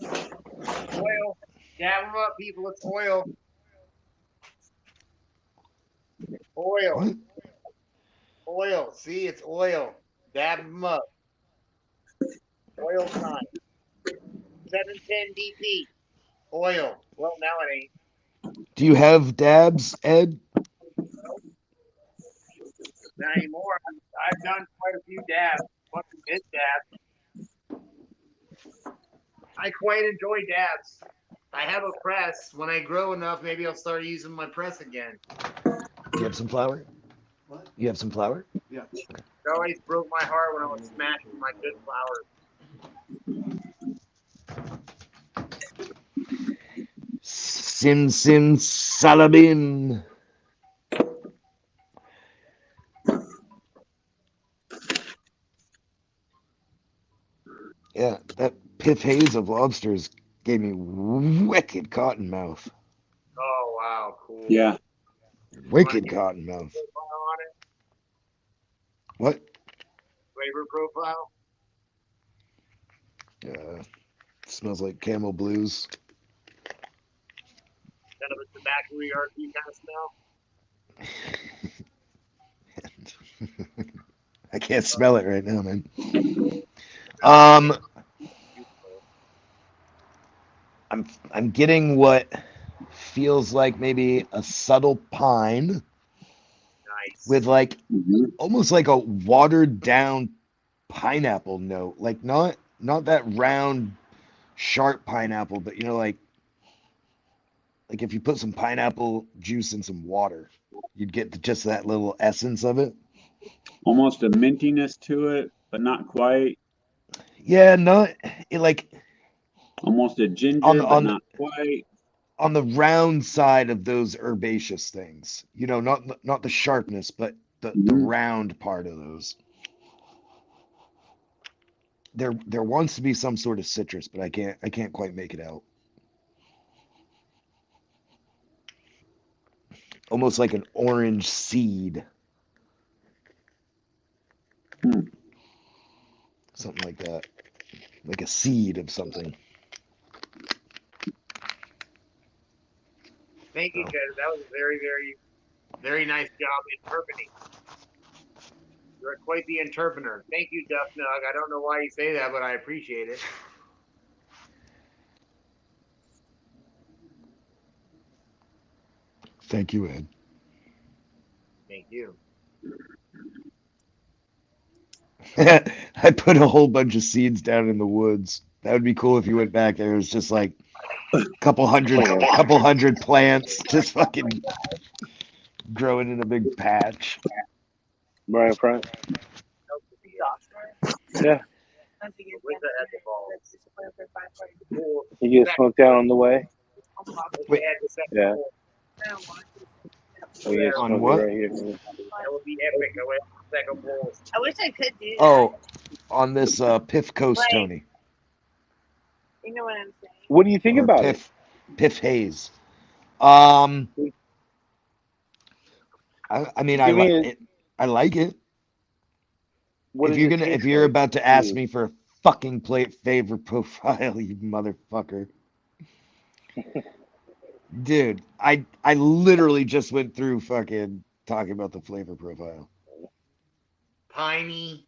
C: Oil. Dab them up, people. It's oil. Oil.
S: What?
C: Oil. See, it's oil. Dab them up. Oil time. 710 DP. Oil. Well, now it ain't.
S: Do you have dabs, Ed?
C: Not anymore. I've done quite a few dabs. Bunch of mid dabs. I quite enjoy dabs. I have a press. When I grow enough, maybe I'll start using my press again.
S: You have some flour?
C: What?
S: You have some flour?
C: Yeah. It always broke my heart when I was smashing my good flour.
S: Sim Salabin. Yeah, that Piff Haze of lobsters gave me wicked cotton mouth.
C: Oh, wow. Cool.
F: Yeah.
S: Wicked cotton mouth. What?
C: Flavor profile?
S: Smells like Camel Blues.
C: Kind of a tobacco-y RP kind of smell?
S: I can't smell it right now, man. I'm getting what feels like maybe a subtle pine.
C: Nice.
S: With like almost like a watered down pineapple note. Like not that round sharp pineapple, but like if you put some pineapple juice in some water, you'd get just that little essence of it.
F: Almost a mintiness to it, but not quite.
S: Yeah, like
F: almost a ginger, but not quite.
S: On the round side of those herbaceous things, not the sharpness, but the round part of those. There wants to be some sort of citrus, but I can't quite make it out. Almost like an orange seed. Something like that. Like a seed of something.
C: Thank you, guys. That was a very, very, very nice job interpreting. You're quite the interpreter. Thank you, Duff Nug. I don't know why you say that, but I appreciate it.
S: Thank you, Ed.
C: Thank you.
S: I put a whole bunch of seeds down in the woods. That would be cool if you went back there. It was just like a couple hundred plants just fucking growing in a big patch.
A: Right in front. Yeah. You get smoked out on the way?
S: Wait.
A: Yeah. Oh, yeah,
S: on what?
A: right here.
C: That would be epic.
D: I wish I could do that.
S: Oh, on this Piff Coast,
D: Like,
S: Tony.
D: You know what I'm saying?
A: What do you think
S: Or
A: about it?
S: Piff Haze. I mean, I like it. If you're about to ask me for a fucking flavor profile, you motherfucker. Dude, I literally just went through fucking talking about the flavor profile.
C: Piney.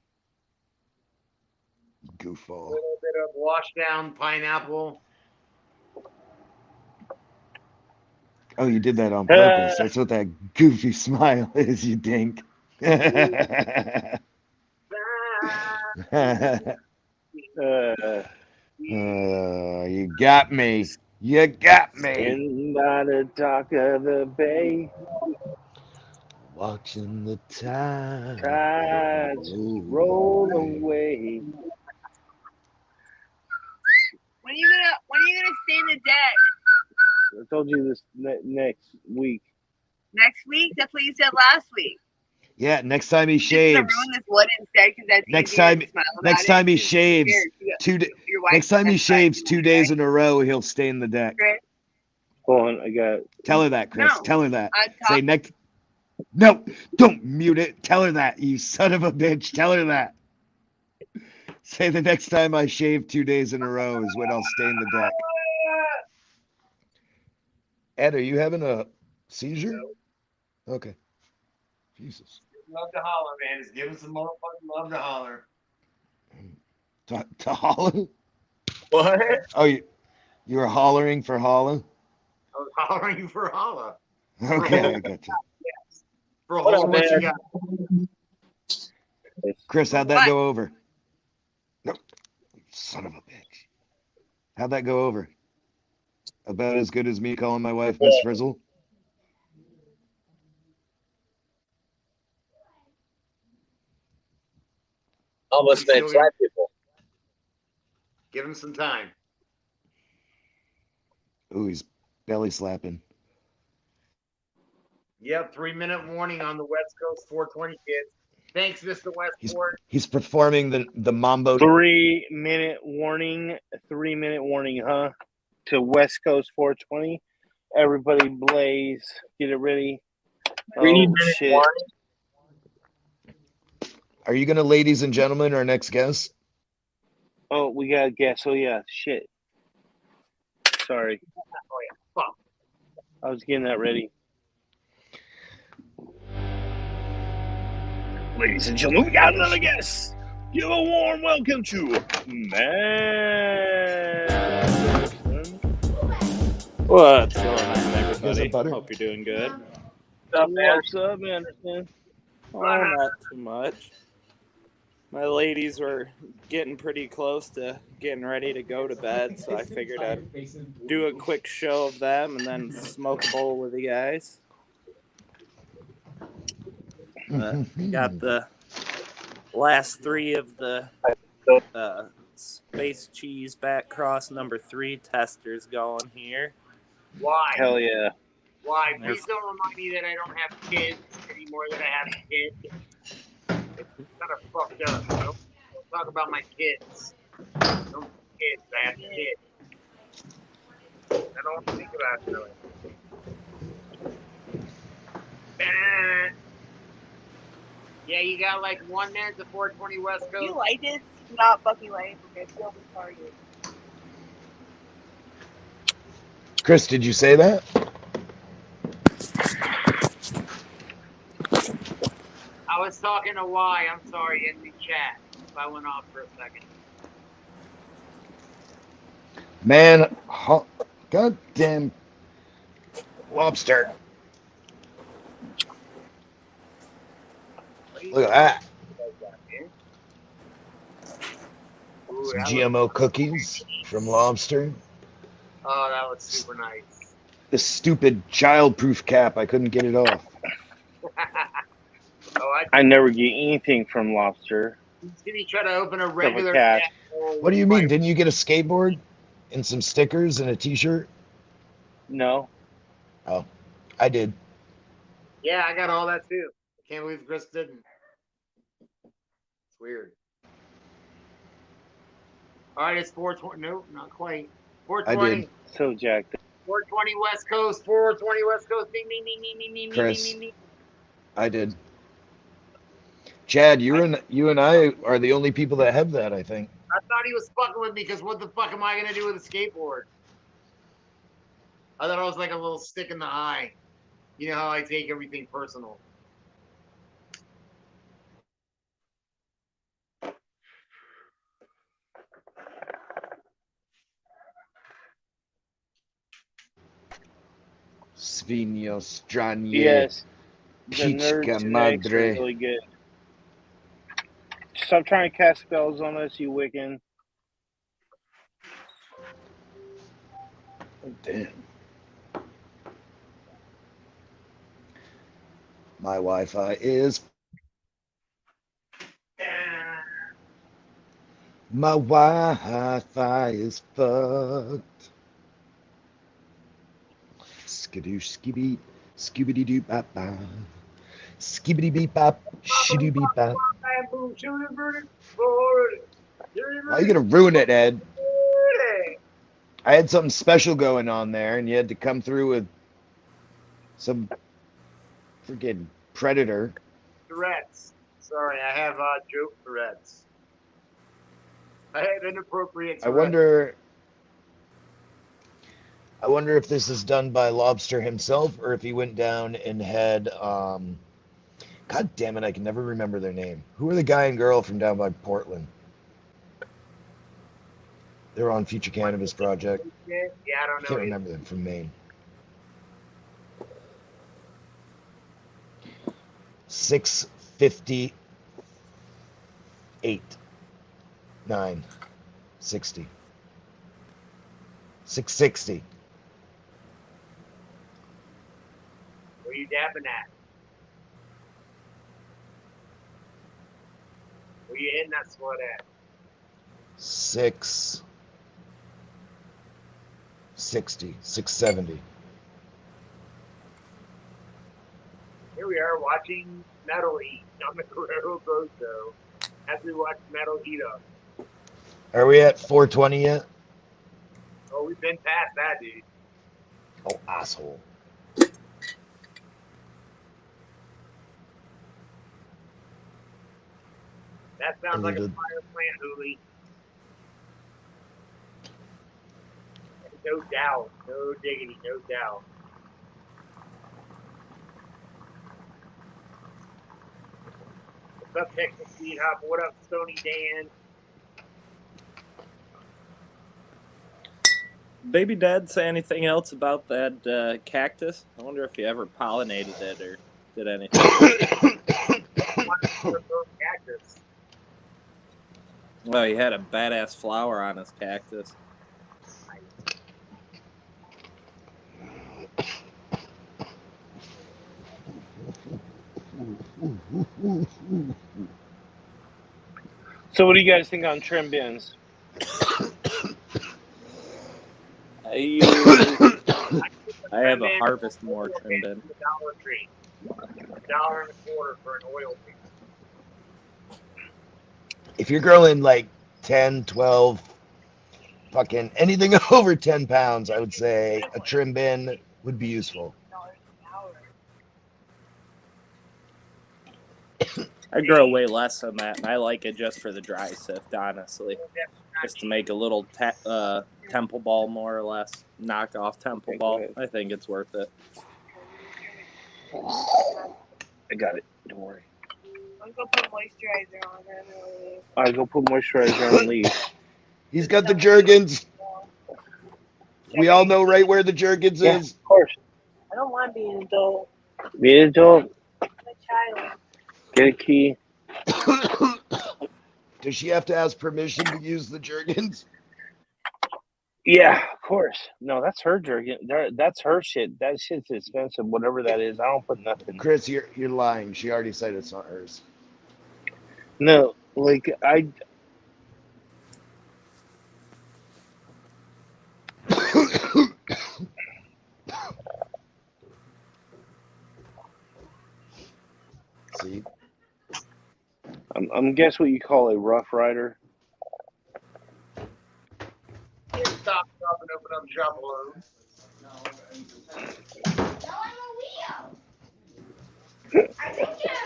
S: Goofball.
C: A little bit of washed down pineapple.
S: Oh, you did that on purpose. That's what that goofy smile is, you dink. You got me. You got me.
A: Sitting by the dock of the bay,
S: watching the tides
A: roll away.
D: When are you gonna stay in the deck?
A: I told you this next week.
D: Next week? That's what you said last week.
S: Yeah, next time he
D: Just to
S: shaves.
D: ruin this wood instead, because that's
S: Next
D: easier
S: time,
D: to smile about
S: next
D: it,
S: time he
D: 'cause
S: shaves
D: your wife
S: next time he
D: has
S: shaves
D: five
S: 2 days in a row, he'll stay in the deck.
D: Chris.
A: Hold on, I got.
S: Tell her that, Chris.
D: No,
S: Tell her that.
D: I'm
S: Say next. No, don't mute it. Tell her that, you son of a bitch. Tell her that. Say the next time I shave 2 days in a row is when I'll stain the deck. Ed, are you having a seizure? Okay. Jesus.
C: Love to holler, man. Just give him some motherfucking love to holler.
S: To holler?
C: What?
S: Oh, you were hollering for holla?
C: I was hollering for holla.
S: Okay, I got you.
C: Yes. For holla, what you got?
S: Chris, how'd that go over? No, son of a bitch. How'd that go over? About as good as me calling my wife Miss Frizzle?
B: Almost made black people.
C: Give him some time.
S: Ooh, he's belly slapping.
C: Yep, 3-minute warning on the West Coast 420 kids. Thanks, Mr. Westport.
S: He's performing the mambo.
A: 3-minute warning. 3-minute warning, huh? To West Coast 420. Everybody blaze. Get it ready.
B: 3-minute
A: shit.
B: warning.
S: Are you gonna, ladies and gentlemen, our next guest?
A: Oh, we got a guess. Oh yeah, shit. Sorry.
C: Oh yeah, fuck.
A: I was getting that ready. Ladies and gentlemen, we got another guest. Give a warm welcome to Man.
I: What's going on, everybody? Hope you're doing good.
A: What's up, Anderson?
I: Oh, not too much. My ladies were getting pretty close to getting ready to go to bed, so I figured I'd do a quick show of them and then smoke a bowl with the guys. Got the last 3 of the Space Cheese Back Cross #3 testers going here.
C: Why?
A: Hell yeah.
C: Why? Please don't remind me that I don't have kids anymore, that I have kids. It's kind of fucked up. Don't talk about my kids. Don't have kids. I have kids. I don't want to think about it really. Yeah, you got like 1 minute to 420 West Coast.
D: You like this? Not fucking lame. Okay, don't be targeted.
S: Chris, did you say that?
C: I was talking to Y. I'm sorry, in the chat. If I went off for a second.
S: Man, goddamn lobster. Look at that.
C: Ooh,
S: Some
C: that
S: GMO cookies from Lobster.
C: Oh, that was super nice.
S: The stupid child-proof cap. I couldn't get it off.
A: I never get anything from Lobster.
C: Did he try to open a
A: Except for
C: regular
A: cash.
C: cat?
S: What do you mean? Didn't you get a skateboard and some stickers and a T-shirt?
A: No.
S: Oh, I did.
C: Yeah, I got all that too. I can't believe Chris didn't. It's weird. All right, it's 420. Nope, not quite. 420.
S: I did.
A: So jacked.
C: 420 West Coast. 420 West Coast. Ding, ding, ding, ding, ding, ding,
S: Chris.
C: ding, ding.
S: I did. Chad, you and I are the only people that have that, I think.
C: I thought he was fucking with me because what the fuck am I gonna do with a skateboard? I thought I was like a little stick in the eye. You know how I take everything personal.
S: Svinio stranie.
A: Yes. The
S: Chichka
A: nerds and eggs are
S: madre.
A: really good. Stop trying to cast spells on us, you Wiccan.
S: Oh, damn. My Wi-Fi is... My Wi-Fi is fucked. Skadoosh skibby, skibby doo bop bop. Skibbity beep bop, shitty beep bop. Why are you gonna ruin it, Ed? I had something special going on there, and you had to come through with some freaking predator.
C: Tourette's. Sorry, I have joke Tourette's. I had inappropriate.
S: I wonder if this is done by Lobster himself or if he went down and had God damn it, I can never remember their name. Who are the guy and girl from down by Portland? They're on Future Cannabis Project.
C: Yeah, I don't know.
S: Can't remember them from Maine. 658 9 60 660.
C: Where you dabbing at? Where you hitting that slut at?
S: 660 670.
C: Here we are watching Metal Heat on the Guerrero Grow Show as we watch Metal Heat up.
S: Are we at 420 yet?
C: Oh, we've been past that, dude.
S: Oh, asshole.
C: That sounds like a fire plant, Hooli. No doubt. No diggity, no doubt. What's up, Texas Speed Hop? What up, Stony Dan?
I: Baby Dad say anything else about that cactus? I wonder if he ever pollinated it or did anything.
C: Cactus.
I: Well, he had a badass flower on his cactus.
A: So what do you guys think on trim bins?
I: I have a Harvest More trim bin.
C: Dollar Tree. $1.25 for an oil piece.
S: If you're growing like 10, 12, fucking anything over 10 pounds, I would say a trim bin would be useful.
I: I grow way less than that, and I like it just for the dry sift, honestly. Just to make a little temple ball, more or less. Knock off temple ball. I think it's worth it.
A: I got it. Don't worry.
D: I'll go put moisturizer on and leave.
A: All right, go put moisturizer on and leave.
S: He's got the Jergens. We all know right where the Jergens is.
A: Of course.
D: I don't want to be an adult.
A: Be an adult.
D: I'm a child.
A: Get a key.
S: Does she have to ask permission to use the Jergens?
A: Yeah, of course. No, that's her Jergen. That's her shit. That shit's expensive, whatever that is. I don't put nothing.
S: Chris, you're lying. She already said it's not hers.
A: No, like I.
S: See.
A: I'm guess what you call a Rough Rider.
C: Stop, and open up shop alone.
U: I think you're an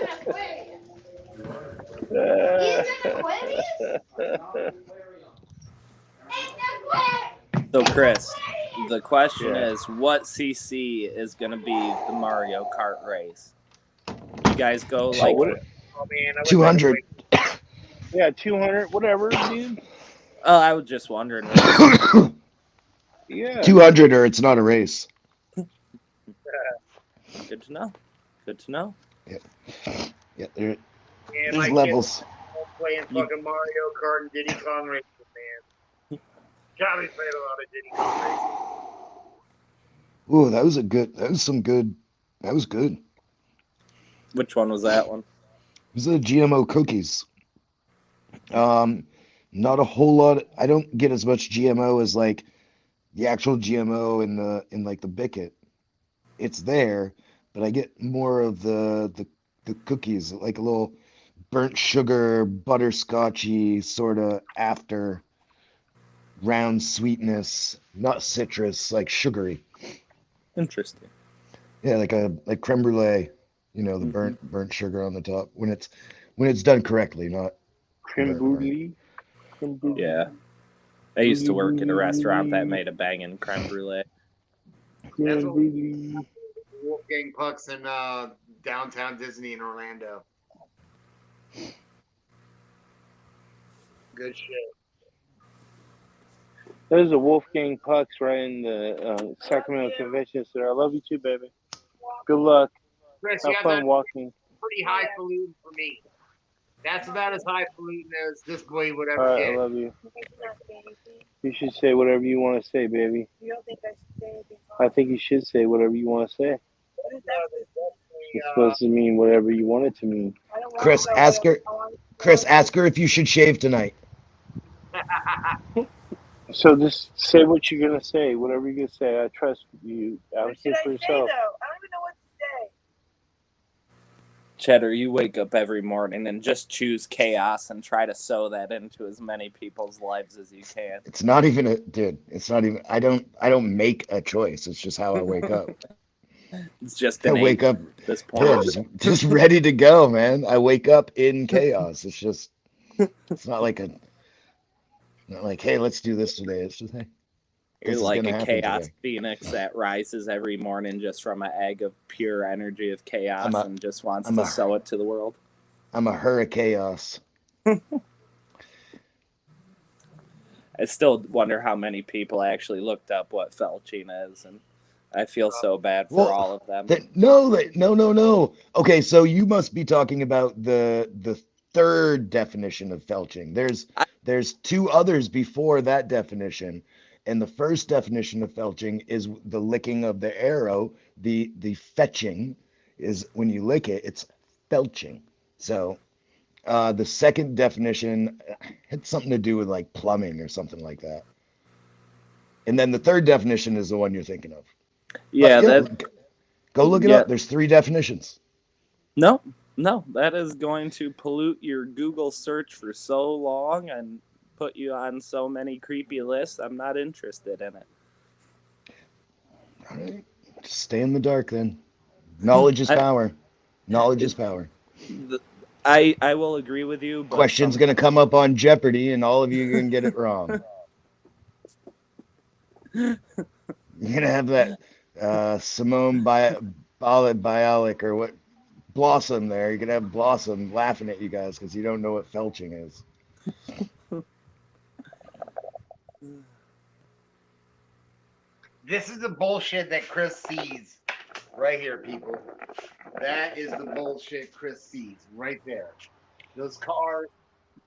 U: Aquarius.
I: So, Chris, the question is, what CC is going to be the Mario Kart race? You guys go like
S: 200.
A: Yeah, 200, whatever, dude.
I: Oh, I was just wondering.
A: Yeah.
S: 200 or it's not a race.
I: Good to know. Good to know.
S: Yeah, there's
C: my
S: levels.
C: kids playing fucking Mario Kart and Diddy Kong races, man. Got me playing a lot of Diddy Kong races.
S: Ooh, that was good.
I: Which one was that one?
S: It was the GMO cookies. Not a whole lot. I don't get as much GMO as like the actual GMO in like the Bicket. It's there, but I get more of the cookies, like a little burnt sugar, butterscotchy sort of after round sweetness, not citrus, like sugary.
I: Interesting.
S: Yeah, like creme brulee, the burnt sugar on the top when it's done correctly, not
A: creme brulee.
I: Yeah. I used to work at a restaurant that made a banging creme brulee.
C: That's what Wolfgang Pucks in downtown Disney in Orlando. Good shit.
A: There's a Wolfgang Pucks right in the Sacramento Convention Center. I love you too, baby. Good luck.
C: Chris,
A: Have fun walking.
C: Pretty highfalutin for me. That's about as highfalutin as this boy would ever
A: All right,
C: get.
A: I love you. You should say whatever you want to say, baby.
N: You don't think I should say anything?
A: I think you should say whatever you want to say.
N: What is that?
A: It's supposed to mean whatever you want it to mean.
S: Chris, ask her. Chris, ask her if you should shave tonight.
A: So just say what you're gonna say, whatever you're gonna say. I trust you. Advocate for yourself.
N: I don't even know what to say.
I: Cheddar, you wake up every morning and just choose chaos and try to sew that into as many people's lives as you can.
S: It's not even a dude. It's not even. I don't make a choice. It's just how I wake up.
I: It's just
S: I wake up
I: at this point.
S: yeah, just ready to go, man. I wake up in chaos. It's just. It's not like hey, let's do this today. It's just hey.
I: You're
S: This is
I: like
S: gonna
I: a
S: happen
I: chaos
S: today.
I: phoenix that rises every morning just from an egg of pure energy of chaos and just wants to sow it to the world.
S: I'm a hurrichaos.
I: I still wonder how many people actually looked up what felching is, and I feel so bad for all of them.
S: No. Okay, so you must be talking about the third definition of felching. There's two others before that definition, and the first definition of felching is the licking of the arrow. The fetching is when you lick it. It's felching. So the second definition had something to do with like plumbing or something like that. And then the third definition is the one you're thinking of.
I: Yeah,
S: go look it up. There's three definitions.
I: No, that is going to pollute your Google search for so long and put you on so many creepy lists. I'm not interested in it.
S: All right. Just stay in the dark then. Knowledge is power. Knowledge is power.
I: I will agree with you. But
S: Question's going to come up on Jeopardy, and all of you are going to get it wrong. You're going to have that Simone Bialik or what? Blossom there. You're going to have Blossom laughing at you guys because you don't know what felching is.
C: This is the bullshit that Chris sees right here, people. That is the bullshit Chris sees right there. Those cars.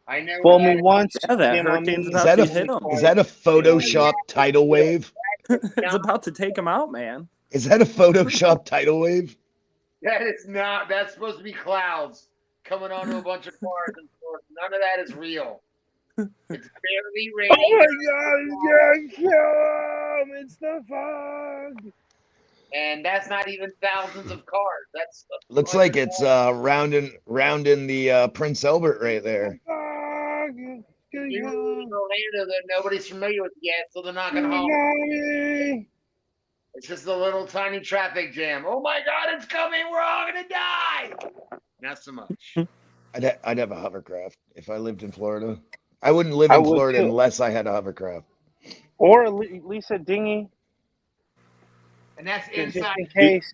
C: I know.
A: Fool me once.
I: Yeah, that hurricane's
S: Is
I: about to hit him.
S: Is that a Photoshop tidal wave?
I: It's about to take him out, man.
S: Is that a Photoshop tidal wave?
C: That is not. That's supposed to be clouds coming onto a bunch of cars. And none of that is real. It's barely raining.
A: Oh my God! It's gonna come. It's the fog.
C: And that's not even thousands of cars. That's
S: Looks like it's rounding the Prince Albert right there.
C: You're in Orlando that nobody's familiar with yet, so they're not gonna home. It's just a little tiny traffic jam. Oh my God, it's coming! We're all gonna die. Not so much.
S: I'd have a hovercraft if I lived in Florida. I wouldn't live in Florida unless I had a hovercraft.
A: Or at least a dinghy.
C: And that's
A: Just
C: inside.
A: in case.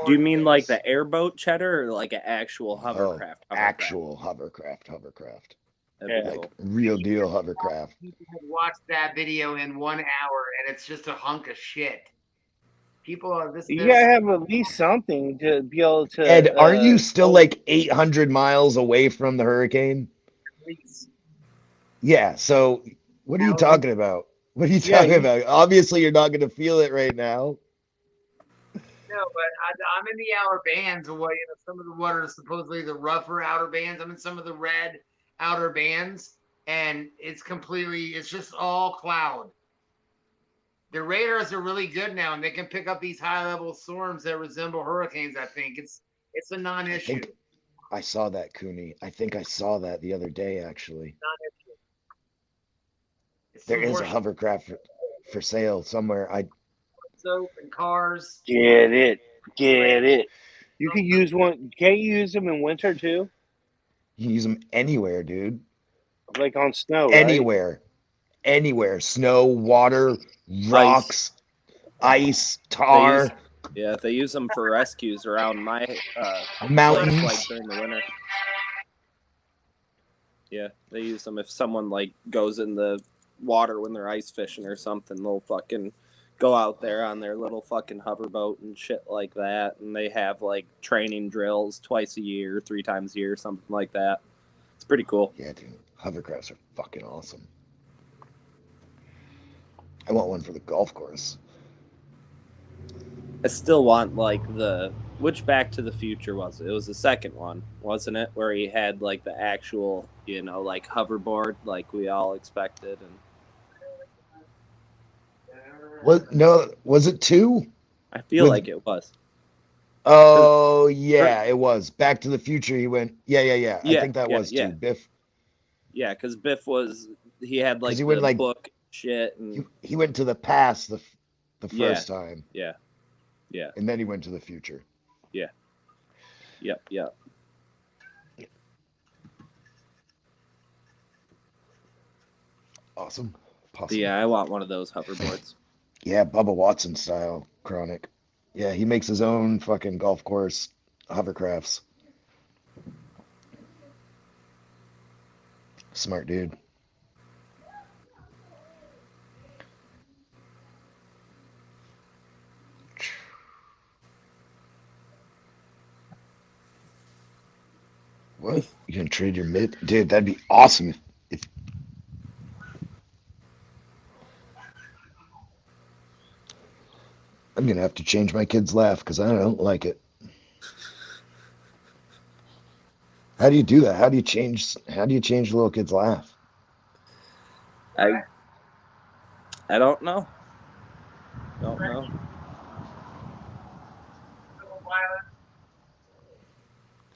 I: Do you mean like the airboat, Cheddar, or like an actual hovercraft?
S: Actual hovercraft.
I: That'd be
S: Like
I: cool.
S: real deal hovercraft.
C: People have watched that video in 1 hour, and it's just a hunk of shit. People are this.
A: You gotta have at least something to be able to.
S: Ed, aren't you still like 800 miles away from the hurricane? Yeah. So what are you talking about? What are you talking about? Obviously, you're not going to feel it right now.
C: No, but I'm in the outer bands of what some of the what are supposedly the rougher outer bands. I'm in some of the red outer bands, and it's just all cloud. The radars are really good now, and they can pick up these high-level storms that resemble hurricanes. I think it's a non-issue.
S: I saw that, Cooney. I think I saw that the other day, actually.
C: Non-issue.
S: There is a hovercraft for sale somewhere.
C: Soap and cars.
A: Get it. You can use one. Can't you use them in winter too?
S: You can use them anywhere, dude.
A: Like on snow, right?
S: Anywhere. Snow, water, rocks, ice, tar.
I: They use them for rescues around my
S: mountains,
I: place, like during the winter. Yeah, they use them if someone like goes in the water when they're ice fishing or something. They'll fucking go out there on their little fucking hoverboat and shit like that, and they have like training drills twice a year, 3 times a year, something like that. It's pretty cool.
S: Yeah, dude, hovercrafts are fucking awesome. I want one for the golf course.
I: I still want like which Back to the Future was it? It was the second one, wasn't it? Where he had like the actual, like hoverboard like we all expected. And
S: was it 2?
I: I feel like it was.
S: Oh yeah, it was. Back to the Future he went. Yeah. I think that was 2. Biff.
I: Yeah, because Biff he had like
S: he went, like,
I: book shit and
S: he went to the past the first time.
I: Yeah.
S: And then he went to the future.
I: Yeah. Yep.
S: Awesome.
I: Yeah, I want one of those hoverboards.
S: Yeah, Bubba Watson style, Chronic. Yeah, he makes his own fucking golf course hovercrafts. Smart dude. What? You gonna trade your mid? Dude, that'd be awesome if I'm gonna have to change my kid's laugh because I don't like it. How do you do that? How do you change the little kid's laugh?
I: I don't know. Don't know.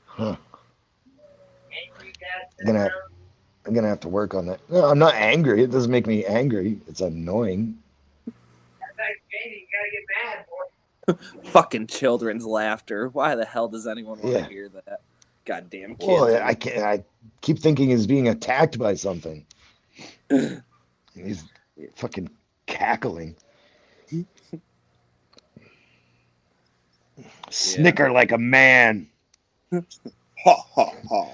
S: Huh. I'm gonna have to work on that. No, I'm not angry. It doesn't make me angry. It's annoying.
I: Fucking children's laughter. Why the hell does anyone want to hear that? Goddamn kids.
S: Well, I keep thinking he's being attacked by something. He's fucking cackling. Snicker like a man.
I: Ha ha ha.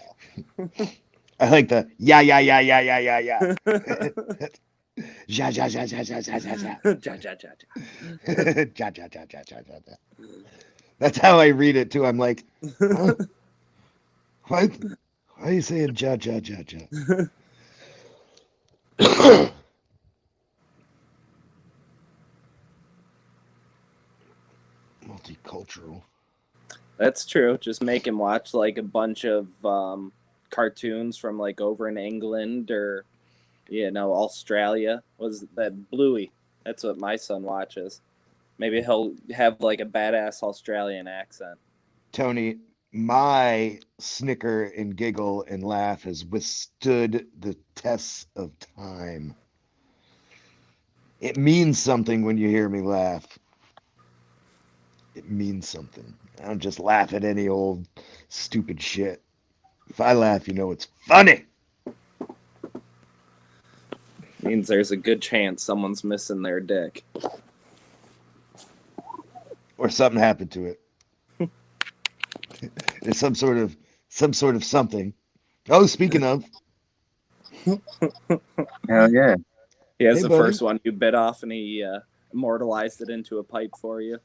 S: I like the yeah. Ja. Ja. Ja. That's how I read it too. I'm like, huh? What? Why are you saying ja? Multicultural.
I: That's true. Just make him watch like a bunch of cartoons from like over in England or Australia. Was that Bluey? That's what my son watches. Maybe he'll have like a badass Australian accent.
S: Tony, my snicker and giggle and laugh has withstood the tests of time. It means something when you hear me laugh. It means something. I don't just laugh at any old stupid shit. If I laugh, you know it's funny.
I: Means there's a good chance someone's missing their dick.
S: Or something happened to it. There's some sort of something. Oh, speaking of.
E: Hell yeah.
I: He has the first one you bit off and he immortalized it into a pipe for you.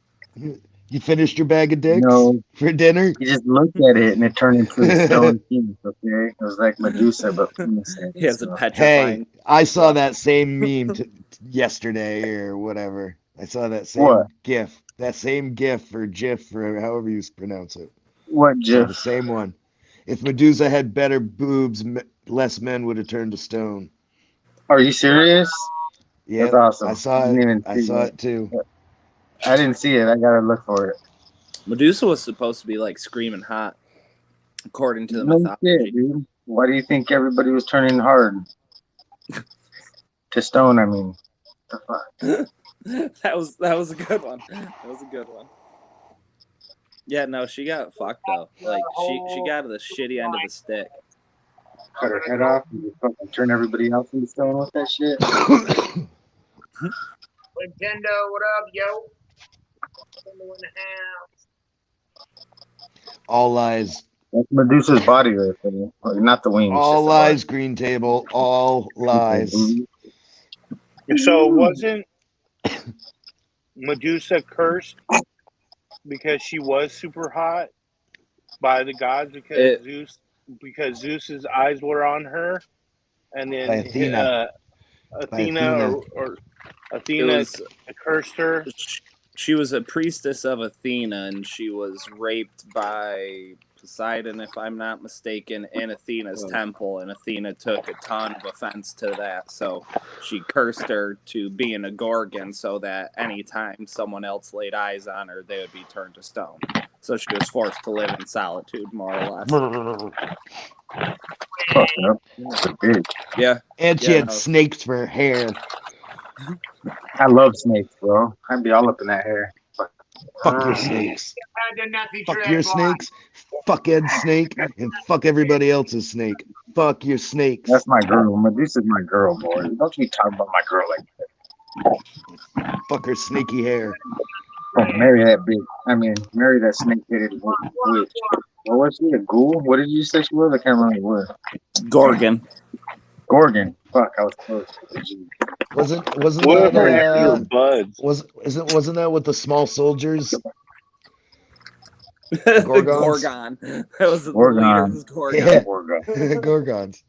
S: You finished your bag of dicks
E: No.
S: for dinner?
E: You just looked at it and it turned into a stone penis, okay? It was like Medusa, but penis.
I: He has a petrifying.
S: Hey, I saw that same meme yesterday or whatever. I saw that same GIF. That same GIF or GIF or however you pronounce it.
E: What GIF?
S: The same one. If Medusa had better boobs, less men would have turned to stone.
E: Are you serious?
S: Yeah,
E: that's awesome.
S: I saw it. I saw it too.
E: I didn't see it. I gotta look for it.
I: Medusa was supposed to be like screaming hot, according to the
E: No
I: mythology.
E: shit, dude. Why do you think everybody was turning hard to stone? I mean, the fuck.
I: that was a good one. That was a good one. Yeah, no, she got fucked though. Like she got the shitty end of the stick.
E: cut her head off and just fucking turn everybody else into stone with that shit.
C: Nintendo, what up, yo? Nintendo in the house.
S: All lies.
E: That's Medusa's body right there. Not the wings.
S: All lies, Green Table. All lies.
A: So wasn't Medusa cursed because she was super hot by the gods because Zeus's eyes were on her, and then
S: By Athena.
A: Athena cursed her.
I: She was a priestess of Athena, and she was raped by Poseidon, if I'm not mistaken, in Athena's temple, and Athena took a ton of offense to that, so she cursed her to being a Gorgon so that anytime someone else laid eyes on her, they would be turned to stone. So she was forced to live in solitude, more or less. Yeah.
S: And she had snakes for hair.
E: I love snakes, bro. I'd be all up in that hair.
S: Fuck your snakes. Fuck your snakes. Fuck Ed's snake. And fuck everybody else's snake. Fuck your snakes.
E: That's my girl. Medusa's my girl, boy. Don't you talk about my girl like that.
S: Fuck her snaky hair.
E: Oh, marry that bitch. Marry that snake-headed witch. What was she? A ghoul? What did you say she was? I can't remember what.
I: Gorgon.
E: Fuck, I was close.
S: Wasn't that wasn't that with the small soldiers?
I: Gorgon. That was the leader was Gorgon.
S: Yeah. Gorgons.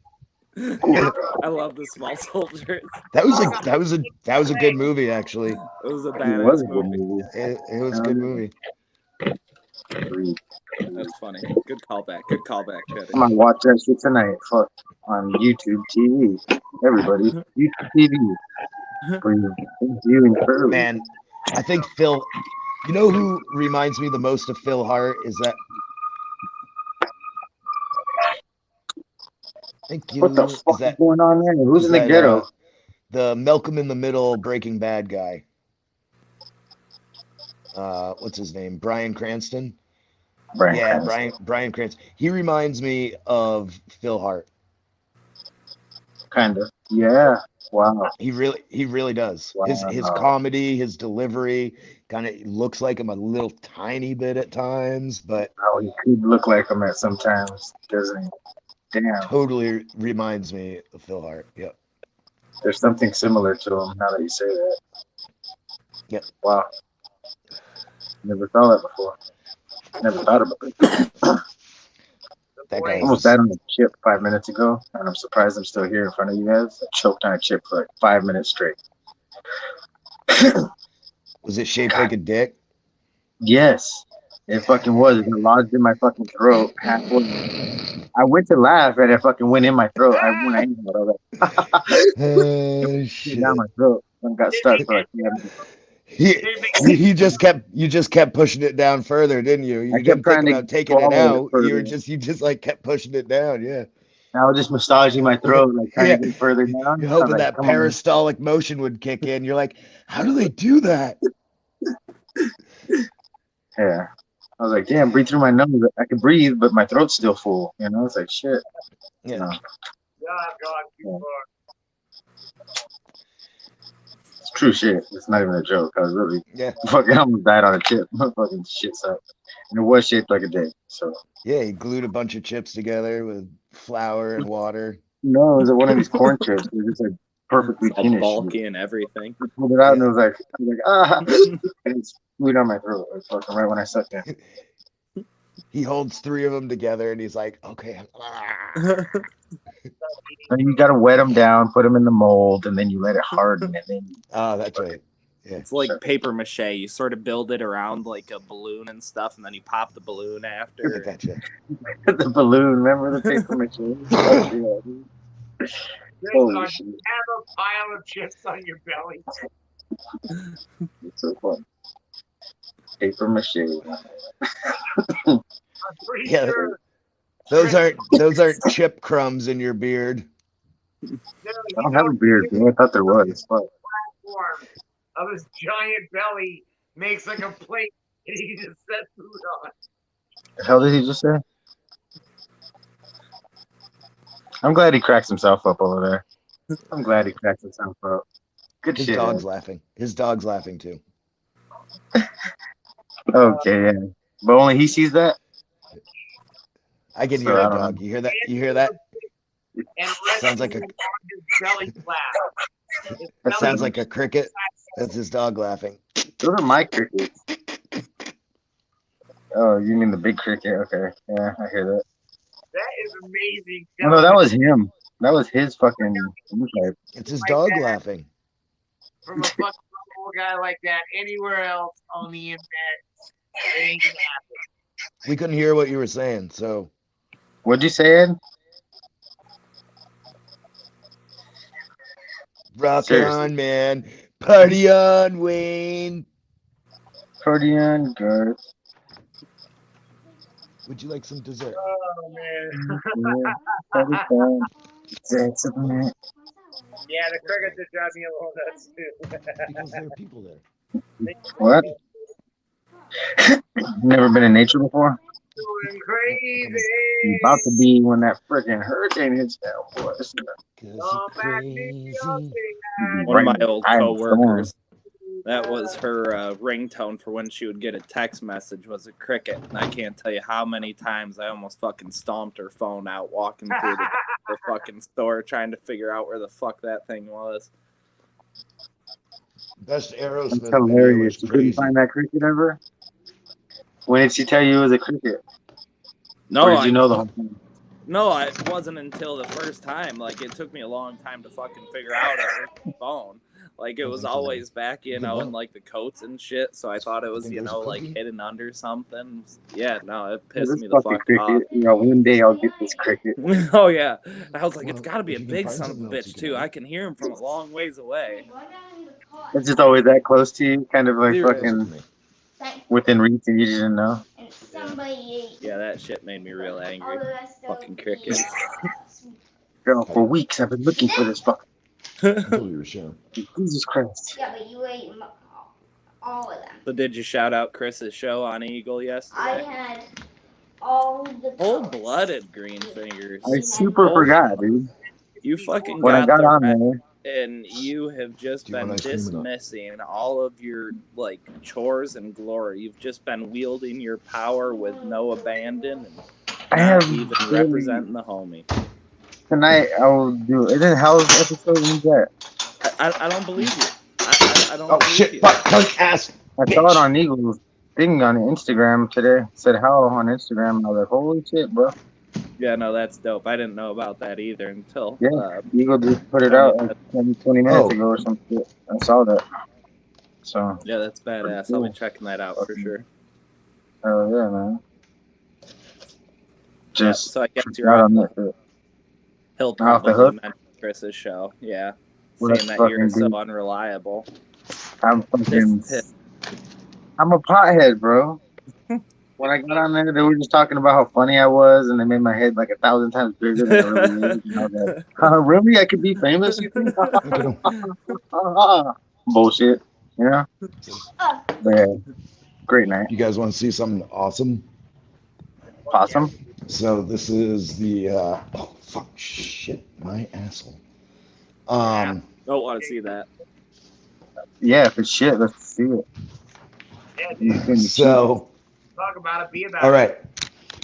I: I love the small soldiers.
S: That was a good movie, actually.
I: It was a badass movie.
S: It was a good movie.
I: That's funny. Good callback. Good callback, Chetty.
E: I'm gonna watch that shit tonight. Fuck, on YouTube TV. Everybody, YouTube TV.
S: Man, I think Phil. You know who reminds me the most of Phil Hart is that. Thank you.
E: What the fuck is going on there? Who's in the ghetto?
S: The Malcolm in the Middle Breaking Bad guy. What's his name? Bryan Cranston. Bryan Cranston. He reminds me of Phil Hart.
E: Kind of. Yeah. Wow.
S: He really does.
E: Wow.
S: His comedy, his delivery, kind of looks like him a little tiny bit at times, but
E: he could look like him at sometimes, doesn't he? Damn.
S: Totally reminds me of Phil Hart. Yep.
E: There's something similar to him now that you say that.
S: Yep.
E: Wow. Never thought that before. Never thought about it.
S: That guy
E: almost died on a chip 5 minutes ago, and I'm surprised I'm still here in front of you guys. I choked on a chip for like 5 minutes straight.
S: Was it shaped like a dick?
E: Yes, it fucking was. It lodged in my fucking throat halfway. I went to laugh, and it fucking went in my throat. When I was like,
S: shit.
E: down my throat and got stuck for like 5 minutes.
S: You just kept pushing it down further, didn't you? You didn't think about taking it out. You just like kept pushing it down, yeah.
E: I was just massaging my throat, like trying to get further down.
S: You're hoping that peristaltic motion would kick in. You're like, how do they do that?
E: Yeah. I was like, damn, breathe through my nose. I can breathe, but my throat's still full. You know, it's like shit.
S: Yeah.
E: It's true shit. It's not even a joke. I was really fucking almost died on a chip. My fucking shit sucked. And it was shaped like a dick. So
S: yeah, he glued a bunch of chips together with flour and water.
E: No, it was one of these corn chips. It was just like perfectly
I: all
E: finished.
I: bulky and everything.
E: I pulled it out and it was like ah, and it's glued on my throat. It was fucking right when I sucked in.
S: He holds 3 of them together and he's like, okay.
E: And you gotta wet them down, put them in the mold, and then you let it harden. And then
S: that's right. Yeah.
I: It's like paper mache. You sort of build it around like a balloon and stuff, and then you pop the balloon after.
E: The balloon, remember the paper mache?
C: Holy shit. Have a pile of chips on your belly.
E: It's so fun. Paper mache.
S: Yeah.
C: Sure.
S: Those aren't chip crumbs in your beard.
E: I don't have a beard, man. I thought there was. But
C: Platform of his giant belly makes like a plate, and he just set food on.
E: the hell did he just say? I'm glad he cracks himself up over there. I'm glad he cracks himself up. Good
S: His
E: shit.
S: dog's
E: Ed.
S: laughing. His dog's laughing too.
E: Okay, yeah. But only he sees that?
S: I can
E: So,
S: hear
E: I
S: it,
E: don't
S: dog.
E: know.
S: You hear that? You hear that?
C: And
S: Sounds like a
C: belly flap.
S: that sounds like a cricket. That's his dog laughing.
E: Those are my crickets. Oh, you mean the big cricket? Okay. Yeah, I hear that.
C: That is amazing.
E: Oh, no, that was him. That was his fucking type.
S: It's his dog laughing.
C: From a fucking little guy like that anywhere else on the internet, it ain't gonna happen.
S: We couldn't hear what you were saying, so.
E: What'd you say, Ed?
S: Rock
E: Seriously.
S: on, man. Party on, Wayne.
E: Party on, Garth.
S: Would you like some dessert?
C: Oh man.
E: Party time. That's a minute.
C: Yeah, the crickets are driving me a little nuts too.
S: Because there are people there.
E: What? Never been in nature before?
C: Going crazy.
E: It's about to be when that freaking hurricane hits down, boys.
I: One of my old coworkers, that was her ringtone for when she would get a text message was a cricket. And I can't tell you how many times I almost fucking stomped her phone out walking through the fucking store trying to figure out where the fuck that thing was.
S: Best Aerosmith
E: That's
S: video
E: hilarious.
S: was
E: You couldn't
S: crazy.
E: find that cricket ever? When did she tell you it was a cricket?
I: No,
E: Or did you know the whole thing?
I: No, it wasn't until the first time. Like, it took me a long time to fucking figure out it was the phone. Like, it was always back, in like the coats and shit. So I thought it was, like hidden under something. Yeah, no, it pissed
E: This
I: me the
E: fucking
I: fuck
E: cricket.
I: off.
E: You know, one day I'll get this cricket.
I: Oh yeah, I was like, it's got to be a big son of a bitch too. I can hear him from a long ways away.
E: It's just always that close to you, kind of like
I: Zero.
E: fucking within reach, and you didn't know.
I: Yeah, that shit made me real angry. Fucking crickets.
E: Girl, for weeks I've been looking for this fucking.
S: I thought you were sharing.
E: Jesus Christ.
U: Yeah, but you ate all of them.
I: So did you shout out Chris's show on Eagle yesterday?
U: I had all the
I: Full-blooded green fingers.
E: I super forgot, dude.
I: You fucking
E: When I got
I: the
E: on
I: rest,
E: there.
I: and you have just
S: Do you
I: been
S: want ice cream or not?
I: dismissing all of your like chores and glory. You've just been wielding your power with no abandon and
E: I
I: not
E: have
I: even
E: really-
I: representing the homie.
E: Tonight I will do. Isn't Hell's episode in that?
I: I don't believe you. I don't
S: Oh
I: believe
S: shit!
I: you.
S: Fuck! Punk ass!
E: I saw it on Eagle's thing on Instagram today. It said Hell on Instagram. I was like, holy shit, bro.
I: Yeah, no, that's dope. I didn't know about that either until
E: Yeah, Eagle just put it
I: Tony
E: out
I: said-
E: like 10, 20 minutes ago or some shit. I saw that. So,
I: yeah, that's badass. I'll be checking that out for sure.
E: oh yeah, man. Just
I: So I guess
E: freaked
I: you're
E: out
I: off
E: on
I: the
E: that shit.
I: He'll
E: Off the
I: probably
E: hook?
I: mention Chris's show. Yeah.
E: Well,
I: saying
E: that's
I: that you're
E: fucking
I: so
E: deep.
I: unreliable.
E: I'm fucking. I'm a pothead, bro. When I got on there, they were just talking about how funny I was, and they made my head like 1,000 times bigger than it really is. And I was like, really? I could be famous, you think? Bullshit, you know? But yeah, great night.
S: You guys want to see something awesome?
E: Awesome.
S: So this is the oh fuck shit my asshole.
I: Don't want to see that.
E: Yeah, if it's shit, let's see it.
S: So
C: Talk about it, be about
S: all
C: it.
S: right.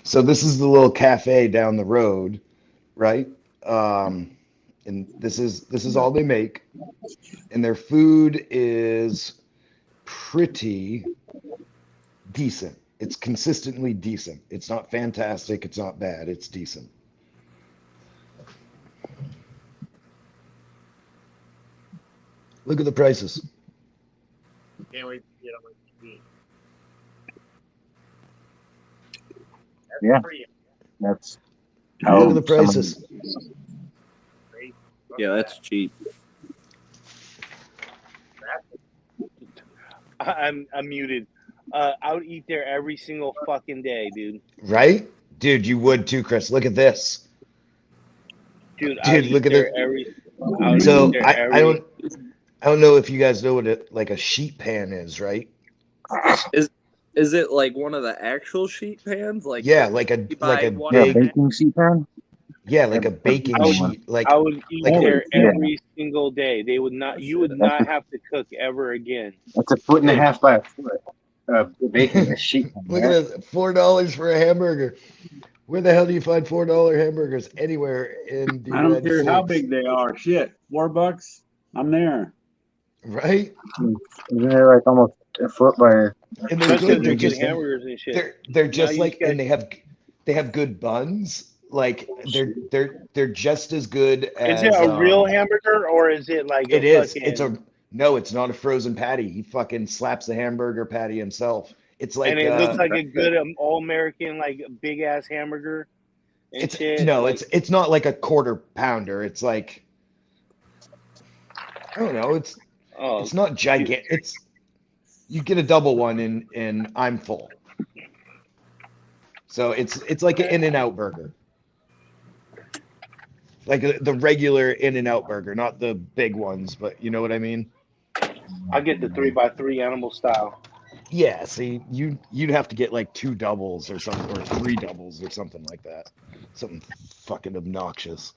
S: So this is the little cafe down the road, right? And this is all they make, and their food is pretty decent. It's consistently decent. It's not fantastic. It's not bad. It's decent. Look at the prices.
C: Can't wait to get on my TV.
E: Yeah, that's
S: Look at the prices.
I: Yeah, that's cheap.
A: I'm muted. I would eat there every single fucking day, dude.
S: Right? Dude, you would too, Chris. Look at this.
A: Dude,
S: Dude, look at it. So I don't know if you guys know what like a sheet pan is, right?
I: Is it like one of the actual sheet pans? Like
S: Yeah, like a
I: you buy
S: like a
I: one
E: Yeah,
S: big
E: baking sheet pan.
S: Yeah, like a baking sheet. Like
A: I would eat
S: like
A: there every single day. They would not. You would not have to cook ever again.
E: It's a foot and a half by a foot. Baking a sheet.
S: Look at this, $4 for a hamburger. Where the hell do you find $4 hamburgers anywhere in the
F: I don't
S: United
F: care
S: States?
F: how big they are. Shit, $4. I'm there.
S: Right?
E: Isn't it like almost a foot by?
S: And they're good. They're just
A: hamburgers and shit.
S: they're just like, and they have good buns. Like they're just as good as.
A: Is it a real hamburger or is it like
S: It
A: a
S: is.
A: fucking...
S: No, it's not a frozen patty. He fucking slaps the hamburger patty himself. It's like
A: and it looks like a good all American like big ass hamburger. And shit.
S: No, it's not like a quarter pounder. It's like, I don't know. It's not gigantic. It's you get a double one in I'm full. So it's like an In-N-Out burger. Like the regular In-N-Out burger, not the big ones, but you know what I mean?
A: I get the 3x3 animal style.
S: Yeah, see, you'd have to get like 2 doubles or something, or 3 doubles or something like that. Something fucking obnoxious.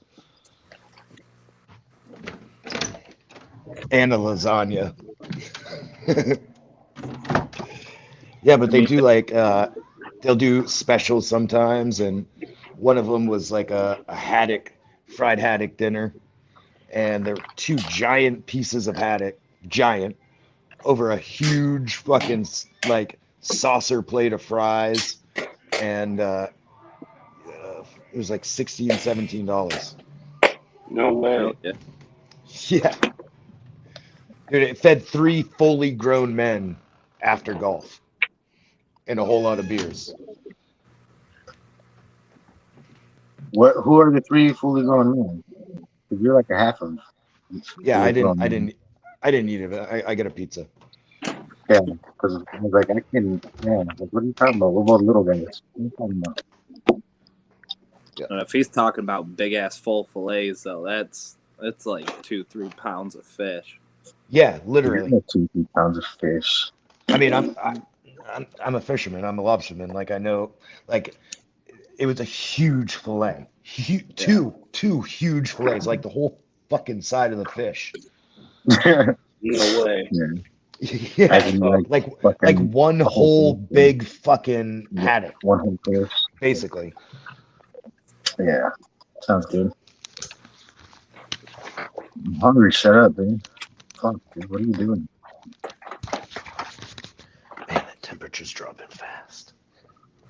S: And a lasagna. Yeah, but they do like they'll do specials sometimes, and one of them was like a haddock, fried haddock dinner, and there were 2 giant pieces of haddock, giant, over a huge fucking like saucer plate of fries, and it was like $16 and $17.
A: No way.
S: Yeah. Dude, it fed 3 fully grown men after golf and a whole lot of beers.
E: Who are the 3 fully grown men? Because you're like a half of them.
S: Yeah, I didn't eat it. I get a pizza.
E: Yeah, because I was like, I can. Yeah, like, what are you talking about? What about little guys? What are you talking about?
I: And if he's talking about big ass full fillets, though, that's like 2-3 pounds of fish.
S: Yeah, literally.
E: 2-3 pounds of fish.
S: I mean, I'm a fisherman. I'm a lobsterman. Like I know, like it was a huge fillet. Two huge fillets, like the whole fucking side of the fish.
A: No way.
S: Yeah, like one whole big fucking haddock.
E: One whole fish.
S: Basically.
E: Yeah, sounds good. I'm hungry. Shut up, dude. Fuck, dude. What are you doing?
S: Man, the temperature's dropping fast.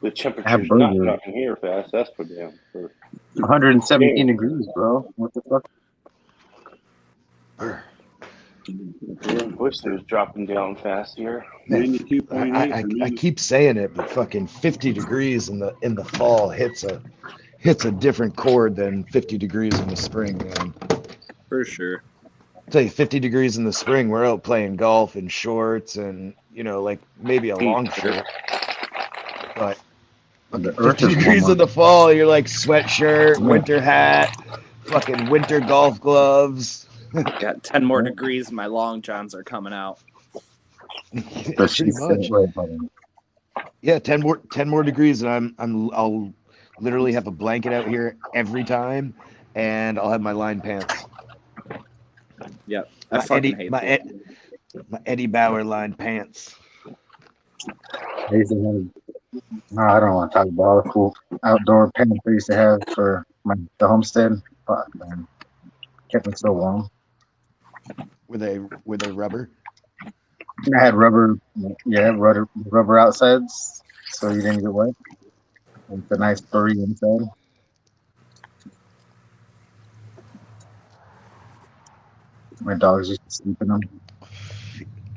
A: The temperature's not dropping here fast. That's for damn sure.
E: 117 degrees, bro. What the fuck?
A: I wish it was dropping down fast here.
S: I keep saying it, but fucking 50 degrees in the fall hits a different chord than 50 degrees in the spring, man.
I: For sure.
S: I'll tell you, 50 degrees in the spring, we're out playing golf in shorts and, like maybe a long shirt. But 50 degrees in the fall, you're like sweatshirt, winter hat, fucking winter golf gloves.
I: Got 10 more degrees, my long johns are coming out.
S: Pretty much. Yeah, 10 more degrees, and I'll literally have a blanket out here every time, and I'll have my lined pants.
I: Yep, I fucking hate
S: my Eddie Bauer lined pants.
E: I don't want to talk about all the cool outdoor pants I used to have for the homestead. Fuck, man, kept me so warm.
S: Were they rubber?
E: I had rubber outsides, so you didn't get wet. With a nice furry inside. My dogs used to sleep in them.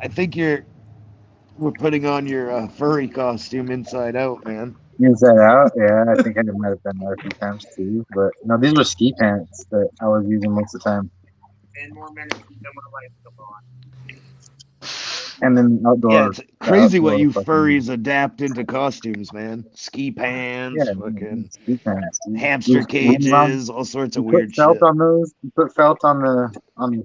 S: I think we're putting on your furry costume inside out, man.
E: Inside out? Yeah, I think I might have done that a few times too. But no, these were ski pants that I was using most of the time.
C: 10 more minutes and then my lights come on.
E: And then outdoor.
S: Yeah, it's crazy what you furries adapt into costumes, man. Ski pants, fucking
E: ski pants,
S: hamster cages, all sorts of weird
E: felt
S: shit.
E: on those. You put felt on the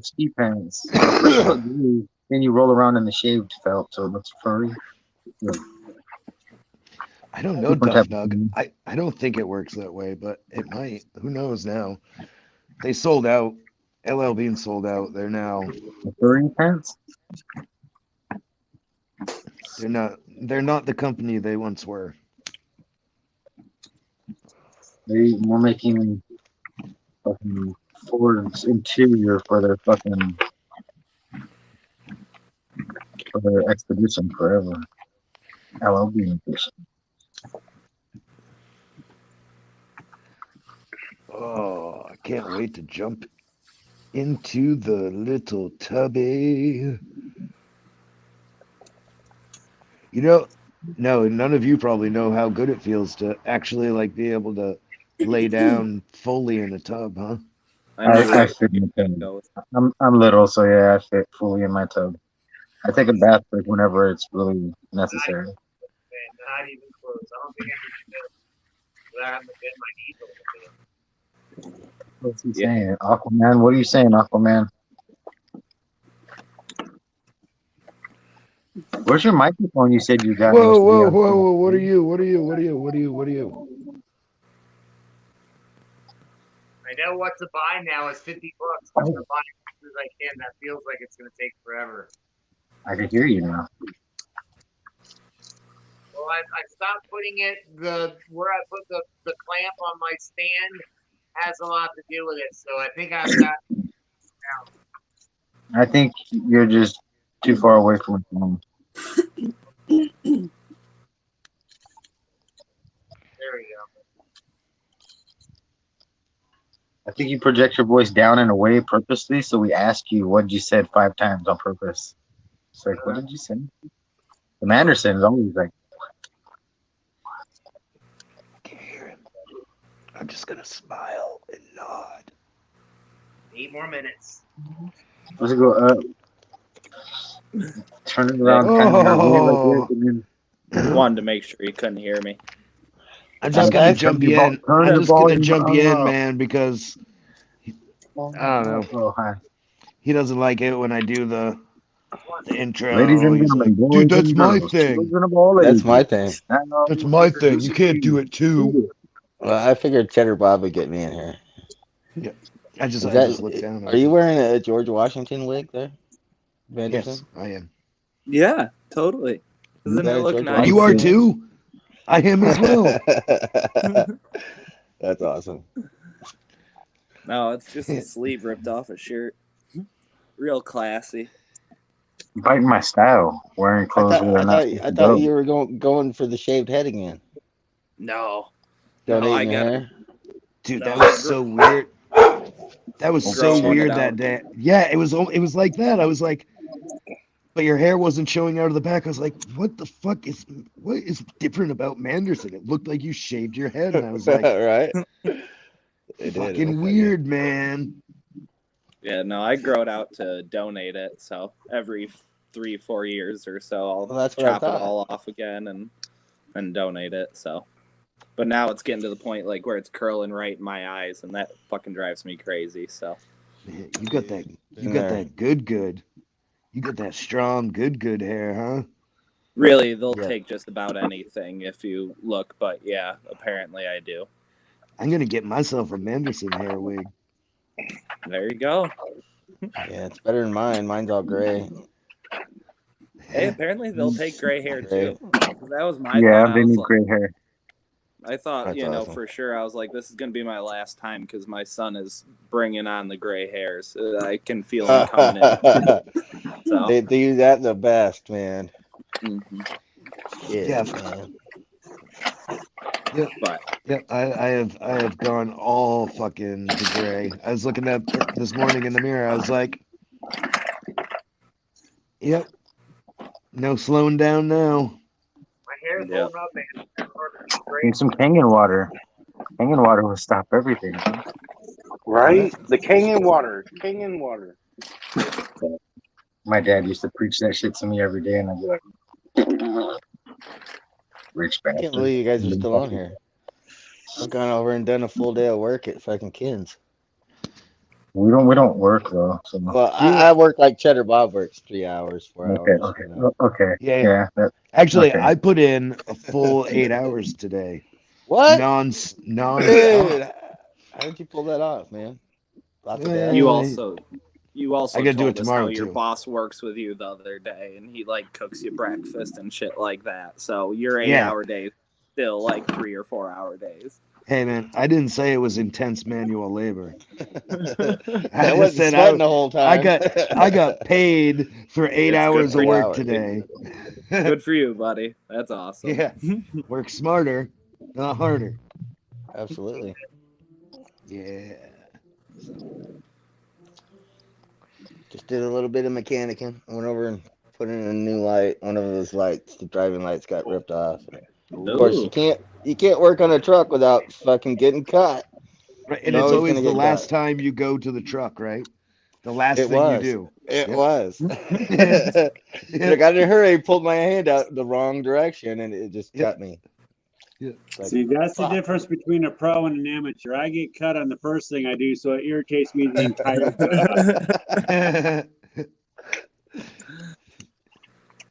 E: ski pants. Then you roll around in the shaved felt, so it looks furry. Yeah.
S: I don't know, Duff Nug. I don't think it works that way, but it might. Who knows now? They sold out. LL Bean sold out. They're now.
E: Furry pants?
S: They're not the company they once were.
E: We're making fucking Ford's interior for their expedition forever. LL Bean edition.
S: Oh, I can't wait to jump into the little tubby. You know, no, none of you probably know how good it feels to actually like be able to lay down fully in a tub, huh?
E: I fit in the tub. I'm little, so yeah, I fit fully in my tub. I take a bath break whenever it's really necessary.
C: Not even close. I don't think I can do this without having to bend my knees a little bit.
E: What's he saying? Aquaman? What are you saying, Aquaman? Where's your microphone you said you got?
S: Whoa. What are you?
C: I know what to buy now. It's $50. I'm going to buy it as soon as I can. That feels like it's going to take forever.
E: I can hear you now.
C: Well, I stopped putting it, where I put the clamp on my stand has a lot to do with it. So I think I've got now.
E: I think you're just too far away from the phone.
C: There we go.
E: I think you project your voice down and away purposely, so we ask you what you said 5 times on purpose. It's like, what did you say? The Manderson is always like,
S: Can't hear him. I'm just gonna smile and nod.
C: 8 more minutes.
E: Let's go up. Turn it around.
I: Wanted to make sure you couldn't hear me.
S: I'm just gonna jump in. I'm just gonna jump in, man, because I don't know. He doesn't like it when I do the intro.
E: Ladies and
S: He's
E: gentlemen,
S: like, dude, that's my
E: girls,
S: thing.
E: children of all
K: That's
E: ages.
K: my thing.
S: That's my thing. You can't do it too.
K: Well, I figured Cheddar Bob would get me in here.
S: Yeah. I just looked down.
K: Are you wearing a George Washington wig there, Vanderson?
S: Yes, I am.
I: Yeah, totally. Doesn't it look nice?
S: You are too. I am as well.
K: That's awesome.
I: No, it's just a sleeve ripped off a shirt. Real classy.
E: Biting my style, wearing clothes that are not.
K: I thought you were going for the shaved head again.
I: No.
K: Donating your hair?
S: Dude, that was so weird. That was so weird that day. Yeah, it was like that. I was like, but your hair wasn't showing out of the back. I was like, what the fuck what is different about Manderson? It looked like you shaved your head, and I was like,
K: right?
S: Fucking weird, man.
I: Yeah, no, I grow it out to donate it. So every 3-4 years or so, I'll
K: that's what I
I: chop it
K: thought.
I: all off again and donate it. So, but now it's getting to the point like where it's curling right in my eyes, and that fucking drives me crazy. So,
S: Man, you got that. You got that good. You got that strong good hair, huh?
I: really, they'll
S: Yeah.
I: take just about anything if you look. But yeah, apparently I do.
S: I'm gonna get myself a Manderson hair wig.
I: There you go.
K: Yeah, it's better than mine. Mine's all gray.
I: Hey, apparently they'll take gray hair
K: Gray.
I: too. That was my
E: Yeah,
I: thought.
E: they
I: I was
E: need
I: like,
E: gray hair.
I: I thought,
K: That's awesome.
I: for sure. I was like, this is gonna be my last time because my son is bringing on the gray hairs. I can feel them coming in. So
K: They do that the best, man.
I: mhm.
S: Yeah.
K: Man.
S: Yep.
I: But
S: Yep. I have gone all fucking to gray. I was looking up this morning in the mirror. I was like, yep. No slowing down now.
C: My hair's
I: Yep.
C: holding up, man.
E: Drink some Kangen water. Kangen water will stop everything.
A: Right? The Kangen water. Kangen water.
E: My dad used to preach that shit to me every day, and I'd be like, rich
K: I
E: bastard.
K: can't believe you guys are still on here. I've gone over and done a full day of work at fucking Kins.
E: We don't work though. So.
K: Well, I work like Cheddar Bob works 3 hours, 4
E: Okay.
K: hours.
E: Okay.
K: You know?
E: Okay.
S: Yeah.
E: Yeah.
S: Actually,
E: okay.
S: I put in a full 8 hours today.
K: What?
S: Non-stop.
K: Dude, how did you pull that off, man? Lots of dads?
I: You also
S: I gotta do
I: told
S: it
I: us how
S: tomorrow,
I: your
S: too.
I: boss works with you the other day, and he like cooks you breakfast and shit like that. So your
S: Yeah.
I: 8-hour days still like 3 or 4 hour days.
S: Hey man, I didn't say it was intense manual labor.
K: I wasn't sweating the whole time.
S: I got paid for 8
I: It's
S: hours
I: good
S: of
I: for
S: work
I: you.
S: today.
I: Good for you, buddy. That's awesome.
S: Yeah. Work smarter, not harder.
K: Absolutely.
S: Yeah.
K: Just did a little bit of mechanicing. I went over and put in a new light. One of those lights, the driving lights, got ripped off. Of course, you can't work on a truck without fucking getting cut.
S: Right, and
K: You're
S: it's always
K: gonna
S: the
K: get
S: last
K: cut.
S: time you go to the truck, right? The last
K: It
S: thing you
K: was.
S: do.
K: It
S: Yep.
K: was. I got in a hurry, pulled my hand out the wrong direction, and it just cut me.
S: Yeah.
K: Like,
F: See, that's
K: fuck.
F: the difference between a pro and an amateur. I get cut on the first thing I do, so it irritates me the entire job.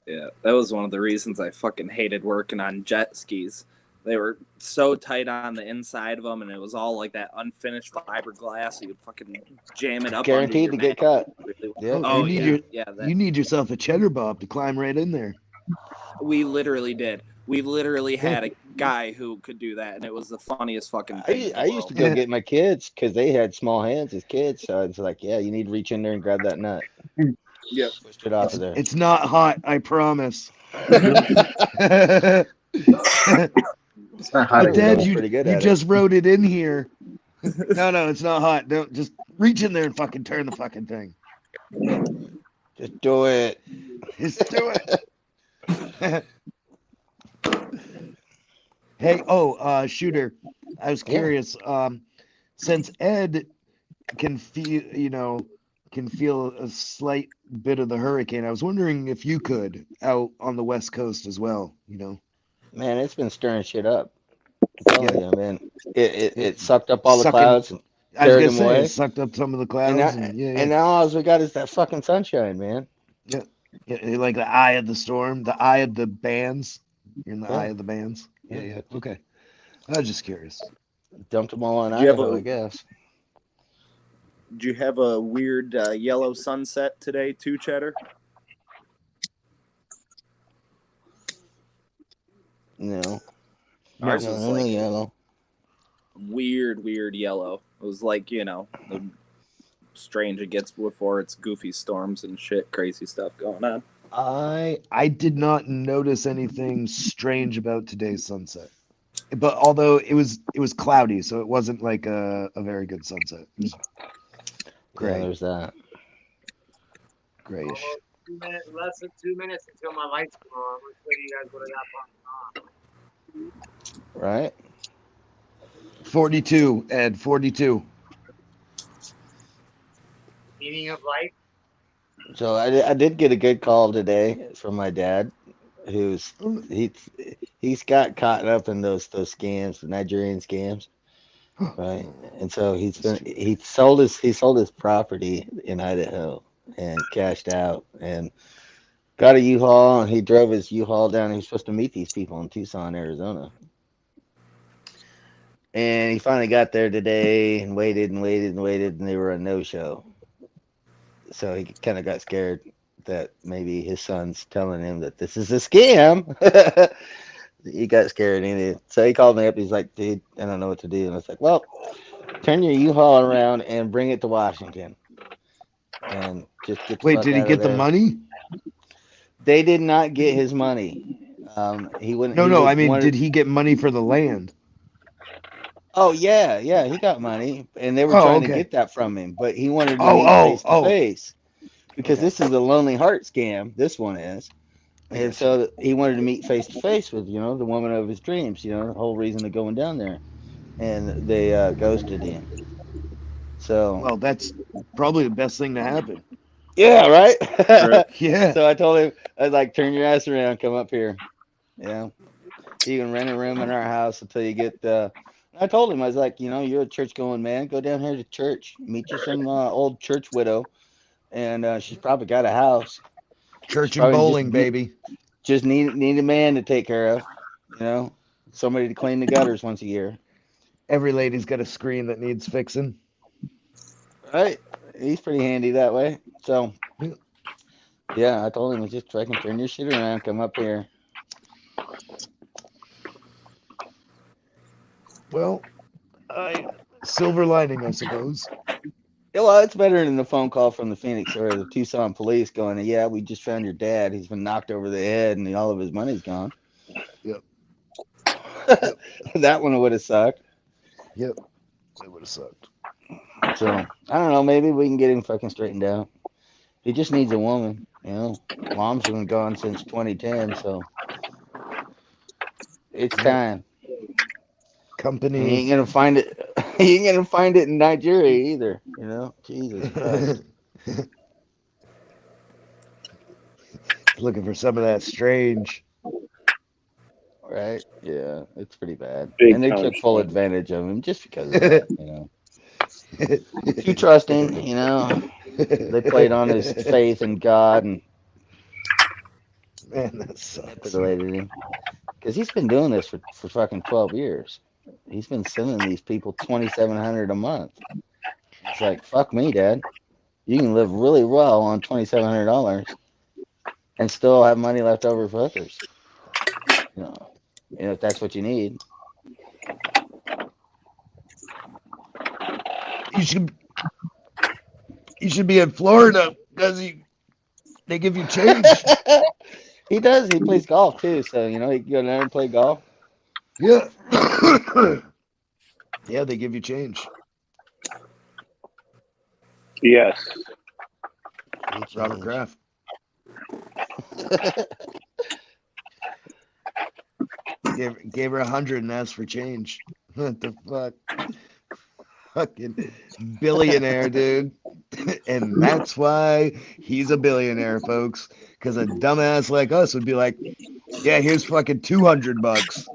I: Yeah, that was one of the reasons I fucking hated working on jet skis. They were so tight on the inside of them, and it was all like that unfinished fiberglass. So you'd fucking jam it up.
K: Guaranteed to get cut.
S: Yeah.
I: Oh,
S: you
I: that.
S: need yourself a cheddar bob to climb right in there.
I: We literally did. We literally had a guy who could do that, and it was the funniest fucking thing.
K: I used to go get my kids because they had small hands as kids. So it's like, yeah, you need to reach in there and grab that nut.
I: Yep.
K: Pushed it off of there.
S: It's not hot, I promise.
E: It's not hot.
S: Dad,
K: pretty
S: you
K: good at
S: just wrote it in here. No, it's not hot. Don't just reach in there and fucking turn the fucking thing.
K: Just do it.
S: Just do it. Hey, Shooter, I was curious. Since Ed can feel a slight bit of the hurricane, I was wondering if you could out on the West Coast as well.
K: Man, it's been stirring shit up. I'm telling you, man. It sucked up all the
S: Sucking-
K: clouds and
S: I was
K: carried
S: gonna
K: them
S: say
K: away.
S: it sucked up some of the clouds,
K: And now all we got is that fucking sunshine, man.
S: Yeah, like the eye of the storm, the eye of the bands. You're in the
K: Yeah.
S: eye of the bands. Yeah. Okay. I was just curious.
K: Dumped them all in
I: Did you have
K: Idaho,
I: a-
K: I guess.
I: Did you have a weird yellow sunset today too, Cheddar?
K: No.
I: Ours
K: No,
I: was
K: no,
I: like
K: yellow.
I: weird yellow. It was like, the strange it gets before it's goofy storms and shit, crazy stuff going on.
S: I did not notice anything strange about today's sunset, but although it was cloudy, so it wasn't like a very good sunset. It was gray.
K: Yeah, there's that.
S: Grayish.
C: 2 minutes, less than 2 minutes until my lights come on. Let's show you guys what I got on.
K: Right?
S: 42, Ed. 42.
C: Meaning of life.
K: So I did get a good call today from my dad, who's he's got caught up in those scams, the Nigerian scams, right? And so he sold his property in Idaho and cashed out and got a U-Haul, and he drove his U-Haul down. He was supposed to meet these people in Tucson, Arizona. And he finally got there today and waited, and they were a no-show. So he kind of got scared that maybe his son's telling him that this is a scam. He got scared, so he called me up. He's like, dude, I don't know what to do. And I was like, well, turn your U-Haul around and bring it to Washington. And just get the
S: Wait,
K: fuck
S: did he
K: out
S: get
K: of
S: the
K: there.
S: money?
K: They did not get his money. He wouldn't.
S: No. I mean, did he get money for the land?
K: Oh yeah, he got money, and they were trying to get that from him, but he wanted to meet face to face because this is a Lonely Heart scam. This one is, and so he wanted to meet face to face with the woman of his dreams. The whole reason of going down there, and they ghosted him. So
S: well, that's probably the best thing to happen.
K: Yeah, right.
S: Yeah.
K: So I told him, I was like, turn your ass around, come up here. You can rent a room in our house until you get I told him, I was like, you're a church going man. Go down here to church. Meet you some old church widow, and she's probably got a house.
S: Church and bowling, baby.
K: Just need a man to take care of. Somebody to clean the gutters once a year.
S: Every lady's got a screen that needs fixing.
K: Right. He's pretty handy that way. So, yeah, I told him, just fucking turn your shit around, come up here.
S: Well, silver lining, I suppose.
K: Yeah, well, it's better than the phone call from the Phoenix or the Tucson police going, yeah, we just found your dad. He's been knocked over the head and all of his money's gone.
S: Yep.
K: That one would have sucked.
S: Yep. It would have sucked.
K: So, I don't know. Maybe we can get him fucking straightened out. He just needs a woman. Mom's been gone since 2010, so it's time.
S: Company.
K: He ain't gonna find it. He ain't gonna find it in Nigeria either. Jesus Christ.
S: Looking for some of that strange.
K: Right? Yeah, it's pretty bad.
S: Big
K: and they
S: time
K: took full
S: strange.
K: advantage of him just because of that. Too trusting. They played on his faith in God and
S: man, that sucks.
K: Manipulated him. Because he's been doing this for fucking 12 years. He's been sending these people $2,700 a month. It's like, fuck me, Dad. You can live really well on $2,700 and still have money left over for hookers. If that's what you need.
S: You should be in Florida because they give you change.
K: He does. He plays golf too, so he can go down and play golf.
S: Yeah. Yeah, they give you change.
A: Yes.
S: Robert Kraft. Gave her 100 and asked for change. What the fuck? Fucking billionaire, dude. And that's why he's a billionaire, folks. Because a dumbass like us would be like, yeah, here's fucking $200.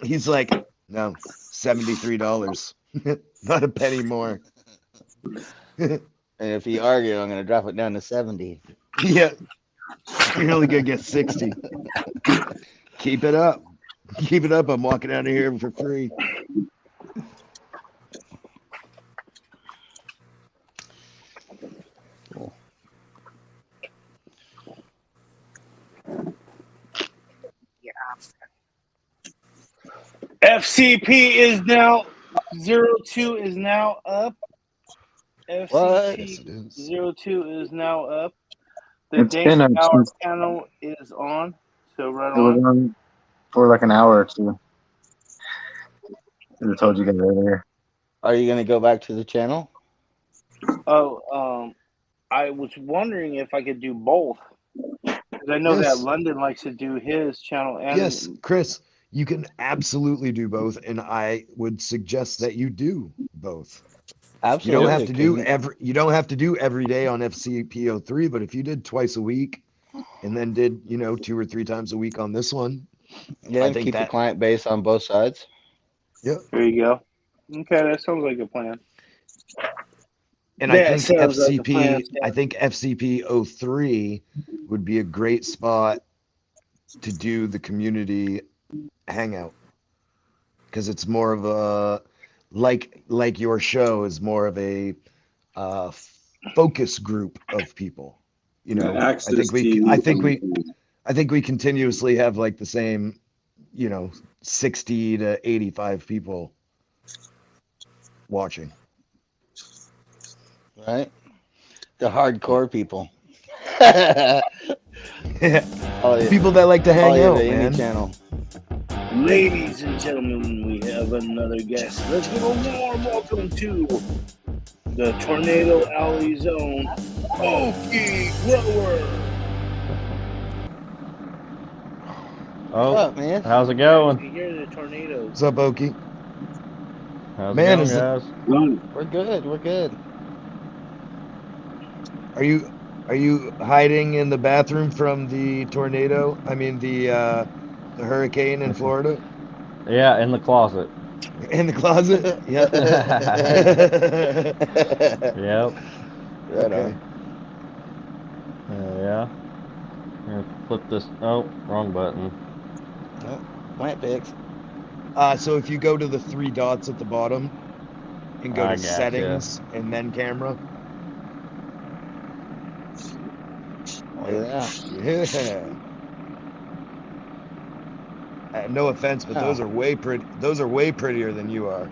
S: He's like, no, $73. Not a penny more.
K: And if he argued, I'm going to drop it down to 70.
S: Yeah. You're only going to get 60. Keep it up. Keep it up. I'm walking out of here for free.
K: Cool.
A: FCP is now 02 is now up. FCP 02 is now up. The Dane Power channel is on. So right
E: It was on for like an hour or two. I told you guys earlier.
K: Are you going to go back to the channel?
A: Oh, I was wondering if I could do both. Because I know that London likes to do his channel. And
S: yes, Chris, you can absolutely do both, and I would suggest that you do both.
K: Absolutely.
S: You don't have to do every day on FCP03, but if you did twice a week and then did 2 or 3 times a week on this one,
K: yeah, I think keep the client base on both sides.
S: Yep.
A: There you go. Okay, that sounds like a plan.
S: And I think FCP03 would be a great spot to do the community hangout, because it's more of a like your show is more of a focus group of people. I think we continuously have like the same 60 to 85 people watching.
K: Right? The hardcore people.
S: People that like to hang out, man.
K: Channel.
A: Ladies and gentlemen, we have another guest. Let's give a warm welcome to the Tornado Alley Zone, Okie Grower.
H: Oh,
K: What's up, man?
H: How's it going?
A: You hear the tornadoes.
S: What's up, Okie?
H: How's
S: Man,
H: it
S: is
H: going, guys?
K: We're good. We're good.
S: Are you hiding in the bathroom from the tornado? I mean the hurricane in Florida?
H: Yeah, in the closet.
S: In the closet? Yep.
H: Yep.
K: Right
S: Okay.
H: Yeah. Here, flip this. Oh, wrong button.
K: Oh, plant picks.
S: So if you go to the three dots at the bottom and go
H: I
S: to
H: gotcha.
S: settings and then camera.
K: Look at that.
S: Yeah. No offense, but those
K: Oh.
S: are way pretty. Those are way prettier than you are.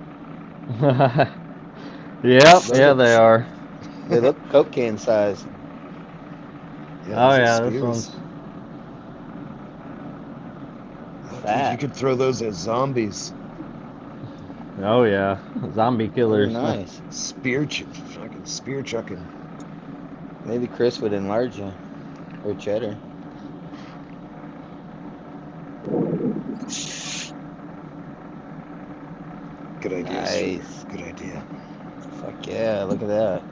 H: Yep,
S: Those
H: yeah,
S: are-
H: they are.
K: They look Coke can size.
S: Yeah,
H: Oh
S: those are
H: yeah, this
S: spears.
H: one's.
S: Oh, dude,
K: Fat.
S: you could throw those as zombies.
H: Oh yeah, zombie killers.
K: Ooh, nice.
S: Fucking spear chucking.
K: Maybe Chris would enlarge you. Or Cheddar.
S: Good idea,
K: Nice.
S: sir. Good idea.
K: Fuck yeah, look at that.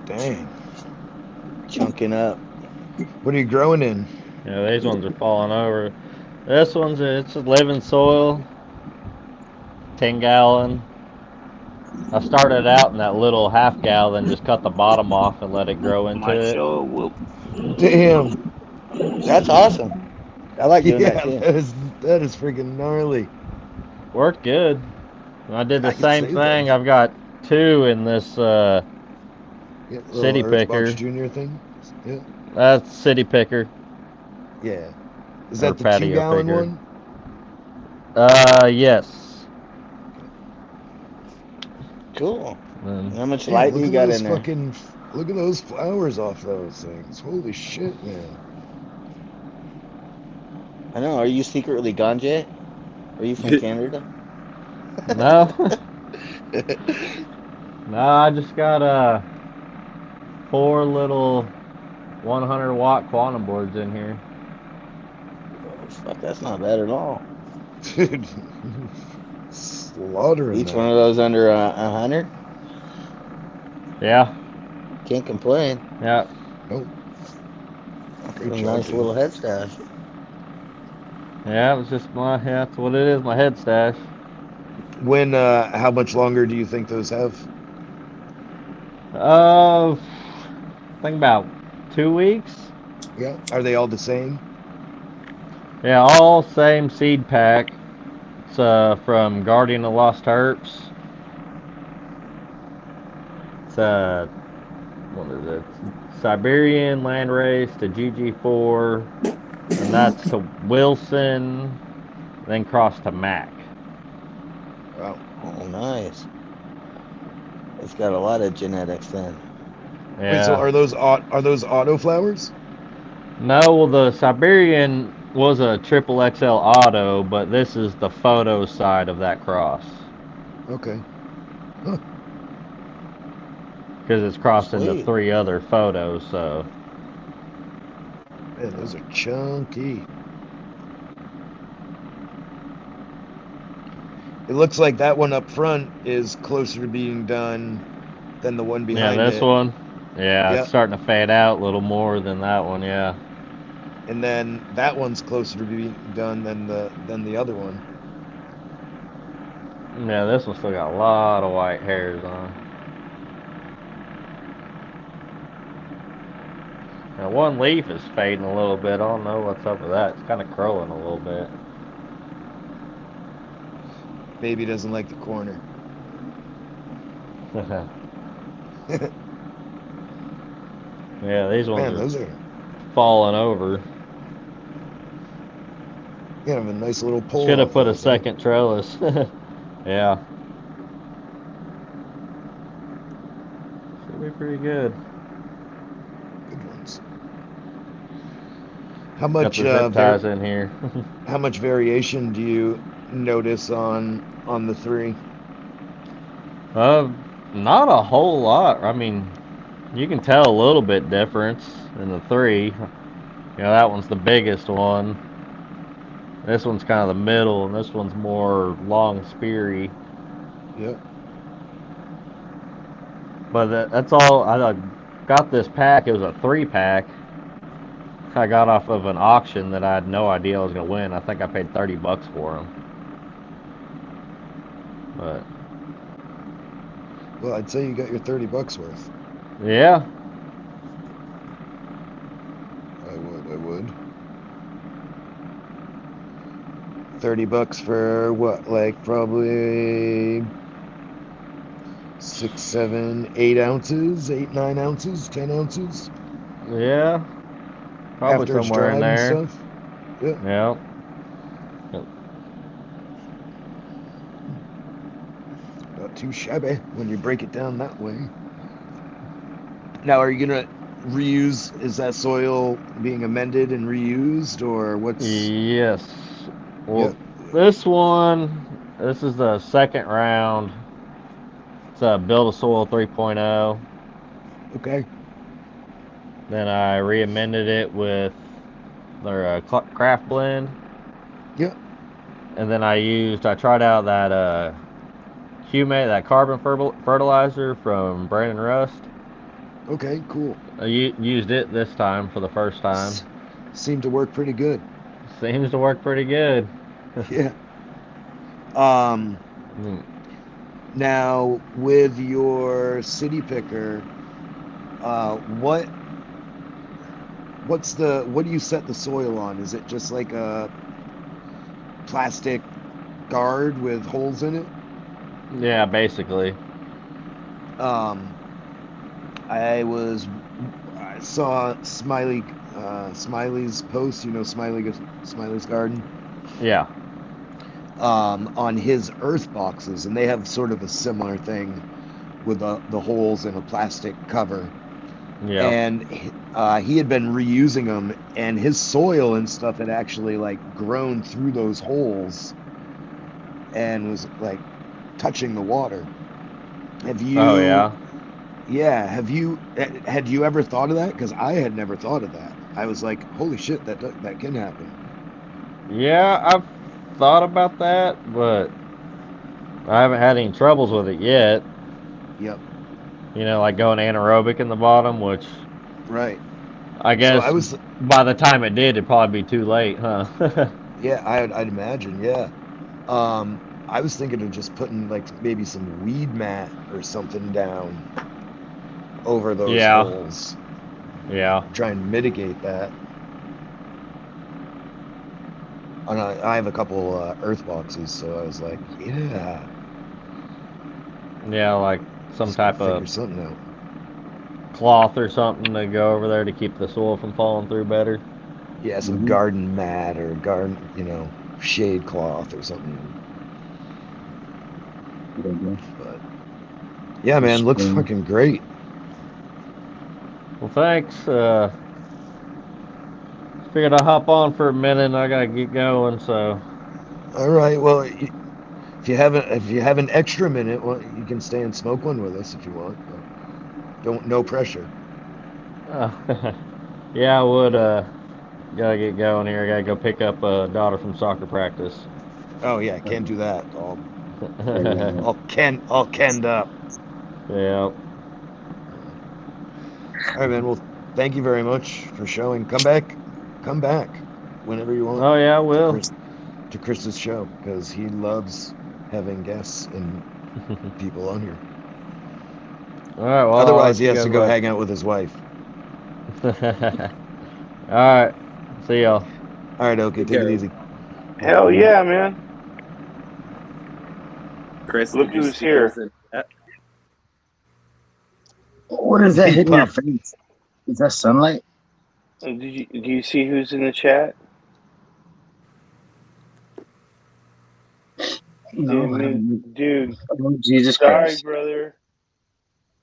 S: Dang.
K: Chunking up.
S: What are you growing in?
H: Yeah, these ones are falling over. This one's it's a living soil. 10-gallon. I started out in that little half gallon, just cut the bottom off and let it grow into
K: My
H: it.
K: show whoop.
S: Damn.
K: That's awesome. I like doing that
S: Yeah,
K: too.
S: that is freaking gnarly.
H: Worked good. And I did the
S: I can
H: same
S: say
H: thing.
S: that.
H: I've got 2 in this
S: Little
H: city picker.
S: Earthbox Junior thing. Yeah.
H: That's city picker.
S: Yeah. Is
H: Or
S: that the
H: patio
S: 2-gallon
H: picker.
S: one?
H: Yes.
K: Cool.
H: And
K: How much
S: Damn,
K: light do
S: look
K: you
S: at
K: got
S: those
K: in there?
S: fucking. Look at those flowers off those things. Holy shit, man.
K: I know. Are you secretly ganja? Are you from Canada?
H: no. No, I just got 4 little 100-watt quantum boards in here.
K: Oh, fuck, that's not bad at all.
S: Dude. Slaughtering
K: Each
S: that.
K: one of those under 100?
H: Yeah.
K: Can't complain.
H: Yeah.
S: Nope.
K: That's
S: Great
K: a
S: job,
K: nice
S: dude.
K: little head stash.
H: Yeah, it was just yeah, that's what it is, my head stash.
S: When, how much longer do you think those have?
H: I think about 2 weeks.
S: Yeah. Are they all the same?
H: Yeah, all same seed pack. It's from Guardian of Lost Terps. It's what is it? Siberian Landrace to GG4, and that's to Wilson, then cross to Mac.
S: Wow.
K: Oh, nice. It's got a lot of genetics then.
H: Yeah.
S: Wait, so are those auto flowers?
H: No, well, the Siberian was a triple XL auto, but this is the photo side of that cross.
S: Okay. Huh.
H: Because it's crossed into
K: Sweet.
H: 3 other photos, so.
S: Man, those are chunky. It looks like that one up front is closer to being done than the one behind
H: Yeah, this
S: it.
H: one. Yeah,
S: Yep.
H: it's starting to fade out a little more than that one, yeah.
S: And then that one's closer to being done than the other one.
H: Yeah, this one still got a lot of white hairs on. Now, one leaf is fading a little bit. I don't know what's up with that. It's kind of curling a little bit.
S: Baby doesn't like the corner.
H: Yeah, these ones
S: Man,
H: are
S: those are
H: falling over.
S: you have a nice little pole.
H: Should have
S: off
H: put a
S: those, huh?
H: second trellis. Yeah. Should be pretty good.
S: Good ones. How
H: Got
S: much
H: the zip ties in here.
S: how much variation do you notice on the 3?
H: Not a whole lot. I mean, you can tell a little bit difference in the 3. You know, that one's the biggest one. This one's kind of the middle, and this one's more long, speary.
S: Yep.
H: But that's all. I got this pack. It was a 3-pack. I got off of an auction that I had no idea I was gonna win. I think I paid $30 for them. But
S: Well, I'd say you got your $30 worth.
H: yeah.
S: I would. $30 for what? Like probably 6, 7, 8 ounces, 8, 9 ounces, 10 ounces.
H: Yeah. Probably
S: After it's
H: somewhere in
S: dried and
H: there.
S: stuff. Yeah.
H: Yep.
S: Not too shabby when you break it down that way. Now, are you gonna reuse? Is that soil being amended and reused, or what's?
H: Yes. Well,
S: Yep.
H: this is the second round. It's a Build a Soil 3.0.
S: Okay.
H: Then I re-amended it with their craft blend.
S: Yep.
H: And then I tried out that humate, that carbon fertilizer from Brandon Rust.
S: Okay, cool.
H: I used it this time for the first time.
S: Seemed to work pretty good.
H: Seems to work pretty good.
S: Yeah. Now with your city picker, what do you set the soil on? Is it just like a plastic guard with holes in it?
H: Yeah, basically.
S: I saw Smiley's post, Smiley's garden.
H: Yeah.
S: On his earth boxes, and they have sort of a similar thing with the holes in a plastic cover.
H: Yeah.
S: And he had been reusing them, and his soil and stuff had actually like grown through those holes and was like touching the water. Have you?
H: Oh yeah.
S: Yeah. Had you ever thought of that? Because I had never thought of that. I was like, holy shit, that can happen.
H: Yeah, I've thought about that, but I haven't had any troubles with it yet.
S: Yep.
H: Like going anaerobic in the bottom, which.
S: Right.
H: I guess by the time it did, it'd probably be too late, huh?
S: Yeah, I'd imagine. Yeah. I was thinking of just putting like maybe some weed mat or something down over those holes.
H: Yeah.
S: Try and mitigate that. And I have a couple earth boxes, so I was like, yeah.
H: Yeah, like some type of
S: something out.
H: Cloth or something to go over there to keep the soil from falling through better.
S: Yeah, some garden mat or garden, shade cloth or something. But yeah, man, looks fucking great.
H: Well, thanks. Figured I'd hop on for a minute and I gotta get going, so.
S: All right, well, if you have an extra minute, well, you can stay and smoke one with us if you want. But no pressure.
H: Yeah, I would. Gotta get going here. Gotta go pick up a daughter from soccer practice.
S: Oh yeah, can't do that. All canned up.
H: Yeah.
S: All right, man. Well, thank you very much for showing. Come back whenever you want.
H: Oh yeah, I will.
S: To Chris's show, because he loves having guests and people on here.
H: All right. Well,
S: otherwise he has to go hang out with his wife.
H: All right. See y'all.
S: All right. Okay. Take it easy.
A: Hell yeah, man.
I: Chris,
A: look who's here.
E: What is that hitting your face? Is that sunlight?
A: Do you see who's in the chat?
E: No,
A: dude.
E: Oh, Jesus
A: sorry,
E: Christ.
A: brother.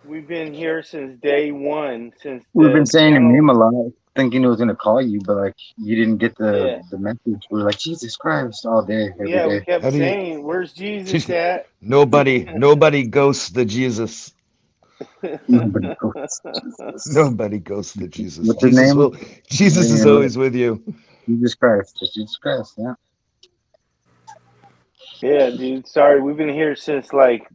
A: We've been here since day one.
E: We've been saying your name a lot, thinking it was gonna call you, but like you didn't get the message. We were like, Jesus Christ, all day, every day.
A: We kept saying, "Where's Jesus at?"
S: Nobody ghosts the Jesus. Nobody ghosts the Jesus.
E: What's his name?
S: Jesus is always with you.
E: Jesus Christ, just Jesus Christ, yeah.
A: Yeah, dude. Sorry, we've been here since like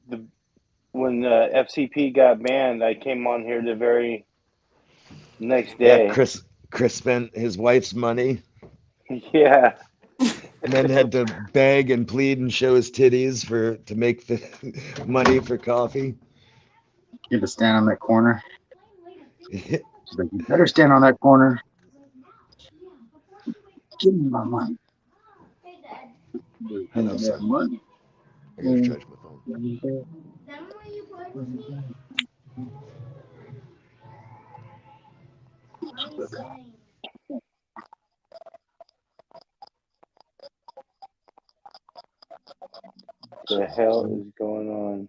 A: when FCP got banned. I came on here the very next day.
S: Yeah, Chris spent his wife's money.
A: Yeah.
S: and then had to beg and plead and show his titties to make the money for coffee.
E: You had to stand on that corner. She's like, you better stand on that corner. Give me my money.
S: I know, son.
E: Money.
S: I gotta charge my phone.
A: The hell is going on?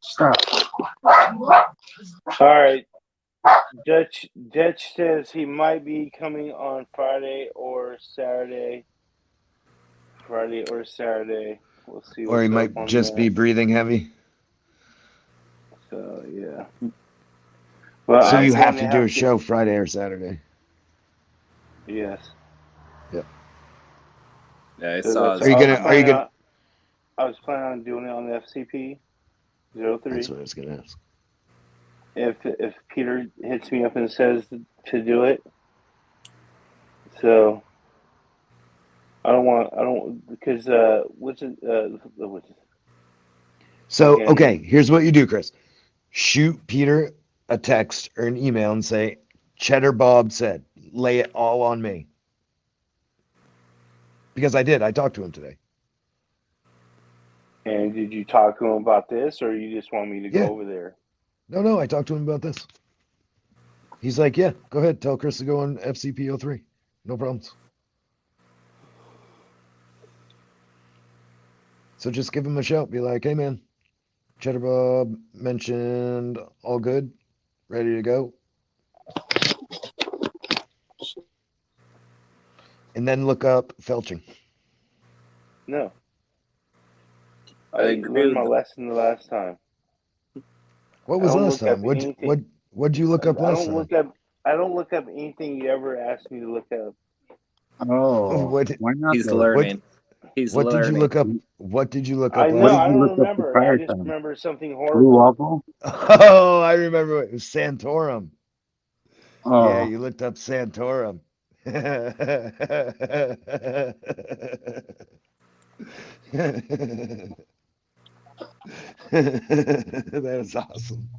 E: Stop.
A: All right. Dutch says he might be coming on Friday or Saturday. We'll see.
S: Or he might just be breathing heavy.
A: So yeah. Well,
S: so you have to do a show Friday or Saturday.
A: Yes.
S: Yep.
M: Yeah, I
A: So
M: saw.
A: I was planning on doing it on the FCP 03.
S: That's what I was gonna ask.
A: If Peter hits me up and says to do it, so I don't because what's it?
S: So okay, here's what you do, Chris. Shoot Peter a text or an email and say, Cheddar Bob said, lay it all on me. Because I did. I talked to him today.
A: And did you talk to him about this, or you just want me to go over there?
S: No, I talked to him about this. He's like, yeah, go ahead. Tell Chris to go on FCP 03. No problems. So just give him a shout. Be like, hey, man, Cheddar Bob mentioned all good, ready to go. And then look up felching.
A: No. I learned my lesson the last time.
S: What was last time? What'd you look up last time?
A: I don't look up anything you ever asked me to look up.
E: Oh, why not?
M: He's learning.
S: What did you look up? What did you look up?
A: I know. I don't remember. I just remember something horrible.
E: Blue waffle?
S: Oh, I remember. It was Santorum.
E: Oh.
S: Yeah, you looked up Santorum. That was awesome.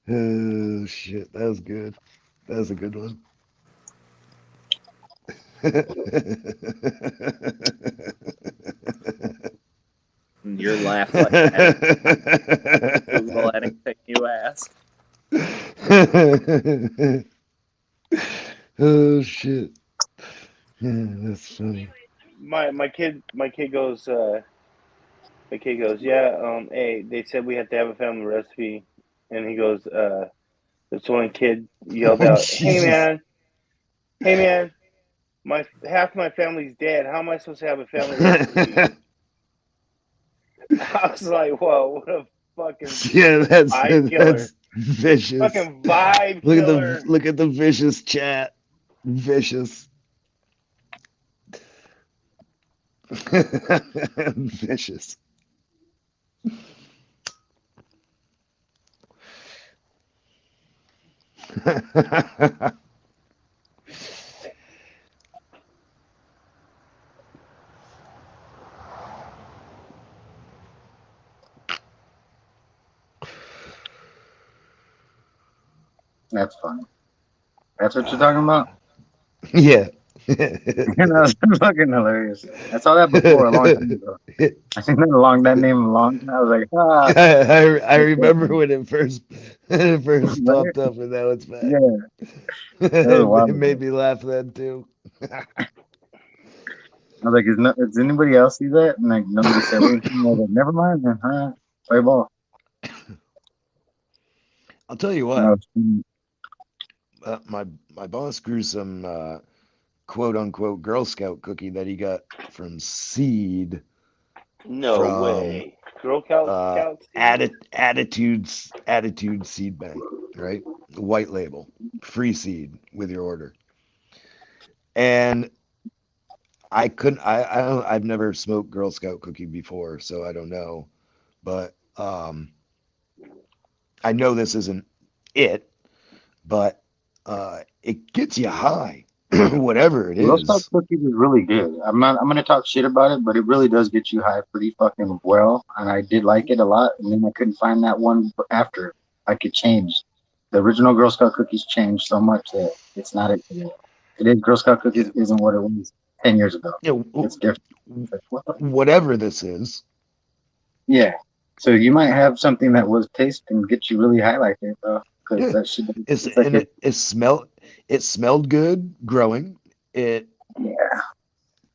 S: Oh shit, that was good. That was a good one.
M: Your laugh like that. Google anything you ask.
S: Oh shit. Yeah, that's funny.
A: My kid goes, yeah, hey, they said we have to have a family recipe, and he goes, this one kid yelled out, hey man, half my family's dead. How am I supposed to have a family recipe? I was like, whoa, what a fucking vibe killer.
S: That's vicious.
A: Fucking vibe killer.
S: Look at the vicious chat. Vicious. Vicious.
E: That's funny. That's what you're talking about?
S: Yeah.
E: That's fucking hilarious. I saw that before a long time ago. I seen that name a long time. I was like, ah.
S: I remember when it first popped up, and now it's back.
E: Yeah.
S: It made me laugh then too.
E: I was like, does anybody else see that? And like nobody said anything. I was like, never mind then. All right. Play ball.
S: I'll tell you what. My boss grew some quote unquote Girl Scout cookie that he got from seed.
A: No way. Girl Scout seed?
S: Attitude seed bank, right? White label, free seed with your order. And I've never smoked Girl Scout cookie before, so I don't know. but I know this isn't it, but it gets you high, whatever it
E: Girl Scout
S: is.
E: cookies is really good. I'm gonna talk shit about it, but it really does get you high pretty fucking well. And I did like it a lot. And then I couldn't find that one after. Like it changed. The original Girl Scout cookies changed so much that it's not it. It is Girl Scout cookies isn't what it was 10 years ago.
S: Yeah,
E: It's different. It's like, what the
S: whatever this is.
E: Yeah. So you might have something that was taste and get you really high like it, though. Because
S: Yeah,
E: that shit,
S: it's
E: it's like
S: and it smelled good growing. It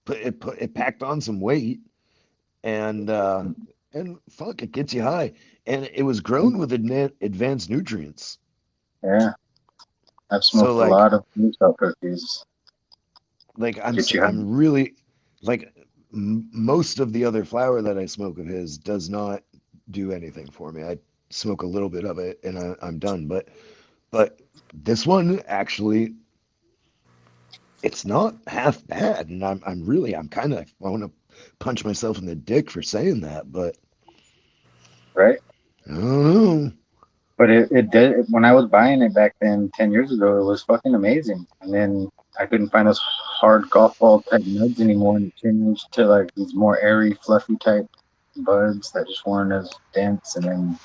S: it packed on some weight, and fuck, it gets you high. And it was grown with advanced nutrients.
E: yeah. I've
S: So
E: smoked a lot of Girl Scout cookies.
S: like
E: Get you high.
S: I'm really like most of the other flower that I smoke of his does not do anything for me. I smoke a little bit of it and I'm done. But this one actually, it's not half bad, and I'm kind of, I want to punch myself in the dick for saying that, but
E: Right?
S: I don't know.
E: But it did when I was buying it back then 10 years ago, it was fucking amazing. And then I couldn't find those hard golf ball type nuts anymore, and it changed to like these more airy, fluffy type buds that just weren't as dense. And then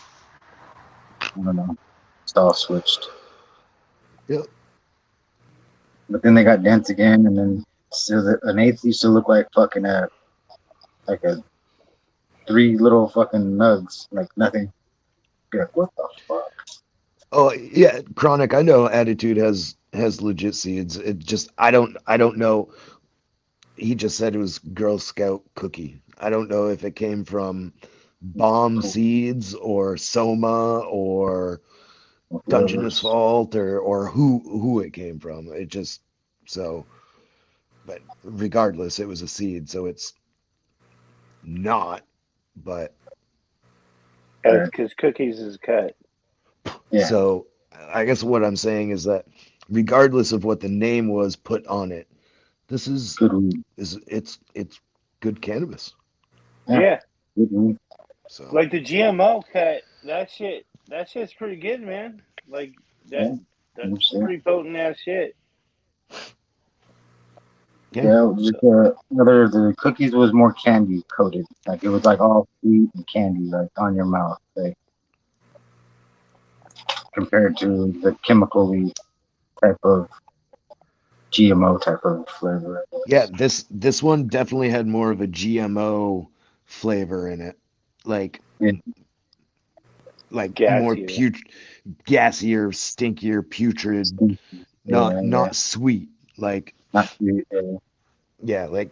E: I don't know, it's all switched.
S: Yep.
E: But then they got dense again, and then so an eighth used to look like fucking like a 3 little fucking nugs, like nothing. You're like, what the fuck?
S: Oh yeah, Chronic. I know Attitude has legit seeds. It just I don't know. He just said it was Girl Scout cookie. I don't know if it came from Bomb Seeds or Soma or Dungeon Assault or who it came from. It just so, but regardless, it was a seed, so it's not. But
A: because cookies is cut.
E: Yeah.
S: So I guess what I'm saying is that regardless of what the name was put on it, this is
E: good.
S: It's good cannabis.
A: Yeah.
E: Good weed.
S: So
A: Like the GMO cut, that shit's pretty good, man. Like that's pretty potent ass shit.
E: Yeah, just, the cookies was more candy coated. Like it was like all sweet and candy, like on your mouth, like compared to the chemically type of GMO type of flavor.
S: yeah, this one definitely had more of a GMO flavor in it, like more gassier, stinkier, putrid, not sweet, like
E: not sweet.
S: Yeah, like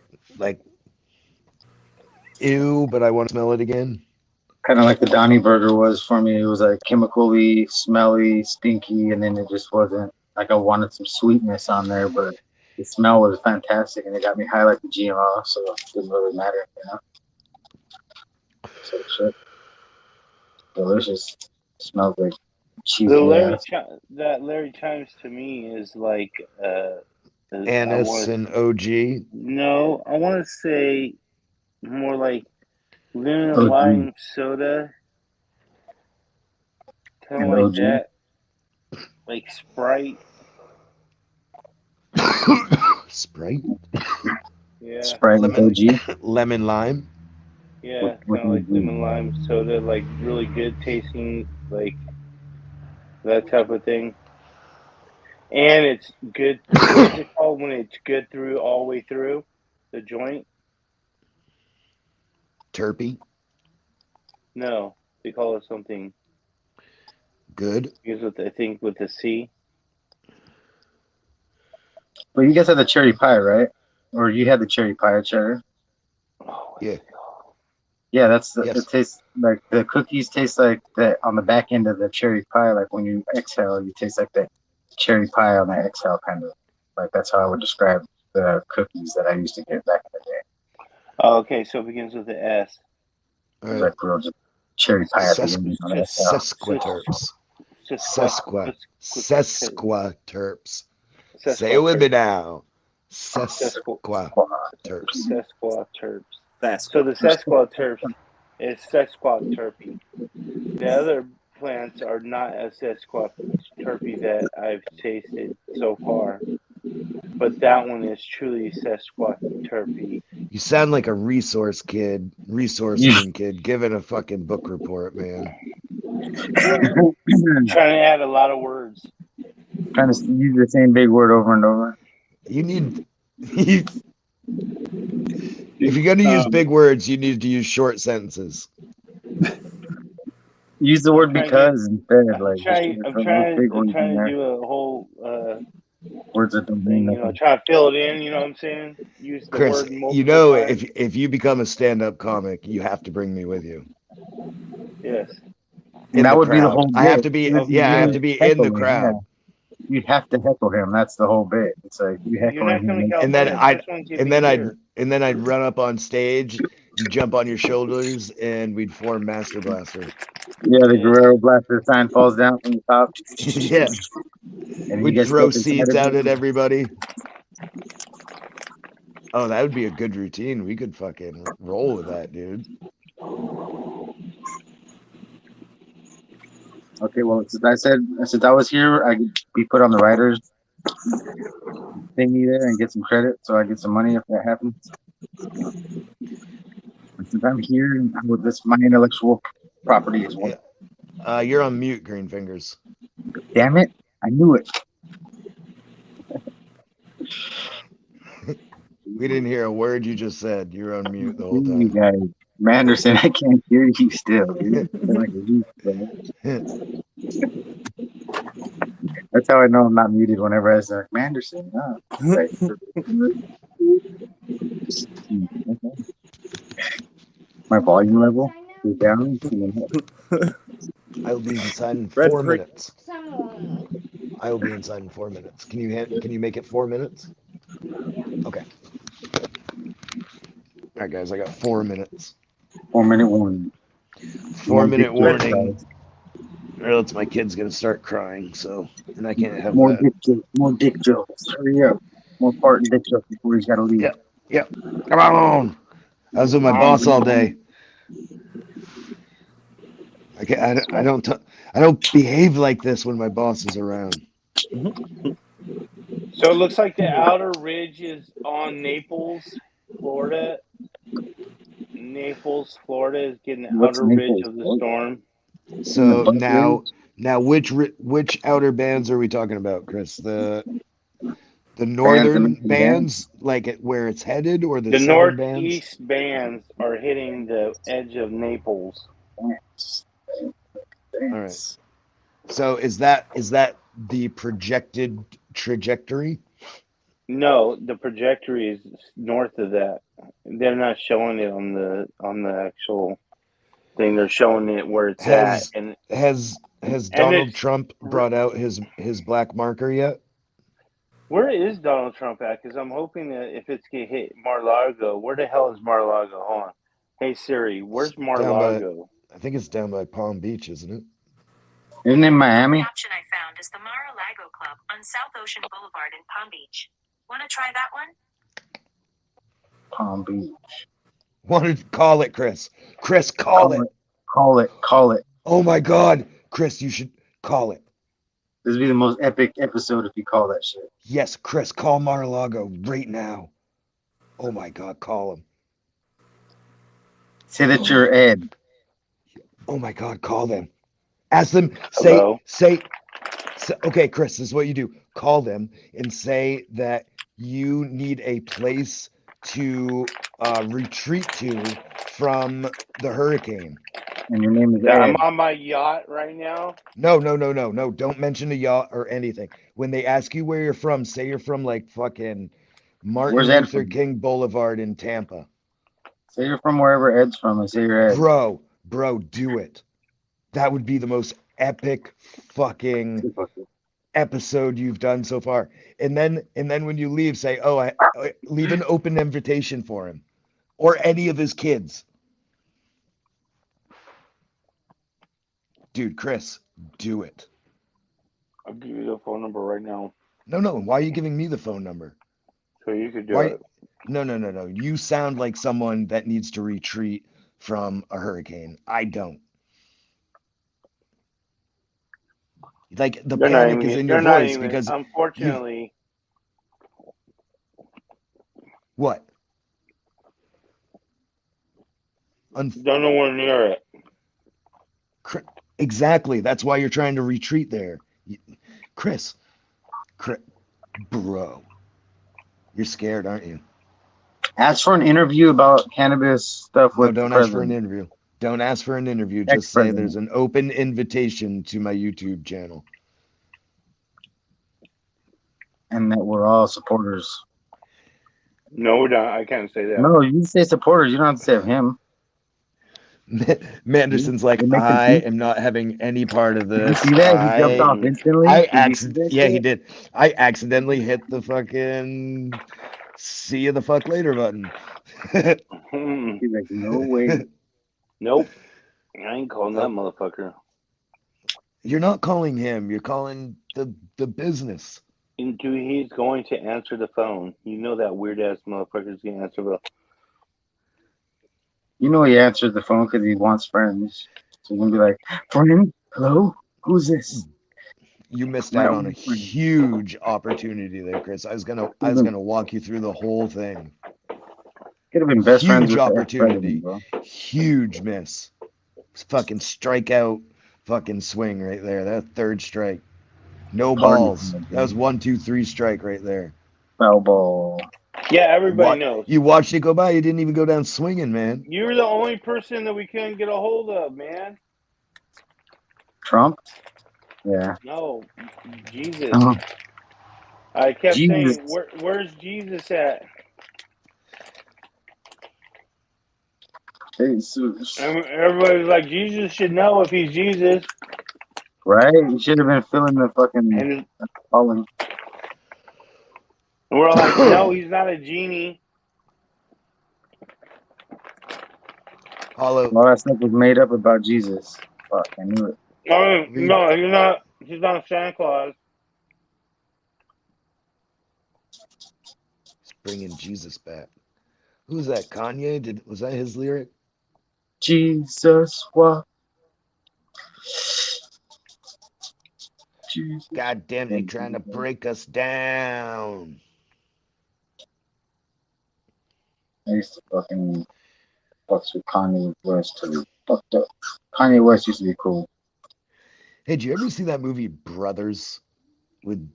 S: ew, but I want to smell it again.
E: Kind of like the Donny Burger was for me. It was like chemically, smelly, stinky, and then it just wasn't like I wanted some sweetness on there, but the smell was fantastic and it got me high like the GMO, so it didn't really matter, you know. So shit, delicious. Smells like cheesy
A: That Larry Chimes to me is like
S: Anise and OG.
A: No, I want to say more like lemon and
E: OG.
A: lime soda, kind of like
E: OG.
A: that, like Sprite.
S: Sprite.
A: Yeah.
E: Sprite with OG.
S: Lemon lime.
A: Yeah, kind of like lemon lime soda, like really good tasting, like that type of thing. And it's good. What's it called when it's good through all the way through the joint?
S: Terpy.
A: No, they call it something
S: good.
A: Because I think with the C.
E: Well, you guys had the cherry pie, right? Or you had the cherry pie, Cheddar?
A: Oh,
S: yeah.
E: Yeah, that's the. It tastes like the cookies taste like that on the back end of the cherry pie. Like when you exhale, you taste like that cherry pie on the exhale, kind of. Like that's how I would describe the cookies that I used to get back in the day.
A: Oh, okay, so it begins with the S.
E: Like just cherry pie at the end.
S: Sesquiterps. Sesquiterps. Say it with me now. Sesquiterps.
A: Sesquiterps. So the sesquiterps It's Sasquatch terpy. The other plants are not a Sasquatch terpy that I've tasted so far, but that one is truly Sasquatch terpy.
S: You sound like a resource room kid, giving a fucking book report, man.
A: Trying to add a lot of words.
E: Trying to use the same big word over and over.
S: You need. If you're gonna use big words, you need to use short sentences.
E: Use the word because instead.
A: I'm trying to do a whole
E: words that don't
A: thing,
E: mean nothing.
A: try to fill it in. You know what I'm saying? Use the
S: Chris,
A: word multiple times.
S: if you become a stand-up comic, you have to bring me with you.
A: Yes.
E: And that would be the whole bit.
S: I have to be. I have to be in the crowd.
E: Yeah. You'd have to heckle him. That's the whole bit. It's like you heckle him,
S: and then I'd run up on stage, you jump on your shoulders, and we'd form Master Blaster.
E: Yeah, the Guerrero Blaster sign falls down from the top.
S: Yeah.
E: And
S: we'd throw seeds out at everybody. Oh, that would be a good routine. We could fucking roll with that, dude.
E: Okay, well, since I was here, I could be put on the writers thingy there and get some credit, so I get some money if that happens. But since I'm here, that's my intellectual property as well.
S: You're on mute, Green Fingers.
E: Damn it! I knew it.
S: We didn't hear a word you just said. You're on mute the whole time.
E: You guys, Manderson, I can't hear you still, dude. Like that's how I know I'm not muted whenever I say Manderson. My volume level is down.
S: I'll be inside in 4 minutes. I will be inside in 4 minutes. Can you make it 4 minutes? Okay. All right, guys. I got 4 minutes.
E: 4 minute warning.
S: 4 minute warning. Or else my kid's gonna start crying. So, and I can't have that.
E: More dick jokes. Hurry up. More part and dick jokes before he's got to leave.
S: Yep. Come on. I was with my boss all day. I don't behave like this when my boss is around.
A: So it looks like the outer ridge is on Naples, Florida. Naples, Florida is getting the outer ridge of the storm.
S: So now which outer bands are we talking about, Chris? The northern bands, like where it's headed, or the southern
A: northeast bands are hitting the edge of Naples.
S: All right. So is that the projected trajectory?
A: No, the trajectory is north of that. They're not showing it on the actual thing. They're showing it where it's at. And
S: has Donald Trump brought out his black marker yet?
A: Where is Donald Trump at? Because I'm hoping that if it's gonna hit Mar-a-Lago, where the hell is Mar-a-Lago? Hold on. Hey Siri, where's Mar-a-Lago?
S: I think it's down by Palm Beach, isn't it?
E: Isn't it Miami?
P: The option I found is the Mar-a-Lago Club on South Ocean Boulevard in Palm Beach. Want to try that one?
E: Palm Beach.
S: Want to call it, Chris? Chris, call it.
E: Call it.
S: Oh my God, Chris, you should call it.
E: This would be the most epic episode if you call that shit.
S: Yes, Chris, call Mar-a-Lago right now. Oh my God, call him.
E: Say that you're Ed.
S: Oh my God, call them. Ask them.
A: Hello?
S: Say. Okay, Chris, this is what you do. Call them and say that you need a place to retreat to from the hurricane.
E: And your name is Ed.
A: I'm on my yacht right now.
S: No. Don't mention a yacht or anything. When they ask you where you're from, say you're from like fucking Martin Luther King Boulevard in Tampa.
E: Say you're from wherever Ed's from and say you're Ed.
S: Bro, do it. That would be the most epic fucking episode you've done so far. And then when you leave, say, I leave an open invitation for him or any of his kids. Dude, Chris, do it.
A: I'll give you the phone number right now.
S: No. Why are you giving me the phone number?
A: So you could do it.
S: No. You sound like someone that needs to retreat from a hurricane. I don't. Like the panic is in your voice because
A: unfortunately.
S: What?
A: Don't know where near it.
S: Exactly. That's why you're trying to retreat there. Chris, bro, you're scared, aren't you?
E: Ask for an interview about cannabis stuff
S: No,
E: with the
S: don't ask for
E: president.
S: an interview. Don't ask for an interview. Just say there's an open invitation to my YouTube channel.
E: And that we're all supporters.
A: No, we're not. I can't say that.
E: No, you say supporters. You don't have to say of him.
S: Manderson's like, I am not having any part of this.
E: Did you see that? He jumped off instantly.
S: He did. I accidentally hit the fucking see you the fuck later button.
E: He's like, no way.
A: Nope. I ain't calling that motherfucker.
S: You're not calling him. You're calling the business.
A: He's going to answer the phone. You know that weird ass motherfucker's going to answer the phone.
E: You know he answers the phone because he wants friends. So he's going to be like, friend, hello? Who's this?
S: You missed out on a huge opportunity there, Chris. I was gonna walk you through the whole thing.
E: Could have been best friends with
S: Huge opportunity. Huge miss. Fucking strikeout. Fucking swing right there. That third strike. No balls. That was 1, 2, 3 strike right there.
E: Foul ball.
A: Yeah, everybody knows.
S: You watched it go by. You didn't even go down swinging, man.
A: You were the only person that we couldn't get a hold of, man.
E: Trump? Yeah.
A: No, Jesus.
E: Uh-huh.
A: I kept saying, where's Jesus at?
E: Jesus.
A: Everybody's like, Jesus should know if he's Jesus.
E: Right? You should have been filling the fucking calling.
A: And we're like, no, he's not a genie.
E: All that stuff was made up about Jesus. Fuck, I knew it.
A: No, he's not Santa Claus.
S: It's bringing Jesus back. Who's that? Kanye? Was that his lyric?
E: Jesus, what?
S: God damn, they trying to break us down.
E: I used to fucking fuck with Kanye West till he fucked up. Kanye West used to be cool.
S: Hey, did you ever see that movie Brothers with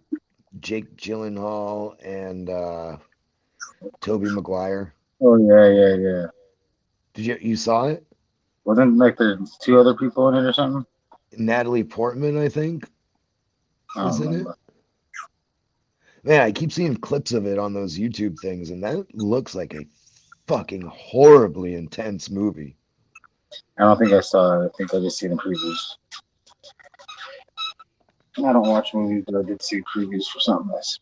S: Jake Gyllenhaal and Tobey Maguire?
E: Oh yeah.
S: Did you saw it?
E: Wasn't like there's 2 other people in it or something?
S: Natalie Portman, I think, was in it.
E: Remember.
S: Man, I keep seeing clips of it on those YouTube things, and that looks like a fucking horribly intense movie.
E: I don't think I saw it. I think I just seen the previews. I don't watch movies, but I did see previews for something else.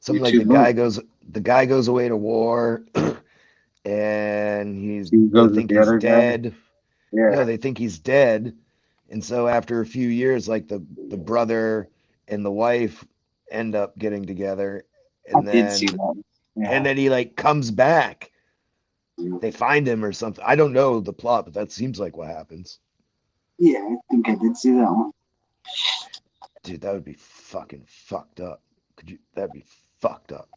S: Something like the guy goes away to war, and they think he's dead.
E: Yeah.
S: No, they think he's dead, and so after a few years, like the brother and the wife end up getting together, and then and then he like comes back. They find him or something. I don't know the plot, but that seems like what happens.
E: Yeah, I think I did see that one.
S: Dude, that would be fucking fucked up. That'd be fucked up.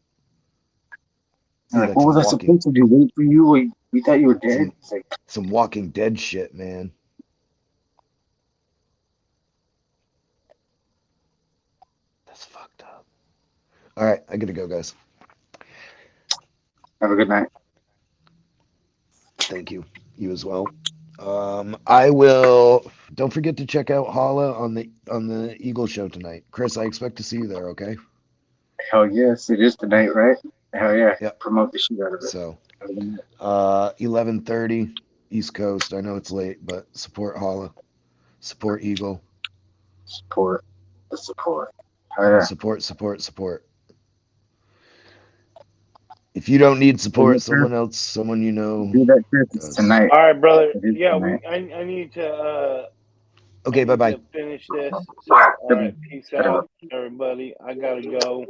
E: Like, what was I supposed to do? Wait for you? We thought you were dead?
S: Some Walking Dead shit, man. That's fucked up. All right, I gotta go, guys.
E: Have a good night.
S: Thank you. You as well. I will. Don't forget to check out Hala on the Eagle Show tonight. Chris, I expect to see you there. Okay.
E: Hell yes, it is tonight, right? Hell yeah.
S: Yep.
E: Promote the shit out of it.
S: So, 11:30 East Coast. I know it's late, but support Hala, support Eagle,
E: support the support. Oh, yeah.
S: Support. If you don't need support, someone you know.
E: Do that Chris tonight.
A: All right, brother. Yeah, I need to.
S: Okay, bye.
A: Finish this. So, all right, peace out, everybody. I gotta go.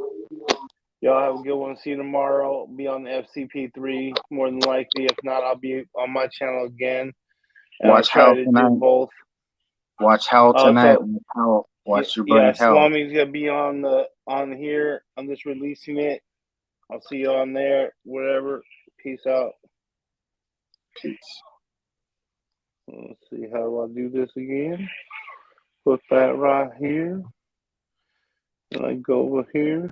A: Y'all have a good one. See you tomorrow. Be on the FCP3 more than likely. If not, I'll be on my channel again. And
E: Watch
A: I'll try
E: Hal
A: to
E: tonight.
A: do both.
E: Watch Hal tonight. Watch your buddy Hal.
A: Swami's gonna be on here. I'm just releasing it. I'll see you on there. Whatever. Peace out.
E: Peace.
A: Let's see, how do I do this again? Put that right here. And I go over here.